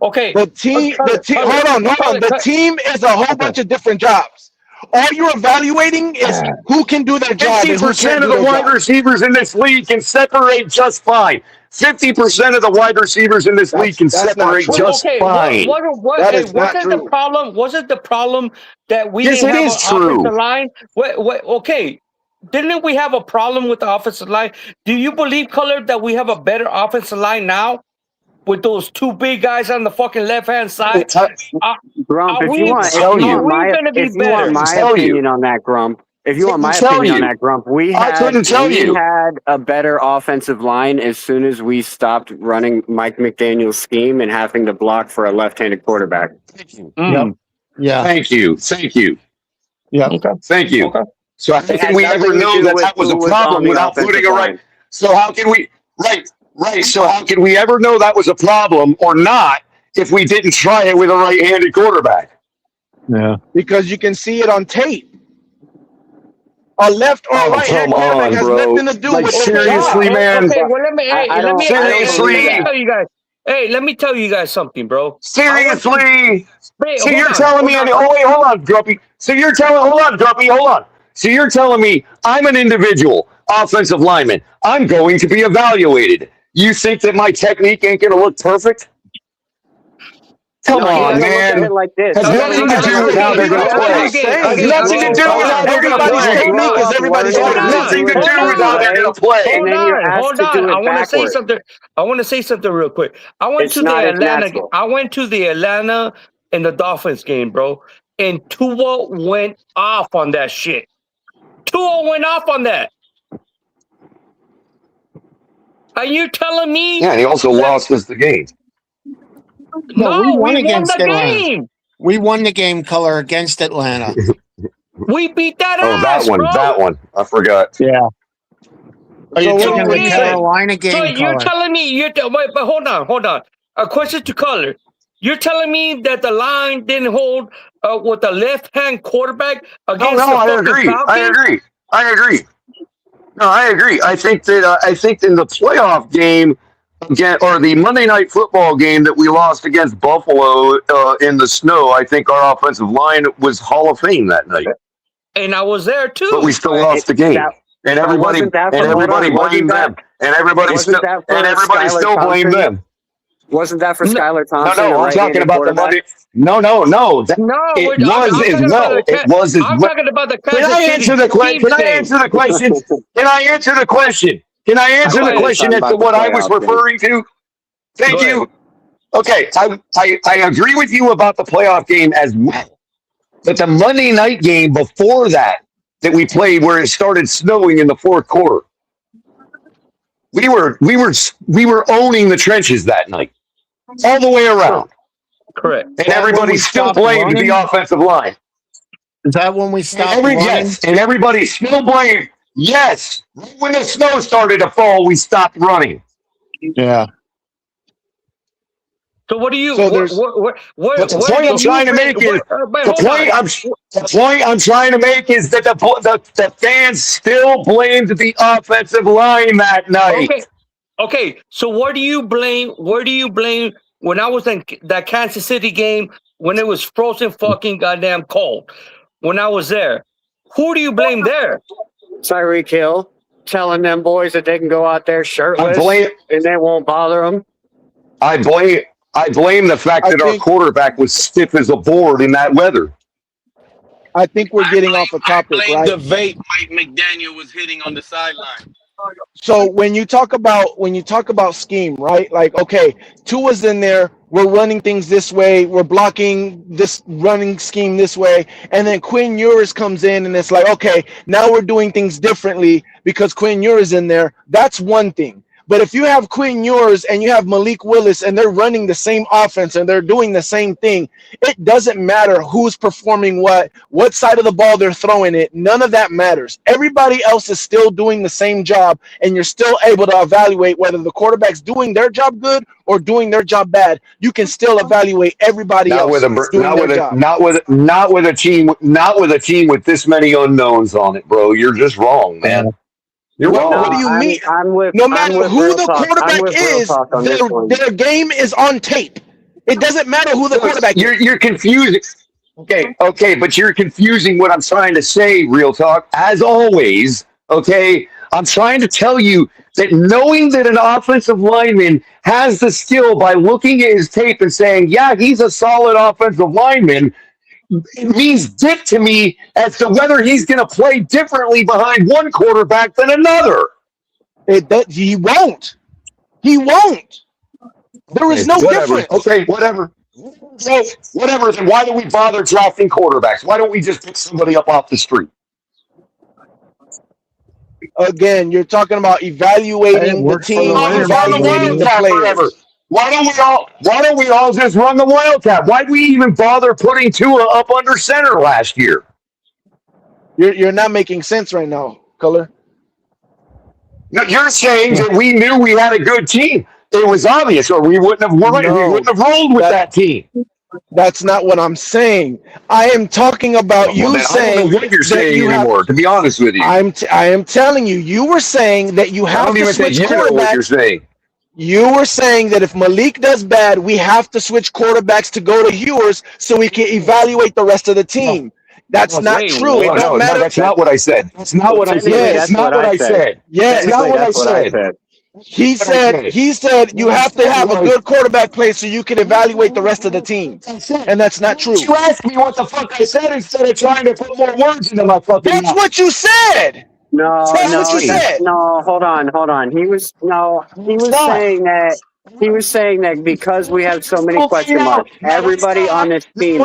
Okay. The team. Hold on. The team is a whole bunch of different jobs. All you're evaluating is who can do their job. 50% of the wide receivers in this league can separate just fine. 50% of the wide receivers in this league can separate just fine. Wasn't the problem? Wasn't the problem that we didn't have an offensive line? Okay, didn't we have a problem with the offensive line? Do you believe, Color, that we have a better offensive line now with those two big guys on the fucking left-hand side? Grump, if you want my opinion on that, Grump, we had a better offensive line as soon as we stopped running Mike McDaniel's scheme and having to block for a left-handed quarterback. Yep. Yeah. Thank you. Yeah. Okay. Thank you. Okay. So how can we ever know that was a problem without putting a right? So how can we right? So how can we ever know that was a problem or not if we didn't try it with a right-handed quarterback? Yeah. Because you can see it on tape. A left or a right-handed quarterback has nothing to do with seriously, man. Okay, well let me tell you guys something, bro. Seriously. So you're telling me? Hold on, Grumpy. So you're telling me I'm an individual offensive lineman. I'm going to be evaluated. You think that my technique ain't going to look perfect? Come on, man. Has nothing to do with how they're going to play. Has nothing to do with how they're going to play. Everybody's nothing to do with how they're going to play. Hold on. I want to say something. I want to say something real quick. I went to the Atlanta and the Dolphins game, bro. And Tua went off on that shit. Tua went off on that. Are you telling me? Yeah, and he also lost us the game. No, we won against Atlanta. We won the game, Color, against Atlanta. We beat that ass, that one. I forgot. Yeah. Are you talking about the Carolina game? So you're telling me but hold on. A question to Color. You're telling me that the line didn't hold with the left-hand quarterback against the fucking Falcons? I agree. No, I agree. I think that in the playoff game again, or the Monday Night Football game that we lost against Buffalo in the snow, I think our offensive line was Hall of Fame that night. And I was there too. But we still lost the game, and everybody blamed them, and everybody still blamed them. Wasn't that for Skylar Thompson? No, I'm talking about the Monday. No. I'm talking about the Can I answer the question? Can I answer the question as to what I was referring to? Thank you. Okay, I agree with you about the playoff game as well. But the Monday night game before that we played, where it started snowing in the fourth quarter, we were owning the trenches that night, all the way around. Correct. And everybody still blamed the offensive line. Is that when we stopped running? Yes, and everybody still blamed. Yes, when the snow started to fall, we stopped running. Yeah. So what do you? So the point I'm trying to make is that the fans still blamed the offensive line that night. Okay. So where do you blame? When I was in that Kansas City game when it was frozen fucking goddamn cold? When I was there, who do you blame there? Tyreek Hill telling them boys that they can go out there shirtless and they won't bother them. I blame the fact that our quarterback was stiff as a board in that weather. I think we're getting off a topic, right? The vape Mike McDaniel was hitting on the sideline. So when you talk about scheme, right? Like, okay, Tua's in there. We're running things this way. We're blocking this running scheme this way. And then Quinn Ewers comes in and it's like, okay, now we're doing things differently because Quinn Ewers in there. That's one thing. But if you have Quinn Ewers and you have Malik Willis and they're running the same offense and they're doing the same thing, it doesn't matter who's performing what side of the ball they're throwing it. None of that matters. Everybody else is still doing the same job, and you're still able to evaluate whether the quarterback's doing their job good or doing their job bad. You can still evaluate everybody else doing their job. Not with a team with this many unknowns on it, bro. You're just wrong, man. You're wrong. What do you mean? No matter who the quarterback is, their game is on tape. It doesn't matter who the quarterback is. You're confusing. Okay, but you're confusing what I'm trying to say, Real Talk. As always, okay, I'm trying to tell you that knowing that an offensive lineman has the skill by looking at his tape and saying, yeah, he's a solid offensive lineman, it means dick to me as to whether he's going to play differently behind one quarterback than another. He won't. There is no difference. Okay, whatever. So, whatever. Then why do we bother drafting quarterbacks? Why don't we just pick somebody up off the street? Again, you're talking about evaluating the team. Evaluating the players. Why don't we all just run the Wildcat? Why do we even bother putting Tua up under center last year? You're not making sense right now, Color. No, you're saying that we knew we had a good team. It was obvious, or we wouldn't have rolled with that team. That's not what I'm saying. I am talking about saying. I don't know what you're saying anymore. To be honest with you, I am telling you. You were saying that you have to switch quarterbacks. What you're saying. You were saying that if Malik does bad, we have to switch quarterbacks to go to Ewers so we can evaluate the rest of the team. That's not true. It don't matter. That's not what I said. That's not what I said. That's not what I said. Yes, that's not what I said. He said you have to have a good quarterback play so you can evaluate the rest of the team. And that's not true. You asked me what the fuck I said instead of trying to put more words into my fucking mouth. That's what you said. No, hold on. He was saying that because we have so many question marks, everybody on this team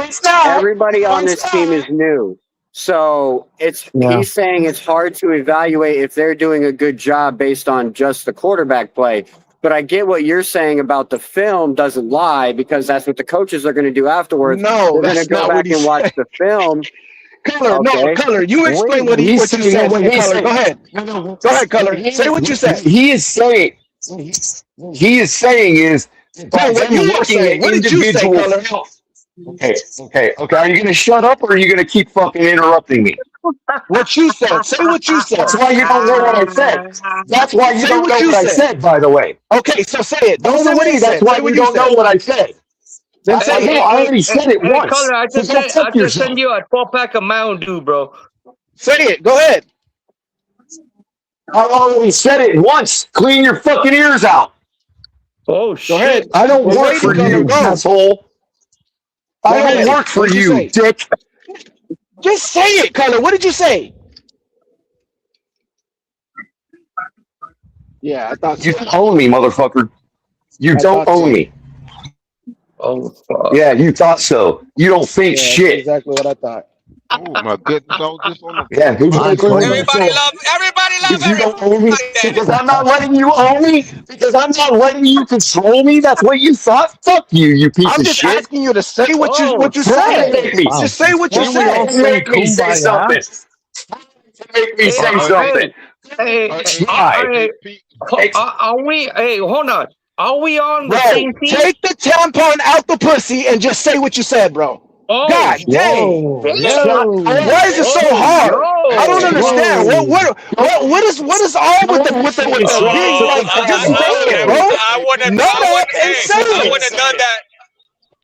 is new. So he's saying it's hard to evaluate if they're doing a good job based on just the quarterback play. But I get what you're saying about the film doesn't lie, because that's what the coaches are going to do afterwards. No, they're going to go back and watch the film. Color, no, Color. You explain what you said. Go ahead. Go ahead, Color. Say what you said. He is saying is By what them you working say? at What did you say, individual Color? Okay. Are you gonna shut up or are you gonna keep fucking interrupting me? What you said. Say what you That's said. why you don't know what I said. That's why you Say don't what know you what I said. said, by the way. Okay, so say it. Don't By say the what he way, that's said. why Say what you you don't know said. what I said. Then say I it. know, I already said it once. Color, I So just go said I fuck just send yourself. you a 12-pack of Mountain Dew, bro. Say it. Go ahead. I already said it once. Clean your fucking ears out. Oh Go shit. ahead. I don't We're work waiting, for Color. you, Go. asshole. Go I don't ahead. work What for did you you, say? dick. Just say it, Color. What did you say? Yeah, I thought You so. don't own me, motherfucker. You I don't thought own so. me. Oh fuck. Yeah, you thought so. You don't think Yeah, that's shit. exactly what I thought. Oh my goodness! I was just on the Yeah, phone. who's My gonna God. clean Everybody yourself? love Because you don't own me? everybody. Then Because I'm not letting you own me? Because I'm not letting you control me? That's what you thought? Fuck you, you piece I'm of just shit. asking you to say Oh what you Try to said. make me. Wow. Just say what you Can't we all said. Try to sing make me say Kumbaya? something. Try to make me say Uh, hey, something. hey, Try. hey, Pete. are we? Hey, hold on. Are we on the Bro, same team? take the tampon out the pussy and just say what you said, bro. Oh God dang. Whoa. shit. Yo. Why is it so Oh hard? I don't yo. understand. Whoa. What is all with the being like just say it, bro. I wouldn't. Nut I up wouldn't. and Hey, say I it. wouldn't have done that.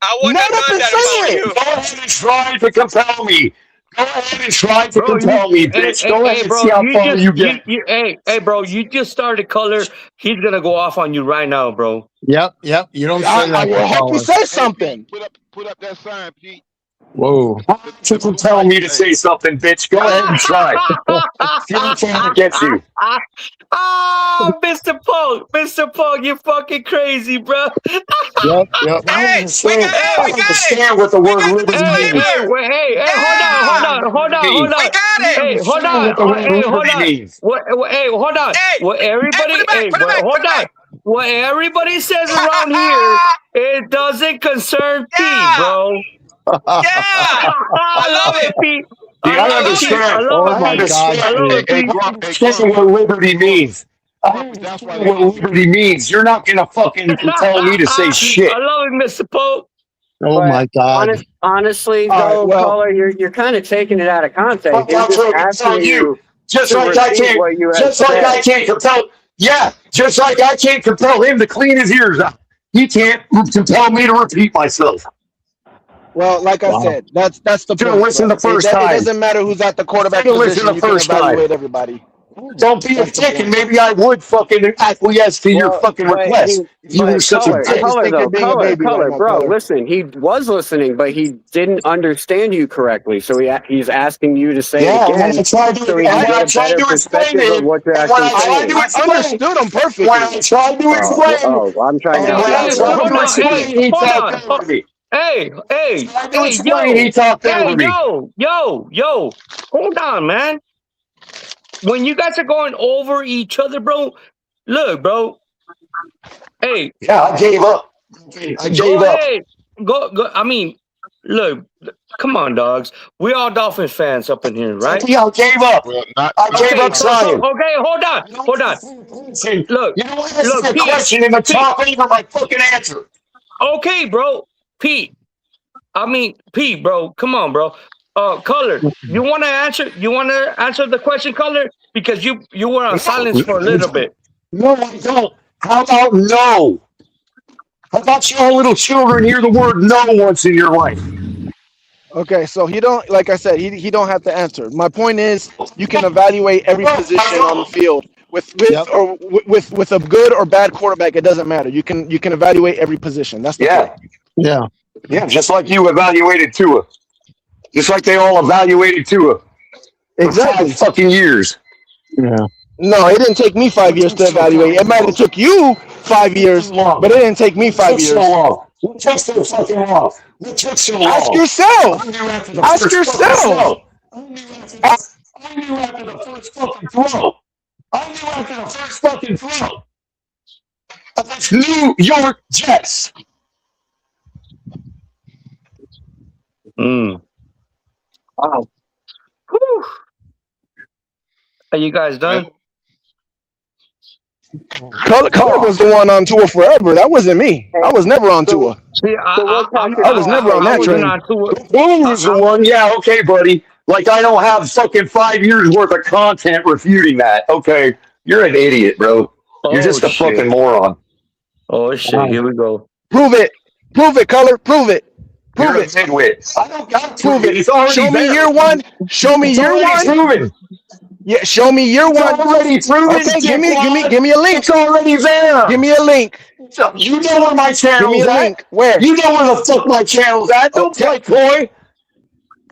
I wouldn't Nut have up done and that say if I were it. you. Go ahead and try to compel me. Go ahead and try to Bro, compel me, bitch. Go ahead and see bro, how far you get. hey, bro, you just started Color. He's gonna go off on you right now, bro. Yep. You don't say I that to hope he Colin. says Hey, Pete. something. Put up that sign, Pete. Whoa. To compel me to say something, bitch. Go ahead and try. See how far it gets you. Mr. Pog, you fucking crazy, bro. Yep. I don't Hey, understand. we I don't got it. understand what the We word got the liberty means. disclaimer. Hold on. We got it. Hey, hold Understand on. what the word Hold liberty on. means. Hey, hold on. Hey, What put everybody, it back. Put it back. Put hold it on. back. What everybody says around here, it doesn't concern Pete, Yeah. bro. Yeah. I I love love it. it, Pete. See, I I love it, Pete. I understand. love Oh it, I my Pete. God. I love understand. it, Pete. I Hey, understand what liberty means. I Grumpy. That's why understand they what love you. liberty means. You're not gonna fucking compel me to say I shit. love it, Mr. Pope. Oh But my God. honestly, All right, though, well, Caller, you're kind of taking it out of context. Fuck You're out just there and asking tell you. you Just to like I repeat can't. what you had Just like I said. can't compel. Yeah. Just like I can't compel him to clean his ears out. He can't compel me to repeat myself. well, like I Wow. said, that's the Should have point, listened bro. the first It time. doesn't matter who's at the Should quarterback have listened position. the You can first time. evaluate everybody. Don't be a That's the dick, and point. maybe I would fucking acquiesce to your fucking request if you were such a I dick. just think you're being a baby right now, Bro, Color. listen, he was listening, but he didn't understand you correctly. So he's asking you to say it Yeah, and when again I tried to, so he and can when get I a tried better to explain perspective to of him, what you're and when actually I tried to saying. I explain, understood him when perfectly. I tried to explain, I'm trying to and help when you I out, tried bro. to Hey, explain, he hold talked on. over me. Tried to explain, Yo. he talked Hey, over me. yo. Hold on, man. When you guys are going over each other, bro, look, bro. Hey. Yeah, I gave up. I gave Go up. ahead. Go. I mean, look, come on, dogs. We all Dolphins fans up in here, right? Yeah, I gave up. Well, I gave up trying. Okay, hold on. Look, You don't ask me a Pete. question and then talk over my fucking answer. Okay, bro. Pete. Pete, bro. Come on, bro. Color. You want to answer? You want to answer the question, Color? Because you were on silence for a little bit. No, I don't. How about no? How about you all little children hear the word no once in your life? Okay, so he don't, like I said, he don't have to answer. My point is, you can evaluate every position on the field with a good or bad quarterback. It doesn't matter. You can evaluate every position. That's the point. Yeah, just like you evaluated Tua. Just like they all evaluated Tua. Exactly. For 5 fucking years. Yeah. No, it didn't take me 5 years to evaluate. It might have took you 5 years, but it didn't take me 5 years. What took so fucking long? What took so long? Ask yourself. Ask yourself. I knew after the first fucking throw. That's New York Jets. Wow. Whew. Are you guys done? Color was the one on tour forever. That wasn't me. I was never on tour. See, I was never on I that wasn't train. on tour. Boone was the one. Yeah, okay, buddy. Like I don't have fucking 5 years worth of content refuting that. Okay, you're an idiot, bro. You're just a shit. fucking moron. Oh shit! Here we go. Prove it. Prove it, Color. Prove it. Prove You're it. a midwit. I don't got to Prove it. It's already Show me there. year one. Show me It's year already one. proven. Yeah, show me year It's one. already proven. Okay, give me a link. It's already there. Give me a link. You know where my Give channel's me a at. link. Where? You know where the fuck my channel's at. Don't play coy.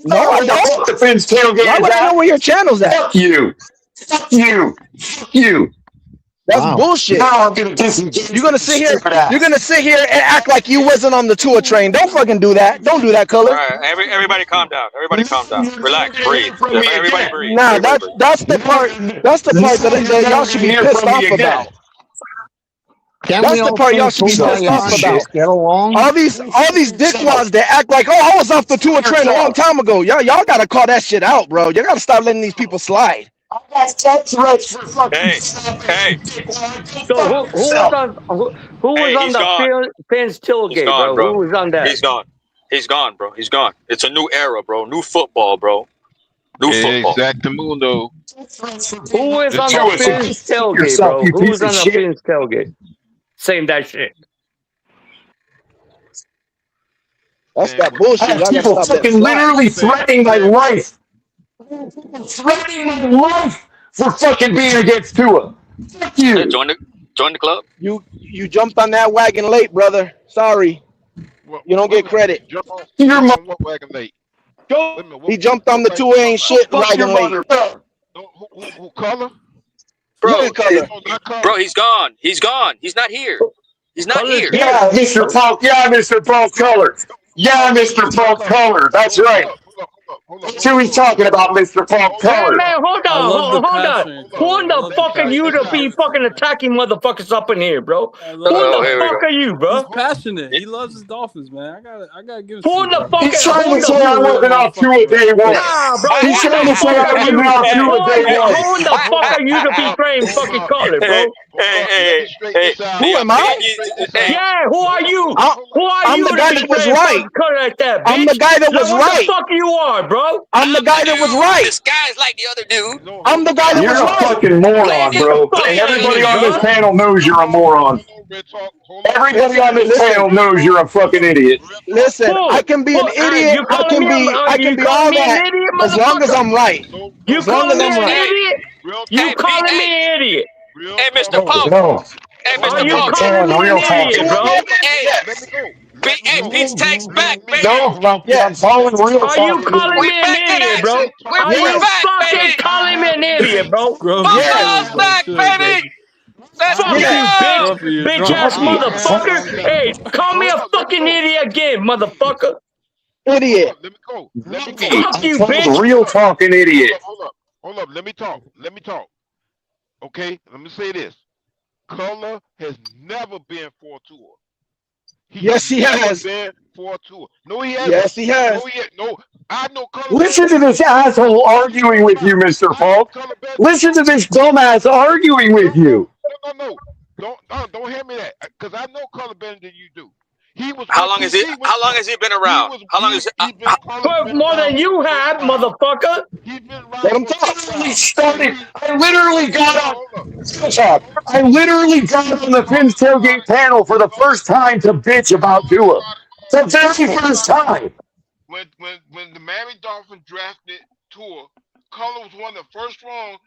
No, I don't. The Finn's tailgate. Why would I know where your channel's at? Fuck you. Fuck you. Fuck you. That's bullshit. Now I'm gonna disengage. You're gonna sit here. You're gonna sit here and act like you wasn't on the tour train. Don't fucking do that. Don't do that, Color. All right, everybody calm down. Everybody calm down. Relax, breathe. Everybody breathe. Nah, Everybody breathe. that's the part. That's the part that y'all should be pissed off about. That's the part y'all should be pissed off about. Get along. All these dickwads that act like, oh, I was off the tour train a long time ago. Y'all gotta call that shit out, bro. You gotta stop letting these people slide. Hey, hey. So who was on the Finn's tailgate, gone, bro? Who was on that? He's gone. He's gone, bro. He's gone. It's a new era, bro. New football, bro. New football. Exactamundo. Who was on the Finn's tailgate, bro? Who was on the Finn's tailgate? Saying that shit. That's that bullshit. Y'all gotta People stop that fucking slack. literally threatening my life. Threatening my life for fucking being against Tua. Fuck you. Hey, join the club. You jumped on that wagon late, brother. Sorry. You don't get credit. Jump on Your what wagon late? He jumped on the Tua ain't shit wagon late. Who Color? Bro, Color. bro, he's gone. He's gone. He's not here. He's not here. Yeah, Mr. Paul. Yeah, Mr. Paul Color. Yeah, Mr. Paul Color. That's right. That's who he's talking about, Mr. Paul Hey, Color. man, hold on. Who in the fuck are you to be fucking attacking motherfuckers up in here, bro? Who the fuck are you, bro? He's passionate. He loves his Dolphins, man. I gotta give. Who in the fucking? He's trying to say I wasn't off Tua day one. Nah, bro. He's trying to say I wasn't off Tua day one. Who in the fuck are you to be playing fucking Color, bro? Hey. Who am I? Yeah, who are you? Who are I'm you the guy that was playing right. fucking Color like that, bitch? I'm the guy that was Now, right. What the fuck you are, bro? I'm the guy that was right. This guy's like the other dude. I'm the guy that You're was a right. fucking moron, bro. And everybody on this panel knows you're a moron. Everybody on this panel knows you're a fucking idiot. Listen, I can be an idiot. I can be all that as long as I'm right. You As long calling as me I'm an right. idiot? You calling me an idiot? Hey, Mr. Paul. No. Hey, Are Mr. you Paul. calling me real an talk. idiot, bro? Hey, Pete's tags back, baby. No, I'm following real talk. Are you calling me an idiot, bro? Are you fucking calling me an idiot, bro? Football's back, baby. Let's Fuck go. you, bitch ass motherfucker. Hey, call me a fucking idiot again, motherfucker. Idiot. Let me go. Fuck you, bitch. Real talking idiot. Hold up. Let me talk. Okay, let me say this. Color has never been for a tour. Yes, he has. Been for a tour. No, he hasn't. Yes, he has. No, I know Color. Listen to this asshole arguing with you, Mr. Falk. Listen to this dumbass arguing with you. No. Don't hear me that, because I know Color better than you do. How long has he been around? How long is For more than you have, motherfucker. Let him talk. I literally got on the Finn's tailgate panel for the first time to bitch about Tua. The very first time. When the Miami Dolphins drafted Tua, Color was one of the first ones,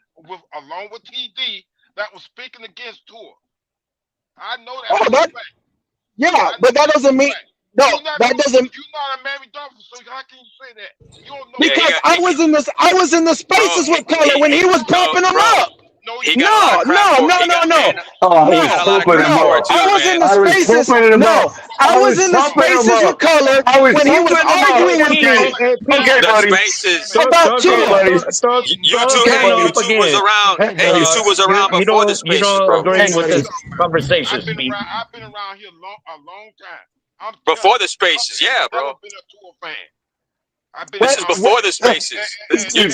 along with TD, that was speaking against Tua. I know that. Yeah, but that doesn't mean that doesn't. You're not a Miami Dolphins, so how can you say that? You don't know. Because I was in the spaces with Color when he was pumping him up. No. Oh, I was in the spaces. No, I was in the spaces with Color when he was arguing with me. Okay, buddy. About Tua. You two was around. Hey, you two was around before the spaces, bro. Agreeing with this conversation, I've been around here a long time. Before the spaces, yeah, bro. I've been a Tua fan. This is before the spaces. You're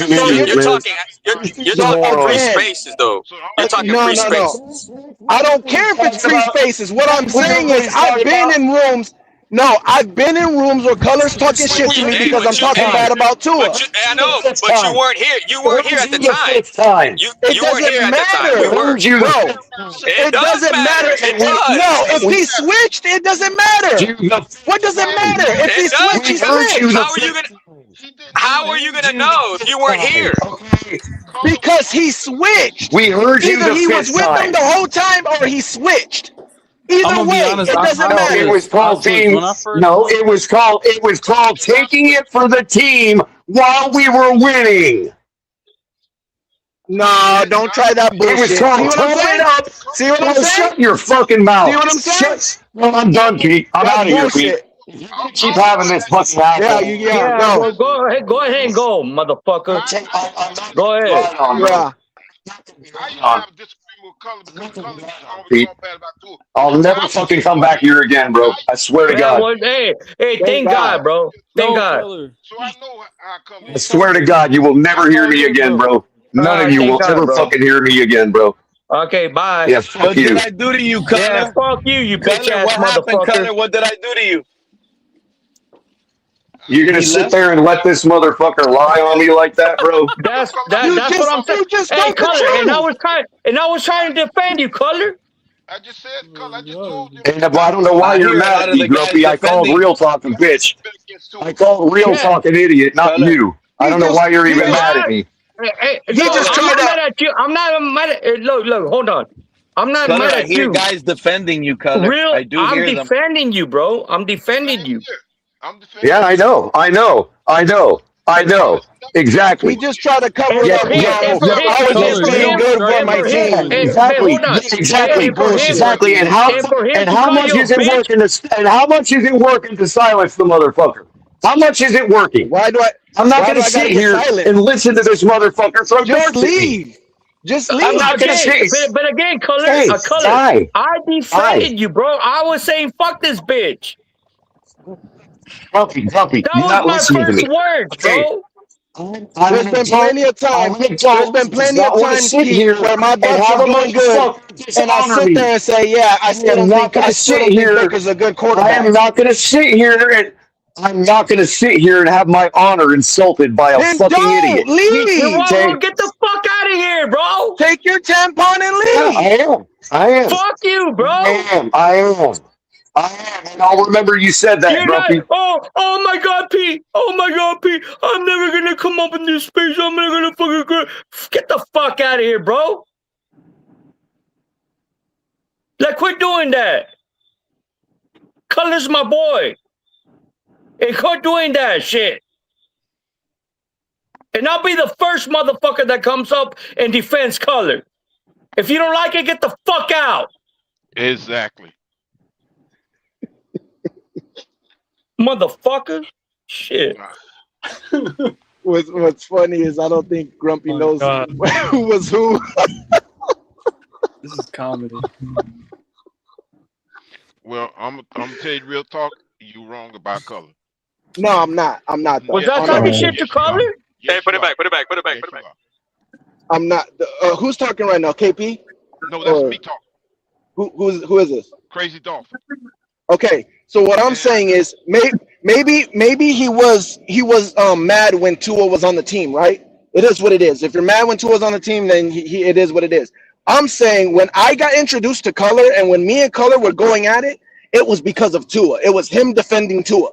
talking free spaces, though. You're talking free spaces. I don't care if it's free spaces. What I'm saying is I've been in rooms. No, I've been in rooms where colors talking shit to me because I'm talking bad about Tua. I know, but you weren't here. You weren't here at the time. You weren't here at the time. We were. It doesn't matter. No, if he switched, it doesn't matter. What does it matter? If he switched, he switched. How are you gonna know if you weren't here? Because he switched. We heard you Either the he was fifth with time. them the whole time or he switched. Either way, it doesn't matter. It was called team. No, it was called taking it for the team while we were winning. No, don't try that bullshit. It was called turn it up. See what I'm saying? Shut your fucking mouth. See what I'm saying? Well, I'm done, Pete. I'm out of here, Pete. Keep having this fucking apple. Well, go ahead and go, motherfucker. Go ahead. Pete, I'll never fucking come back here again, bro. I swear to God. Well, hey, thank God, bro. Thank God. I swear to God, you will never hear me again, bro. None of you will ever fucking hear me again, bro. Okay, bye. Yeah, fuck What you. did I do to you, Connor? Yeah, fuck you, you bitch ass What happened, motherfucker. Connor? What did I do to you? You're gonna sit there and let this motherfucker lie on me like that, bro? That's what I'm saying. Hey, Color, and I was trying to defend you, Color. I just said, Color. I just told you. And I don't know why you're mad at me, Grumpy. I called Real Talk a bitch. I called Real Talk an idiot, not you. I don't know why you're even mad at me. Hey, I'm not mad at you. I'm not mad at. Look, hold on. I'm not Connor, mad I at hear you. guys defending you, Connor. I do I'm hear them. defending you, bro. I'm defending you. Yeah, I know. Exactly. We just try to cover Yeah, up. yeah, I was just being good for my team. Exactly. And how much is it working to silence the motherfucker? How much is it working? Why do I? I'm not going to sit here and listen to this motherfucker from Just leave. Just leave. I'm not going to sit. But again, Color, Hey, die. I defended you, bro. I was saying, fuck this bitch. Grumpy, That you're not was listening my to me. first words, bro. There's been plenty of time. There's been plenty of time, Keith, where my Bucks are doing good, and I sit there and say, "Yeah, I still don't think Baker's a good quarterback." I am not going to sit here and have my honor insulted by a Then fucking don't idiot. leave. Get the fuck out of here, bro. Take your tampon and leave. I am. Fuck you, bro. I am. And I'll remember you said that, Grumpy. Oh my God, Pete. Oh my God, Pete. I'm never gonna come up in this space. I'm never gonna fucking get the fuck out of here, bro. Like, quit doing that. Color's my boy. Hey, quit doing that shit. And I'll be the first motherfucker that comes up and defends Color. If you don't like it, get the fuck out. Exactly. Motherfucker. Shit. What's funny is I don't think Grumpy knows who was who. This is comedy. Well, I'm gonna tell you real talk. You wrong about Color. No, I'm not. Though. Was that talking shit to Color? Hey, put it back. I'm not. Who's talking right now? KP? No, that's me talking. Who is this? Crazy Dolphin. Okay, so what I'm saying is maybe he was mad when Tua was on the team, right? It is what it is. If you're mad when Tua's on the team, then it is what it is. I'm saying when I got introduced to Color and when me and Color were going at it, it was because of Tua. It was him defending Tua.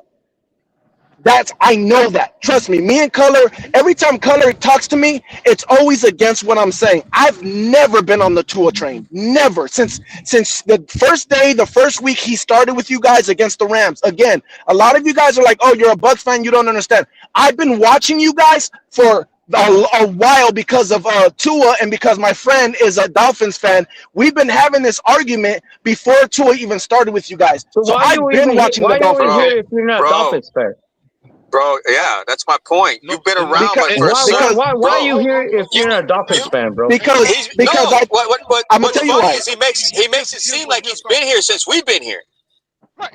I know that. Trust me. Me and Color, every time Color talks to me, it's always against what I'm saying. I've never been on the Tua train. Never. Since the first day, the first week he started with you guys against the Rams. Again, a lot of you guys are like, oh, you're a Bucs fan. You don't understand. I've been watching you guys for a while because of Tua and because my friend is a Dolphins fan. We've been having this argument before Tua even started with you guys. So I've been watching the Dolphins. Why are you here if you're not a Dolphins fan? Bro, yeah, that's my point. You've been around why are you here if you're not a Dolphins fan, bro? What I'm gonna tell you why. He makes it seem like he's been here since we've been here. I'm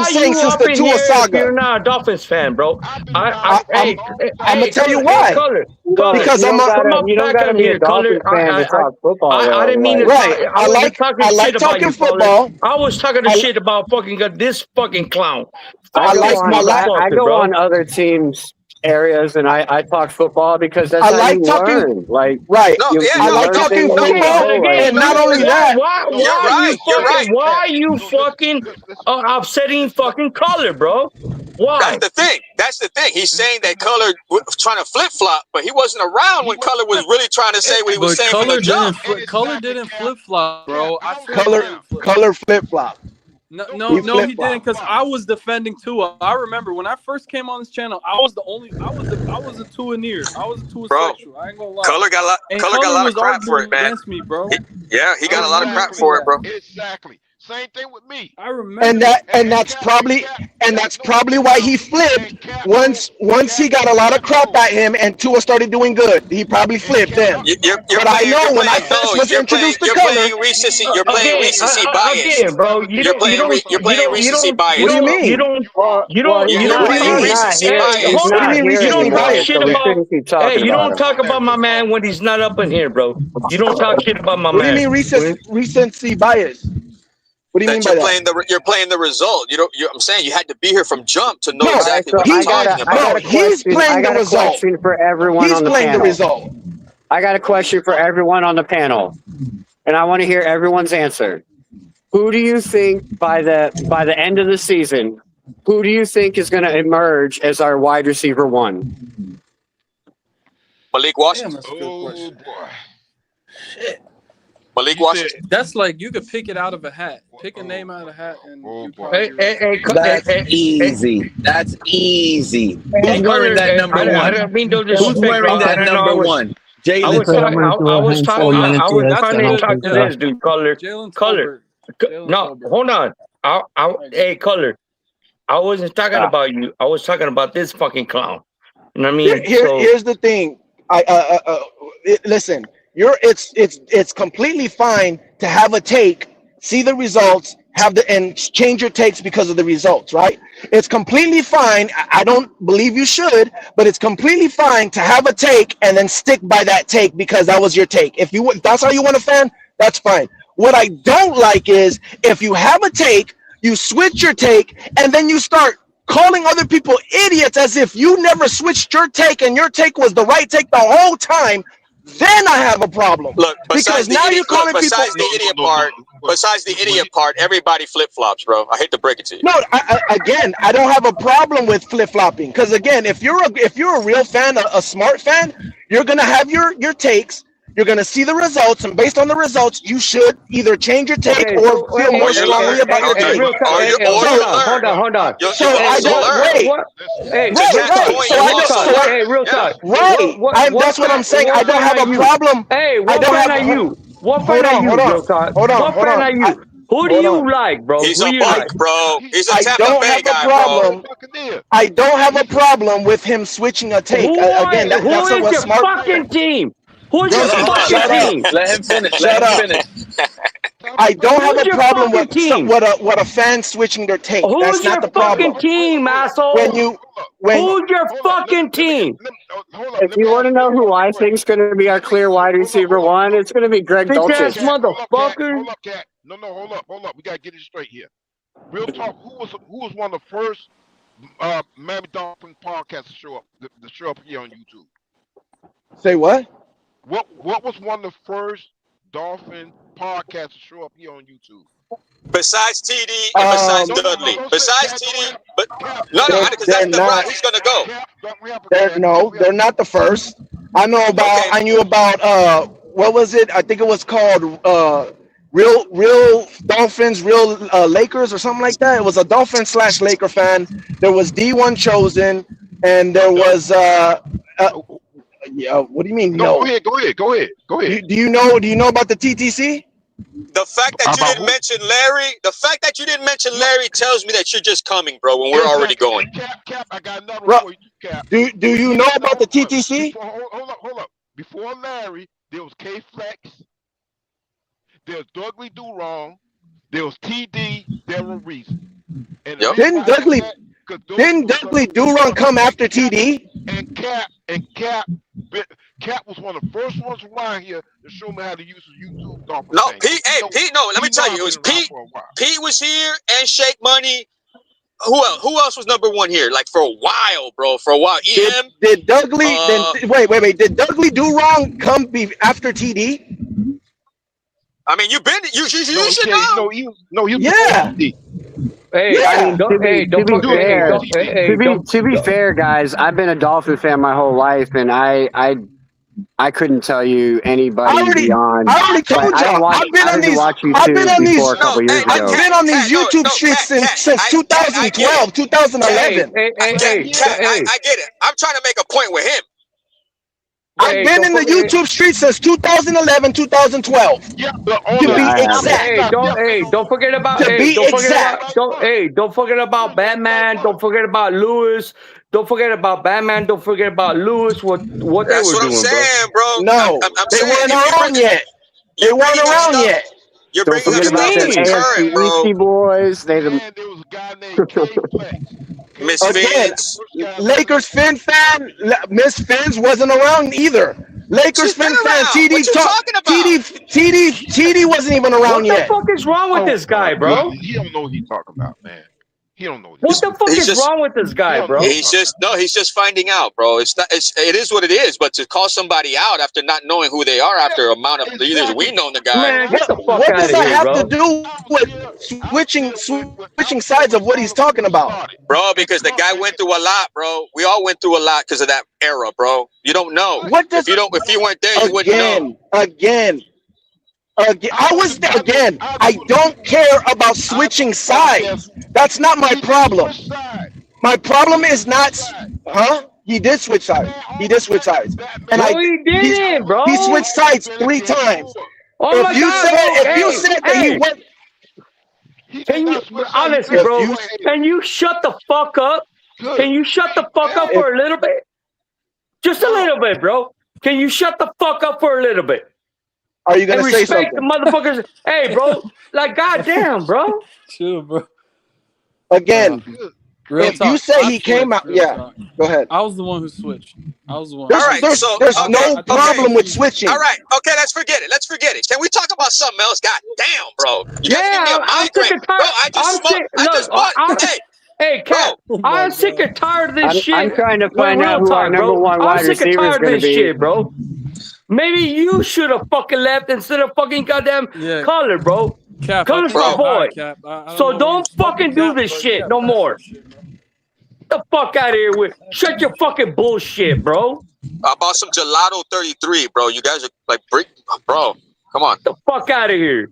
saying you since up the in Tua here if saga. you're not a Dolphins fan, bro? I'm gonna tell you Hey, why. Color, Because come I'm up back on be a here, Color. Dolphins fan to talk football, I though. didn't mean to Like, talk. right. I wasn't talking I like shit about talking you, Color. football. I was talking the shit about fucking this fucking clown. I Fuck go this on. I motherfucker, go bro. on other teams' areas and I talk football because that's I how like you talking. learn. Like Right. No, you, yeah, you I no, like learn talking things Okay, as you football, go. but again, and not man, only that, you're right. You're right. why are you fucking upsetting fucking Color, bro? That's Why? the thing. That's the thing. He's saying that Color was trying to flip flop, but he wasn't around when Color was really trying to say what he was But saying from the jump. Color didn't flip flop, bro. I swear he didn't flip. color flip flop. No, he didn't. Because I was defending Tua. I remember when I first came on this channel, I was a Tua-neer. I was a Tua sexual. I ain't gonna lie. Color got a lot of was crap for arguing it, man. against me, bro. He got a lot of crap for it, bro. Exactly. Same thing with me. I remember. And that's probably why he flipped once he got a lot of crap at him and Tua started doing good. He probably flipped then. But I know when I first was introduced to color. You're playing recency bias. Again, bro. You're playing recency bias. What do you mean? You don't What do you mean? Hey, hold What do you on. mean You recency don't talk bias? shit about. Hey, you don't talk about my man when he's not up in here, bro. You don't talk shit about my What do you man. mean recency bias? What do you mean by that? You're playing the result. I'm saying you had to be here from jump to know No, exactly what he's- you're talking about. he's playing the result. Question for everyone He's on the playing the panel. result. I got a question for everyone on the panel, and I want to hear everyone's answer. Who do you think by the end of the season? Who do you think is going to emerge as our wide receiver one? Malik Washington. That's a good question. Boy. Shit. Malik Washington. That's like you could pick it out of a hat. Pick a name out of a hat, and you That's easy. That's easy. Who's wearing that number one? I don't mean no Who's disrespect. wearing that number one? I was trying to talk to this dude, Color. No, hold on. Hey, Color. I wasn't talking about you. I was talking about this fucking clown. You know what I mean? Here's the thing. Listen. It's completely fine to have a take, see the results, and change your takes because of the results, right? It's completely fine. I don't believe you should, but it's completely fine to have a take and then stick by that take because that was your take. If that's how you want to fan, that's fine. What I don't like is if you have a take, you switch your take, and then you start calling other people idiots as if you never switched your take and your take was the right take the whole time. Then I have a problem. Look, because now you're calling people. Besides the idiot part, everybody flip flops, bro. I hate to break it to you. No, I don't have a problem with flip flopping because again, if you're a real fan, a smart fan, you're gonna have your takes. You're gonna see the results, and based on the results, you should either change your take or feel more strongly about your take. Hold on. So I don't wait. Hey, real talk. Right. That's what I'm saying. I don't have a problem. Hey, what fan are you? What fan are you, real talk? What fan are you? Who do you like, bro? He's Who a you bike, like? bro. He's a I Tampa don't Bay have guy, a problem. bro. I don't have a problem with him switching a take. Again, that's your smart. fucking team? Who's your fucking team? Let him finish. Shut up. I don't have a problem with team? what a fan switching their take. Who's That's not your the problem. fucking team, asshole? Who's your fucking team? If you want to know who I think is going to be our clear wide receiver one, it's going to be Greg Dulcich. Motherfucker. Hold up, Cat. No, hold up. We gotta get it straight here. Real talk. Who was one of the first Miami Dolphins podcasts to show up here on YouTube? Say what? What was one of the first Dolphin podcasts to show up here on YouTube? Besides TD and besides Dudley. Besides TD, but no, because that's the route he's gonna go. They're not the first. I knew about what was it? I think it was called Real Dolphins, Real Lakers or something like that. It was a Dolphins / Laker fan. There was D1 Chosen, and there was what do you mean? No. Go ahead. Do you know about the TTC? The fact that you didn't mention Larry, tells me that you're just coming, bro. When we're already going. Cap, I got another one for you, Cap. Do you know about the TTC? Hold up. Before Larry, there was K Flex. There's Douglas Do Wrong. There was TD, Darren Reason. And Didn't Dudley Durant come after TD? And Cap was one of the first ones around here to show me how to use the YouTube Dolphins. No, Pete. Hey, Pete. No, let me tell you, it was Pete. Pete was here and Shake Money. Who else was number one here? Like for a while, bro. For a while. EM. Did Dudley? Wait. Did Dudley Durant come after TD? I mean, you should know. Yeah. Hey, Yeah. To be fair, guys, I've been a Dolphin fan my whole life, and I couldn't tell you anybody beyond. I already told you. I've been on these YouTube streets since 2012, 2011. I get it. I'm trying to make a point with him. I've been in the YouTube streets since 2011, 2012. Yeah, to be exact. Don't forget about. Don't forget about Batman. Don't forget about Lewis. Don't forget about Batman. Don't forget about Lewis. What they were doing, I'm saying, bro. No, they weren't around yet. They weren't around yet. You're Don't bringing forget up about stuff the that's current, bro. AFC boys. Again, Lakers fan, Miss Fins wasn't around either. Lakers fan, TD wasn't even around yet. What the fuck is wrong with this guy, bro? He don't know what he's talking about, man. He don't know. What the fuck is wrong with this guy, bro? He's just finding out, bro. It is what it is. But to call somebody out after not knowing who they are after a amount of years we know the guy. Man, get the fuck what out does of that here, have bro? to do with switching sides of what he's talking about, bro? Because the guy went through a lot, bro. We all went through a lot because of that era, bro. You don't know. If you weren't there, you wouldn't know. Again, I was there again. I don't care about switching sides. That's not my problem. My problem is not, He did switch sides. He switched sides. And he didn't, bro. He switched sides 3 times. Oh my God, if you said that he went, can you honestly, bro? Can you shut the fuck up? Can you shut the fuck up for a little bit? Just a little bit, bro. Can you shut the fuck up for a little bit? Are you gonna say respect something? the motherfuckers? Hey, bro. Like, goddamn, bro. Chill, bro. Again, Real if talk. you say I he came out, switched, real talk. go ahead. I was the one who switched. I was the one. There's no problem with switching. All right, okay, let's forget it. Can we talk about something else? God damn, bro. You guys give me a migraine. Bro, I just smoked. Hey, Cap, I'm sick and tired of this shit. I'm trying to find out who our number one wide receiver is going to be. Shit, bro. Maybe you should have fucking left instead of fucking goddamn Color, bro. Cap, Color's my boy. Cap. So don't fucking do this shit no more. Get the fuck out of here with. Shut your fucking bullshit, bro. How about some gelato 33, bro? You guys are like, bro. Come on. Get the fuck out of here.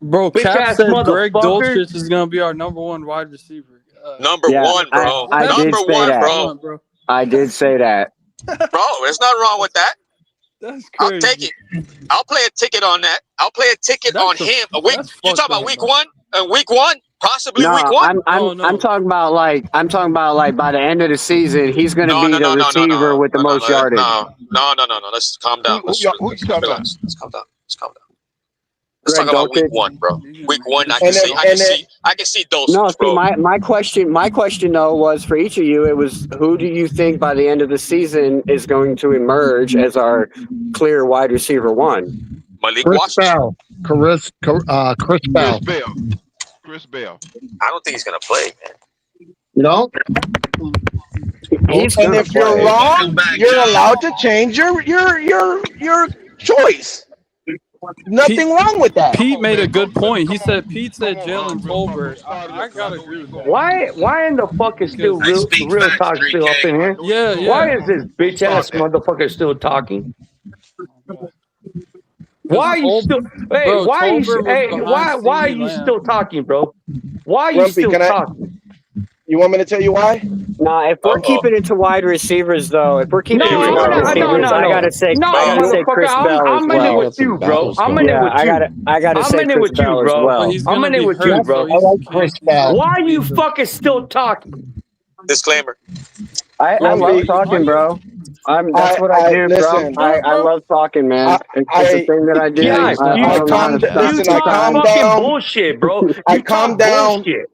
Bro, Bitch Cap ass said Greg motherfucker. Dulcich is going to be our number one wide receiver. Number one, bro. I did Number say one, that. bro. I did say that. Bro, there's nothing wrong with that. That's crazy. I'll take it. I'll play a ticket on that. I'll play a ticket on him. A week. You talking about week one? Week one? Possibly No, week one? I'm talking about like by the end of the season, he's going to be the receiver with the most yardage. No. Let's calm down. Let's calm down. Let's talk about week one, bro. Week one, I can see Dulcich, No, see, bro. my question though was for each of you. It was, who do you think by the end of the season is going to emerge as our clear wide receiver one? Malik Chris Washington. Bell. Chris Bell. Chris Bell. I don't think he's gonna play, man. No. And if you're wrong, you're allowed to change your choice. Nothing wrong with that. Pete made a good point. Pete said Jalen Tolbert. I gotta agree with that. Why in the fuck is still real talk still up in here? Yeah. Why is this bitch ass motherfucker still talking? Why are you still? Hey, Bro, why are you? Tolbert was Hey, behind why are CeeDee you Lamb. still talking, bro? Why are you Grumpy, still can I- talking? You want me to tell you why? Nah, if we're keeping it to wide receivers, though, I gotta say Chris Bell I'm in it as well. with you, bro. I'm in it with you. I gotta say I'm in it Chris with you, Bell as bro. well. I'm in it with you, bro. I like Chris Bell. Why are you fucking still talking? Disclaimer. I love talking, bro. That's what I do, bro. listen. I love talking, man. It's a thing that I do. Yeah, I don't know how to stop you talk sometimes. fucking bullshit, bro. I You calm talk down. bullshit.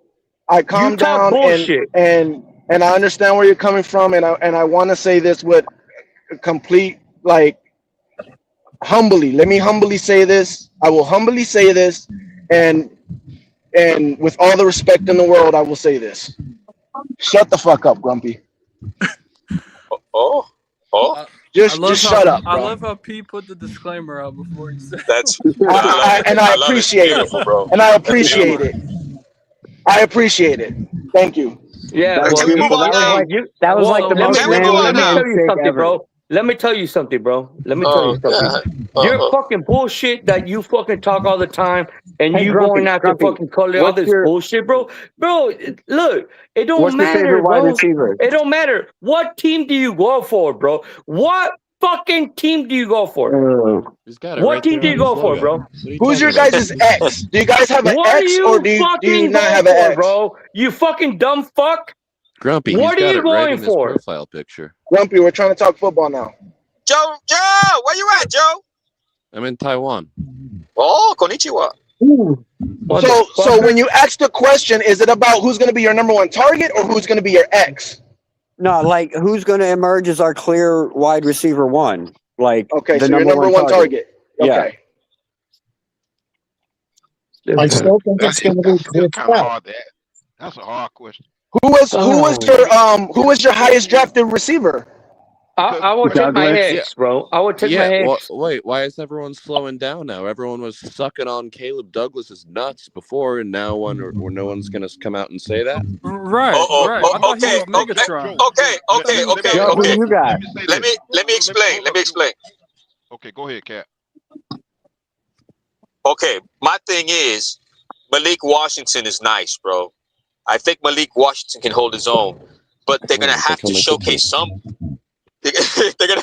I You calm talk down bullshit. and I understand where you're coming from, and I want to say this with complete like humbly. Let me humbly say this. I will humbly say this, and with all the respect in the world, I will say this. Shut the fuck up, Grumpy. Oh, Just shut up, I bro. love how Pete put the disclaimer out before he said. that's I love it. I I love it. It's appreciate it, beautiful, bro. and I That's appreciate beautiful. it. I apprate it. Thank you. Yeah, Can well, we move on now? That was like the let me most Can we move random on now? tell you handshake something, ever. bro. Let me tell you something, bro. Let me tell you something. God. You're fucking bullshit that you fucking talk all the time and Hey, you Grumpy, going after Grumpy, fucking Cully, all what's this your bullshit, bro. Bro, look, it don't what's your matter, favorite wide bro. receiver? It don't matter. What team do you go for, bro? What fucking team do you go for? He's got it What right team there do on you his go for, logo. bro? What are you Who's talking your about? guys' ex? Do you guys have an What do ex, or you do you fucking not go have an for, ex? bro? You fucking dumb fuck. Grumpy, he's What are got you it right going in his for? profile picture. Grumpy, we're trying to talk football now. Joe, where you at, Joe? I'm in Taiwan. Oh, konnichiwa. So when you ask the question, is it about who's going to be your number one target or who's going to be your ex? No, like who's going to emerge as our clear wide receiver one? Like Okay, the so your number one target. Okay. Yeah. I still think That's it's going to be it's Chris kind of Bell. hard. That's a hard question. Who was your highest drafted receiver? I would take my ex, bro. I would take my ex. Wait, why is everyone slowing down now? Everyone was sucking on Caleb Douglas's nuts before, and now no one's going to come out and say that? Right. I thought he was Megatron. Okay. Joe, who you got? Let me explain. Okay, go ahead, Cat. Okay, my thing is Malik Washington is nice, bro. I think Malik Washington can hold his own, but they're gonna have to showcase some. They're gonna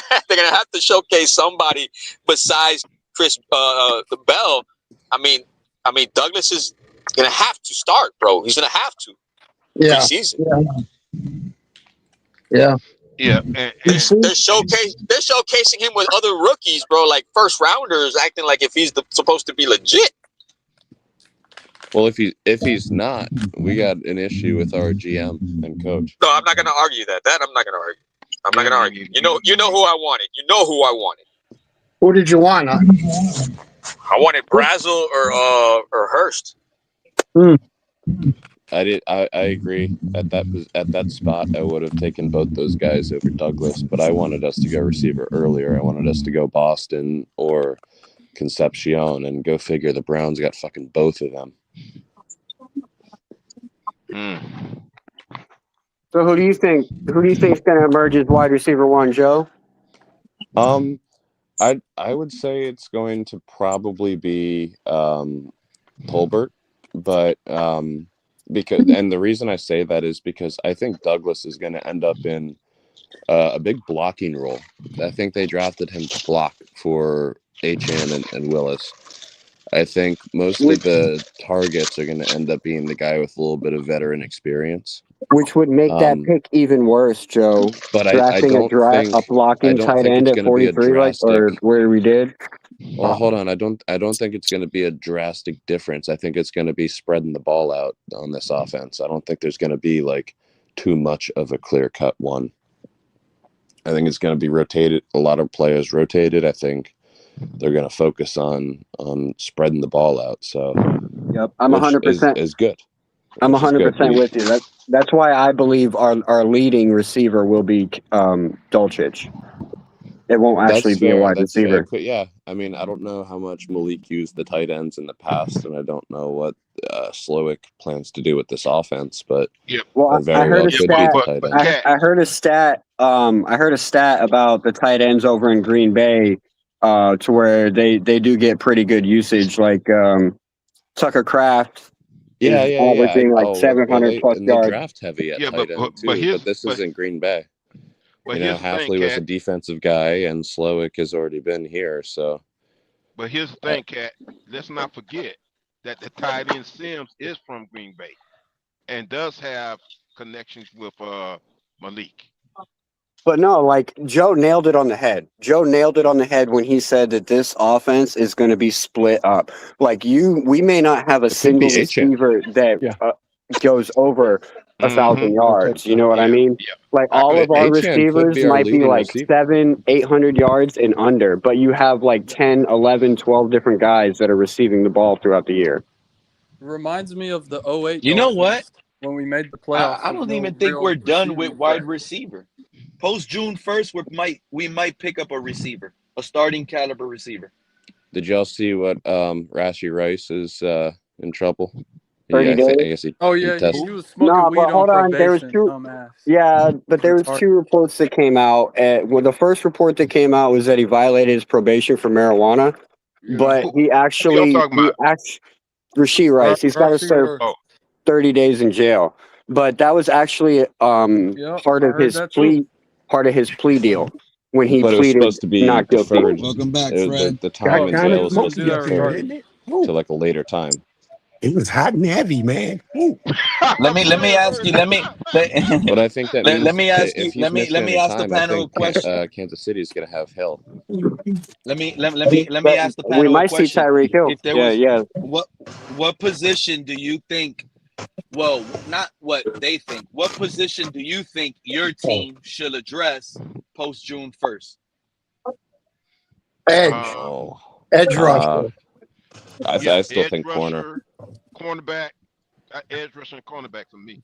have to showcase somebody besides Chris the Bell. I mean Douglas is gonna have to start, bro. He's gonna have to preseason. Yeah. Yeah, and they're showcasing him with other rookies, bro, like first rounders, acting like if he's supposed to be legit. Well, if he's not, we got an issue with our GM and coach. No, I'm not gonna argue that. I'm not gonna argue. You know who I wanted. Who did you want? I wanted Brazel or Hurst. I agree. At that spot, I would have taken both those guys over Douglas, but I wanted us to go receiver earlier. I wanted us to go Boston or Concepcion, and go figure the Browns got fucking both of them. So who do you think is going to emerge as wide receiver one, Joe? I would say it's going to probably be Tolbert, but and the reason I say that is because I think Douglas is going to end up in a big blocking role. I think they drafted him to block for Achane and Willis. I think most of the targets are going to end up being the guy with a little bit of veteran experience. Which would make that pick even worse, Joe. But drafting a blocking tight end at 43, or where we did. Well, hold on. I don't think it's going to be a drastic difference. I think it's going to be spreading the ball out on this offense. I don't think there's going to be like too much of a clear-cut one. I think it's going to be rotated. A lot of players rotated. I think they're going to focus on spreading the ball out. So, yep, I'm 100% is good. I'm 100% with you. That's why I believe our leading receiver will be Dulcich. It won't actually be a wide receiver. Yeah, I mean, I don't know how much Malik used the tight ends in the past, and I don't know what Slowick plans to do with this offense. But well, I heard a stat. I heard a stat. I heard a stat about the tight ends over in Green Bay, to where they do get pretty good usage. Like Tucker Kraft. Averaging like 700 plus and yards. They draft heavy at tight end too, but this is in Green Bay. Halfley was a defensive guy, and Slowick has already been here. So, but here's the thing, Cat. Let's not forget that the tight end Sims is from Green Bay, and does have connections with Malik. But no, like Joe nailed it on the head. Joe nailed it on the head when he said that this offense is going to be split up. Like we may not have a It could be single Achane. receiver that Yeah. goes over 1,000 yards. You know what I mean? Like all of our Achane could receivers be our might be leading like receiver. 700-800 yards and under, but you have like 10, 11, 12 different guys that are receiving the ball throughout the year. Reminds me of the 08 You know what? Dolphins when we made the playoffs. I with don't no even think real we're done receiving with wide threat. receiver. Post June 1st, we might pick up a receiver, a starting caliber receiver. Did y'all see what Rashi Rice is in trouble? 30 I days? guess he He tested. was smoking No, weed but on hold on. There was probation. two. Dumbass. Yeah, but there was Retarded. two reports that came out. Well, the first report that came out was that he violated his probation for marijuana, but he Who y'all actually talking about? Rasheed Rice. He's got to Rashi serve Rice. Oh, 30 days in jail. But that was actually Yep, part I of heard his that plea too. deal when he But it was pleaded supposed to be not guilty. deferred. Welcome back, The Fred. time Well, in yeah, jail he was was gonna supposed to do be that deferred regardless. Isn't it? to like a later time. It was hot and heavy, man. Ooh. Let me ask you. But I think that Let means me ask you. if he's missing any ask the time, I panel a think question. Kansas City is going to have hell. Let me But ask the we panel a might see question. Tyreek Hill. If there Yeah, was yeah. what position do you think? Well, not what they think. What position do you think your team should address post June 1st? Edge. Oh, Edge rusher. I still edge think corner, rusher, cornerback, edge rusher and cornerback for me.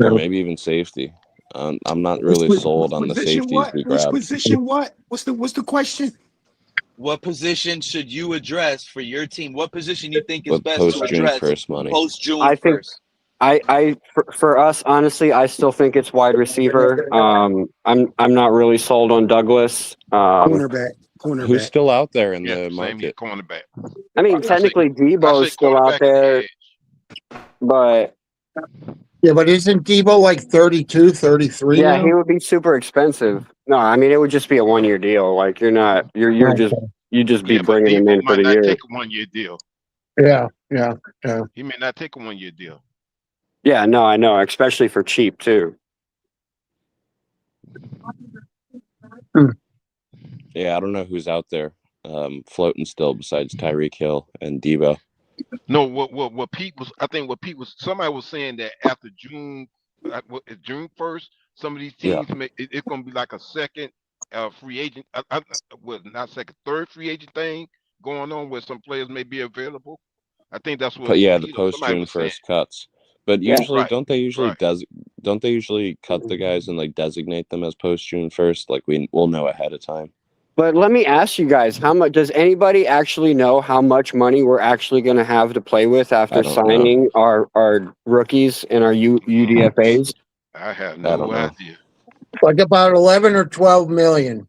or maybe even safety. I'm not really sold on the Position safeties what? we Which grabbed. position what? What's the question? What position should you address for your team? What position you think is With best post to June address 1st money. post June I think 1st? for us, honestly, I still think it's wide receiver. I'm not really sold on Douglas. Cornerback. Who's still out there in Yeah, the same here, market? cornerback. I mean, I say technically Debo's still out cornerback and there, edge. but Yeah, but isn't Debo like 32, 33 yeah, now? he would be super expensive. No, I mean it would just be a 1 year deal. Like you're just you just be Yeah, but bringing him Debo in for might the not year. take a 1 year deal. Yeah. He may not take a 1 year deal. Yeah, no, I know, especially for cheap too. Yeah, I don't know who's out there floating still besides Tyreek Hill and Debo. No, what Pete was, I think what Pete was, somebody was saying that after June 1st, some of these teams it's going to be like a second free agent, not second, third free agent thing going on where some players may be available. I think that's what But yeah, the post somebody June was saying. 1st cuts. But Yeah. usually, Right. don't they usually Right. don't they usually cut the guys and like designate them as post June 1st? Like we'll know ahead of time. But let me ask you guys, how much does anybody actually know how much money we're actually going to have to play with after I don't signing our rookies and our UDFAs? I have I don't no know. idea. Like about 11 or 12 million.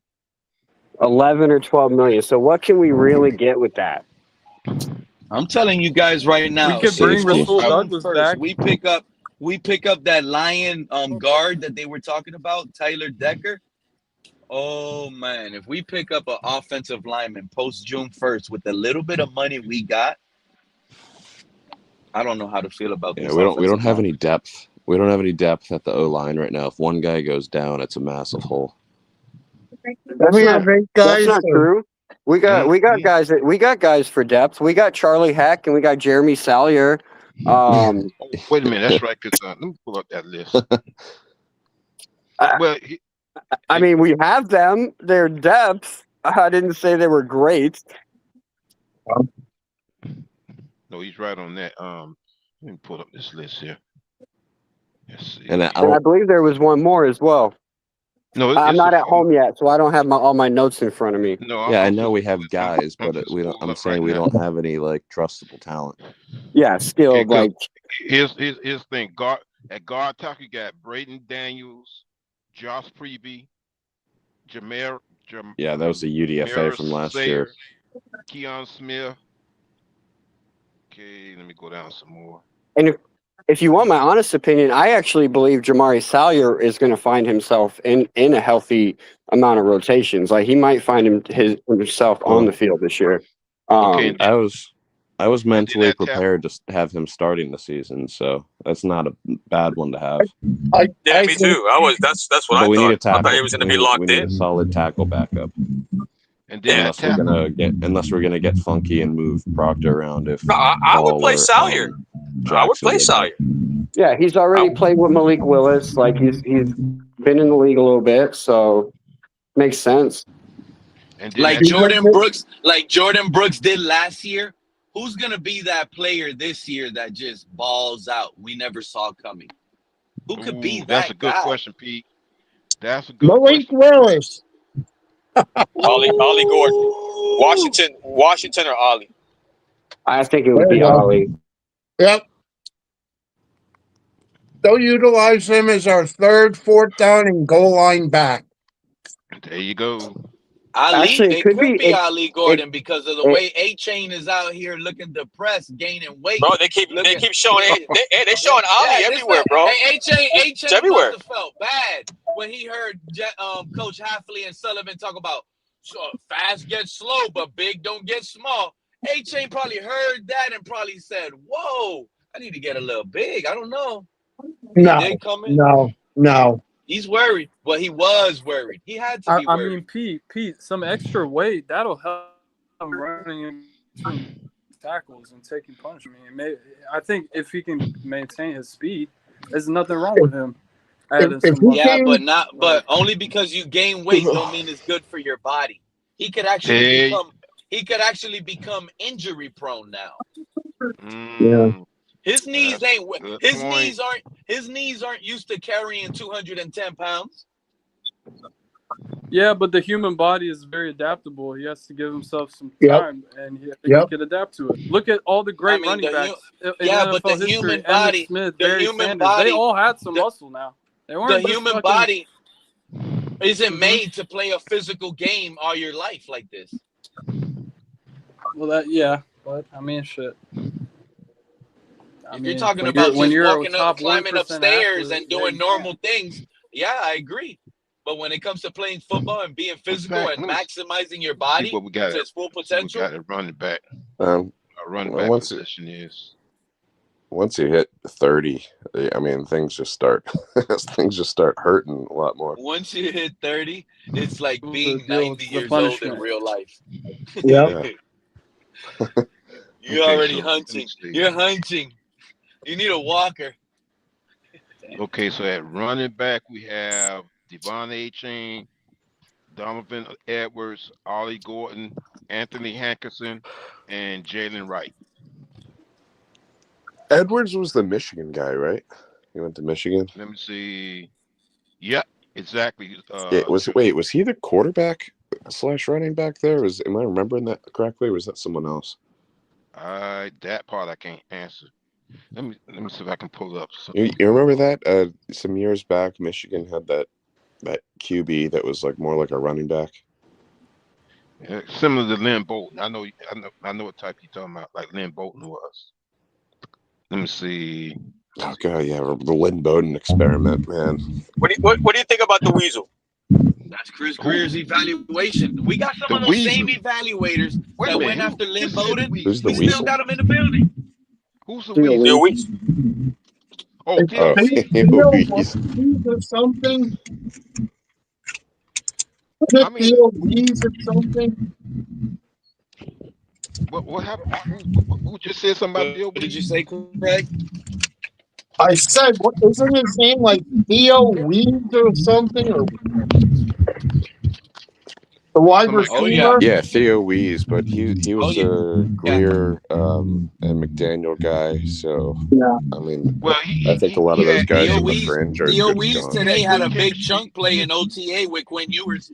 11 or 12 million. So what can we really get with that? I'm telling you guys right now. We could bring Safety. Rasul June Douglas 1st, back. we pick up that Lion guard that they were talking about, Tyler Decker. Oh man, if we pick up an offensive lineman post June 1st with the little bit of money we got, I don't know how to feel about Yeah, this. we don't have line. any depth. We don't have any depth at the O line right now. If one guy goes down, it's a massive hole. That's not true. We got guys for depth. We got Charlie Heck and we got Jeremy Salyer. Wait a minute, that's right. Because let me pull up that list. Well, I mean, we have them. Their depth. I didn't say they were great. no, he's right on that. Let me pull up this list here. Let's see. And I believe there was one more as well. No, I'm not at home yet, so I don't have all my notes in front of me. No, yeah, I know we have guys, but I'm saying we don't have any like trustable talent. Yeah, skilled like. Here's the thing. At guard tackle, you got Braden Daniels, Josh Preby, Yeah, that was a UDFA from last year. Keon Smith. Okay, let me go down some more. And if you want my honest opinion, I actually believe Jamari Salyer is going to find himself in a healthy amount of rotations. Like he might find himself on the field this year. I I was mentally that tap. prepared to have him starting the season, so that's not a bad one to have. Yeah, me too. That's what But I we need a thought. I thought tackle. he was going to We be need locked a in. solid tackle backup. And then Unless we're gonna get funky and move Proctor around if No, I would Paul play or, Salyer. I would Jackson play get Salyer. Yeah, he's already played with Malik Willis. Like he's been in the league a little bit, so makes sense. And Like Jordan Brooks did last year. Who's gonna be that player this year that just balls out? We never saw coming. Who could be that That's a good guy? question, Pete. That's a good Malik question. Willis. Ollie Gordon. Washington or Ollie? I think it would be Ollie. Yep. They'll utilize him as our third, fourth down, and goal line back. There you go. Actually, it could be Ali Gordon because of the way A-Chain is out here looking depressed, gaining weight. Bro, they keep showing they're showing Ollie everywhere, bro. Hey, A-Chain everywhere. must have felt bad when he heard Coach Hafley and Sullivan talk about fast gets slow, but big don't get small. A-Chain probably heard that and probably said, "Whoa, I need to get a little big." I don't know. No. He's worried. Well, he was worried. He had to be I worried. mean, Pete, some extra weight that'll help him running in between tackles and taking punishment. I think if he can maintain his speed, there's nothing wrong with him. But only because you gain weight don't mean it's good for your body. He could actually become injury prone now. Yeah. His knees aren't used to carrying 210 pounds. Yeah, but the human body is very adaptable. He has to give himself some time, and he can adapt to it. Look at all the great running backs in NFL but the history. human Emmitt body, Smith, the Barry human Sanders, body, they all had some muscle now. They weren't the just human fucking- body isn't made to play a physical game all your life like this. Well, but I mean, shit. You're talking about just walking up, climbing upstairs and doing normal things. Yeah, I agree. But when it comes to playing football and being physical and maximizing your body to its full potential, got a running back. A running back position is. Once you hit 30, I mean, things just start hurting a lot more. Once you hit 30, it's like being 90 years old in real life. Yeah. You're already hunting. You're hunting. You need a walker. Okay, so at running back, we have Devon A-Chain, Donovan Edwards, Ollie Gordon, Anthony Hankerson, and Jalen Wright. Edwards was the Michigan guy, right? He went to Michigan. Let me see. Yep, exactly. Was he the quarterback / running back there? Am I remembering that correctly, or was that someone else? That part I can't answer. Let me see if I can pull up. You remember that? Some years back, Michigan had that QB that was like more like a running back. Yeah, similar to Lynn Bolton. I know what type you're talking about, like Lynn Bolton was. Let me see. Oh god, yeah, the Lynn Bowden experiment, man. What do you think about the Weasel? That's Chris Greer's evaluation. We got some of those same evaluators that went after Lynn Bowden. Who's the We Weasel? still got him in the building. Who's the Weasel? Oh, or something. Or something. What happened? Who just said something about Theo? What did you say, Craig? I said, what isn't his name like Theo Weeds or something? Or the wide receiver? Yeah, Theo Wees, but he was a Greer and McDaniel guy, so I mean, I think a lot of those guys on the fringe are Theo good Wees gone. today had a big chunk play in OTA with Quinn Ewers.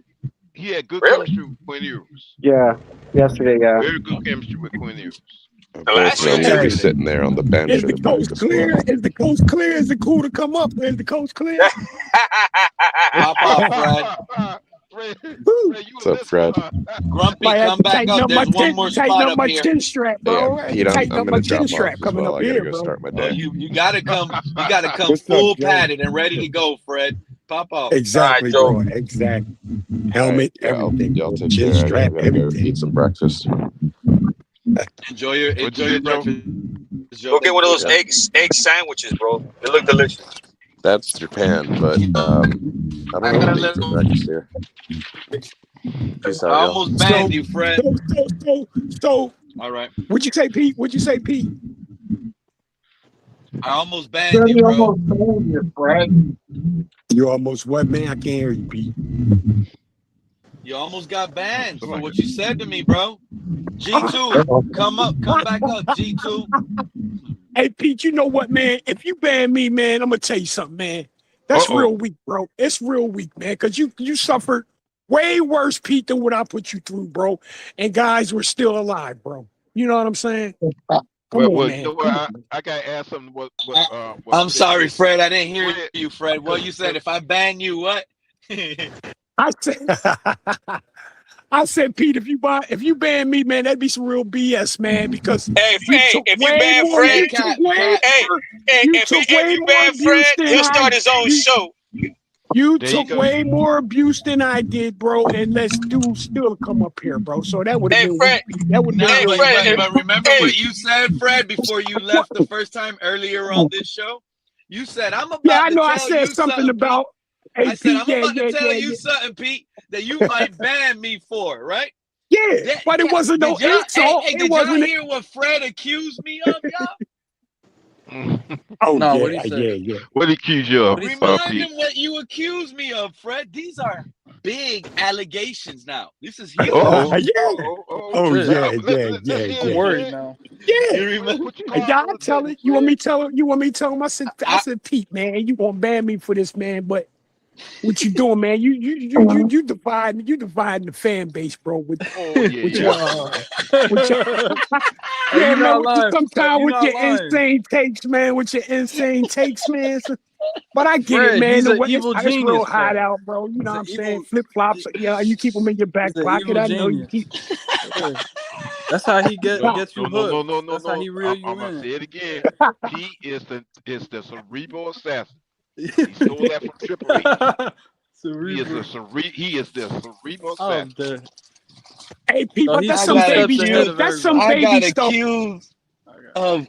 He had good chemistry with Quinn Ewers. Yeah, yesterday, yeah. Very good chemistry with Quinn Ewers. Maybe sitting there on the bench. Is the coast clear? Is the coast clear? Is it cool to come up? Is the coast clear? Pop off, Fred. What's up, Fred? Grumpy, come back up. There's one more spot up here. Chin strap, bro. Yeah, Pete, I'm gonna drop off as coming well. up I gotta here, go bro. start my day. You gotta come. You gotta come What's up, full Joe? padded and ready to go, Fred. Pop off. Exactly, bro. Exactly. Helmet, everything. Y'all take Chin care. I strap, gotta go everything. eat some breakfast. Enjoy your breakfast, Joe. Go get one of those egg sandwiches, bro. They look delicious. That's Japan, but I don't know what to eat for breakfast here. Peace I out, y'all. almost banned you, Fred. So, All right. what'd you say, Pete? What'd you say, Pete? I almost banned you, bro. You almost what, man? I can't hear you, Pete. You almost got banned for what you said to me, bro. G2, come back up, G2. Hey, Pete, you know what, man? If you ban me, man, I'm gonna tell you something, man. That's real weak, bro. It's real weak, man, because you suffered way worse, Pete, than what I put you through, bro. And guys were still alive, bro. You know what I'm saying? Come on, man. You know what? I gotta ask something. What I'm sorry, Fred. I didn't hear you, Fred. What you said? If I ban you, what? I said, Pete, if you ban me, man, that'd be some real BS, man. Because if you ban Fred, he'll start his own show. You took way more abuse than I did, bro, and let's still come up here, bro. So that would have been Fred. That would have been Fred, but remember what you said, Fred, before you left the first time earlier on this show? You said, I'm about to tell you I said something about. I said, I'm about to tell you something, Pete, that you might ban me for, right? Yeah, but it wasn't no insult. Did y'all hear what Fred accused me of, y'all? Oh, no, yeah, what did he say? Yeah. What did he accuse you of? Remind him what you accused me of, Fred. These are big allegations now. This is huge. Yeah. I'm worried now. Yeah. You remember? Y'all tell it. You want me to tell him? You want me to tell him? I said, Pete, man, you gonna ban me for this, man? But what you doing, man? You dividing the fan base, bro. With yeah, man. Sometimes with your insane takes, man. With your insane takes, man. But I get it, man. He's The an way evil it's genius, real hot Fred. out, bro. You know what I'm He's saying? Flip flops. Yeah, you keep them in your back pocket. I know you keep. That's how he gets you hooked. No. That's how he reel you I'm in. gonna say it again. He is the cerebral assassin. He stole that from Triple H. He is the cerebral assassin. Hey, people, So that's some baby stuff. That's some baby stuff. Accused of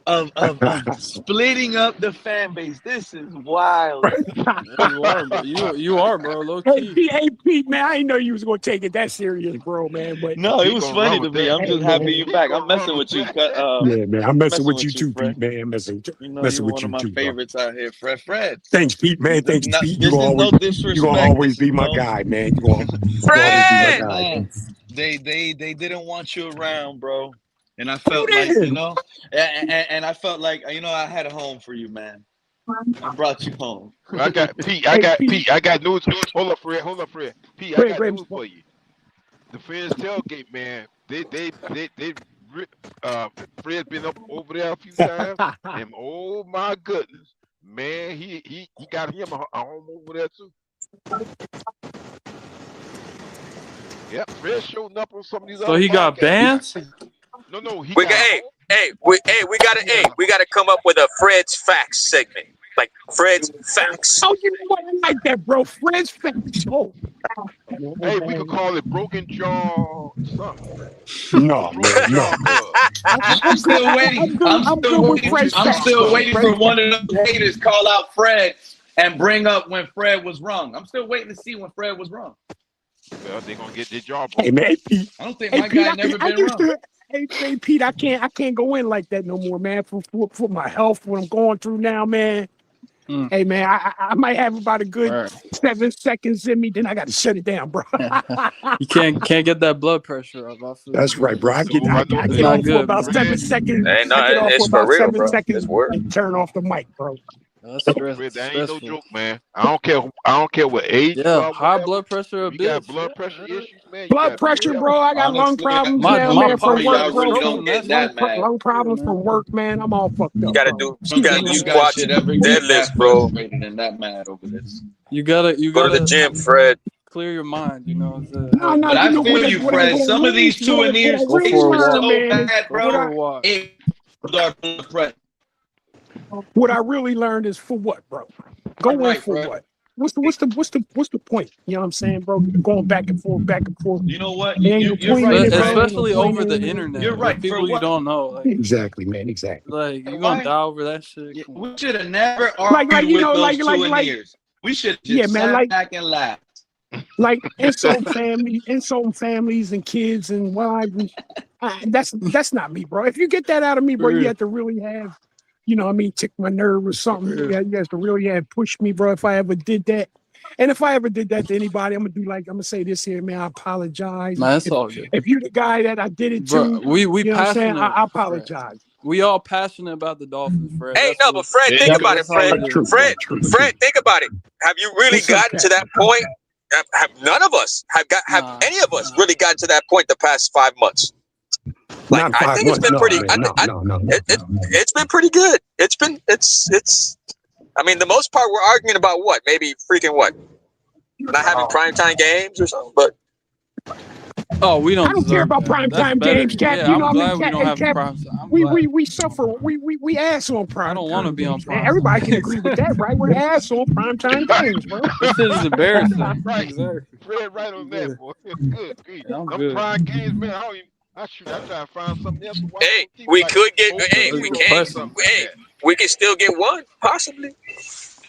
splitting up the fan base. This is wild. You are, bro. You are, bro. Low key. Hey, Pete, man, I didn't know you was gonna take it that serious, bro, man. But no, it was funny to me. I'm just happy you're back. I'm messing with you. Yeah, man, I'm messing with you too, Pete, man. Messing you're with one you of my too, favorites out here, Fred. Thanks, Pete, man. Thanks, Pete. This is no disrespect. You gonna always be my guy, man. You gonna always be my guy. They didn't want you around, bro. And I felt like, and I felt like, I had a home for you, man. I brought you home. I got Pete. I got news. Hold up, Fred. Pete, I got news for you. The Fans tailgate, man. Fred's been up over there a few times, and oh my goodness, man, he got him a home over there too. Yep, Fred showing up on some of these. So he got banned? No, we gotta come up with a Fred's Facts segment. Like Fred's Facts. Oh, you know what? I like that, bro. Fred's Facts. Oh. Hey, we could call it Broken Jaw something. No, man, no. I'm still waiting. I'm still waiting for one of the haters call out Fred and bring up when Fred was wrong. I'm still waiting to see when Fred was wrong. Well, they're gonna get their jaw broken. Hey, man, Pete. I don't think my guy never been wrong. Hey, Pete, I can't go in like that no more, man. For my health, what I'm going through now, man. Hey, man, I might have about a good 7 seconds in me, then I got to shut it down, bro. You can't get that blood pressure up. That's right, bro. I get off for about 7 seconds. Hey, no, I get off it's for about for real, 7 bro. seconds It's work. and turn off the mic, bro. That ain't no joke, man. I don't care what age. Yeah, high blood pressure. You got blood pressure issues, man. Blood pressure, bro. I got lung problems now, man. From work, bro. Lung problems from work, man. I'm all fucked up. You gotta do squats, deadlifts, bro. You gotta go to the gym, Fred. Clear your mind, you know. But I feel you, Fred. Some of these 2 and years go for a walk, so bad, bro. What I really learned is for what, bro? Go in for what? what's the point? You know what I'm saying, bro? Going back and forth. You know what? It ain't no You're point in right, it, bro. man. Ain't no Especially point over the in it. internet You're with right. For people you what? don't know. Like, Exactly, man. Exactly. like you Why? gonna die over that shit? Yeah, Come on. we should have never Like argued you with know, those like two ears. We should have yeah, just man. sat Like back and laughed. insulting families and kids and wives. That's not me, bro. If you get that out of me, bro, you have to really have, you know what I mean, tick my nerve or something. You have to really have pushed me, bro, if I ever did that. And if I ever did that to anybody, I'm gonna say this here, man. I apologize. Man, it's all good. If you're the guy that I did it to, Bro, we you know what I'm saying? passionate. I apologize. We all passionate about the Dolphins, Fred. Hey, That's no, what, but Fred, think about it, that's all Fred. it is. True. Fred, think about it. Have you really What's up, gotten to Cat? that point? Have none of us have any of us really gotten to that point the past 5 months? Like, Not I 5 think it's months. been No, pretty. man. No. It's been pretty good. It's. I mean, the most part we're arguing about what? Maybe freaking what? Not having primetime games or something, but. Oh, we don't. I don't care about primetime games, Cat. Yeah, You know I'm what I mean? glad we don't have Cat, primetime. we suffer. We ass on primetime. I don't want to be on games. primetime. Everybody can agree with that, right? We're ass on primetime games, bro. This shit is embarrassing. Right. Exactly. Fred, right on that, boy. Good. Yeah, I'm Them good. prime games, man. I try to find something else to watch. Hey, on TV, we like could get. Oprah Hey, Zero we or can. something Hey, like we can still get one, possibly.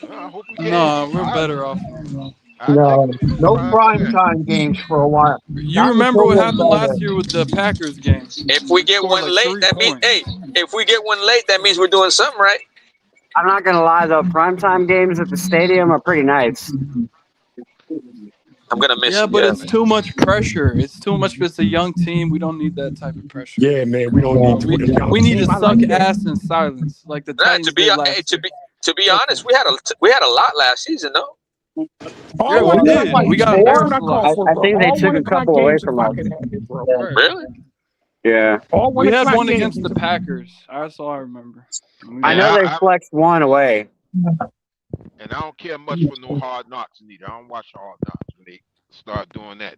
that. I hope we get. No, we're better off now. No prime time games for a while. You remember what happened last year with the Packers game? If we get Scored one like late, 3 that means points. hey. If we get one late, that means we're doing something right. I'm not gonna lie though, primetime games at the stadium are pretty nice. I'm gonna miss. Yeah, but it's too much pressure. It's too much. It's a young team. We don't need that type of pressure. Yeah, man. We don't need to. We need to suck ass in silence, like the Titans To be did last year. to be honest, we had a lot last season, though. Yeah, we did. We got embarrassed a lot. I think they took a couple away from us. Really? Yeah. We had one against the Packers. That's all I remember. I know they flexed one away. And I don't care much for no Hard Knocks neither. I don't watch Hard Knocks when they start doing that.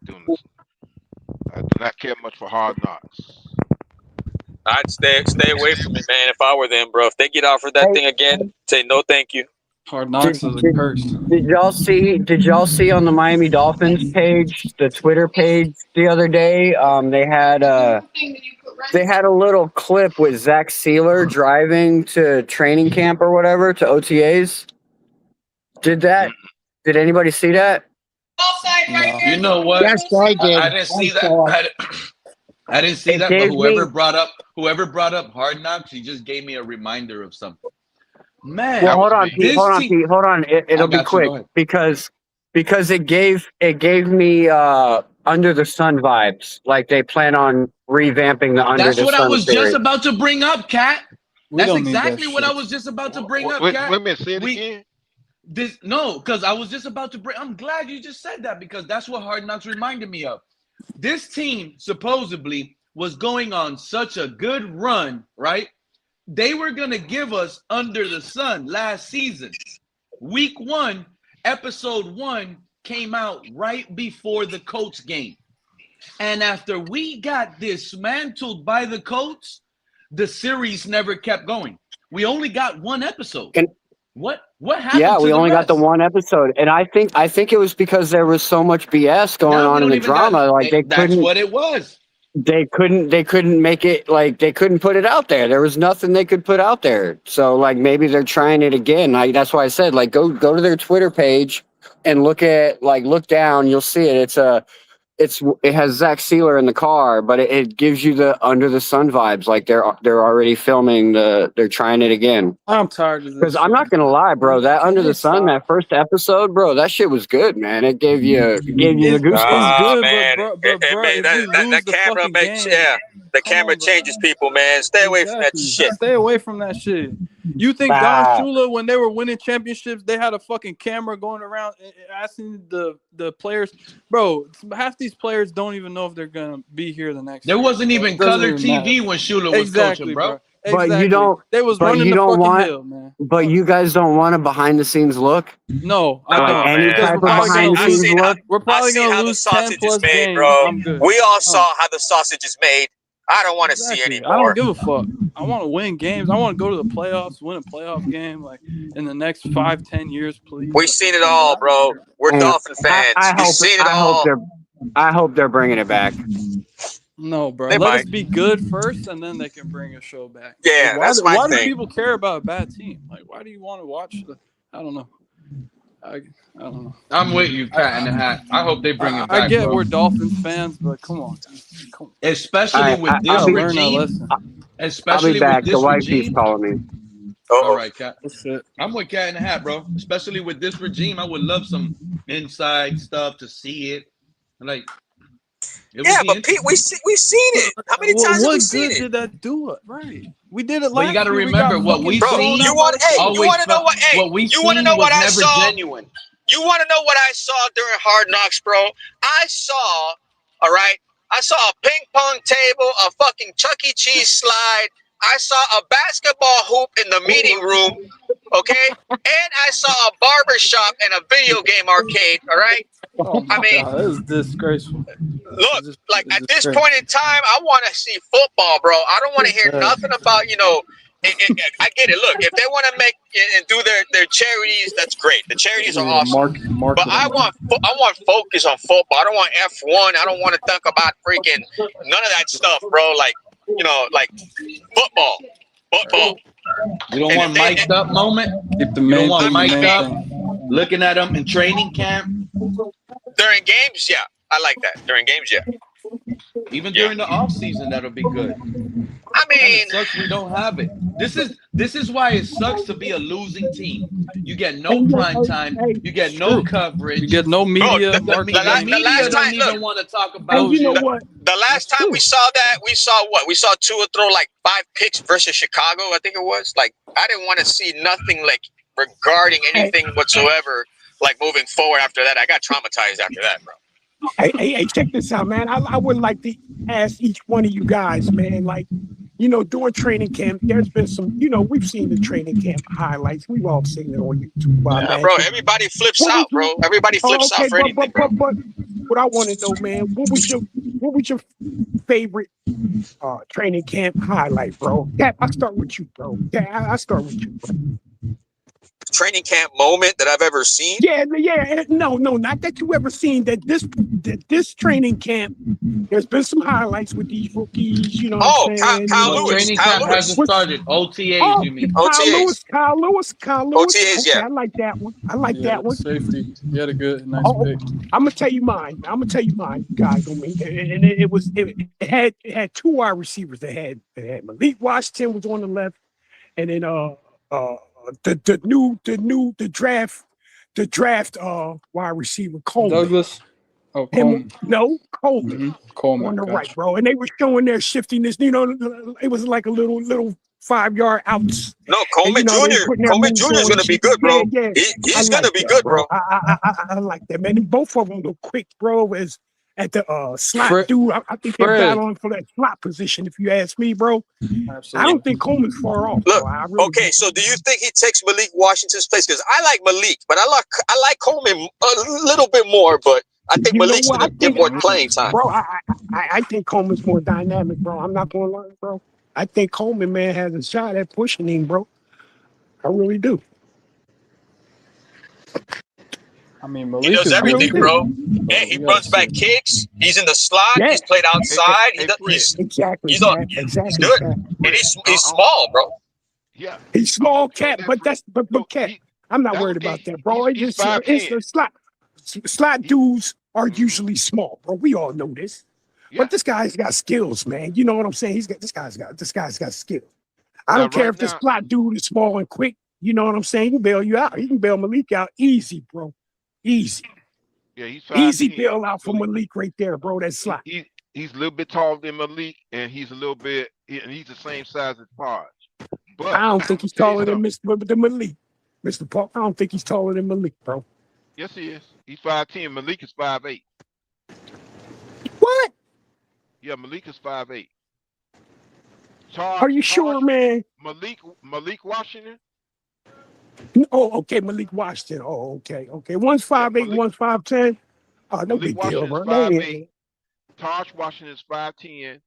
I do not care much for Hard Knocks. I'd stay away from it, man. If I were them, bro. If they get offered that thing again, say no, thank you. Hard Knocks is a curse. Did y'all see on the Miami Dolphins page, the Twitter page the other day? They had a little clip with Zach Sealer driving to training camp or whatever, to OTAs. Did anybody see that? No. You know what? Yes, I did. I didn't see that. I didn't see that. But whoever brought up Hard Knocks, he just gave me a reminder of something. Man, well, hold on, Pete. Hold on. It'll be quick because it gave me Under the Sun vibes. Like they plan on revamping the Under the Sun. That's what I was series. just about to bring up, Kat. That's don't need exactly that what shit. I was just about to bring up, Wait Kat. a minute, say it again. Because I was just about to bring. I'm glad you just said that because that's what Hard Knocks reminded me of. This team supposedly was going on such a good run, right? They were going to give us Under the Sun last season. Week 1, episode 1 came out right before the Colts game. And after we got dismantled by the Colts, the series never kept going. We only got one episode. What happened? Yeah, we only got the rest? one episode, and I think it was because there was so much BS going on in the drama. That's what it was. They couldn't make it, like they couldn't put it out there. There was nothing they could put out there. So like maybe they're trying it again. That's why I said like go to their Twitter page and look down. You'll see it. It has Zach Sealer in the car, but it gives you the Under the Sun vibes. Like they're already filming they're trying it again. I'm tired of this. Because I'm not gonna lie, bro. That Under the Sun, that first episode, bro, that shit was good, man. It gave you the goosebumps. good, man. but bro, That camera makes the camera changes people, man. Stay away from that shit. Stay away from that shit. You think Don Shula, when they were winning championships, they had a fucking camera going around asking the players, bro? Half these players don't even know if they're gonna be here the next. There wasn't even color TV matter. when Shula was coaching, bro. But you don't. They was but running you the don't fucking want. hill, man. But you guys don't want a behind the scenes look. No, I don't. Oh, Any man. type of behind the scenes look. We're probably I've seen gonna how the lose 10 sausage plus is made, games. bro. I'm good. We all saw how the sausage is made. I don't want to see Exactly. anymore. I don't give a fuck. I want to win games. I want to go to the playoffs, win a playoff game like in the next 5-10 years, please. We've seen it all, bro. We're And Dolphin fans. We've seen it all. I hope they're bringing it back. No, bro. They Let might. us be good first, and then they can bring a show back. Yeah, like, that's my why do thing. people care about a bad team? Like, why do you want to watch the? I don't know. I don't know. I'm with you, Cat in the Hat. I hope they bring it back. I get bro. we're Dolphins fans, but come on, guys. Come on. Especially with this learn that regime. lesson. Especially I'll be back. with The this wifey's regime. calling me. All right, Cat. That's it. I'm with Cat in the Hat, bro. Especially with this regime, I would love some inside stuff to see it. Like, Yeah, but Pete, we've seen it. How many times have we seen it? Did that do it? Right. We did it last But you got to year. remember what we Bro, seen. you want to know what? Hey, what we you want to seen know was what I never saw? genuine. You want to know what I saw during Hard Knocks, bro? I saw, all right, I saw a ping pong table, a fucking Chuck E. Cheese slide. I saw a basketball hoop in the meeting room, okay? And I saw a barber shop and a video game arcade, all right? Oh my I mean, God, that is disgraceful. look, like at this point in time, I want to see football, bro. I don't want to hear nothing about, I get it. Look, if they want to make and do their charities, that's great. The charities are awesome. But I want focus on football. I don't want F1. I don't want to think about freaking none of that stuff, bro. Like, like football. You don't want mic'd up moment? You don't want mic'd up looking at them in training camp? During games, yeah. I like that. During games, yeah. Even during the off season, that'll be good. I mean, it sucks we don't have it. This is why it sucks to be a losing team. You get no prime time. You get no coverage. You get no media. Bro, The media don't even want to talk about you. you. The last time we saw that, we saw what? We saw Tua throw like 5 picks versus Chicago, I think it was. Like, I didn't want to see nothing like regarding anything whatsoever, like moving forward after that. I got traumatized after that, bro. Hey, check this out, man. I would like to ask each one of you guys, man, like, during training camp, there's been some, we've seen the training camp highlights. We've all seen it on YouTube. Yeah, bro, everybody flips out, bro. Everybody flips out for anything, bro. But what I want to know, man, what was your favorite training camp highlight, bro? Cap, I start with you, bro. Yeah, I start with you, bro. Training camp moment that I've ever seen? Yeah. No, not that you ever seen that this training camp. There's been some highlights with these rookies, Kyle Lewis. Training camp hasn't started. OTAs, you mean? Kyle Lewis. OTAs, okay, yeah. I like that one. That one. Safety. You had a good, nice pick. I'm gonna tell you mine, guys. And it had 2 wide receivers. They had Malik Washington was on the left, and then the draft wide receiver Coleman. Douglas. Oh, Coleman. Coleman. Coleman On the right, bro. And they were showing their shiftiness. It was like a little 5-yard outs. No, Coleman Jr. Coleman Jr. is gonna be good, bro. Yeah. He's gonna be good, bro. I like that, man. And both of them were quick, bro. As at the slot dude, I think they're battling for that slot position. If you ask me, bro, absolutely. I don't think Coleman's far off. Look, bro. okay. So, do you think he takes Malik Washington's place? Because I like Malik, but I like Coleman a little bit more. But I think Malik's gonna get more playing time, bro. I think Coleman's more dynamic, bro. I'm not gonna lie, bro. I think Coleman, man, has a shot at pushing him, bro. I really do. I mean, Malik he does everything, bro. Yeah, he runs back kicks. He's in the slot. Yeah. He's played outside. Exactly. He's good, and he's small, bro. Yeah, he's small, Cat. But Cat, I'm not worried about that, bro. It's the slot. Slot dudes are usually small, bro. We all know this. Yeah. But this guy's got skills, man. You know what I'm saying? This guy's got skill. I don't care if this slot dude is small and quick. You know what I'm saying? He can bail you out. He can bail Malik out easy, bro. Easy. Yeah, he's easy bail out for Malik right there, bro. That slot. He's a little bit taller than Malik, and he's the same size as Podge. But I don't think he's taller than Malik. Mr. Park, I don't think he's taller than Malik, bro. Yes, he is. He's 5'10". Malik is 5'8". What? Yeah, Malik is 5'8". Are you sure, man? Malik Washington? Oh, okay, Malik Washington. Oh, okay. One's 5'8", one's 5'10". Oh, no Malik big deal, bro. 5'8". Taj Washington is 5'10".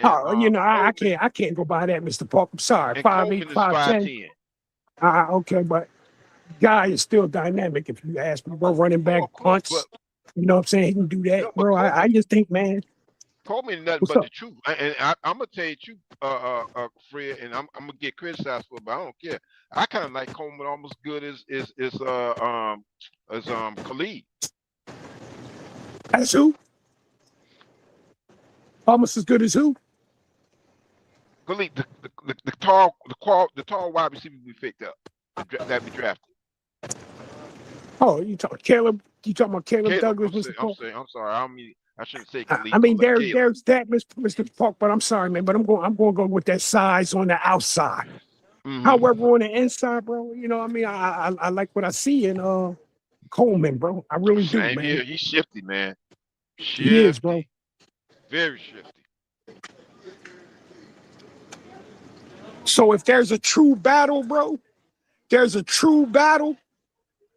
Oh, you know, I Coleman, can't go by that, Mr. Park. I'm sorry. and 5'8", Coleman is 5'10". 5'10". Okay, but guy is still dynamic. If you ask me, bro, running Oh, back of course, but punts. You know what I'm saying? He can do that, no, but bro. I just think, man, Coleman is nothing what's but up? the truth. I'm gonna tell you the truth, Fred, and I'm gonna get criticized for it, but I don't care. I kind of like Coleman almost good as Khalid. That's who? Almost as good as who? Khalid, the tall wide receiver we picked up that we drafted. Oh, you talking Caleb? You talking about Caleb Douglas, Mr. Park? I'm sorry. I shouldn't say Khalid. I mean, Caleb. there's that, Mr. Park, but I'm sorry, man. But I'm going to go with that size on the outside. However, on the inside, bro, you know, I mean, I like what I see in Coleman, bro. I really do, Same man. here. He's shifty, man. He is, bro. Very shifty. So if there's a true battle, bro,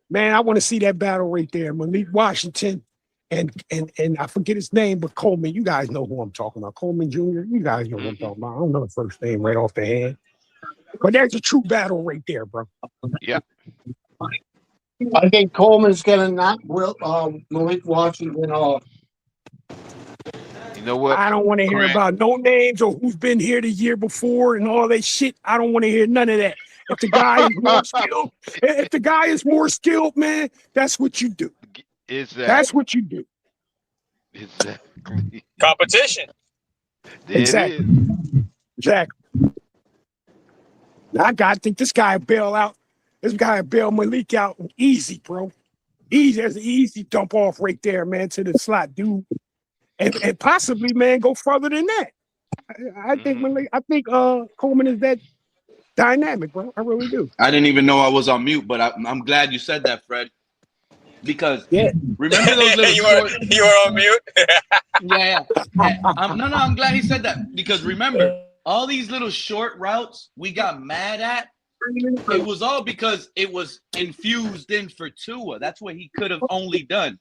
man, I want to see that battle right there. Malik Washington and I forget his name, but Coleman. You guys know who I'm talking about. Coleman Jr. You guys know who I'm talking about. I don't know the first name right off the hand. But there's a true battle right there, bro. Yeah. I think Coleman's gonna knock Malik Washington off. You know what? I don't want to hear about no names or who's been here the year before and all that shit. I don't want to hear none of that. If the guy is more skilled, man, that's what you do. Exactly. That's what you do. Exactly. Competition. Exactly. I think this guy will bail out. This guy will bail Malik out easy, bro. Easy. There's an easy dump off right there, man, to the slot dude. And possibly, man, go further than that. I think Coleman is that dynamic, bro. I really do. I didn't even know I was on mute, but I'm glad you said that, Fred. Because remember those little you were on mute. Yeah. I'm glad he said that, because remember all these little short routes we got mad at. It was all because it was infused in for Tua. That's what he could have only done.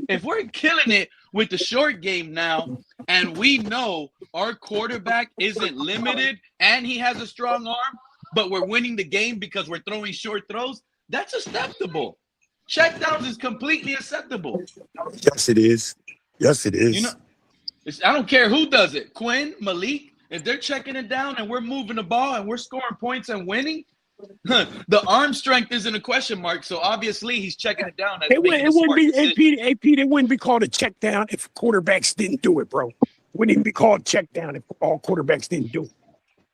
If we're killing it with the short game now, and we know our quarterback isn't limited and he has a strong arm, but we're winning the game because we're throwing short throws, that's acceptable. Checkdowns is completely acceptable. Yes, it is. Yes, it is. You know, I don't care who does it. Quinn, Malik, if they're checking it down and we're moving the ball and we're scoring points and winning, the arm strength isn't a question mark. So obviously he's checking it down. It wouldn't be AP. It wouldn't be called a check down if quarterbacks didn't do it, bro. It wouldn't even be called check down if all quarterbacks didn't do it.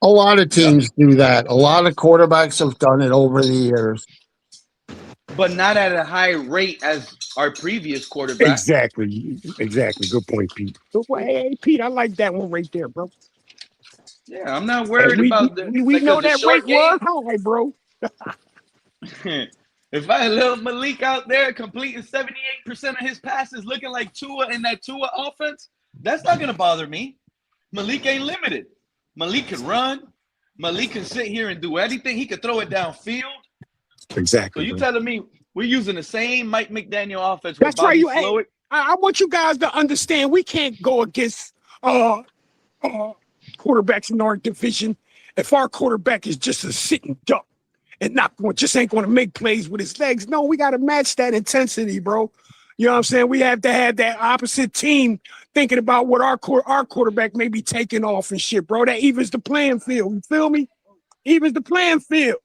A lot of teams do that. A lot of quarterbacks have done it over the years. But not at a high rate as our previous quarterback. Exactly. Good point, Pete. Hey, Pete, I like that one right there, bro. Yeah, I'm not worried about that. We know that rate was high, bro. If I had little Malik out there completing 78% of his passes looking like Tua in that Tua offense, that's not going to bother me. Malik ain't limited. Malik can run. Malik can sit here and do anything. He could throw it downfield. Exactly. So you telling me we're using the same Mike McDaniel offense? That's right. I want you guys to understand we can't go against quarterbacks in our division if our quarterback is just a sitting duck and just ain't going to make plays with his legs. No, we got to match that intensity, bro. You know what I'm saying? We have to have that opposite team thinking about what our quarterback may be taking off and shit, bro. That evens the playing field. You feel me? Evens the playing field.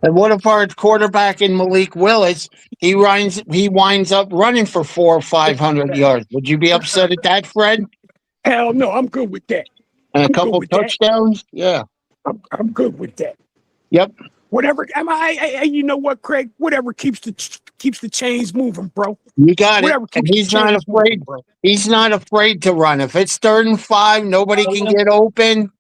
And what if our quarterback in Malik Willis, he winds up running for 400 or 500 yards? Would you be upset at that, Fred? Hell no, I'm good with that. And a couple touchdowns? Yeah. I'm good with that. Yep. Whatever. You know what, Craig? Whatever keeps the chains moving, bro. You got it. And he's not afraid. He's not afraid to run. If it's 3rd and 5, nobody can get open.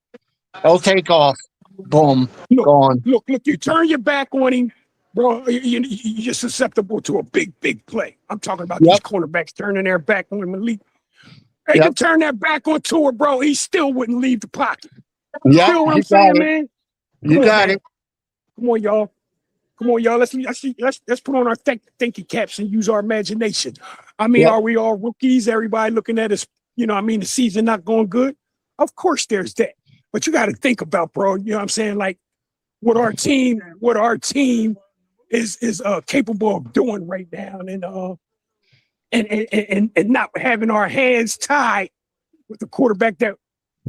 He'll take off. Boom. Gone. Look, you turn your back on him, bro. You're susceptible to a big play. I'm talking about these cornerbacks turning their back on Malik. They can turn their back on Tua, bro. He still wouldn't leave the pocket. Yeah, you know what I'm saying, man? You got it. Come on, y'all. Let's put on our thinking caps and use our imagination. I mean, are we all rookies? Everybody looking at us you know what I mean, the season not going good. Of course there's that. But you got to think about, bro, you know what I'm saying? Like what our team is capable of doing right now, and not having our hands tied with the quarterback that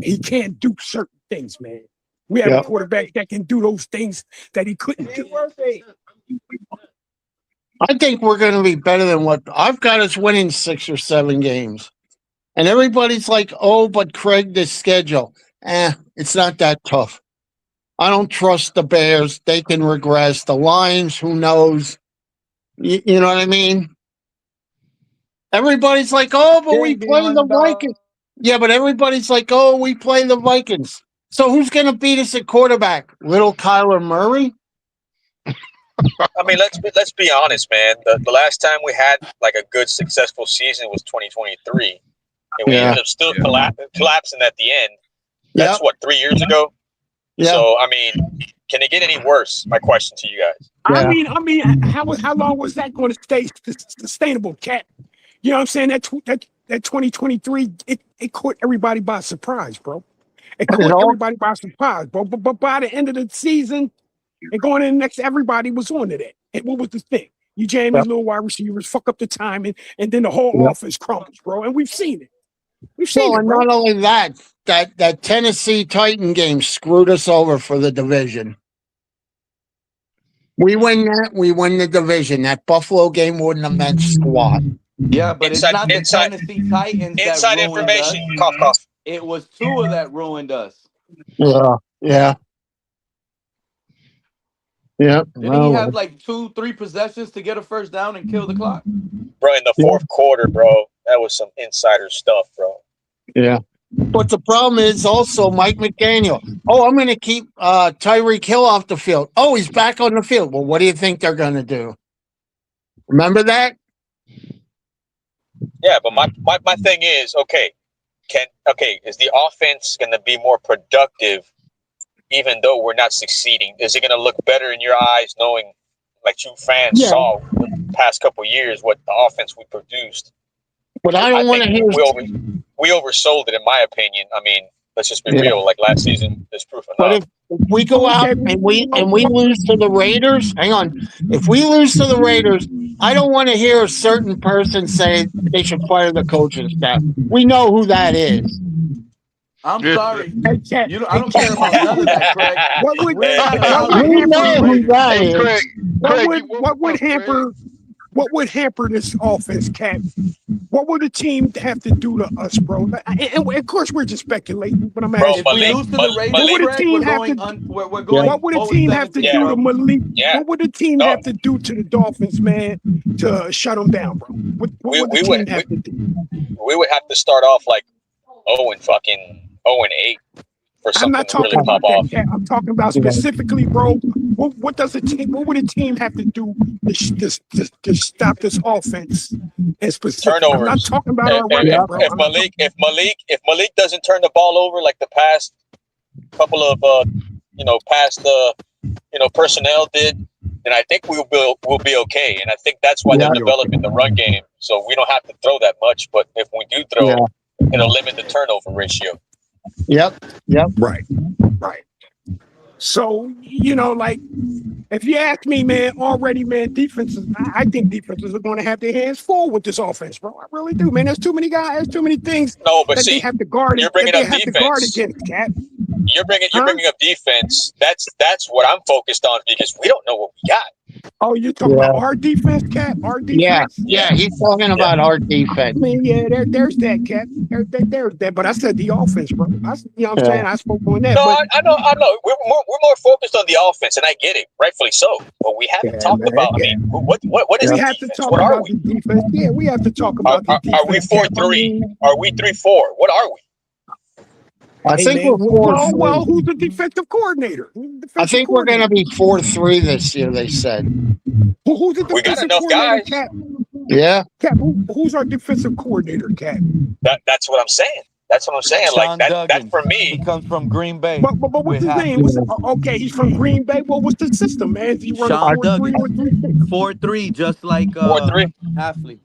he can't do certain things, man. We have a quarterback that can do those things that he couldn't do. I think we're going to be better than what I've got us winning 6 or 7 games. And everybody's like, oh, but Craig, this schedule. It's not that tough. I don't trust the Bears. They can regress. The Lions, who knows? You know what I mean? Everybody's like, oh, but we play the Vikings. Yeah, but everybody's like, oh, we play the Vikings. So who's going to beat us at quarterback? Little Kyler Murray? I mean, let's be honest, man. The last time we had like a good, successful season was 2023. And we ended up still collapsing at the end. That's what, 3 years ago? Yeah. So, I mean, can it get any worse? My question to you guys. I mean, how long was that going to stay sustainable, Cat? You know what I'm saying? That 2023, it caught everybody by surprise, bro. It caught everybody by surprise, bro. But by the end of the season and going in next, everybody was on to that. And what was the thing? You jam these little wide receivers, fuck up the timing, and then the whole offense crumbles, bro. And we've seen it. And not only that Tennessee Titan game screwed us over for the division. We win that, we win the division. That Buffalo game wouldn't have meant squat. Yeah, but it's not the Tennessee Titans that ruined information. us. Cough, cough. It was Tua that ruined us. Yeah. Didn't he have like 2-3 possessions to get a first down and kill the clock? Bro, in the fourth quarter, bro, that was some insider stuff, bro. Yeah. But the problem is also Mike McDaniel. Oh, I'm going to keep Tyreek Hill off the field. Oh, he's back on the field. Well, what do you think they're going to do? Remember that? Yeah, but my thing is, is the offense going to be more productive even though we're not succeeding? Is it going to look better in your eyes knowing, like you fans saw the past couple of years, what the offense we produced? But I don't want to hear... We oversold it, in my opinion. I mean, let's just be real. Like last season, there's proof enough. But if we go out and we lose to the Raiders, hang on. If we lose to the Raiders, I don't want to hear a certain person say they should fire the coaching staff. We know who that is. I'm sorry. I don't care about none of that, Craig. What would hamper this offense, Cap? What would the team have to do to us, bro? And of course, we're just speculating, but I'm asking. If we lose to the Raiders, what would the team have to do? What would the team have to do to Malik? What would the team have to do to the Dolphins, man, to shut them down, bro? What would the team have to do? We would have to start off like 0-8 for something to really pop off. I'm talking about specifically, bro. What would a team have to do to stop this offense? And specific, turnovers. I'm not talking about our record, bro. If Malik doesn't turn the ball over like the past couple of personnel did, then I think we'll be okay. And I think that's why they're developing the run game, so we don't have to throw that much. But if we do throw, it'll limit the turnover ratio. Yep. Right. So, like, if you ask me, man, already, man, I think defenses are going to have their hands full with this offense, bro. I really do, man. There's too many guys, there's too many things they have to guard. You're bringing up defense. To guard against, Cap. You're bringing up defense. That's what I'm focused on because we don't know what we got. Oh, you're talking about our defense, Cap? Our defense? Yeah, he's talking about our defense. I mean, there's that, Cap. There's that. But I said the offense, bro. You know what I'm saying? I spoke on that. No, I know. We're more focused on the offense, and I get it, rightfully so. But we haven't talked about. I mean, what is we the have defense? to talk what about are we? The defense. Yeah, we have to talk about the defense. Are we 4-3? Are we 3-4? What are we? I think we're 4-3. Well, who's the defensive coordinator? I think we're going to be 4-3 this year, they said. Who's the defensive coordinator, Cap? Yeah. Cap, who's our defensive coordinator, Cap? That's what I'm saying. That's what I'm saying. Sean like Duggan. that for me. He comes from Green Bay. But what's his name? Okay, he's from Green Bay. What was the system, man? Is he running 4-3 or 3-6? 4-3, just like 4-3. Halfley.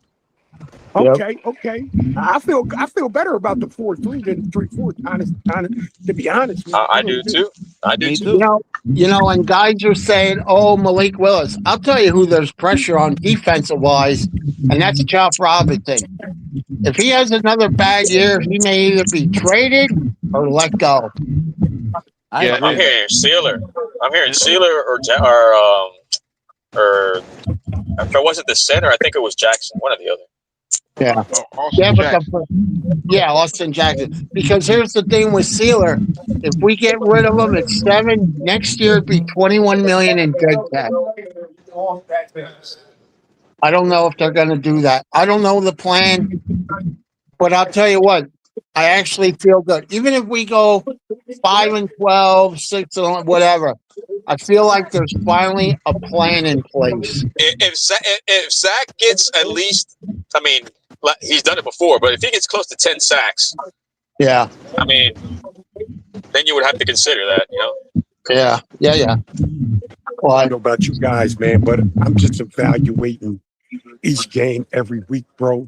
Okay, okay. I feel better about the 4-3 than the 3-4. To be honest, man, I I really do do. too. I do Me too. too. And guys are saying, "Oh, Malik Willis." I'll tell you who there's pressure on defensive wise, and that's Josh Robinson. If he has another bad year, he may either be traded or let go. I I'm agree. hearing Sealer. I'm hearing Sealer or if it wasn't the center, I think it was Jackson. One or the other. Yeah, Austin Jackson. Austin Jackson. Because here's the thing with Sealer: if we get rid of him at 7 next year, it'd be 21 million in dead cap. I don't know if they're going to do that. I don't know the plan, but I'll tell you what. I actually feel good, even if we go 5-12, 6 whatever. I feel like there's finally a plan in place. If Zach gets at least, I mean, he's done it before, but if he gets close to 10 sacks, Yeah. I mean, then you would have to consider that, Yeah. Well, I don't know about you guys, man, but I'm just evaluating each game every week, bro.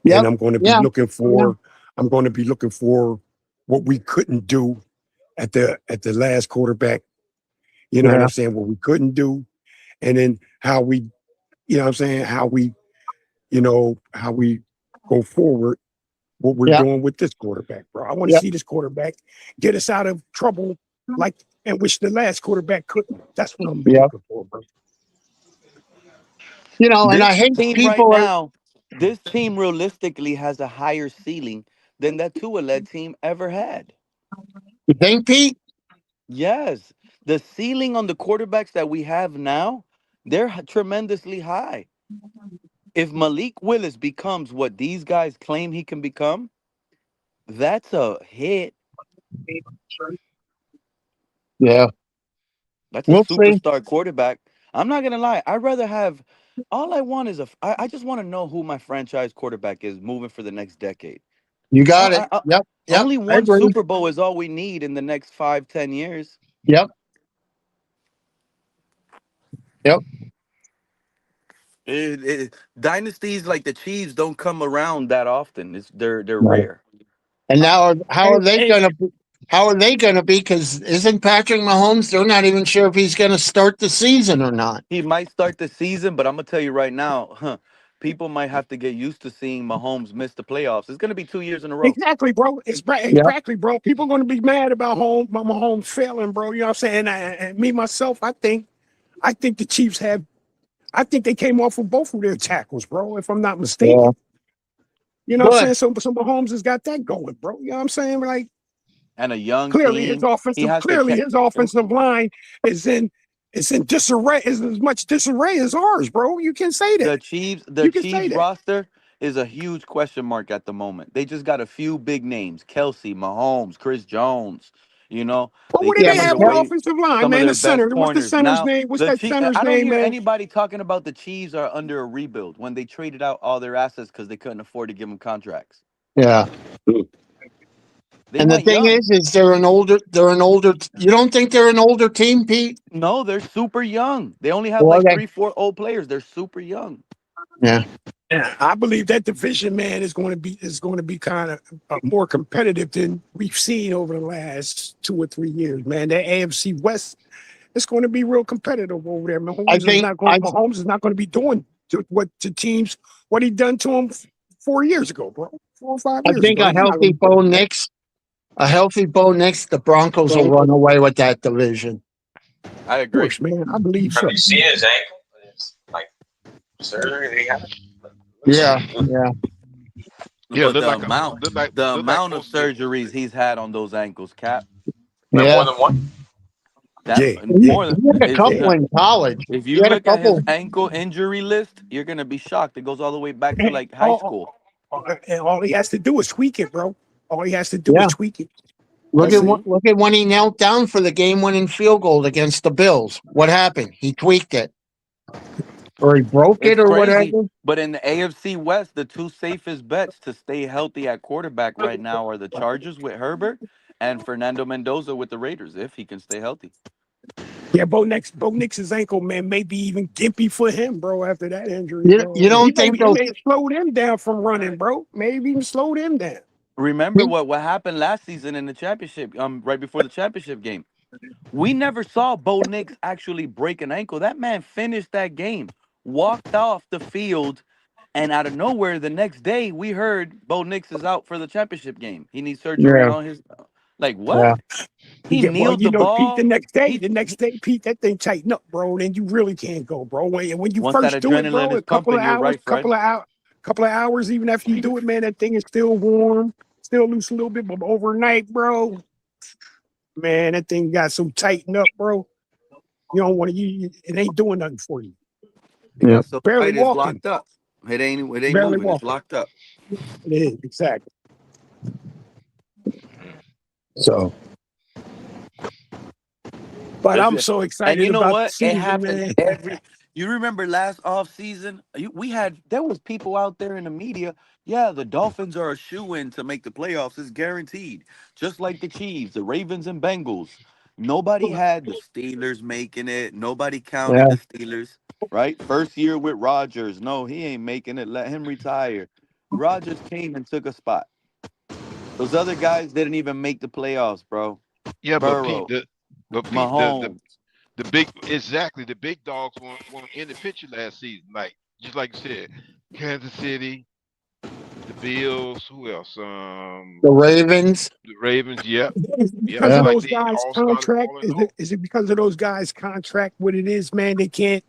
Yep. And I'm going to be looking for what we couldn't do at the last quarterback. You know what I'm saying? What we couldn't do, and then how we, you know what I'm saying, how we go forward, what we're doing with this quarterback, bro. I want to see this quarterback get us out of trouble and which the last quarterback couldn't. That's what I'm looking for, bro. And I hate team people right now. This team realistically has a higher ceiling than that Tua-led team ever had. You think, Pete? Yes. The ceiling on the quarterbacks that we have now, they're tremendously high. If Malik Willis becomes what these guys claim he can become, that's a hit. Yeah. That's a superstar quarterback. I'm not going to lie. I'd rather have all I want is I just want to know who my franchise quarterback is moving for the next decade. You got it. Yep. Only one Super Bowl is all we need in the next 5-10 years. Yep. Dynasties like the Chiefs don't come around that often. They're rare. And now, how are they going to be? How are they going to be? Because isn't Patrick Mahomes? They're not even sure if he's going to start the season or not. He might start the season, but I'm gonna tell you right now, people might have to get used to seeing Mahomes miss the playoffs. It's gonna be 2 years in a row. Exactly, bro. Exactly, bro. People are going to be mad about Mahomes failing, bro. You know what I'm saying? And me myself, I think the Chiefs have. I think they came off with both of their tackles, bro. If I'm not mistaken. Yeah. You know what I'm saying? So Mahomes has got that going, bro. You know what I'm saying? Like, and a young clearly team. His offensive line is in disarray, is as much disarray as ours, bro. You can say that. The Chiefs roster is a huge question mark at the moment. They just got a few big names: Kelsey, Mahomes, Chris Jones. But what did they have on offensive line, man? The center. What's the center's name? What's that center's name, man? I don't hear anybody talking about the Chiefs are under a rebuild when they traded out all their assets because they couldn't afford to give them contracts. Yeah. And the thing is they're an older. You don't think they're an older team, Pete? No, they're super young. They only have 3-4 old players. They're super young. Yeah. I believe that division, man, is going to be kind of more competitive than we've seen over the last 2 or 3 years, man. That AFC West is going to be real competitive over there. Mahomes is not going to be doing what he done to him 4 years ago, bro. 4 or 5 years I think ago. a healthy Bo Nix, the Broncos will run away with that division. I agree, man. I believe so. Have you seen his ankle? It's like surgery they had. Yeah. But the amount of surgeries he's had on those ankles, Cap. More than one. More than a couple in college. If you look at his ankle injury list, you're gonna be shocked. It goes all the way back to like high school. And all he has to do is tweak it, bro. All he has to do is tweak it. Look at when he knelt down for the game-winning field goal against the Bills. What happened? He tweaked it, or he broke it, or whatever. But in the AFC West, the two safest bets to stay healthy at quarterback right now are the Chargers with Herbert and Fernando Mendoza with the Raiders, if he can stay healthy. Yeah, Bo Nix's ankle, man, may be even gimpy for him, bro, after that injury. You, Bro. you don't think He those? may have slowed him down from running, bro. Maybe even slowed him down. Remember what happened last season in the championship, right before the championship game. We never saw Bo Nix actually break an ankle. That man finished that game, walked off the field, and out of nowhere, the next day we heard Bo Nix is out for the championship game. He needs surgery Yeah, on his. Like yeah. what? He Yeah, well, kneeled you the know, Pete, ball. the next day, Pete, that thing tighten up, bro. Then you really can't go, bro. When you Once that first do it, bro, adrenaline is a couple pumping, of you're hours, right, Fred. couple of hours, even after you do it, man, that thing is still warm, still loose a little bit, but overnight, bro, man, that thing got so tightened up, bro. You don't want to. It ain't doing nothing for you. It Yeah. got so Barely tight, it's walking, locked up. It ain't barely moving. It's walking. locked up. It is exactly. So, but I'm so And excited you know about the what? It season, happens man. every. You remember last off season? There was people out there in the media. Yeah, the Dolphins are a shoe-in to make the playoffs. It's guaranteed. Just like the Chiefs, the Ravens, and Bengals. Nobody had the Steelers making it. Nobody Yeah. counted the Steelers. Right? First year with Rodgers. No, he ain't making it. Let him retire. Rodgers came and took a spot. Those other guys didn't even make the playoffs, bro. Yeah, but Pete, Burrow, the Mahomes. the big dogs weren't in the picture last season. Like just like you said, Kansas City, the Bills, who else? The Ravens. The Ravens. Yep, Is it yep. because It's of Yeah. like those they guys' all started contract? falling Is off. it because of those guys' contract? What it is, man? They can't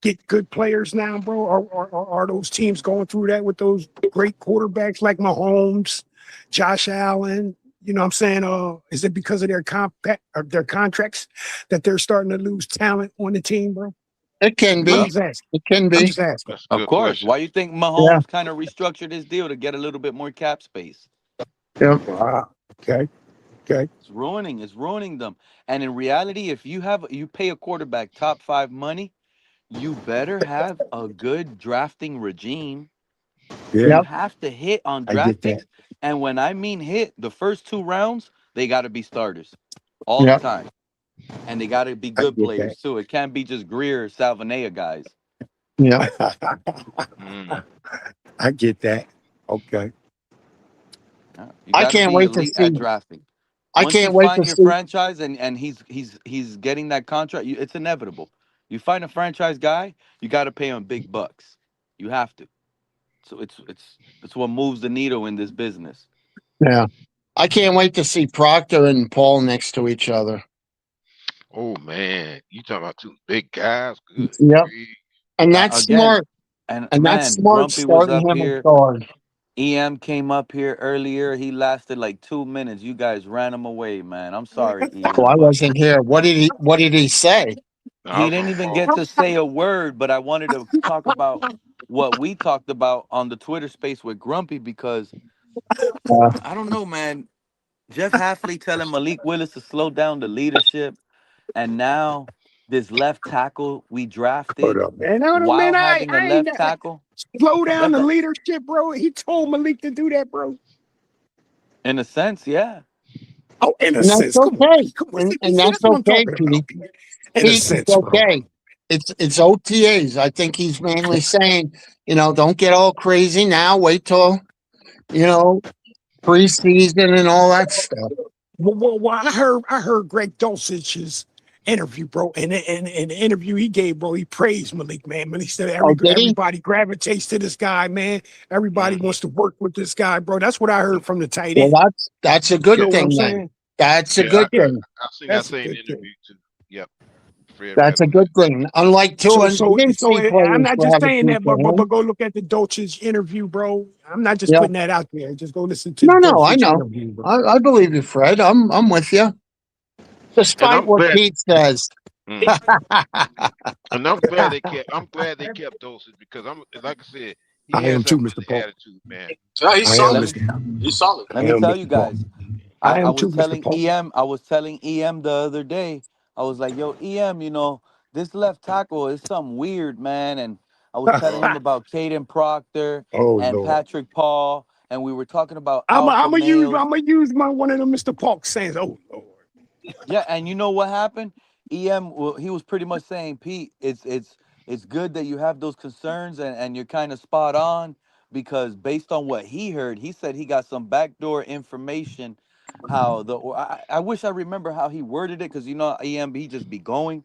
get good players now, bro. Or are those teams going through that with those great quarterbacks like Mahomes, Josh Allen? You know what I'm saying? Is it because of their contracts that they're starting to lose talent on the team, bro? It can I'm be. just asking. It can I'm be. just asking. That's a Of good course. question. Why you think Yeah. Mahomes kind of restructured his deal to get a little bit more cap space? Yeah. Okay. Okay. It's ruining them. And in reality, if you pay a quarterback top 5 money, you better have a good drafting regime. Yeah, You Yep. have to hit on I get draft that. picks. And when I mean hit, the first 2 rounds, they got to be starters all the Yep. time. And they got to be I good get that. players too. It can't be just Greer or Salvanea guys. Yep. Mm. I get that. Okay. You I got to can't be wait to elite at see. drafting. I Once you can't wait to find your see. franchise and he's getting that contract, it's inevitable. You find a franchise guy, you got to pay him big bucks. You have to. So it's what moves the needle in this business. Yeah. I can't wait to see Proctor and Paul next to each other. Oh man, you talking about two big guys? Good Yep. grief. And that's Again, smart. and And that's man, smart Grumpy was starting up him at here. guard. EM came up here earlier. He lasted like 2 minutes. You guys ran him away, man. I'm sorry, Oh, I EM, but wasn't here. What did he say? I he was didn't on even call. get to say a word. But I wanted to talk about what we talked about on the Twitter space with Grumpy because I don't know, man. Jeff Halfley telling Malik Willis to slow down the leadership, and now this left tackle we Hold drafted up, man. No, no, while man. having a I ain't left tackle. slow down the That leadership, bro. He told Malik to do that, bro. in a sense, yeah. Oh, in a And that's sense. Come on, okay. Pete. Come on. See, And see, that's that's what I'm okay, talking Pete. about, Pete. In a Pete, it's sense, bro. okay. It's OTAs. I think he's mainly saying, don't get all crazy now. Wait till, preseason and all that stuff. Well, I heard Greg Dulcich's interview, bro, and in the interview he gave, bro, he praised Malik, man. Malik said Oh, did he? everybody gravitates to this guy, man. Everybody wants to work with this guy, bro. That's what I heard from the tight Well, end. that's a You good know what I'm thing then. saying? That's a Yeah, good Yeah, thing. I seen that that's a same good thing. interview too. Yep, Fred right That's a on good thing. Unlike Tua, he didn't see I'm players not to just have a saying that, future, but huh? go look at the Dolchich interview, bro. I'm not just Yeah. putting that out there. Just go listen to the No, I Dolchich know. interview, bro. I believe you, Fred. I'm with you. and Despite I'm what glad. Pete says. Mm. And I'm glad they kept. I'm glad they kept Dosage because I'm like I said, he I am has too, something Mr. in the Paul. attitude, man. Yeah, he's I am, Let solid. me Mr. He's solid. let I me am, tell you Mr. Paul. guys. I I am was too, Mr. telling Paul. EM, I was telling EM the other day, I was like, yo, EM, this left tackle is something weird, man. And I was telling Uh, him about Caden Proctor Oh and Lord. Patrick Paul, and we were talking about I'm alpha gonna males. use my one of them Mr. Park sayings. Oh Lord. Yeah, and you know what happened? Well, he was pretty much saying, Pete, it's good that you have those concerns, and you're kind of spot on, because based on what he heard, he said he got some backdoor information. How I wish I remember how he worded it, because EM, he just be going,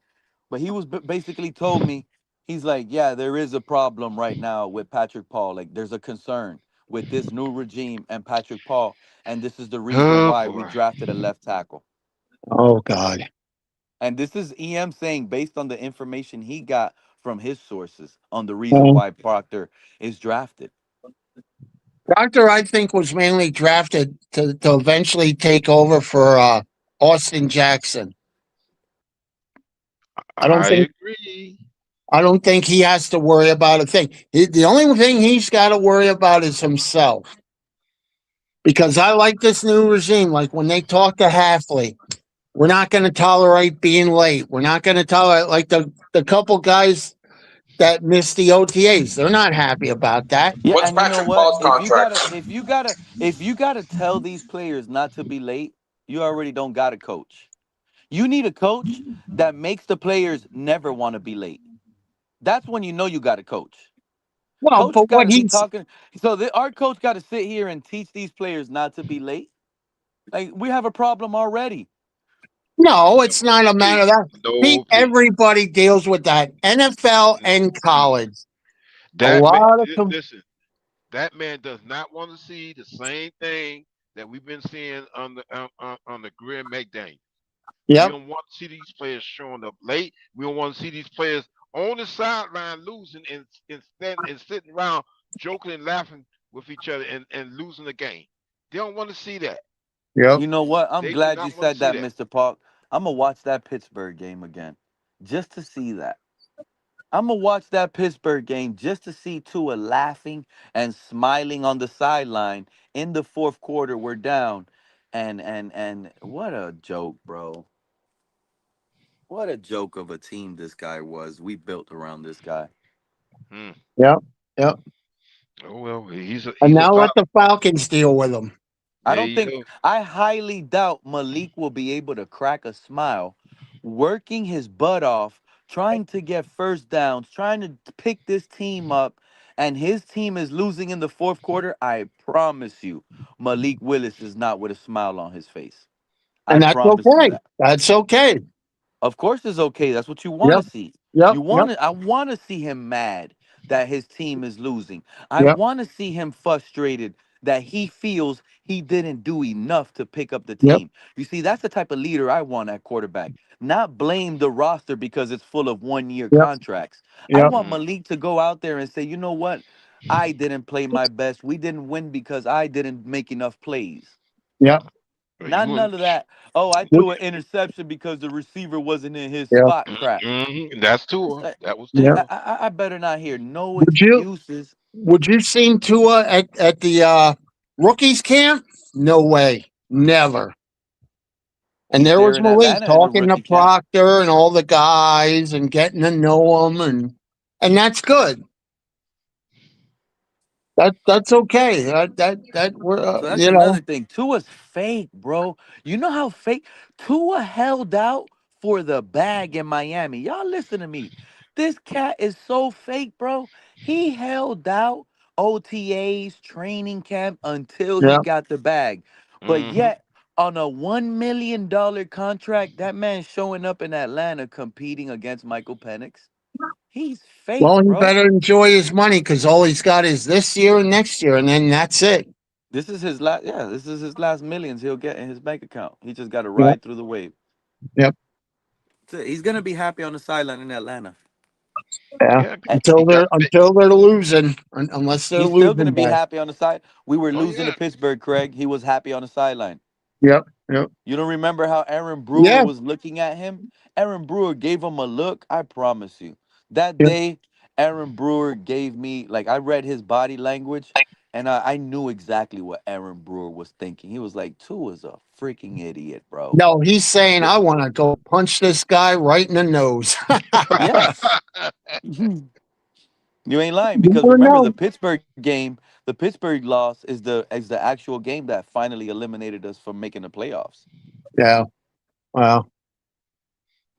but he was basically told me, he's like, yeah, there is a problem right now with Patrick Paul. Like, there's a concern with this new regime and Patrick Paul, and this is the reason Oh why we boy. drafted a left tackle. Oh God. And this is EM saying, based on the information he got from his sources, on the reason Well, why Proctor is drafted. Proctor, I think, was mainly drafted to eventually take over for Austin Jackson. I don't I think agree. I don't think he has to worry about a thing. The only thing he's got to worry about is himself. Because I like this new regime. Like when they talk to Halfley, we're not going to tolerate being late. We're not going to tolerate, like the couple guys that missed the OTAs. They're not happy about that. Yeah, What's and you know Patrick what? Paul's contract? If you gotta tell these players not to be late, you already don't got a coach. You need a coach that makes the players never want to be late. That's when you know you got a coach. Well, Coach but got what to be he's talking. So our coach got to sit here and teach these players not to be late. Like, we have a problem already. no, it's not a matter of that. Pete, No P. everybody deals with that. NFL and No P. college. A That man, lot of listen. That man does not want to see the same thing that we've been seeing on the Grim McDaniel. We Yep. don't want to see these players showing up late. We don't want to see these players on the sideline losing and sitting around joking and laughing with each other and losing the game. They don't want to see that. Yep. You know what? I'm They do glad you not want to said see that, that. Mr. Park. I'm gonna watch that Pittsburgh game again, just to see that. I'm gonna watch that Pittsburgh game just to see Tua laughing and smiling on the sideline in the fourth quarter. We're down, and what a joke, bro! What a joke of a team this guy was. We built around this guy. Hmm. Yep. Yep. Oh well, And he's a now let pop. the Falcons deal with him. There you go. I highly doubt Malik will be able to crack a smile, working his butt off, trying to get first downs, trying to pick this team up, and his team is losing in the fourth quarter. I promise you, Malik Willis is not with a smile on his face. I And that's promise you okay. that. That's okay. Of course it's okay. That's what you want to Yep. see. Yep. Yep. I want to see him mad that his team is losing. I Yep. want to see him frustrated that he feels he didn't do enough to pick up the Yep. team. You see, that's the type of leader I want at quarterback. Not blame the roster because it's full of 1-year Yep. contracts. I Yep. want Malik to go out there and say, "You know what? I didn't play my best. We didn't win because I didn't make enough plays." Yep. Not none of that. Oh, I Would- threw an interception because the receiver wasn't in his Yep. spot. Crap. That's Tua. I, That was Yep. Tua. I better not hear no Would you excuses. would you seen Tua at the rookies camp? No way. Never. And He's there there was in Malik Atlanta in the talking to rookie camp. Proctor and all the guys and getting to know them, and that's good. That's okay. That we're So that's you know. another thing. Tua's fake, bro. You know how fake Tua held out for the bag in Miami. Y'all listen to me. This cat is so fake, bro. He held out OTAs, training camp until he Yeah. got the bag. But Mm-hmm. yet, on a $1 million contract, that man showing up in Atlanta competing against Michael Penix. He's fake, Well, he bro. better enjoy his money because all he's got is this year and next year, and then that's it. This is his last, yeah, this is his last millions he'll get in his bank account. He just got to Yep. ride through the wave. Yep. So he's gonna be happy on the sideline in Atlanta. Yeah. Yeah, And he got. Until they're losing, unless they're he's still losing gonna be bad. happy on the side. We were Oh losing to yeah. Pittsburgh, Craig. He was happy on the sideline. Yep. Yep. You don't remember how Aaron Brewer Yeah. was looking at him? Aaron Brewer gave him a look. I promise you. That Yep. day, Aaron Brewer gave me, like, I read his body language, and I knew exactly what Aaron Brewer was thinking. He was like, Tua's a freaking idiot, bro. No, he's saying I want to go punch this guy right in the nose. Yes. You ain't lying, You because never remember know. the Pittsburgh game, the Pittsburgh loss is the actual game that finally eliminated us from making the playoffs. Yeah. Well,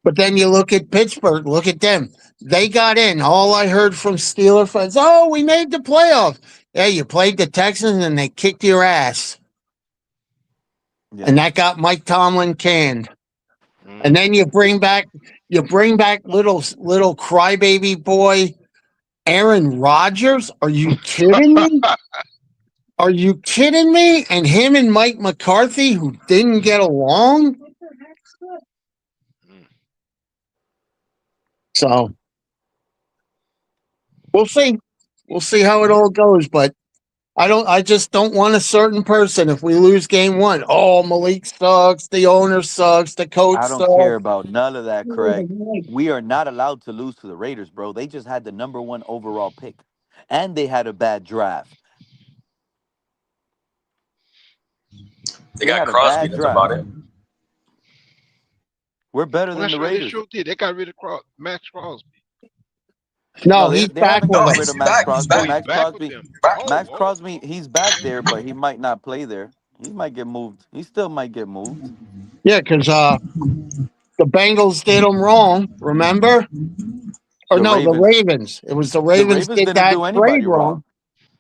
But then you look at Pittsburgh, look at them. They got in. All I heard from Steeler fans, oh, we made the playoff. Yeah, you played the Texans and they kicked your ass. Yeah. And that got Mike Tomlin canned. And then you bring back little crybaby boy Aaron Rodgers. Are you kidding me? Are you kidding me? And him and Mike McCarthy, who didn't get along. So we'll see. We'll see how it all goes. But I just don't want a certain person. If we lose game one, oh, Malik sucks, the owner sucks, the coach I don't sucks. care about none of that, Craig. We are not allowed to lose to the Raiders, bro. They just had the #1 overall pick, and they had a bad draft. They got Crosby. That's about it. We're better than That's the right. They Raiders. sure did. They got rid of Max Crosby. No, they he's they back haven't with gotten them. rid of Max Crosby. Oh, he's Max back with Crosby, them. Max Crosby, he's back there, but he might not play there. He might get moved. He still might get moved. Yeah, because the Bengals did them wrong, remember? Or The no, the Ravens. Ravens. It was the The Ravens Ravens did didn't that do trade anybody wrong. wrong.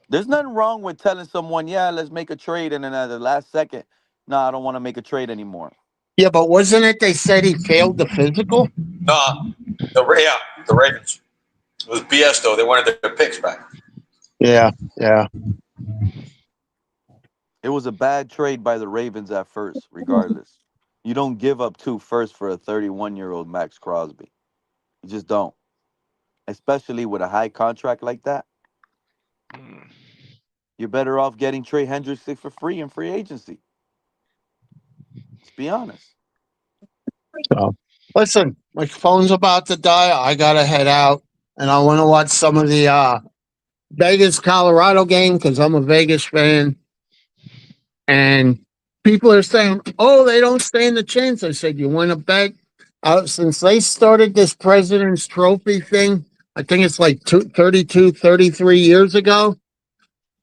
There's nothing wrong with telling someone, yeah, let's make a trade, and then at the last second, no, I don't want to make a trade anymore. Yeah, but wasn't it they said he failed the physical? The Ravens. It was BS though. They wanted their picks back. Yeah. It was a bad trade by the Ravens at first, regardless. You don't give up 2 firsts for a 31-year-old Max Crosby. You just don't. Especially with a high contract like that. You're better off getting Trey Hendrickson for free in free agency. Let's be honest. So, listen, my phone's about to die. I gotta head out, and I want to watch some of the Vegas Colorado game because I'm a Vegas fan. And people are saying, "Oh, they don't stand a chance." I said, "You want to bet?" Since they started this President's Trophy thing, I think it's like 32, 33 years ago.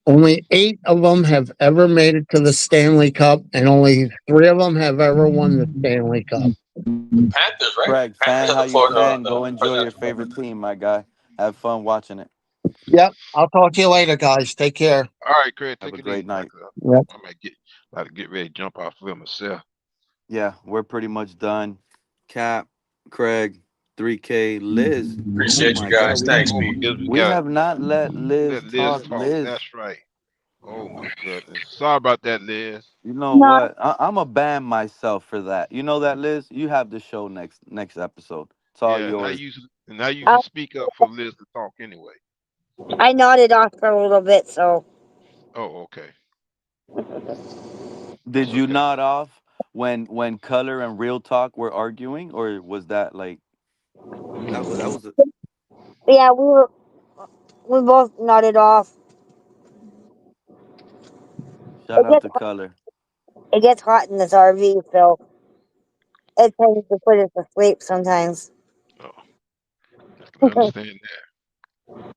Only 8 of them have ever made it to the Stanley Cup, and only 3 of them have ever won the Stanley Cup. Panthers, right? Craig, fan Panthers how had the you Florida. can. Go enjoy your favorite team, my guy. Have fun watching it. Yep. I'll talk to you later, guys. Take care. All right, Craig. Have Take a it great easy. night. Yep. I might get ready to jump off of myself. Yeah, we're pretty much done. Cap, Craig, 3K, Liz. Appreciate Oh you my guys. God, Thanks, Oh my B. goodness, we have not let Liz let Liz talk. talk. Liz, That's right. Oh my goodness. Sorry about that, Liz. you know what? I'm a ban myself for that. You know that, Liz? You have the show next episode. It's all Yeah, yours. and I usually speak up for Liz to talk anyway. I nodded off for a little bit, so. Oh, okay. Did you nod off when Color and Real Talk were arguing, or was that like that was a Yeah, we both nodded off. shout out to Color? It gets hot in this RV, so it tends to put us to sleep sometimes. Oh, I can understand that.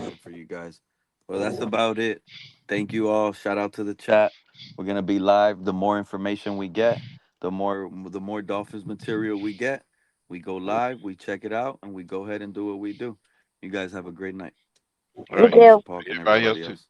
Good for you guys. Well, that's about it. Thank you all. Shout out to the chat. We're gonna be live. The more information we get, the more Dolphins material we get. We go live, we check it out, and we go ahead and do what we do. You guys have a great night. All right. You too. Paul and Everybody else everybody too. else.